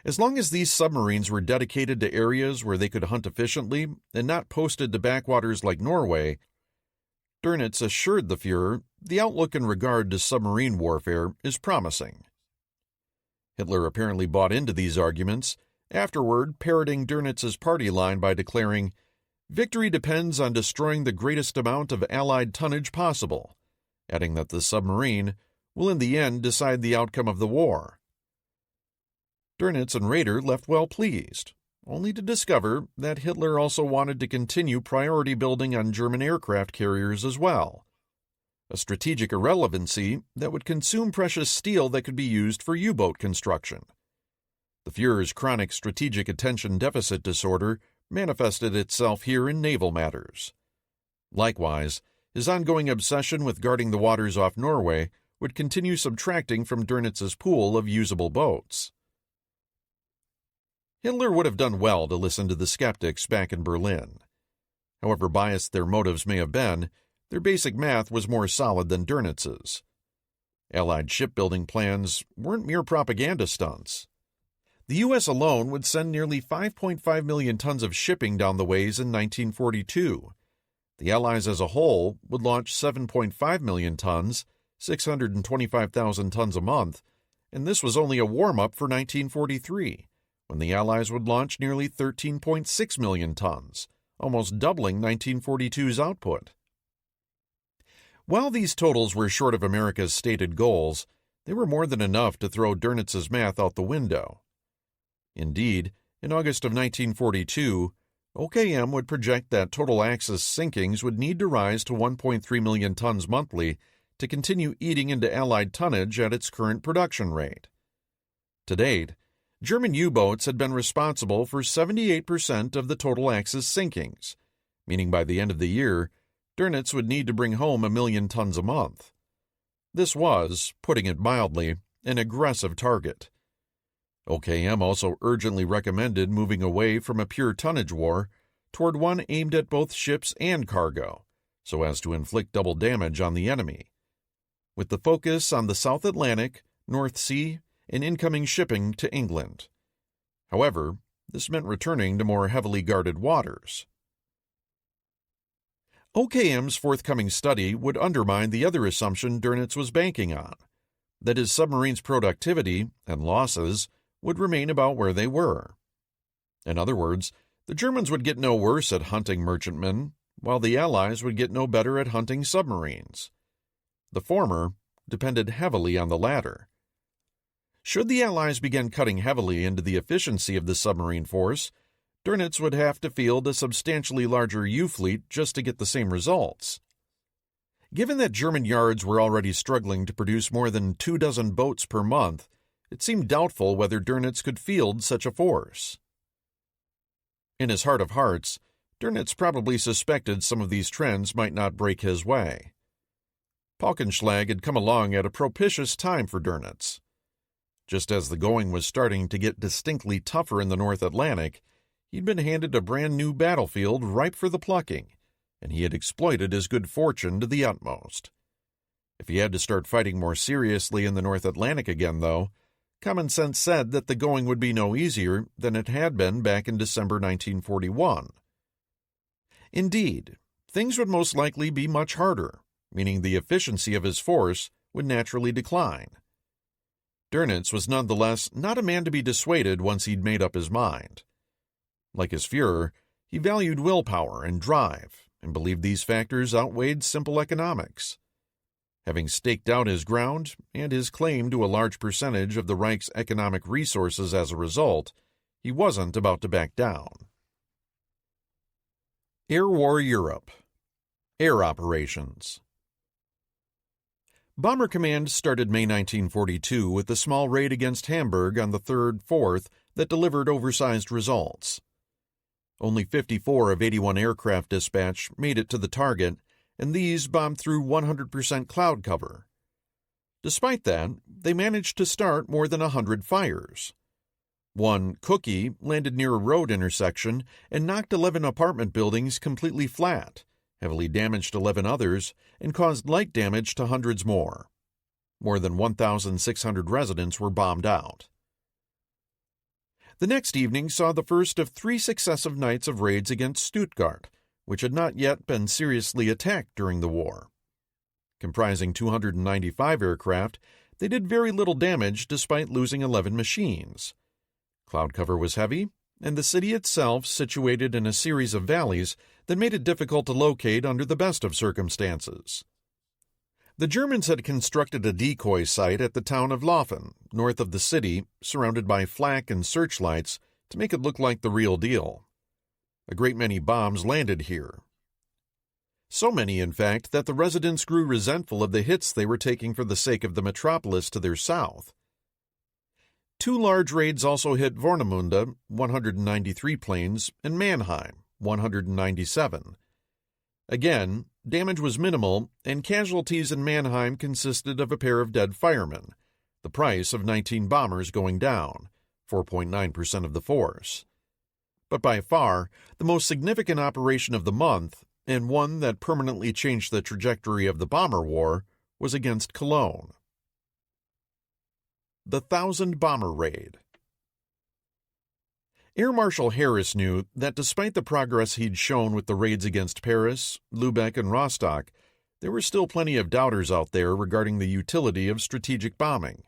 As long as these submarines were dedicated to areas where they could hunt efficiently and not posted to backwaters like Norway, Dönitz assured the Führer the outlook in regard to submarine warfare is promising. Hitler apparently bought into these arguments, afterward parroting Dönitz's party line by declaring, "Victory depends on destroying the greatest amount of Allied tonnage possible. adding that the submarine will in the end decide the outcome of the war. Dönitz and Raeder left well pleased, only to discover that Hitler also wanted to continue priority building on German aircraft carriers as well, a strategic irrelevancy that would consume precious steel that could be used for U-boat construction. The Führer's chronic strategic attention deficit disorder manifested itself here in naval matters. Likewise, his ongoing obsession with guarding the waters off Norway would continue subtracting from Dönitz's pool of usable boats. Hitler would have done well to listen to the skeptics back in Berlin. However biased their motives may have been, their basic math was more solid than Dönitz's. Allied shipbuilding plans weren't mere propaganda stunts. The U.S. alone would send nearly 5.5 million tons of shipping down the ways in 1942. The Allies as a whole would launch 7.5 million tons, 625,000 tons a month, and this was only a warm-up for 1943, when the Allies would launch nearly 13.6 million tons, almost doubling 1942's output. While these totals were short of America's stated goals, they were more than enough to throw Dönitz's math out the window. Indeed, in August of 1942, OKM would project that total Axis sinkings would need to rise to 1.3 million tons monthly to continue eating into Allied tonnage at its current production rate. To date, German U-boats had been responsible for 78% of the total Axis sinkings, meaning by the end of the year, Dönitz would need to bring home 1 million tons a month. This was, putting it mildly, an aggressive target. OKM also urgently recommended moving away from a pure tonnage war toward one aimed at both ships and cargo, so as to inflict double damage on the enemy, with the focus on the South Atlantic, North Sea, and incoming shipping to England. However, this meant returning to more heavily guarded waters. OKM's forthcoming study would undermine the other assumption Dönitz was banking on, that his submarine's productivity and losses would remain about where they were. In other words, the Germans would get no worse at hunting merchantmen, while the Allies would get no better at hunting submarines. The former depended heavily on the latter. Should the Allies begin cutting heavily into the efficiency of the submarine force, Dönitz would have to field a substantially larger U-fleet just to get the same results. Given that German yards were already struggling to produce more than 24 boats per month, it seemed doubtful whether Dönitz could field such a force. In his heart of hearts, Dönitz probably suspected some of these trends might not break his way. Paukenschlag had come along at a propitious time for Dönitz. Just as the going was starting to get distinctly tougher in the North Atlantic, he'd been handed a brand new battlefield ripe for the plucking, and he had exploited his good fortune to the utmost. If he had to start fighting more seriously in the North Atlantic again, though, common sense said that the going would be no easier than it had been back in December 1941. Indeed, things would most likely be much harder, meaning the efficiency of his force would naturally decline. Dönitz was nonetheless not a man to be dissuaded once he'd made up his mind. Like his Führer, he valued willpower and drive, and believed these factors outweighed simple economics. Having staked out his ground and his claim to a large percentage of the Reich's economic resources as a result, he wasn't about to back down. Air War Europe. Air Operations. Bomber Command started May 1942 with a small raid against Hamburg on the 3rd, 4th that delivered oversized results. Only 54 of 81 aircraft dispatched made it to the target, and these bombed through 100% cloud cover. Despite that, they managed to start more than 100 fires. One, Cookie, landed near a road intersection and knocked 11 apartment buildings completely flat, heavily damaged 11 others, and caused light damage to hundreds more. More than 1,600 residents were bombed out. The next evening saw the first of 3 successive nights of raids against Stuttgart, which had not yet been seriously attacked during the war. Comprising 295 aircraft, they did very little damage despite losing 11 machines. Cloud cover was heavy, and the city itself situated in a series of valleys that made it difficult to locate under the best of circumstances. The Germans had constructed a decoy site at the town of Laufen, north of the city, surrounded by flak and searchlights to make it look like the real deal. A great many bombs landed here. So many, in fact, that the residents grew resentful of the hits they were taking for the sake of the metropolis to their south. 2 large raids also hit Warnemünde, 193 planes, and Mannheim, 197. Again, damage was minimal, and casualties in Mannheim consisted of a pair of dead firemen, the price of 19 bombers going down, 4.9% of the force. But by far, the most significant operation of the month, and one that permanently changed the trajectory of the bomber war, was against Cologne. The 1,000 Bomber Raid. Air Marshal Harris knew that despite the progress he'd shown with the raids against Paris, Lübeck, and Rostock, there were still plenty of doubters out there regarding the utility of strategic bombing.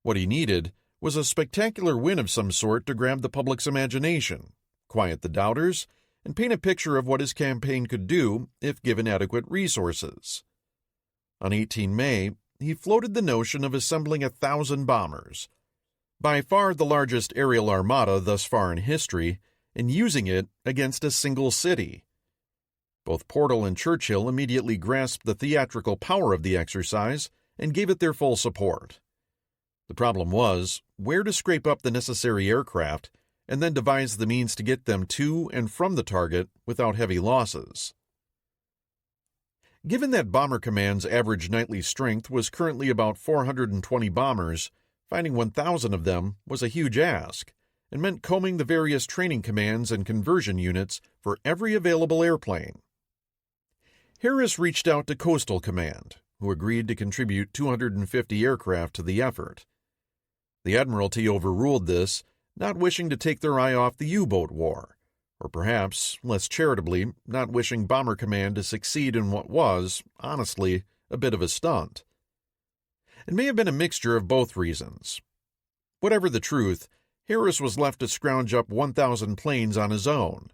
What he needed was a spectacular win of some sort to grab the public's imagination, quiet the doubters, and paint a picture of what his campaign could do if given adequate resources. On 18 May, he floated the notion of assembling 1,000 bombers, by far the largest aerial armada thus far in history, and using it against a single city. Both Portal and Churchill immediately grasped the theatrical power of the exercise and gave it their full support. The problem was where to scrape up the necessary aircraft and then devise the means to get them to and from the target without heavy losses. Given that Bomber Command's average nightly strength was currently about 420 bombers, finding 1,000 of them was a huge ask, and meant combing the various training commands and conversion units for every available airplane. Harris reached out to Coastal Command, who agreed to contribute 250 aircraft to the effort. The Admiralty overruled this, not wishing to take their eye off the U-boat war, or perhaps, less charitably, not wishing Bomber Command to succeed in what was, honestly, a bit of a stunt. It may have been a mixture of both reasons. Whatever the truth, Harris was left to scrounge up 1,000 planes on his own.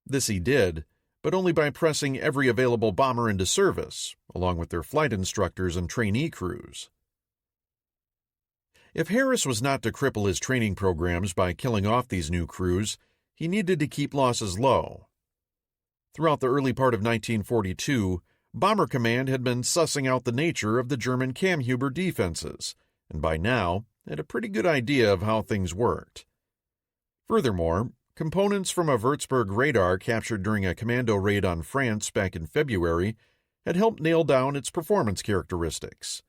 This he did, but only by pressing every available bomber into service, along with their flight instructors and trainee crews. If Harris was not to cripple his training programs by killing off these new crews, he needed to keep losses low. Throughout the early part of 1942, Bomber Command had been sussing out the nature of the German Kammhuber defenses, and by now had a pretty good idea of how things worked. Furthermore, components from a Würzburg radar captured during a commando raid on France back in February had helped nail down its performance characteristics.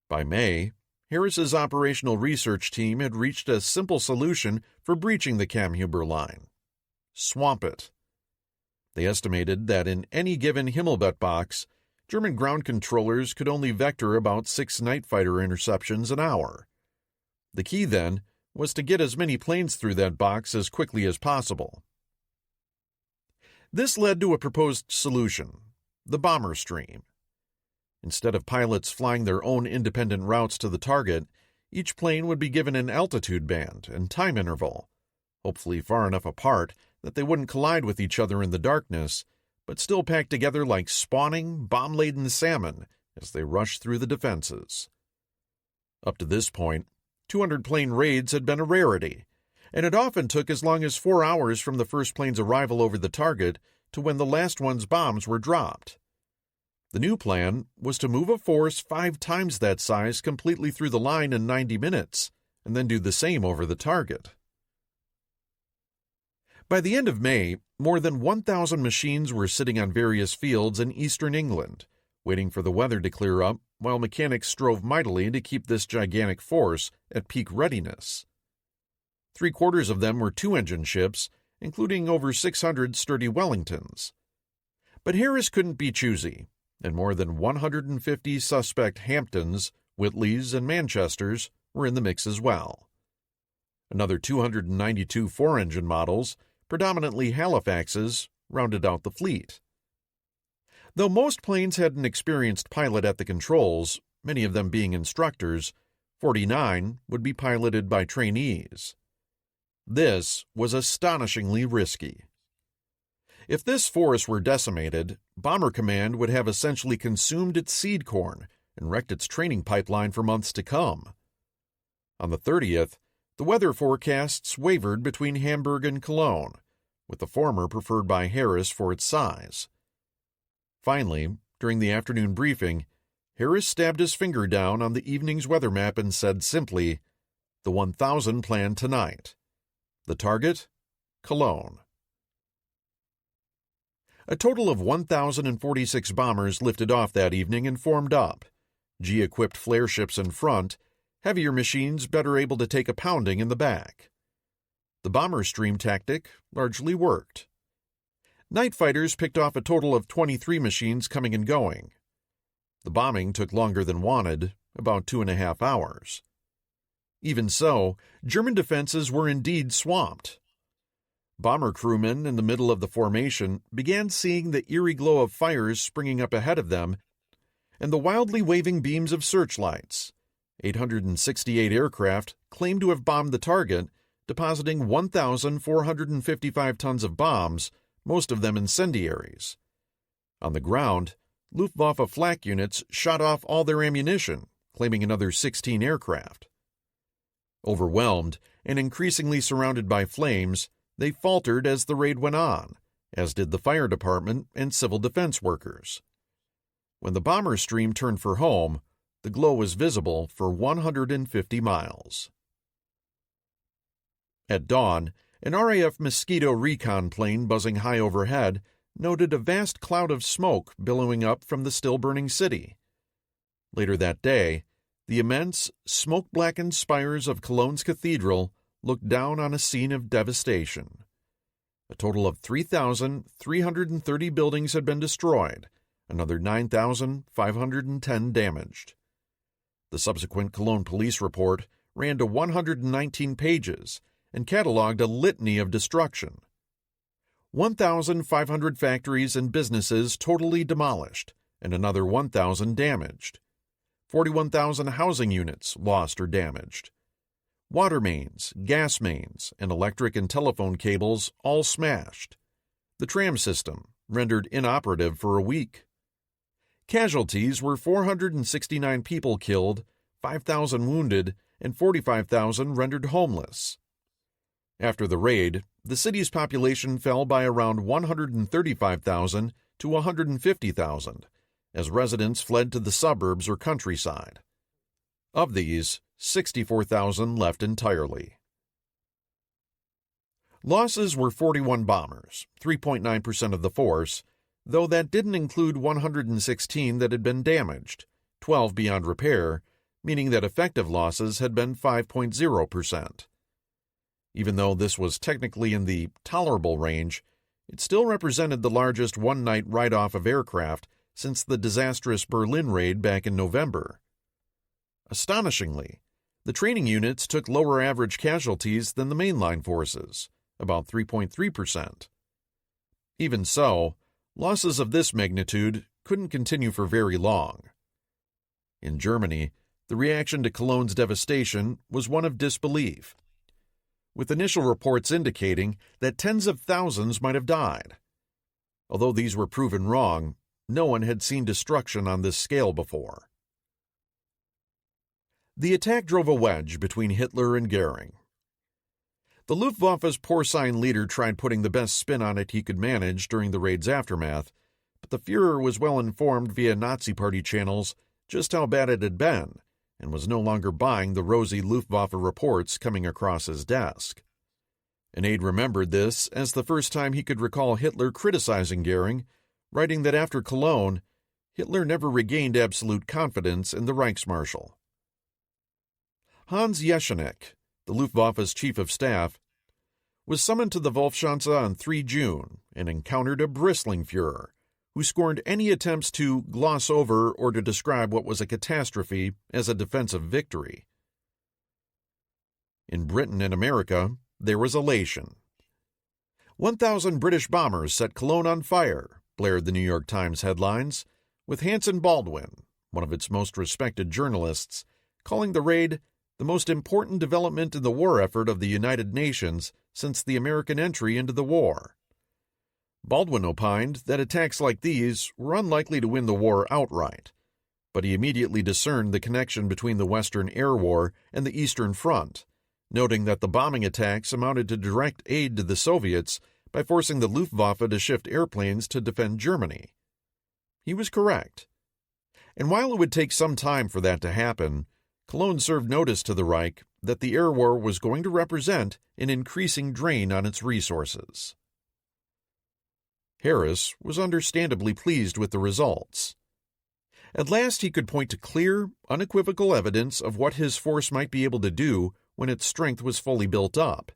By May, Harris's operational research team had reached a simple solution for breaching the Kammhuber line: swamp it. They estimated that in any given Himmelbett box, German ground controllers could only vector about 6 night fighter interceptions an hour. The key, then, was to get as many planes through that box as quickly as possible. This led to a proposed solution: the bomber stream. Instead of pilots flying their own independent routes to the target, each plane would be given an altitude band and time interval, hopefully far enough apart that they wouldn't collide with each other in the darkness, but still packed together like spawning, bomb-laden salmon as they rushed through the defenses. Up to this point, 200-plane raids had been a rarity, and it often took as long as 4 hours from the first plane's arrival over the target to when the last one's bombs were dropped. The new plan was to move a force 5 times that size completely through the line in 90 minutes, and then do the same over the target. By the end of May, more than 1,000 machines were sitting on various fields in eastern England, waiting for the weather to clear up while mechanics strove mightily to keep this gigantic force at peak readiness. 3/4 of them were 2-engine ships, including over 600 sturdy Wellingtons. But Harris couldn't be choosy, and more than 150 suspect Hamptons, Whitleys, and Manchesters were in the mix as well. Another 292 4-engine models, predominantly Halifaxes, rounded out the fleet. Though most planes had an experienced pilot at the controls, many of them being instructors, 49 would be piloted by trainees. This was astonishingly risky. If this force were decimated, Bomber Command would have essentially consumed its seed corn and wrecked its training pipeline for months to come. On the 30th, the weather forecasts wavered between Hamburg and Cologne, with the former preferred by Harris for its size. Finally, during the afternoon briefing, Harris stabbed his finger down on the evening's weather map and said simply, "The 1,000 planned tonight. The target? Cologne." A total of 1,046 bombers lifted off that evening and formed up, G-equipped flare ships in front, heavier machines better able to take a pounding in the back. The bomber stream tactic largely worked. Night fighters picked off a total of 23 machines coming and going. The bombing took longer than wanted, about 2.5 hours. Even so, German defenses were indeed swamped. Bomber crewmen in the middle of the formation began seeing the eerie glow of fires springing up ahead of them and the wildly waving beams of searchlights. 868 aircraft claimed to have bombed the target, depositing 1,455 tons of bombs, most of them incendiaries. On the ground, Luftwaffe flak units shot off all their ammunition, claiming another 16 aircraft. Overwhelmed and increasingly surrounded by flames, they faltered as the raid went on, as did the fire department and civil defense workers. When the bomber stream turned for home, the glow was visible for 150 miles. At dawn, an RAF Mosquito recon plane buzzing high overhead noted a vast cloud of smoke billowing up from the still-burning city. Later that day, the immense, smoke-blackened spires of Cologne's cathedral looked down on a scene of devastation. A total of 3,330 buildings had been destroyed, another 9,510 damaged. The subsequent Cologne police report ran to 119 pages and cataloged a litany of destruction. 1,500 factories and businesses totally demolished, and another 1,000 damaged. 41,000 housing units lost or damaged. Water mains, gas mains, and electric and telephone cables all smashed. The tram system rendered inoperative for a week. Casualties were 469 people killed, 5,000 wounded, and 45,000 rendered homeless. After the raid, the city's population fell by around 135,000 to 150,000, as residents fled to the suburbs or countryside. Of these, 64,000 left entirely. Losses were 41 bombers, 3.9% of the force, though that didn't include 116 that had been damaged, 12 beyond repair, meaning that effective losses had been 5.0%. Even though this was technically in the tolerable range, it still represented the largest one-night write-off of aircraft since the disastrous Berlin raid back in November. Astonishingly, the training units took lower average casualties than the mainline forces, about 3.3%. Even so, losses of this magnitude couldn't continue for very long. In Germany, the reaction to Cologne's devastation was one of disbelief, with initial reports indicating that tens of thousands might have died. Although these were proven wrong, no one had seen destruction on this scale before. The attack drove a wedge between Hitler and Goering. The Luftwaffe's porcine leader tried putting the best spin on it he could manage during the raid's aftermath, but the Führer was well informed via Nazi Party channels just how bad it had been, and was no longer buying the rosy Luftwaffe reports coming across his desk. An aide remembered this as the first time he could recall Hitler criticizing Goering, writing that after Cologne, Hitler never regained absolute confidence in the Reichsmarschall. Hans Jeschenek, the Luftwaffe's chief of staff, was summoned to the Wolfschanze on 3 June and encountered a bristling Führer, who scorned any attempts to gloss over or to describe what was a catastrophe as a defensive victory. In Britain and America, there was elation. 1,000 British bombers set Cologne on fire, blared the New York Times headlines, with Hanson Baldwin, one of its most respected journalists, calling the raid the most important development in the war effort of the United Nations since the American entry into the war. Baldwin opined that attacks like these were unlikely to win the war outright, but he immediately discerned the connection between the Western Air War and the Eastern Front, noting that the bombing attacks amounted to direct aid to the Soviets by forcing the Luftwaffe to shift airplanes to defend Germany. He was correct. And while it would take some time for that to happen, Cologne served notice to the Reich that the air war was going to represent an increasing drain on its resources. Harris was understandably pleased with the results. At last he could point to clear, unequivocal evidence of what his force might be able to do when its strength was fully built up.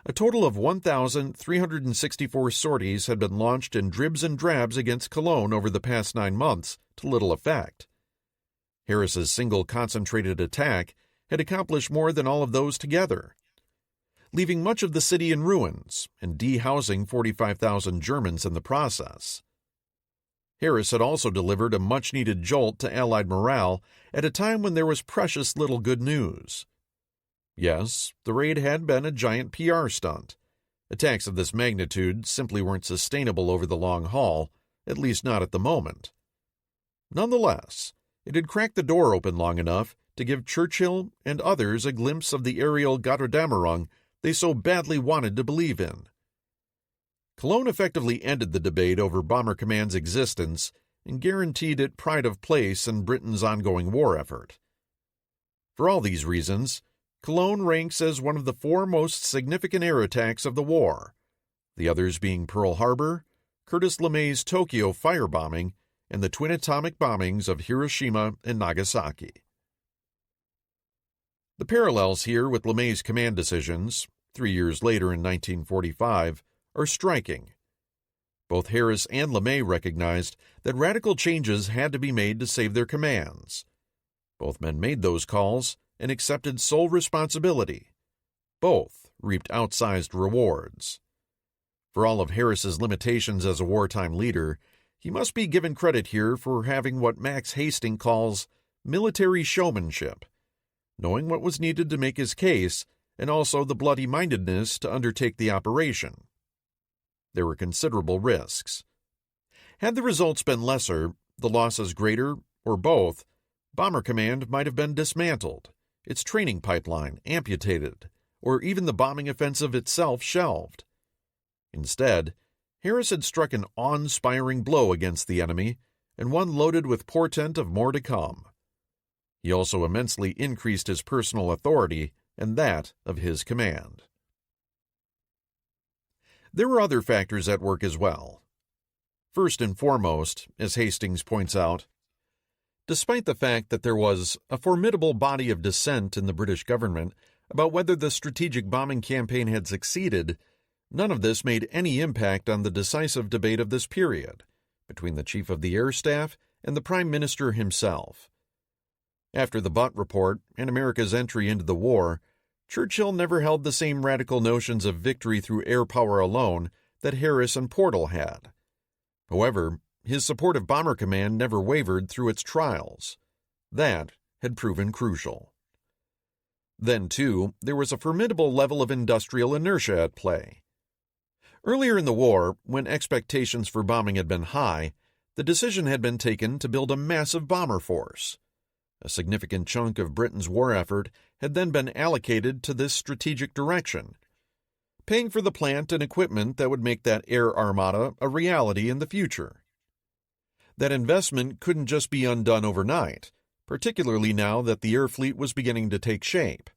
A total of 1,364 sorties had been launched in dribs and drabs against Cologne over the past 9 months to little effect. Harris's single concentrated attack had accomplished more than all of those together, leaving much of the city in ruins and dehousing 45,000 Germans in the process. Harris had also delivered a much-needed jolt to Allied morale at a time when there was precious little good news. Yes, the raid had been a giant PR stunt. Attacks of this magnitude simply weren't sustainable over the long haul, at least not at the moment. Nonetheless, it had cracked the door open long enough to give Churchill and others a glimpse of the aerial Gotterdammerung they so badly wanted to believe in. Cologne effectively ended the debate over Bomber Command's existence and guaranteed it pride of place in Britain's ongoing war effort. For all these reasons, Cologne ranks as one of the 4 most significant air attacks of the war, the others being Pearl Harbor, Curtis LeMay's Tokyo firebombing, and the twin atomic bombings of Hiroshima and Nagasaki. The parallels here with LeMay's command decisions, 3 years later in 1945, are striking. Both Harris and LeMay recognized that radical changes had to be made to save their commands. Both men made those calls and accepted sole responsibility. Both reaped outsized rewards. For all of Harris's limitations as a wartime leader, he must be given credit here for having what Max Hastings calls military showmanship, knowing what was needed to make his case, and also the bloody-mindedness to undertake the operation. There were considerable risks. Had the results been lesser, the losses greater, or both, Bomber Command might have been dismantled, its training pipeline amputated, or even the bombing offensive itself shelved. Instead, Harris had struck an awe-inspiring blow against the enemy, and one loaded with portent of more to come. He also immensely increased his personal authority and that of his command. There were other factors at work as well. First and foremost, as Hastings points out, despite the fact that there was a formidable body of dissent in the British government about whether the strategic bombing campaign had succeeded, none of this made any impact on the decisive debate of this period between the Chief of the Air Staff and the Prime Minister himself. After the Butt Report and America's entry into the war, Churchill never held the same radical notions of victory through air power alone that Harris and Portal had. However, his support of Bomber Command never wavered through its trials. That had proven crucial. Then, too, there was a formidable level of industrial inertia at play. Earlier in the war, when expectations for bombing had been high, the decision had been taken to build a massive bomber force. A significant chunk of Britain's war effort had then been allocated to this strategic direction, paying for the plant and equipment that would make that air armada a reality in the future. That investment couldn't just be undone overnight, particularly now that the air fleet was beginning to take shape.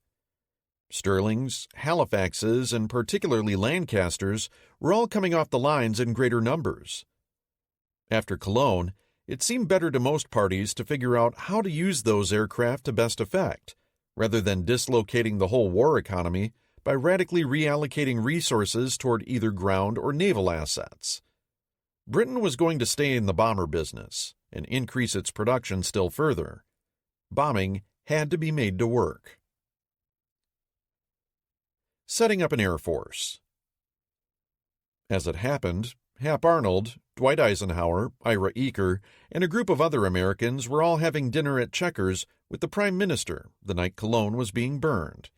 Stirlings, Halifaxes, and particularly Lancasters were all coming off the lines in greater numbers. After Cologne, it seemed better to most parties to figure out how to use those aircraft to best effect, rather than dislocating the whole war economy by radically reallocating resources toward either ground or naval assets. Britain was going to stay in the bomber business and increase its production still further. Bombing had to be made to work. Setting up an air force. As it happened, Hap Arnold, Dwight Eisenhower, Ira Eaker, and a group of other Americans were all having dinner at Chequers with the Prime Minister the night Cologne was being burned.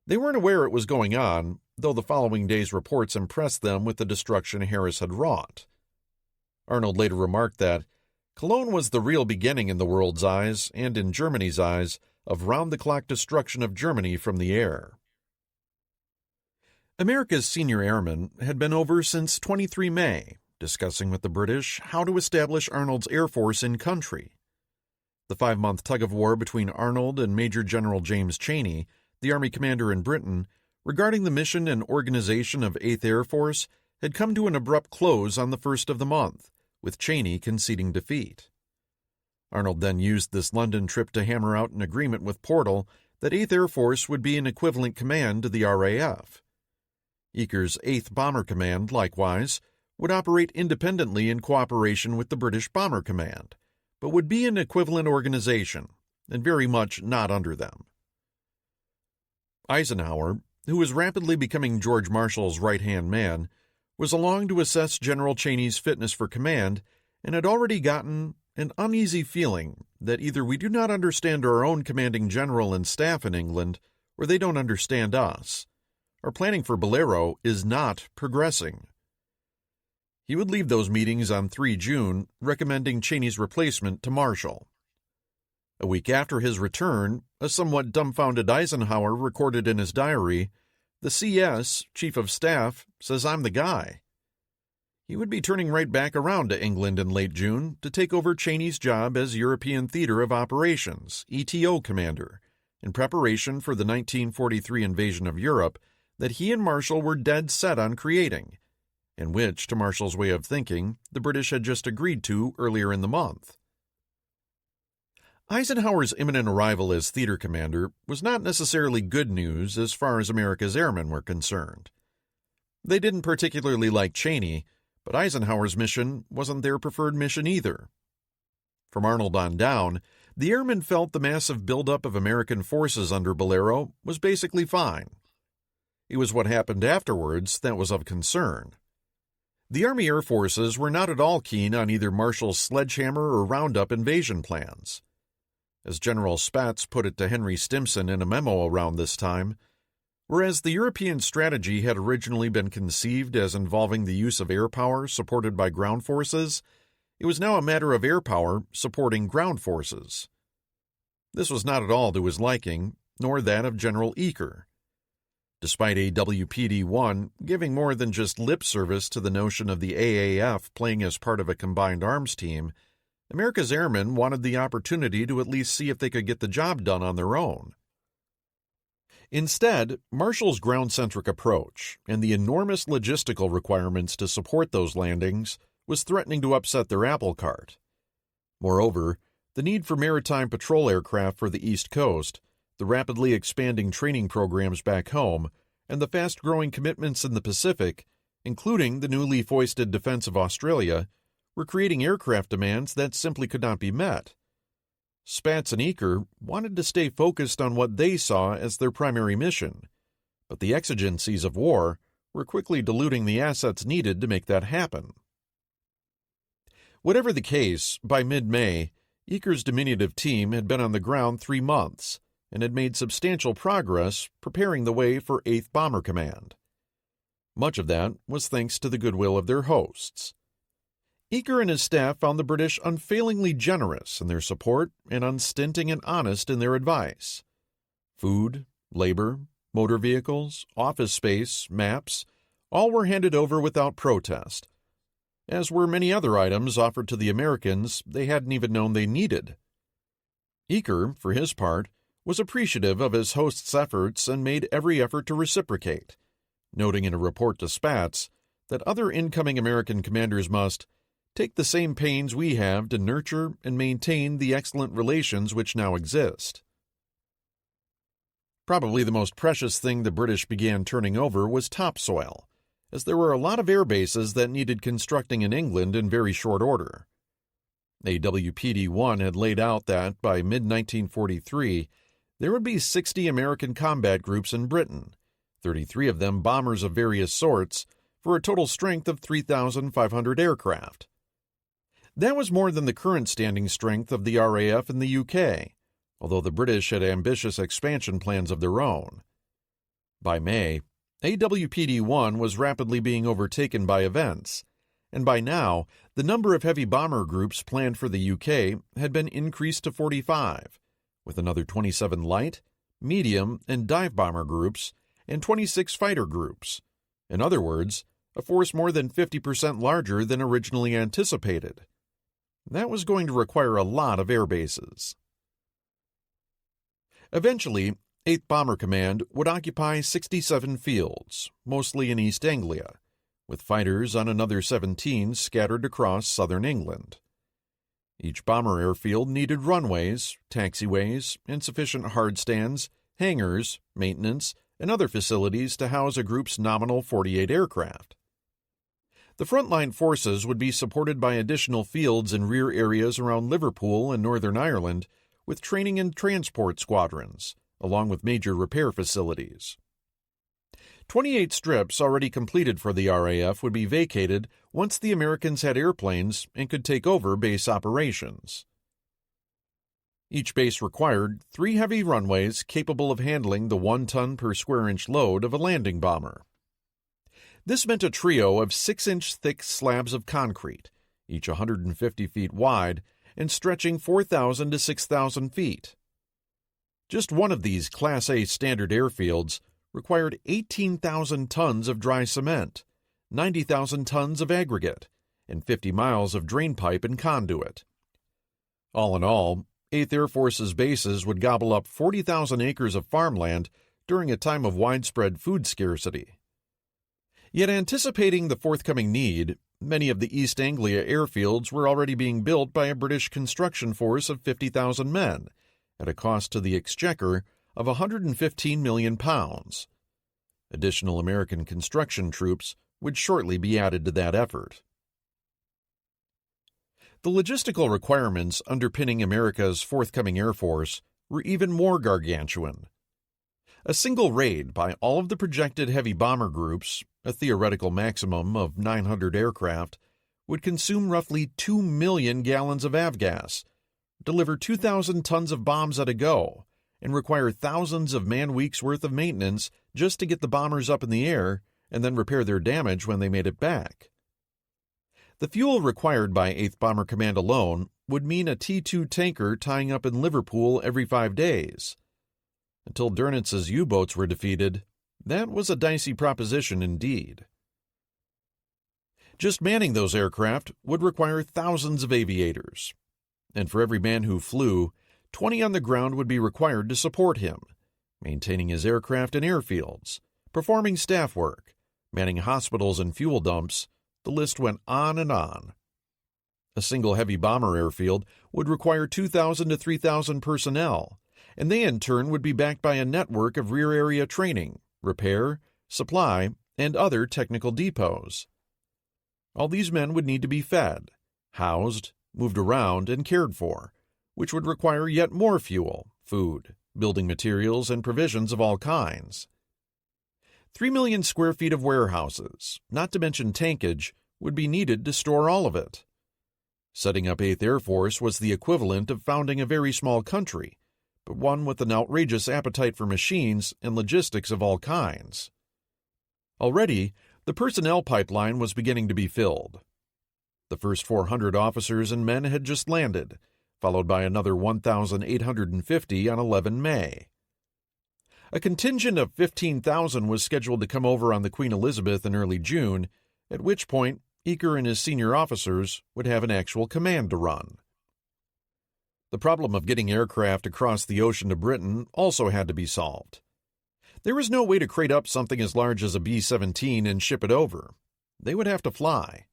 They weren't aware it was going on, though the following day's reports impressed them with the destruction Harris had wrought. Arnold later remarked that Cologne was the real beginning in the world's eyes, and in Germany's eyes, of round-the-clock destruction of Germany from the air. America's senior airmen had been over since 23 May, discussing with the British how to establish Arnold's Air Force in country. The 5-month tug-of-war between Arnold and Major General James Cheney, the Army commander in Britain, regarding the mission and organization of 8th Air Force had come to an abrupt close on the 1st of the month, with Cheney conceding defeat. Arnold then used this London trip to hammer out an agreement with Portal that 8th Air Force would be an equivalent command to the RAF. Eaker's 8th Bomber Command, likewise, would operate independently in cooperation with the British Bomber Command, but would be an equivalent organization, and very much not under them. Eisenhower, who was rapidly becoming George Marshall's right-hand man, was along to assess General Cheney's fitness for command and had already gotten an uneasy feeling that either we do not understand our own commanding general and staff in England, or they don't understand us. Our planning for Bolero is not progressing. He would leave those meetings on 3 June, recommending Cheney's replacement to Marshall. A week after his return, a somewhat dumbfounded Eisenhower recorded in his diary, "The CS, Chief of Staff, says I'm the guy." He would be turning right back around to England in late June to take over Cheney's job as European Theater of Operations, ETO commander, in preparation for the 1943 invasion of Europe that he and Marshall were dead set on creating, and which, to Marshall's way of thinking, the British had just agreed to earlier in the month. Eisenhower's imminent arrival as theater commander was not necessarily good news as far as America's airmen were concerned. They didn't particularly like Cheney, but Eisenhower's mission wasn't their preferred mission either. From Arnold on down, the airmen felt the massive buildup of American forces under Bolero was basically fine. It was what happened afterwards that was of concern. The Army Air Forces were not at all keen on either Marshall's sledgehammer or roundup invasion plans. As General Spaatz put it to Henry Stimson in a memo around this time, whereas the European strategy had originally been conceived as involving the use of air power supported by ground forces, it was now a matter of air power supporting ground forces. This was not at all to his liking, nor that of General Eaker. Despite AWPD-1 giving more than just lip service to the notion of the AAF playing as part of a combined arms team, America's airmen wanted the opportunity to at least see if they could get the job done on their own. Instead, Marshall's ground-centric approach and the enormous logistical requirements to support those landings was threatening to upset their apple cart. Moreover, the need for maritime patrol aircraft for the East Coast, the rapidly expanding training programs back home, and the fast-growing commitments in the Pacific, including the newly foisted defense of Australia, were creating aircraft demands that simply could not be met. Spaatz and Eaker wanted to stay focused on what they saw as their primary mission, but the exigencies of war were quickly diluting the assets needed to make that happen. Whatever the case, by mid-May, Eaker's diminutive team had been on the ground 3 months and had made substantial progress preparing the way for 8th Bomber Command. Much of that was thanks to the goodwill of their hosts. Eaker and his staff found the British unfailingly generous in their support and unstinting and honest in their advice. Food, labor, motor vehicles, office space, maps, all were handed over without protest, as were many other items offered to the Americans they hadn't even known they needed. Eaker, for his part, was appreciative of his host's efforts and made every effort to reciprocate, noting in a report to Spaatz that other incoming American commanders must take the same pains we have to nurture and maintain the excellent relations which now exist. Probably the most precious thing the British began turning over was topsoil, as there were a lot of air bases that needed constructing in England in very short order. AWPD-1 had laid out that, by mid-1943, there would be 60 American combat groups in Britain, 33 of them bombers of various sorts, for a total strength of 3,500 aircraft. That was more than the current standing strength of the RAF in the UK, although the British had ambitious expansion plans of their own. By May, AWPD-1 was rapidly being overtaken by events, and by now, the number of heavy bomber groups planned for the UK had been increased to 45, with another 27 light, medium, and dive bomber groups, and 26 fighter groups. In other words, a force more than 50% larger than originally anticipated. That was going to require a lot of air bases. Eventually, 8th Bomber Command would occupy 67 fields, mostly in East Anglia, with fighters on another 17 scattered across southern England. Each bomber airfield needed runways, taxiways, insufficient hard stands, hangars, maintenance, and other facilities to house a group's nominal 48 aircraft. The frontline forces would be supported by additional fields in rear areas around Liverpool and Northern Ireland, with training and transport squadrons, along with major repair facilities. 28 strips already completed for the RAF would be vacated once the Americans had airplanes and could take over base operations. Each base required 3 heavy runways capable of handling the 1 ton per square inch load of a landing bomber. This meant a trio of 6-inch thick slabs of concrete, each 150 feet wide and stretching 4,000 to 6,000 feet. Just one of these Class A standard airfields required 18,000 tons of dry cement, 90,000 tons of aggregate, and 50 miles of drain pipe and conduit. All in all, 8th Air Force's bases would gobble up 40,000 acres of farmland during a time of widespread food scarcity. Yet anticipating the forthcoming need, many of the East Anglia airfields were already being built by a British construction force of 50,000 men, at a cost to the Exchequer of £115 million. Additional American construction troops would shortly be added to that effort. The logistical requirements underpinning America's forthcoming Air Force were even more gargantuan. A single raid by all of the projected heavy bomber groups, a theoretical maximum of 900 aircraft, would consume roughly 2 million gallons of avgas, deliver 2,000 tons of bombs at a go, and require thousands of man-weeks worth of maintenance just to get the bombers up in the air and then repair their damage when they made it back. The fuel required by 8th Bomber Command alone would mean a T-2 tanker tying up in Liverpool every 5 days. Until Dönnitz's U-boats were defeated, that was a dicey proposition indeed. Just manning those aircraft would require thousands of aviators, and for every man who flew, 20 on the ground would be required to support him, maintaining his aircraft and airfields, performing staff work, manning hospitals and fuel dumps. The list went on and on. A single heavy bomber airfield would require 2,000 to 3,000 personnel, and they in turn would be backed by a network of rear area training, repair, supply, and other technical depots. All these men would need to be fed, housed, moved around, and cared for, which would require yet more fuel, food, building materials, and provisions of all kinds. 3 million square feet of warehouses, not to mention tankage, would be needed to store all of it. Setting up 8th Air Force was the equivalent of founding a very small country, but one with an outrageous appetite for machines and logistics of all kinds. Already, the personnel pipeline was beginning to be filled. The first 400 officers and men had just landed, followed by another 1,850 on 11 May. A contingent of 15,000 was scheduled to come over on the Queen Elizabeth in early June, at which point Eaker and his senior officers would have an actual command to run. The problem of getting aircraft across the ocean to Britain also had to be solved. There was no way to crate up something as large as a B-17 and ship it over. They would have to fly.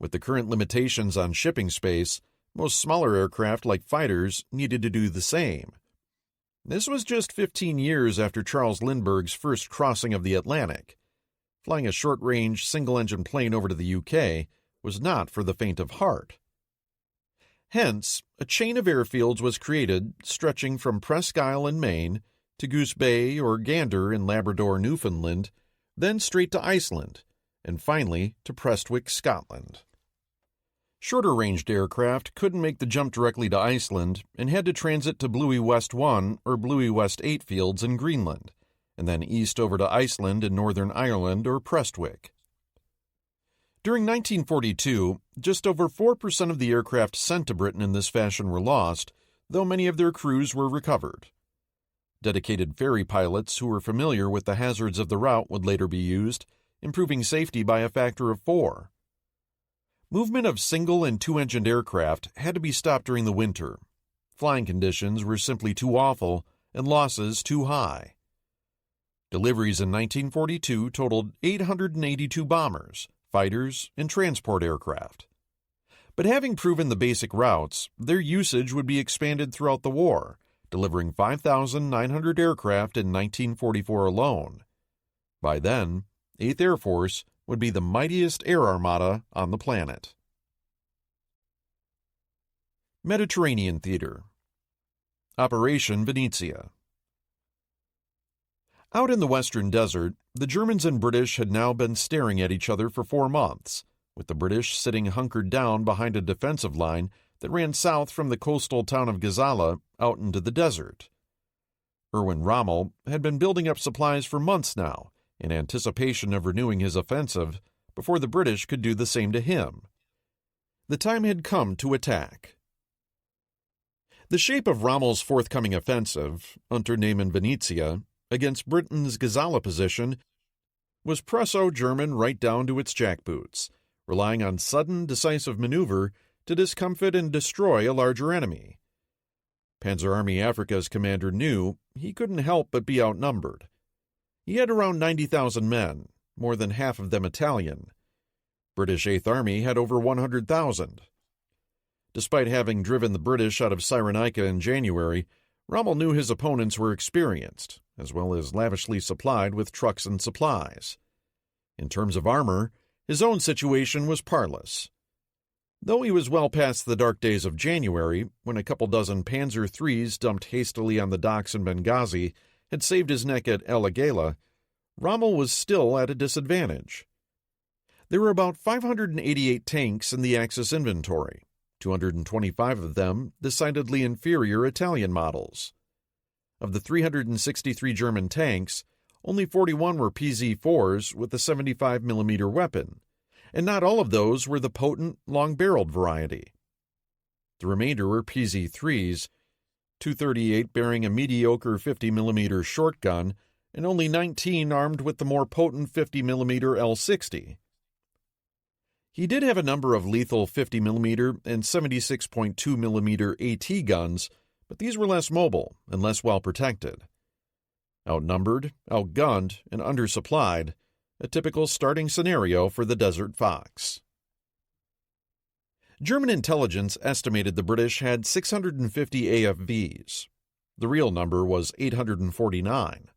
With the current limitations on shipping space, most smaller aircraft like fighters needed to do the same. This was just 15 years after Charles Lindbergh's first crossing of the Atlantic. Flying a short-range, single-engine plane over to the UK was not for the faint of heart. Hence, a chain of airfields was created stretching from Presque Isle in Maine to Goose Bay or Gander in Labrador, Newfoundland, then straight to Iceland, and finally to Prestwick, Scotland. Shorter-ranged aircraft couldn't make the jump directly to Iceland and had to transit to Bluey West 1 or Bluey West 8 fields in Greenland, and then east over to Iceland and Northern Ireland or Prestwick. During 1942, just over 4% of the aircraft sent to Britain in this fashion were lost, though many of their crews were recovered. Dedicated ferry pilots who were familiar with the hazards of the route would later be used, improving safety by a factor of 4. Movement of single- and two-engined aircraft had to be stopped during the winter. Flying conditions were simply too awful and losses too high. Deliveries in 1942 totaled 882 bombers, fighters, and transport aircraft. But having proven the basic routes, their usage would be expanded throughout the war, delivering 5,900 aircraft in 1944 alone. By then, 8th Air Force would be the mightiest air armada on the planet. Mediterranean Theater. Operation Venezia. Out in the western desert, the Germans and British had now been staring at each other for 4 months, with the British sitting hunkered down behind a defensive line that ran south from the coastal town of Gazala out into the desert. Erwin Rommel had been building up supplies for months now, in anticipation of renewing his offensive before the British could do the same to him. The time had come to attack. The shape of Rommel's forthcoming offensive, Unternehmen Venezia, against Britain's Gazala position was Prusso-German right down to its jackboots, relying on sudden, decisive maneuver to discomfit and destroy a larger enemy. Panzer Army Africa's commander knew he couldn't help but be outnumbered. He had around 90,000 men, more than half of them Italian. British 8th Army had over 100,000. Despite having driven the British out of Cyrenaica in January, Rommel knew his opponents were experienced, as well as lavishly supplied with trucks and supplies. In terms of armor, his own situation was parlous. Though he was well past the dark days of January, when a couple dozen Panzer IIIs dumped hastily on the docks in Benghazi had saved his neck at El Agheila, Rommel was still at a disadvantage. There were about 588 tanks in the Axis inventory, 225 of them decidedly inferior Italian models. Of the 363 German tanks, only 41 were PZ-4s with a 75mm weapon, and not all of those were the potent, long-barreled variety. The remainder were PZ-3s, 238 bearing a mediocre 50mm short gun, and only 19 armed with the more potent 50mm L-60. He did have a number of lethal 50mm and 76.2mm AT guns, but these were less mobile and less well protected. Outnumbered, outgunned, and undersupplied, a typical starting scenario for the Desert Fox. German intelligence estimated the British had 650 AFVs. The real number was 849.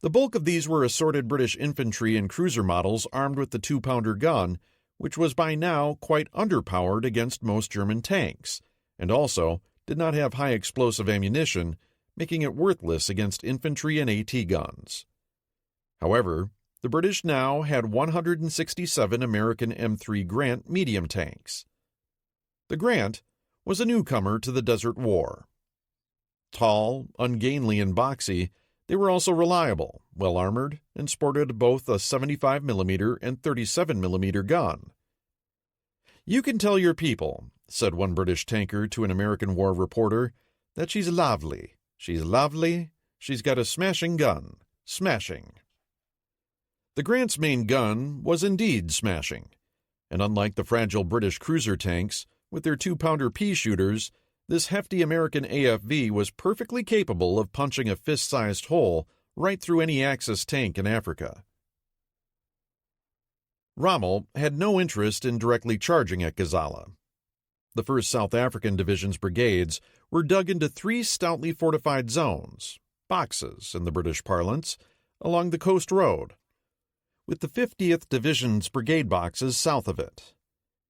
The bulk of these were assorted British infantry and cruiser models armed with the 2-pounder gun, which was by now quite underpowered against most German tanks, and also did not have high explosive ammunition, making it worthless against infantry and AT guns. However, the British now had 167 American M3 Grant medium tanks. The Grant was a newcomer to the Desert War. Tall, ungainly, and boxy, they were also reliable, well-armored, and sported both a 75mm and 37mm gun. "You can tell your people," said one British tanker to an American war reporter, "that she's lovely. She's lovely. She's got a smashing gun. Smashing." The Grant's main gun was indeed smashing, and unlike the fragile British cruiser tanks, with their 2-pounder pea-shooters, this hefty American AFV was perfectly capable of punching a fist-sized hole right through any Axis tank in Africa. Rommel had no interest in directly charging at Gazala. The 1st South African Division's brigades were dug into 3 stoutly fortified zones, boxes in the British parlance, along the coast road, with the 50th Division's brigade boxes south of it.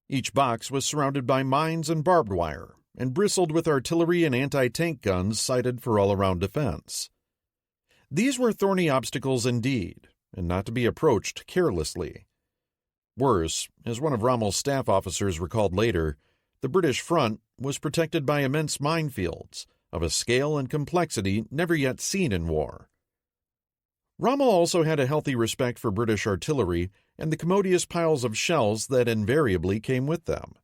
Each box was surrounded by mines and barbed wire, and bristled with artillery and anti-tank guns sighted for all-around defense. These were thorny obstacles indeed, and not to be approached carelessly. Worse, as one of Rommel's staff officers recalled later, the British front was protected by immense minefields, of a scale and complexity never yet seen in war. Rommel also had a healthy respect for British artillery and the commodious piles of shells that invariably came with them.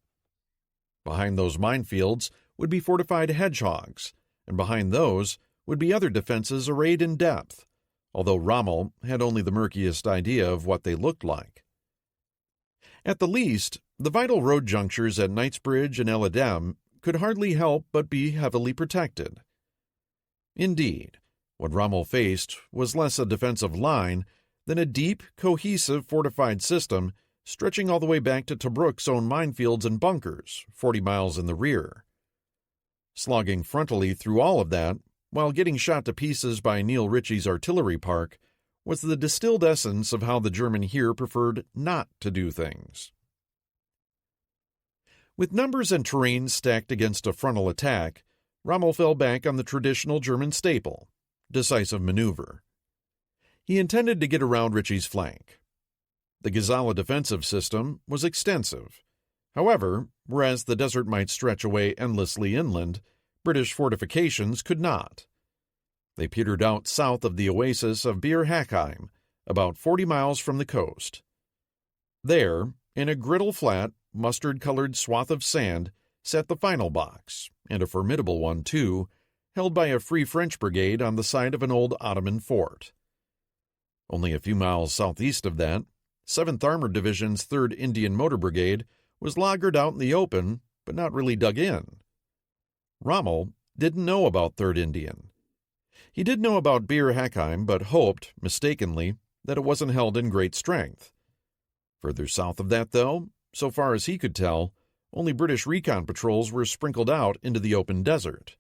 Behind those minefields would be fortified hedgehogs, and behind those would be other defenses arrayed in depth, although Rommel had only the murkiest idea of what they looked like. At the least, the vital road junctures at Knightsbridge and El Adem could hardly help but be heavily protected. Indeed, what Rommel faced was less a defensive line than a deep, cohesive, fortified system stretching all the way back to Tobruk's own minefields and bunkers, 40 miles in the rear. Slogging frontally through all of that, while getting shot to pieces by Neil Ritchie's artillery park, was the distilled essence of how the German here preferred not to do things. With numbers and terrain stacked against a frontal attack, Rommel fell back on the traditional German staple, decisive maneuver. He intended to get around Ritchie's flank. The Gazala defensive system was extensive. However, whereas the desert might stretch away endlessly inland, British fortifications could not. They petered out south of the oasis of Bir Hakeim, about 40 miles from the coast. There, in a griddle-flat, mustard-colored swath of sand, sat the final box, and a formidable one, too, held by a Free French brigade on the site of an old Ottoman fort. Only a few miles southeast of that, 7th Armored Division's 3rd Indian Motor Brigade was lagered out in the open, but not really dug in. Rommel didn't know about 3rd Indian. He did know about Bir Hakeim, but hoped, mistakenly, that it wasn't held in great strength. Further south of that, though, so far as he could tell, only British recon patrols were sprinkled out into the open desert.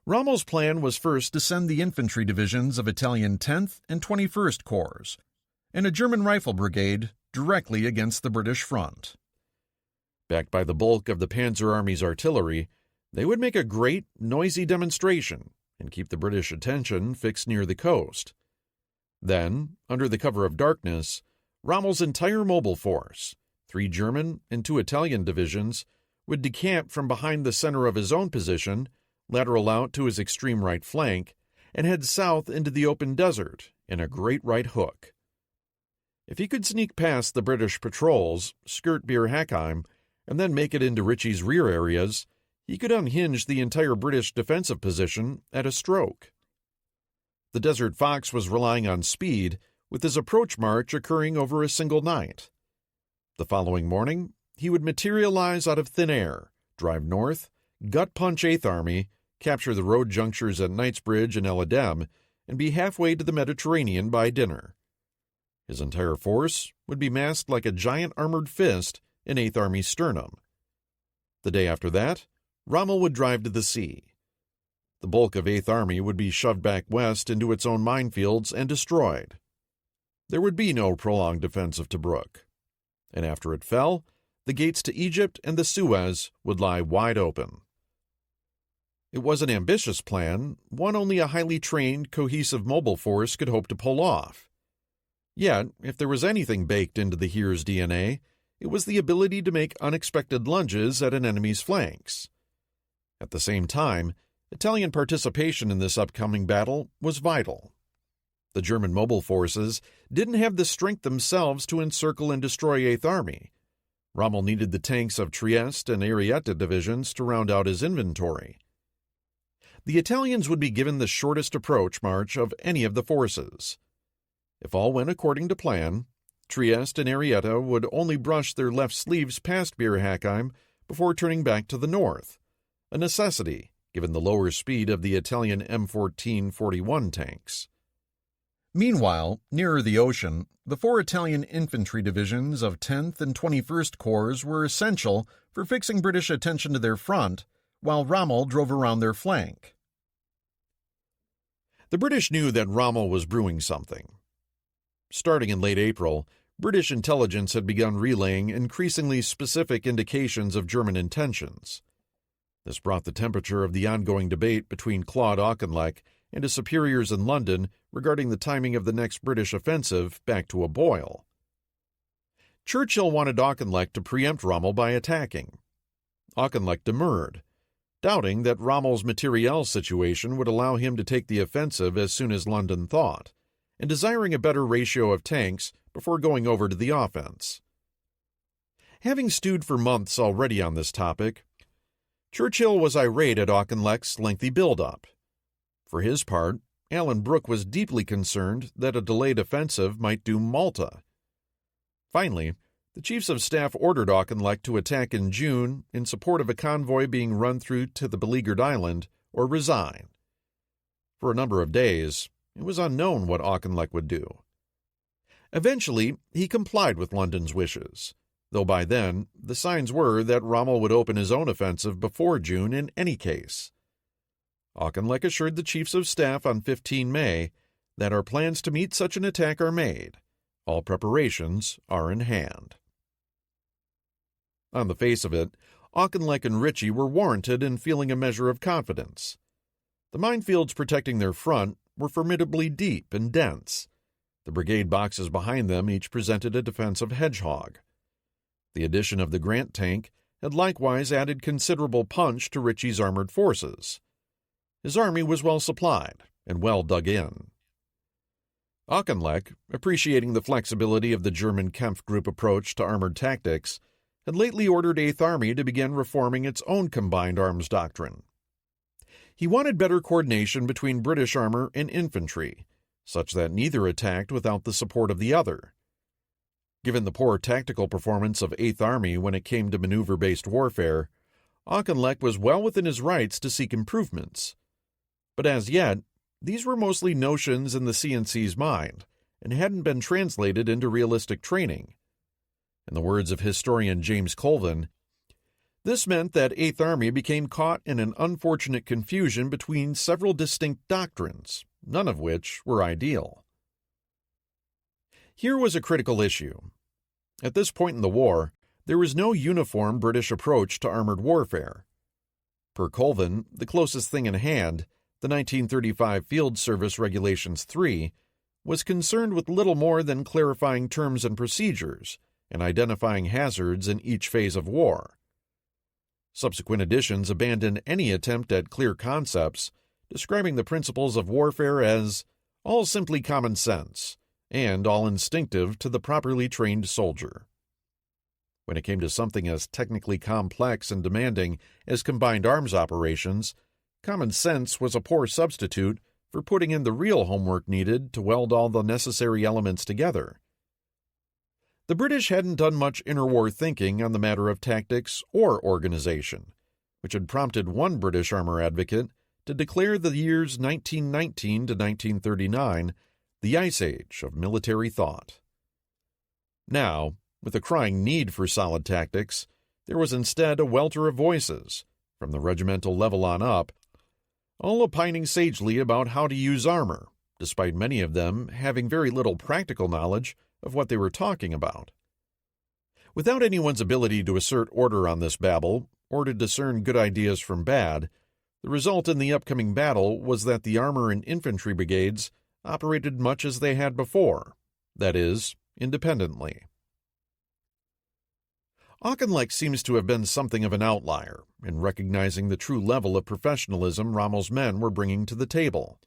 Rommel's plan was first to send the infantry divisions of Italian 10th and 21st Corps and a German rifle brigade directly against the British front. Backed by the bulk of the Panzer Army's artillery, they would make a great, noisy demonstration and keep the British attention fixed near the coast. Then, under the cover of darkness, Rommel's entire mobile force, 3 German and 2 Italian divisions, would decamp from behind the center of his own position, lateral out to his extreme right flank, and head south into the open desert in a great right hook. If he could sneak past the British patrols, skirt Bir Hakeim, and then make it into Ritchie's rear areas, he could unhinge the entire British defensive position at a stroke. The Desert Fox was relying on speed, with his approach march occurring over a single night. The following morning, he would materialize out of thin air, drive north, gut-punch 8th Army, capture the road junctures at Knightsbridge and El Adem, and be halfway to the Mediterranean by dinner. His entire force would be massed like a giant armored fist in 8th Army's sternum. The day after that, Rommel would drive to the sea. The bulk of 8th Army would be shoved back west into its own minefields and destroyed. There would be no prolonged defense of Tobruk. And after it fell, the gates to Egypt and the Suez would lie wide open. It was an ambitious plan, one only a highly trained, cohesive mobile force could hope to pull off. Yet, if there was anything baked into the Heer's DNA, it was the ability to make unexpected lunges at an enemy's flanks. At the same time, Italian participation in this upcoming battle was vital. The German mobile forces didn't have the strength themselves to encircle and destroy 8th Army. Rommel needed the tanks of Trieste and Arietta divisions to round out his inventory. The Italians would be given the shortest approach march of any of the forces. If all went according to plan, Trieste and Arietta would only brush their left sleeves past Bir Hakeim before turning back to the north, a necessity given the lower speed of the Italian M1441 tanks. Meanwhile, nearer the ocean, the 4 Italian infantry divisions of 10th and 21st Corps were essential for fixing British attention to their front, while Rommel drove around their flank. The British knew that Rommel was brewing something. Starting in late April, British intelligence had begun relaying increasingly specific indications of German intentions. This brought the temperature of the ongoing debate between Claude Auchinleck and his superiors in London regarding the timing of the next British offensive back to a boil. Churchill wanted Auchinleck to preempt Rommel by attacking. Auchinleck demurred, doubting that Rommel's Materiel situation would allow him to take the offensive as soon as London thought, and desiring a better ratio of tanks before going over to the offense. Having stewed for months already on this topic, Churchill was irate at Auchinleck's lengthy build-up. For his part, Alan Brooke was deeply concerned that a delayed offensive might doom Malta. Finally, the Chiefs of Staff ordered Auchinleck to attack in June in support of a convoy being run through to the beleaguered island, or resign. For a number of days, it was unknown what Auchinleck would do. Eventually, he complied with London's wishes, though by then the signs were that Rommel would open his own offensive before June in any case. Auchinleck assured the Chiefs of Staff on 15 May that our plans to meet such an attack are made. All preparations are in hand. On the face of it, Auchinleck and Ritchie were warranted in feeling a measure of confidence. The minefields protecting their front were formidably deep and dense. The brigade boxes behind them each presented a defensive hedgehog. The addition of the Grant tank had likewise added considerable punch to Ritchie's armored forces. His army was well supplied and well dug in. Auchinleck, appreciating the flexibility of the German Kampfgruppe approach to armored tactics, had lately ordered 8th Army to begin reforming its own combined arms doctrine. He wanted better coordination between British armor and infantry, such that neither attacked without the support of the other. Given the poor tactical performance of 8th Army when it came to maneuver-based warfare, Auchinleck was well within his rights to seek improvements. But as yet, these were mostly notions in the CNC's mind and hadn't been translated into realistic training. In the words of historian James Colvin, this meant that 8th Army became caught in an unfortunate confusion between several distinct doctrines, none of which were ideal. Here was a critical issue. At this point in the war, there was no uniform British approach to armored warfare. Per Colvin, the closest thing in hand, the 1935 Field Service Regulations 3, was concerned with little more than clarifying terms and procedures and identifying hazards in each phase of war. Subsequent editions abandoned any attempt at clear concepts, describing the principles of warfare as all simply common sense and all instinctive to the properly trained soldier. When it came to something as technically complex and demanding as combined arms operations, common sense was a poor substitute for putting in the real homework needed to weld all the necessary elements together. The British hadn't done much interwar thinking on the matter of tactics or organization, which had prompted one British armor advocate to declare the years 1919 to 1939 the Ice Age of military thought. Now, with a crying need for solid tactics, there was instead a welter of voices, from the regimental level on up, all opining sagely about how to use armor, despite many of them having very little practical knowledge of what they were talking about. Without anyone's ability to assert order on this babble, or to discern good ideas from bad, the result in the upcoming battle was that the armor and infantry brigades operated much as they had before, that is, independently. Auchinleck seems to have been something of an outlier in recognizing the true level of professionalism Rommel's men were bringing to the table.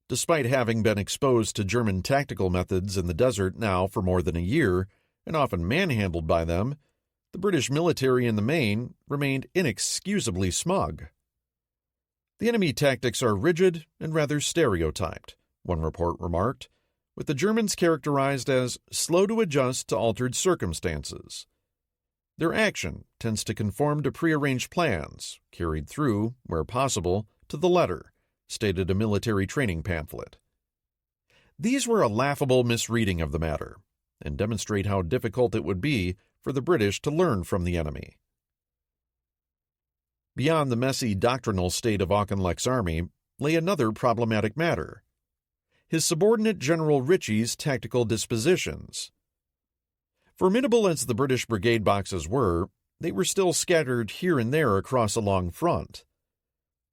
Despite having been exposed to German tactical methods in the desert now for more than a year, and often manhandled by them, the British military in the main remained inexcusably smug. The enemy tactics are rigid and rather stereotyped, one report remarked, with the Germans characterized as slow to adjust to altered circumstances. Their action tends to conform to prearranged plans, carried through, where possible, to the letter, stated a military training pamphlet. These were a laughable misreading of the matter, and demonstrate how difficult it would be for the British to learn from the enemy. Beyond the messy doctrinal state of Auchinleck's army lay another problematic matter: his subordinate General Ritchie's tactical dispositions. Formidable as the British brigade boxes were, they were still scattered here and there across a long front.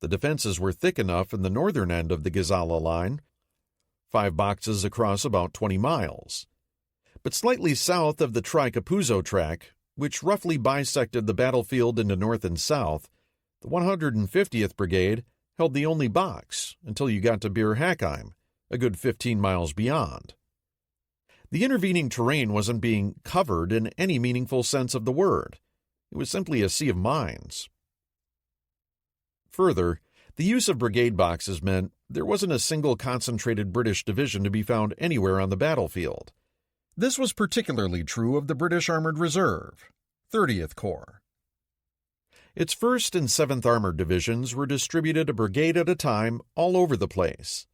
The defenses were thick enough in the northern end of the Gazala line, 5 boxes across about 20 miles. But slightly south of the Tri-Capuzzo track, which roughly bisected the battlefield into north and south, The 150th Brigade held the only box until you got to Bir Hakeim, a good 15 miles beyond. The intervening terrain wasn't being covered in any meaningful sense of the word. It was simply a sea of mines. Further, the use of brigade boxes meant there wasn't a single concentrated British division to be found anywhere on the battlefield. This was particularly true of the British Armored Reserve, 30th Corps. Its 1st and 7th Armored Divisions were distributed a brigade at a time all over the place.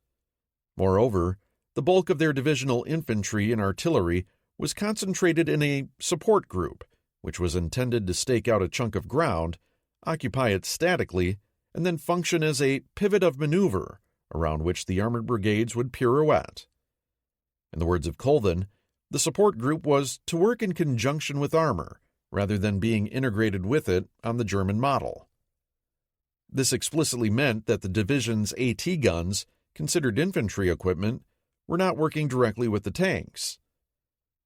Moreover, the bulk of their divisional infantry and artillery was concentrated in a support group, which was intended to stake out a chunk of ground, occupy it statically, and then function as a pivot of maneuver around which the armored brigades would pirouette. In the words of Colvin, the support group was to work in conjunction with armor, rather than being integrated with it on the German model. This explicitly meant that the division's AT guns, considered infantry equipment, were not working directly with the tanks.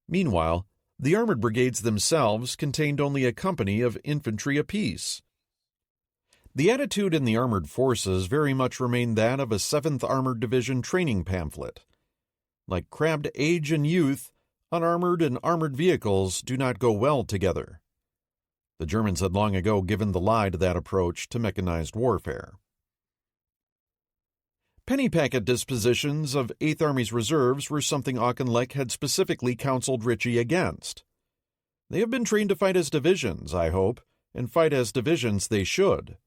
Meanwhile, the armored brigades themselves contained only a company of infantry apiece. The attitude in the armored forces very much remained that of a 7th Armored Division training pamphlet. Like crabbed age and youth, unarmored and armored vehicles do not go well together. The Germans had long ago given the lie to that approach to mechanized warfare. Penny packet dispositions of 8th Army's reserves were something Auchinleck had specifically counseled Ritchie against. They have been trained to fight as divisions, I hope, and fight as divisions they should.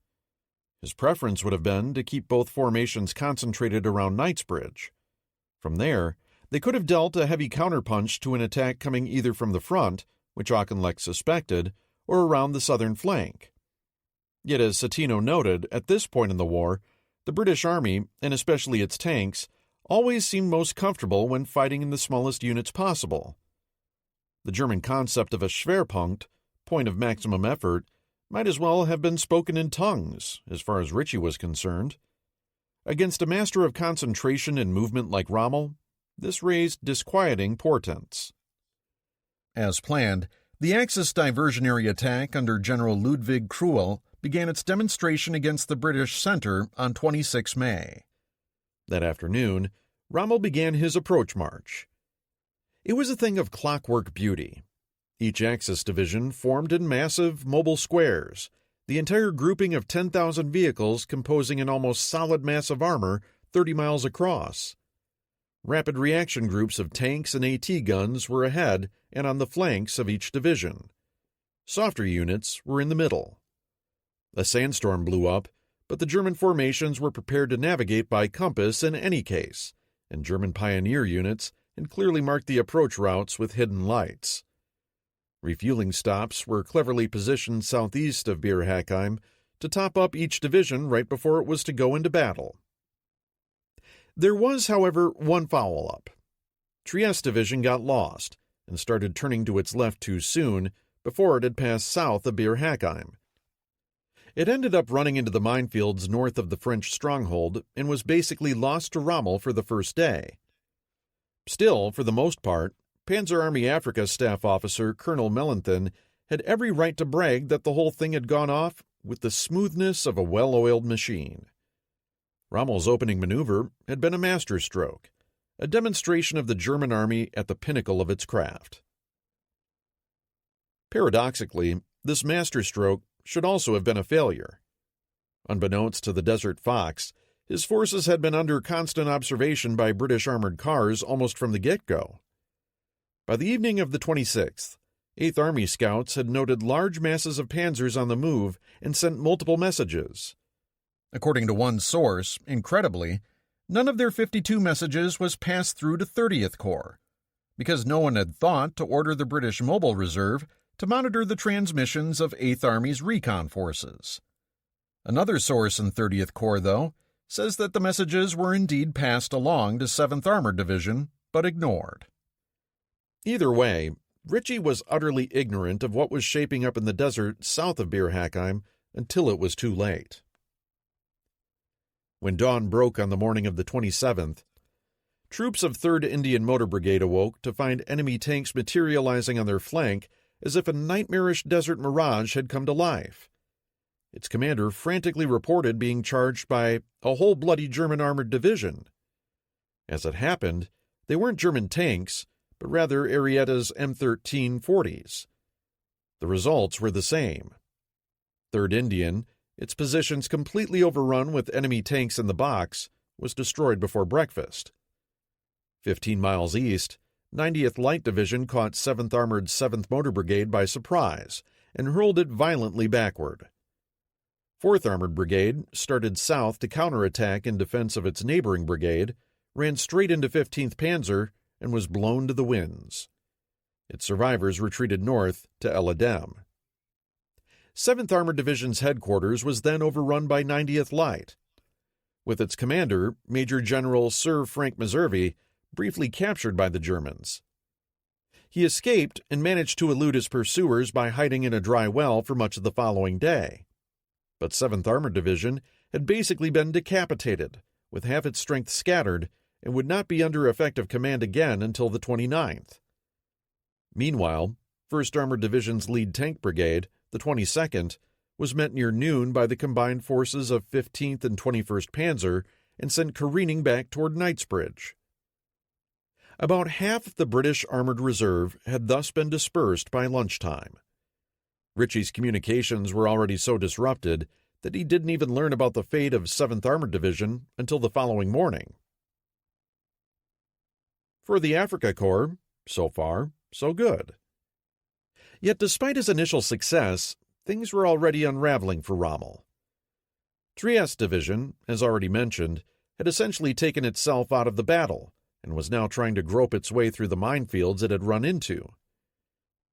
His preference would have been to keep both formations concentrated around Knightsbridge. From there, they could have dealt a heavy counterpunch to an attack coming either from the front, which Auchinleck suspected, or around the southern flank. Yet, as Citino noted, at this point in the war, the British Army, and especially its tanks, always seemed most comfortable when fighting in the smallest units possible. The German concept of a Schwerpunkt, point of maximum effort, might as well have been spoken in tongues, as far as Ritchie was concerned. Against a master of concentration and movement like Rommel, this raised disquieting portents. As planned, the Axis diversionary attack under General Ludwig Krühl began its demonstration against the British center on 26 May. That afternoon, Rommel began his approach march. It was a thing of clockwork beauty. Each Axis division formed in massive, mobile squares, the entire grouping of 10,000 vehicles composing an almost solid mass of armor 30 miles across. Rapid reaction groups of tanks and AT guns were ahead and on the flanks of each division. Softer units were in the middle. A sandstorm blew up, but the German formations were prepared to navigate by compass in any case, and German pioneer units had clearly marked the approach routes with hidden lights. Refueling stops were cleverly positioned southeast of Bir Hakeim to top up each division right before it was to go into battle. There was, however, one foul-up. Trieste Division got lost and started turning to its left too soon before it had passed south of Bir Hakeim. It ended up running into the minefields north of the French stronghold and was basically lost to Rommel for the first day. Still, for the most part, Panzer Army Africa Staff Officer Colonel Mellenthin had every right to brag that the whole thing had gone off with the smoothness of a well-oiled machine. Rommel's opening maneuver had been a masterstroke, a demonstration of the German army at the pinnacle of its craft. Paradoxically, this masterstroke should also have been a failure. Unbeknownst to the Desert Fox, his forces had been under constant observation by British armored cars almost from the get-go. By the evening of the 26th, 8th Army scouts had noted large masses of panzers on the move and sent multiple messages. According to one source, incredibly, none of their 52 messages was passed through to 30th Corps, because no one had thought to order the British Mobile Reserve to monitor the transmissions of 8th Army's recon forces. Another source in 30th Corps, though, says that the messages were indeed passed along to 7th Armored Division, but ignored. Either way, Ritchie was utterly ignorant of what was shaping up in the desert south of Bir Hakeim until it was too late. When dawn broke on the morning of the 27th, troops of 3rd Indian Motor Brigade awoke to find enemy tanks materializing on their flank as if a nightmarish desert mirage had come to life. Its commander frantically reported being charged by a whole bloody German armored division. As it happened, they weren't German tanks, but rather Arietta's M1340s. The results were the same. 3rd Indian, its positions completely overrun with enemy tanks in the box, was destroyed before breakfast. 15 miles east, 90th Light Division caught 7th Armored 7th Motor Brigade by surprise and hurled it violently backward. 4th Armored Brigade started south to counterattack in defense of its neighboring brigade, ran straight into 15th Panzer, and was blown to the winds. Its survivors retreated north to El Adem. 7th Armored Division's headquarters was then overrun by 90th Light, with its commander, Major General Sir Frank Meservey, briefly captured by the Germans. He escaped and managed to elude his pursuers by hiding in a dry well for much of the following day. But 7th Armored Division had basically been decapitated, with half its strength scattered, and would not be under effective command again until the 29th. Meanwhile, 1st Armored Division's lead tank brigade, the 22nd, was met near noon by the combined forces of 15th and 21st Panzer and sent careening back toward Knightsbridge. About half of the British Armored Reserve had thus been dispersed by lunchtime. Ritchie's communications were already so disrupted that he didn't even learn about the fate of 7th Armored Division until the following morning. For the Africa Corps, so far, so good. Yet despite his initial success, things were already unraveling for Rommel. Trieste Division, as already mentioned, had essentially taken itself out of the battle and was now trying to grope its way through the minefields it had run into.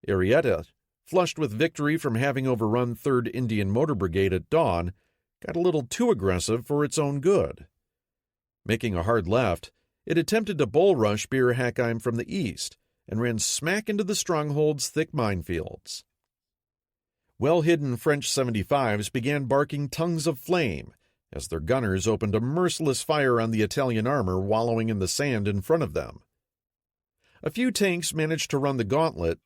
Arietta, flushed with victory from having overrun 3rd Indian Motor Brigade at dawn, got a little too aggressive for its own good. Making a hard left, it attempted to bull rush Bir Hakeim from the east and ran smack into the stronghold's thick minefields. Well-hidden French 75s began barking tongues of flame as their gunners opened a merciless fire on the Italian armor wallowing in the sand in front of them. A few tanks managed to run the gauntlet,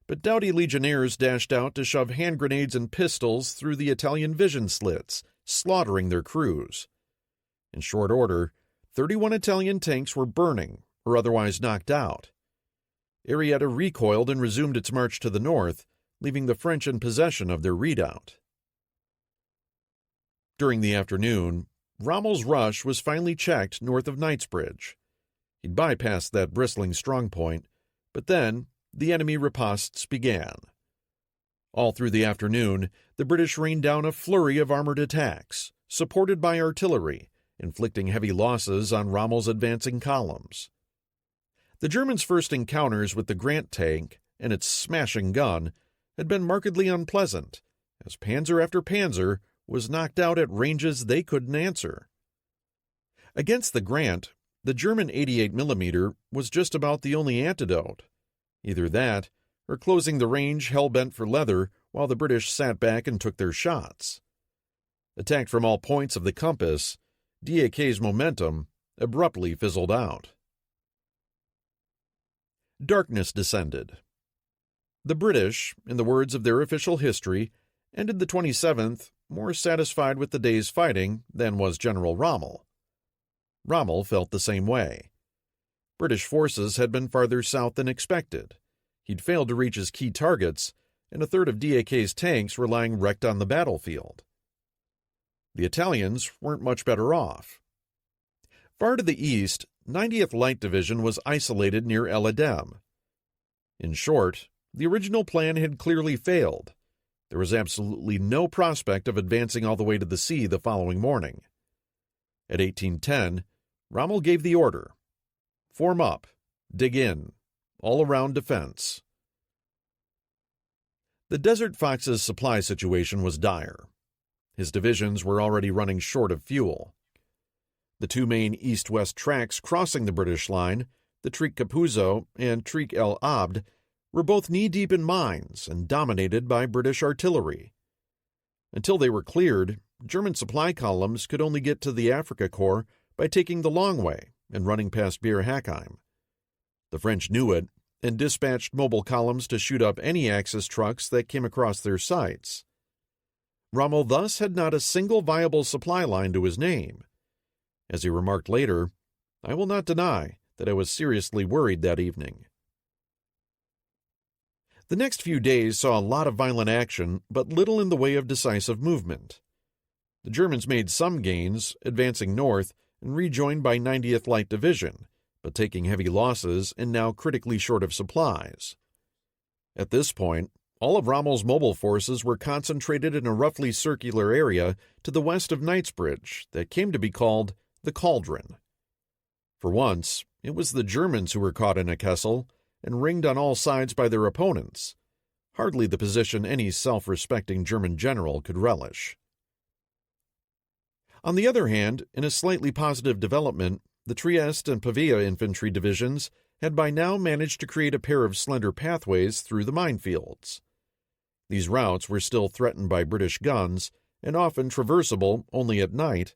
but doughty legionnaires dashed out to shove hand grenades and pistols through the Italian vision slits, slaughtering their crews. In short order, 31 Italian tanks were burning or otherwise knocked out. Arietta recoiled and resumed its march to the north, leaving the French in possession of their redoubt. During the afternoon, Rommel's rush was finally checked north of Knightsbridge. He'd bypassed that bristling strongpoint, but then the enemy ripostes began. All through the afternoon, the British rained down a flurry of armored attacks, supported by artillery, inflicting heavy losses on Rommel's advancing columns. The Germans' first encounters with the Grant tank and its smashing gun had been markedly unpleasant, as panzer after panzer was knocked out at ranges they couldn't answer. Against the Grant, the German 88mm was just about the only antidote. Either that, or closing the range hell-bent for leather while the British sat back and took their shots. Attacked from all points of the compass, DAK's momentum abruptly fizzled out. Darkness descended. The British, in the words of their official history, ended the 27th more satisfied with the day's fighting than was General Rommel. Rommel felt the same way. British forces had been farther south than expected. He'd failed to reach his key targets, and a third of DAK's tanks were lying wrecked on the battlefield. The Italians weren't much better off. Far to the east, 90th Light Division was isolated near El Adem. In short, the original plan had clearly failed. There was absolutely no prospect of advancing all the way to the sea the following morning. At 1810, Rommel gave the order: form up, dig in, all-around defense. The Desert Fox's supply situation was dire. His divisions were already running short of fuel. The two main east-west tracks crossing the British line, the Trik Capuzzo and Trik El Abd, were both knee-deep in mines and dominated by British artillery. Until they were cleared, German supply columns could only get to the Africa Corps by taking the long way and running past Bir Hakeim. The French knew it and dispatched mobile columns to shoot up any Axis trucks that came across their sights. Rommel thus had not a single viable supply line to his name. As he remarked later, "I will not deny that I was seriously worried that evening." The next few days saw a lot of violent action, but little in the way of decisive movement. The Germans made some gains, advancing north and rejoined by 90th Light Division, but taking heavy losses and now critically short of supplies. At this point, all of Rommel's mobile forces were concentrated in a roughly circular area to the west of Knightsbridge that came to be called the Cauldron. For once, it was the Germans who were caught in a Kessel and ringed on all sides by their opponents, hardly the position any self-respecting German general could relish. On the other hand, in a slightly positive development, the Trieste and Pavia infantry divisions had by now managed to create a pair of slender pathways through the minefields. These routes were still threatened by British guns and often traversable only at night,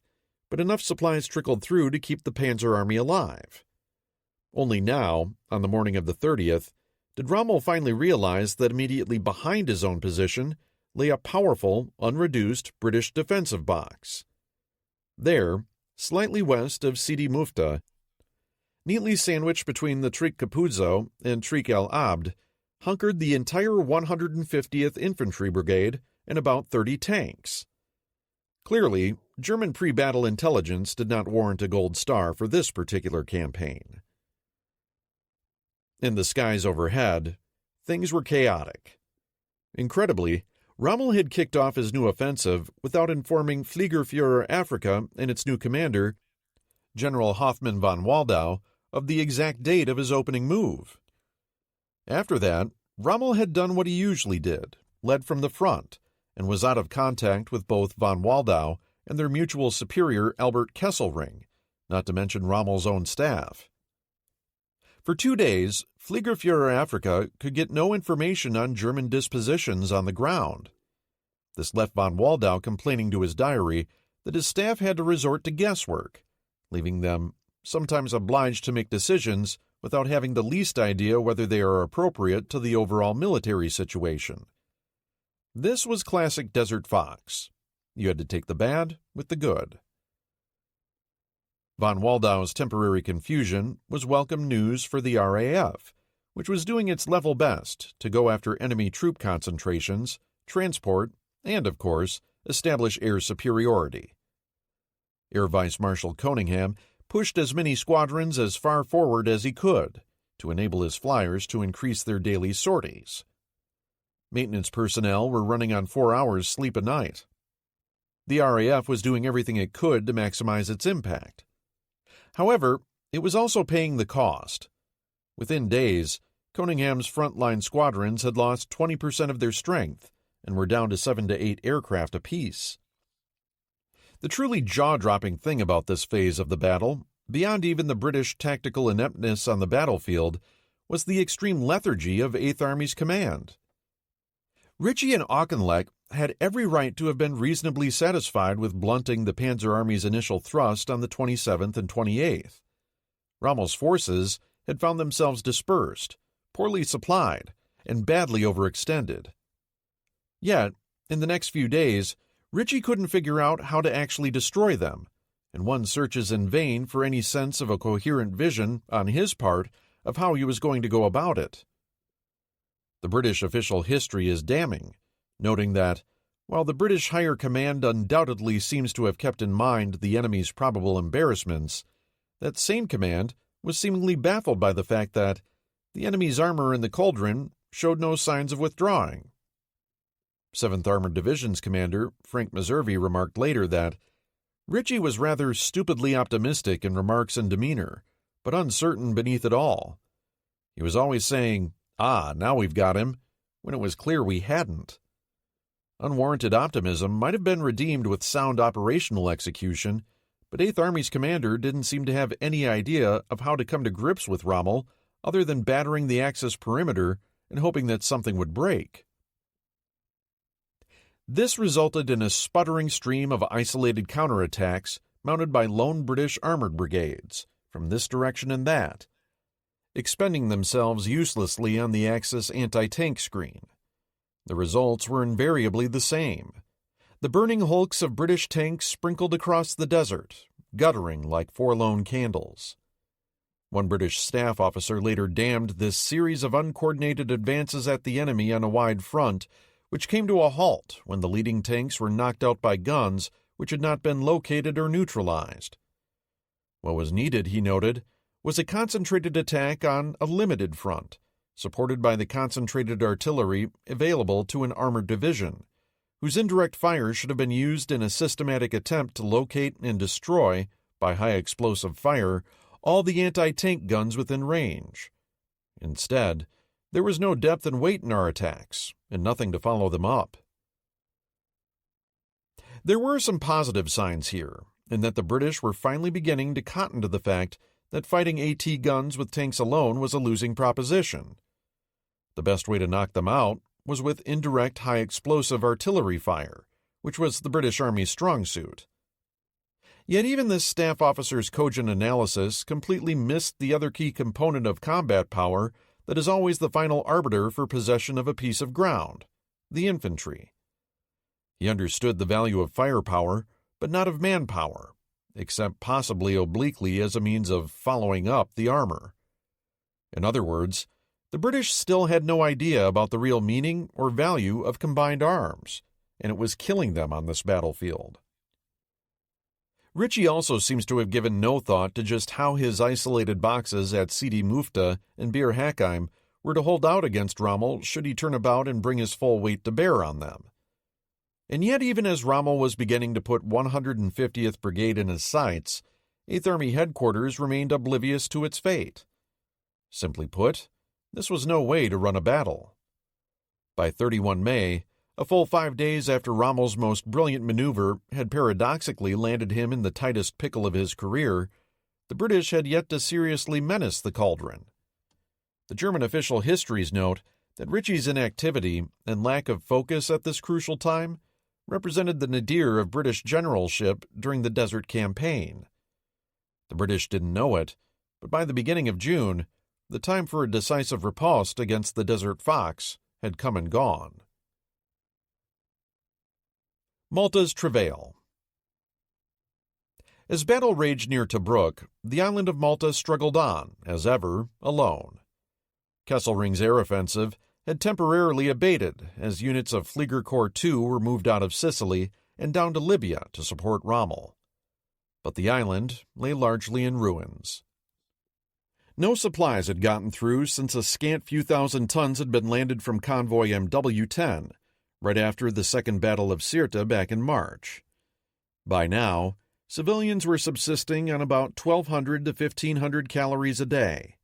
but enough supplies trickled through to keep the Panzer Army alive. Only now, on the morning of the 30th, did Rommel finally realize that immediately behind his own position lay a powerful, unreduced British defensive box. There, slightly west of Sidi Mufta, neatly sandwiched between the Trik Capuzzo and Trik El Abd, hunkered the entire 150th Infantry Brigade and about 30 tanks. Clearly, German pre-battle intelligence did not warrant a gold star for this particular campaign. In the skies overhead, things were chaotic. Incredibly, Rommel had kicked off his new offensive without informing Fliegerführer Africa and its new commander, General Hoffmann von Waldau, of the exact date of his opening move. After that, Rommel had done what he usually did, led from the front, and was out of contact with both von Waldau and their mutual superior Albert Kesselring, not to mention Rommel's own staff. For 2 days, Fliegerführer Africa could get no information on German dispositions on the ground. This left von Waldau complaining to his diary that his staff had to resort to guesswork, leaving them sometimes obliged to make decisions without having the least idea whether they are appropriate to the overall military situation. This was classic Desert Fox. You had to take the bad with the good. Von Waldau's temporary confusion was welcome news for the RAF, which was doing its level best to go after enemy troop concentrations, transport, and, of course, establish air superiority. Air Vice Marshal Coningham pushed as many squadrons as far forward as he could to enable his flyers to increase their daily sorties. Maintenance personnel were running on 4 hours sleep a night. The RAF was doing everything it could to maximize its impact. However, it was also paying the cost. Within days, Coningham's frontline squadrons had lost 20% of their strength and were down to 7 to 8 aircraft apiece. The truly jaw-dropping thing about this phase of the battle, beyond even the British tactical ineptness on the battlefield, was the extreme lethargy of 8th Army's command. Ritchie and Auchinleck had every right to have been reasonably satisfied with blunting the Panzer Army's initial thrust on the 27th and 28th. Rommel's forces had found themselves dispersed, poorly supplied, and badly overextended. Yet, in the next few days, Ritchie couldn't figure out how to actually destroy them, and one searches in vain for any sense of a coherent vision on his part of how he was going to go about it. The British official history is damning, noting that, while the British higher command undoubtedly seems to have kept in mind the enemy's probable embarrassments, that same command was seemingly baffled by the fact that the enemy's armor in the Cauldron showed no signs of withdrawing. 7th Armored Division's commander, Frank Meservey, remarked later that Ritchie was rather stupidly optimistic in remarks and demeanor, but uncertain beneath it all. He was always saying, "Ah, now we've got him," when it was clear we hadn't. Unwarranted optimism might have been redeemed with sound operational execution, but 8th Army's commander didn't seem to have any idea of how to come to grips with Rommel other than battering the Axis perimeter and hoping that something would break. This resulted in a sputtering stream of isolated counterattacks mounted by lone British armored brigades, from this direction and that, expending themselves uselessly on the Axis anti-tank screen. The results were invariably the same. The burning hulks of British tanks sprinkled across the desert, guttering like forlorn candles. One British staff officer later damned this series of uncoordinated advances at the enemy on a wide front, which came to a halt when the leading tanks were knocked out by guns which had not been located or neutralized. What was needed, he noted, was a concentrated attack on a limited front, supported by the concentrated artillery available to an armored division, whose indirect fire should have been used in a systematic attempt to locate and destroy, by high explosive fire, all the anti-tank guns within range. Instead, there was no depth and weight in our attacks, and nothing to follow them up. There were some positive signs here, in that the British were finally beginning to cotton to the fact that fighting AT guns with tanks alone was a losing proposition. The best way to knock them out was with indirect high-explosive artillery fire, which was the British Army's strong suit. Yet even this staff officer's cogent analysis completely missed the other key component of combat power that is always the final arbiter for possession of a piece of ground, the infantry. He understood the value of firepower, but not of manpower, except possibly obliquely as a means of following up the armor. In other words, the British still had no idea about the real meaning or value of combined arms, and it was killing them on this battlefield. Ritchie also seems to have given no thought to just how his isolated boxes at Sidi Mufta and Bir Hakeim were to hold out against Rommel should he turn about and bring his full weight to bear on them. And yet even as Rommel was beginning to put 150th Brigade in his sights, 8th Army Headquarters remained oblivious to its fate. Simply put, this was no way to run a battle. By 31 May, a full 5 days after Rommel's most brilliant maneuver had paradoxically landed him in the tightest pickle of his career, the British had yet to seriously menace the cauldron. The German official histories note that Ritchie's inactivity and lack of focus at this crucial time represented the nadir of British generalship during the Desert Campaign. The British didn't know it, but by the beginning of June, the time for a decisive riposte against the Desert Fox had come and gone. Malta's travail. As battle raged near Tobruk, the island of Malta struggled on, as ever, alone. Kesselring's air offensive had temporarily abated as units of Flieger Corps II were moved out of Sicily and down to Libya to support Rommel. But the island lay largely in ruins. No supplies had gotten through since a scant few thousand tons had been landed from convoy MW-10, right after the Second Battle of Sirte back in March. By now, civilians were subsisting on about 1,200 to 1,500 calories a day.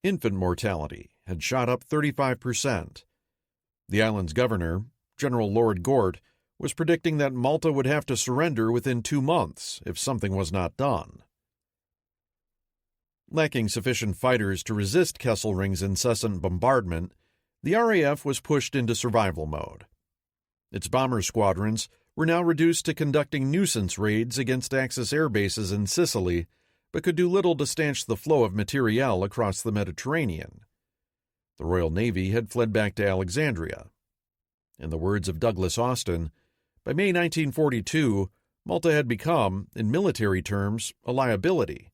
Infant mortality had shot up 35%. The island's governor, General Lord Gort, was predicting that Malta would have to surrender within 2 months if something was not done. Lacking sufficient fighters to resist Kesselring's incessant bombardment, the RAF was pushed into survival mode. Its bomber squadrons were now reduced to conducting nuisance raids against Axis air bases in Sicily, but could do little to stanch the flow of materiel across the Mediterranean. The Royal Navy had fled back to Alexandria. In the words of Douglas Austin, by May 1942, Malta had become, in military terms, a liability.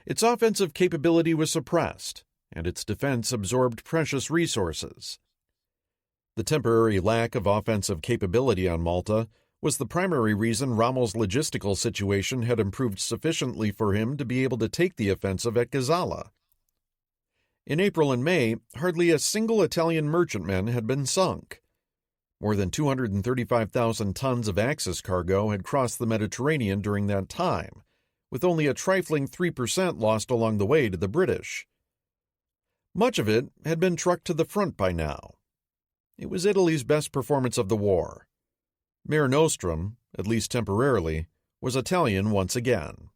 Its offensive capability was suppressed, and its defense absorbed precious resources. The temporary lack of offensive capability on Malta was the primary reason Rommel's logistical situation had improved sufficiently for him to be able to take the offensive at Gazala. In April and May, hardly a single Italian merchantman had been sunk. More than 235,000 tons of Axis cargo had crossed the Mediterranean during that time, with only a trifling 3% lost along the way to the British. Much of it had been trucked to the front by now. It was Italy's best performance of the war. Mare Nostrum, at least temporarily, was Italian once again.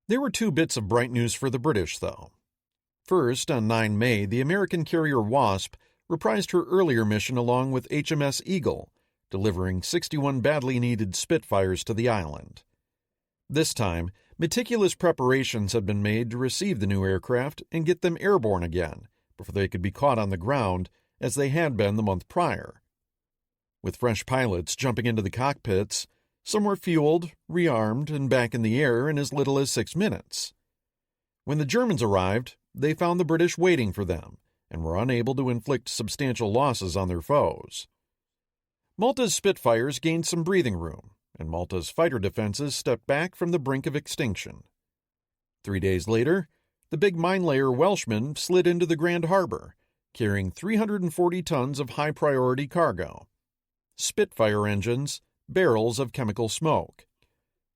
There were 2 bits of bright news for the British, though. First, on 9 May, the American carrier Wasp reprised her earlier mission along with HMS Eagle, delivering 61 badly needed Spitfires to the island. This time, meticulous preparations had been made to receive the new aircraft and get them airborne again before they could be caught on the ground, as they had been the month prior. With fresh pilots jumping into the cockpits, some were fueled, rearmed, and back in the air in as little as 6 minutes. When the Germans arrived, they found the British waiting for them and were unable to inflict substantial losses on their foes. Malta's Spitfires gained some breathing room, and Malta's fighter defenses stepped back from the brink of extinction. 3 days later, the big mine-layer Welshman slid into the Grand Harbor, carrying 340 tons of high-priority cargo. Spitfire engines, barrels of chemical smoke,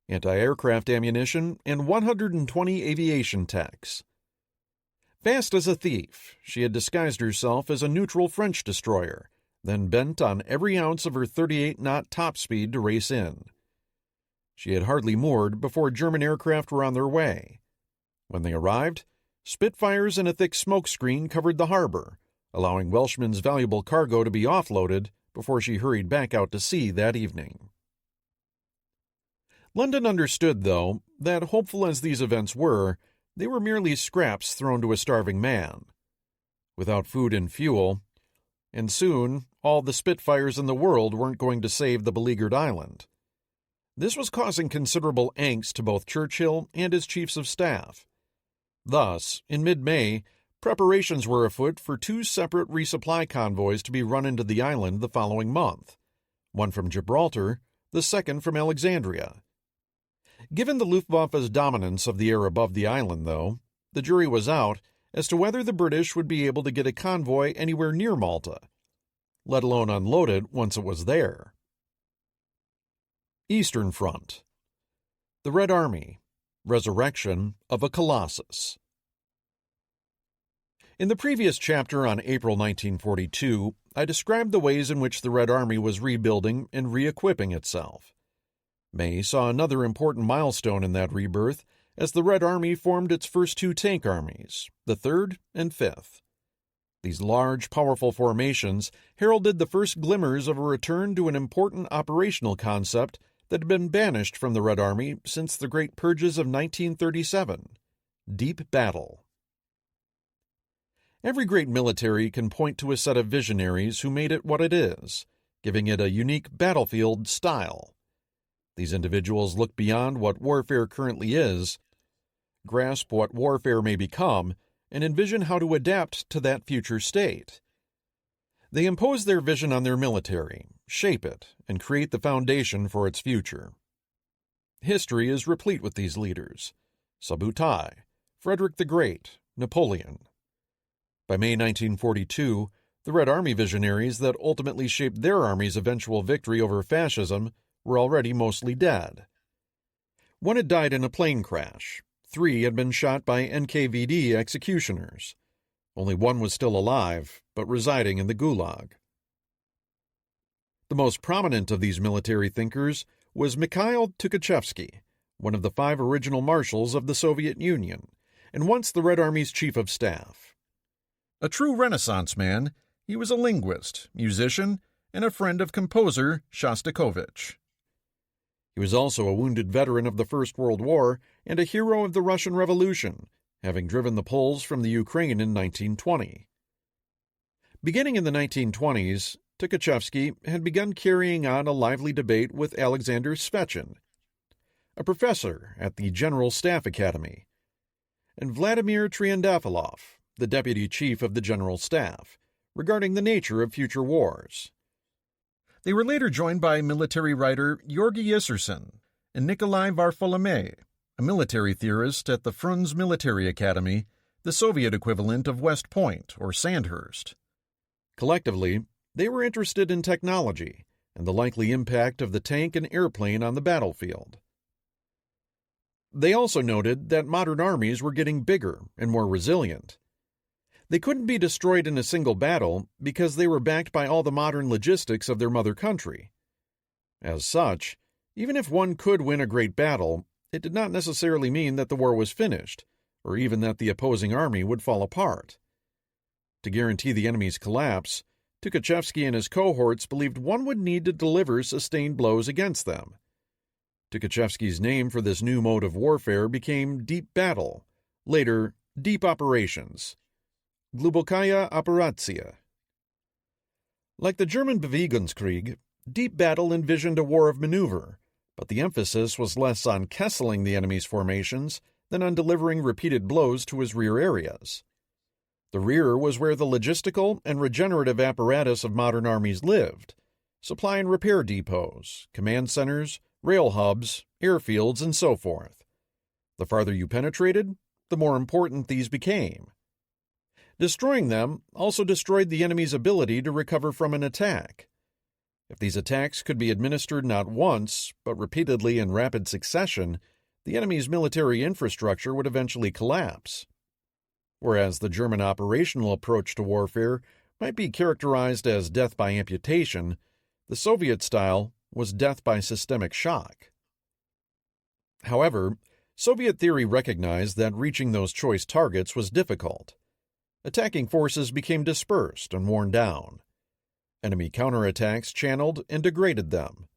anti-aircraft ammunition, and 120 aviation techs. Fast as a thief, she had disguised herself as a neutral French destroyer, then bent on every ounce of her 38-knot top speed to race in. She had hardly moored before German aircraft were on their way. When they arrived, Spitfires and a thick smoke screen covered the harbor, allowing Welshman's valuable cargo to be offloaded before she hurried back out to sea that evening. London understood, though, that hopeful as these events were, they were merely scraps thrown to a starving man. Without food and fuel, and soon all the Spitfires in the world weren't going to save the beleaguered island. This was causing considerable angst to both Churchill and his chiefs of staff. Thus, in mid-May, preparations were afoot for 2 separate resupply convoys to be run into the island the following month, one from Gibraltar, the second from Alexandria. Given the Luftwaffe's dominance of the air above the island, though, the jury was out as to whether the British would be able to get a convoy anywhere near Malta, let alone unload it once it was there. Eastern Front. The Red Army. Resurrection of a Colossus. In the previous chapter on April 1942, I described the ways in which the Red Army was rebuilding and re-equipping itself. May saw another important milestone in that rebirth as the Red Army formed its first 2 tank armies, the 3rd and 5th. These large, powerful formations heralded the first glimmers of a return to an important operational concept that had been banished from the Red Army since the Great Purges of 1937, deep battle. Every great military can point to a set of visionaries who made it what it is, giving it a unique battlefield style. These individuals look beyond what warfare currently is, grasp what warfare may become, and envision how to adapt to that future state. They impose their vision on their military, shape it, and create the foundation for its future. History is replete with these leaders: Subutai, Frederick the Great, Napoleon. By May 1942, the Red Army visionaries that ultimately shaped their army's eventual victory over fascism were already mostly dead. One had died in a plane crash. 3 had been shot by NKVD executioners. Only one was still alive, but residing in the Gulag. The most prominent of these military thinkers was Mikhail Tukhachevsky, one of the 5 original marshals of the Soviet Union, and once the Red Army's chief of staff. A true Renaissance man, he was a linguist, musician, and a friend of composer Shostakovich. He was also a wounded veteran of the First World War and a hero of the Russian Revolution, having driven the Poles from the Ukraine in 1920. Beginning in the 1920s, Tukhachevsky had begun carrying on a lively debate with Alexander Svechin, a professor at the General Staff Academy, and Vladimir Triandafilov, the deputy chief of the General Staff, regarding the nature of future wars. They were later joined by military writer Georgy Isserson and Nikolai Varfolomeev, a military theorist at the Frunze Military Academy, the Soviet equivalent of West Point or Sandhurst. Collectively, they were interested in technology and the likely impact of the tank and airplane on the battlefield. They also noted that modern armies were getting bigger and more resilient. They couldn't be destroyed in a single battle because they were backed by all the modern logistics of their mother country. As such, even if one could win a great battle, it did not necessarily mean that the war was finished, or even that the opposing army would fall apart. To guarantee the enemy's collapse, Tukhachevsky and his cohorts believed one would need to deliver sustained blows against them. Tukhachevsky's name for this new mode of warfare became deep battle, later deep operations, Glubokaya Operatia. Like the German Bewegungskrieg, Deep Battle envisioned a war of maneuver, but the emphasis was less on kesseling the enemy's formations than on delivering repeated blows to his rear areas. The rear was where the logistical and regenerative apparatus of modern armies lived: supply and repair depots, command centers, rail hubs, airfields, and so forth. The farther you penetrated, the more important these became. Destroying them also destroyed the enemy's ability to recover from an attack. If these attacks could be administered not once, but repeatedly in rapid succession, the enemy's military infrastructure would eventually collapse. Whereas the German operational approach to warfare might be characterized as death by amputation, the Soviet style was death by systemic shock. However, Soviet theory recognized that reaching those choice targets was difficult. Attacking forces became dispersed and worn down. Enemy counterattacks channeled and degraded them.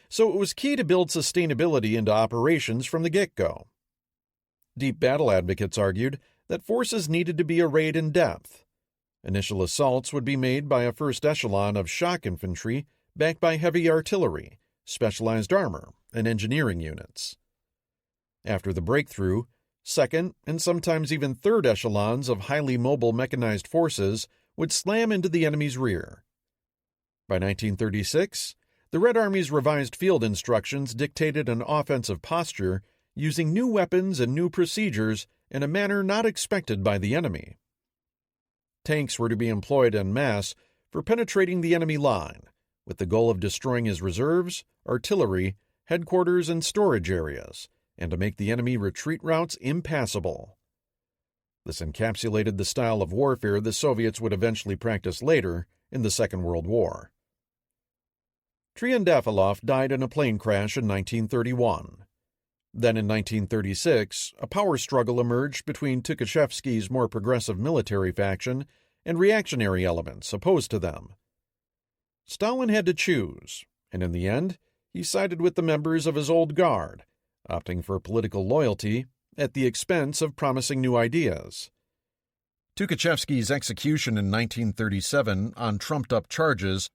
So it was key to build sustainability into operations from the get-go. Deep battle advocates argued that forces needed to be arrayed in depth. Initial assaults would be made by a first echelon of shock infantry backed by heavy artillery, specialized armor, and engineering units. After the breakthrough, second and sometimes even third echelons of highly mobile mechanized forces would slam into the enemy's rear. By 1936, the Red Army's revised field instructions dictated an offensive posture using new weapons and new procedures in a manner not expected by the enemy. Tanks were to be employed en masse for penetrating the enemy line, with the goal of destroying his reserves, artillery, headquarters, and storage areas, and to make the enemy retreat routes impassable. This encapsulated the style of warfare the Soviets would eventually practice later in the Second World War. Triandafilov died in a plane crash in 1931. Then in 1936, a power struggle emerged between Tukhachevsky's more progressive military faction and reactionary elements opposed to them. Stalin had to choose, and in the end, he sided with the members of his old guard, opting for political loyalty at the expense of promising new ideas. Tukhachevsky's execution in 1937 on trumped-up charges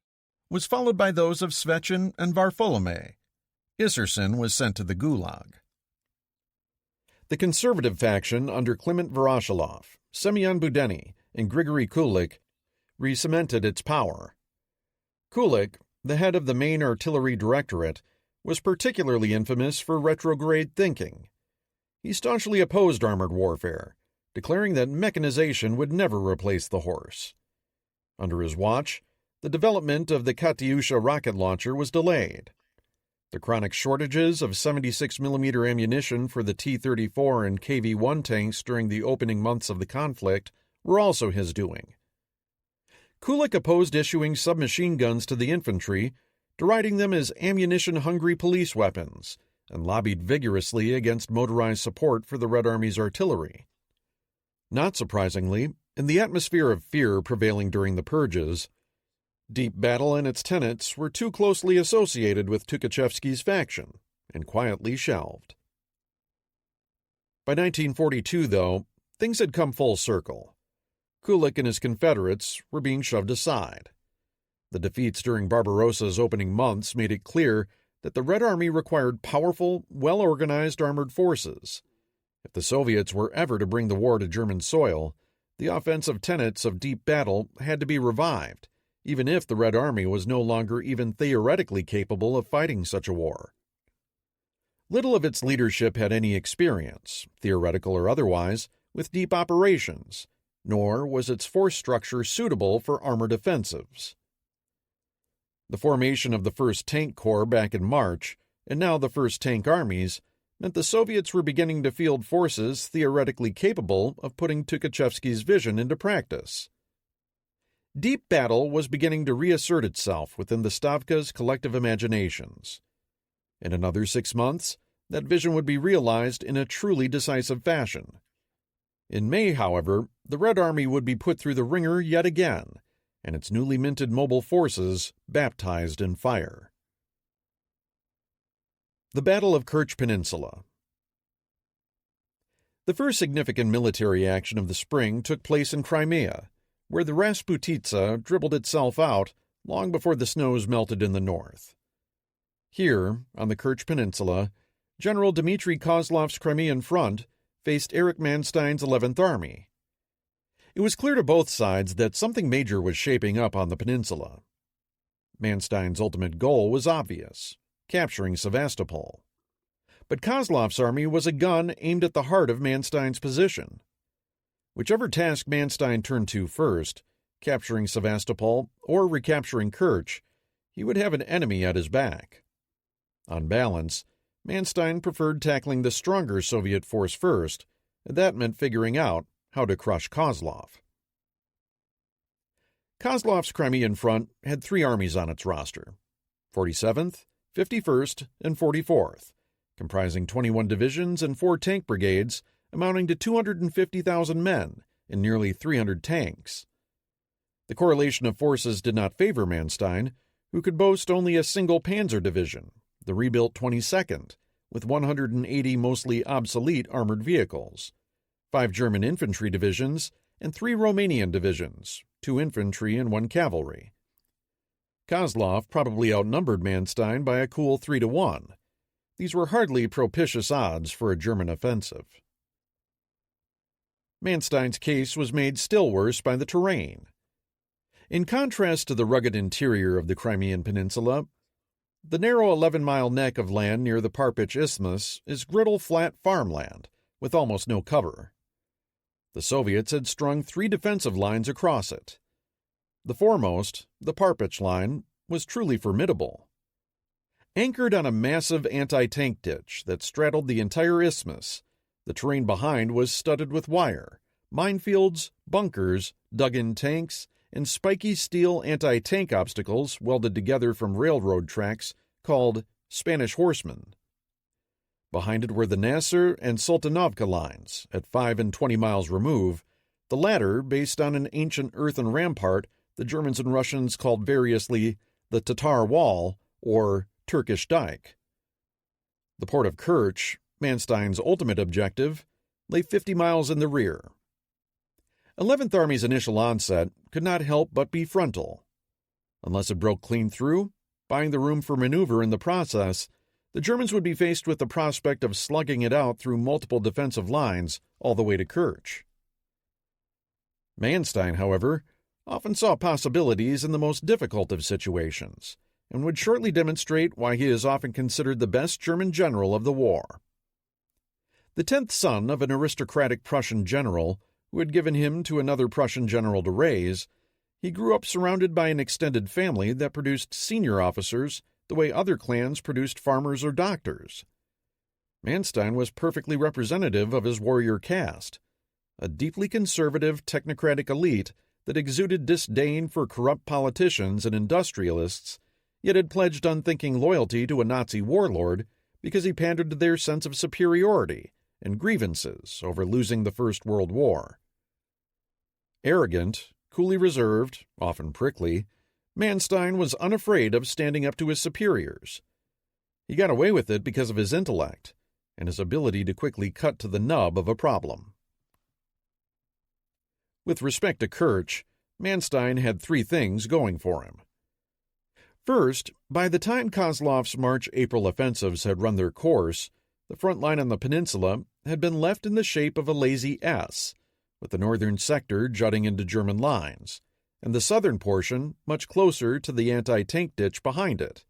was followed by those of Svechin and Varfolomei. Isserson was sent to the Gulag. The conservative faction under Klement Voroshilov, Semyon Budeny, and Grigory Kulik re-cemented its power. Kulik, the head of the main artillery directorate, was particularly infamous for retrograde thinking. He staunchly opposed armored warfare, declaring that mechanization would never replace the horse. Under his watch, the development of the Katyusha rocket launcher was delayed. The chronic shortages of 76mm ammunition for the T-34 and KV-1 tanks during the opening months of the conflict were also his doing. Kulik opposed issuing submachine guns to the infantry, deriding them as ammunition-hungry police weapons, and lobbied vigorously against motorized support for the Red Army's artillery. Not surprisingly, in the atmosphere of fear prevailing during the purges, Deep Battle and its tenets were too closely associated with Tukhachevsky's faction and quietly shelved. By 1942, though, things had come full circle. Kulik and his Confederates were being shoved aside. The defeats during Barbarossa's opening months made it clear that the Red Army required powerful, well-organized armored forces. If the Soviets were ever to bring the war to German soil, the offensive tenets of Deep Battle had to be revived, even if the Red Army was no longer even theoretically capable of fighting such a war. Little of its leadership had any experience, theoretical or otherwise, with deep operations, nor was its force structure suitable for armored offensives. The formation of the 1st Tank Corps back in March, and now the 1st Tank Armies, meant the Soviets were beginning to field forces theoretically capable of putting Tukhachevsky's vision into practice. Deep Battle was beginning to reassert itself within the Stavka's collective imaginations. In another 6 months, that vision would be realized in a truly decisive fashion. In May, however, the Red Army would be put through the ringer yet again, and its newly minted mobile forces baptized in fire. The Battle of Kerch Peninsula. The first significant military action of the spring took place in Crimea, where the Rasputitsa dribbled itself out long before the snows melted in the north. Here, on the Kerch Peninsula, General Dmitry Kozlov's Crimean front faced Erich Manstein's 11th Army. It was clear to both sides that something major was shaping up on the peninsula. Manstein's ultimate goal was obvious: capturing Sevastopol. But Kozlov's army was a gun aimed at the heart of Manstein's position. Whichever task Manstein turned to first, capturing Sevastopol or recapturing Kerch, he would have an enemy at his back. On balance, Manstein preferred tackling the stronger Soviet force first, and that meant figuring out how to crush Kozlov. Kozlov's Crimean front had 3 armies on its roster: 47th, 51st, and 44th, comprising 21 divisions and 4 tank brigades, amounting to 250,000 men and nearly 300 tanks. The correlation of forces did not favor Manstein, who could boast only a single panzer division, the rebuilt 22nd, with 180 mostly obsolete armored vehicles, 5 German infantry divisions, and 3 Romanian divisions, 2 infantry and 1 cavalry. Kozlov probably outnumbered Manstein by a cool 3-1. These were hardly propitious odds for a German offensive. Manstein's case was made still worse by the terrain. In contrast to the rugged interior of the Crimean Peninsula, the narrow 11-mile neck of land near the Parpich Isthmus is griddle flat farmland with almost no cover. The Soviets had strung 3 defensive lines across it. The foremost, the Parpich line, was truly formidable. Anchored on a massive anti-tank ditch that straddled the entire isthmus, the terrain behind was studded with wire, minefields, bunkers, dug-in tanks, and spiky steel anti-tank obstacles welded together from railroad tracks called Spanish horsemen. Behind it were the Nasser and Sultanovka lines, at 5 and 20 miles remove, the latter based on an ancient earthen rampart the Germans and Russians called variously the Tatar Wall or Turkish Dike. The port of Kerch, Manstein's ultimate objective, lay 50 miles in the rear. 11th Army's initial onset could not help but be frontal. Unless it broke clean through, buying the room for maneuver in the process, the Germans would be faced with the prospect of slugging it out through multiple defensive lines all the way to Kerch. Manstein, however, often saw possibilities in the most difficult of situations, and would shortly demonstrate why he is often considered the best German general of the war. The 10th son of an aristocratic Prussian general who had given him to another Prussian general to raise, he grew up surrounded by an extended family that produced senior officers the way other clans produced farmers or doctors. Manstein was perfectly representative of his warrior caste, a deeply conservative technocratic elite that exuded disdain for corrupt politicians and industrialists, yet had pledged unthinking loyalty to a Nazi warlord because he pandered to their sense of superiority and grievances over losing the First World War. Arrogant, coolly reserved, often prickly, Manstein was unafraid of standing up to his superiors. He got away with it because of his intellect and his ability to quickly cut to the nub of a problem. With respect to Kerch, Manstein had 3 things going for him. First, by the time Kozlov's March-April offensives had run their course, the front line on the peninsula had been left in the shape of a lazy S, with the northern sector jutting into German lines, and the southern portion much closer to the anti-tank ditch behind it.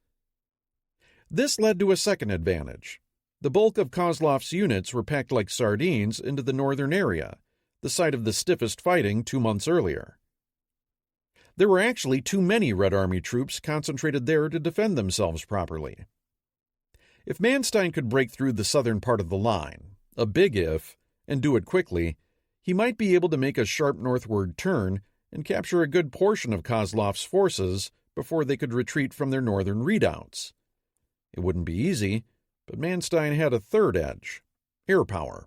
This led to a second advantage. The bulk of Kozlov's units were packed like sardines into the northern area, the site of the stiffest fighting 2 months earlier. There were actually too many Red Army troops concentrated there to defend themselves properly. If Manstein could break through the southern part of the line, a big if, and do it quickly, he might be able to make a sharp northward turn and capture a good portion of Kozlov's forces before they could retreat from their northern redoubts. It wouldn't be easy, but Manstein had a third edge: air power.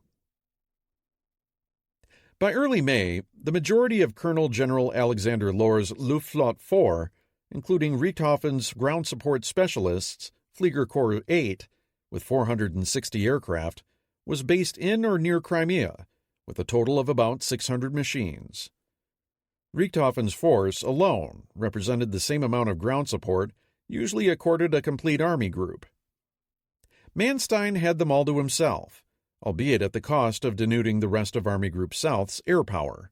By early May, the majority of Colonel General Alexander Lohr's Luftflotte 4, including Richthofen's ground support specialists, Flieger Corps 8, with 460 aircraft, was based in or near Crimea, with a total of about 600 machines. Richthofen's force alone represented the same amount of ground support usually accorded a complete army group. Manstein had them all to himself, albeit at the cost of denuding the rest of Army Group South's air power.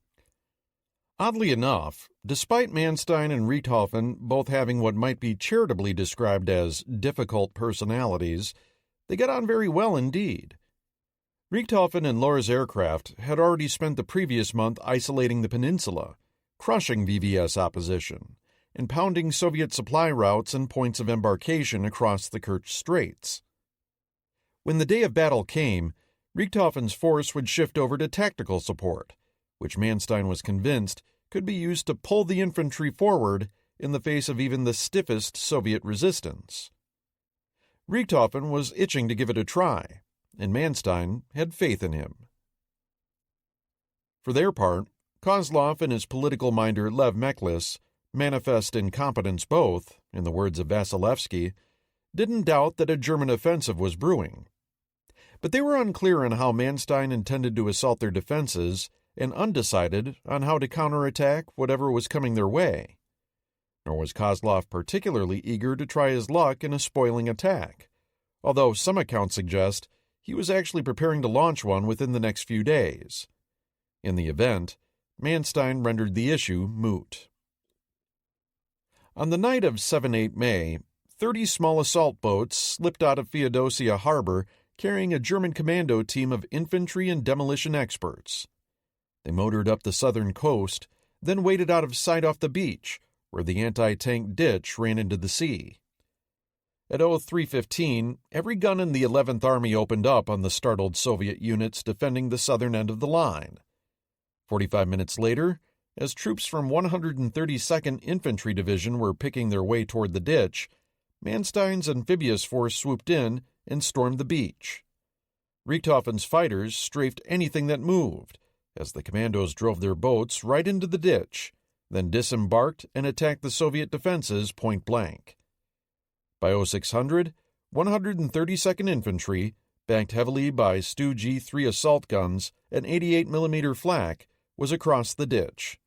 Oddly enough, despite Manstein and Richthofen both having what might be charitably described as difficult personalities, they got on very well indeed. Richthofen and Lohr's aircraft had already spent the previous month isolating the peninsula, crushing VVS opposition, and pounding Soviet supply routes and points of embarkation across the Kerch Straits. When the day of battle came, Richthofen's force would shift over to tactical support, which Manstein was convinced could be used to pull the infantry forward in the face of even the stiffest Soviet resistance. Richthofen was itching to give it a try, and Manstein had faith in him. For their part, Kozlov and his political minder Lev Meklis, manifest incompetence both, in the words of Vasilevsky, didn't doubt that a German offensive was brewing. But they were unclear on how Manstein intended to assault their defenses and undecided on how to counterattack whatever was coming their way. Nor was Kozlov particularly eager to try his luck in a spoiling attack, although some accounts suggest he was actually preparing to launch one within the next few days. In the event, Manstein rendered the issue moot. On the night of 7-8 May, 30 small assault boats slipped out of Feodosia Harbor carrying a German commando team of infantry and demolition experts. They motored up the southern coast, then waded out of sight off the beach, where the anti-tank ditch ran into the sea. At 03:15, every gun in the 11th Army opened up on the startled Soviet units defending the southern end of the line. 45 minutes later, as troops from 132nd Infantry Division were picking their way toward the ditch, Manstein's amphibious force swooped in and stormed the beach. Richthofen's fighters strafed anything that moved, as the commandos drove their boats right into the ditch, then disembarked and attacked the Soviet defenses point blank. By 0600, 132nd Infantry, backed heavily by Stu G3 assault guns and 88mm flak, was across the ditch.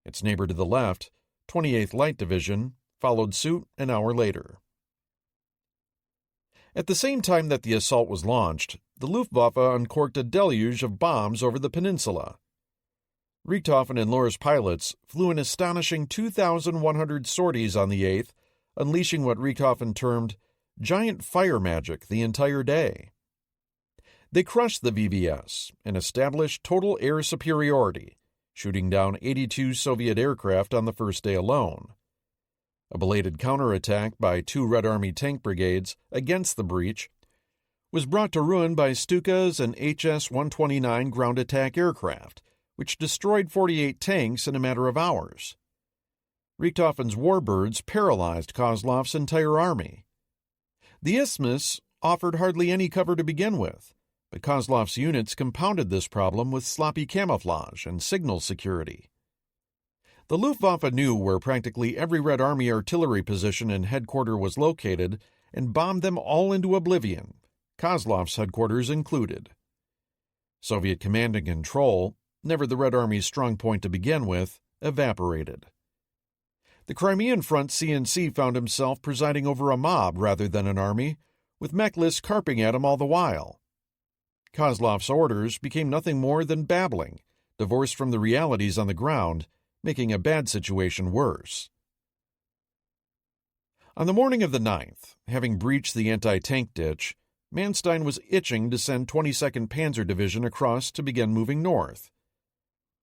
Its neighbor to the left, 28th Light Division, followed suit an hour later. At the same time that the assault was launched, the Luftwaffe uncorked a deluge of bombs over the peninsula. Richthofen and Lohr's pilots flew an astonishing 2,100 sorties on the 8th, unleashing what Richthofen termed giant fire magic the entire day. They crushed the VVS and established total air superiority, shooting down 82 Soviet aircraft on the first day alone. A belated counterattack by 2 Red Army tank brigades against the breach was brought to ruin by Stuka's and HS-129 ground attack aircraft, which destroyed 48 tanks in a matter of hours. Richthofen's warbirds paralyzed Kozlov's entire army. The isthmus offered hardly any cover to begin with, but Kozlov's units compounded this problem with sloppy camouflage and signal security. The Luftwaffe knew where practically every Red Army artillery position and headquarters was located and bombed them all into oblivion, Kozlov's headquarters included. Soviet command and control, never the Red Army's strong point to begin with, evaporated. The Crimean Front CNC found himself presiding over a mob rather than an army, with Meklis carping at him all the while. Kozlov's orders became nothing more than babbling, divorced from the realities on the ground, making a bad situation worse. On the morning of the 9th, having breached the anti-tank ditch, Manstein was itching to send 22nd Panzer Division across to begin moving north.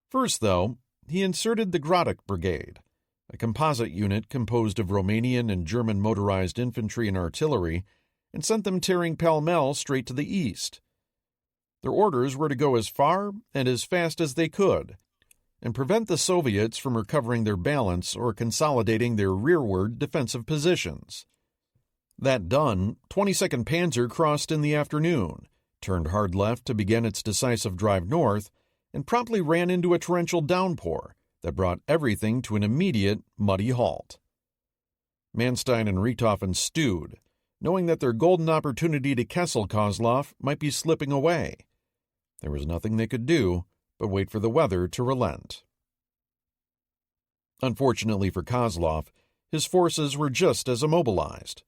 First, though, he inserted the Grodok Brigade, a composite unit composed of Romanian and German motorized infantry and artillery, and sent them tearing pell-mell straight to the east. Their orders were to go as far and as fast as they could, and prevent the Soviets from recovering their balance or consolidating their rearward defensive positions. That done, 22nd Panzer crossed in the afternoon, turned hard left to begin its decisive drive north, and promptly ran into a torrential downpour that brought everything to an immediate, muddy halt. Manstein and Richthofen stewed, knowing that their golden opportunity to Kessel Kozlov might be slipping away. There was nothing they could do but wait for the weather to relent. Unfortunately for Kozlov, his forces were just as immobilized.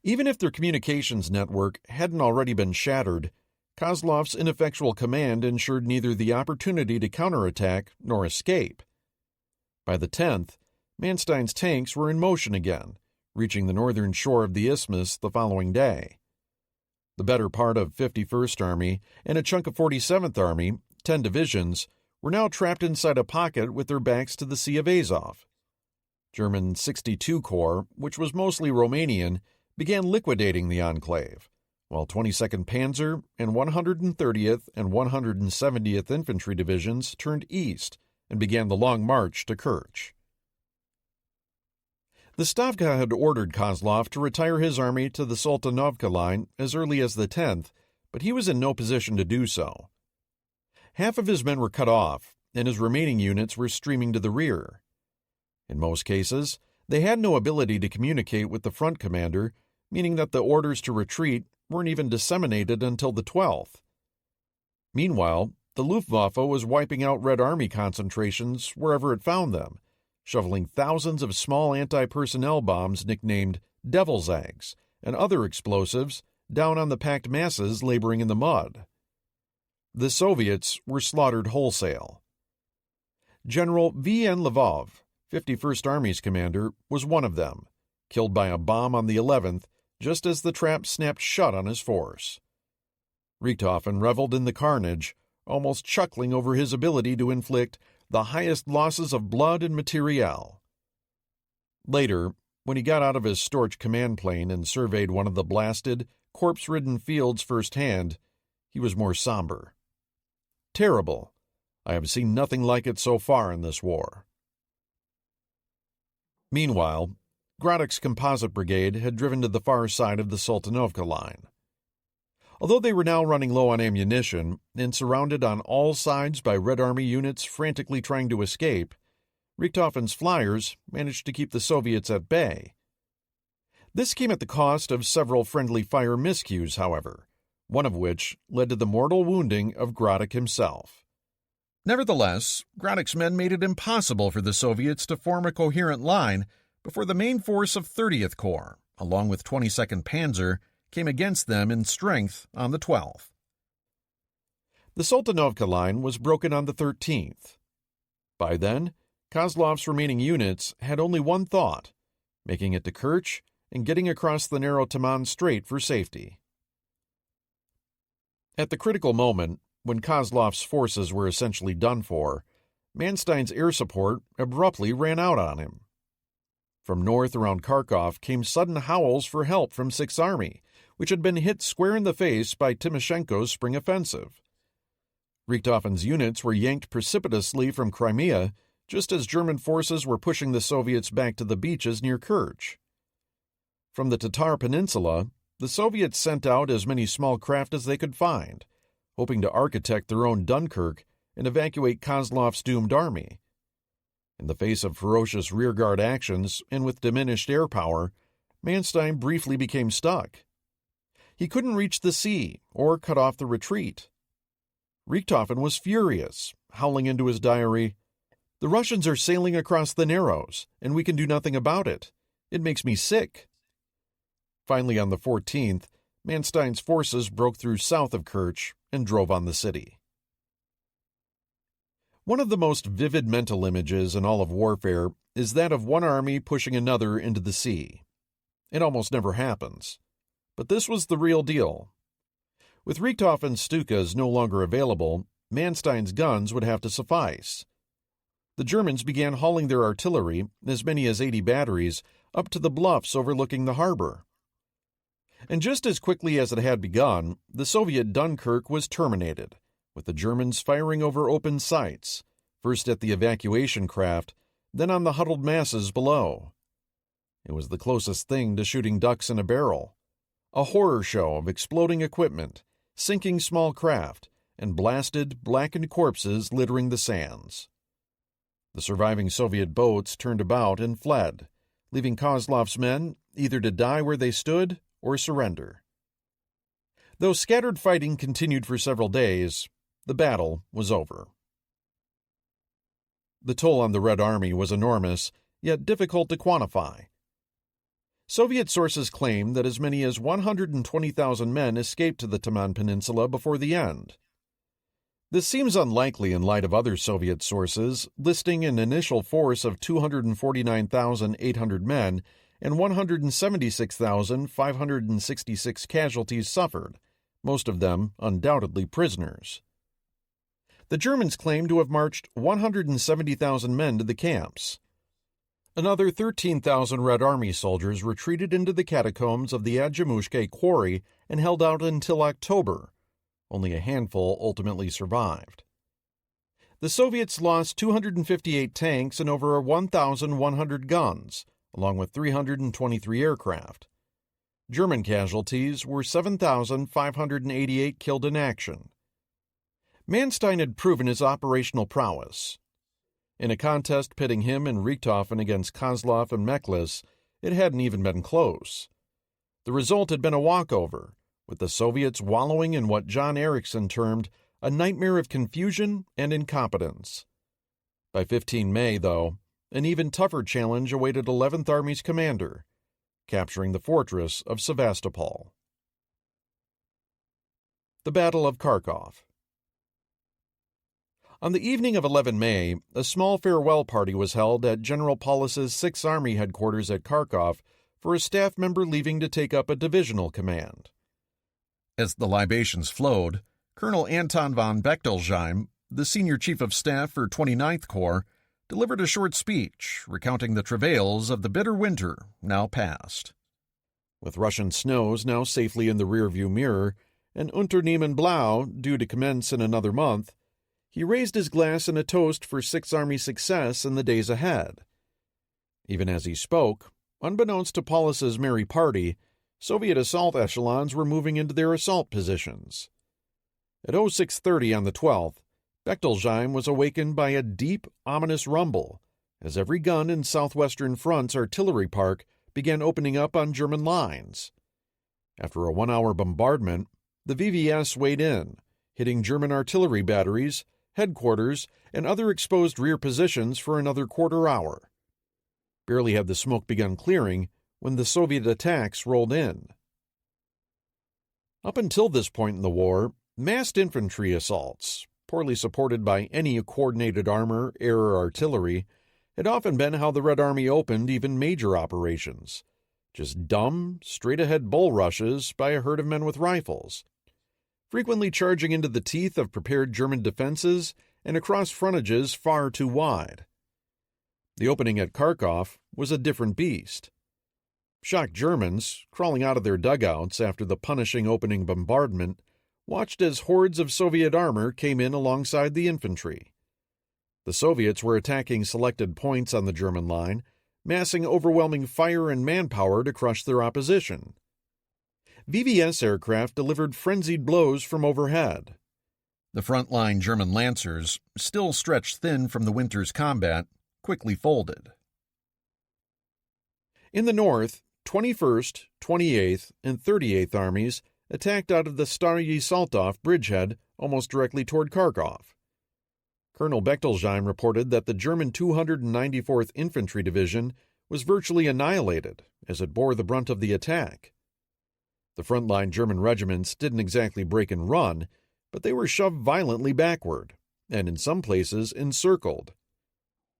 Even if their communications network hadn't already been shattered, Kozlov's ineffectual command ensured neither the opportunity to counterattack nor escape. By the 10th, Manstein's tanks were in motion again, reaching the northern shore of the isthmus the following day. The better part of 51st Army and a chunk of 47th Army, 10 divisions, were now trapped inside a pocket with their backs to the Sea of Azov. German 62 Corps, which was mostly Romanian, began liquidating the enclave, while 22nd Panzer and 130th and 170th Infantry Divisions turned east and began the long march to Kerch. The Stavka had ordered Kozlov to retire his army to the Soltanovka line as early as the 10th, but he was in no position to do so. Half of his men were cut off, and his remaining units were streaming to the rear. In most cases, they had no ability to communicate with the front commander, meaning that the orders to retreat weren't even disseminated until the 12th. Meanwhile, the Luftwaffe was wiping out Red Army concentrations wherever it found them, shoveling thousands of small anti-personnel bombs nicknamed Devil's Eggs and other explosives down on the packed masses laboring in the mud. The Soviets were slaughtered wholesale. General V.N. Lvov, 51st Army's commander, was one of them, killed by a bomb on the 11th just as the trap snapped shut on his force. Richthofen reveled in the carnage, almost chuckling over his ability to inflict the highest losses of blood and materiel. Later, when he got out of his Storch command plane and surveyed one of the blasted, corpse-ridden fields firsthand, he was more somber. Terrible. I have seen nothing like it so far in this war. Meanwhile, Gradek's composite brigade had driven to the far side of the Soltanovka line. Although they were now running low on ammunition and surrounded on all sides by Red Army units frantically trying to escape, Richthofen's flyers managed to keep the Soviets at bay. This came at the cost of several friendly fire miscues, however, one of which led to the mortal wounding of Gradek himself. Nevertheless, Gradek's men made it impossible for the Soviets to form a coherent line before the main force of 30th Corps, along with 22nd Panzer, came against them in strength on the 12th. The Soltanovka line was broken on the 13th. By then, Kozlov's remaining units had only one thought: making it to Kerch and getting across the narrow Taman Strait for safety. At the critical moment, when Kozlov's forces were essentially done for, Manstein's air support abruptly ran out on him. From north around Kharkov came sudden howls for help from 6th Army, which had been hit square in the face by Timoshenko's spring offensive. Richthofen's units were yanked precipitously from Crimea just as German forces were pushing the Soviets back to the beaches near Kerch. From the Tatar Peninsula, the Soviets sent out as many small craft as they could find, hoping to architect their own Dunkirk and evacuate Kozlov's doomed army. In the face of ferocious rearguard actions and with diminished air power, Manstein briefly became stuck. He couldn't reach the sea or cut off the retreat. Richthofen was furious, howling into his diary, "The Russians are sailing across the Narrows, and we can do nothing about it. It makes me sick." Finally, on the 14th, Manstein's forces broke through south of Kerch and drove on the city. One of the most vivid mental images in all of warfare is that of one army pushing another into the sea. It almost never happens. But this was the real deal. With Richthofen's Stukas no longer available, Manstein's guns would have to suffice. The Germans began hauling their artillery, as many as 80 batteries, up to the bluffs overlooking the harbor. And just as quickly as it had begun, the Soviet Dunkirk was terminated, with the Germans firing over open sights, first at the evacuation craft, then on the huddled masses below. It was the closest thing to shooting ducks in a barrel. A horror show of exploding equipment, sinking small craft, and blasted, blackened corpses littering the sands. The surviving Soviet boats turned about and fled, leaving Kozlov's men either to die where they stood or surrender. Though scattered fighting continued for several days, the battle was over. The toll on the Red Army was enormous, yet difficult to quantify. Soviet sources claim that as many as 120,000 men escaped to the Taman Peninsula before the end. This seems unlikely in light of other Soviet sources listing an initial force of 249,800 men and 176,566 casualties suffered, most of them undoubtedly prisoners. The Germans claim to have marched 170,000 men to the camps. Another 13,000 Red Army soldiers retreated into the catacombs of the Adjamushke quarry and held out until October. Only a handful ultimately survived. The Soviets lost 258 tanks and over 1,100 guns, along with 323 aircraft. German casualties were 7,588 killed in action. Manstein had proven his operational prowess. In a contest pitting him and Richthofen against Kozlov and Meklis, it hadn't even been close. The result had been a walkover, with the Soviets wallowing in what John Erickson termed a nightmare of confusion and incompetence. By 15 May, though, an even tougher challenge awaited 11th Army's commander, capturing the fortress of Sevastopol. The Battle of Kharkov. On the evening of 11 May, a small farewell party was held at General Paulus's 6th Army headquarters at Kharkov for a staff member leaving to take up a divisional command. As the libations flowed, Colonel Anton von Bechtolsheim, the senior chief of staff for 29th Corps, delivered a short speech recounting the travails of the bitter winter now past. With Russian snows now safely in the rearview mirror and Unternehmen Blau due to commence in another month, he raised his glass in a toast for 6th Army success in the days ahead. Even as he spoke, unbeknownst to Paulus's merry party, Soviet assault echelons were moving into their assault positions. At 0630 on the 12th, Bechtolsheim was awakened by a deep, ominous rumble as every gun in Southwestern Front's artillery park began opening up on German lines. After a 1-hour bombardment, the VVS weighed in, hitting German artillery batteries, headquarters, and other exposed rear positions for another quarter hour. Barely had the smoke begun clearing when the Soviet attacks rolled in. Up until this point in the war, massed infantry assaults, poorly supported by any coordinated armor, air, or artillery, had often been how the Red Army opened even major operations. Just dumb, straight-ahead bull rushes by a herd of men with rifles, frequently charging into the teeth of prepared German defenses and across frontages far too wide. The opening at Kharkov was a different beast. Shocked Germans, crawling out of their dugouts after the punishing opening bombardment, watched as hordes of Soviet armor came in alongside the infantry. The Soviets were attacking selected points on the German line, massing overwhelming fire and manpower to crush their opposition. VVS aircraft delivered frenzied blows from overhead. The front-line German Lancers, still stretched thin from the winter's combat, quickly folded. In the north, 21st, 28th, and 38th Armies attacked out of the Staryi Saltov bridgehead almost directly toward Kharkov. Colonel Bechtolsheim reported that the German 294th Infantry Division was virtually annihilated as it bore the brunt of the attack. The frontline German regiments didn't exactly break and run, but they were shoved violently backward, and in some places encircled.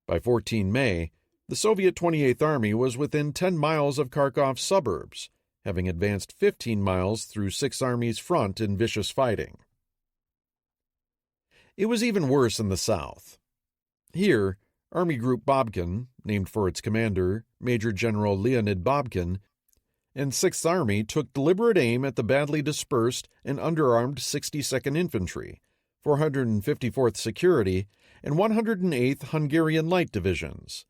By 14 May, the Soviet 28th Army was within 10 miles of Kharkov's suburbs, having advanced 15 miles through 6th Army's front in vicious fighting. It was even worse in the south. Here, Army Group Babkin, named for its commander, Major General Leonid Babkin, and 6th Army took deliberate aim at the badly dispersed and underarmed 62nd Infantry, 454th Security, and 108th Hungarian Light Divisions.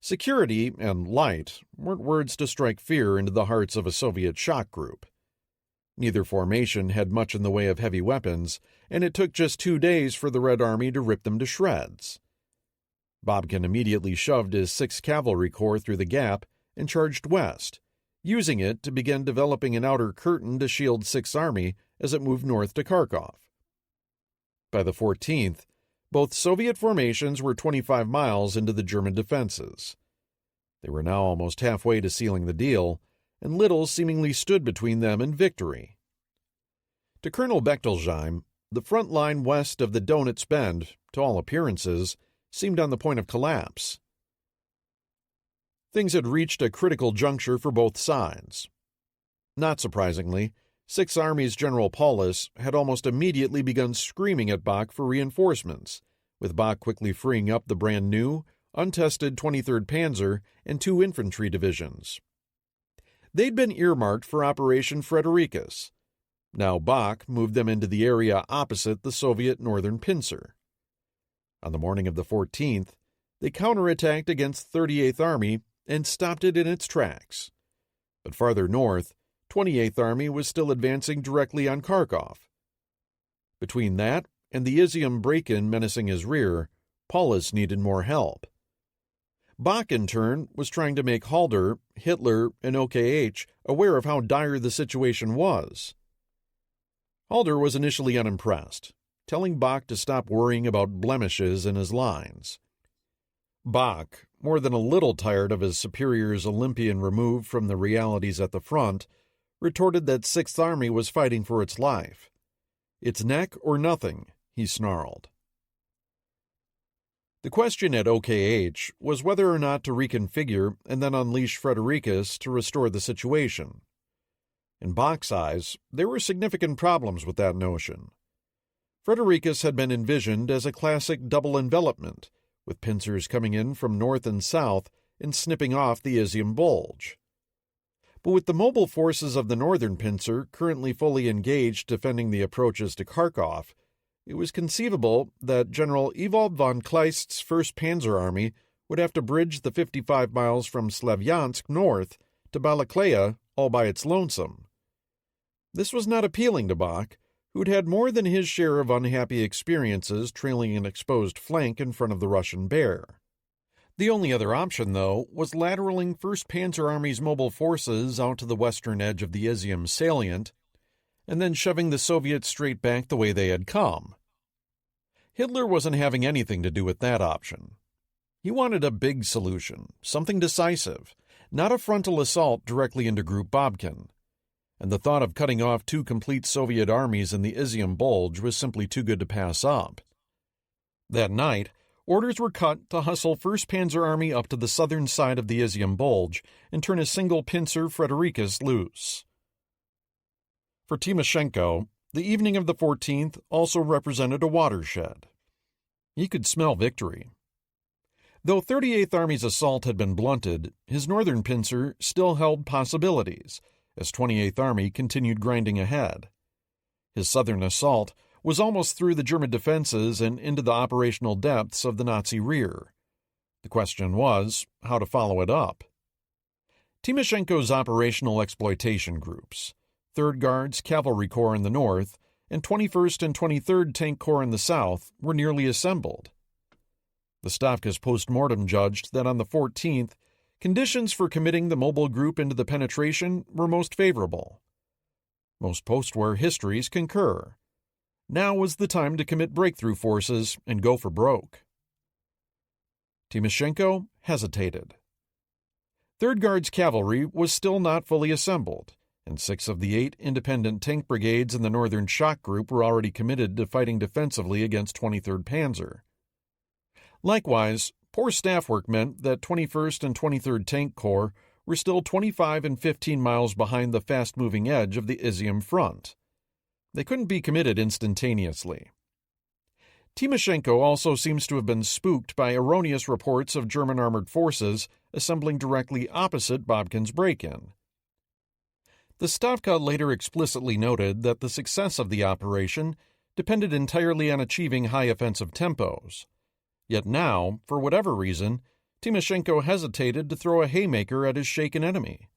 Security and light weren't words to strike fear into the hearts of a Soviet shock group. Neither formation had much in the way of heavy weapons, and it took just 2 days for the Red Army to rip them to shreds. Babkin immediately shoved his 6th Cavalry Corps through the gap and charged west, using it to begin developing an outer curtain to shield 6th Army as it moved north to Kharkov. By the 14th, Both Soviet formations were 25 miles into the German defenses. They were now almost halfway to sealing the deal, and little seemingly stood between them and victory. To Colonel Bechtolsheim, the front line west of the Donitz Bend, to all appearances, seemed on the point of collapse. Things had reached a critical juncture for both sides. Not surprisingly, Sixth Army's General Paulus had almost immediately begun screaming at Bach for reinforcements, with Bach quickly freeing up the brand-new, untested 23rd Panzer and 2 infantry divisions. They'd been earmarked for Operation Fredericus. Now Bach moved them into the area opposite the Soviet northern pincer. On the morning of the 14th, they counterattacked against 38th Army and stopped it in its tracks. But farther north, 28th Army was still advancing directly on Kharkov. Between that and the Izium break-in menacing his rear, Paulus needed more help. Bach, in turn, was trying to make Halder, Hitler, and OKH aware of how dire the situation was. Halder was initially unimpressed, telling Bach to stop worrying about blemishes in his lines. Bach, more than a little tired of his superior's Olympian removed from the realities at the front, retorted that Sixth Army was fighting for its life. "It's neck or nothing," he snarled. The question at OKH was whether or not to reconfigure and then unleash Fredericus to restore the situation. In Bach's eyes, there were significant problems with that notion. Fredericus had been envisioned as a classic double envelopment, with pincers coming in from north and south and snipping off the Izium bulge. But with the mobile forces of the northern pincer currently fully engaged defending the approaches to Kharkov, it was conceivable that General Ewald von Kleist's 1st Panzer Army would have to bridge the 55 miles from Slavyansk north to Balakleya all by its lonesome. This was not appealing to Bach, who'd had more than his share of unhappy experiences trailing an exposed flank in front of the Russian Bear. The only other option, though, was lateraling 1st Panzer Army's mobile forces out to the western edge of the Izium salient, and then shoving the Soviets straight back the way they had come. Hitler wasn't having anything to do with that option. He wanted a big solution, something decisive, not a frontal assault directly into Group Babkin. And the thought of cutting off 2 complete Soviet armies in the Izium bulge was simply too good to pass up. That night, orders were cut to hustle 1st Panzer Army up to the southern side of the Izium bulge and turn a single pincer Fredericus loose. For Timoshenko, the evening of the 14th also represented a watershed. He could smell victory. Though 38th Army's assault had been blunted, his northern pincer still held possibilities, as 28th Army continued grinding ahead. His southern assault was almost through the German defenses and into the operational depths of the Nazi rear. The question was, how to follow it up. Timoshenko's operational exploitation groups, 3rd Guards Cavalry Corps in the north, and 21st and 23rd Tank Corps in the south were nearly assembled. The Stavka's post-mortem judged that on the 14th, conditions for committing the mobile group into the penetration were most favorable. Most post-war histories concur. Now was the time to commit breakthrough forces and go for broke. Timoshenko hesitated. 3rd Guards Cavalry was still not fully assembled, and 6 of the 8 independent tank brigades in the Northern Shock Group were already committed to fighting defensively against 23rd Panzer. Likewise, poor staff work meant that 21st and 23rd Tank Corps were still 25 and 15 miles behind the fast-moving edge of the Izium front. They couldn't be committed instantaneously. Timoshenko also seems to have been spooked by erroneous reports of German armored forces assembling directly opposite Babkin's break-in. The Stavka later explicitly noted that the success of the operation depended entirely on achieving high offensive tempos. Yet now, for whatever reason, Timoshenko hesitated to throw a haymaker at his shaken enemy.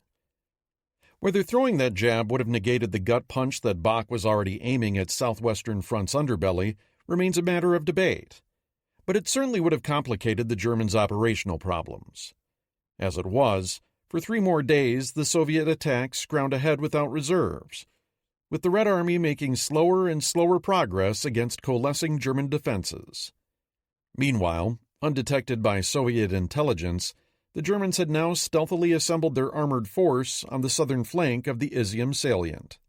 Whether throwing that jab would have negated the gut punch that Bach was already aiming at Southwestern Front's underbelly remains a matter of debate, but it certainly would have complicated the Germans' operational problems. As it was, for 3 more days the Soviet attacks ground ahead without reserves, with the Red Army making slower and slower progress against coalescing German defenses. Meanwhile, undetected by Soviet intelligence, the Germans had now stealthily assembled their armored force on the southern flank of the Izium salient.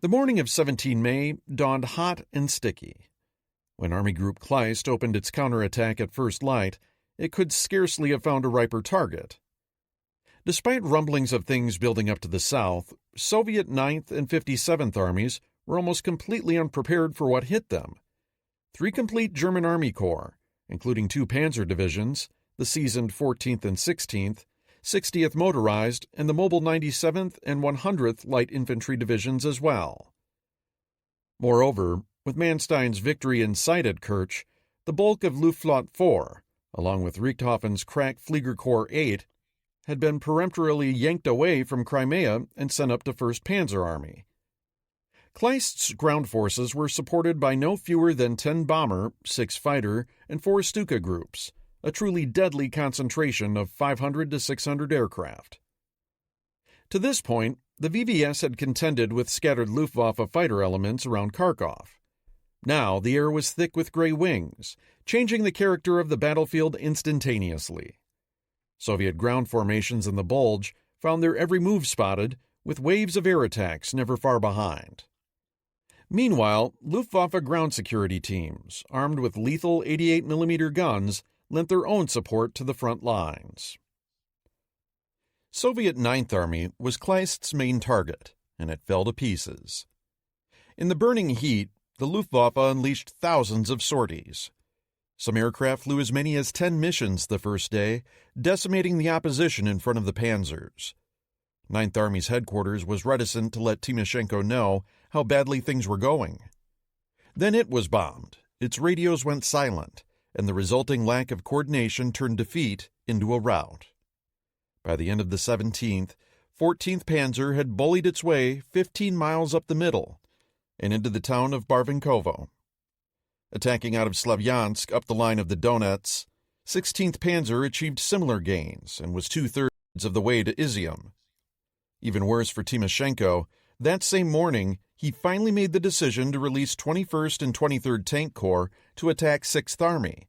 The morning of 17 May dawned hot and sticky. When Army Group Kleist opened its counterattack at first light, it could scarcely have found a riper target. Despite rumblings of things building up to the south, Soviet 9th and 57th Armies were almost completely unprepared for what hit them. 3 complete German Army Corps, including 2 panzer divisions, the seasoned 14th and 16th, 60th Motorized, and the mobile 97th and 100th Light Infantry Divisions as well. Moreover, with Manstein's victory in sight at Crux, the bulk of Luftflotte 4, along with Richthofen's crack Fliegerkorps 8, had been peremptorily yanked away from Crimea and sent up to 1st Panzer Army. Kleist's ground forces were supported by no fewer than 10 bomber, 6 fighter, and 4 Stuka groups, a truly deadly concentration of 500 to 600 aircraft. To this point, the VVS had contended with scattered Luftwaffe fighter elements around Kharkov. Now the air was thick with gray wings, changing the character of the battlefield instantaneously. Soviet ground formations in the Bulge found their every move spotted, with waves of air attacks never far behind. Meanwhile, Luftwaffe ground security teams, armed with lethal 88mm guns, lent their own support to the front lines. Soviet 9th Army was Kleist's main target, and it fell to pieces. In the burning heat, the Luftwaffe unleashed thousands of sorties. Some aircraft flew as many as 10 missions the first day, decimating the opposition in front of the panzers. 9th Army's headquarters was reticent to let Timoshenko know how badly things were going. Then it was bombed, its radios went silent, and the resulting lack of coordination turned defeat into a rout. By the end of the 17th, 14th Panzer had bullied its way 15 miles up the middle and into the town of Barvenkovo. Attacking out of Slavyansk up the line of the Donets, 16th Panzer achieved similar gains and was 2/3 of the way to Izium. Even worse for Timoshenko, that same morning he finally made the decision to release 21st and 23rd Tank Corps to attack 6th Army.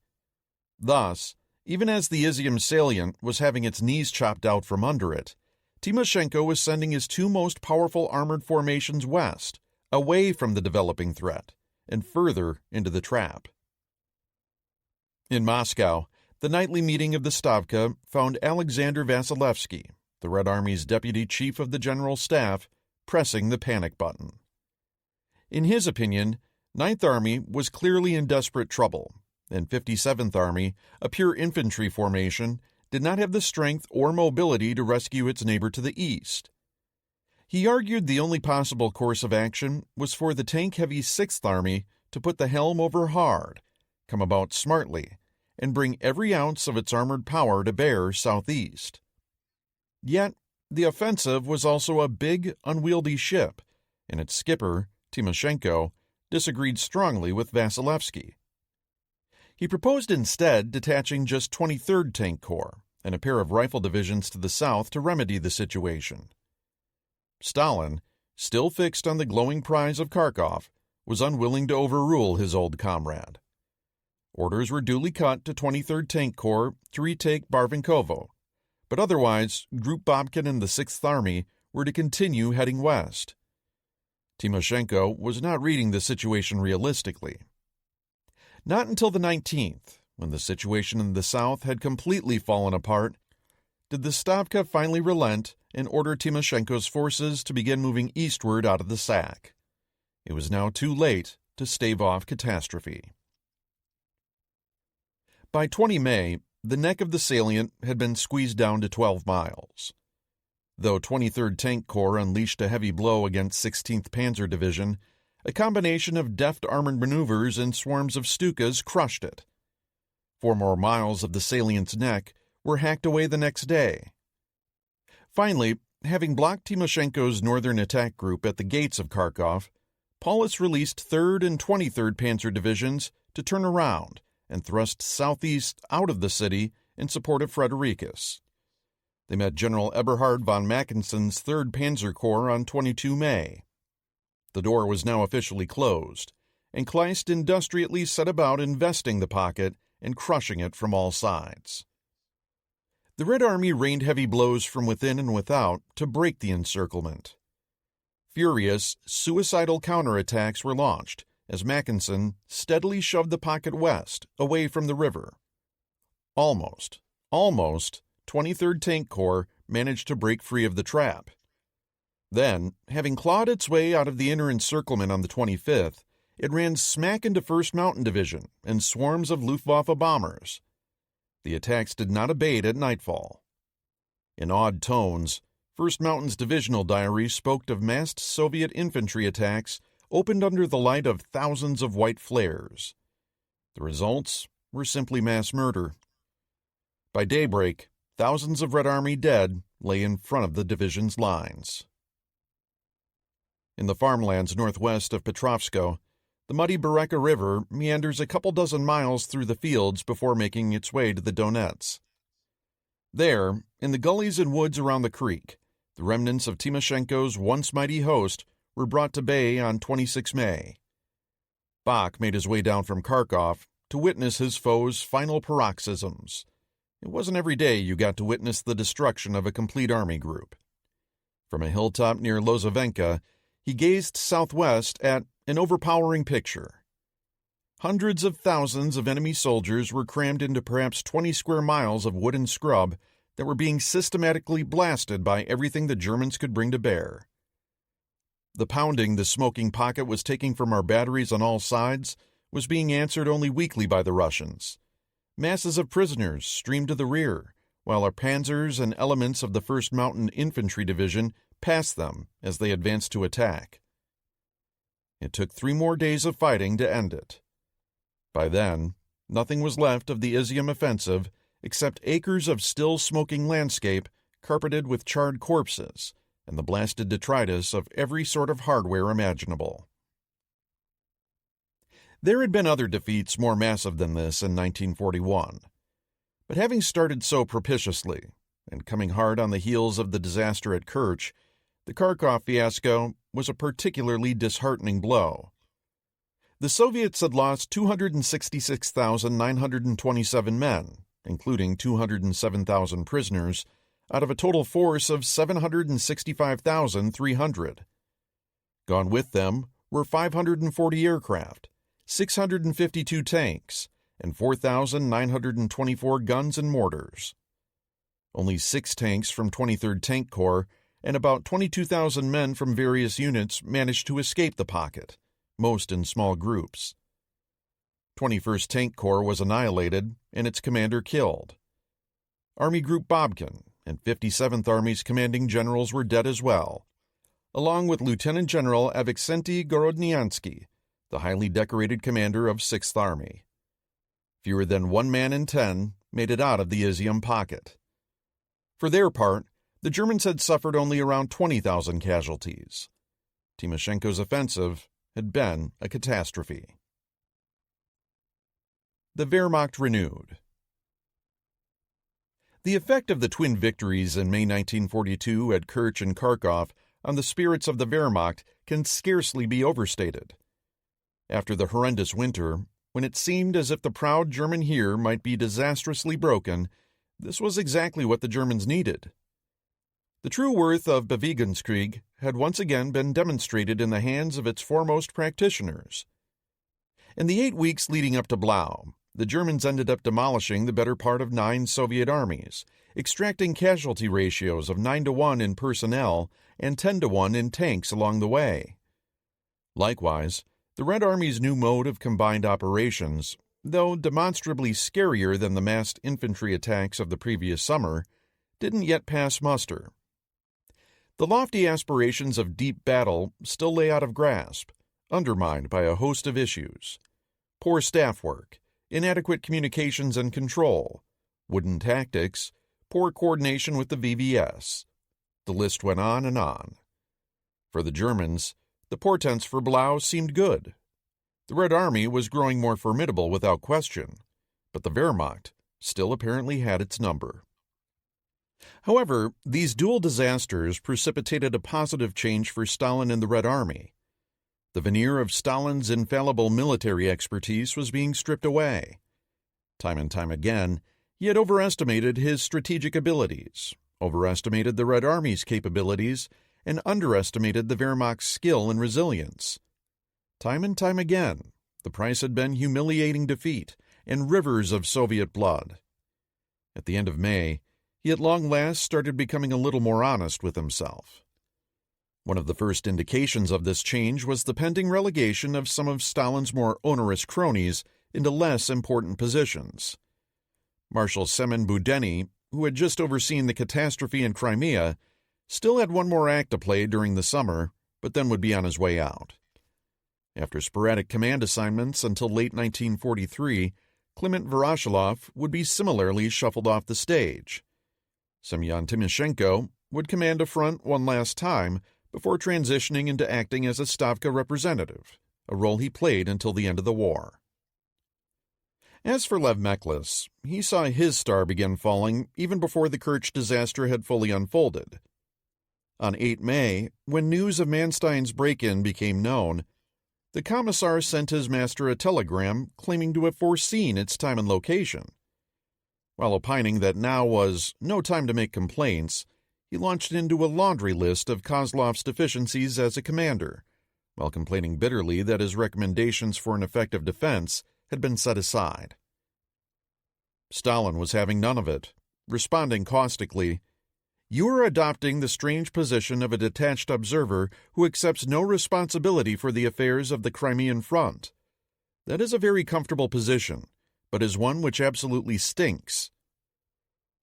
Thus, even as the Izium salient was having its knees chopped out from under it, Timoshenko was sending his 2 most powerful armored formations west, away from the developing threat, and further into the trap. In Moscow, the nightly meeting of the Stavka found Alexander Vasilevsky, the Red Army's deputy chief of the General Staff, pressing the panic button. In his opinion, 9th Army was clearly in desperate trouble, and 57th Army, a pure infantry formation, did not have the strength or mobility to rescue its neighbor to the east. He argued the only possible course of action was for the tank-heavy 6th Army to put the helm over hard, come about smartly, and bring every ounce of its armored power to bear southeast. Yet, the offensive was also a big, unwieldy ship, and its skipper, Timoshenko, disagreed strongly with Vasilevsky. He proposed instead detaching just 23rd Tank Corps and a pair of rifle divisions to the south to remedy the situation. Stalin, still fixed on the glowing prize of Kharkov, was unwilling to overrule his old comrade. Orders were duly cut to 23rd Tank Corps to retake Barvenkovo, but otherwise Group Babkin and the 6th Army were to continue heading west. Timoshenko was not reading the situation realistically. Not until the 19th, when the situation in the south had completely fallen apart, did the Stavka finally relent and order Timoshenko's forces to begin moving eastward out of the sack. It was now too late to stave off catastrophe. By 20 May, the neck of the salient had been squeezed down to 12 miles. Though 23rd Tank Corps unleashed a heavy blow against 16th Panzer Division, a combination of deft armored maneuvers and swarms of Stukas crushed it. 4 more miles of the salient's neck were hacked away the next day. Finally, having blocked Timoshenko's northern attack group at the gates of Kharkov, Paulus released 3rd and 23rd Panzer Divisions to turn around and thrust southeast out of the city in support of Frederikus. They met General Eberhard von Mackensen's 3rd Panzer Corps on 22 May. The door was now officially closed, and Kleist industrially set about investing the pocket and crushing it from all sides. The Red Army rained heavy blows from within and without to break the encirclement. Furious, suicidal counterattacks were launched as Mackensen steadily shoved the pocket west, away from the river. Almost, 23rd Tank Corps managed to break free of the trap. Then, having clawed its way out of the inner encirclement on the 25th, it ran smack into 1st Mountain Division and swarms of Luftwaffe bombers. The attacks did not abate at nightfall. In awed tones, 1st Mountain's divisional diary spoke of massed Soviet infantry attacks opened under the light of thousands of white flares. The results were simply mass murder. By daybreak, thousands of Red Army dead lay in front of the division's lines. In the farmlands northwest of Petrovsko, the muddy Bereka River meanders a couple dozen miles through the fields before making its way to the Donets. There, in the gullies and woods around the creek, the remnants of Timoshenko's once mighty host were brought to bay on 26 May. Bach made his way down from Kharkov to witness his foe's final paroxysms. It wasn't every day you got to witness the destruction of a complete army group. From a hilltop near Lozovenka, he gazed southwest at an overpowering picture. Hundreds of thousands of enemy soldiers were crammed into perhaps 20 square miles of wood and scrub that were being systematically blasted by everything the Germans could bring to bear. The pounding the smoking pocket was taking from our batteries on all sides was being answered only weakly by the Russians. Masses of prisoners streamed to the rear, while our panzers and elements of the 1st Mountain Infantry Division passed them as they advanced to attack. It took 3 more days of fighting to end it. By then, nothing was left of the Izium offensive except acres of still smoking landscape carpeted with charred corpses and the blasted detritus of every sort of hardware imaginable. There had been other defeats more massive than this in 1941. But having started so propitiously, and coming hard on the heels of the disaster at Kerch, the Kharkov fiasco was a particularly disheartening blow. The Soviets had lost 266,927 men, including 207,000 prisoners, out of a total force of 765,300. Gone with them were 540 aircraft, 652 tanks, and 4,924 guns and mortars. Only 6 tanks from 23rd Tank Corps and about 22,000 men from various units managed to escape the pocket, most in small groups. 21st Tank Corps was annihilated and its commander killed. Army Group Babkin and 57th Army's commanding generals were dead as well, along with Lieutenant General Avksentий Gorodniansky, the highly decorated commander of 6th Army. Fewer than 1 man in 10 made it out of the Izium pocket. For their part, the Germans had suffered only around 20,000 casualties. Timoshenko's offensive had been a catastrophe. The Wehrmacht renewed. The effect of the twin victories in May 1942 at Kerch and Kharkov on the spirits of the Wehrmacht can scarcely be overstated. After the horrendous winter, when it seemed as if the proud German here might be disastrously broken, this was exactly what the Germans needed. The true worth of Bewegungskrieg had once again been demonstrated in the hands of its foremost practitioners. In the 8 weeks leading up to Blau, the Germans ended up demolishing the better part of 9 Soviet armies, extracting casualty ratios of 9-1 in personnel and 10-1 in tanks along the way. Likewise, the Red Army's new mode of combined operations, though demonstrably scarier than the massed infantry attacks of the previous summer, didn't yet pass muster. The lofty aspirations of deep battle still lay out of grasp, undermined by a host of issues: poor staff work, inadequate communications and control, wooden tactics, poor coordination with the VVS. The list went on and on. For the Germans, the portents for Blau seemed good. The Red Army was growing more formidable without question, but the Wehrmacht still apparently had its number. However, these dual disasters precipitated a positive change for Stalin and the Red Army. The veneer of Stalin's infallible military expertise was being stripped away. Time and time again, he had overestimated his strategic abilities, overestimated the Red Army's capabilities, and underestimated the Wehrmacht's skill and resilience. Time and time again, the price had been humiliating defeat and rivers of Soviet blood. At the end of May, he at long last started becoming a little more honest with himself. One of the first indications of this change was the pending relegation of some of Stalin's more onerous cronies into less important positions. Marshal Semen Boudeni, who had just overseen the catastrophe in Crimea, still had one more act to play during the summer, but then would be on his way out. After sporadic command assignments until late 1943, Kliment Voroshilov would be similarly shuffled off the stage. Semyon Timoshenko would command a front one last time before transitioning into acting as a Stavka representative, a role he played until the end of the war. As for Lev Meklis, he saw his star begin falling even before the Kerch disaster had fully unfolded. On 8 May, when news of Manstein's break-in became known, the commissar sent his master a telegram claiming to have foreseen its time and location. While opining that now was no time to make complaints, he launched into a laundry list of Kozlov's deficiencies as a commander, while complaining bitterly that his recommendations for an effective defense had been set aside. Stalin was having none of it, responding caustically, "You are adopting the strange position of a detached observer who accepts no responsibility for the affairs of the Crimean front. That is a very comfortable position, but is one which absolutely stinks."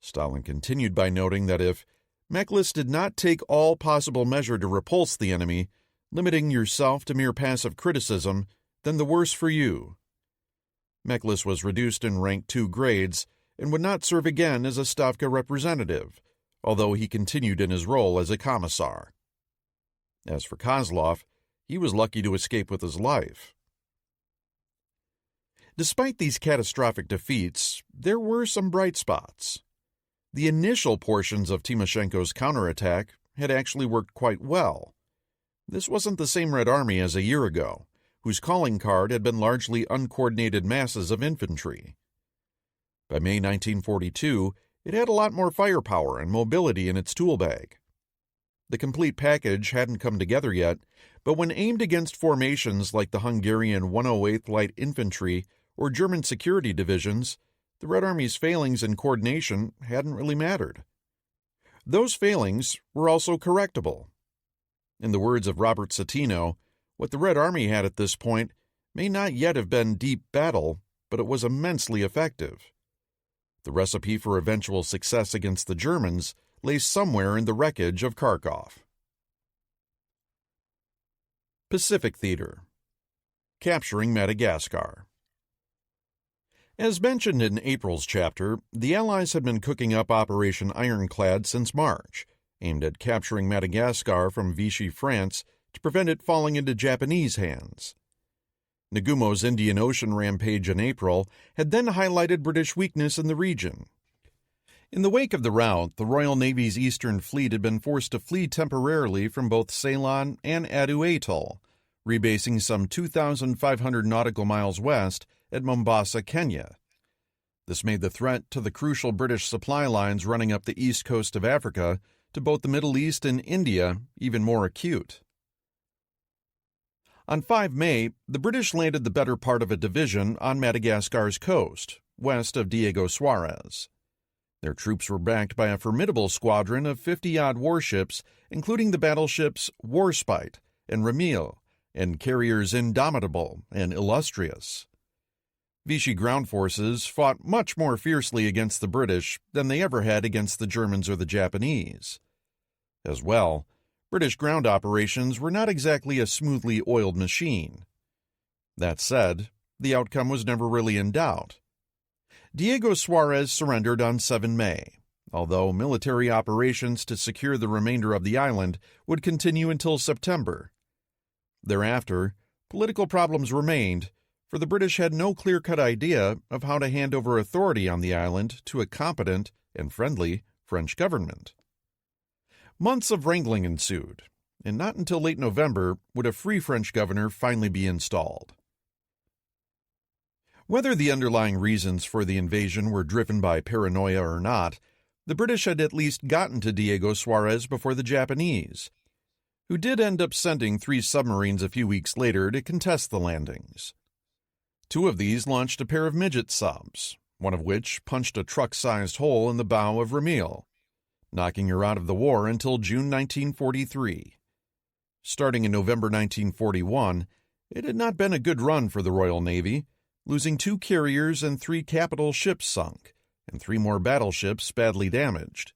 Stalin continued by noting that if Meklis did not take all possible measure to repulse the enemy, limiting yourself to mere passive criticism, then the worse for you. Meklis was reduced in rank 2 grades and would not serve again as a Stavka representative, although he continued in his role as a commissar. As for Kozlov, he was lucky to escape with his life. Despite these catastrophic defeats, there were some bright spots. The initial portions of Timoshenko's counterattack had actually worked quite well. This wasn't the same Red Army as a year ago, whose calling card had been largely uncoordinated masses of infantry. By May 1942, it had a lot more firepower and mobility in its tool bag. The complete package hadn't come together yet, but when aimed against formations like the Hungarian 108th Light Infantry or German security divisions, the Red Army's failings in coordination hadn't really mattered. Those failings were also correctable. In the words of Robert Citino, what the Red Army had at this point may not yet have been deep battle, but it was immensely effective. The recipe for eventual success against the Germans lay somewhere in the wreckage of Kharkov. Pacific Theater. Capturing Madagascar. As mentioned in April's chapter, the Allies had been cooking up Operation Ironclad since March, aimed at capturing Madagascar from Vichy France to prevent it falling into Japanese hands. Nagumo's Indian Ocean rampage in April had then highlighted British weakness in the region. In the wake of the rout, the Royal Navy's Eastern Fleet had been forced to flee temporarily from both Ceylon and Adu Atoll, rebasing some 2,500 nautical miles west at Mombasa, Kenya. This made the threat to the crucial British supply lines running up the east coast of Africa to both the Middle East and India even more acute. On 5 May, the British landed the better part of a division on Madagascar's coast, west of Diego Suarez. Their troops were backed by a formidable squadron of 50-odd warships, including the battleships Warspite and Ramil, and carriers Indomitable and Illustrious. Vichy ground forces fought much more fiercely against the British than they ever had against the Germans or the Japanese. As well, British ground operations were not exactly a smoothly oiled machine. That said, the outcome was never really in doubt. Diego Suarez surrendered on 7 May, although military operations to secure the remainder of the island would continue until September. Thereafter, political problems remained, for the British had no clear-cut idea of how to hand over authority on the island to a competent and friendly French government. Months of wrangling ensued, and not until late November would a free French governor finally be installed. Whether the underlying reasons for the invasion were driven by paranoia or not, the British had at least gotten to Diego Suarez before the Japanese, who did end up sending 3 submarines a few weeks later to contest the landings. 2 of these launched a pair of midget subs, one of which punched a truck-sized hole in the bow of Ramil, knocking her out of the war until June 1943. Starting in November 1941, it had not been a good run for the Royal Navy, losing 2 carriers and 3 capital ships sunk, and 3 more battleships badly damaged.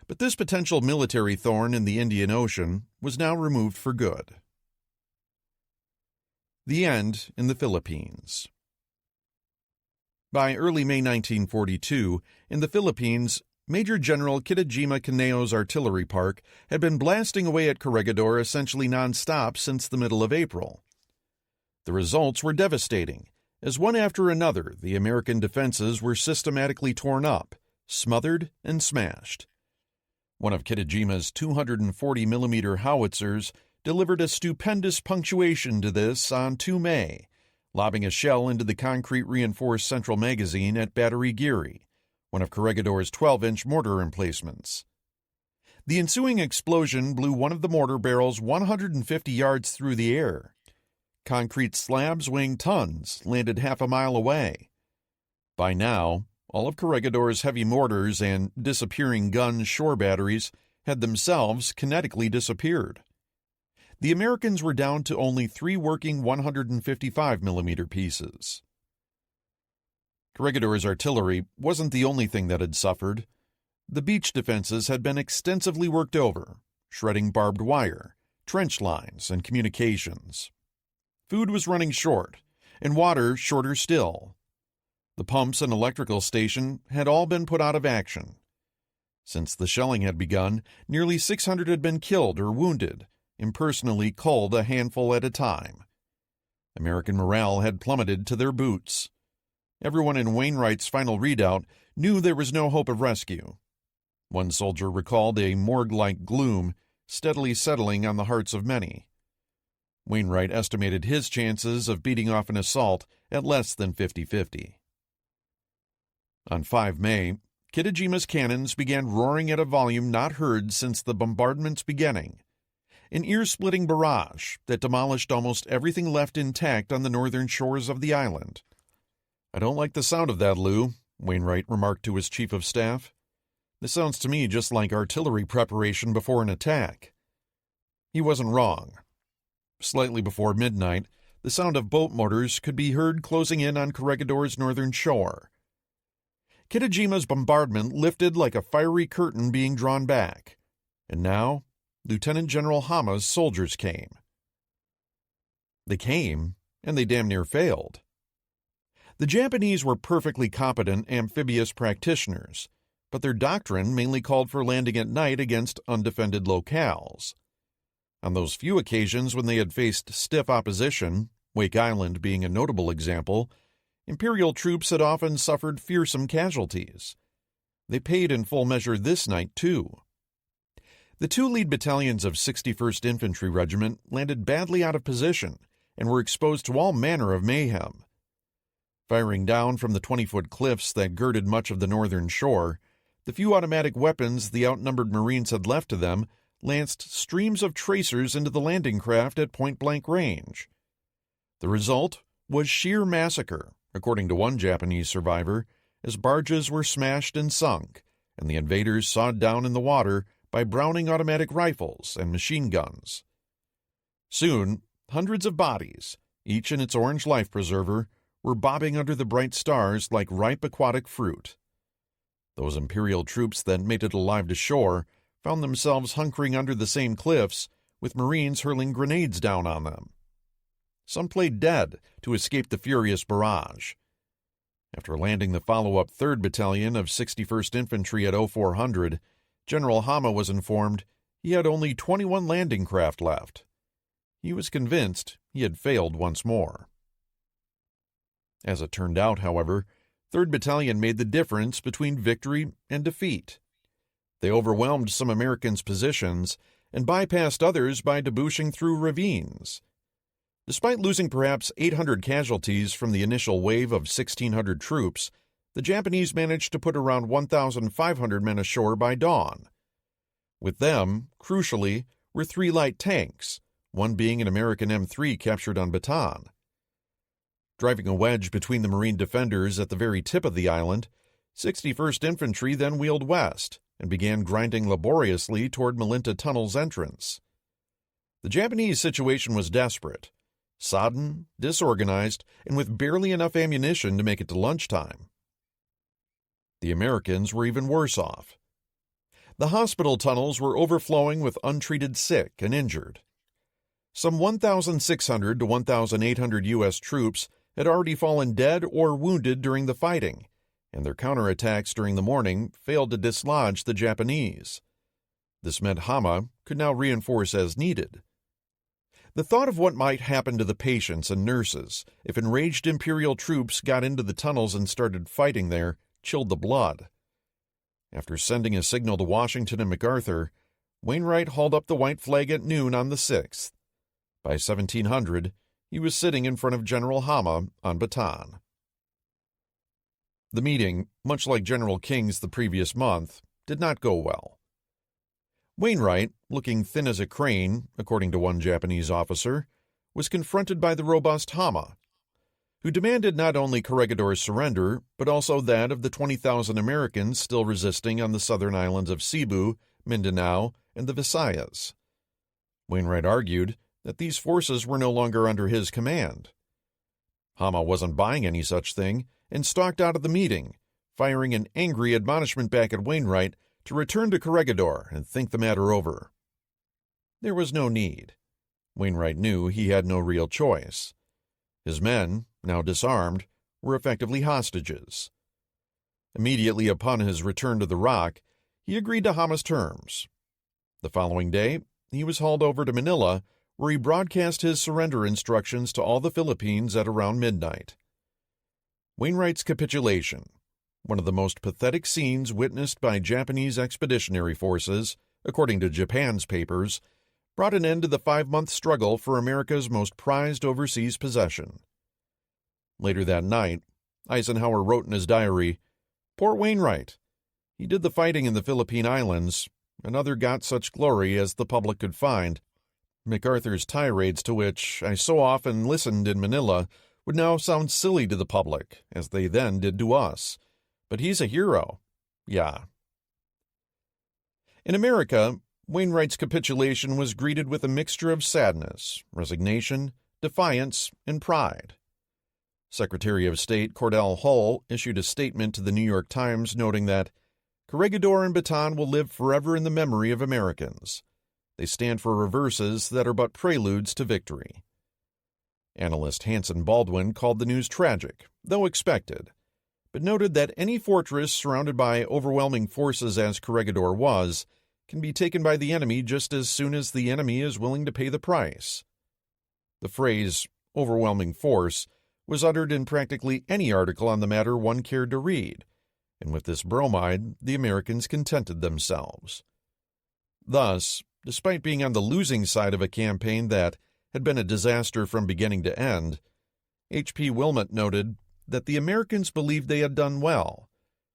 But this potential military thorn in the Indian Ocean was now removed for good. The end in the Philippines. By early May 1942, in the Philippines, Major General Kitajima Kaneo's artillery park had been blasting away at Corregidor essentially non-stop since the middle of April. The results were devastating, as one after another the American defenses were systematically torn up, smothered, and smashed. One of Kitajima's 240mm howitzers delivered a stupendous punctuation to this on 2 May, lobbing a shell into the concrete-reinforced central magazine at Battery Geary, one of Corregidor's 12-inch mortar emplacements. The ensuing explosion blew one of the mortar barrels 150 yards through the air. Concrete slabs weighing tons landed half a mile away. By now, all of Corregidor's heavy mortars and disappearing gun shore batteries had themselves kinetically disappeared. The Americans were down to only 3 working 155mm pieces. Corregidor's artillery wasn't the only thing that had suffered. The beach defenses had been extensively worked over, shredding barbed wire, trench lines, and communications. Food was running short, and water shorter still. The pumps and electrical station had all been put out of action. Since the shelling had begun, nearly 600 had been killed or wounded, impersonally culled a handful at a time. American morale had plummeted to their boots. Everyone in Wainwright's final readout knew there was no hope of rescue. One soldier recalled a morgue-like gloom steadily settling on the hearts of many. Wainwright estimated his chances of beating off an assault at less than 50-50. On 5 May, Kitajima's cannons began roaring at a volume not heard since the bombardment's beginning, an ear-splitting barrage that demolished almost everything left intact on the northern shores of the island. "I don't like the sound of that, Lou," Wainwright remarked to his chief of staff. "This sounds to me just like artillery preparation before an attack." He wasn't wrong. Slightly before midnight, the sound of boat motors could be heard closing in on Corregidor's northern shore. Kitajima's bombardment lifted like a fiery curtain being drawn back, and now Lieutenant General Hama's soldiers came. They came, and they damn near failed. The Japanese were perfectly competent amphibious practitioners, but their doctrine mainly called for landing at night against undefended locales. On those few occasions when they had faced stiff opposition, Wake Island being a notable example, Imperial troops had often suffered fearsome casualties. They paid in full measure this night, too. The 2 lead battalions of 61st Infantry Regiment landed badly out of position and were exposed to all manner of mayhem. Firing down from the 20-foot cliffs that girded much of the northern shore, the few automatic weapons the outnumbered Marines had left to them lanced streams of tracers into the landing craft at point-blank range. The result was sheer massacre, according to one Japanese survivor, as barges were smashed and sunk, and the invaders sawed down in the water by Browning automatic rifles and machine guns. Soon, hundreds of bodies, each in its orange life preserver, were bobbing under the bright stars like ripe aquatic fruit. Those Imperial troops that made it alive to shore found themselves hunkering under the same cliffs, with Marines hurling grenades down on them. Some played dead to escape the furious barrage. After landing the follow-up 3rd Battalion of 61st Infantry at 0400, General Hama was informed he had only 21 landing craft left. He was convinced he had failed once more. As it turned out, however, 3rd Battalion made the difference between victory and defeat. They overwhelmed some Americans' positions and bypassed others by debouching through ravines. Despite losing perhaps 800 casualties from the initial wave of 1,600 troops, the Japanese managed to put around 1,500 men ashore by dawn. With them, crucially, were 3 light tanks, one being an American M3 captured on Bataan. Driving a wedge between the Marine defenders at the very tip of the island, 61st Infantry then wheeled west and began grinding laboriously toward Malinta Tunnel's entrance. The Japanese situation was desperate, sodden, disorganized, and with barely enough ammunition to make it to lunchtime. The Americans were even worse off. The hospital tunnels were overflowing with untreated sick and injured. Some 1,600 to 1,800 U.S. troops had already fallen dead or wounded during the fighting, and their counterattacks during the morning failed to dislodge the Japanese. This meant Hama could now reinforce as needed. The thought of what might happen to the patients and nurses if enraged Imperial troops got into the tunnels and started fighting there chilled the blood. After sending a signal to Washington and MacArthur, Wainwright hauled up the white flag at noon on the 6th. By 1700, he was sitting in front of General Hama on Bataan. The meeting, much like General King's the previous month, did not go well. Wainwright, looking thin as a crane, according to one Japanese officer, was confronted by the robust Hama, who demanded not only Corregidor's surrender, but also that of the 20,000 Americans still resisting on the southern islands of Cebu, Mindanao, and the Visayas. Wainwright argued that these forces were no longer under his command. Hama wasn't buying any such thing and stalked out of the meeting, firing an angry admonishment back at Wainwright to return to Corregidor and think the matter over. There was no need. Wainwright knew he had no real choice. His men, now disarmed, were effectively hostages. Immediately upon his return to the Rock, he agreed to Hama's terms. The following day, he was hauled over to Manila, where he broadcast his surrender instructions to all the Philippines at around midnight. Wainwright's capitulation, one of the most pathetic scenes witnessed by Japanese expeditionary forces, according to Japan's papers, brought an end to the 5-month struggle for America's most prized overseas possession. Later that night, Eisenhower wrote in his diary, "Poor Wainwright. He did the fighting in the Philippine Islands. Another got such glory as the public could find. MacArthur's tirades, to which I so often listened in Manila, would now sound silly to the public, as they then did to us. But he's a hero. Yeah." In America, Wainwright's capitulation was greeted with a mixture of sadness, resignation, defiance, and pride. Secretary of State Cordell Hull issued a statement to the New York Times noting that Corregidor and Bataan will live forever in the memory of Americans. They stand for reverses that are but preludes to victory. Analyst Hanson Baldwin called the news tragic, though expected, but noted that any fortress surrounded by overwhelming forces as Corregidor was can be taken by the enemy just as soon as the enemy is willing to pay the price. The phrase, overwhelming force, was uttered in practically any article on the matter one cared to read, and with this bromide, the Americans contented themselves. Thus, despite being on the losing side of a campaign that had been a disaster from beginning to end, H.P. Wilmot noted that the Americans believed they had done well,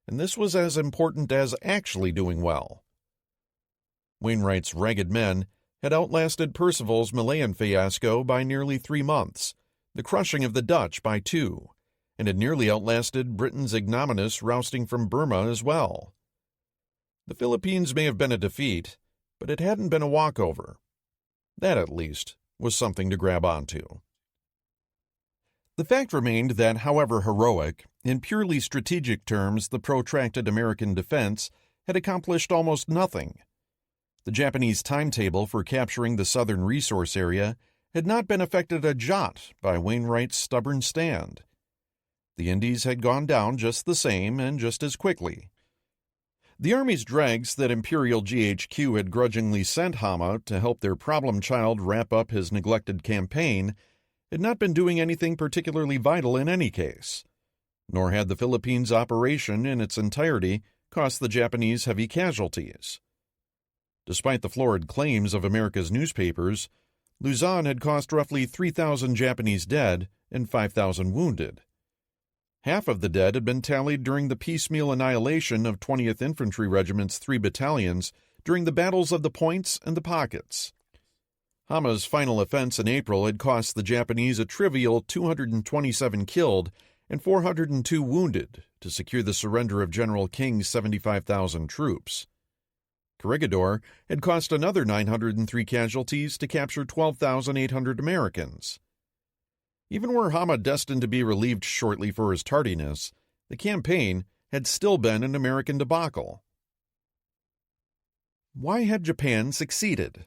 and this was as important as actually doing well. Wainwright's ragged men had outlasted Percival's Malayan fiasco by nearly 3 months, the crushing of the Dutch by 2, and had nearly outlasted Britain's ignominious rousting from Burma as well. The Philippines may have been a defeat, but it hadn't been a walkover. That, at least, was something to grab onto. The fact remained that, however heroic, in purely strategic terms, the protracted American defense had accomplished almost nothing. The Japanese timetable for capturing the southern resource area had not been affected a jot by Wainwright's stubborn stand. The Indies had gone down just the same and just as quickly. The Army's dregs that Imperial GHQ had grudgingly sent Hama to help their problem child wrap up his neglected campaign had not been doing anything particularly vital in any case, nor had the Philippines operation in its entirety cost the Japanese heavy casualties. Despite the florid claims of America's newspapers, Luzon had cost roughly 3,000 Japanese dead and 5,000 wounded. Half of the dead had been tallied during the piecemeal annihilation of 20th Infantry Regiment's 3 battalions during the battles of the Points and the Pockets. Hama's final offense in April had cost the Japanese a trivial 227 killed and 402 wounded to secure the surrender of General King's 75,000 troops. Corregidor had cost another 903 casualties to capture 12,800 Americans. Even were Hama destined to be relieved shortly for his tardiness, the campaign had still been an American debacle. Why had Japan succeeded?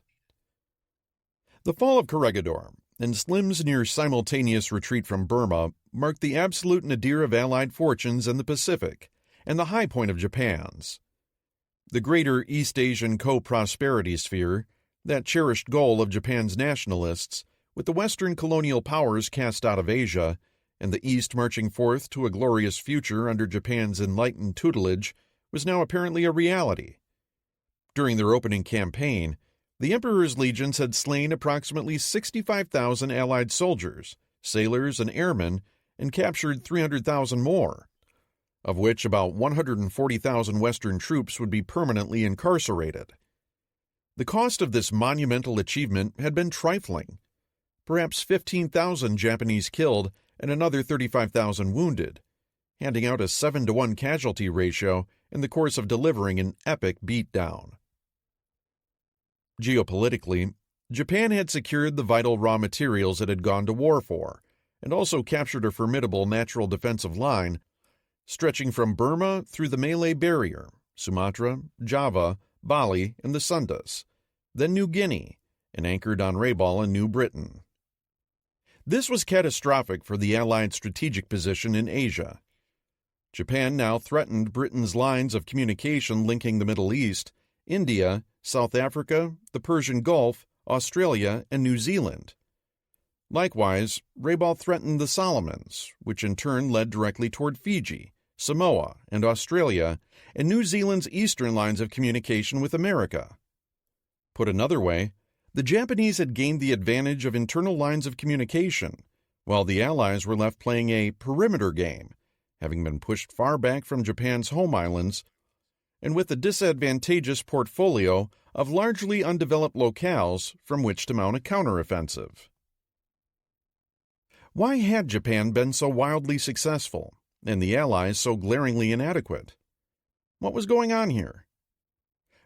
The fall of Corregidor and Slim's near-simultaneous retreat from Burma marked the absolute nadir of Allied fortunes in the Pacific and the high point of Japan's. The greater East Asian co-prosperity sphere, that cherished goal of Japan's nationalists, with the Western colonial powers cast out of Asia and the East marching forth to a glorious future under Japan's enlightened tutelage, was now apparently a reality. During their opening campaign, the Emperor's legions had slain approximately 65,000 Allied soldiers, sailors, and airmen, and captured 300,000 more, of which about 140,000 Western troops would be permanently incarcerated. The cost of this monumental achievement had been trifling, perhaps 15,000 Japanese killed and another 35,000 wounded, handing out a 7-to-1 casualty ratio in the course of delivering an epic beatdown. Geopolitically, Japan had secured the vital raw materials it had gone to war for, and also captured a formidable natural defensive line stretching from Burma through the Malay Barrier, Sumatra, Java, Bali, and the Sundas, then New Guinea, and anchored on Rabaul in New Britain. This was catastrophic for the Allied strategic position in Asia. Japan now threatened Britain's lines of communication linking the Middle East, India, South Africa, the Persian Gulf, Australia, and New Zealand. Likewise, Rabaul threatened the Solomons, which in turn led directly toward Fiji, Samoa, and Australia, and New Zealand's eastern lines of communication with America. Put another way, the Japanese had gained the advantage of internal lines of communication, while the Allies were left playing a perimeter game, having been pushed far back from Japan's home islands and with a disadvantageous portfolio of largely undeveloped locales from which to mount a counteroffensive. Why had Japan been so wildly successful, and the Allies so glaringly inadequate? What was going on here?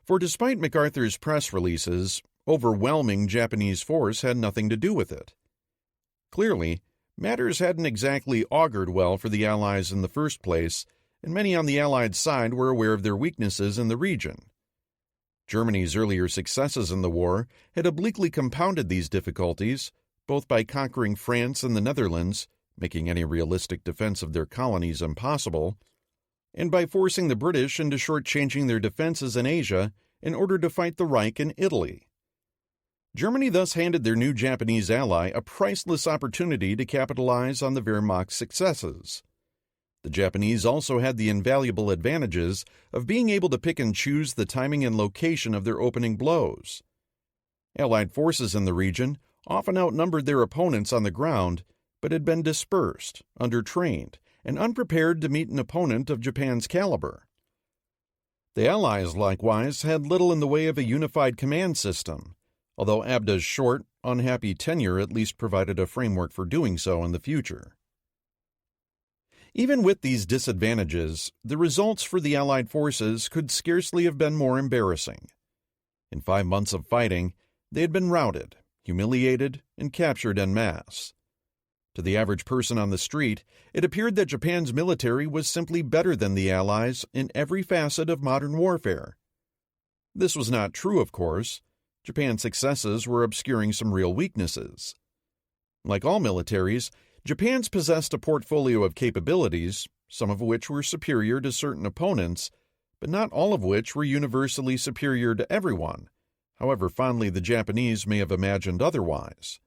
For despite MacArthur's press releases, overwhelming Japanese force had nothing to do with it. Clearly, matters hadn't exactly augured well for the Allies in the first place, and many on the Allied side were aware of their weaknesses in the region. Germany's earlier successes in the war had obliquely compounded these difficulties, both by conquering France and the Netherlands, making any realistic defense of their colonies impossible, and by forcing the British into shortchanging their defenses in Asia in order to fight the Reich in Italy. Germany thus handed their new Japanese ally a priceless opportunity to capitalize on the Wehrmacht's successes. The Japanese also had the invaluable advantages of being able to pick and choose the timing and location of their opening blows. Allied forces in the region often outnumbered their opponents on the ground, but had been dispersed, undertrained, and unprepared to meet an opponent of Japan's caliber. The Allies, likewise, had little in the way of a unified command system, although Abda's short, unhappy tenure at least provided a framework for doing so in the future. Even with these disadvantages, the results for the Allied forces could scarcely have been more embarrassing. In 5 months of fighting, they had been routed, humiliated, and captured en masse. To the average person on the street, it appeared that Japan's military was simply better than the Allies in every facet of modern warfare. This was not true, of course. Japan's successes were obscuring some real weaknesses. Like all militaries, Japan's possessed a portfolio of capabilities, some of which were superior to certain opponents, but not all of which were universally superior to everyone, however fondly the Japanese may have imagined otherwise.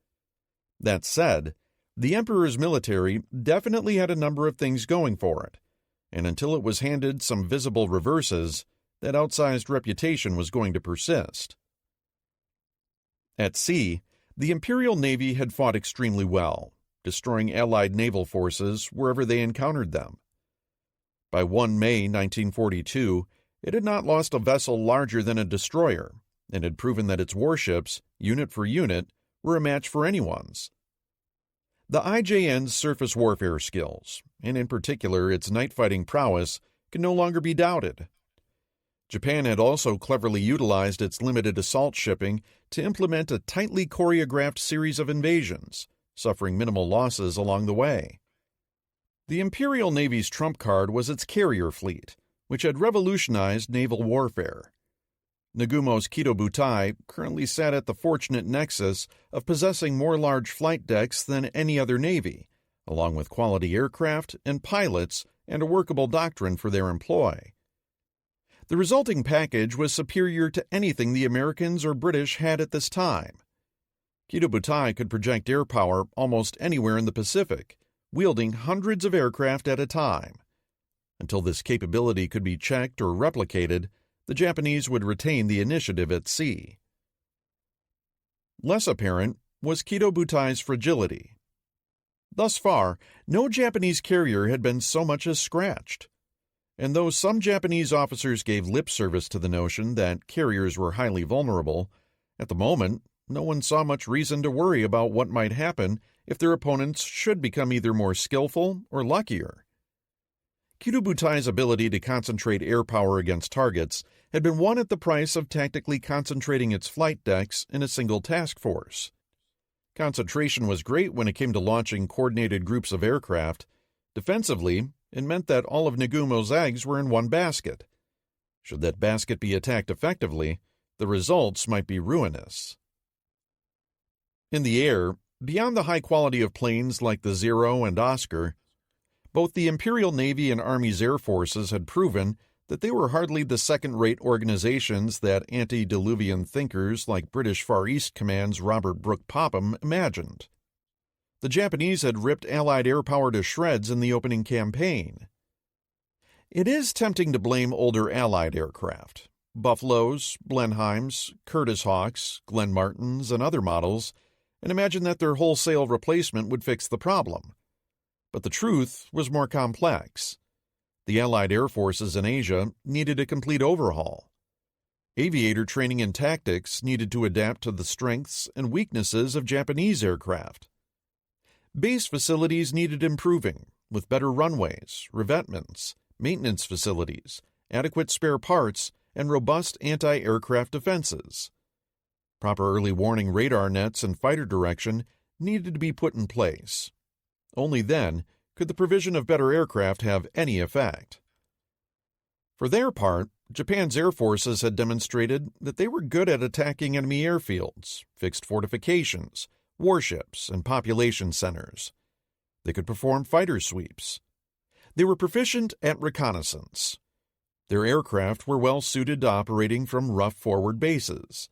That said, the Emperor's military definitely had a number of things going for it, and until it was handed some visible reverses, that outsized reputation was going to persist. At sea, the Imperial Navy had fought extremely well, destroying Allied naval forces wherever they encountered them. By 1 May 1942, it had not lost a vessel larger than a destroyer, and had proven that its warships, unit for unit, were a match for anyone's. The IJN's surface warfare skills, and in particular its night-fighting prowess, could no longer be doubted. Japan had also cleverly utilized its limited assault shipping to implement a tightly choreographed series of invasions, suffering minimal losses along the way. The Imperial Navy's trump card was its carrier fleet, which had revolutionized naval warfare. Nagumo's Kido Butai currently sat at the fortunate nexus of possessing more large flight decks than any other navy, along with quality aircraft and pilots and a workable doctrine for their employ. The resulting package was superior to anything the Americans or British had at this time. Kido Butai could project air power almost anywhere in the Pacific, wielding hundreds of aircraft at a time. Until this capability could be checked or replicated, the Japanese would retain the initiative at sea. Less apparent was Kido Butai's fragility. Thus far, no Japanese carrier had been so much as scratched. And though some Japanese officers gave lip service to the notion that carriers were highly vulnerable, at the moment, no one saw much reason to worry about what might happen if their opponents should become either more skillful or luckier. Kido Butai's ability to concentrate air power against targets had been won at the price of tactically concentrating its flight decks in a single task force. Concentration was great when it came to launching coordinated groups of aircraft. Defensively, it meant that all of Nagumo's eggs were in one basket. Should that basket be attacked effectively, the results might be ruinous. In the air, beyond the high quality of planes like the Zero and Oscar, both the Imperial Navy and Army's Air Forces had proven that they were hardly the second-rate organizations that antediluvian thinkers like British Far East Command's Robert Brooke Popham imagined. The Japanese had ripped Allied air power to shreds in the opening campaign. It is tempting to blame older Allied aircraft, Buffaloes, Blenheims, Curtiss Hawks, Glenn Martins, and other models, and imagine that their wholesale replacement would fix the problem. But the truth was more complex. The Allied air forces in Asia needed a complete overhaul. Aviator training and tactics needed to adapt to the strengths and weaknesses of Japanese aircraft. Base facilities needed improving, with better runways, revetments, maintenance facilities, adequate spare parts, and robust anti-aircraft defenses. Proper early warning radar nets and fighter direction needed to be put in place. Only then could the provision of better aircraft have any effect. For their part, Japan's air forces had demonstrated that they were good at attacking enemy airfields, fixed fortifications, warships, and population centers. They could perform fighter sweeps. They were proficient at reconnaissance. Their aircraft were well suited to operating from rough forward bases.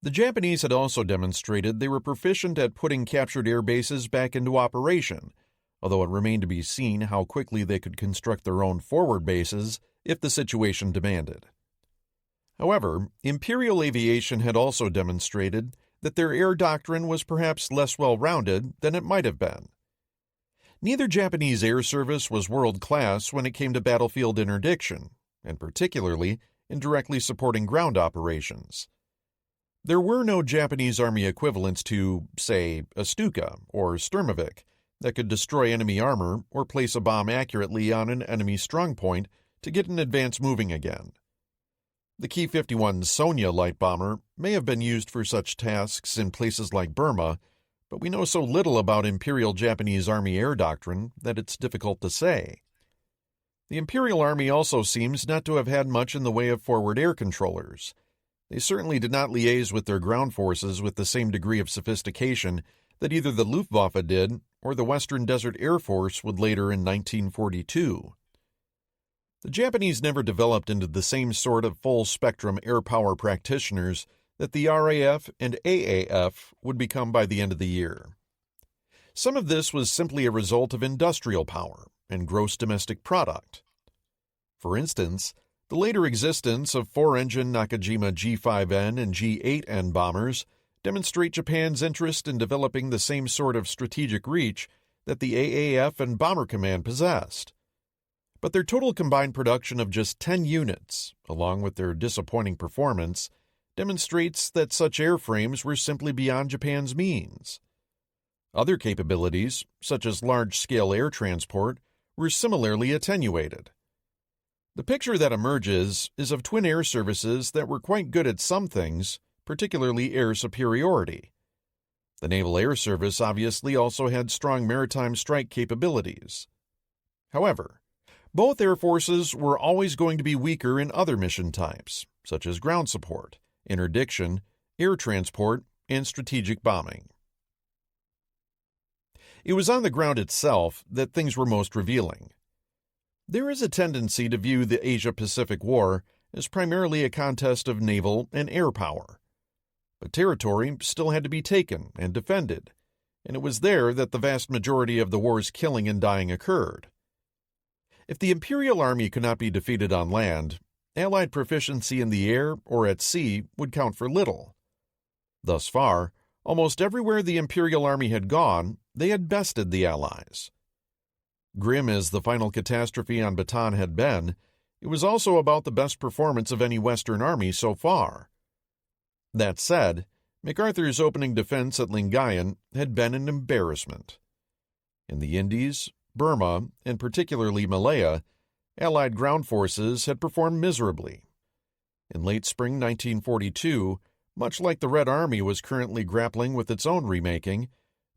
The Japanese had also demonstrated they were proficient at putting captured air bases back into operation, although it remained to be seen how quickly they could construct their own forward bases if the situation demanded. However, Imperial Aviation had also demonstrated that their air doctrine was perhaps less well-rounded than it might have been. Neither Japanese air service was world-class when it came to battlefield interdiction, and particularly in directly supporting ground operations. There were no Japanese Army equivalents to, say, a Stuka or Sturmovik that could destroy enemy armor or place a bomb accurately on an enemy strongpoint to get an advance moving again. The Ki-51 Sonya light bomber may have been used for such tasks in places like Burma, but we know so little about Imperial Japanese Army air doctrine that it's difficult to say. The Imperial Army also seems not to have had much in the way of forward air controllers. They certainly did not liaise with their ground forces with the same degree of sophistication that either the Luftwaffe did or the Western Desert Air Force would later in 1942. The Japanese never developed into the same sort of full-spectrum air power practitioners that the RAF and AAF would become by the end of the year. Some of this was simply a result of industrial power and gross domestic product. For instance, the later existence of four-engine Nakajima G5N and G8N bombers demonstrate Japan's interest in developing the same sort of strategic reach that the AAF and Bomber Command possessed. But their total combined production of just 10 units, along with their disappointing performance, demonstrates that such airframes were simply beyond Japan's means. Other capabilities, such as large-scale air transport, were similarly attenuated. The picture that emerges is of twin air services that were quite good at some things, particularly air superiority. The Naval Air Service obviously also had strong maritime strike capabilities. However, both air forces were always going to be weaker in other mission types, such as ground support, interdiction, air transport, and strategic bombing. It was on the ground itself that things were most revealing. There is a tendency to view the Asia-Pacific War as primarily a contest of naval and air power. But territory still had to be taken and defended, and it was there that the vast majority of the war's killing and dying occurred. If the Imperial Army could not be defeated on land, Allied proficiency in the air or at sea would count for little. Thus far, almost everywhere the Imperial Army had gone, they had bested the Allies. Grim as the final catastrophe on Bataan had been, it was also about the best performance of any Western army so far. That said, MacArthur's opening defense at Lingayen had been an embarrassment. In the Indies, Burma, and particularly Malaya, Allied ground forces had performed miserably. In late spring 1942, much like the Red Army was currently grappling with its own remaking,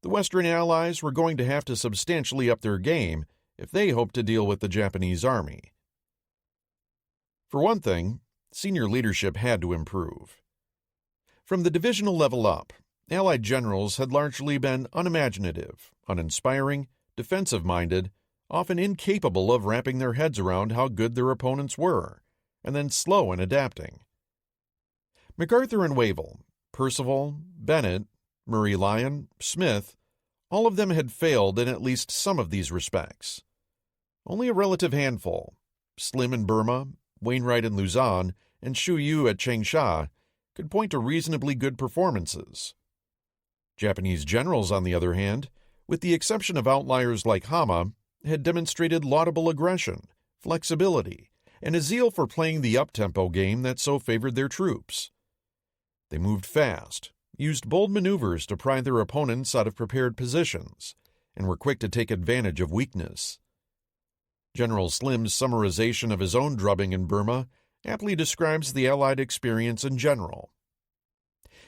the Western Allies were going to have to substantially up their game if they hoped to deal with the Japanese Army. For one thing, senior leadership had to improve. From the divisional level up, Allied generals had largely been unimaginative, uninspiring, defensive-minded, often incapable of wrapping their heads around how good their opponents were, and then slow in adapting. MacArthur and Wavell, Percival, Bennett, Murray Lyon, Smith, all of them had failed in at least some of these respects. Only a relative handful, Slim in Burma, Wainwright in Luzon, and Shu Yu at Changsha, could point to reasonably good performances. Japanese generals, on the other hand, with the exception of outliers like Hama, had demonstrated laudable aggression, flexibility, and a zeal for playing the up-tempo game that so favored their troops. They moved fast, used bold maneuvers to pry their opponents out of prepared positions, and were quick to take advantage of weakness. General Slim's summarization of his own drubbing in Burma aptly describes the Allied experience in general.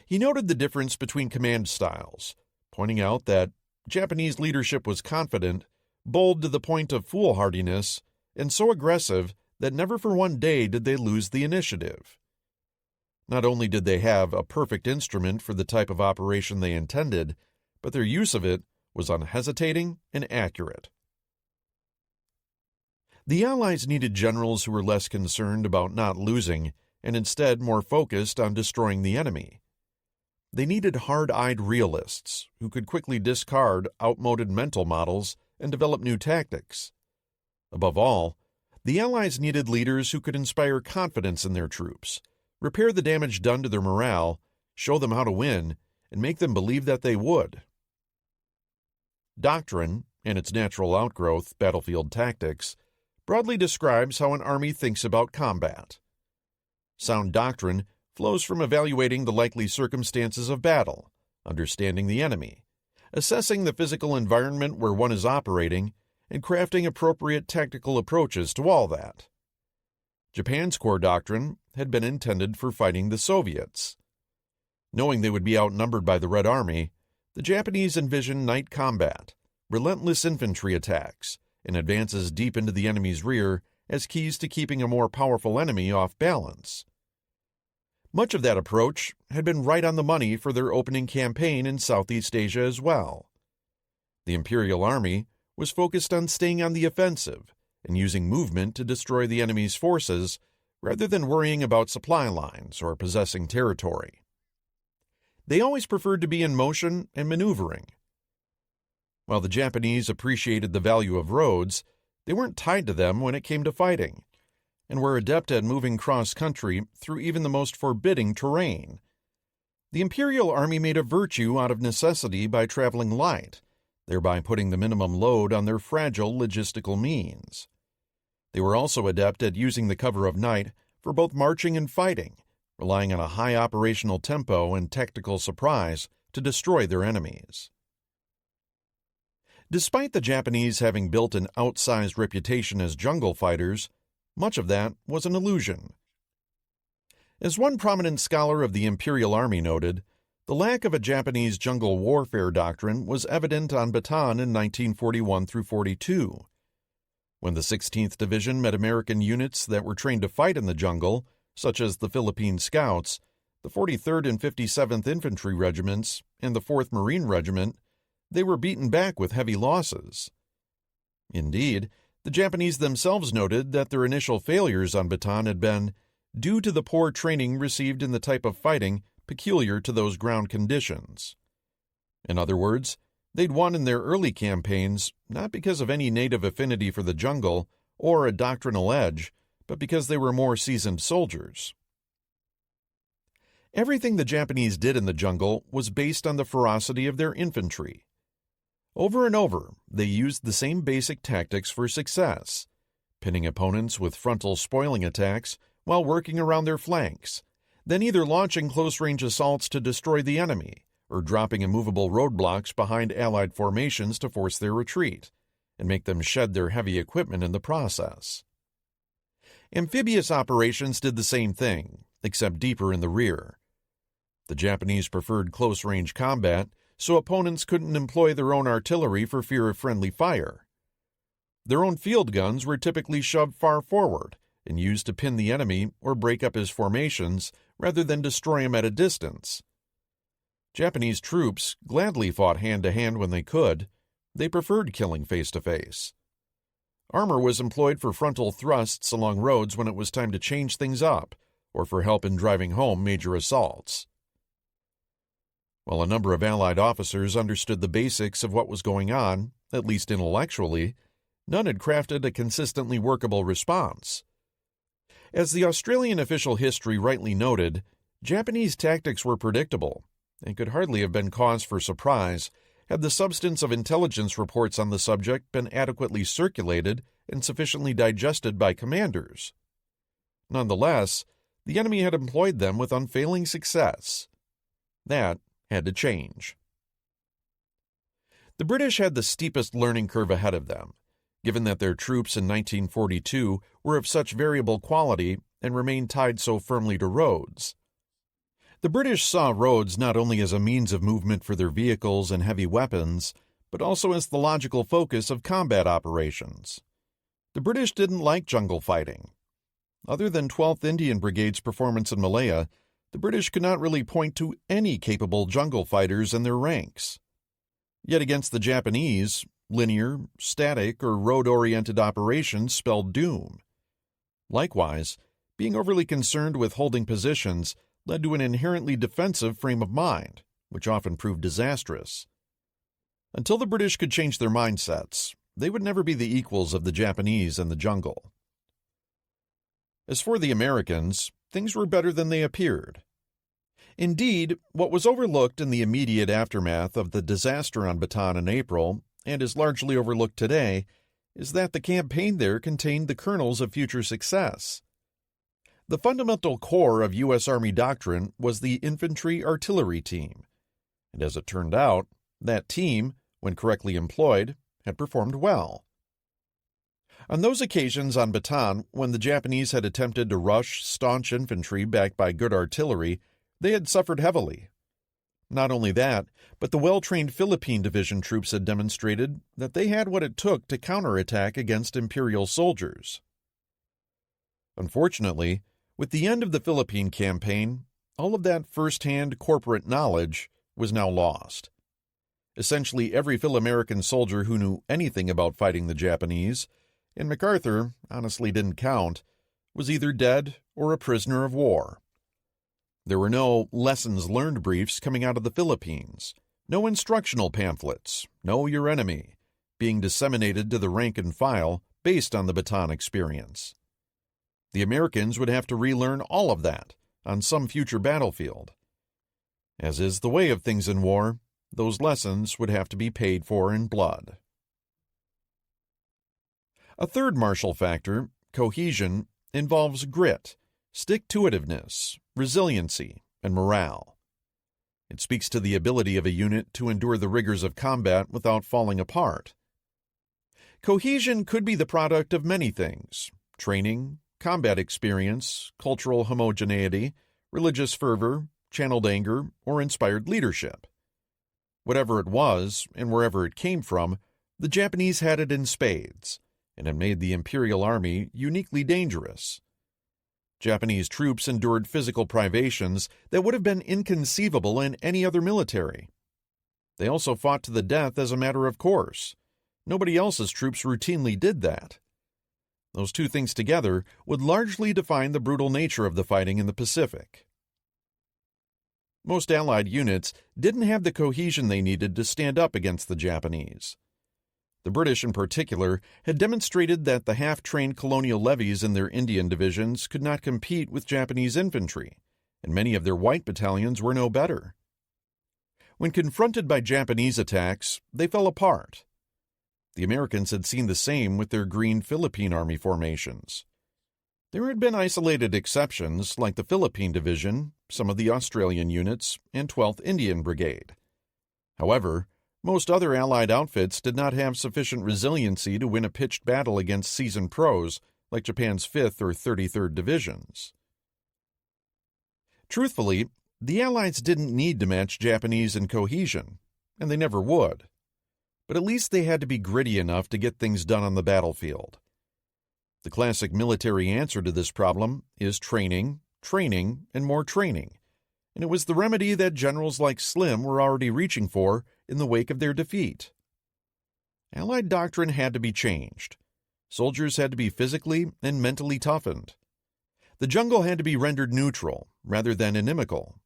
He noted the difference between command styles, pointing out that Japanese leadership was confident, bold to the point of foolhardiness, and so aggressive that never for one day did they lose the initiative. Not only did they have a perfect instrument for the type of operation they intended, but their use of it was unhesitating and accurate. The Allies needed generals who were less concerned about not losing and instead more focused on destroying the enemy. They needed hard-eyed realists who could quickly discard outmoded mental models and develop new tactics. Above all, the Allies needed leaders who could inspire confidence in their troops, repair the damage done to their morale, show them how to win, and make them believe that they would. Doctrine, and its natural outgrowth, battlefield tactics, broadly describes how an army thinks about combat. Sound doctrine flows from evaluating the likely circumstances of battle, understanding the enemy, assessing the physical environment where one is operating, and crafting appropriate tactical approaches to all that. Japan's core doctrine had been intended for fighting the Soviets. Knowing they would be outnumbered by the Red Army, the Japanese envisioned night combat, relentless infantry attacks, and advances deep into the enemy's rear as keys to keeping a more powerful enemy off balance. Much of that approach had been right on the money for their opening campaign in Southeast Asia as well. The Imperial Army was focused on staying on the offensive and using movement to destroy the enemy's forces rather than worrying about supply lines or possessing territory. They always preferred to be in motion and maneuvering. While the Japanese appreciated the value of roads, they weren't tied to them when it came to fighting, and were adept at moving cross-country through even the most forbidding terrain. The Imperial Army made a virtue out of necessity by traveling light, thereby putting the minimum load on their fragile logistical means. They were also adept at using the cover of night for both marching and fighting, relying on a high operational tempo and tactical surprise to destroy their enemies. Despite the Japanese having built an outsized reputation as jungle fighters, much of that was an illusion. As one prominent scholar of the Imperial Army noted, the lack of a Japanese jungle warfare doctrine was evident on Bataan in 1941 through 42. When the 16th Division met American units that were trained to fight in the jungle, such as the Philippine Scouts, the 43rd and 57th Infantry Regiments, and the 4th Marine Regiment, they were beaten back with heavy losses. Indeed, the Japanese themselves noted that their initial failures on Bataan had been due to the poor training received in the type of fighting peculiar to those ground conditions. In other words, they'd won in their early campaigns not because of any native affinity for the jungle or a doctrinal edge, but because they were more seasoned soldiers. Everything the Japanese did in the jungle was based on the ferocity of their infantry. Over and over, they used the same basic tactics for success, pinning opponents with frontal spoiling attacks while working around their flanks, then either launching close-range assaults to destroy the enemy or dropping immovable roadblocks behind Allied formations to force their retreat and make them shed their heavy equipment in the process. Amphibious operations did the same thing, except deeper in the rear. The Japanese preferred close-range combat, so opponents couldn't employ their own artillery for fear of friendly fire. Their own field guns were typically shoved far forward and used to pin the enemy or break up his formations rather than destroy him at a distance. Japanese troops gladly fought hand-to-hand when they could. They preferred killing face-to-face. Armor was employed for frontal thrusts along roads when it was time to change things up or for help in driving home major assaults. While a number of Allied officers understood the basics of what was going on, at least intellectually, none had crafted a consistently workable response. As the Australian official history rightly noted, Japanese tactics were predictable and could hardly have been cause for surprise had the substance of intelligence reports on the subject been adequately circulated and sufficiently digested by commanders. Nonetheless, the enemy had employed them with unfailing success. That had to change. The British had the steepest learning curve ahead of them, given that their troops in 1942 were of such variable quality and remained tied so firmly to roads. The British saw roads not only as a means of movement for their vehicles and heavy weapons, but also as the logical focus of combat operations. The British didn't like jungle fighting. Other than 12th Indian Brigade's performance in Malaya, the British could not really point to any capable jungle fighters in their ranks. Yet against the Japanese, linear, static, or road-oriented operations spelled doom. Likewise, being overly concerned with holding positions led to an inherently defensive frame of mind, which often proved disastrous. Until the British could change their mindsets, they would never be the equals of the Japanese in the jungle. As for the Americans, things were better than they appeared. Indeed, what was overlooked in the immediate aftermath of the disaster on Bataan in April, and is largely overlooked today, is that the campaign there contained the kernels of future success. The fundamental core of U.S. Army doctrine was the infantry-artillery team, and as it turned out, that team, when correctly employed, had performed well. On those occasions on Bataan, when the Japanese had attempted to rush staunch infantry backed by good artillery, they had suffered heavily. Not only that, but the well-trained Philippine Division troops had demonstrated that they had what it took to counterattack against Imperial soldiers. Unfortunately, with the end of the Philippine campaign, all of that first-hand corporate knowledge was now lost. Essentially every Phil-American soldier who knew anything about fighting the Japanese, and MacArthur honestly didn't count, was either dead or a prisoner of war. There were no lessons learned briefs coming out of the Philippines, no instructional pamphlets, know your enemy, being disseminated to the rank and file based on the Bataan experience. The Americans would have to relearn all of that on some future battlefield. As is the way of things in war, those lessons would have to be paid for in blood. A third Marshall factor, cohesion, involves grit, stick-to-itiveness, resiliency, and morale. It speaks to the ability of a unit to endure the rigors of combat without falling apart. Cohesion could be the product of many things: training, combat experience, cultural homogeneity, religious fervor, channeled anger, or inspired leadership. Whatever it was, and wherever it came from, the Japanese had it in spades, and it made the Imperial Army uniquely dangerous. Japanese troops endured physical privations that would have been inconceivable in any other military. They also fought to the death as a matter of course. Nobody else's troops routinely did that. Those two things together would largely define the brutal nature of the fighting in the Pacific. Most Allied units didn't have the cohesion they needed to stand up against the Japanese. The British, in particular, had demonstrated that the half-trained colonial levies in their Indian divisions could not compete with Japanese infantry, and many of their white battalions were no better. When confronted by Japanese attacks, they fell apart. The Americans had seen the same with their green Philippine Army formations. There had been isolated exceptions, like the Philippine Division, some of the Australian units, and 12th Indian Brigade. However, most other Allied outfits did not have sufficient resiliency to win a pitched battle against seasoned pros like Japan's 5th or 33rd Divisions. Truthfully, the Allies didn't need to match Japanese in cohesion, and they never would. But at least they had to be gritty enough to get things done on the battlefield. The classic military answer to this problem is training, training, and more training, and it was the remedy that generals like Slim were already reaching for in the wake of their defeat. Allied doctrine had to be changed. Soldiers had to be physically and mentally toughened. The jungle had to be rendered neutral rather than inimical.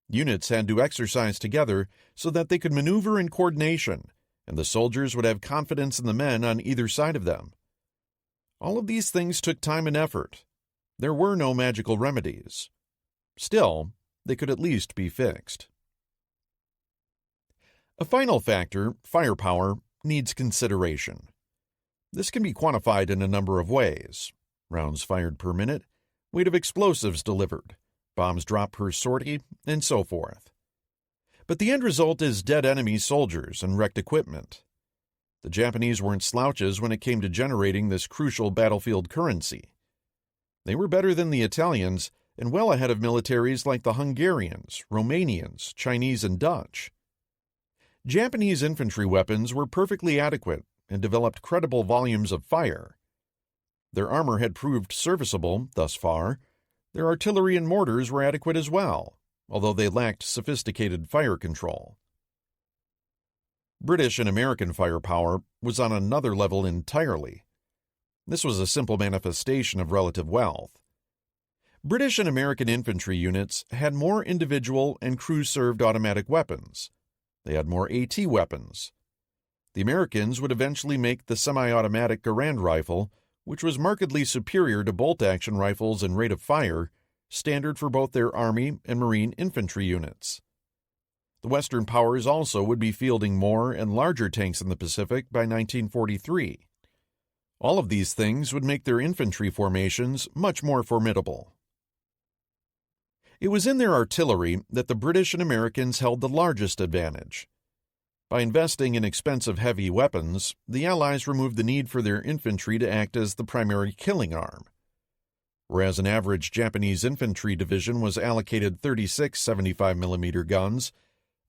Units had to exercise together so that they could maneuver in coordination, and the soldiers would have confidence in the men on either side of them. All of these things took time and effort. There were no magical remedies. Still, they could at least be fixed. A final factor, firepower, needs consideration. This can be quantified in a number of ways: rounds fired per minute, weight of explosives delivered, bombs dropped per sortie, and so forth. But the end result is dead enemy soldiers and wrecked equipment. The Japanese weren't slouches when it came to generating this crucial battlefield currency. They were better than the Italians and well ahead of militaries like the Hungarians, Romanians, Chinese, and Dutch. Japanese infantry weapons were perfectly adequate and developed credible volumes of fire. Their armor had proved serviceable thus far. Their artillery and mortars were adequate as well, although they lacked sophisticated fire control. British and American firepower was on another level entirely. This was a simple manifestation of relative wealth. British and American infantry units had more individual and crew-served automatic weapons. They had more AT weapons. The Americans would eventually make the semi-automatic Garand rifle, which was markedly superior to bolt-action rifles in rate of fire, standard for both their Army and Marine infantry units. The Western powers also would be fielding more and larger tanks in the Pacific by 1943. All of these things would make their infantry formations much more formidable. It was in their artillery that the British and Americans held the largest advantage. By investing in expensive heavy weapons, the Allies removed the need for their infantry to act as the primary killing arm. Whereas an average Japanese infantry division was allocated 36 75mm guns,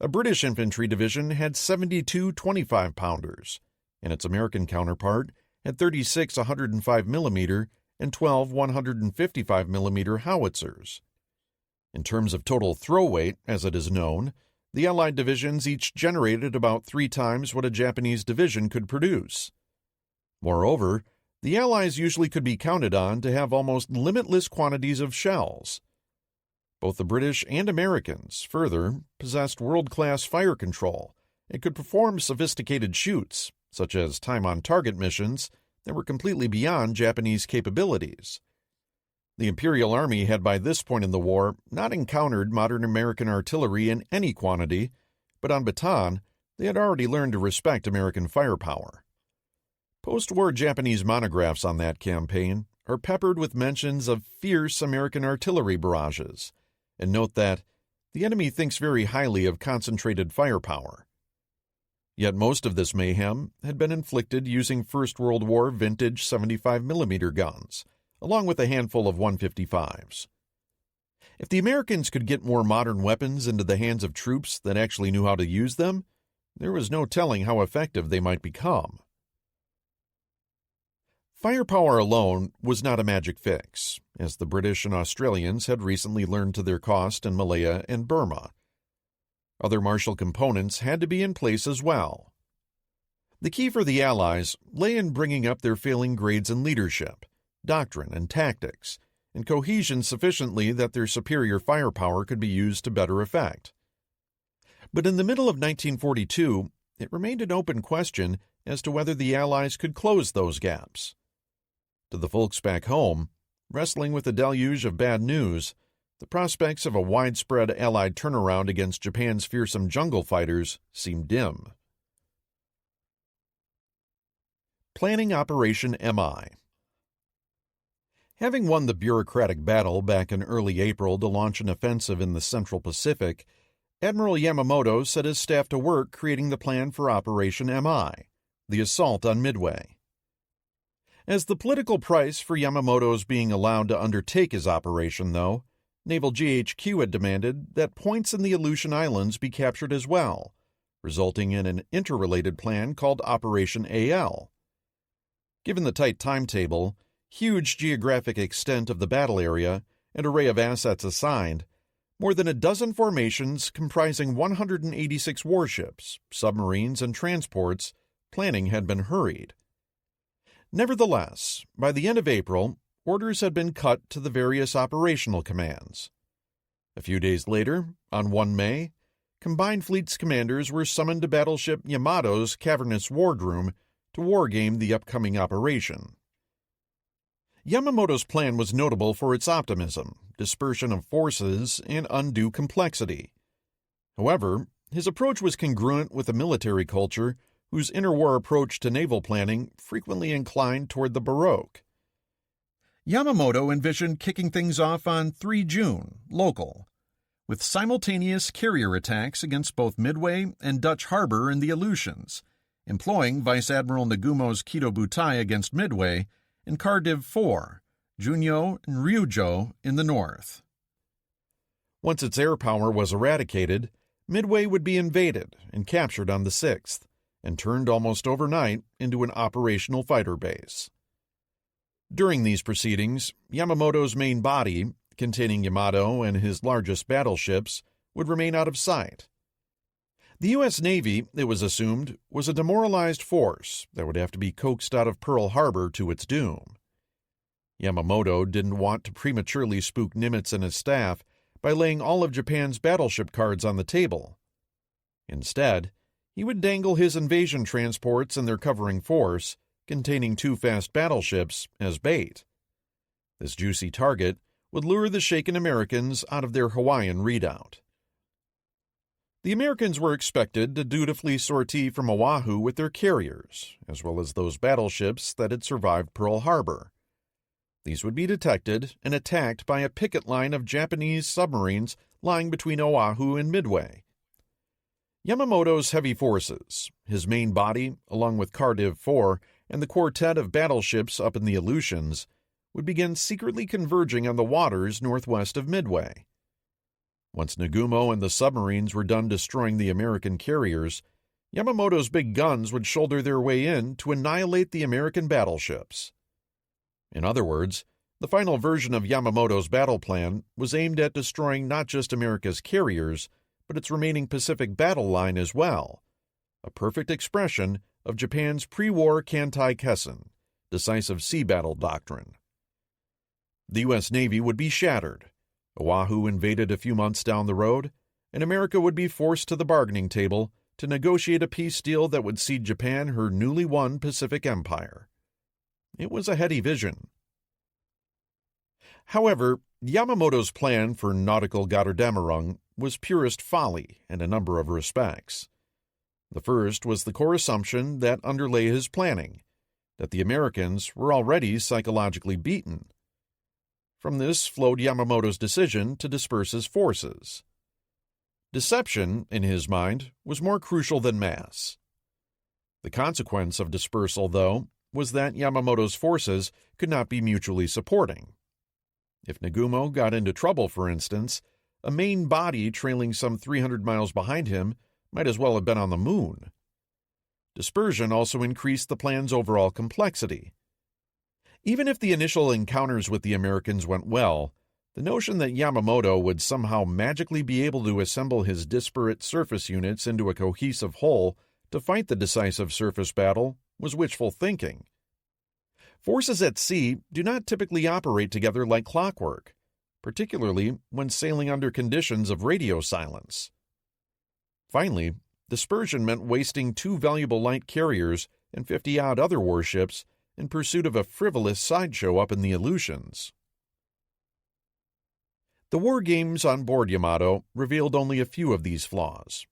a British infantry division had 72 25-pounders, and its American counterpart had 36 105mm and 12 155mm howitzers. In terms of total throw weight, as it is known, the Allied divisions each generated about 3 times what a Japanese division could produce. Moreover, the Allies usually could be counted on to have almost limitless quantities of shells. Both the British and Americans, further, possessed world-class fire control and could perform sophisticated shoots, such as time-on-target missions, that were completely beyond Japanese capabilities. The Imperial Army had by this point in the war not encountered modern American artillery in any quantity, but on Bataan, they had already learned to respect American firepower. Post-war Japanese monographs on that campaign are peppered with mentions of fierce American artillery barrages, and note that the enemy thinks very highly of concentrated firepower. Yet most of this mayhem had been inflicted using First World War vintage 75mm guns, along with a handful of 155s. If the Americans could get more modern weapons into the hands of troops that actually knew how to use them, there was no telling how effective they might become. Firepower alone was not a magic fix, as the British and Australians had recently learned to their cost in Malaya and Burma. Other martial components had to be in place as well. The key for the Allies lay in bringing up their failing grades in leadership, doctrine, and tactics, and cohesion sufficiently that their superior firepower could be used to better effect. But in the middle of 1942, it remained an open question as to whether the Allies could close those gaps. To the folks back home, wrestling with a deluge of bad news, the prospects of a widespread Allied turnaround against Japan's fearsome jungle fighters seemed dim. Planning Operation MI. Having won the bureaucratic battle back in early April to launch an offensive in the Central Pacific, Admiral Yamamoto set his staff to work creating the plan for Operation MI, the assault on Midway. As the political price for Yamamoto's being allowed to undertake his operation, though, Naval GHQ had demanded that points in the Aleutian Islands be captured as well, resulting in an interrelated plan called Operation AL. Given the tight timetable, huge geographic extent of the battle area, and array of assets assigned, more than a dozen formations comprising 186 warships, submarines, and transports, planning had been hurried. Nevertheless, by the end of April, orders had been cut to the various operational commands. A few days later, on 1 May, Combined Fleet's commanders were summoned to battleship Yamato's cavernous wardroom to wargame the upcoming operation. Yamamoto's plan was notable for its optimism, dispersion of forces, and undue complexity. However, his approach was congruent with a military culture whose interwar approach to naval planning frequently inclined toward the Baroque. Yamamoto envisioned kicking things off on 3 June, local, with simultaneous carrier attacks against both Midway and Dutch Harbor in the Aleutians, employing Vice Admiral Nagumo's Kido Butai against Midway and Cardiv 4, Junyo and Ryujo in the north. Once its air power was eradicated, Midway would be invaded and captured on the 6th, and turned almost overnight into an operational fighter base. During these proceedings, Yamamoto's main body, containing Yamato and his largest battleships, would remain out of sight. The U.S. Navy, it was assumed, was a demoralized force that would have to be coaxed out of Pearl Harbor to its doom. Yamamoto didn't want to prematurely spook Nimitz and his staff by laying all of Japan's battleship cards on the table. Instead, he would dangle his invasion transports and their covering force, containing 2 fast battleships, as bait. This juicy target would lure the shaken Americans out of their Hawaiian redoubt. The Americans were expected to dutifully sortie from Oahu with their carriers, as well as those battleships that had survived Pearl Harbor. These would be detected and attacked by a picket line of Japanese submarines lying between Oahu and Midway. Yamamoto's heavy forces, his main body, along with Cardiv 4 and the quartet of battleships up in the Aleutians, would begin secretly converging on the waters northwest of Midway. Once Nagumo and the submarines were done destroying the American carriers, Yamamoto's big guns would shoulder their way in to annihilate the American battleships. In other words, the final version of Yamamoto's battle plan was aimed at destroying not just America's carriers, but its remaining Pacific battle line as well, a perfect expression of Japan's pre-war Kantai-Kessen, decisive sea battle doctrine. The U.S. Navy would be shattered, Oahu invaded a few months down the road, and America would be forced to the bargaining table to negotiate a peace deal that would cede Japan her newly won Pacific Empire. It was a heady vision. However, Yamamoto's plan for nautical Götterdämmerung was purest folly in a number of respects. The first was the core assumption that underlay his planning, that the Americans were already psychologically beaten. From this flowed Yamamoto's decision to disperse his forces. Deception, in his mind, was more crucial than mass. The consequence of dispersal, though, was that Yamamoto's forces could not be mutually supporting. If Nagumo got into trouble, for instance, a main body trailing some 300 miles behind him might as well have been on the moon. Dispersion also increased the plan's overall complexity. Even if the initial encounters with the Americans went well, the notion that Yamamoto would somehow magically be able to assemble his disparate surface units into a cohesive whole to fight the decisive surface battle was wishful thinking. Forces at sea do not typically operate together like clockwork, particularly when sailing under conditions of radio silence. Finally, dispersion meant wasting 2 valuable light carriers and 50-odd other warships in pursuit of a frivolous sideshow up in the Aleutians. The war games on board Yamato revealed only a few of these flaws.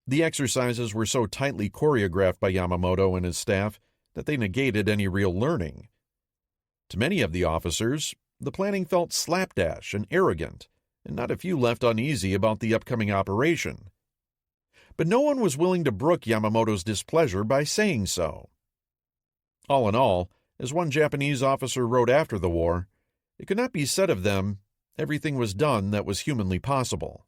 The exercises were so tightly choreographed by Yamamoto and his staff that they negated any real learning. To many of the officers, the planning felt slapdash and arrogant, and not a few left uneasy about the upcoming operation. But no one was willing to brook Yamamoto's displeasure by saying so. All in all, as one Japanese officer wrote after the war, it could not be said of them, everything was done that was humanly possible.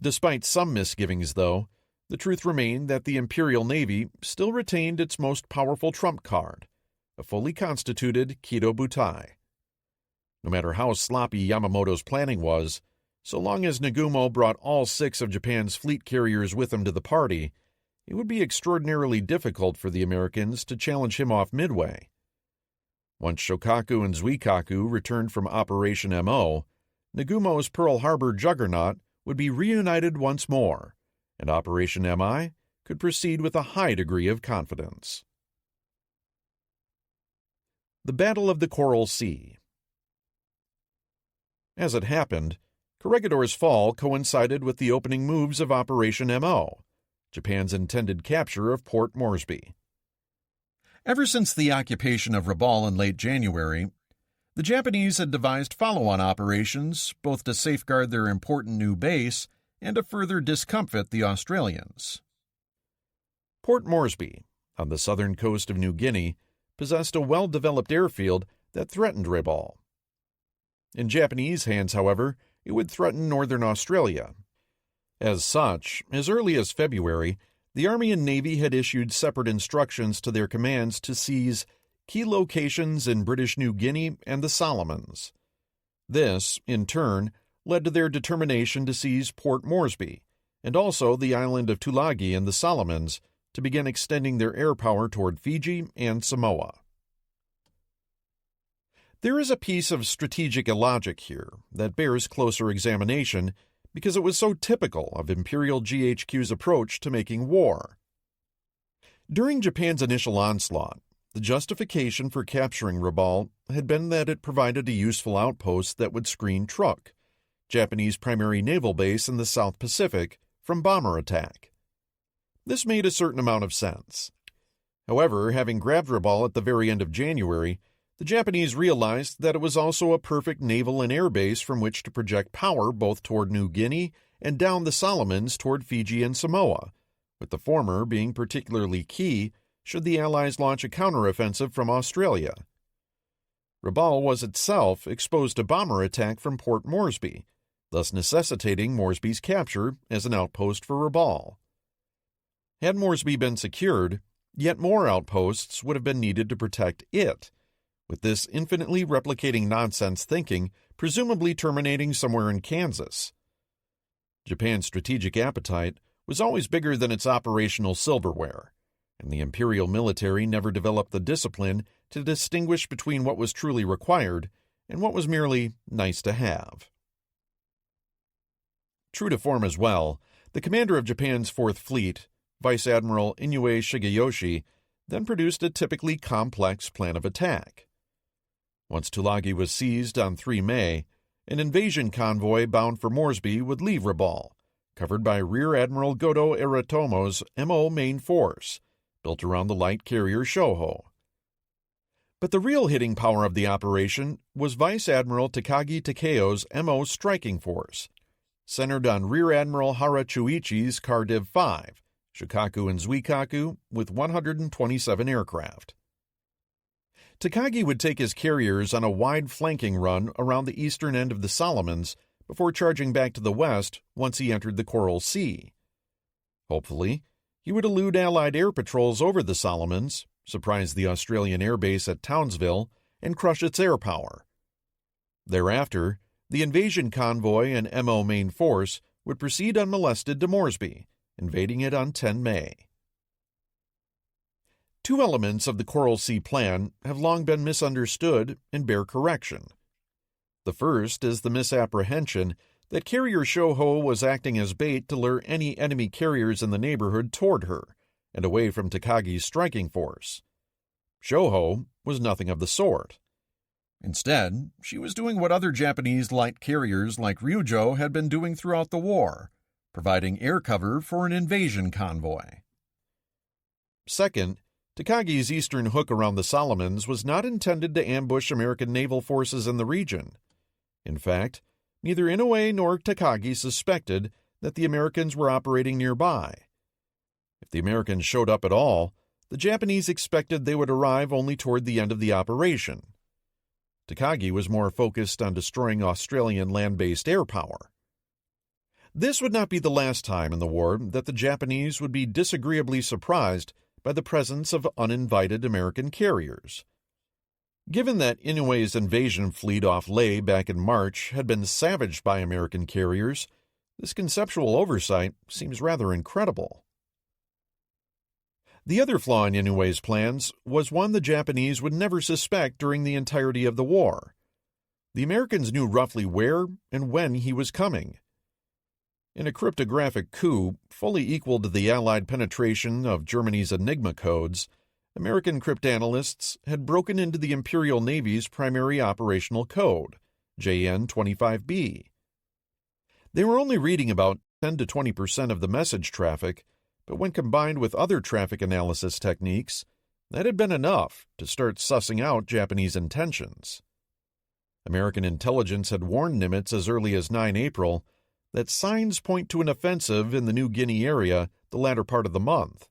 Despite some misgivings, though, the truth remained that the Imperial Navy still retained its most powerful trump card, a fully constituted Kido Butai. No matter how sloppy Yamamoto's planning was, so long as Nagumo brought all 6 of Japan's fleet carriers with him to the party, it would be extraordinarily difficult for the Americans to challenge him off Midway. Once Shokaku and Zuikaku returned from Operation MO, Nagumo's Pearl Harbor juggernaut would be reunited once more, and Operation MI could proceed with a high degree of confidence. The Battle of the Coral Sea. As it happened, Corregidor's fall coincided with the opening moves of Operation MO, Japan's intended capture of Port Moresby. Ever since the occupation of Rabaul in late January, the Japanese had devised follow-on operations both to safeguard their important new base and to further discomfit the Australians. Port Moresby, on the southern coast of New Guinea, possessed a well-developed airfield that threatened Rabaul. In Japanese hands, however, it would threaten northern Australia. As such, as early as February, the Army and Navy had issued separate instructions to their commands to seize key locations in British New Guinea and the Solomons. This, in turn, led to their determination to seize Port Moresby, and also the island of Tulagi in the Solomons, to begin extending their air power toward Fiji and Samoa. There is a piece of strategic illogic here that bears closer examination because it was so typical of Imperial GHQ's approach to making war. During Japan's initial onslaught, the justification for capturing Rabaul had been that it provided a useful outpost that would screen Truk, Japanese primary naval base in the South Pacific, from bomber attack. This made a certain amount of sense. However, having grabbed Rabaul at the very end of January, the Japanese realized that it was also a perfect naval and air base from which to project power both toward New Guinea and down the Solomons toward Fiji and Samoa, with the former being particularly key should the Allies launch a counteroffensive from Australia. Rabaul was itself exposed to bomber attack from Port Moresby, thus necessitating Moresby's capture as an outpost for Rabaul. Had Moresby been secured, yet more outposts would have been needed to protect it, with this infinitely replicating nonsense thinking presumably terminating somewhere in Kansas. Japan's strategic appetite was always bigger than its operational silverware, and the imperial military never developed the discipline to distinguish between what was truly required and what was merely nice to have. True to form as well, the commander of Japan's Fourth Fleet, Vice Admiral Inoue Shigeyoshi, then produced a typically complex plan of attack. Once Tulagi was seized on 3 May, an invasion convoy bound for Moresby would leave Rabaul, covered by Rear Admiral Godo Aritomo's MO main force, built around the light carrier Shoho. But the real hitting power of the operation was Vice Admiral Takagi Takeo's MO striking force, centered on Rear Admiral Hara Chuichi's Cardiv 5, Shikaku and Zuikaku, with 127 aircraft. Takagi would take his carriers on a wide flanking run around the eastern end of the Solomons before charging back to the west once he entered the Coral Sea. Hopefully, he would elude Allied air patrols over the Solomons, surprise the Australian air base at Townsville, and crush its air power. Thereafter, the invasion convoy and MO main force would proceed unmolested to Moresby, invading it on 10 May. Two elements of the Coral Sea Plan have long been misunderstood and bear correction. The first is the misapprehension that carrier Shoho was acting as bait to lure any enemy carriers in the neighborhood toward her and away from Takagi's striking force. Shoho was nothing of the sort. Instead, she was doing what other Japanese light carriers like Ryujo had been doing throughout the war, providing air cover for an invasion convoy. Second, Takagi's eastern hook around the Solomons was not intended to ambush American naval forces in the region. In fact, neither Inoue nor Takagi suspected that the Americans were operating nearby. If the Americans showed up at all, the Japanese expected they would arrive only toward the end of the operation. Takagi was more focused on destroying Australian land-based air power. This would not be the last time in the war that the Japanese would be disagreeably surprised by the presence of uninvited American carriers. Given that Inoue's invasion fleet off Leh back in March had been savaged by American carriers, this conceptual oversight seems rather incredible. The other flaw in Inoue's plans was one the Japanese would never suspect during the entirety of the war. The Americans knew roughly where and when he was coming. In a cryptographic coup fully equal to the Allied penetration of Germany's Enigma codes, American cryptanalysts had broken into the Imperial Navy's primary operational code, JN-25B. They were only reading about 10 to 20% of the message traffic, but when combined with other traffic analysis techniques, that had been enough to start sussing out Japanese intentions. American intelligence had warned Nimitz as early as 9 April that signs point to an offensive in the New Guinea area the latter part of the month.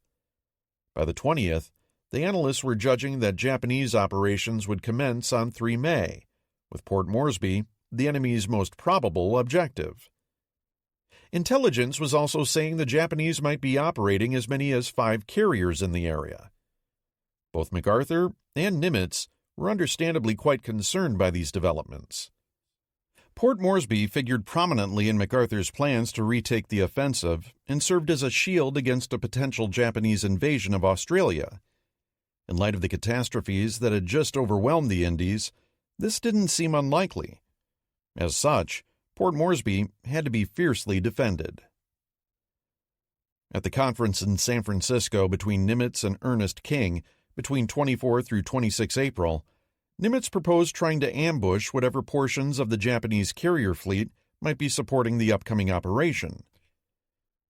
By the 20th, the analysts were judging that Japanese operations would commence on 3 May, with Port Moresby the enemy's most probable objective. Intelligence was also saying the Japanese might be operating as many as 5 carriers in the area. Both MacArthur and Nimitz were understandably quite concerned by these developments. Port Moresby figured prominently in MacArthur's plans to retake the offensive and served as a shield against a potential Japanese invasion of Australia. In light of the catastrophes that had just overwhelmed the Indies, this didn't seem unlikely. As such, Port Moresby had to be fiercely defended. At the conference in San Francisco between Nimitz and Ernest King between 24 through 26 April, Nimitz proposed trying to ambush whatever portions of the Japanese carrier fleet might be supporting the upcoming operation.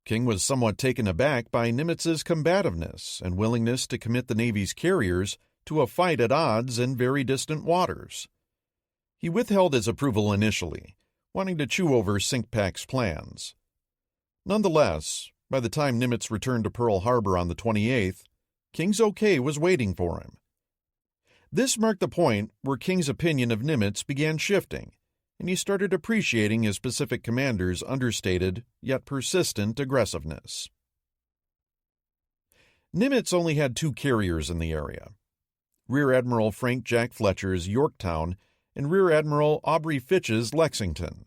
King was somewhat taken aback by Nimitz's combativeness and willingness to commit the Navy's carriers to a fight at odds in very distant waters. He withheld his approval initially, wanting to chew over Sinkpak's plans. Nonetheless, by the time Nimitz returned to Pearl Harbor on the 28th, King's okay was waiting for him. This marked the point where King's opinion of Nimitz began shifting, and he started appreciating his Pacific commander's understated yet persistent aggressiveness. Nimitz only had 2 carriers in the area: Rear Admiral Frank Jack Fletcher's Yorktown and Rear Admiral Aubrey Fitch's Lexington.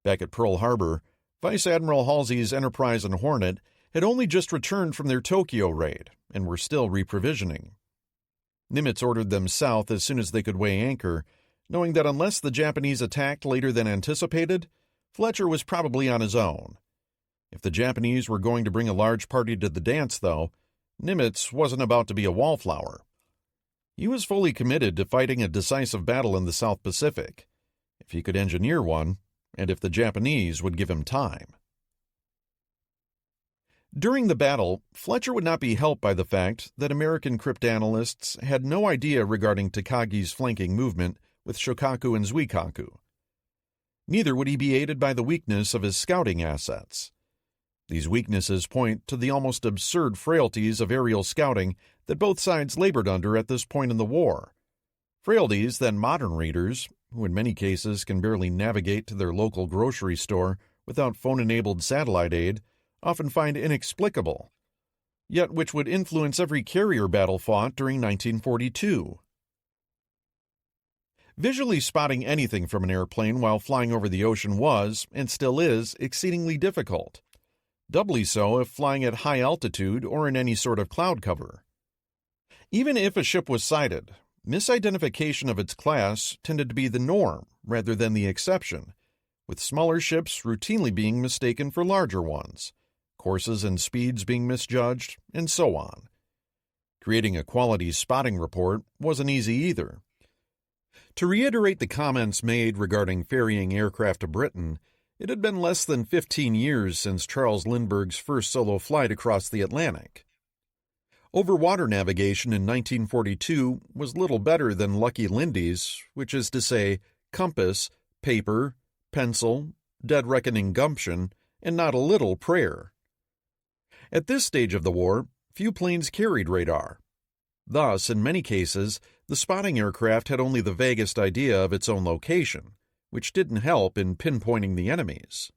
Back at Pearl Harbor, Vice Admiral Halsey's Enterprise and Hornet had only just returned from their Tokyo raid and were still reprovisioning. Nimitz ordered them south as soon as they could weigh anchor, knowing that unless the Japanese attacked later than anticipated, Fletcher was probably on his own. If the Japanese were going to bring a large party to the dance, though, Nimitz wasn't about to be a wallflower. He was fully committed to fighting a decisive battle in the South Pacific, if he could engineer one, and if the Japanese would give him time. During the battle, Fletcher would not be helped by the fact that American cryptanalysts had no idea regarding Takagi's flanking movement with Shokaku and Zuikaku. Neither would he be aided by the weakness of his scouting assets. These weaknesses point to the almost absurd frailties of aerial scouting that both sides labored under at this point in the war. Frailties that modern readers, who in many cases can barely navigate to their local grocery store without phone-enabled satellite aid, often find inexplicable, yet which would influence every carrier battle fought during 1942. Visually spotting anything from an airplane while flying over the ocean was, and still is, exceedingly difficult. Doubly so if flying at high altitude or in any sort of cloud cover. Even if a ship was sighted, misidentification of its class tended to be the norm rather than the exception, with smaller ships routinely being mistaken for larger ones, courses and speeds being misjudged, and so on. Creating a quality spotting report wasn't easy either. To reiterate the comments made regarding ferrying aircraft to Britain, it had been less than 15 years since Charles Lindbergh's first solo flight across the Atlantic. Overwater navigation in 1942 was little better than Lucky Lindy's, which is to say, compass, paper, pencil, dead reckoning gumption, and not a little prayer. At this stage of the war, few planes carried radar. Thus, in many cases, the spotting aircraft had only the vaguest idea of its own location, which didn't help in pinpointing the enemies.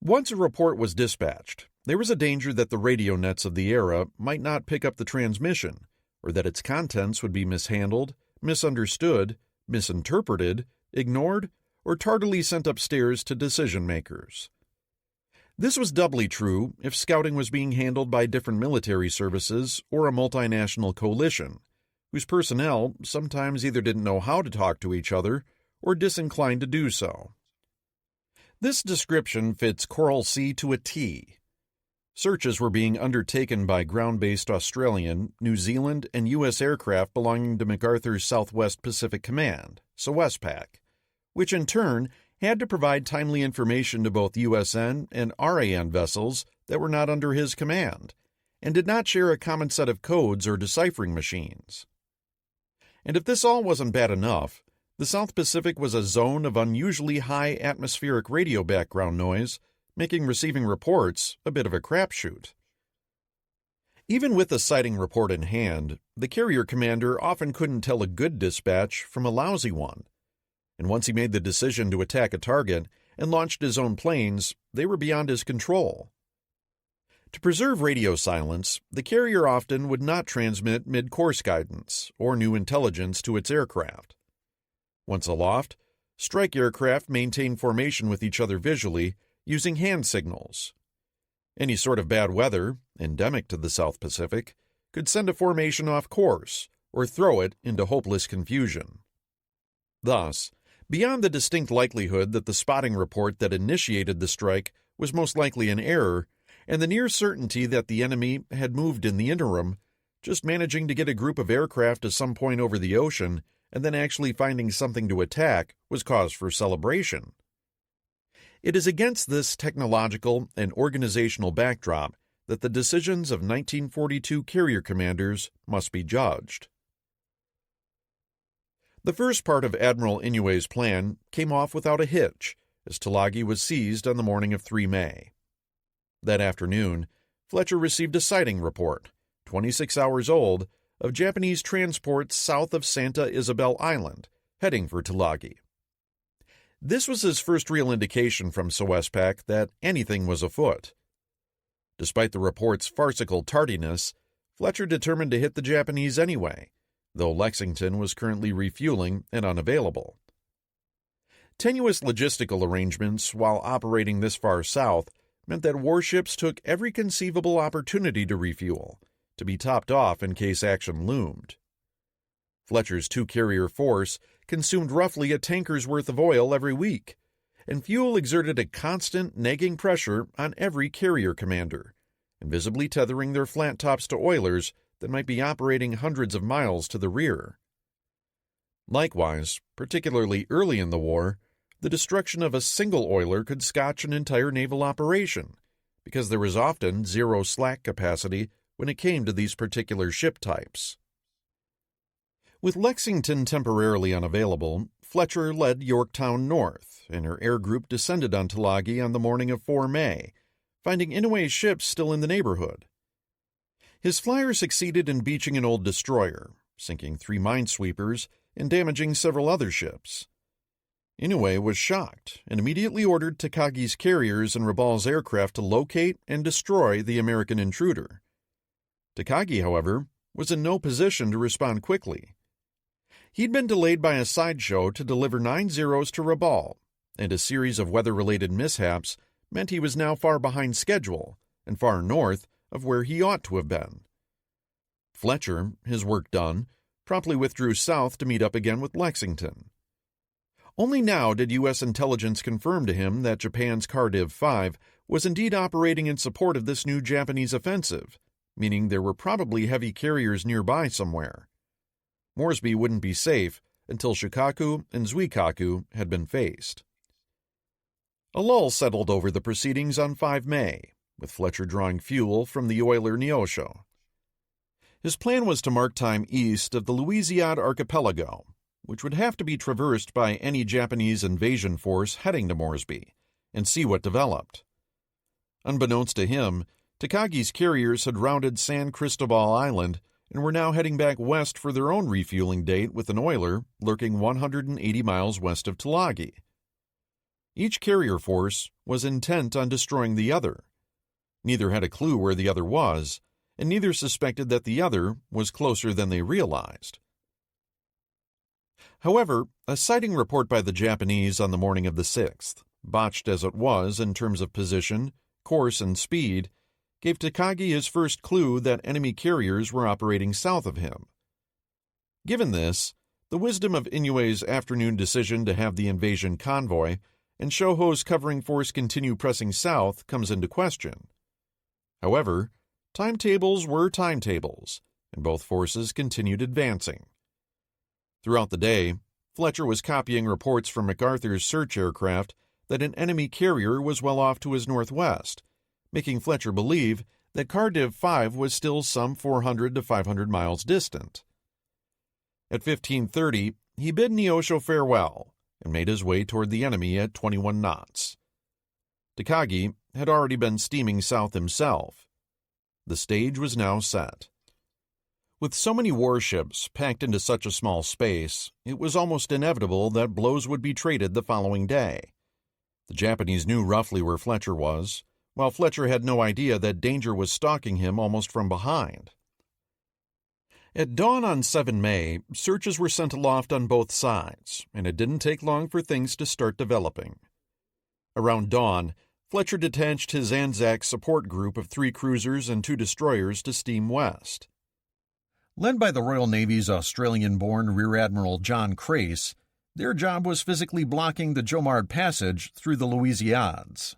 Once a report was dispatched, there was a danger that the radio nets of the era might not pick up the transmission, or that its contents would be mishandled, misunderstood, misinterpreted, ignored, or tardily sent upstairs to decision-makers. This was doubly true if scouting was being handled by different military services or a multinational coalition, whose personnel sometimes either didn't know how to talk to each other or disinclined to do so. This description fits Coral Sea to a T. Searches were being undertaken by ground-based Australian, New Zealand, and U.S. aircraft belonging to MacArthur's Southwest Pacific Command, SOWESPAC, which in turn had to provide timely information to both USN and RAN vessels that were not under his command, and did not share a common set of codes or deciphering machines. And if this all wasn't bad enough, the South Pacific was a zone of unusually high atmospheric radio background noise, making receiving reports a bit of a crapshoot. Even with the sighting report in hand, the carrier commander often couldn't tell a good dispatch from a lousy one, and once he made the decision to attack a target and launched his own planes, they were beyond his control. To preserve radio silence, the carrier often would not transmit mid-course guidance or new intelligence to its aircraft. Once aloft, strike aircraft maintained formation with each other visually using hand signals. Any sort of bad weather, endemic to the South Pacific, could send a formation off course or throw it into hopeless confusion. Thus, beyond the distinct likelihood that the spotting report that initiated the strike was most likely an error, and the near certainty that the enemy had moved in the interim, just managing to get a group of aircraft to some point over the ocean and then actually finding something to attack was cause for celebration. It is against this technological and organizational backdrop that the decisions of 1942 carrier commanders must be judged. The first part of Admiral Inouye's plan came off without a hitch, as Tulagi was seized on the morning of 3 May. That afternoon, Fletcher received a sighting report, 26 hours old, of Japanese transports south of Santa Isabel Island, heading for Tulagi. This was his first real indication from SOWESPAC that anything was afoot. Despite the report's farcical tardiness, Fletcher determined to hit the Japanese anyway, though Lexington was currently refueling and unavailable. Tenuous logistical arrangements while operating this far south meant that warships took every conceivable opportunity to refuel, to be topped off in case action loomed. Fletcher's two-carrier force consumed roughly a tanker's worth of oil every week, and fuel exerted a constant, nagging pressure on every carrier commander, invisibly tethering their flat tops to oilers that might be operating hundreds of miles to the rear. Likewise, particularly early in the war, the destruction of a single oiler could scotch an entire naval operation, because there was often zero slack capacity when it came to these particular ship types. With Lexington temporarily unavailable, Fletcher led Yorktown north, and her air group descended on Tulagi on the morning of 4 May, finding Inouye's ships still in the neighborhood. His flyer succeeded in beaching an old destroyer, sinking 3 minesweepers and damaging several other ships. Inouye was shocked and immediately ordered Takagi's carriers and Rabal's aircraft to locate and destroy the American intruder. Takagi, however, was in no position to respond quickly. He'd been delayed by a sideshow to deliver 9 Zeros to Rabal, and a series of weather-related mishaps meant he was now far behind schedule and far north of where he ought to have been. Fletcher, his work done, promptly withdrew south to meet up again with Lexington. Only now did U.S. intelligence confirm to him that Japan's Cardiff 5 was indeed operating in support of this new Japanese offensive, meaning there were probably heavy carriers nearby somewhere. Moresby wouldn't be safe until Shikaku and Zuikaku had been faced. A lull settled over the proceedings on 5 May, with Fletcher drawing fuel from the oiler Neosho. His plan was to mark time east of the Louisiade archipelago, which would have to be traversed by any Japanese invasion force heading to Moresby, and see what developed. Unbeknownst to him, Takagi's carriers had rounded San Cristobal Island and were now heading back west for their own refueling date with an oiler lurking 180 miles west of Tulagi. Each carrier force was intent on destroying the other. Neither had a clue where the other was, and neither suspected that the other was closer than they realized. However, a sighting report by the Japanese on the morning of the 6th, botched as it was in terms of position, course, and speed, gave Takagi his first clue that enemy carriers were operating south of him. Given this, the wisdom of Inouye's afternoon decision to have the invasion convoy and Shoho's covering force continue pressing south comes into question. However, timetables were timetables, and both forces continued advancing. Throughout the day, Fletcher was copying reports from MacArthur's search aircraft that an enemy carrier was well off to his northwest, making Fletcher believe that Cardiff 5 was still some 400 to 500 miles distant. At 15:30, he bid Neosho farewell and made his way toward the enemy at 21 knots. Takagi had already been steaming south himself. The stage was now set. With so many warships packed into such a small space, it was almost inevitable that blows would be traded the following day. The Japanese knew roughly where Fletcher was, while Fletcher had no idea that danger was stalking him almost from behind. At dawn on 7 May, searches were sent aloft on both sides, and it didn't take long for things to start developing. Around dawn, Fletcher detached his Anzac support group of 3 cruisers and 2 destroyers to steam west. Led by the Royal Navy's Australian-born Rear Admiral John Crace, their job was physically blocking the Jomard Passage through the Louisiades.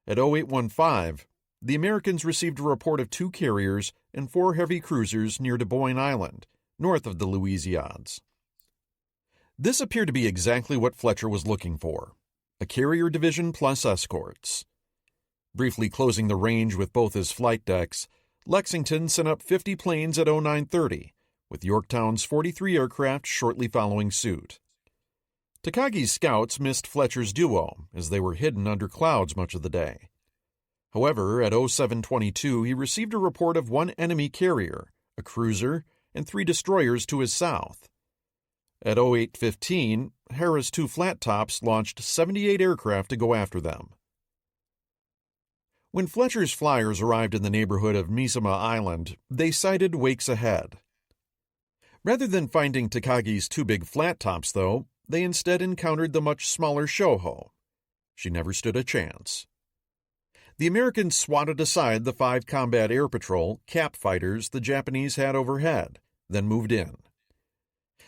At 0815, the Americans received a report of 2 carriers and 4 heavy cruisers near Du Bois Island, north of the Louisiades. This appeared to be exactly what Fletcher was looking for, a carrier division plus escorts. Briefly closing the range with both his flight decks, Lexington sent up 50 planes at 0930, with Yorktown's 43 aircraft shortly following suit. Takagi's scouts missed Fletcher's duo, as they were hidden under clouds much of the day. However, at 0722 he received a report of 1 enemy carrier, a cruiser, and 3 destroyers to his south. At 0815, Harrah's 2 flat tops launched 78 aircraft to go after them. When Fletcher's flyers arrived in the neighborhood of Misama Island, they sighted wakes ahead. Rather than finding Takagi's 2 big flat tops, though, they instead encountered the much smaller Shoho. She never stood a chance. The Americans swatted aside the 5 combat air patrol, cap fighters the Japanese had overhead, then moved in.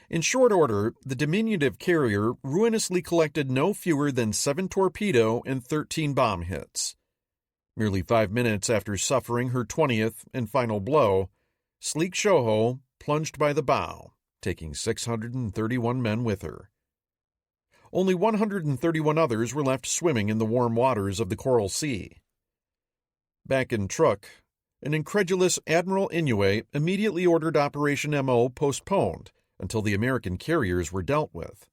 In short order, the diminutive carrier ruinously collected no fewer than 7 torpedo and 13 bomb hits. Merely 5 minutes after suffering her 20th and final blow, sleek Shoho plunged by the bow, taking 631 men with her. Only 131 others were left swimming in the warm waters of the Coral Sea. Back in Crux, an incredulous Admiral Inoue immediately ordered Operation MO postponed until the American carriers were dealt with.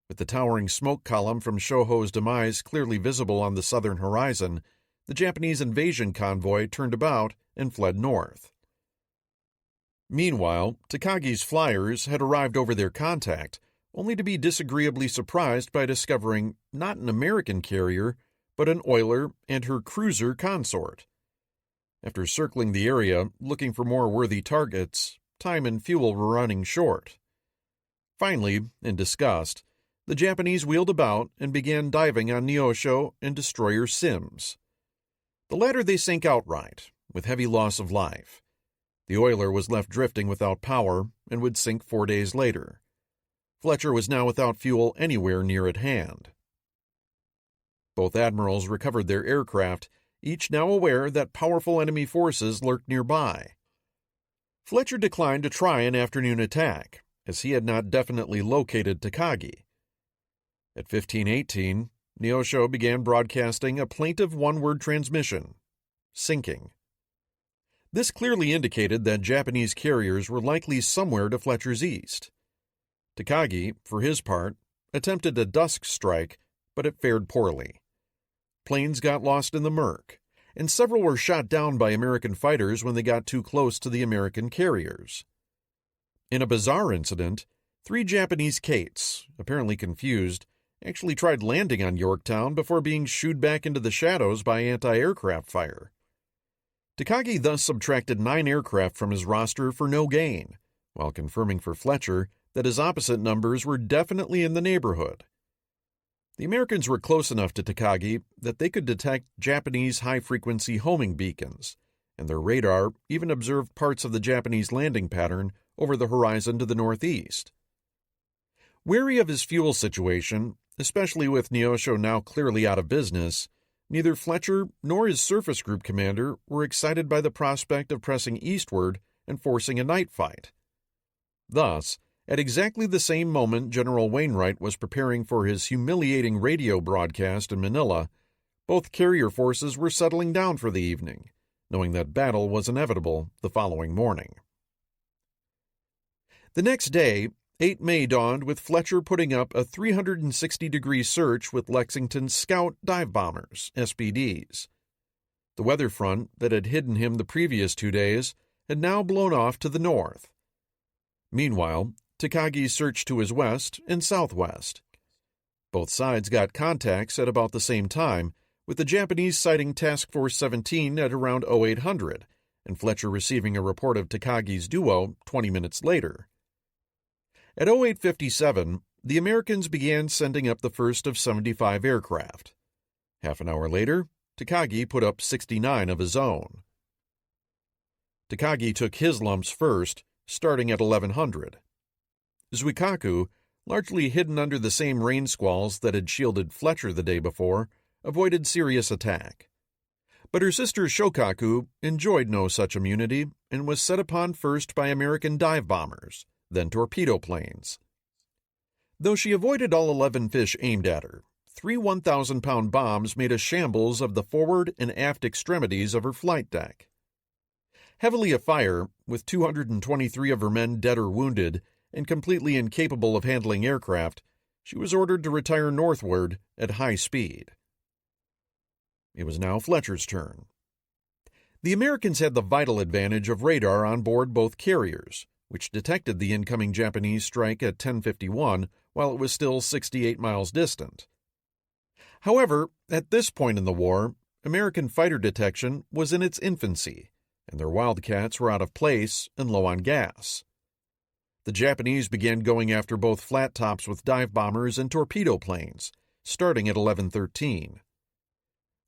With the towering smoke column from Shoho's demise clearly visible on the southern horizon, the Japanese invasion convoy turned about and fled north. Meanwhile, Takagi's flyers had arrived over their contact, only to be disagreeably surprised by discovering not an American carrier, but an oiler and her cruiser consort. After circling the area, looking for more worthy targets, time and fuel were running short. Finally, in disgust, the Japanese wheeled about and began diving on Neosho and destroyer Sims. The latter they sank outright, with heavy loss of life. The oiler was left drifting without power and would sink 4 days later. Fletcher was now without fuel anywhere near at hand. Both admirals recovered their aircraft, each now aware that powerful enemy forces lurked nearby. Fletcher declined to try an afternoon attack, as he had not definitely located Takagi. At 15:18, Neosho began broadcasting a plaintive one-word transmission: sinking. This clearly indicated that Japanese carriers were likely somewhere to Fletcher's east. Takagi, for his part, attempted a dusk strike, but it fared poorly. Planes got lost in the murk, and several were shot down by American fighters when they got too close to the American carriers. In a bizarre incident, 3 Japanese Kates, apparently confused, actually tried landing on Yorktown before being shooed back into the shadows by anti-aircraft fire. Takagi thus subtracted 9 aircraft from his roster for no gain, while confirming for Fletcher that his opposite numbers were definitely in the neighborhood. The Americans were close enough to Takagi that they could detect Japanese high-frequency homing beacons, and their radar even observed parts of the Japanese landing pattern over the horizon to the northeast. Wary of his fuel situation, especially with Neosho now clearly out of business, neither Fletcher nor his surface group commander were excited by the prospect of pressing eastward and forcing a night fight. Thus, at exactly the same moment General Wainwright was preparing for his humiliating radio broadcast in Manila, both carrier forces were settling down for the evening, knowing that battle was inevitable the following morning. The next day, 8 May dawned with Fletcher putting up a 360-degree search with Lexington's Scout dive bombers, SBDs. The weather front that had hidden him the previous 2 days had now blown off to the north. Meanwhile, Takagi searched to his west and southwest. Both sides got contacts at about the same time, with the Japanese sighting Task Force 17 at around 0800, and Fletcher receiving a report of Takagi's duo 20 minutes later. At 0857, the Americans began sending up the first of 75 aircraft. Half an hour later, Takagi put up 69 of his own. Takagi took his lumps first, starting at 1100. Zuikaku, largely hidden under the same rain squalls that had shielded Fletcher the day before, avoided serious attack. But her sister Shokaku enjoyed no such immunity and was set upon first by American dive bombers, then torpedo planes. Though she avoided all 11 fish aimed at her, 3 1,000-pound bombs made a shambles of the forward and aft extremities of her flight deck. Heavily afire, with 223 of her men dead or wounded, and completely incapable of handling aircraft, she was ordered to retire northward at high speed. It was now Fletcher's turn. The Americans had the vital advantage of radar on board both carriers, which detected the incoming Japanese strike at 10:51 while it was still 68 miles distant. However, at this point in the war, American fighter detection was in its infancy, and their Wildcats were out of place and low on gas. The Japanese began going after both flat tops with dive bombers and torpedo planes, starting at 1113.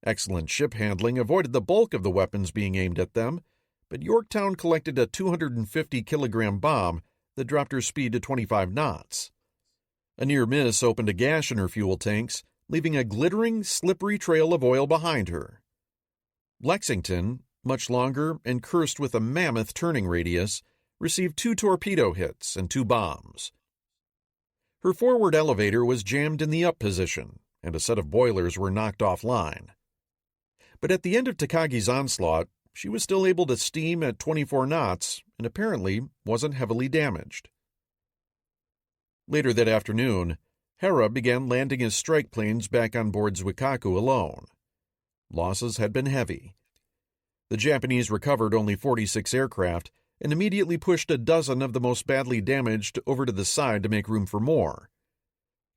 Excellent ship handling avoided the bulk of the weapons being aimed at them, but Yorktown collected a 250-kilogram bomb that dropped her speed to 25 knots. A near miss opened a gash in her fuel tanks, leaving a glittering, slippery trail of oil behind her. Lexington, much longer and cursed with a mammoth turning radius, received 2 torpedo hits and 2 bombs. Her forward elevator was jammed in the up position, and a set of boilers were knocked offline. But at the end of Takagi's onslaught, she was still able to steam at 24 knots and apparently wasn't heavily damaged. Later that afternoon, Hera began landing his strike planes back on board Zuikaku alone. Losses had been heavy. The Japanese recovered only 46 aircraft and immediately pushed a dozen of the most badly damaged over to the side to make room for more.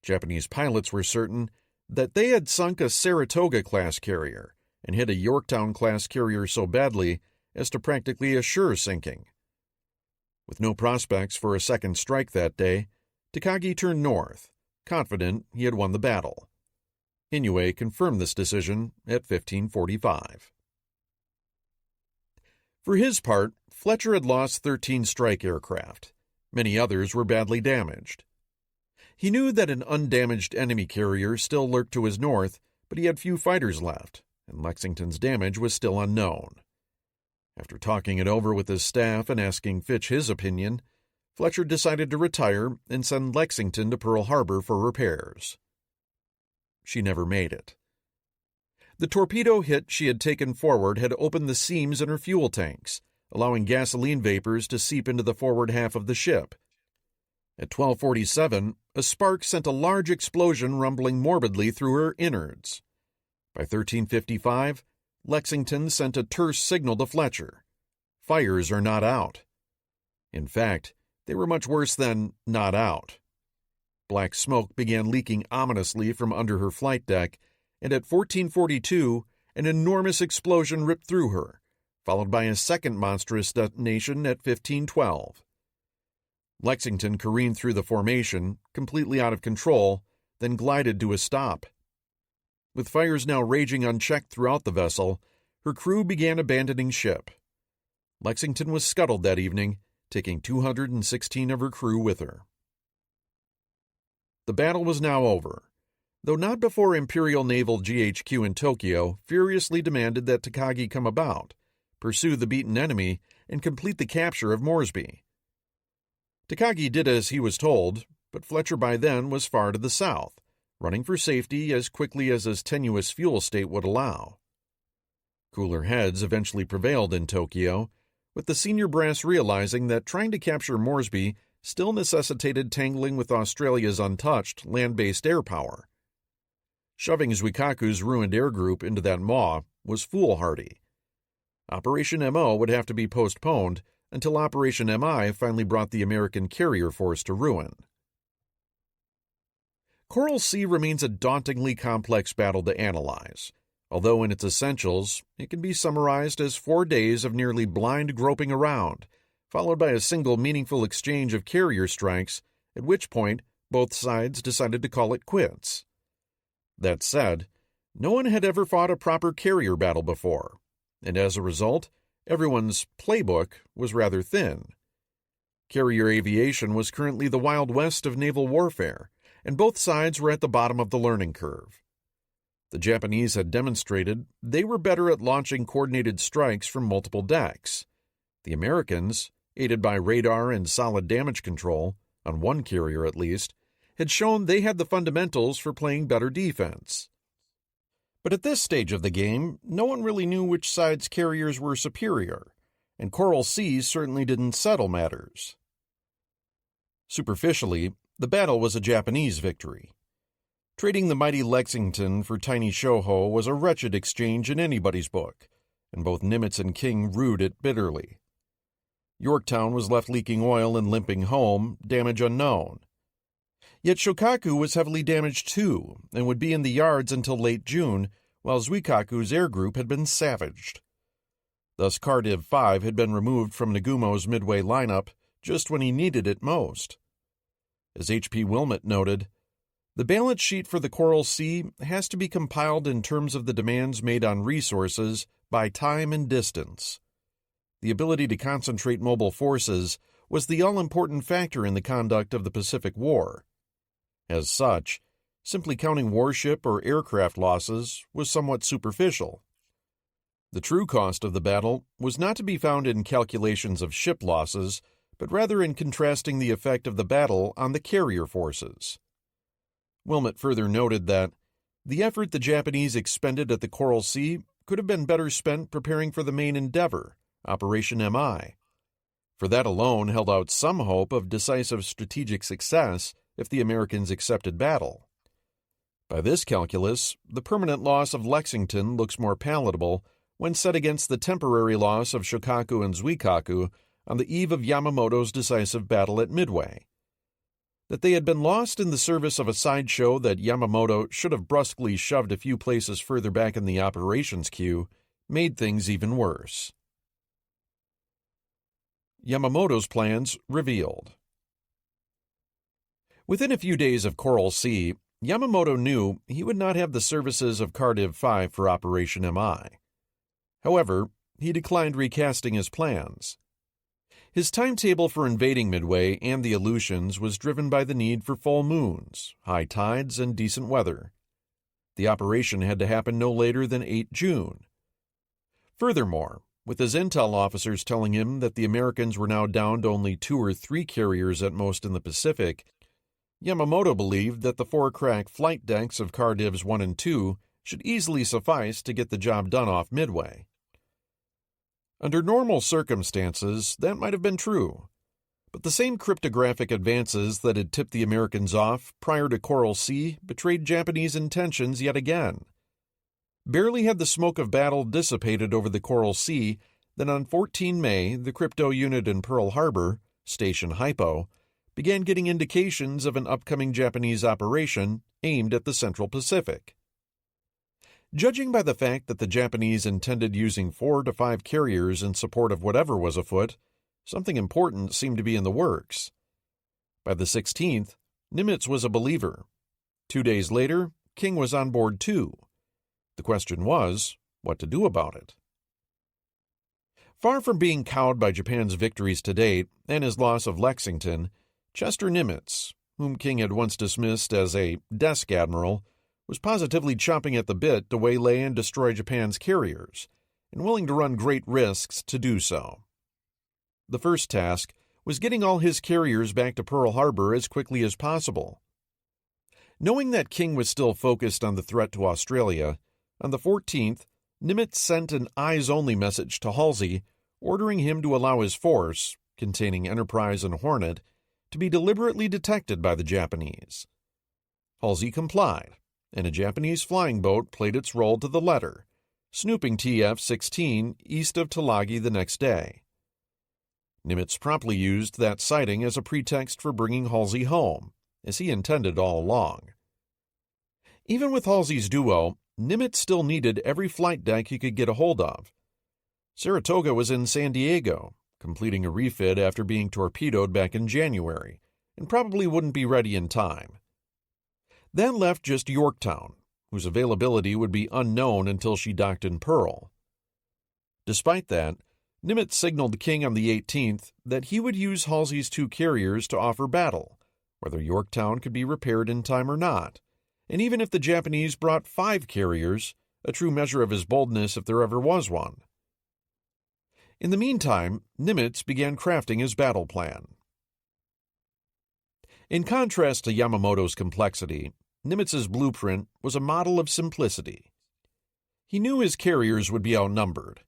Japanese pilots were certain that they had sunk a Saratoga-class carrier and hit a Yorktown-class carrier so badly as to practically assure sinking. With no prospects for a second strike that day, Takagi turned north, confident he had won the battle. Inoue confirmed this decision at 15:45. For his part, Fletcher had lost 13 strike aircraft. Many others were badly damaged. He knew that an undamaged enemy carrier still lurked to his north, but he had few fighters left, and Lexington's damage was still unknown. After talking it over with his staff and asking Fitch his opinion, Fletcher decided to retire and send Lexington to Pearl Harbor for repairs. She never made it. The torpedo hit she had taken forward had opened the seams in her fuel tanks, allowing gasoline vapors to seep into the forward half of the ship. At 12:47, a spark sent a large explosion rumbling morbidly through her innards. By 13:55, Lexington sent a terse signal to Fletcher. Fires are not out. In fact, they were much worse than not out. Black smoke began leaking ominously from under her flight deck, and at 14:42, an enormous explosion ripped through her, followed by a second monstrous detonation at 15:12. Lexington careened through the formation, completely out of control, then glided to a stop. With fires now raging unchecked throughout the vessel, her crew began abandoning ship. Lexington was scuttled that evening, taking 216 of her crew with her. The battle was now over, though not before Imperial Naval GHQ in Tokyo furiously demanded that Takagi come about, pursue the beaten enemy, and complete the capture of Moresby. Takagi did as he was told, but Fletcher by then was far to the south, running for safety as quickly as his tenuous fuel state would allow. Cooler heads eventually prevailed in Tokyo, with the senior brass realizing that trying to capture Moresby still necessitated tangling with Australia's untouched land-based air power. Shoving Zuikaku's ruined air group into that maw was foolhardy. Operation MO would have to be postponed until Operation MI finally brought the American carrier force to ruin. Coral Sea remains a dauntingly complex battle to analyze, although in its essentials it can be summarized as 4 days of nearly blind groping around, followed by a single meaningful exchange of carrier strikes, at which point both sides decided to call it quits. That said, no one had ever fought a proper carrier battle before, and as a result, everyone's playbook was rather thin. Carrier aviation was currently the Wild West of naval warfare, and both sides were at the bottom of the learning curve. The Japanese had demonstrated they were better at launching coordinated strikes from multiple decks. The Americans, aided by radar and solid damage control, on one carrier at least, had shown they had the fundamentals for playing better defense. But at this stage of the game, no one really knew which side's carriers were superior, and Coral Sea certainly didn't settle matters. Superficially, the battle was a Japanese victory. Trading the mighty Lexington for tiny Shoho was a wretched exchange in anybody's book, and both Nimitz and King rued it bitterly. Yorktown was left leaking oil and limping home, damage unknown. Yet Shokaku was heavily damaged too, and would be in the yards until late June, while Zuikaku's air group had been savaged. Thus Cardiff 5 had been removed from Nagumo's midway lineup just when he needed it most. As H.P. Wilmot noted, the balance sheet for the Coral Sea has to be compiled in terms of the demands made on resources by time and distance. The ability to concentrate mobile forces was the all-important factor in the conduct of the Pacific War. As such, simply counting warship or aircraft losses was somewhat superficial. The true cost of the battle was not to be found in calculations of ship losses, but rather in contrasting the effect of the battle on the carrier forces. Wilmot further noted that the effort the Japanese expended at the Coral Sea could have been better spent preparing for the main endeavor, Operation MI, for that alone held out some hope of decisive strategic success if the Americans accepted battle. By this calculus, the permanent loss of Lexington looks more palatable when set against the temporary loss of Shokaku and Zuikaku on the eve of Yamamoto's decisive battle at Midway. That they had been lost in the service of a sideshow that Yamamoto should have brusquely shoved a few places further back in the operations queue made things even worse. Yamamoto's plans revealed. Within a few days of Coral Sea, Yamamoto knew he would not have the services of Cardiff 5 for Operation MI. However, he declined recasting his plans. His timetable for invading Midway and the Aleutians was driven by the need for full moons, high tides, and decent weather. The operation had to happen no later than 8 June. Furthermore, with his intel officers telling him that the Americans were now down to only 2 or 3 carriers at most in the Pacific, Yamamoto believed that the 4 crack flight decks of Cardivs 1 and 2 should easily suffice to get the job done off Midway. Under normal circumstances, that might have been true, but the same cryptographic advances that had tipped the Americans off prior to Coral Sea betrayed Japanese intentions yet again. Barely had the smoke of battle dissipated over the Coral Sea than on 14 May the crypto unit in Pearl Harbor, Station Hypo, began getting indications of an upcoming Japanese operation aimed at the Central Pacific. Judging by the fact that the Japanese intended using 4 to 5 carriers in support of whatever was afoot, something important seemed to be in the works. By the 16th, Nimitz was a believer. 2 days later, King was on board too. The question was, what to do about it? Far from being cowed by Japan's victories to date and his loss of Lexington, Chester Nimitz, whom King had once dismissed as a desk admiral, was positively chomping at the bit to waylay and destroy Japan's carriers, and willing to run great risks to do so. The first task was getting all his carriers back to Pearl Harbor as quickly as possible. Knowing that King was still focused on the threat to Australia, on the 14th, Nimitz sent an eyes-only message to Halsey, ordering him to allow his force, containing Enterprise and Hornet, to be deliberately detected by the Japanese. Halsey complied, and a Japanese flying boat played its role to the letter, snooping TF-16 east of Tulagi the next day. Nimitz promptly used that sighting as a pretext for bringing Halsey home, as he intended all along. Even with Halsey's duo, Nimitz still needed every flight deck he could get a hold of. Saratoga was in San Diego, completing a refit after being torpedoed back in January, and probably wouldn't be ready in time. That left just Yorktown, whose availability would be unknown until she docked in Pearl. Despite that, Nimitz signaled King on the 18th that he would use Halsey's 2 carriers to offer battle, whether Yorktown could be repaired in time or not, and even if the Japanese brought 5 carriers, a true measure of his boldness if there ever was one. In the meantime, Nimitz began crafting his battle plan. In contrast to Yamamoto's complexity, Nimitz's blueprint was a model of simplicity. He knew his carriers would be outnumbered,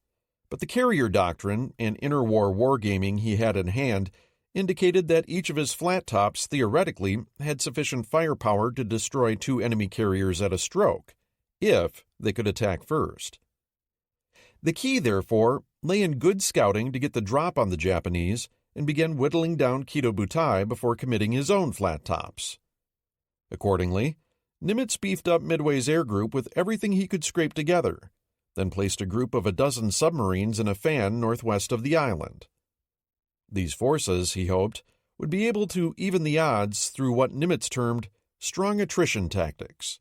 but the carrier doctrine and interwar wargaming he had in hand indicated that each of his flat tops theoretically had sufficient firepower to destroy 2 enemy carriers at a stroke, if they could attack first. The key, therefore, lay in good scouting to get the drop on the Japanese and begin whittling down Kido Butai before committing his own flat tops. Accordingly, Nimitz beefed up Midway's air group with everything he could scrape together, then placed a group of 12 submarines in a fan northwest of the island. These forces, he hoped, would be able to even the odds through what Nimitz termed strong attrition tactics.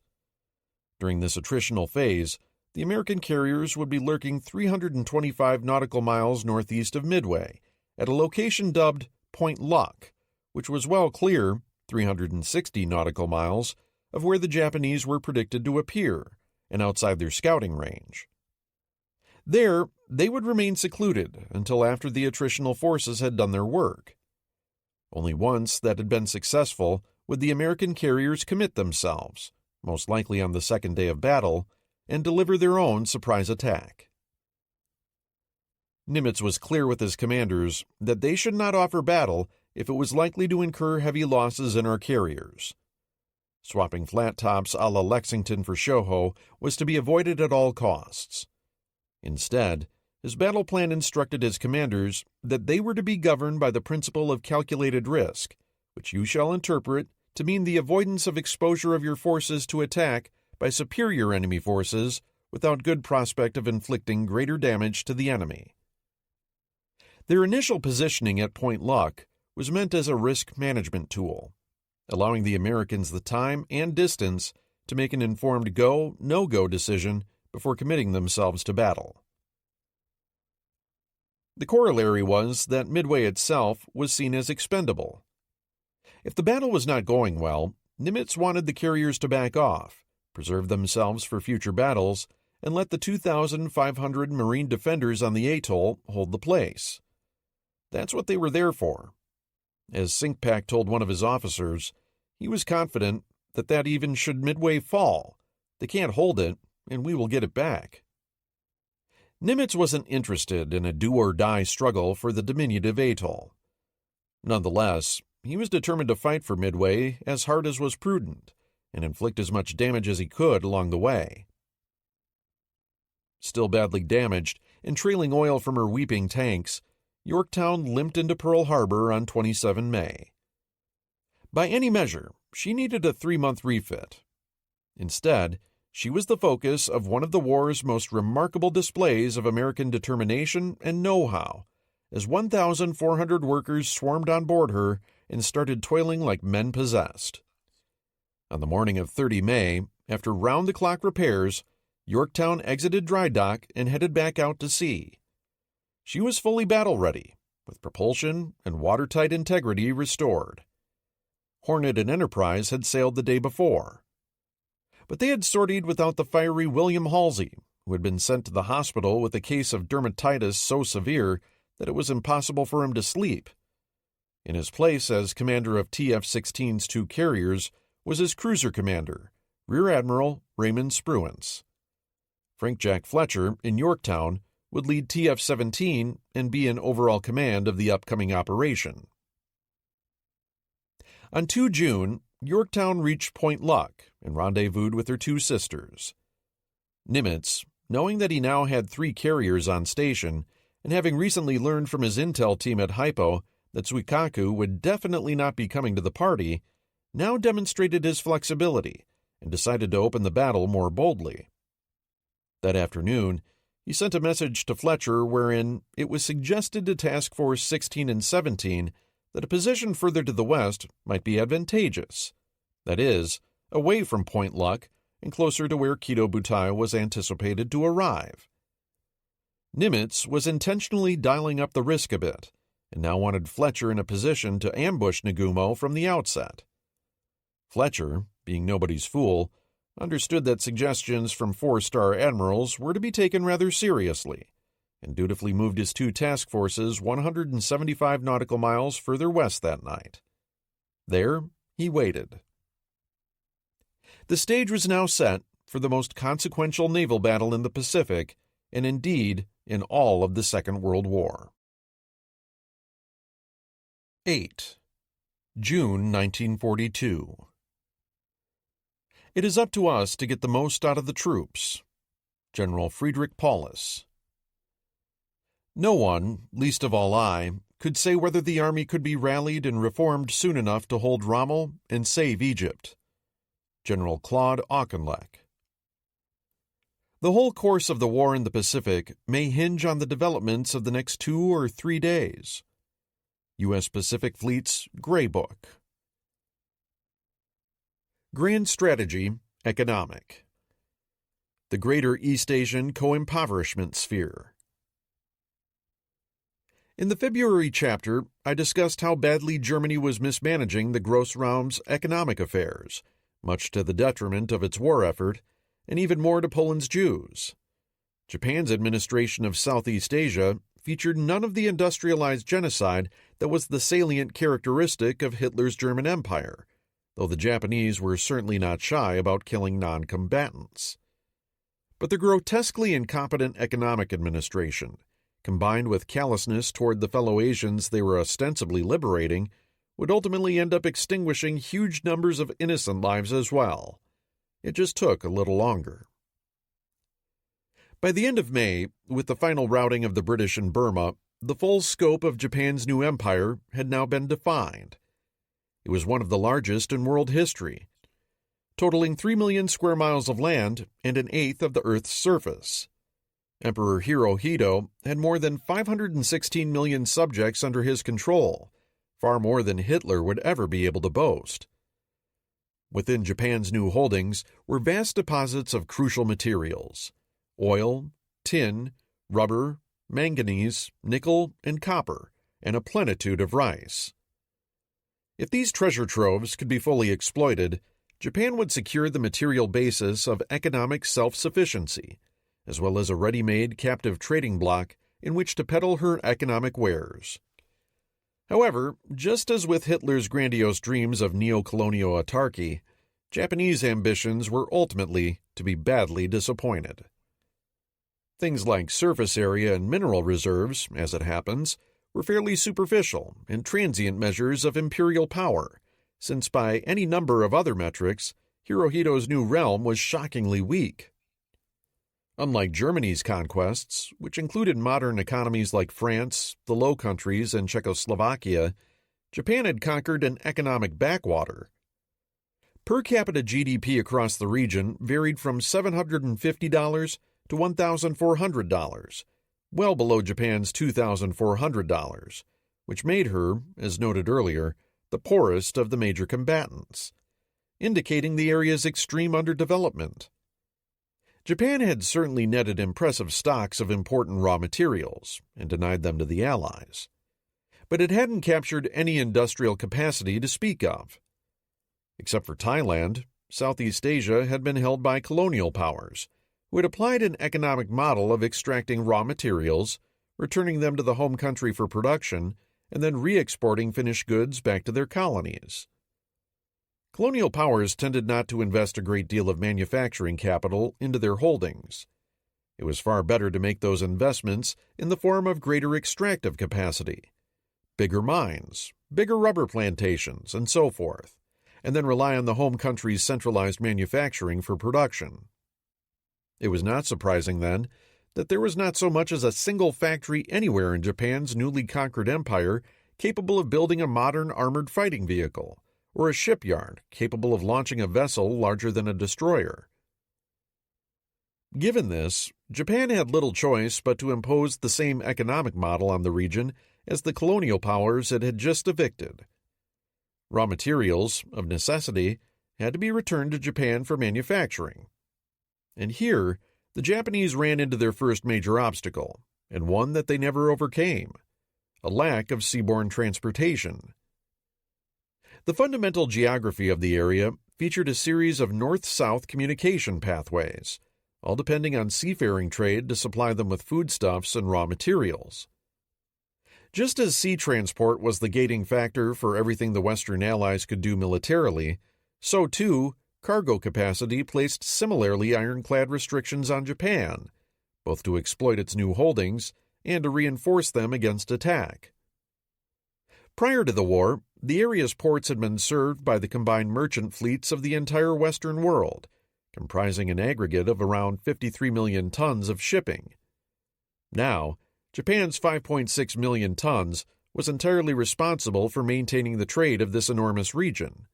During this attritional phase, the American carriers would be lurking 325 nautical miles northeast of Midway, at a location dubbed Point Luck, which was well clear, 360 nautical miles, of where the Japanese were predicted to appear, and outside their scouting range. There, they would remain secluded until after the attritional forces had done their work. Only once that had been successful would the American carriers commit themselves, most likely on the second day of battle, and deliver their own surprise attack. Nimitz was clear with his commanders that they should not offer battle if it was likely to incur heavy losses in our carriers. Swapping flat tops a la Lexington for Shoho was to be avoided at all costs. Instead, his battle plan instructed his commanders that they were to be governed by the principle of calculated risk, which you shall interpret to mean the avoidance of exposure of your forces to attack by superior enemy forces without good prospect of inflicting greater damage to the enemy. Their initial positioning at Point Luck was meant as a risk management tool, allowing the Americans the time and distance to make an informed go, no-go decision before committing themselves to battle. The corollary was that Midway itself was seen as expendable. If the battle was not going well, Nimitz wanted the carriers to back off, preserve themselves for future battles, and let the 2,500 Marine defenders on the atoll hold the place. That's what they were there for. As Sinkpak told one of his officers, he was confident that even should Midway fall, they can't hold it, and we will get it back. Nimitz wasn't interested in a do-or-die struggle for the diminutive atoll. Nonetheless, he was determined to fight for Midway as hard as was prudent, and inflict as much damage as he could along the way. Still badly damaged and trailing oil from her weeping tanks, Yorktown limped into Pearl Harbor on 27 May. By any measure, she needed a 3-month refit. Instead, she was the focus of one of the war's most remarkable displays of American determination and know-how, as 1,400 workers swarmed on board her and started toiling like men possessed. On the morning of 30 May, after round-the-clock repairs, Yorktown exited dry dock and headed back out to sea. She was fully battle-ready, with propulsion and watertight integrity restored. Hornet and Enterprise had sailed the day before. But they had sortied without the fiery William Halsey, who had been sent to the hospital with a case of dermatitis so severe that it was impossible for him to sleep. In his place as commander of TF-16's 2 carriers was his cruiser commander, Rear Admiral Raymond Spruance. Frank Jack Fletcher, in Yorktown, would lead TF-17 and be in overall command of the upcoming operation. On 2 June, Yorktown reached Point Luck and rendezvoused with her 2 sisters. Nimitz, knowing that he now had 3 carriers on station, and having recently learned from his intel team at Hypo that Suikaku would definitely not be coming to the party, now demonstrated his flexibility and decided to open the battle more boldly. That afternoon, he sent a message to Fletcher wherein it was suggested to Task Force 16 and 17 that a position further to the west might be advantageous, that is, away from Point Luck and closer to where Kido Butai was anticipated to arrive. Nimitz was intentionally dialing up the risk a bit, and now wanted Fletcher in a position to ambush Nagumo from the outset. Fletcher, being nobody's fool, understood that suggestions from 4-star admirals were to be taken rather seriously, and dutifully moved his 2 task forces 175 nautical miles further west that night. There he waited. The stage was now set for the most consequential naval battle in the Pacific, and indeed in all of the Second World War. 8. June 1942. It is up to us to get the most out of the troops. General Friedrich Paulus. No one, least of all I, could say whether the army could be rallied and reformed soon enough to hold Rommel and save Egypt. General Claude Auchinleck. The whole course of the war in the Pacific may hinge on the developments of the next 2 or 3 days. U.S. Pacific Fleet's Gray Book. Grand Strategy, Economic. The Greater East Asian Co-Impoverishment Sphere. In the February chapter, I discussed how badly Germany was mismanaging the Grossraum's economic affairs, much to the detriment of its war effort, and even more to Poland's Jews. Japan's administration of Southeast Asia featured none of the industrialized genocide that was the salient characteristic of Hitler's German Empire, though the Japanese were certainly not shy about killing non-combatants. But the grotesquely incompetent economic administration, combined with callousness toward the fellow Asians they were ostensibly liberating, would ultimately end up extinguishing huge numbers of innocent lives as well. It just took a little longer. By the end of May, with the final routing of the British in Burma, the full scope of Japan's new empire had now been defined. It was one of the largest in world history, totaling 3 million square miles of land and an eighth of the Earth's surface. Emperor Hirohito had more than 516 million subjects under his control, far more than Hitler would ever be able to boast. Within Japan's new holdings were vast deposits of crucial materials: oil, tin, rubber, manganese, nickel, and copper, and a plenitude of rice. If these treasure troves could be fully exploited, Japan would secure the material basis of economic self-sufficiency, as well as a ready-made captive trading bloc in which to peddle her economic wares. However, just as with Hitler's grandiose dreams of neo-colonial autarky, Japanese ambitions were ultimately to be badly disappointed. Things like surface area and mineral reserves, as it happens, were fairly superficial and transient measures of imperial power, since by any number of other metrics, Hirohito's new realm was shockingly weak. Unlike Germany's conquests, which included modern economies like France, the Low Countries, and Czechoslovakia, Japan had conquered an economic backwater. Per capita GDP across the region varied from $750 to $1,400, well below Japan's $2,400, which made her, as noted earlier, the poorest of the major combatants, indicating the area's extreme underdevelopment. Japan had certainly netted impressive stocks of important raw materials and denied them to the Allies, but it hadn't captured any industrial capacity to speak of. Except for Thailand, Southeast Asia had been held by colonial powers, who had applied an economic model of extracting raw materials, returning them to the home country for production, and then re-exporting finished goods back to their colonies. Colonial powers tended not to invest a great deal of manufacturing capital into their holdings. It was far better to make those investments in the form of greater extractive capacity, bigger mines, bigger rubber plantations, and so forth, and then rely on the home country's centralized manufacturing for production. It was not surprising, then, that there was not so much as a single factory anywhere in Japan's newly conquered empire capable of building a modern armored fighting vehicle, or a shipyard capable of launching a vessel larger than a destroyer. Given this, Japan had little choice but to impose the same economic model on the region as the colonial powers it had just evicted. Raw materials, of necessity, had to be returned to Japan for manufacturing. And here, the Japanese ran into their first major obstacle, and one that they never overcame: a lack of seaborne transportation. The fundamental geography of the area featured a series of north-south communication pathways, all depending on seafaring trade to supply them with foodstuffs and raw materials. Just as sea transport was the gating factor for everything the Western Allies could do militarily, so too cargo capacity placed similarly ironclad restrictions on Japan, both to exploit its new holdings and to reinforce them against attack. Prior to the war, the area's ports had been served by the combined merchant fleets of the entire Western world, comprising an aggregate of around 53 million tons of shipping. Now, Japan's 5.6 million tons was entirely responsible for maintaining the trade of this enormous region.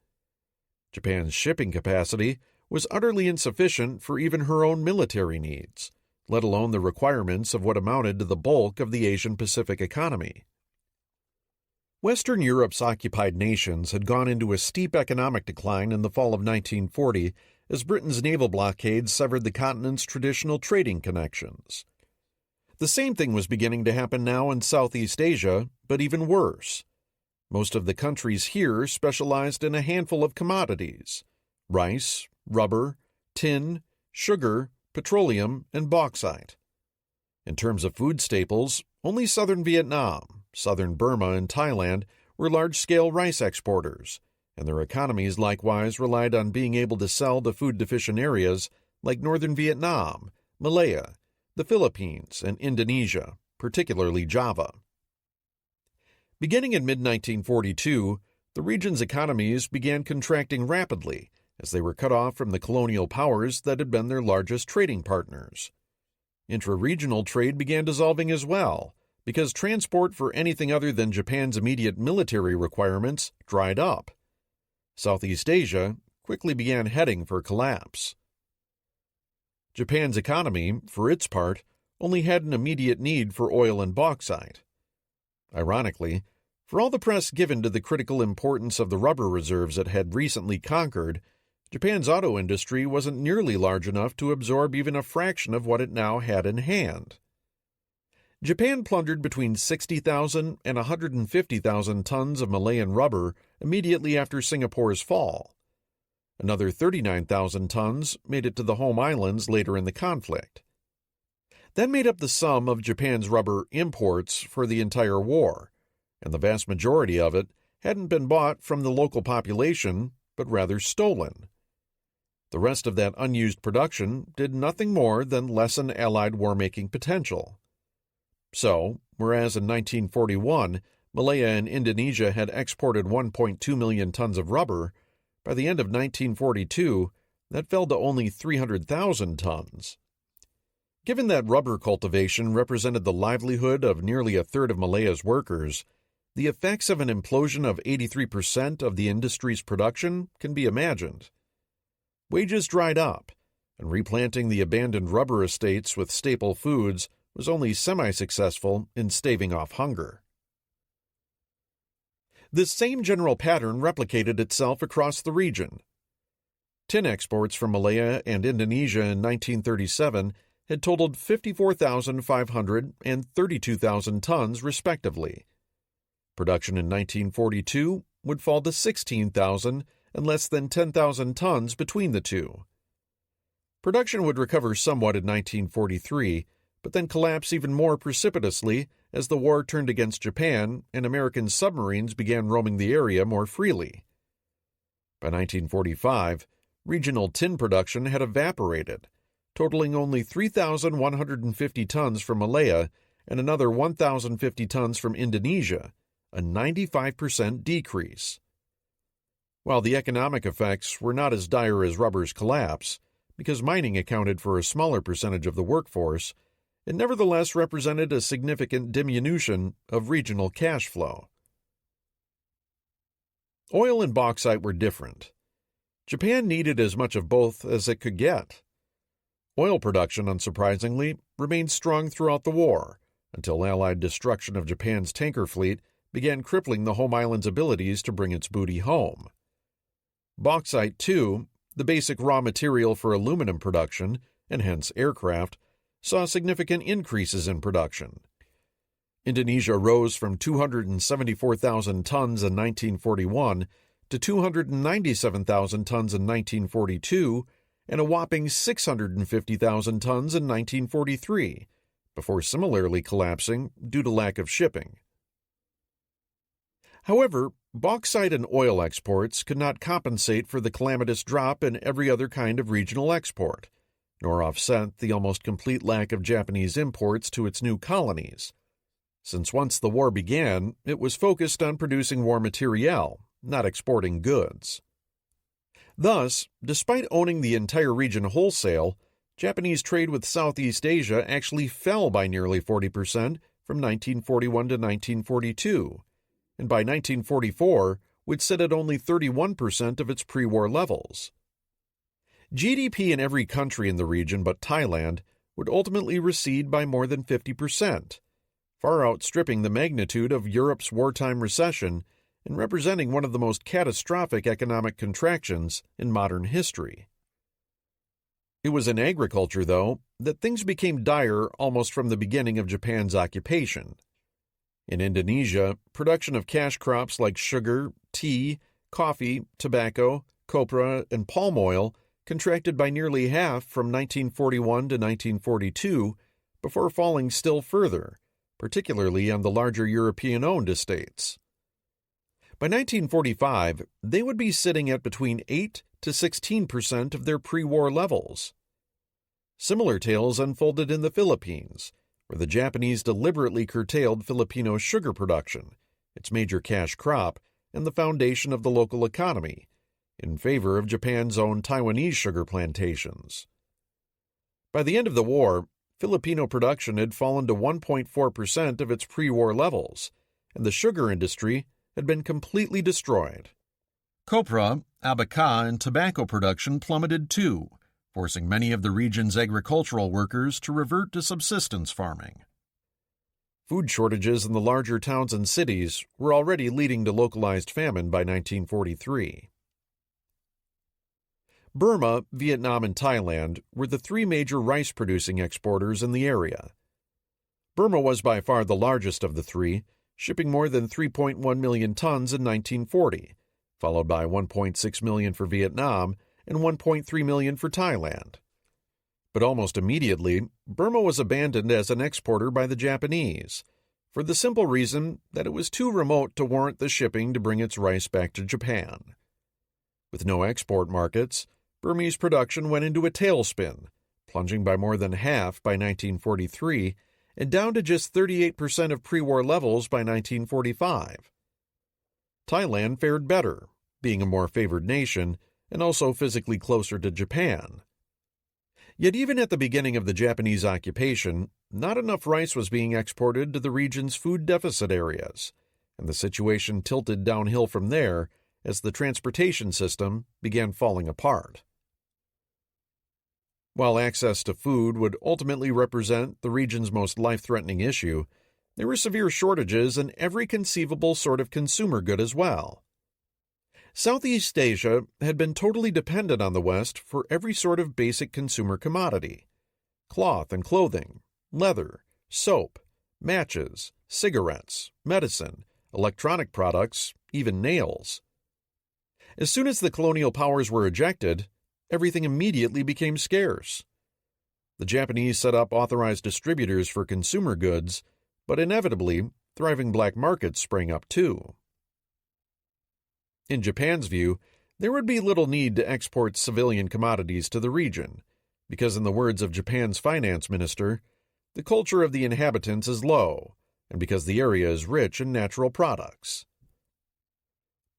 Japan's shipping capacity was utterly insufficient for even her own military needs, let alone the requirements of what amounted to the bulk of the Asian-Pacific economy. Western Europe's occupied nations had gone into a steep economic decline in the fall of 1940 as Britain's naval blockade severed the continent's traditional trading connections. The same thing was beginning to happen now in Southeast Asia, but even worse. Most of the countries here specialized in a handful of commodities: rice, rubber, tin, sugar, petroleum, and bauxite. In terms of food staples, only southern Vietnam, southern Burma, and Thailand were large-scale rice exporters, and their economies likewise relied on being able to sell to food-deficient areas like northern Vietnam, Malaya, the Philippines, and Indonesia, particularly Java. Beginning in mid-1942, the region's economies began contracting rapidly as they were cut off from the colonial powers that had been their largest trading partners. Intra-regional trade began dissolving as well, because transport for anything other than Japan's immediate military requirements dried up. Southeast Asia quickly began heading for collapse. Japan's economy, for its part, only had an immediate need for oil and bauxite. Ironically, for all the press given to the critical importance of the rubber reserves it had recently conquered, Japan's auto industry wasn't nearly large enough to absorb even a fraction of what it now had in hand. Japan plundered between 60,000 and 150,000 tons of Malayan rubber immediately after Singapore's fall. Another 39,000 tons made it to the home islands later in the conflict. That made up the sum of Japan's rubber imports for the entire war, and the vast majority of it hadn't been bought from the local population, but rather stolen. The rest of that unused production did nothing more than lessen Allied war-making potential. So, whereas in 1941, Malaya and Indonesia had exported 1.2 million tons of rubber, by the end of 1942, that fell to only 300,000 tons. Given that rubber cultivation represented the livelihood of nearly a third of Malaya's workers, the effects of an implosion of 83% of the industry's production can be imagined. Wages dried up, and replanting the abandoned rubber estates with staple foods was only semi-successful in staving off hunger. This same general pattern replicated itself across the region. Tin exports from Malaya and Indonesia in 1937 had totaled 54,500 and 32,000 tons, respectively. Production in 1942 would fall to 16,000 and less than 10,000 tons between the two. Production would recover somewhat in 1943, but then collapse even more precipitously as the war turned against Japan and American submarines began roaming the area more freely. By 1945, regional tin production had evaporated, totaling only 3,150 tons from Malaya and another 1,050 tons from Indonesia, a 95% decrease. While the economic effects were not as dire as rubber's collapse, because mining accounted for a smaller percentage of the workforce, it nevertheless represented a significant diminution of regional cash flow. Oil and bauxite were different. Japan needed as much of both as it could get. Oil production, unsurprisingly, remained strong throughout the war, until Allied destruction of Japan's tanker fleet began crippling the home island's abilities to bring its booty home. Bauxite, too, the basic raw material for aluminum production, and hence aircraft, saw significant increases in production. Indonesia rose from 274,000 tons in 1941 to 297,000 tons in 1942 and a whopping 650,000 tons in 1943, before similarly collapsing due to lack of shipping. However, bauxite and oil exports could not compensate for the calamitous drop in every other kind of regional export, nor offset the almost complete lack of Japanese imports to its new colonies, since once the war began, it was focused on producing war materiel, not exporting goods. Thus, despite owning the entire region wholesale, Japanese trade with Southeast Asia actually fell by nearly 40% from 1941 to 1942, and by 1944 would sit at only 31% of its pre-war levels. GDP in every country in the region but Thailand would ultimately recede by more than 50%, far outstripping the magnitude of Europe's wartime recession and representing one of the most catastrophic economic contractions in modern history. It was in agriculture, though, that things became dire almost from the beginning of Japan's occupation. In Indonesia, production of cash crops like sugar, tea, coffee, tobacco, copra, and palm oil contracted by nearly half from 1941 to 1942 before falling still further, particularly on the larger European-owned estates. By 1945, they would be sitting at between 8 to 16% of their pre-war levels. Similar tales unfolded in the Philippines, where the Japanese deliberately curtailed Filipino sugar production, its major cash crop and the foundation of the local economy, in favor of Japan's own Taiwanese sugar plantations. By the end of the war, Filipino production had fallen to 1.4% of its pre-war levels, and the sugar industry had been completely destroyed. Copra, abaca, and tobacco production plummeted too, forcing many of the region's agricultural workers to revert to subsistence farming. Food shortages in the larger towns and cities were already leading to localized famine by 1943. Burma, Vietnam, and Thailand were the three major rice-producing exporters in the area. Burma was by far the largest of the three, shipping more than 3.1 million tons in 1940, followed by 1.6 million for Vietnam and 1.3 million for Thailand. But almost immediately, Burma was abandoned as an exporter by the Japanese, for the simple reason that it was too remote to warrant the shipping to bring its rice back to Japan. With no export markets, Burmese production went into a tailspin, plunging by more than half by 1943 and down to just 38% of pre-war levels by 1945. Thailand fared better, being a more favored nation and also physically closer to Japan. Yet even at the beginning of the Japanese occupation, not enough rice was being exported to the region's food deficit areas, and the situation tilted downhill from there as the transportation system began falling apart. While access to food would ultimately represent the region's most life-threatening issue, there were severe shortages in every conceivable sort of consumer good as well. Southeast Asia had been totally dependent on the West for every sort of basic consumer commodity: cloth and clothing, leather, soap, matches, cigarettes, medicine, electronic products, even nails. As soon as the colonial powers were ejected, everything immediately became scarce. The Japanese set up authorized distributors for consumer goods, but inevitably, thriving black markets sprang up too. In Japan's view, there would be little need to export civilian commodities to the region, because in the words of Japan's finance minister, the culture of the inhabitants is low, and because the area is rich in natural products.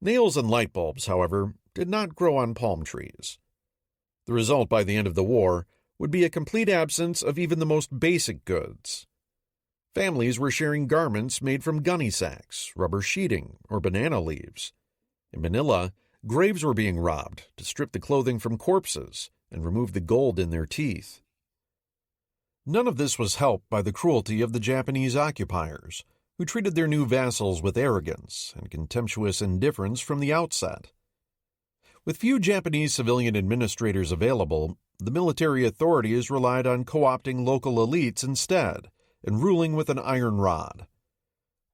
Nails and light bulbs, however, did not grow on palm trees. The result by the end of the war would be a complete absence of even the most basic goods. Families were sharing garments made from gunny sacks, rubber sheeting, or banana leaves. In Manila, graves were being robbed to strip the clothing from corpses and remove the gold in their teeth. None of this was helped by the cruelty of the Japanese occupiers, who treated their new vassals with arrogance and contemptuous indifference from the outset. With few Japanese civilian administrators available, the military authorities relied on co-opting local elites instead and ruling with an iron rod.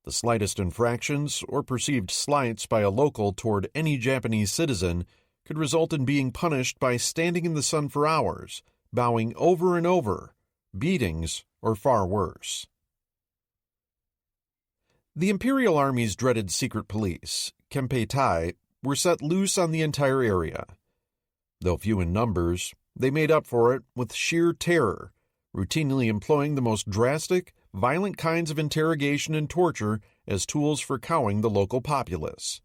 The slightest infractions or perceived slights by a local toward any Japanese citizen could result in being punished by standing in the sun for hours, bowing over and over, beatings, or far worse. The Imperial Army's dreaded secret police, Kempeitai, were set loose on the entire area. Though few in numbers, they made up for it with sheer terror, routinely employing the most drastic, violent kinds of interrogation and torture as tools for cowing the local populace.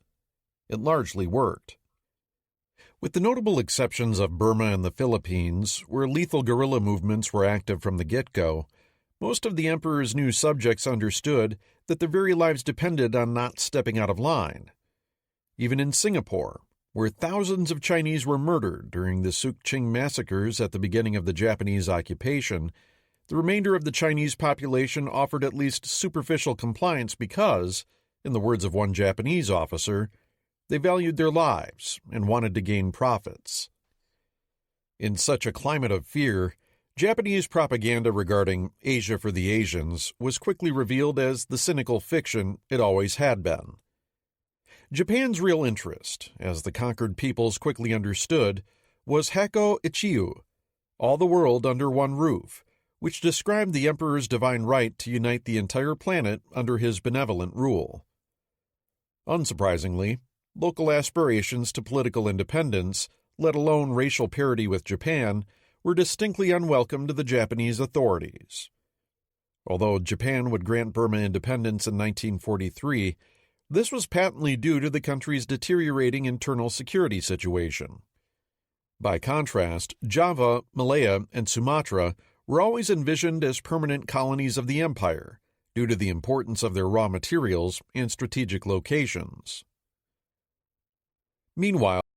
It largely worked. With the notable exceptions of Burma and the Philippines, where lethal guerrilla movements were active from the get-go, most of the emperor's new subjects understood that their very lives depended on not stepping out of line. Even in Singapore, where thousands of Chinese were murdered during the Sukching massacres at the beginning of the Japanese occupation, the remainder of the Chinese population offered at least superficial compliance because, in the words of one Japanese officer, they valued their lives and wanted to gain profits. In such a climate of fear, Japanese propaganda regarding Asia for the Asians was quickly revealed as the cynical fiction it always had been. Japan's real interest, as the conquered peoples quickly understood, was Hakko Ichiu, all the world under one roof, which described the emperor's divine right to unite the entire planet under his benevolent rule. Unsurprisingly, local aspirations to political independence, let alone racial parity with Japan, were distinctly unwelcome to the Japanese authorities. Although Japan would grant Burma independence in 1943, this was patently due to the country's deteriorating internal security situation. By contrast, Java, Malaya, and Sumatra were always envisioned as permanent colonies of the empire, due to the importance of their raw materials and strategic locations. Meanwhile,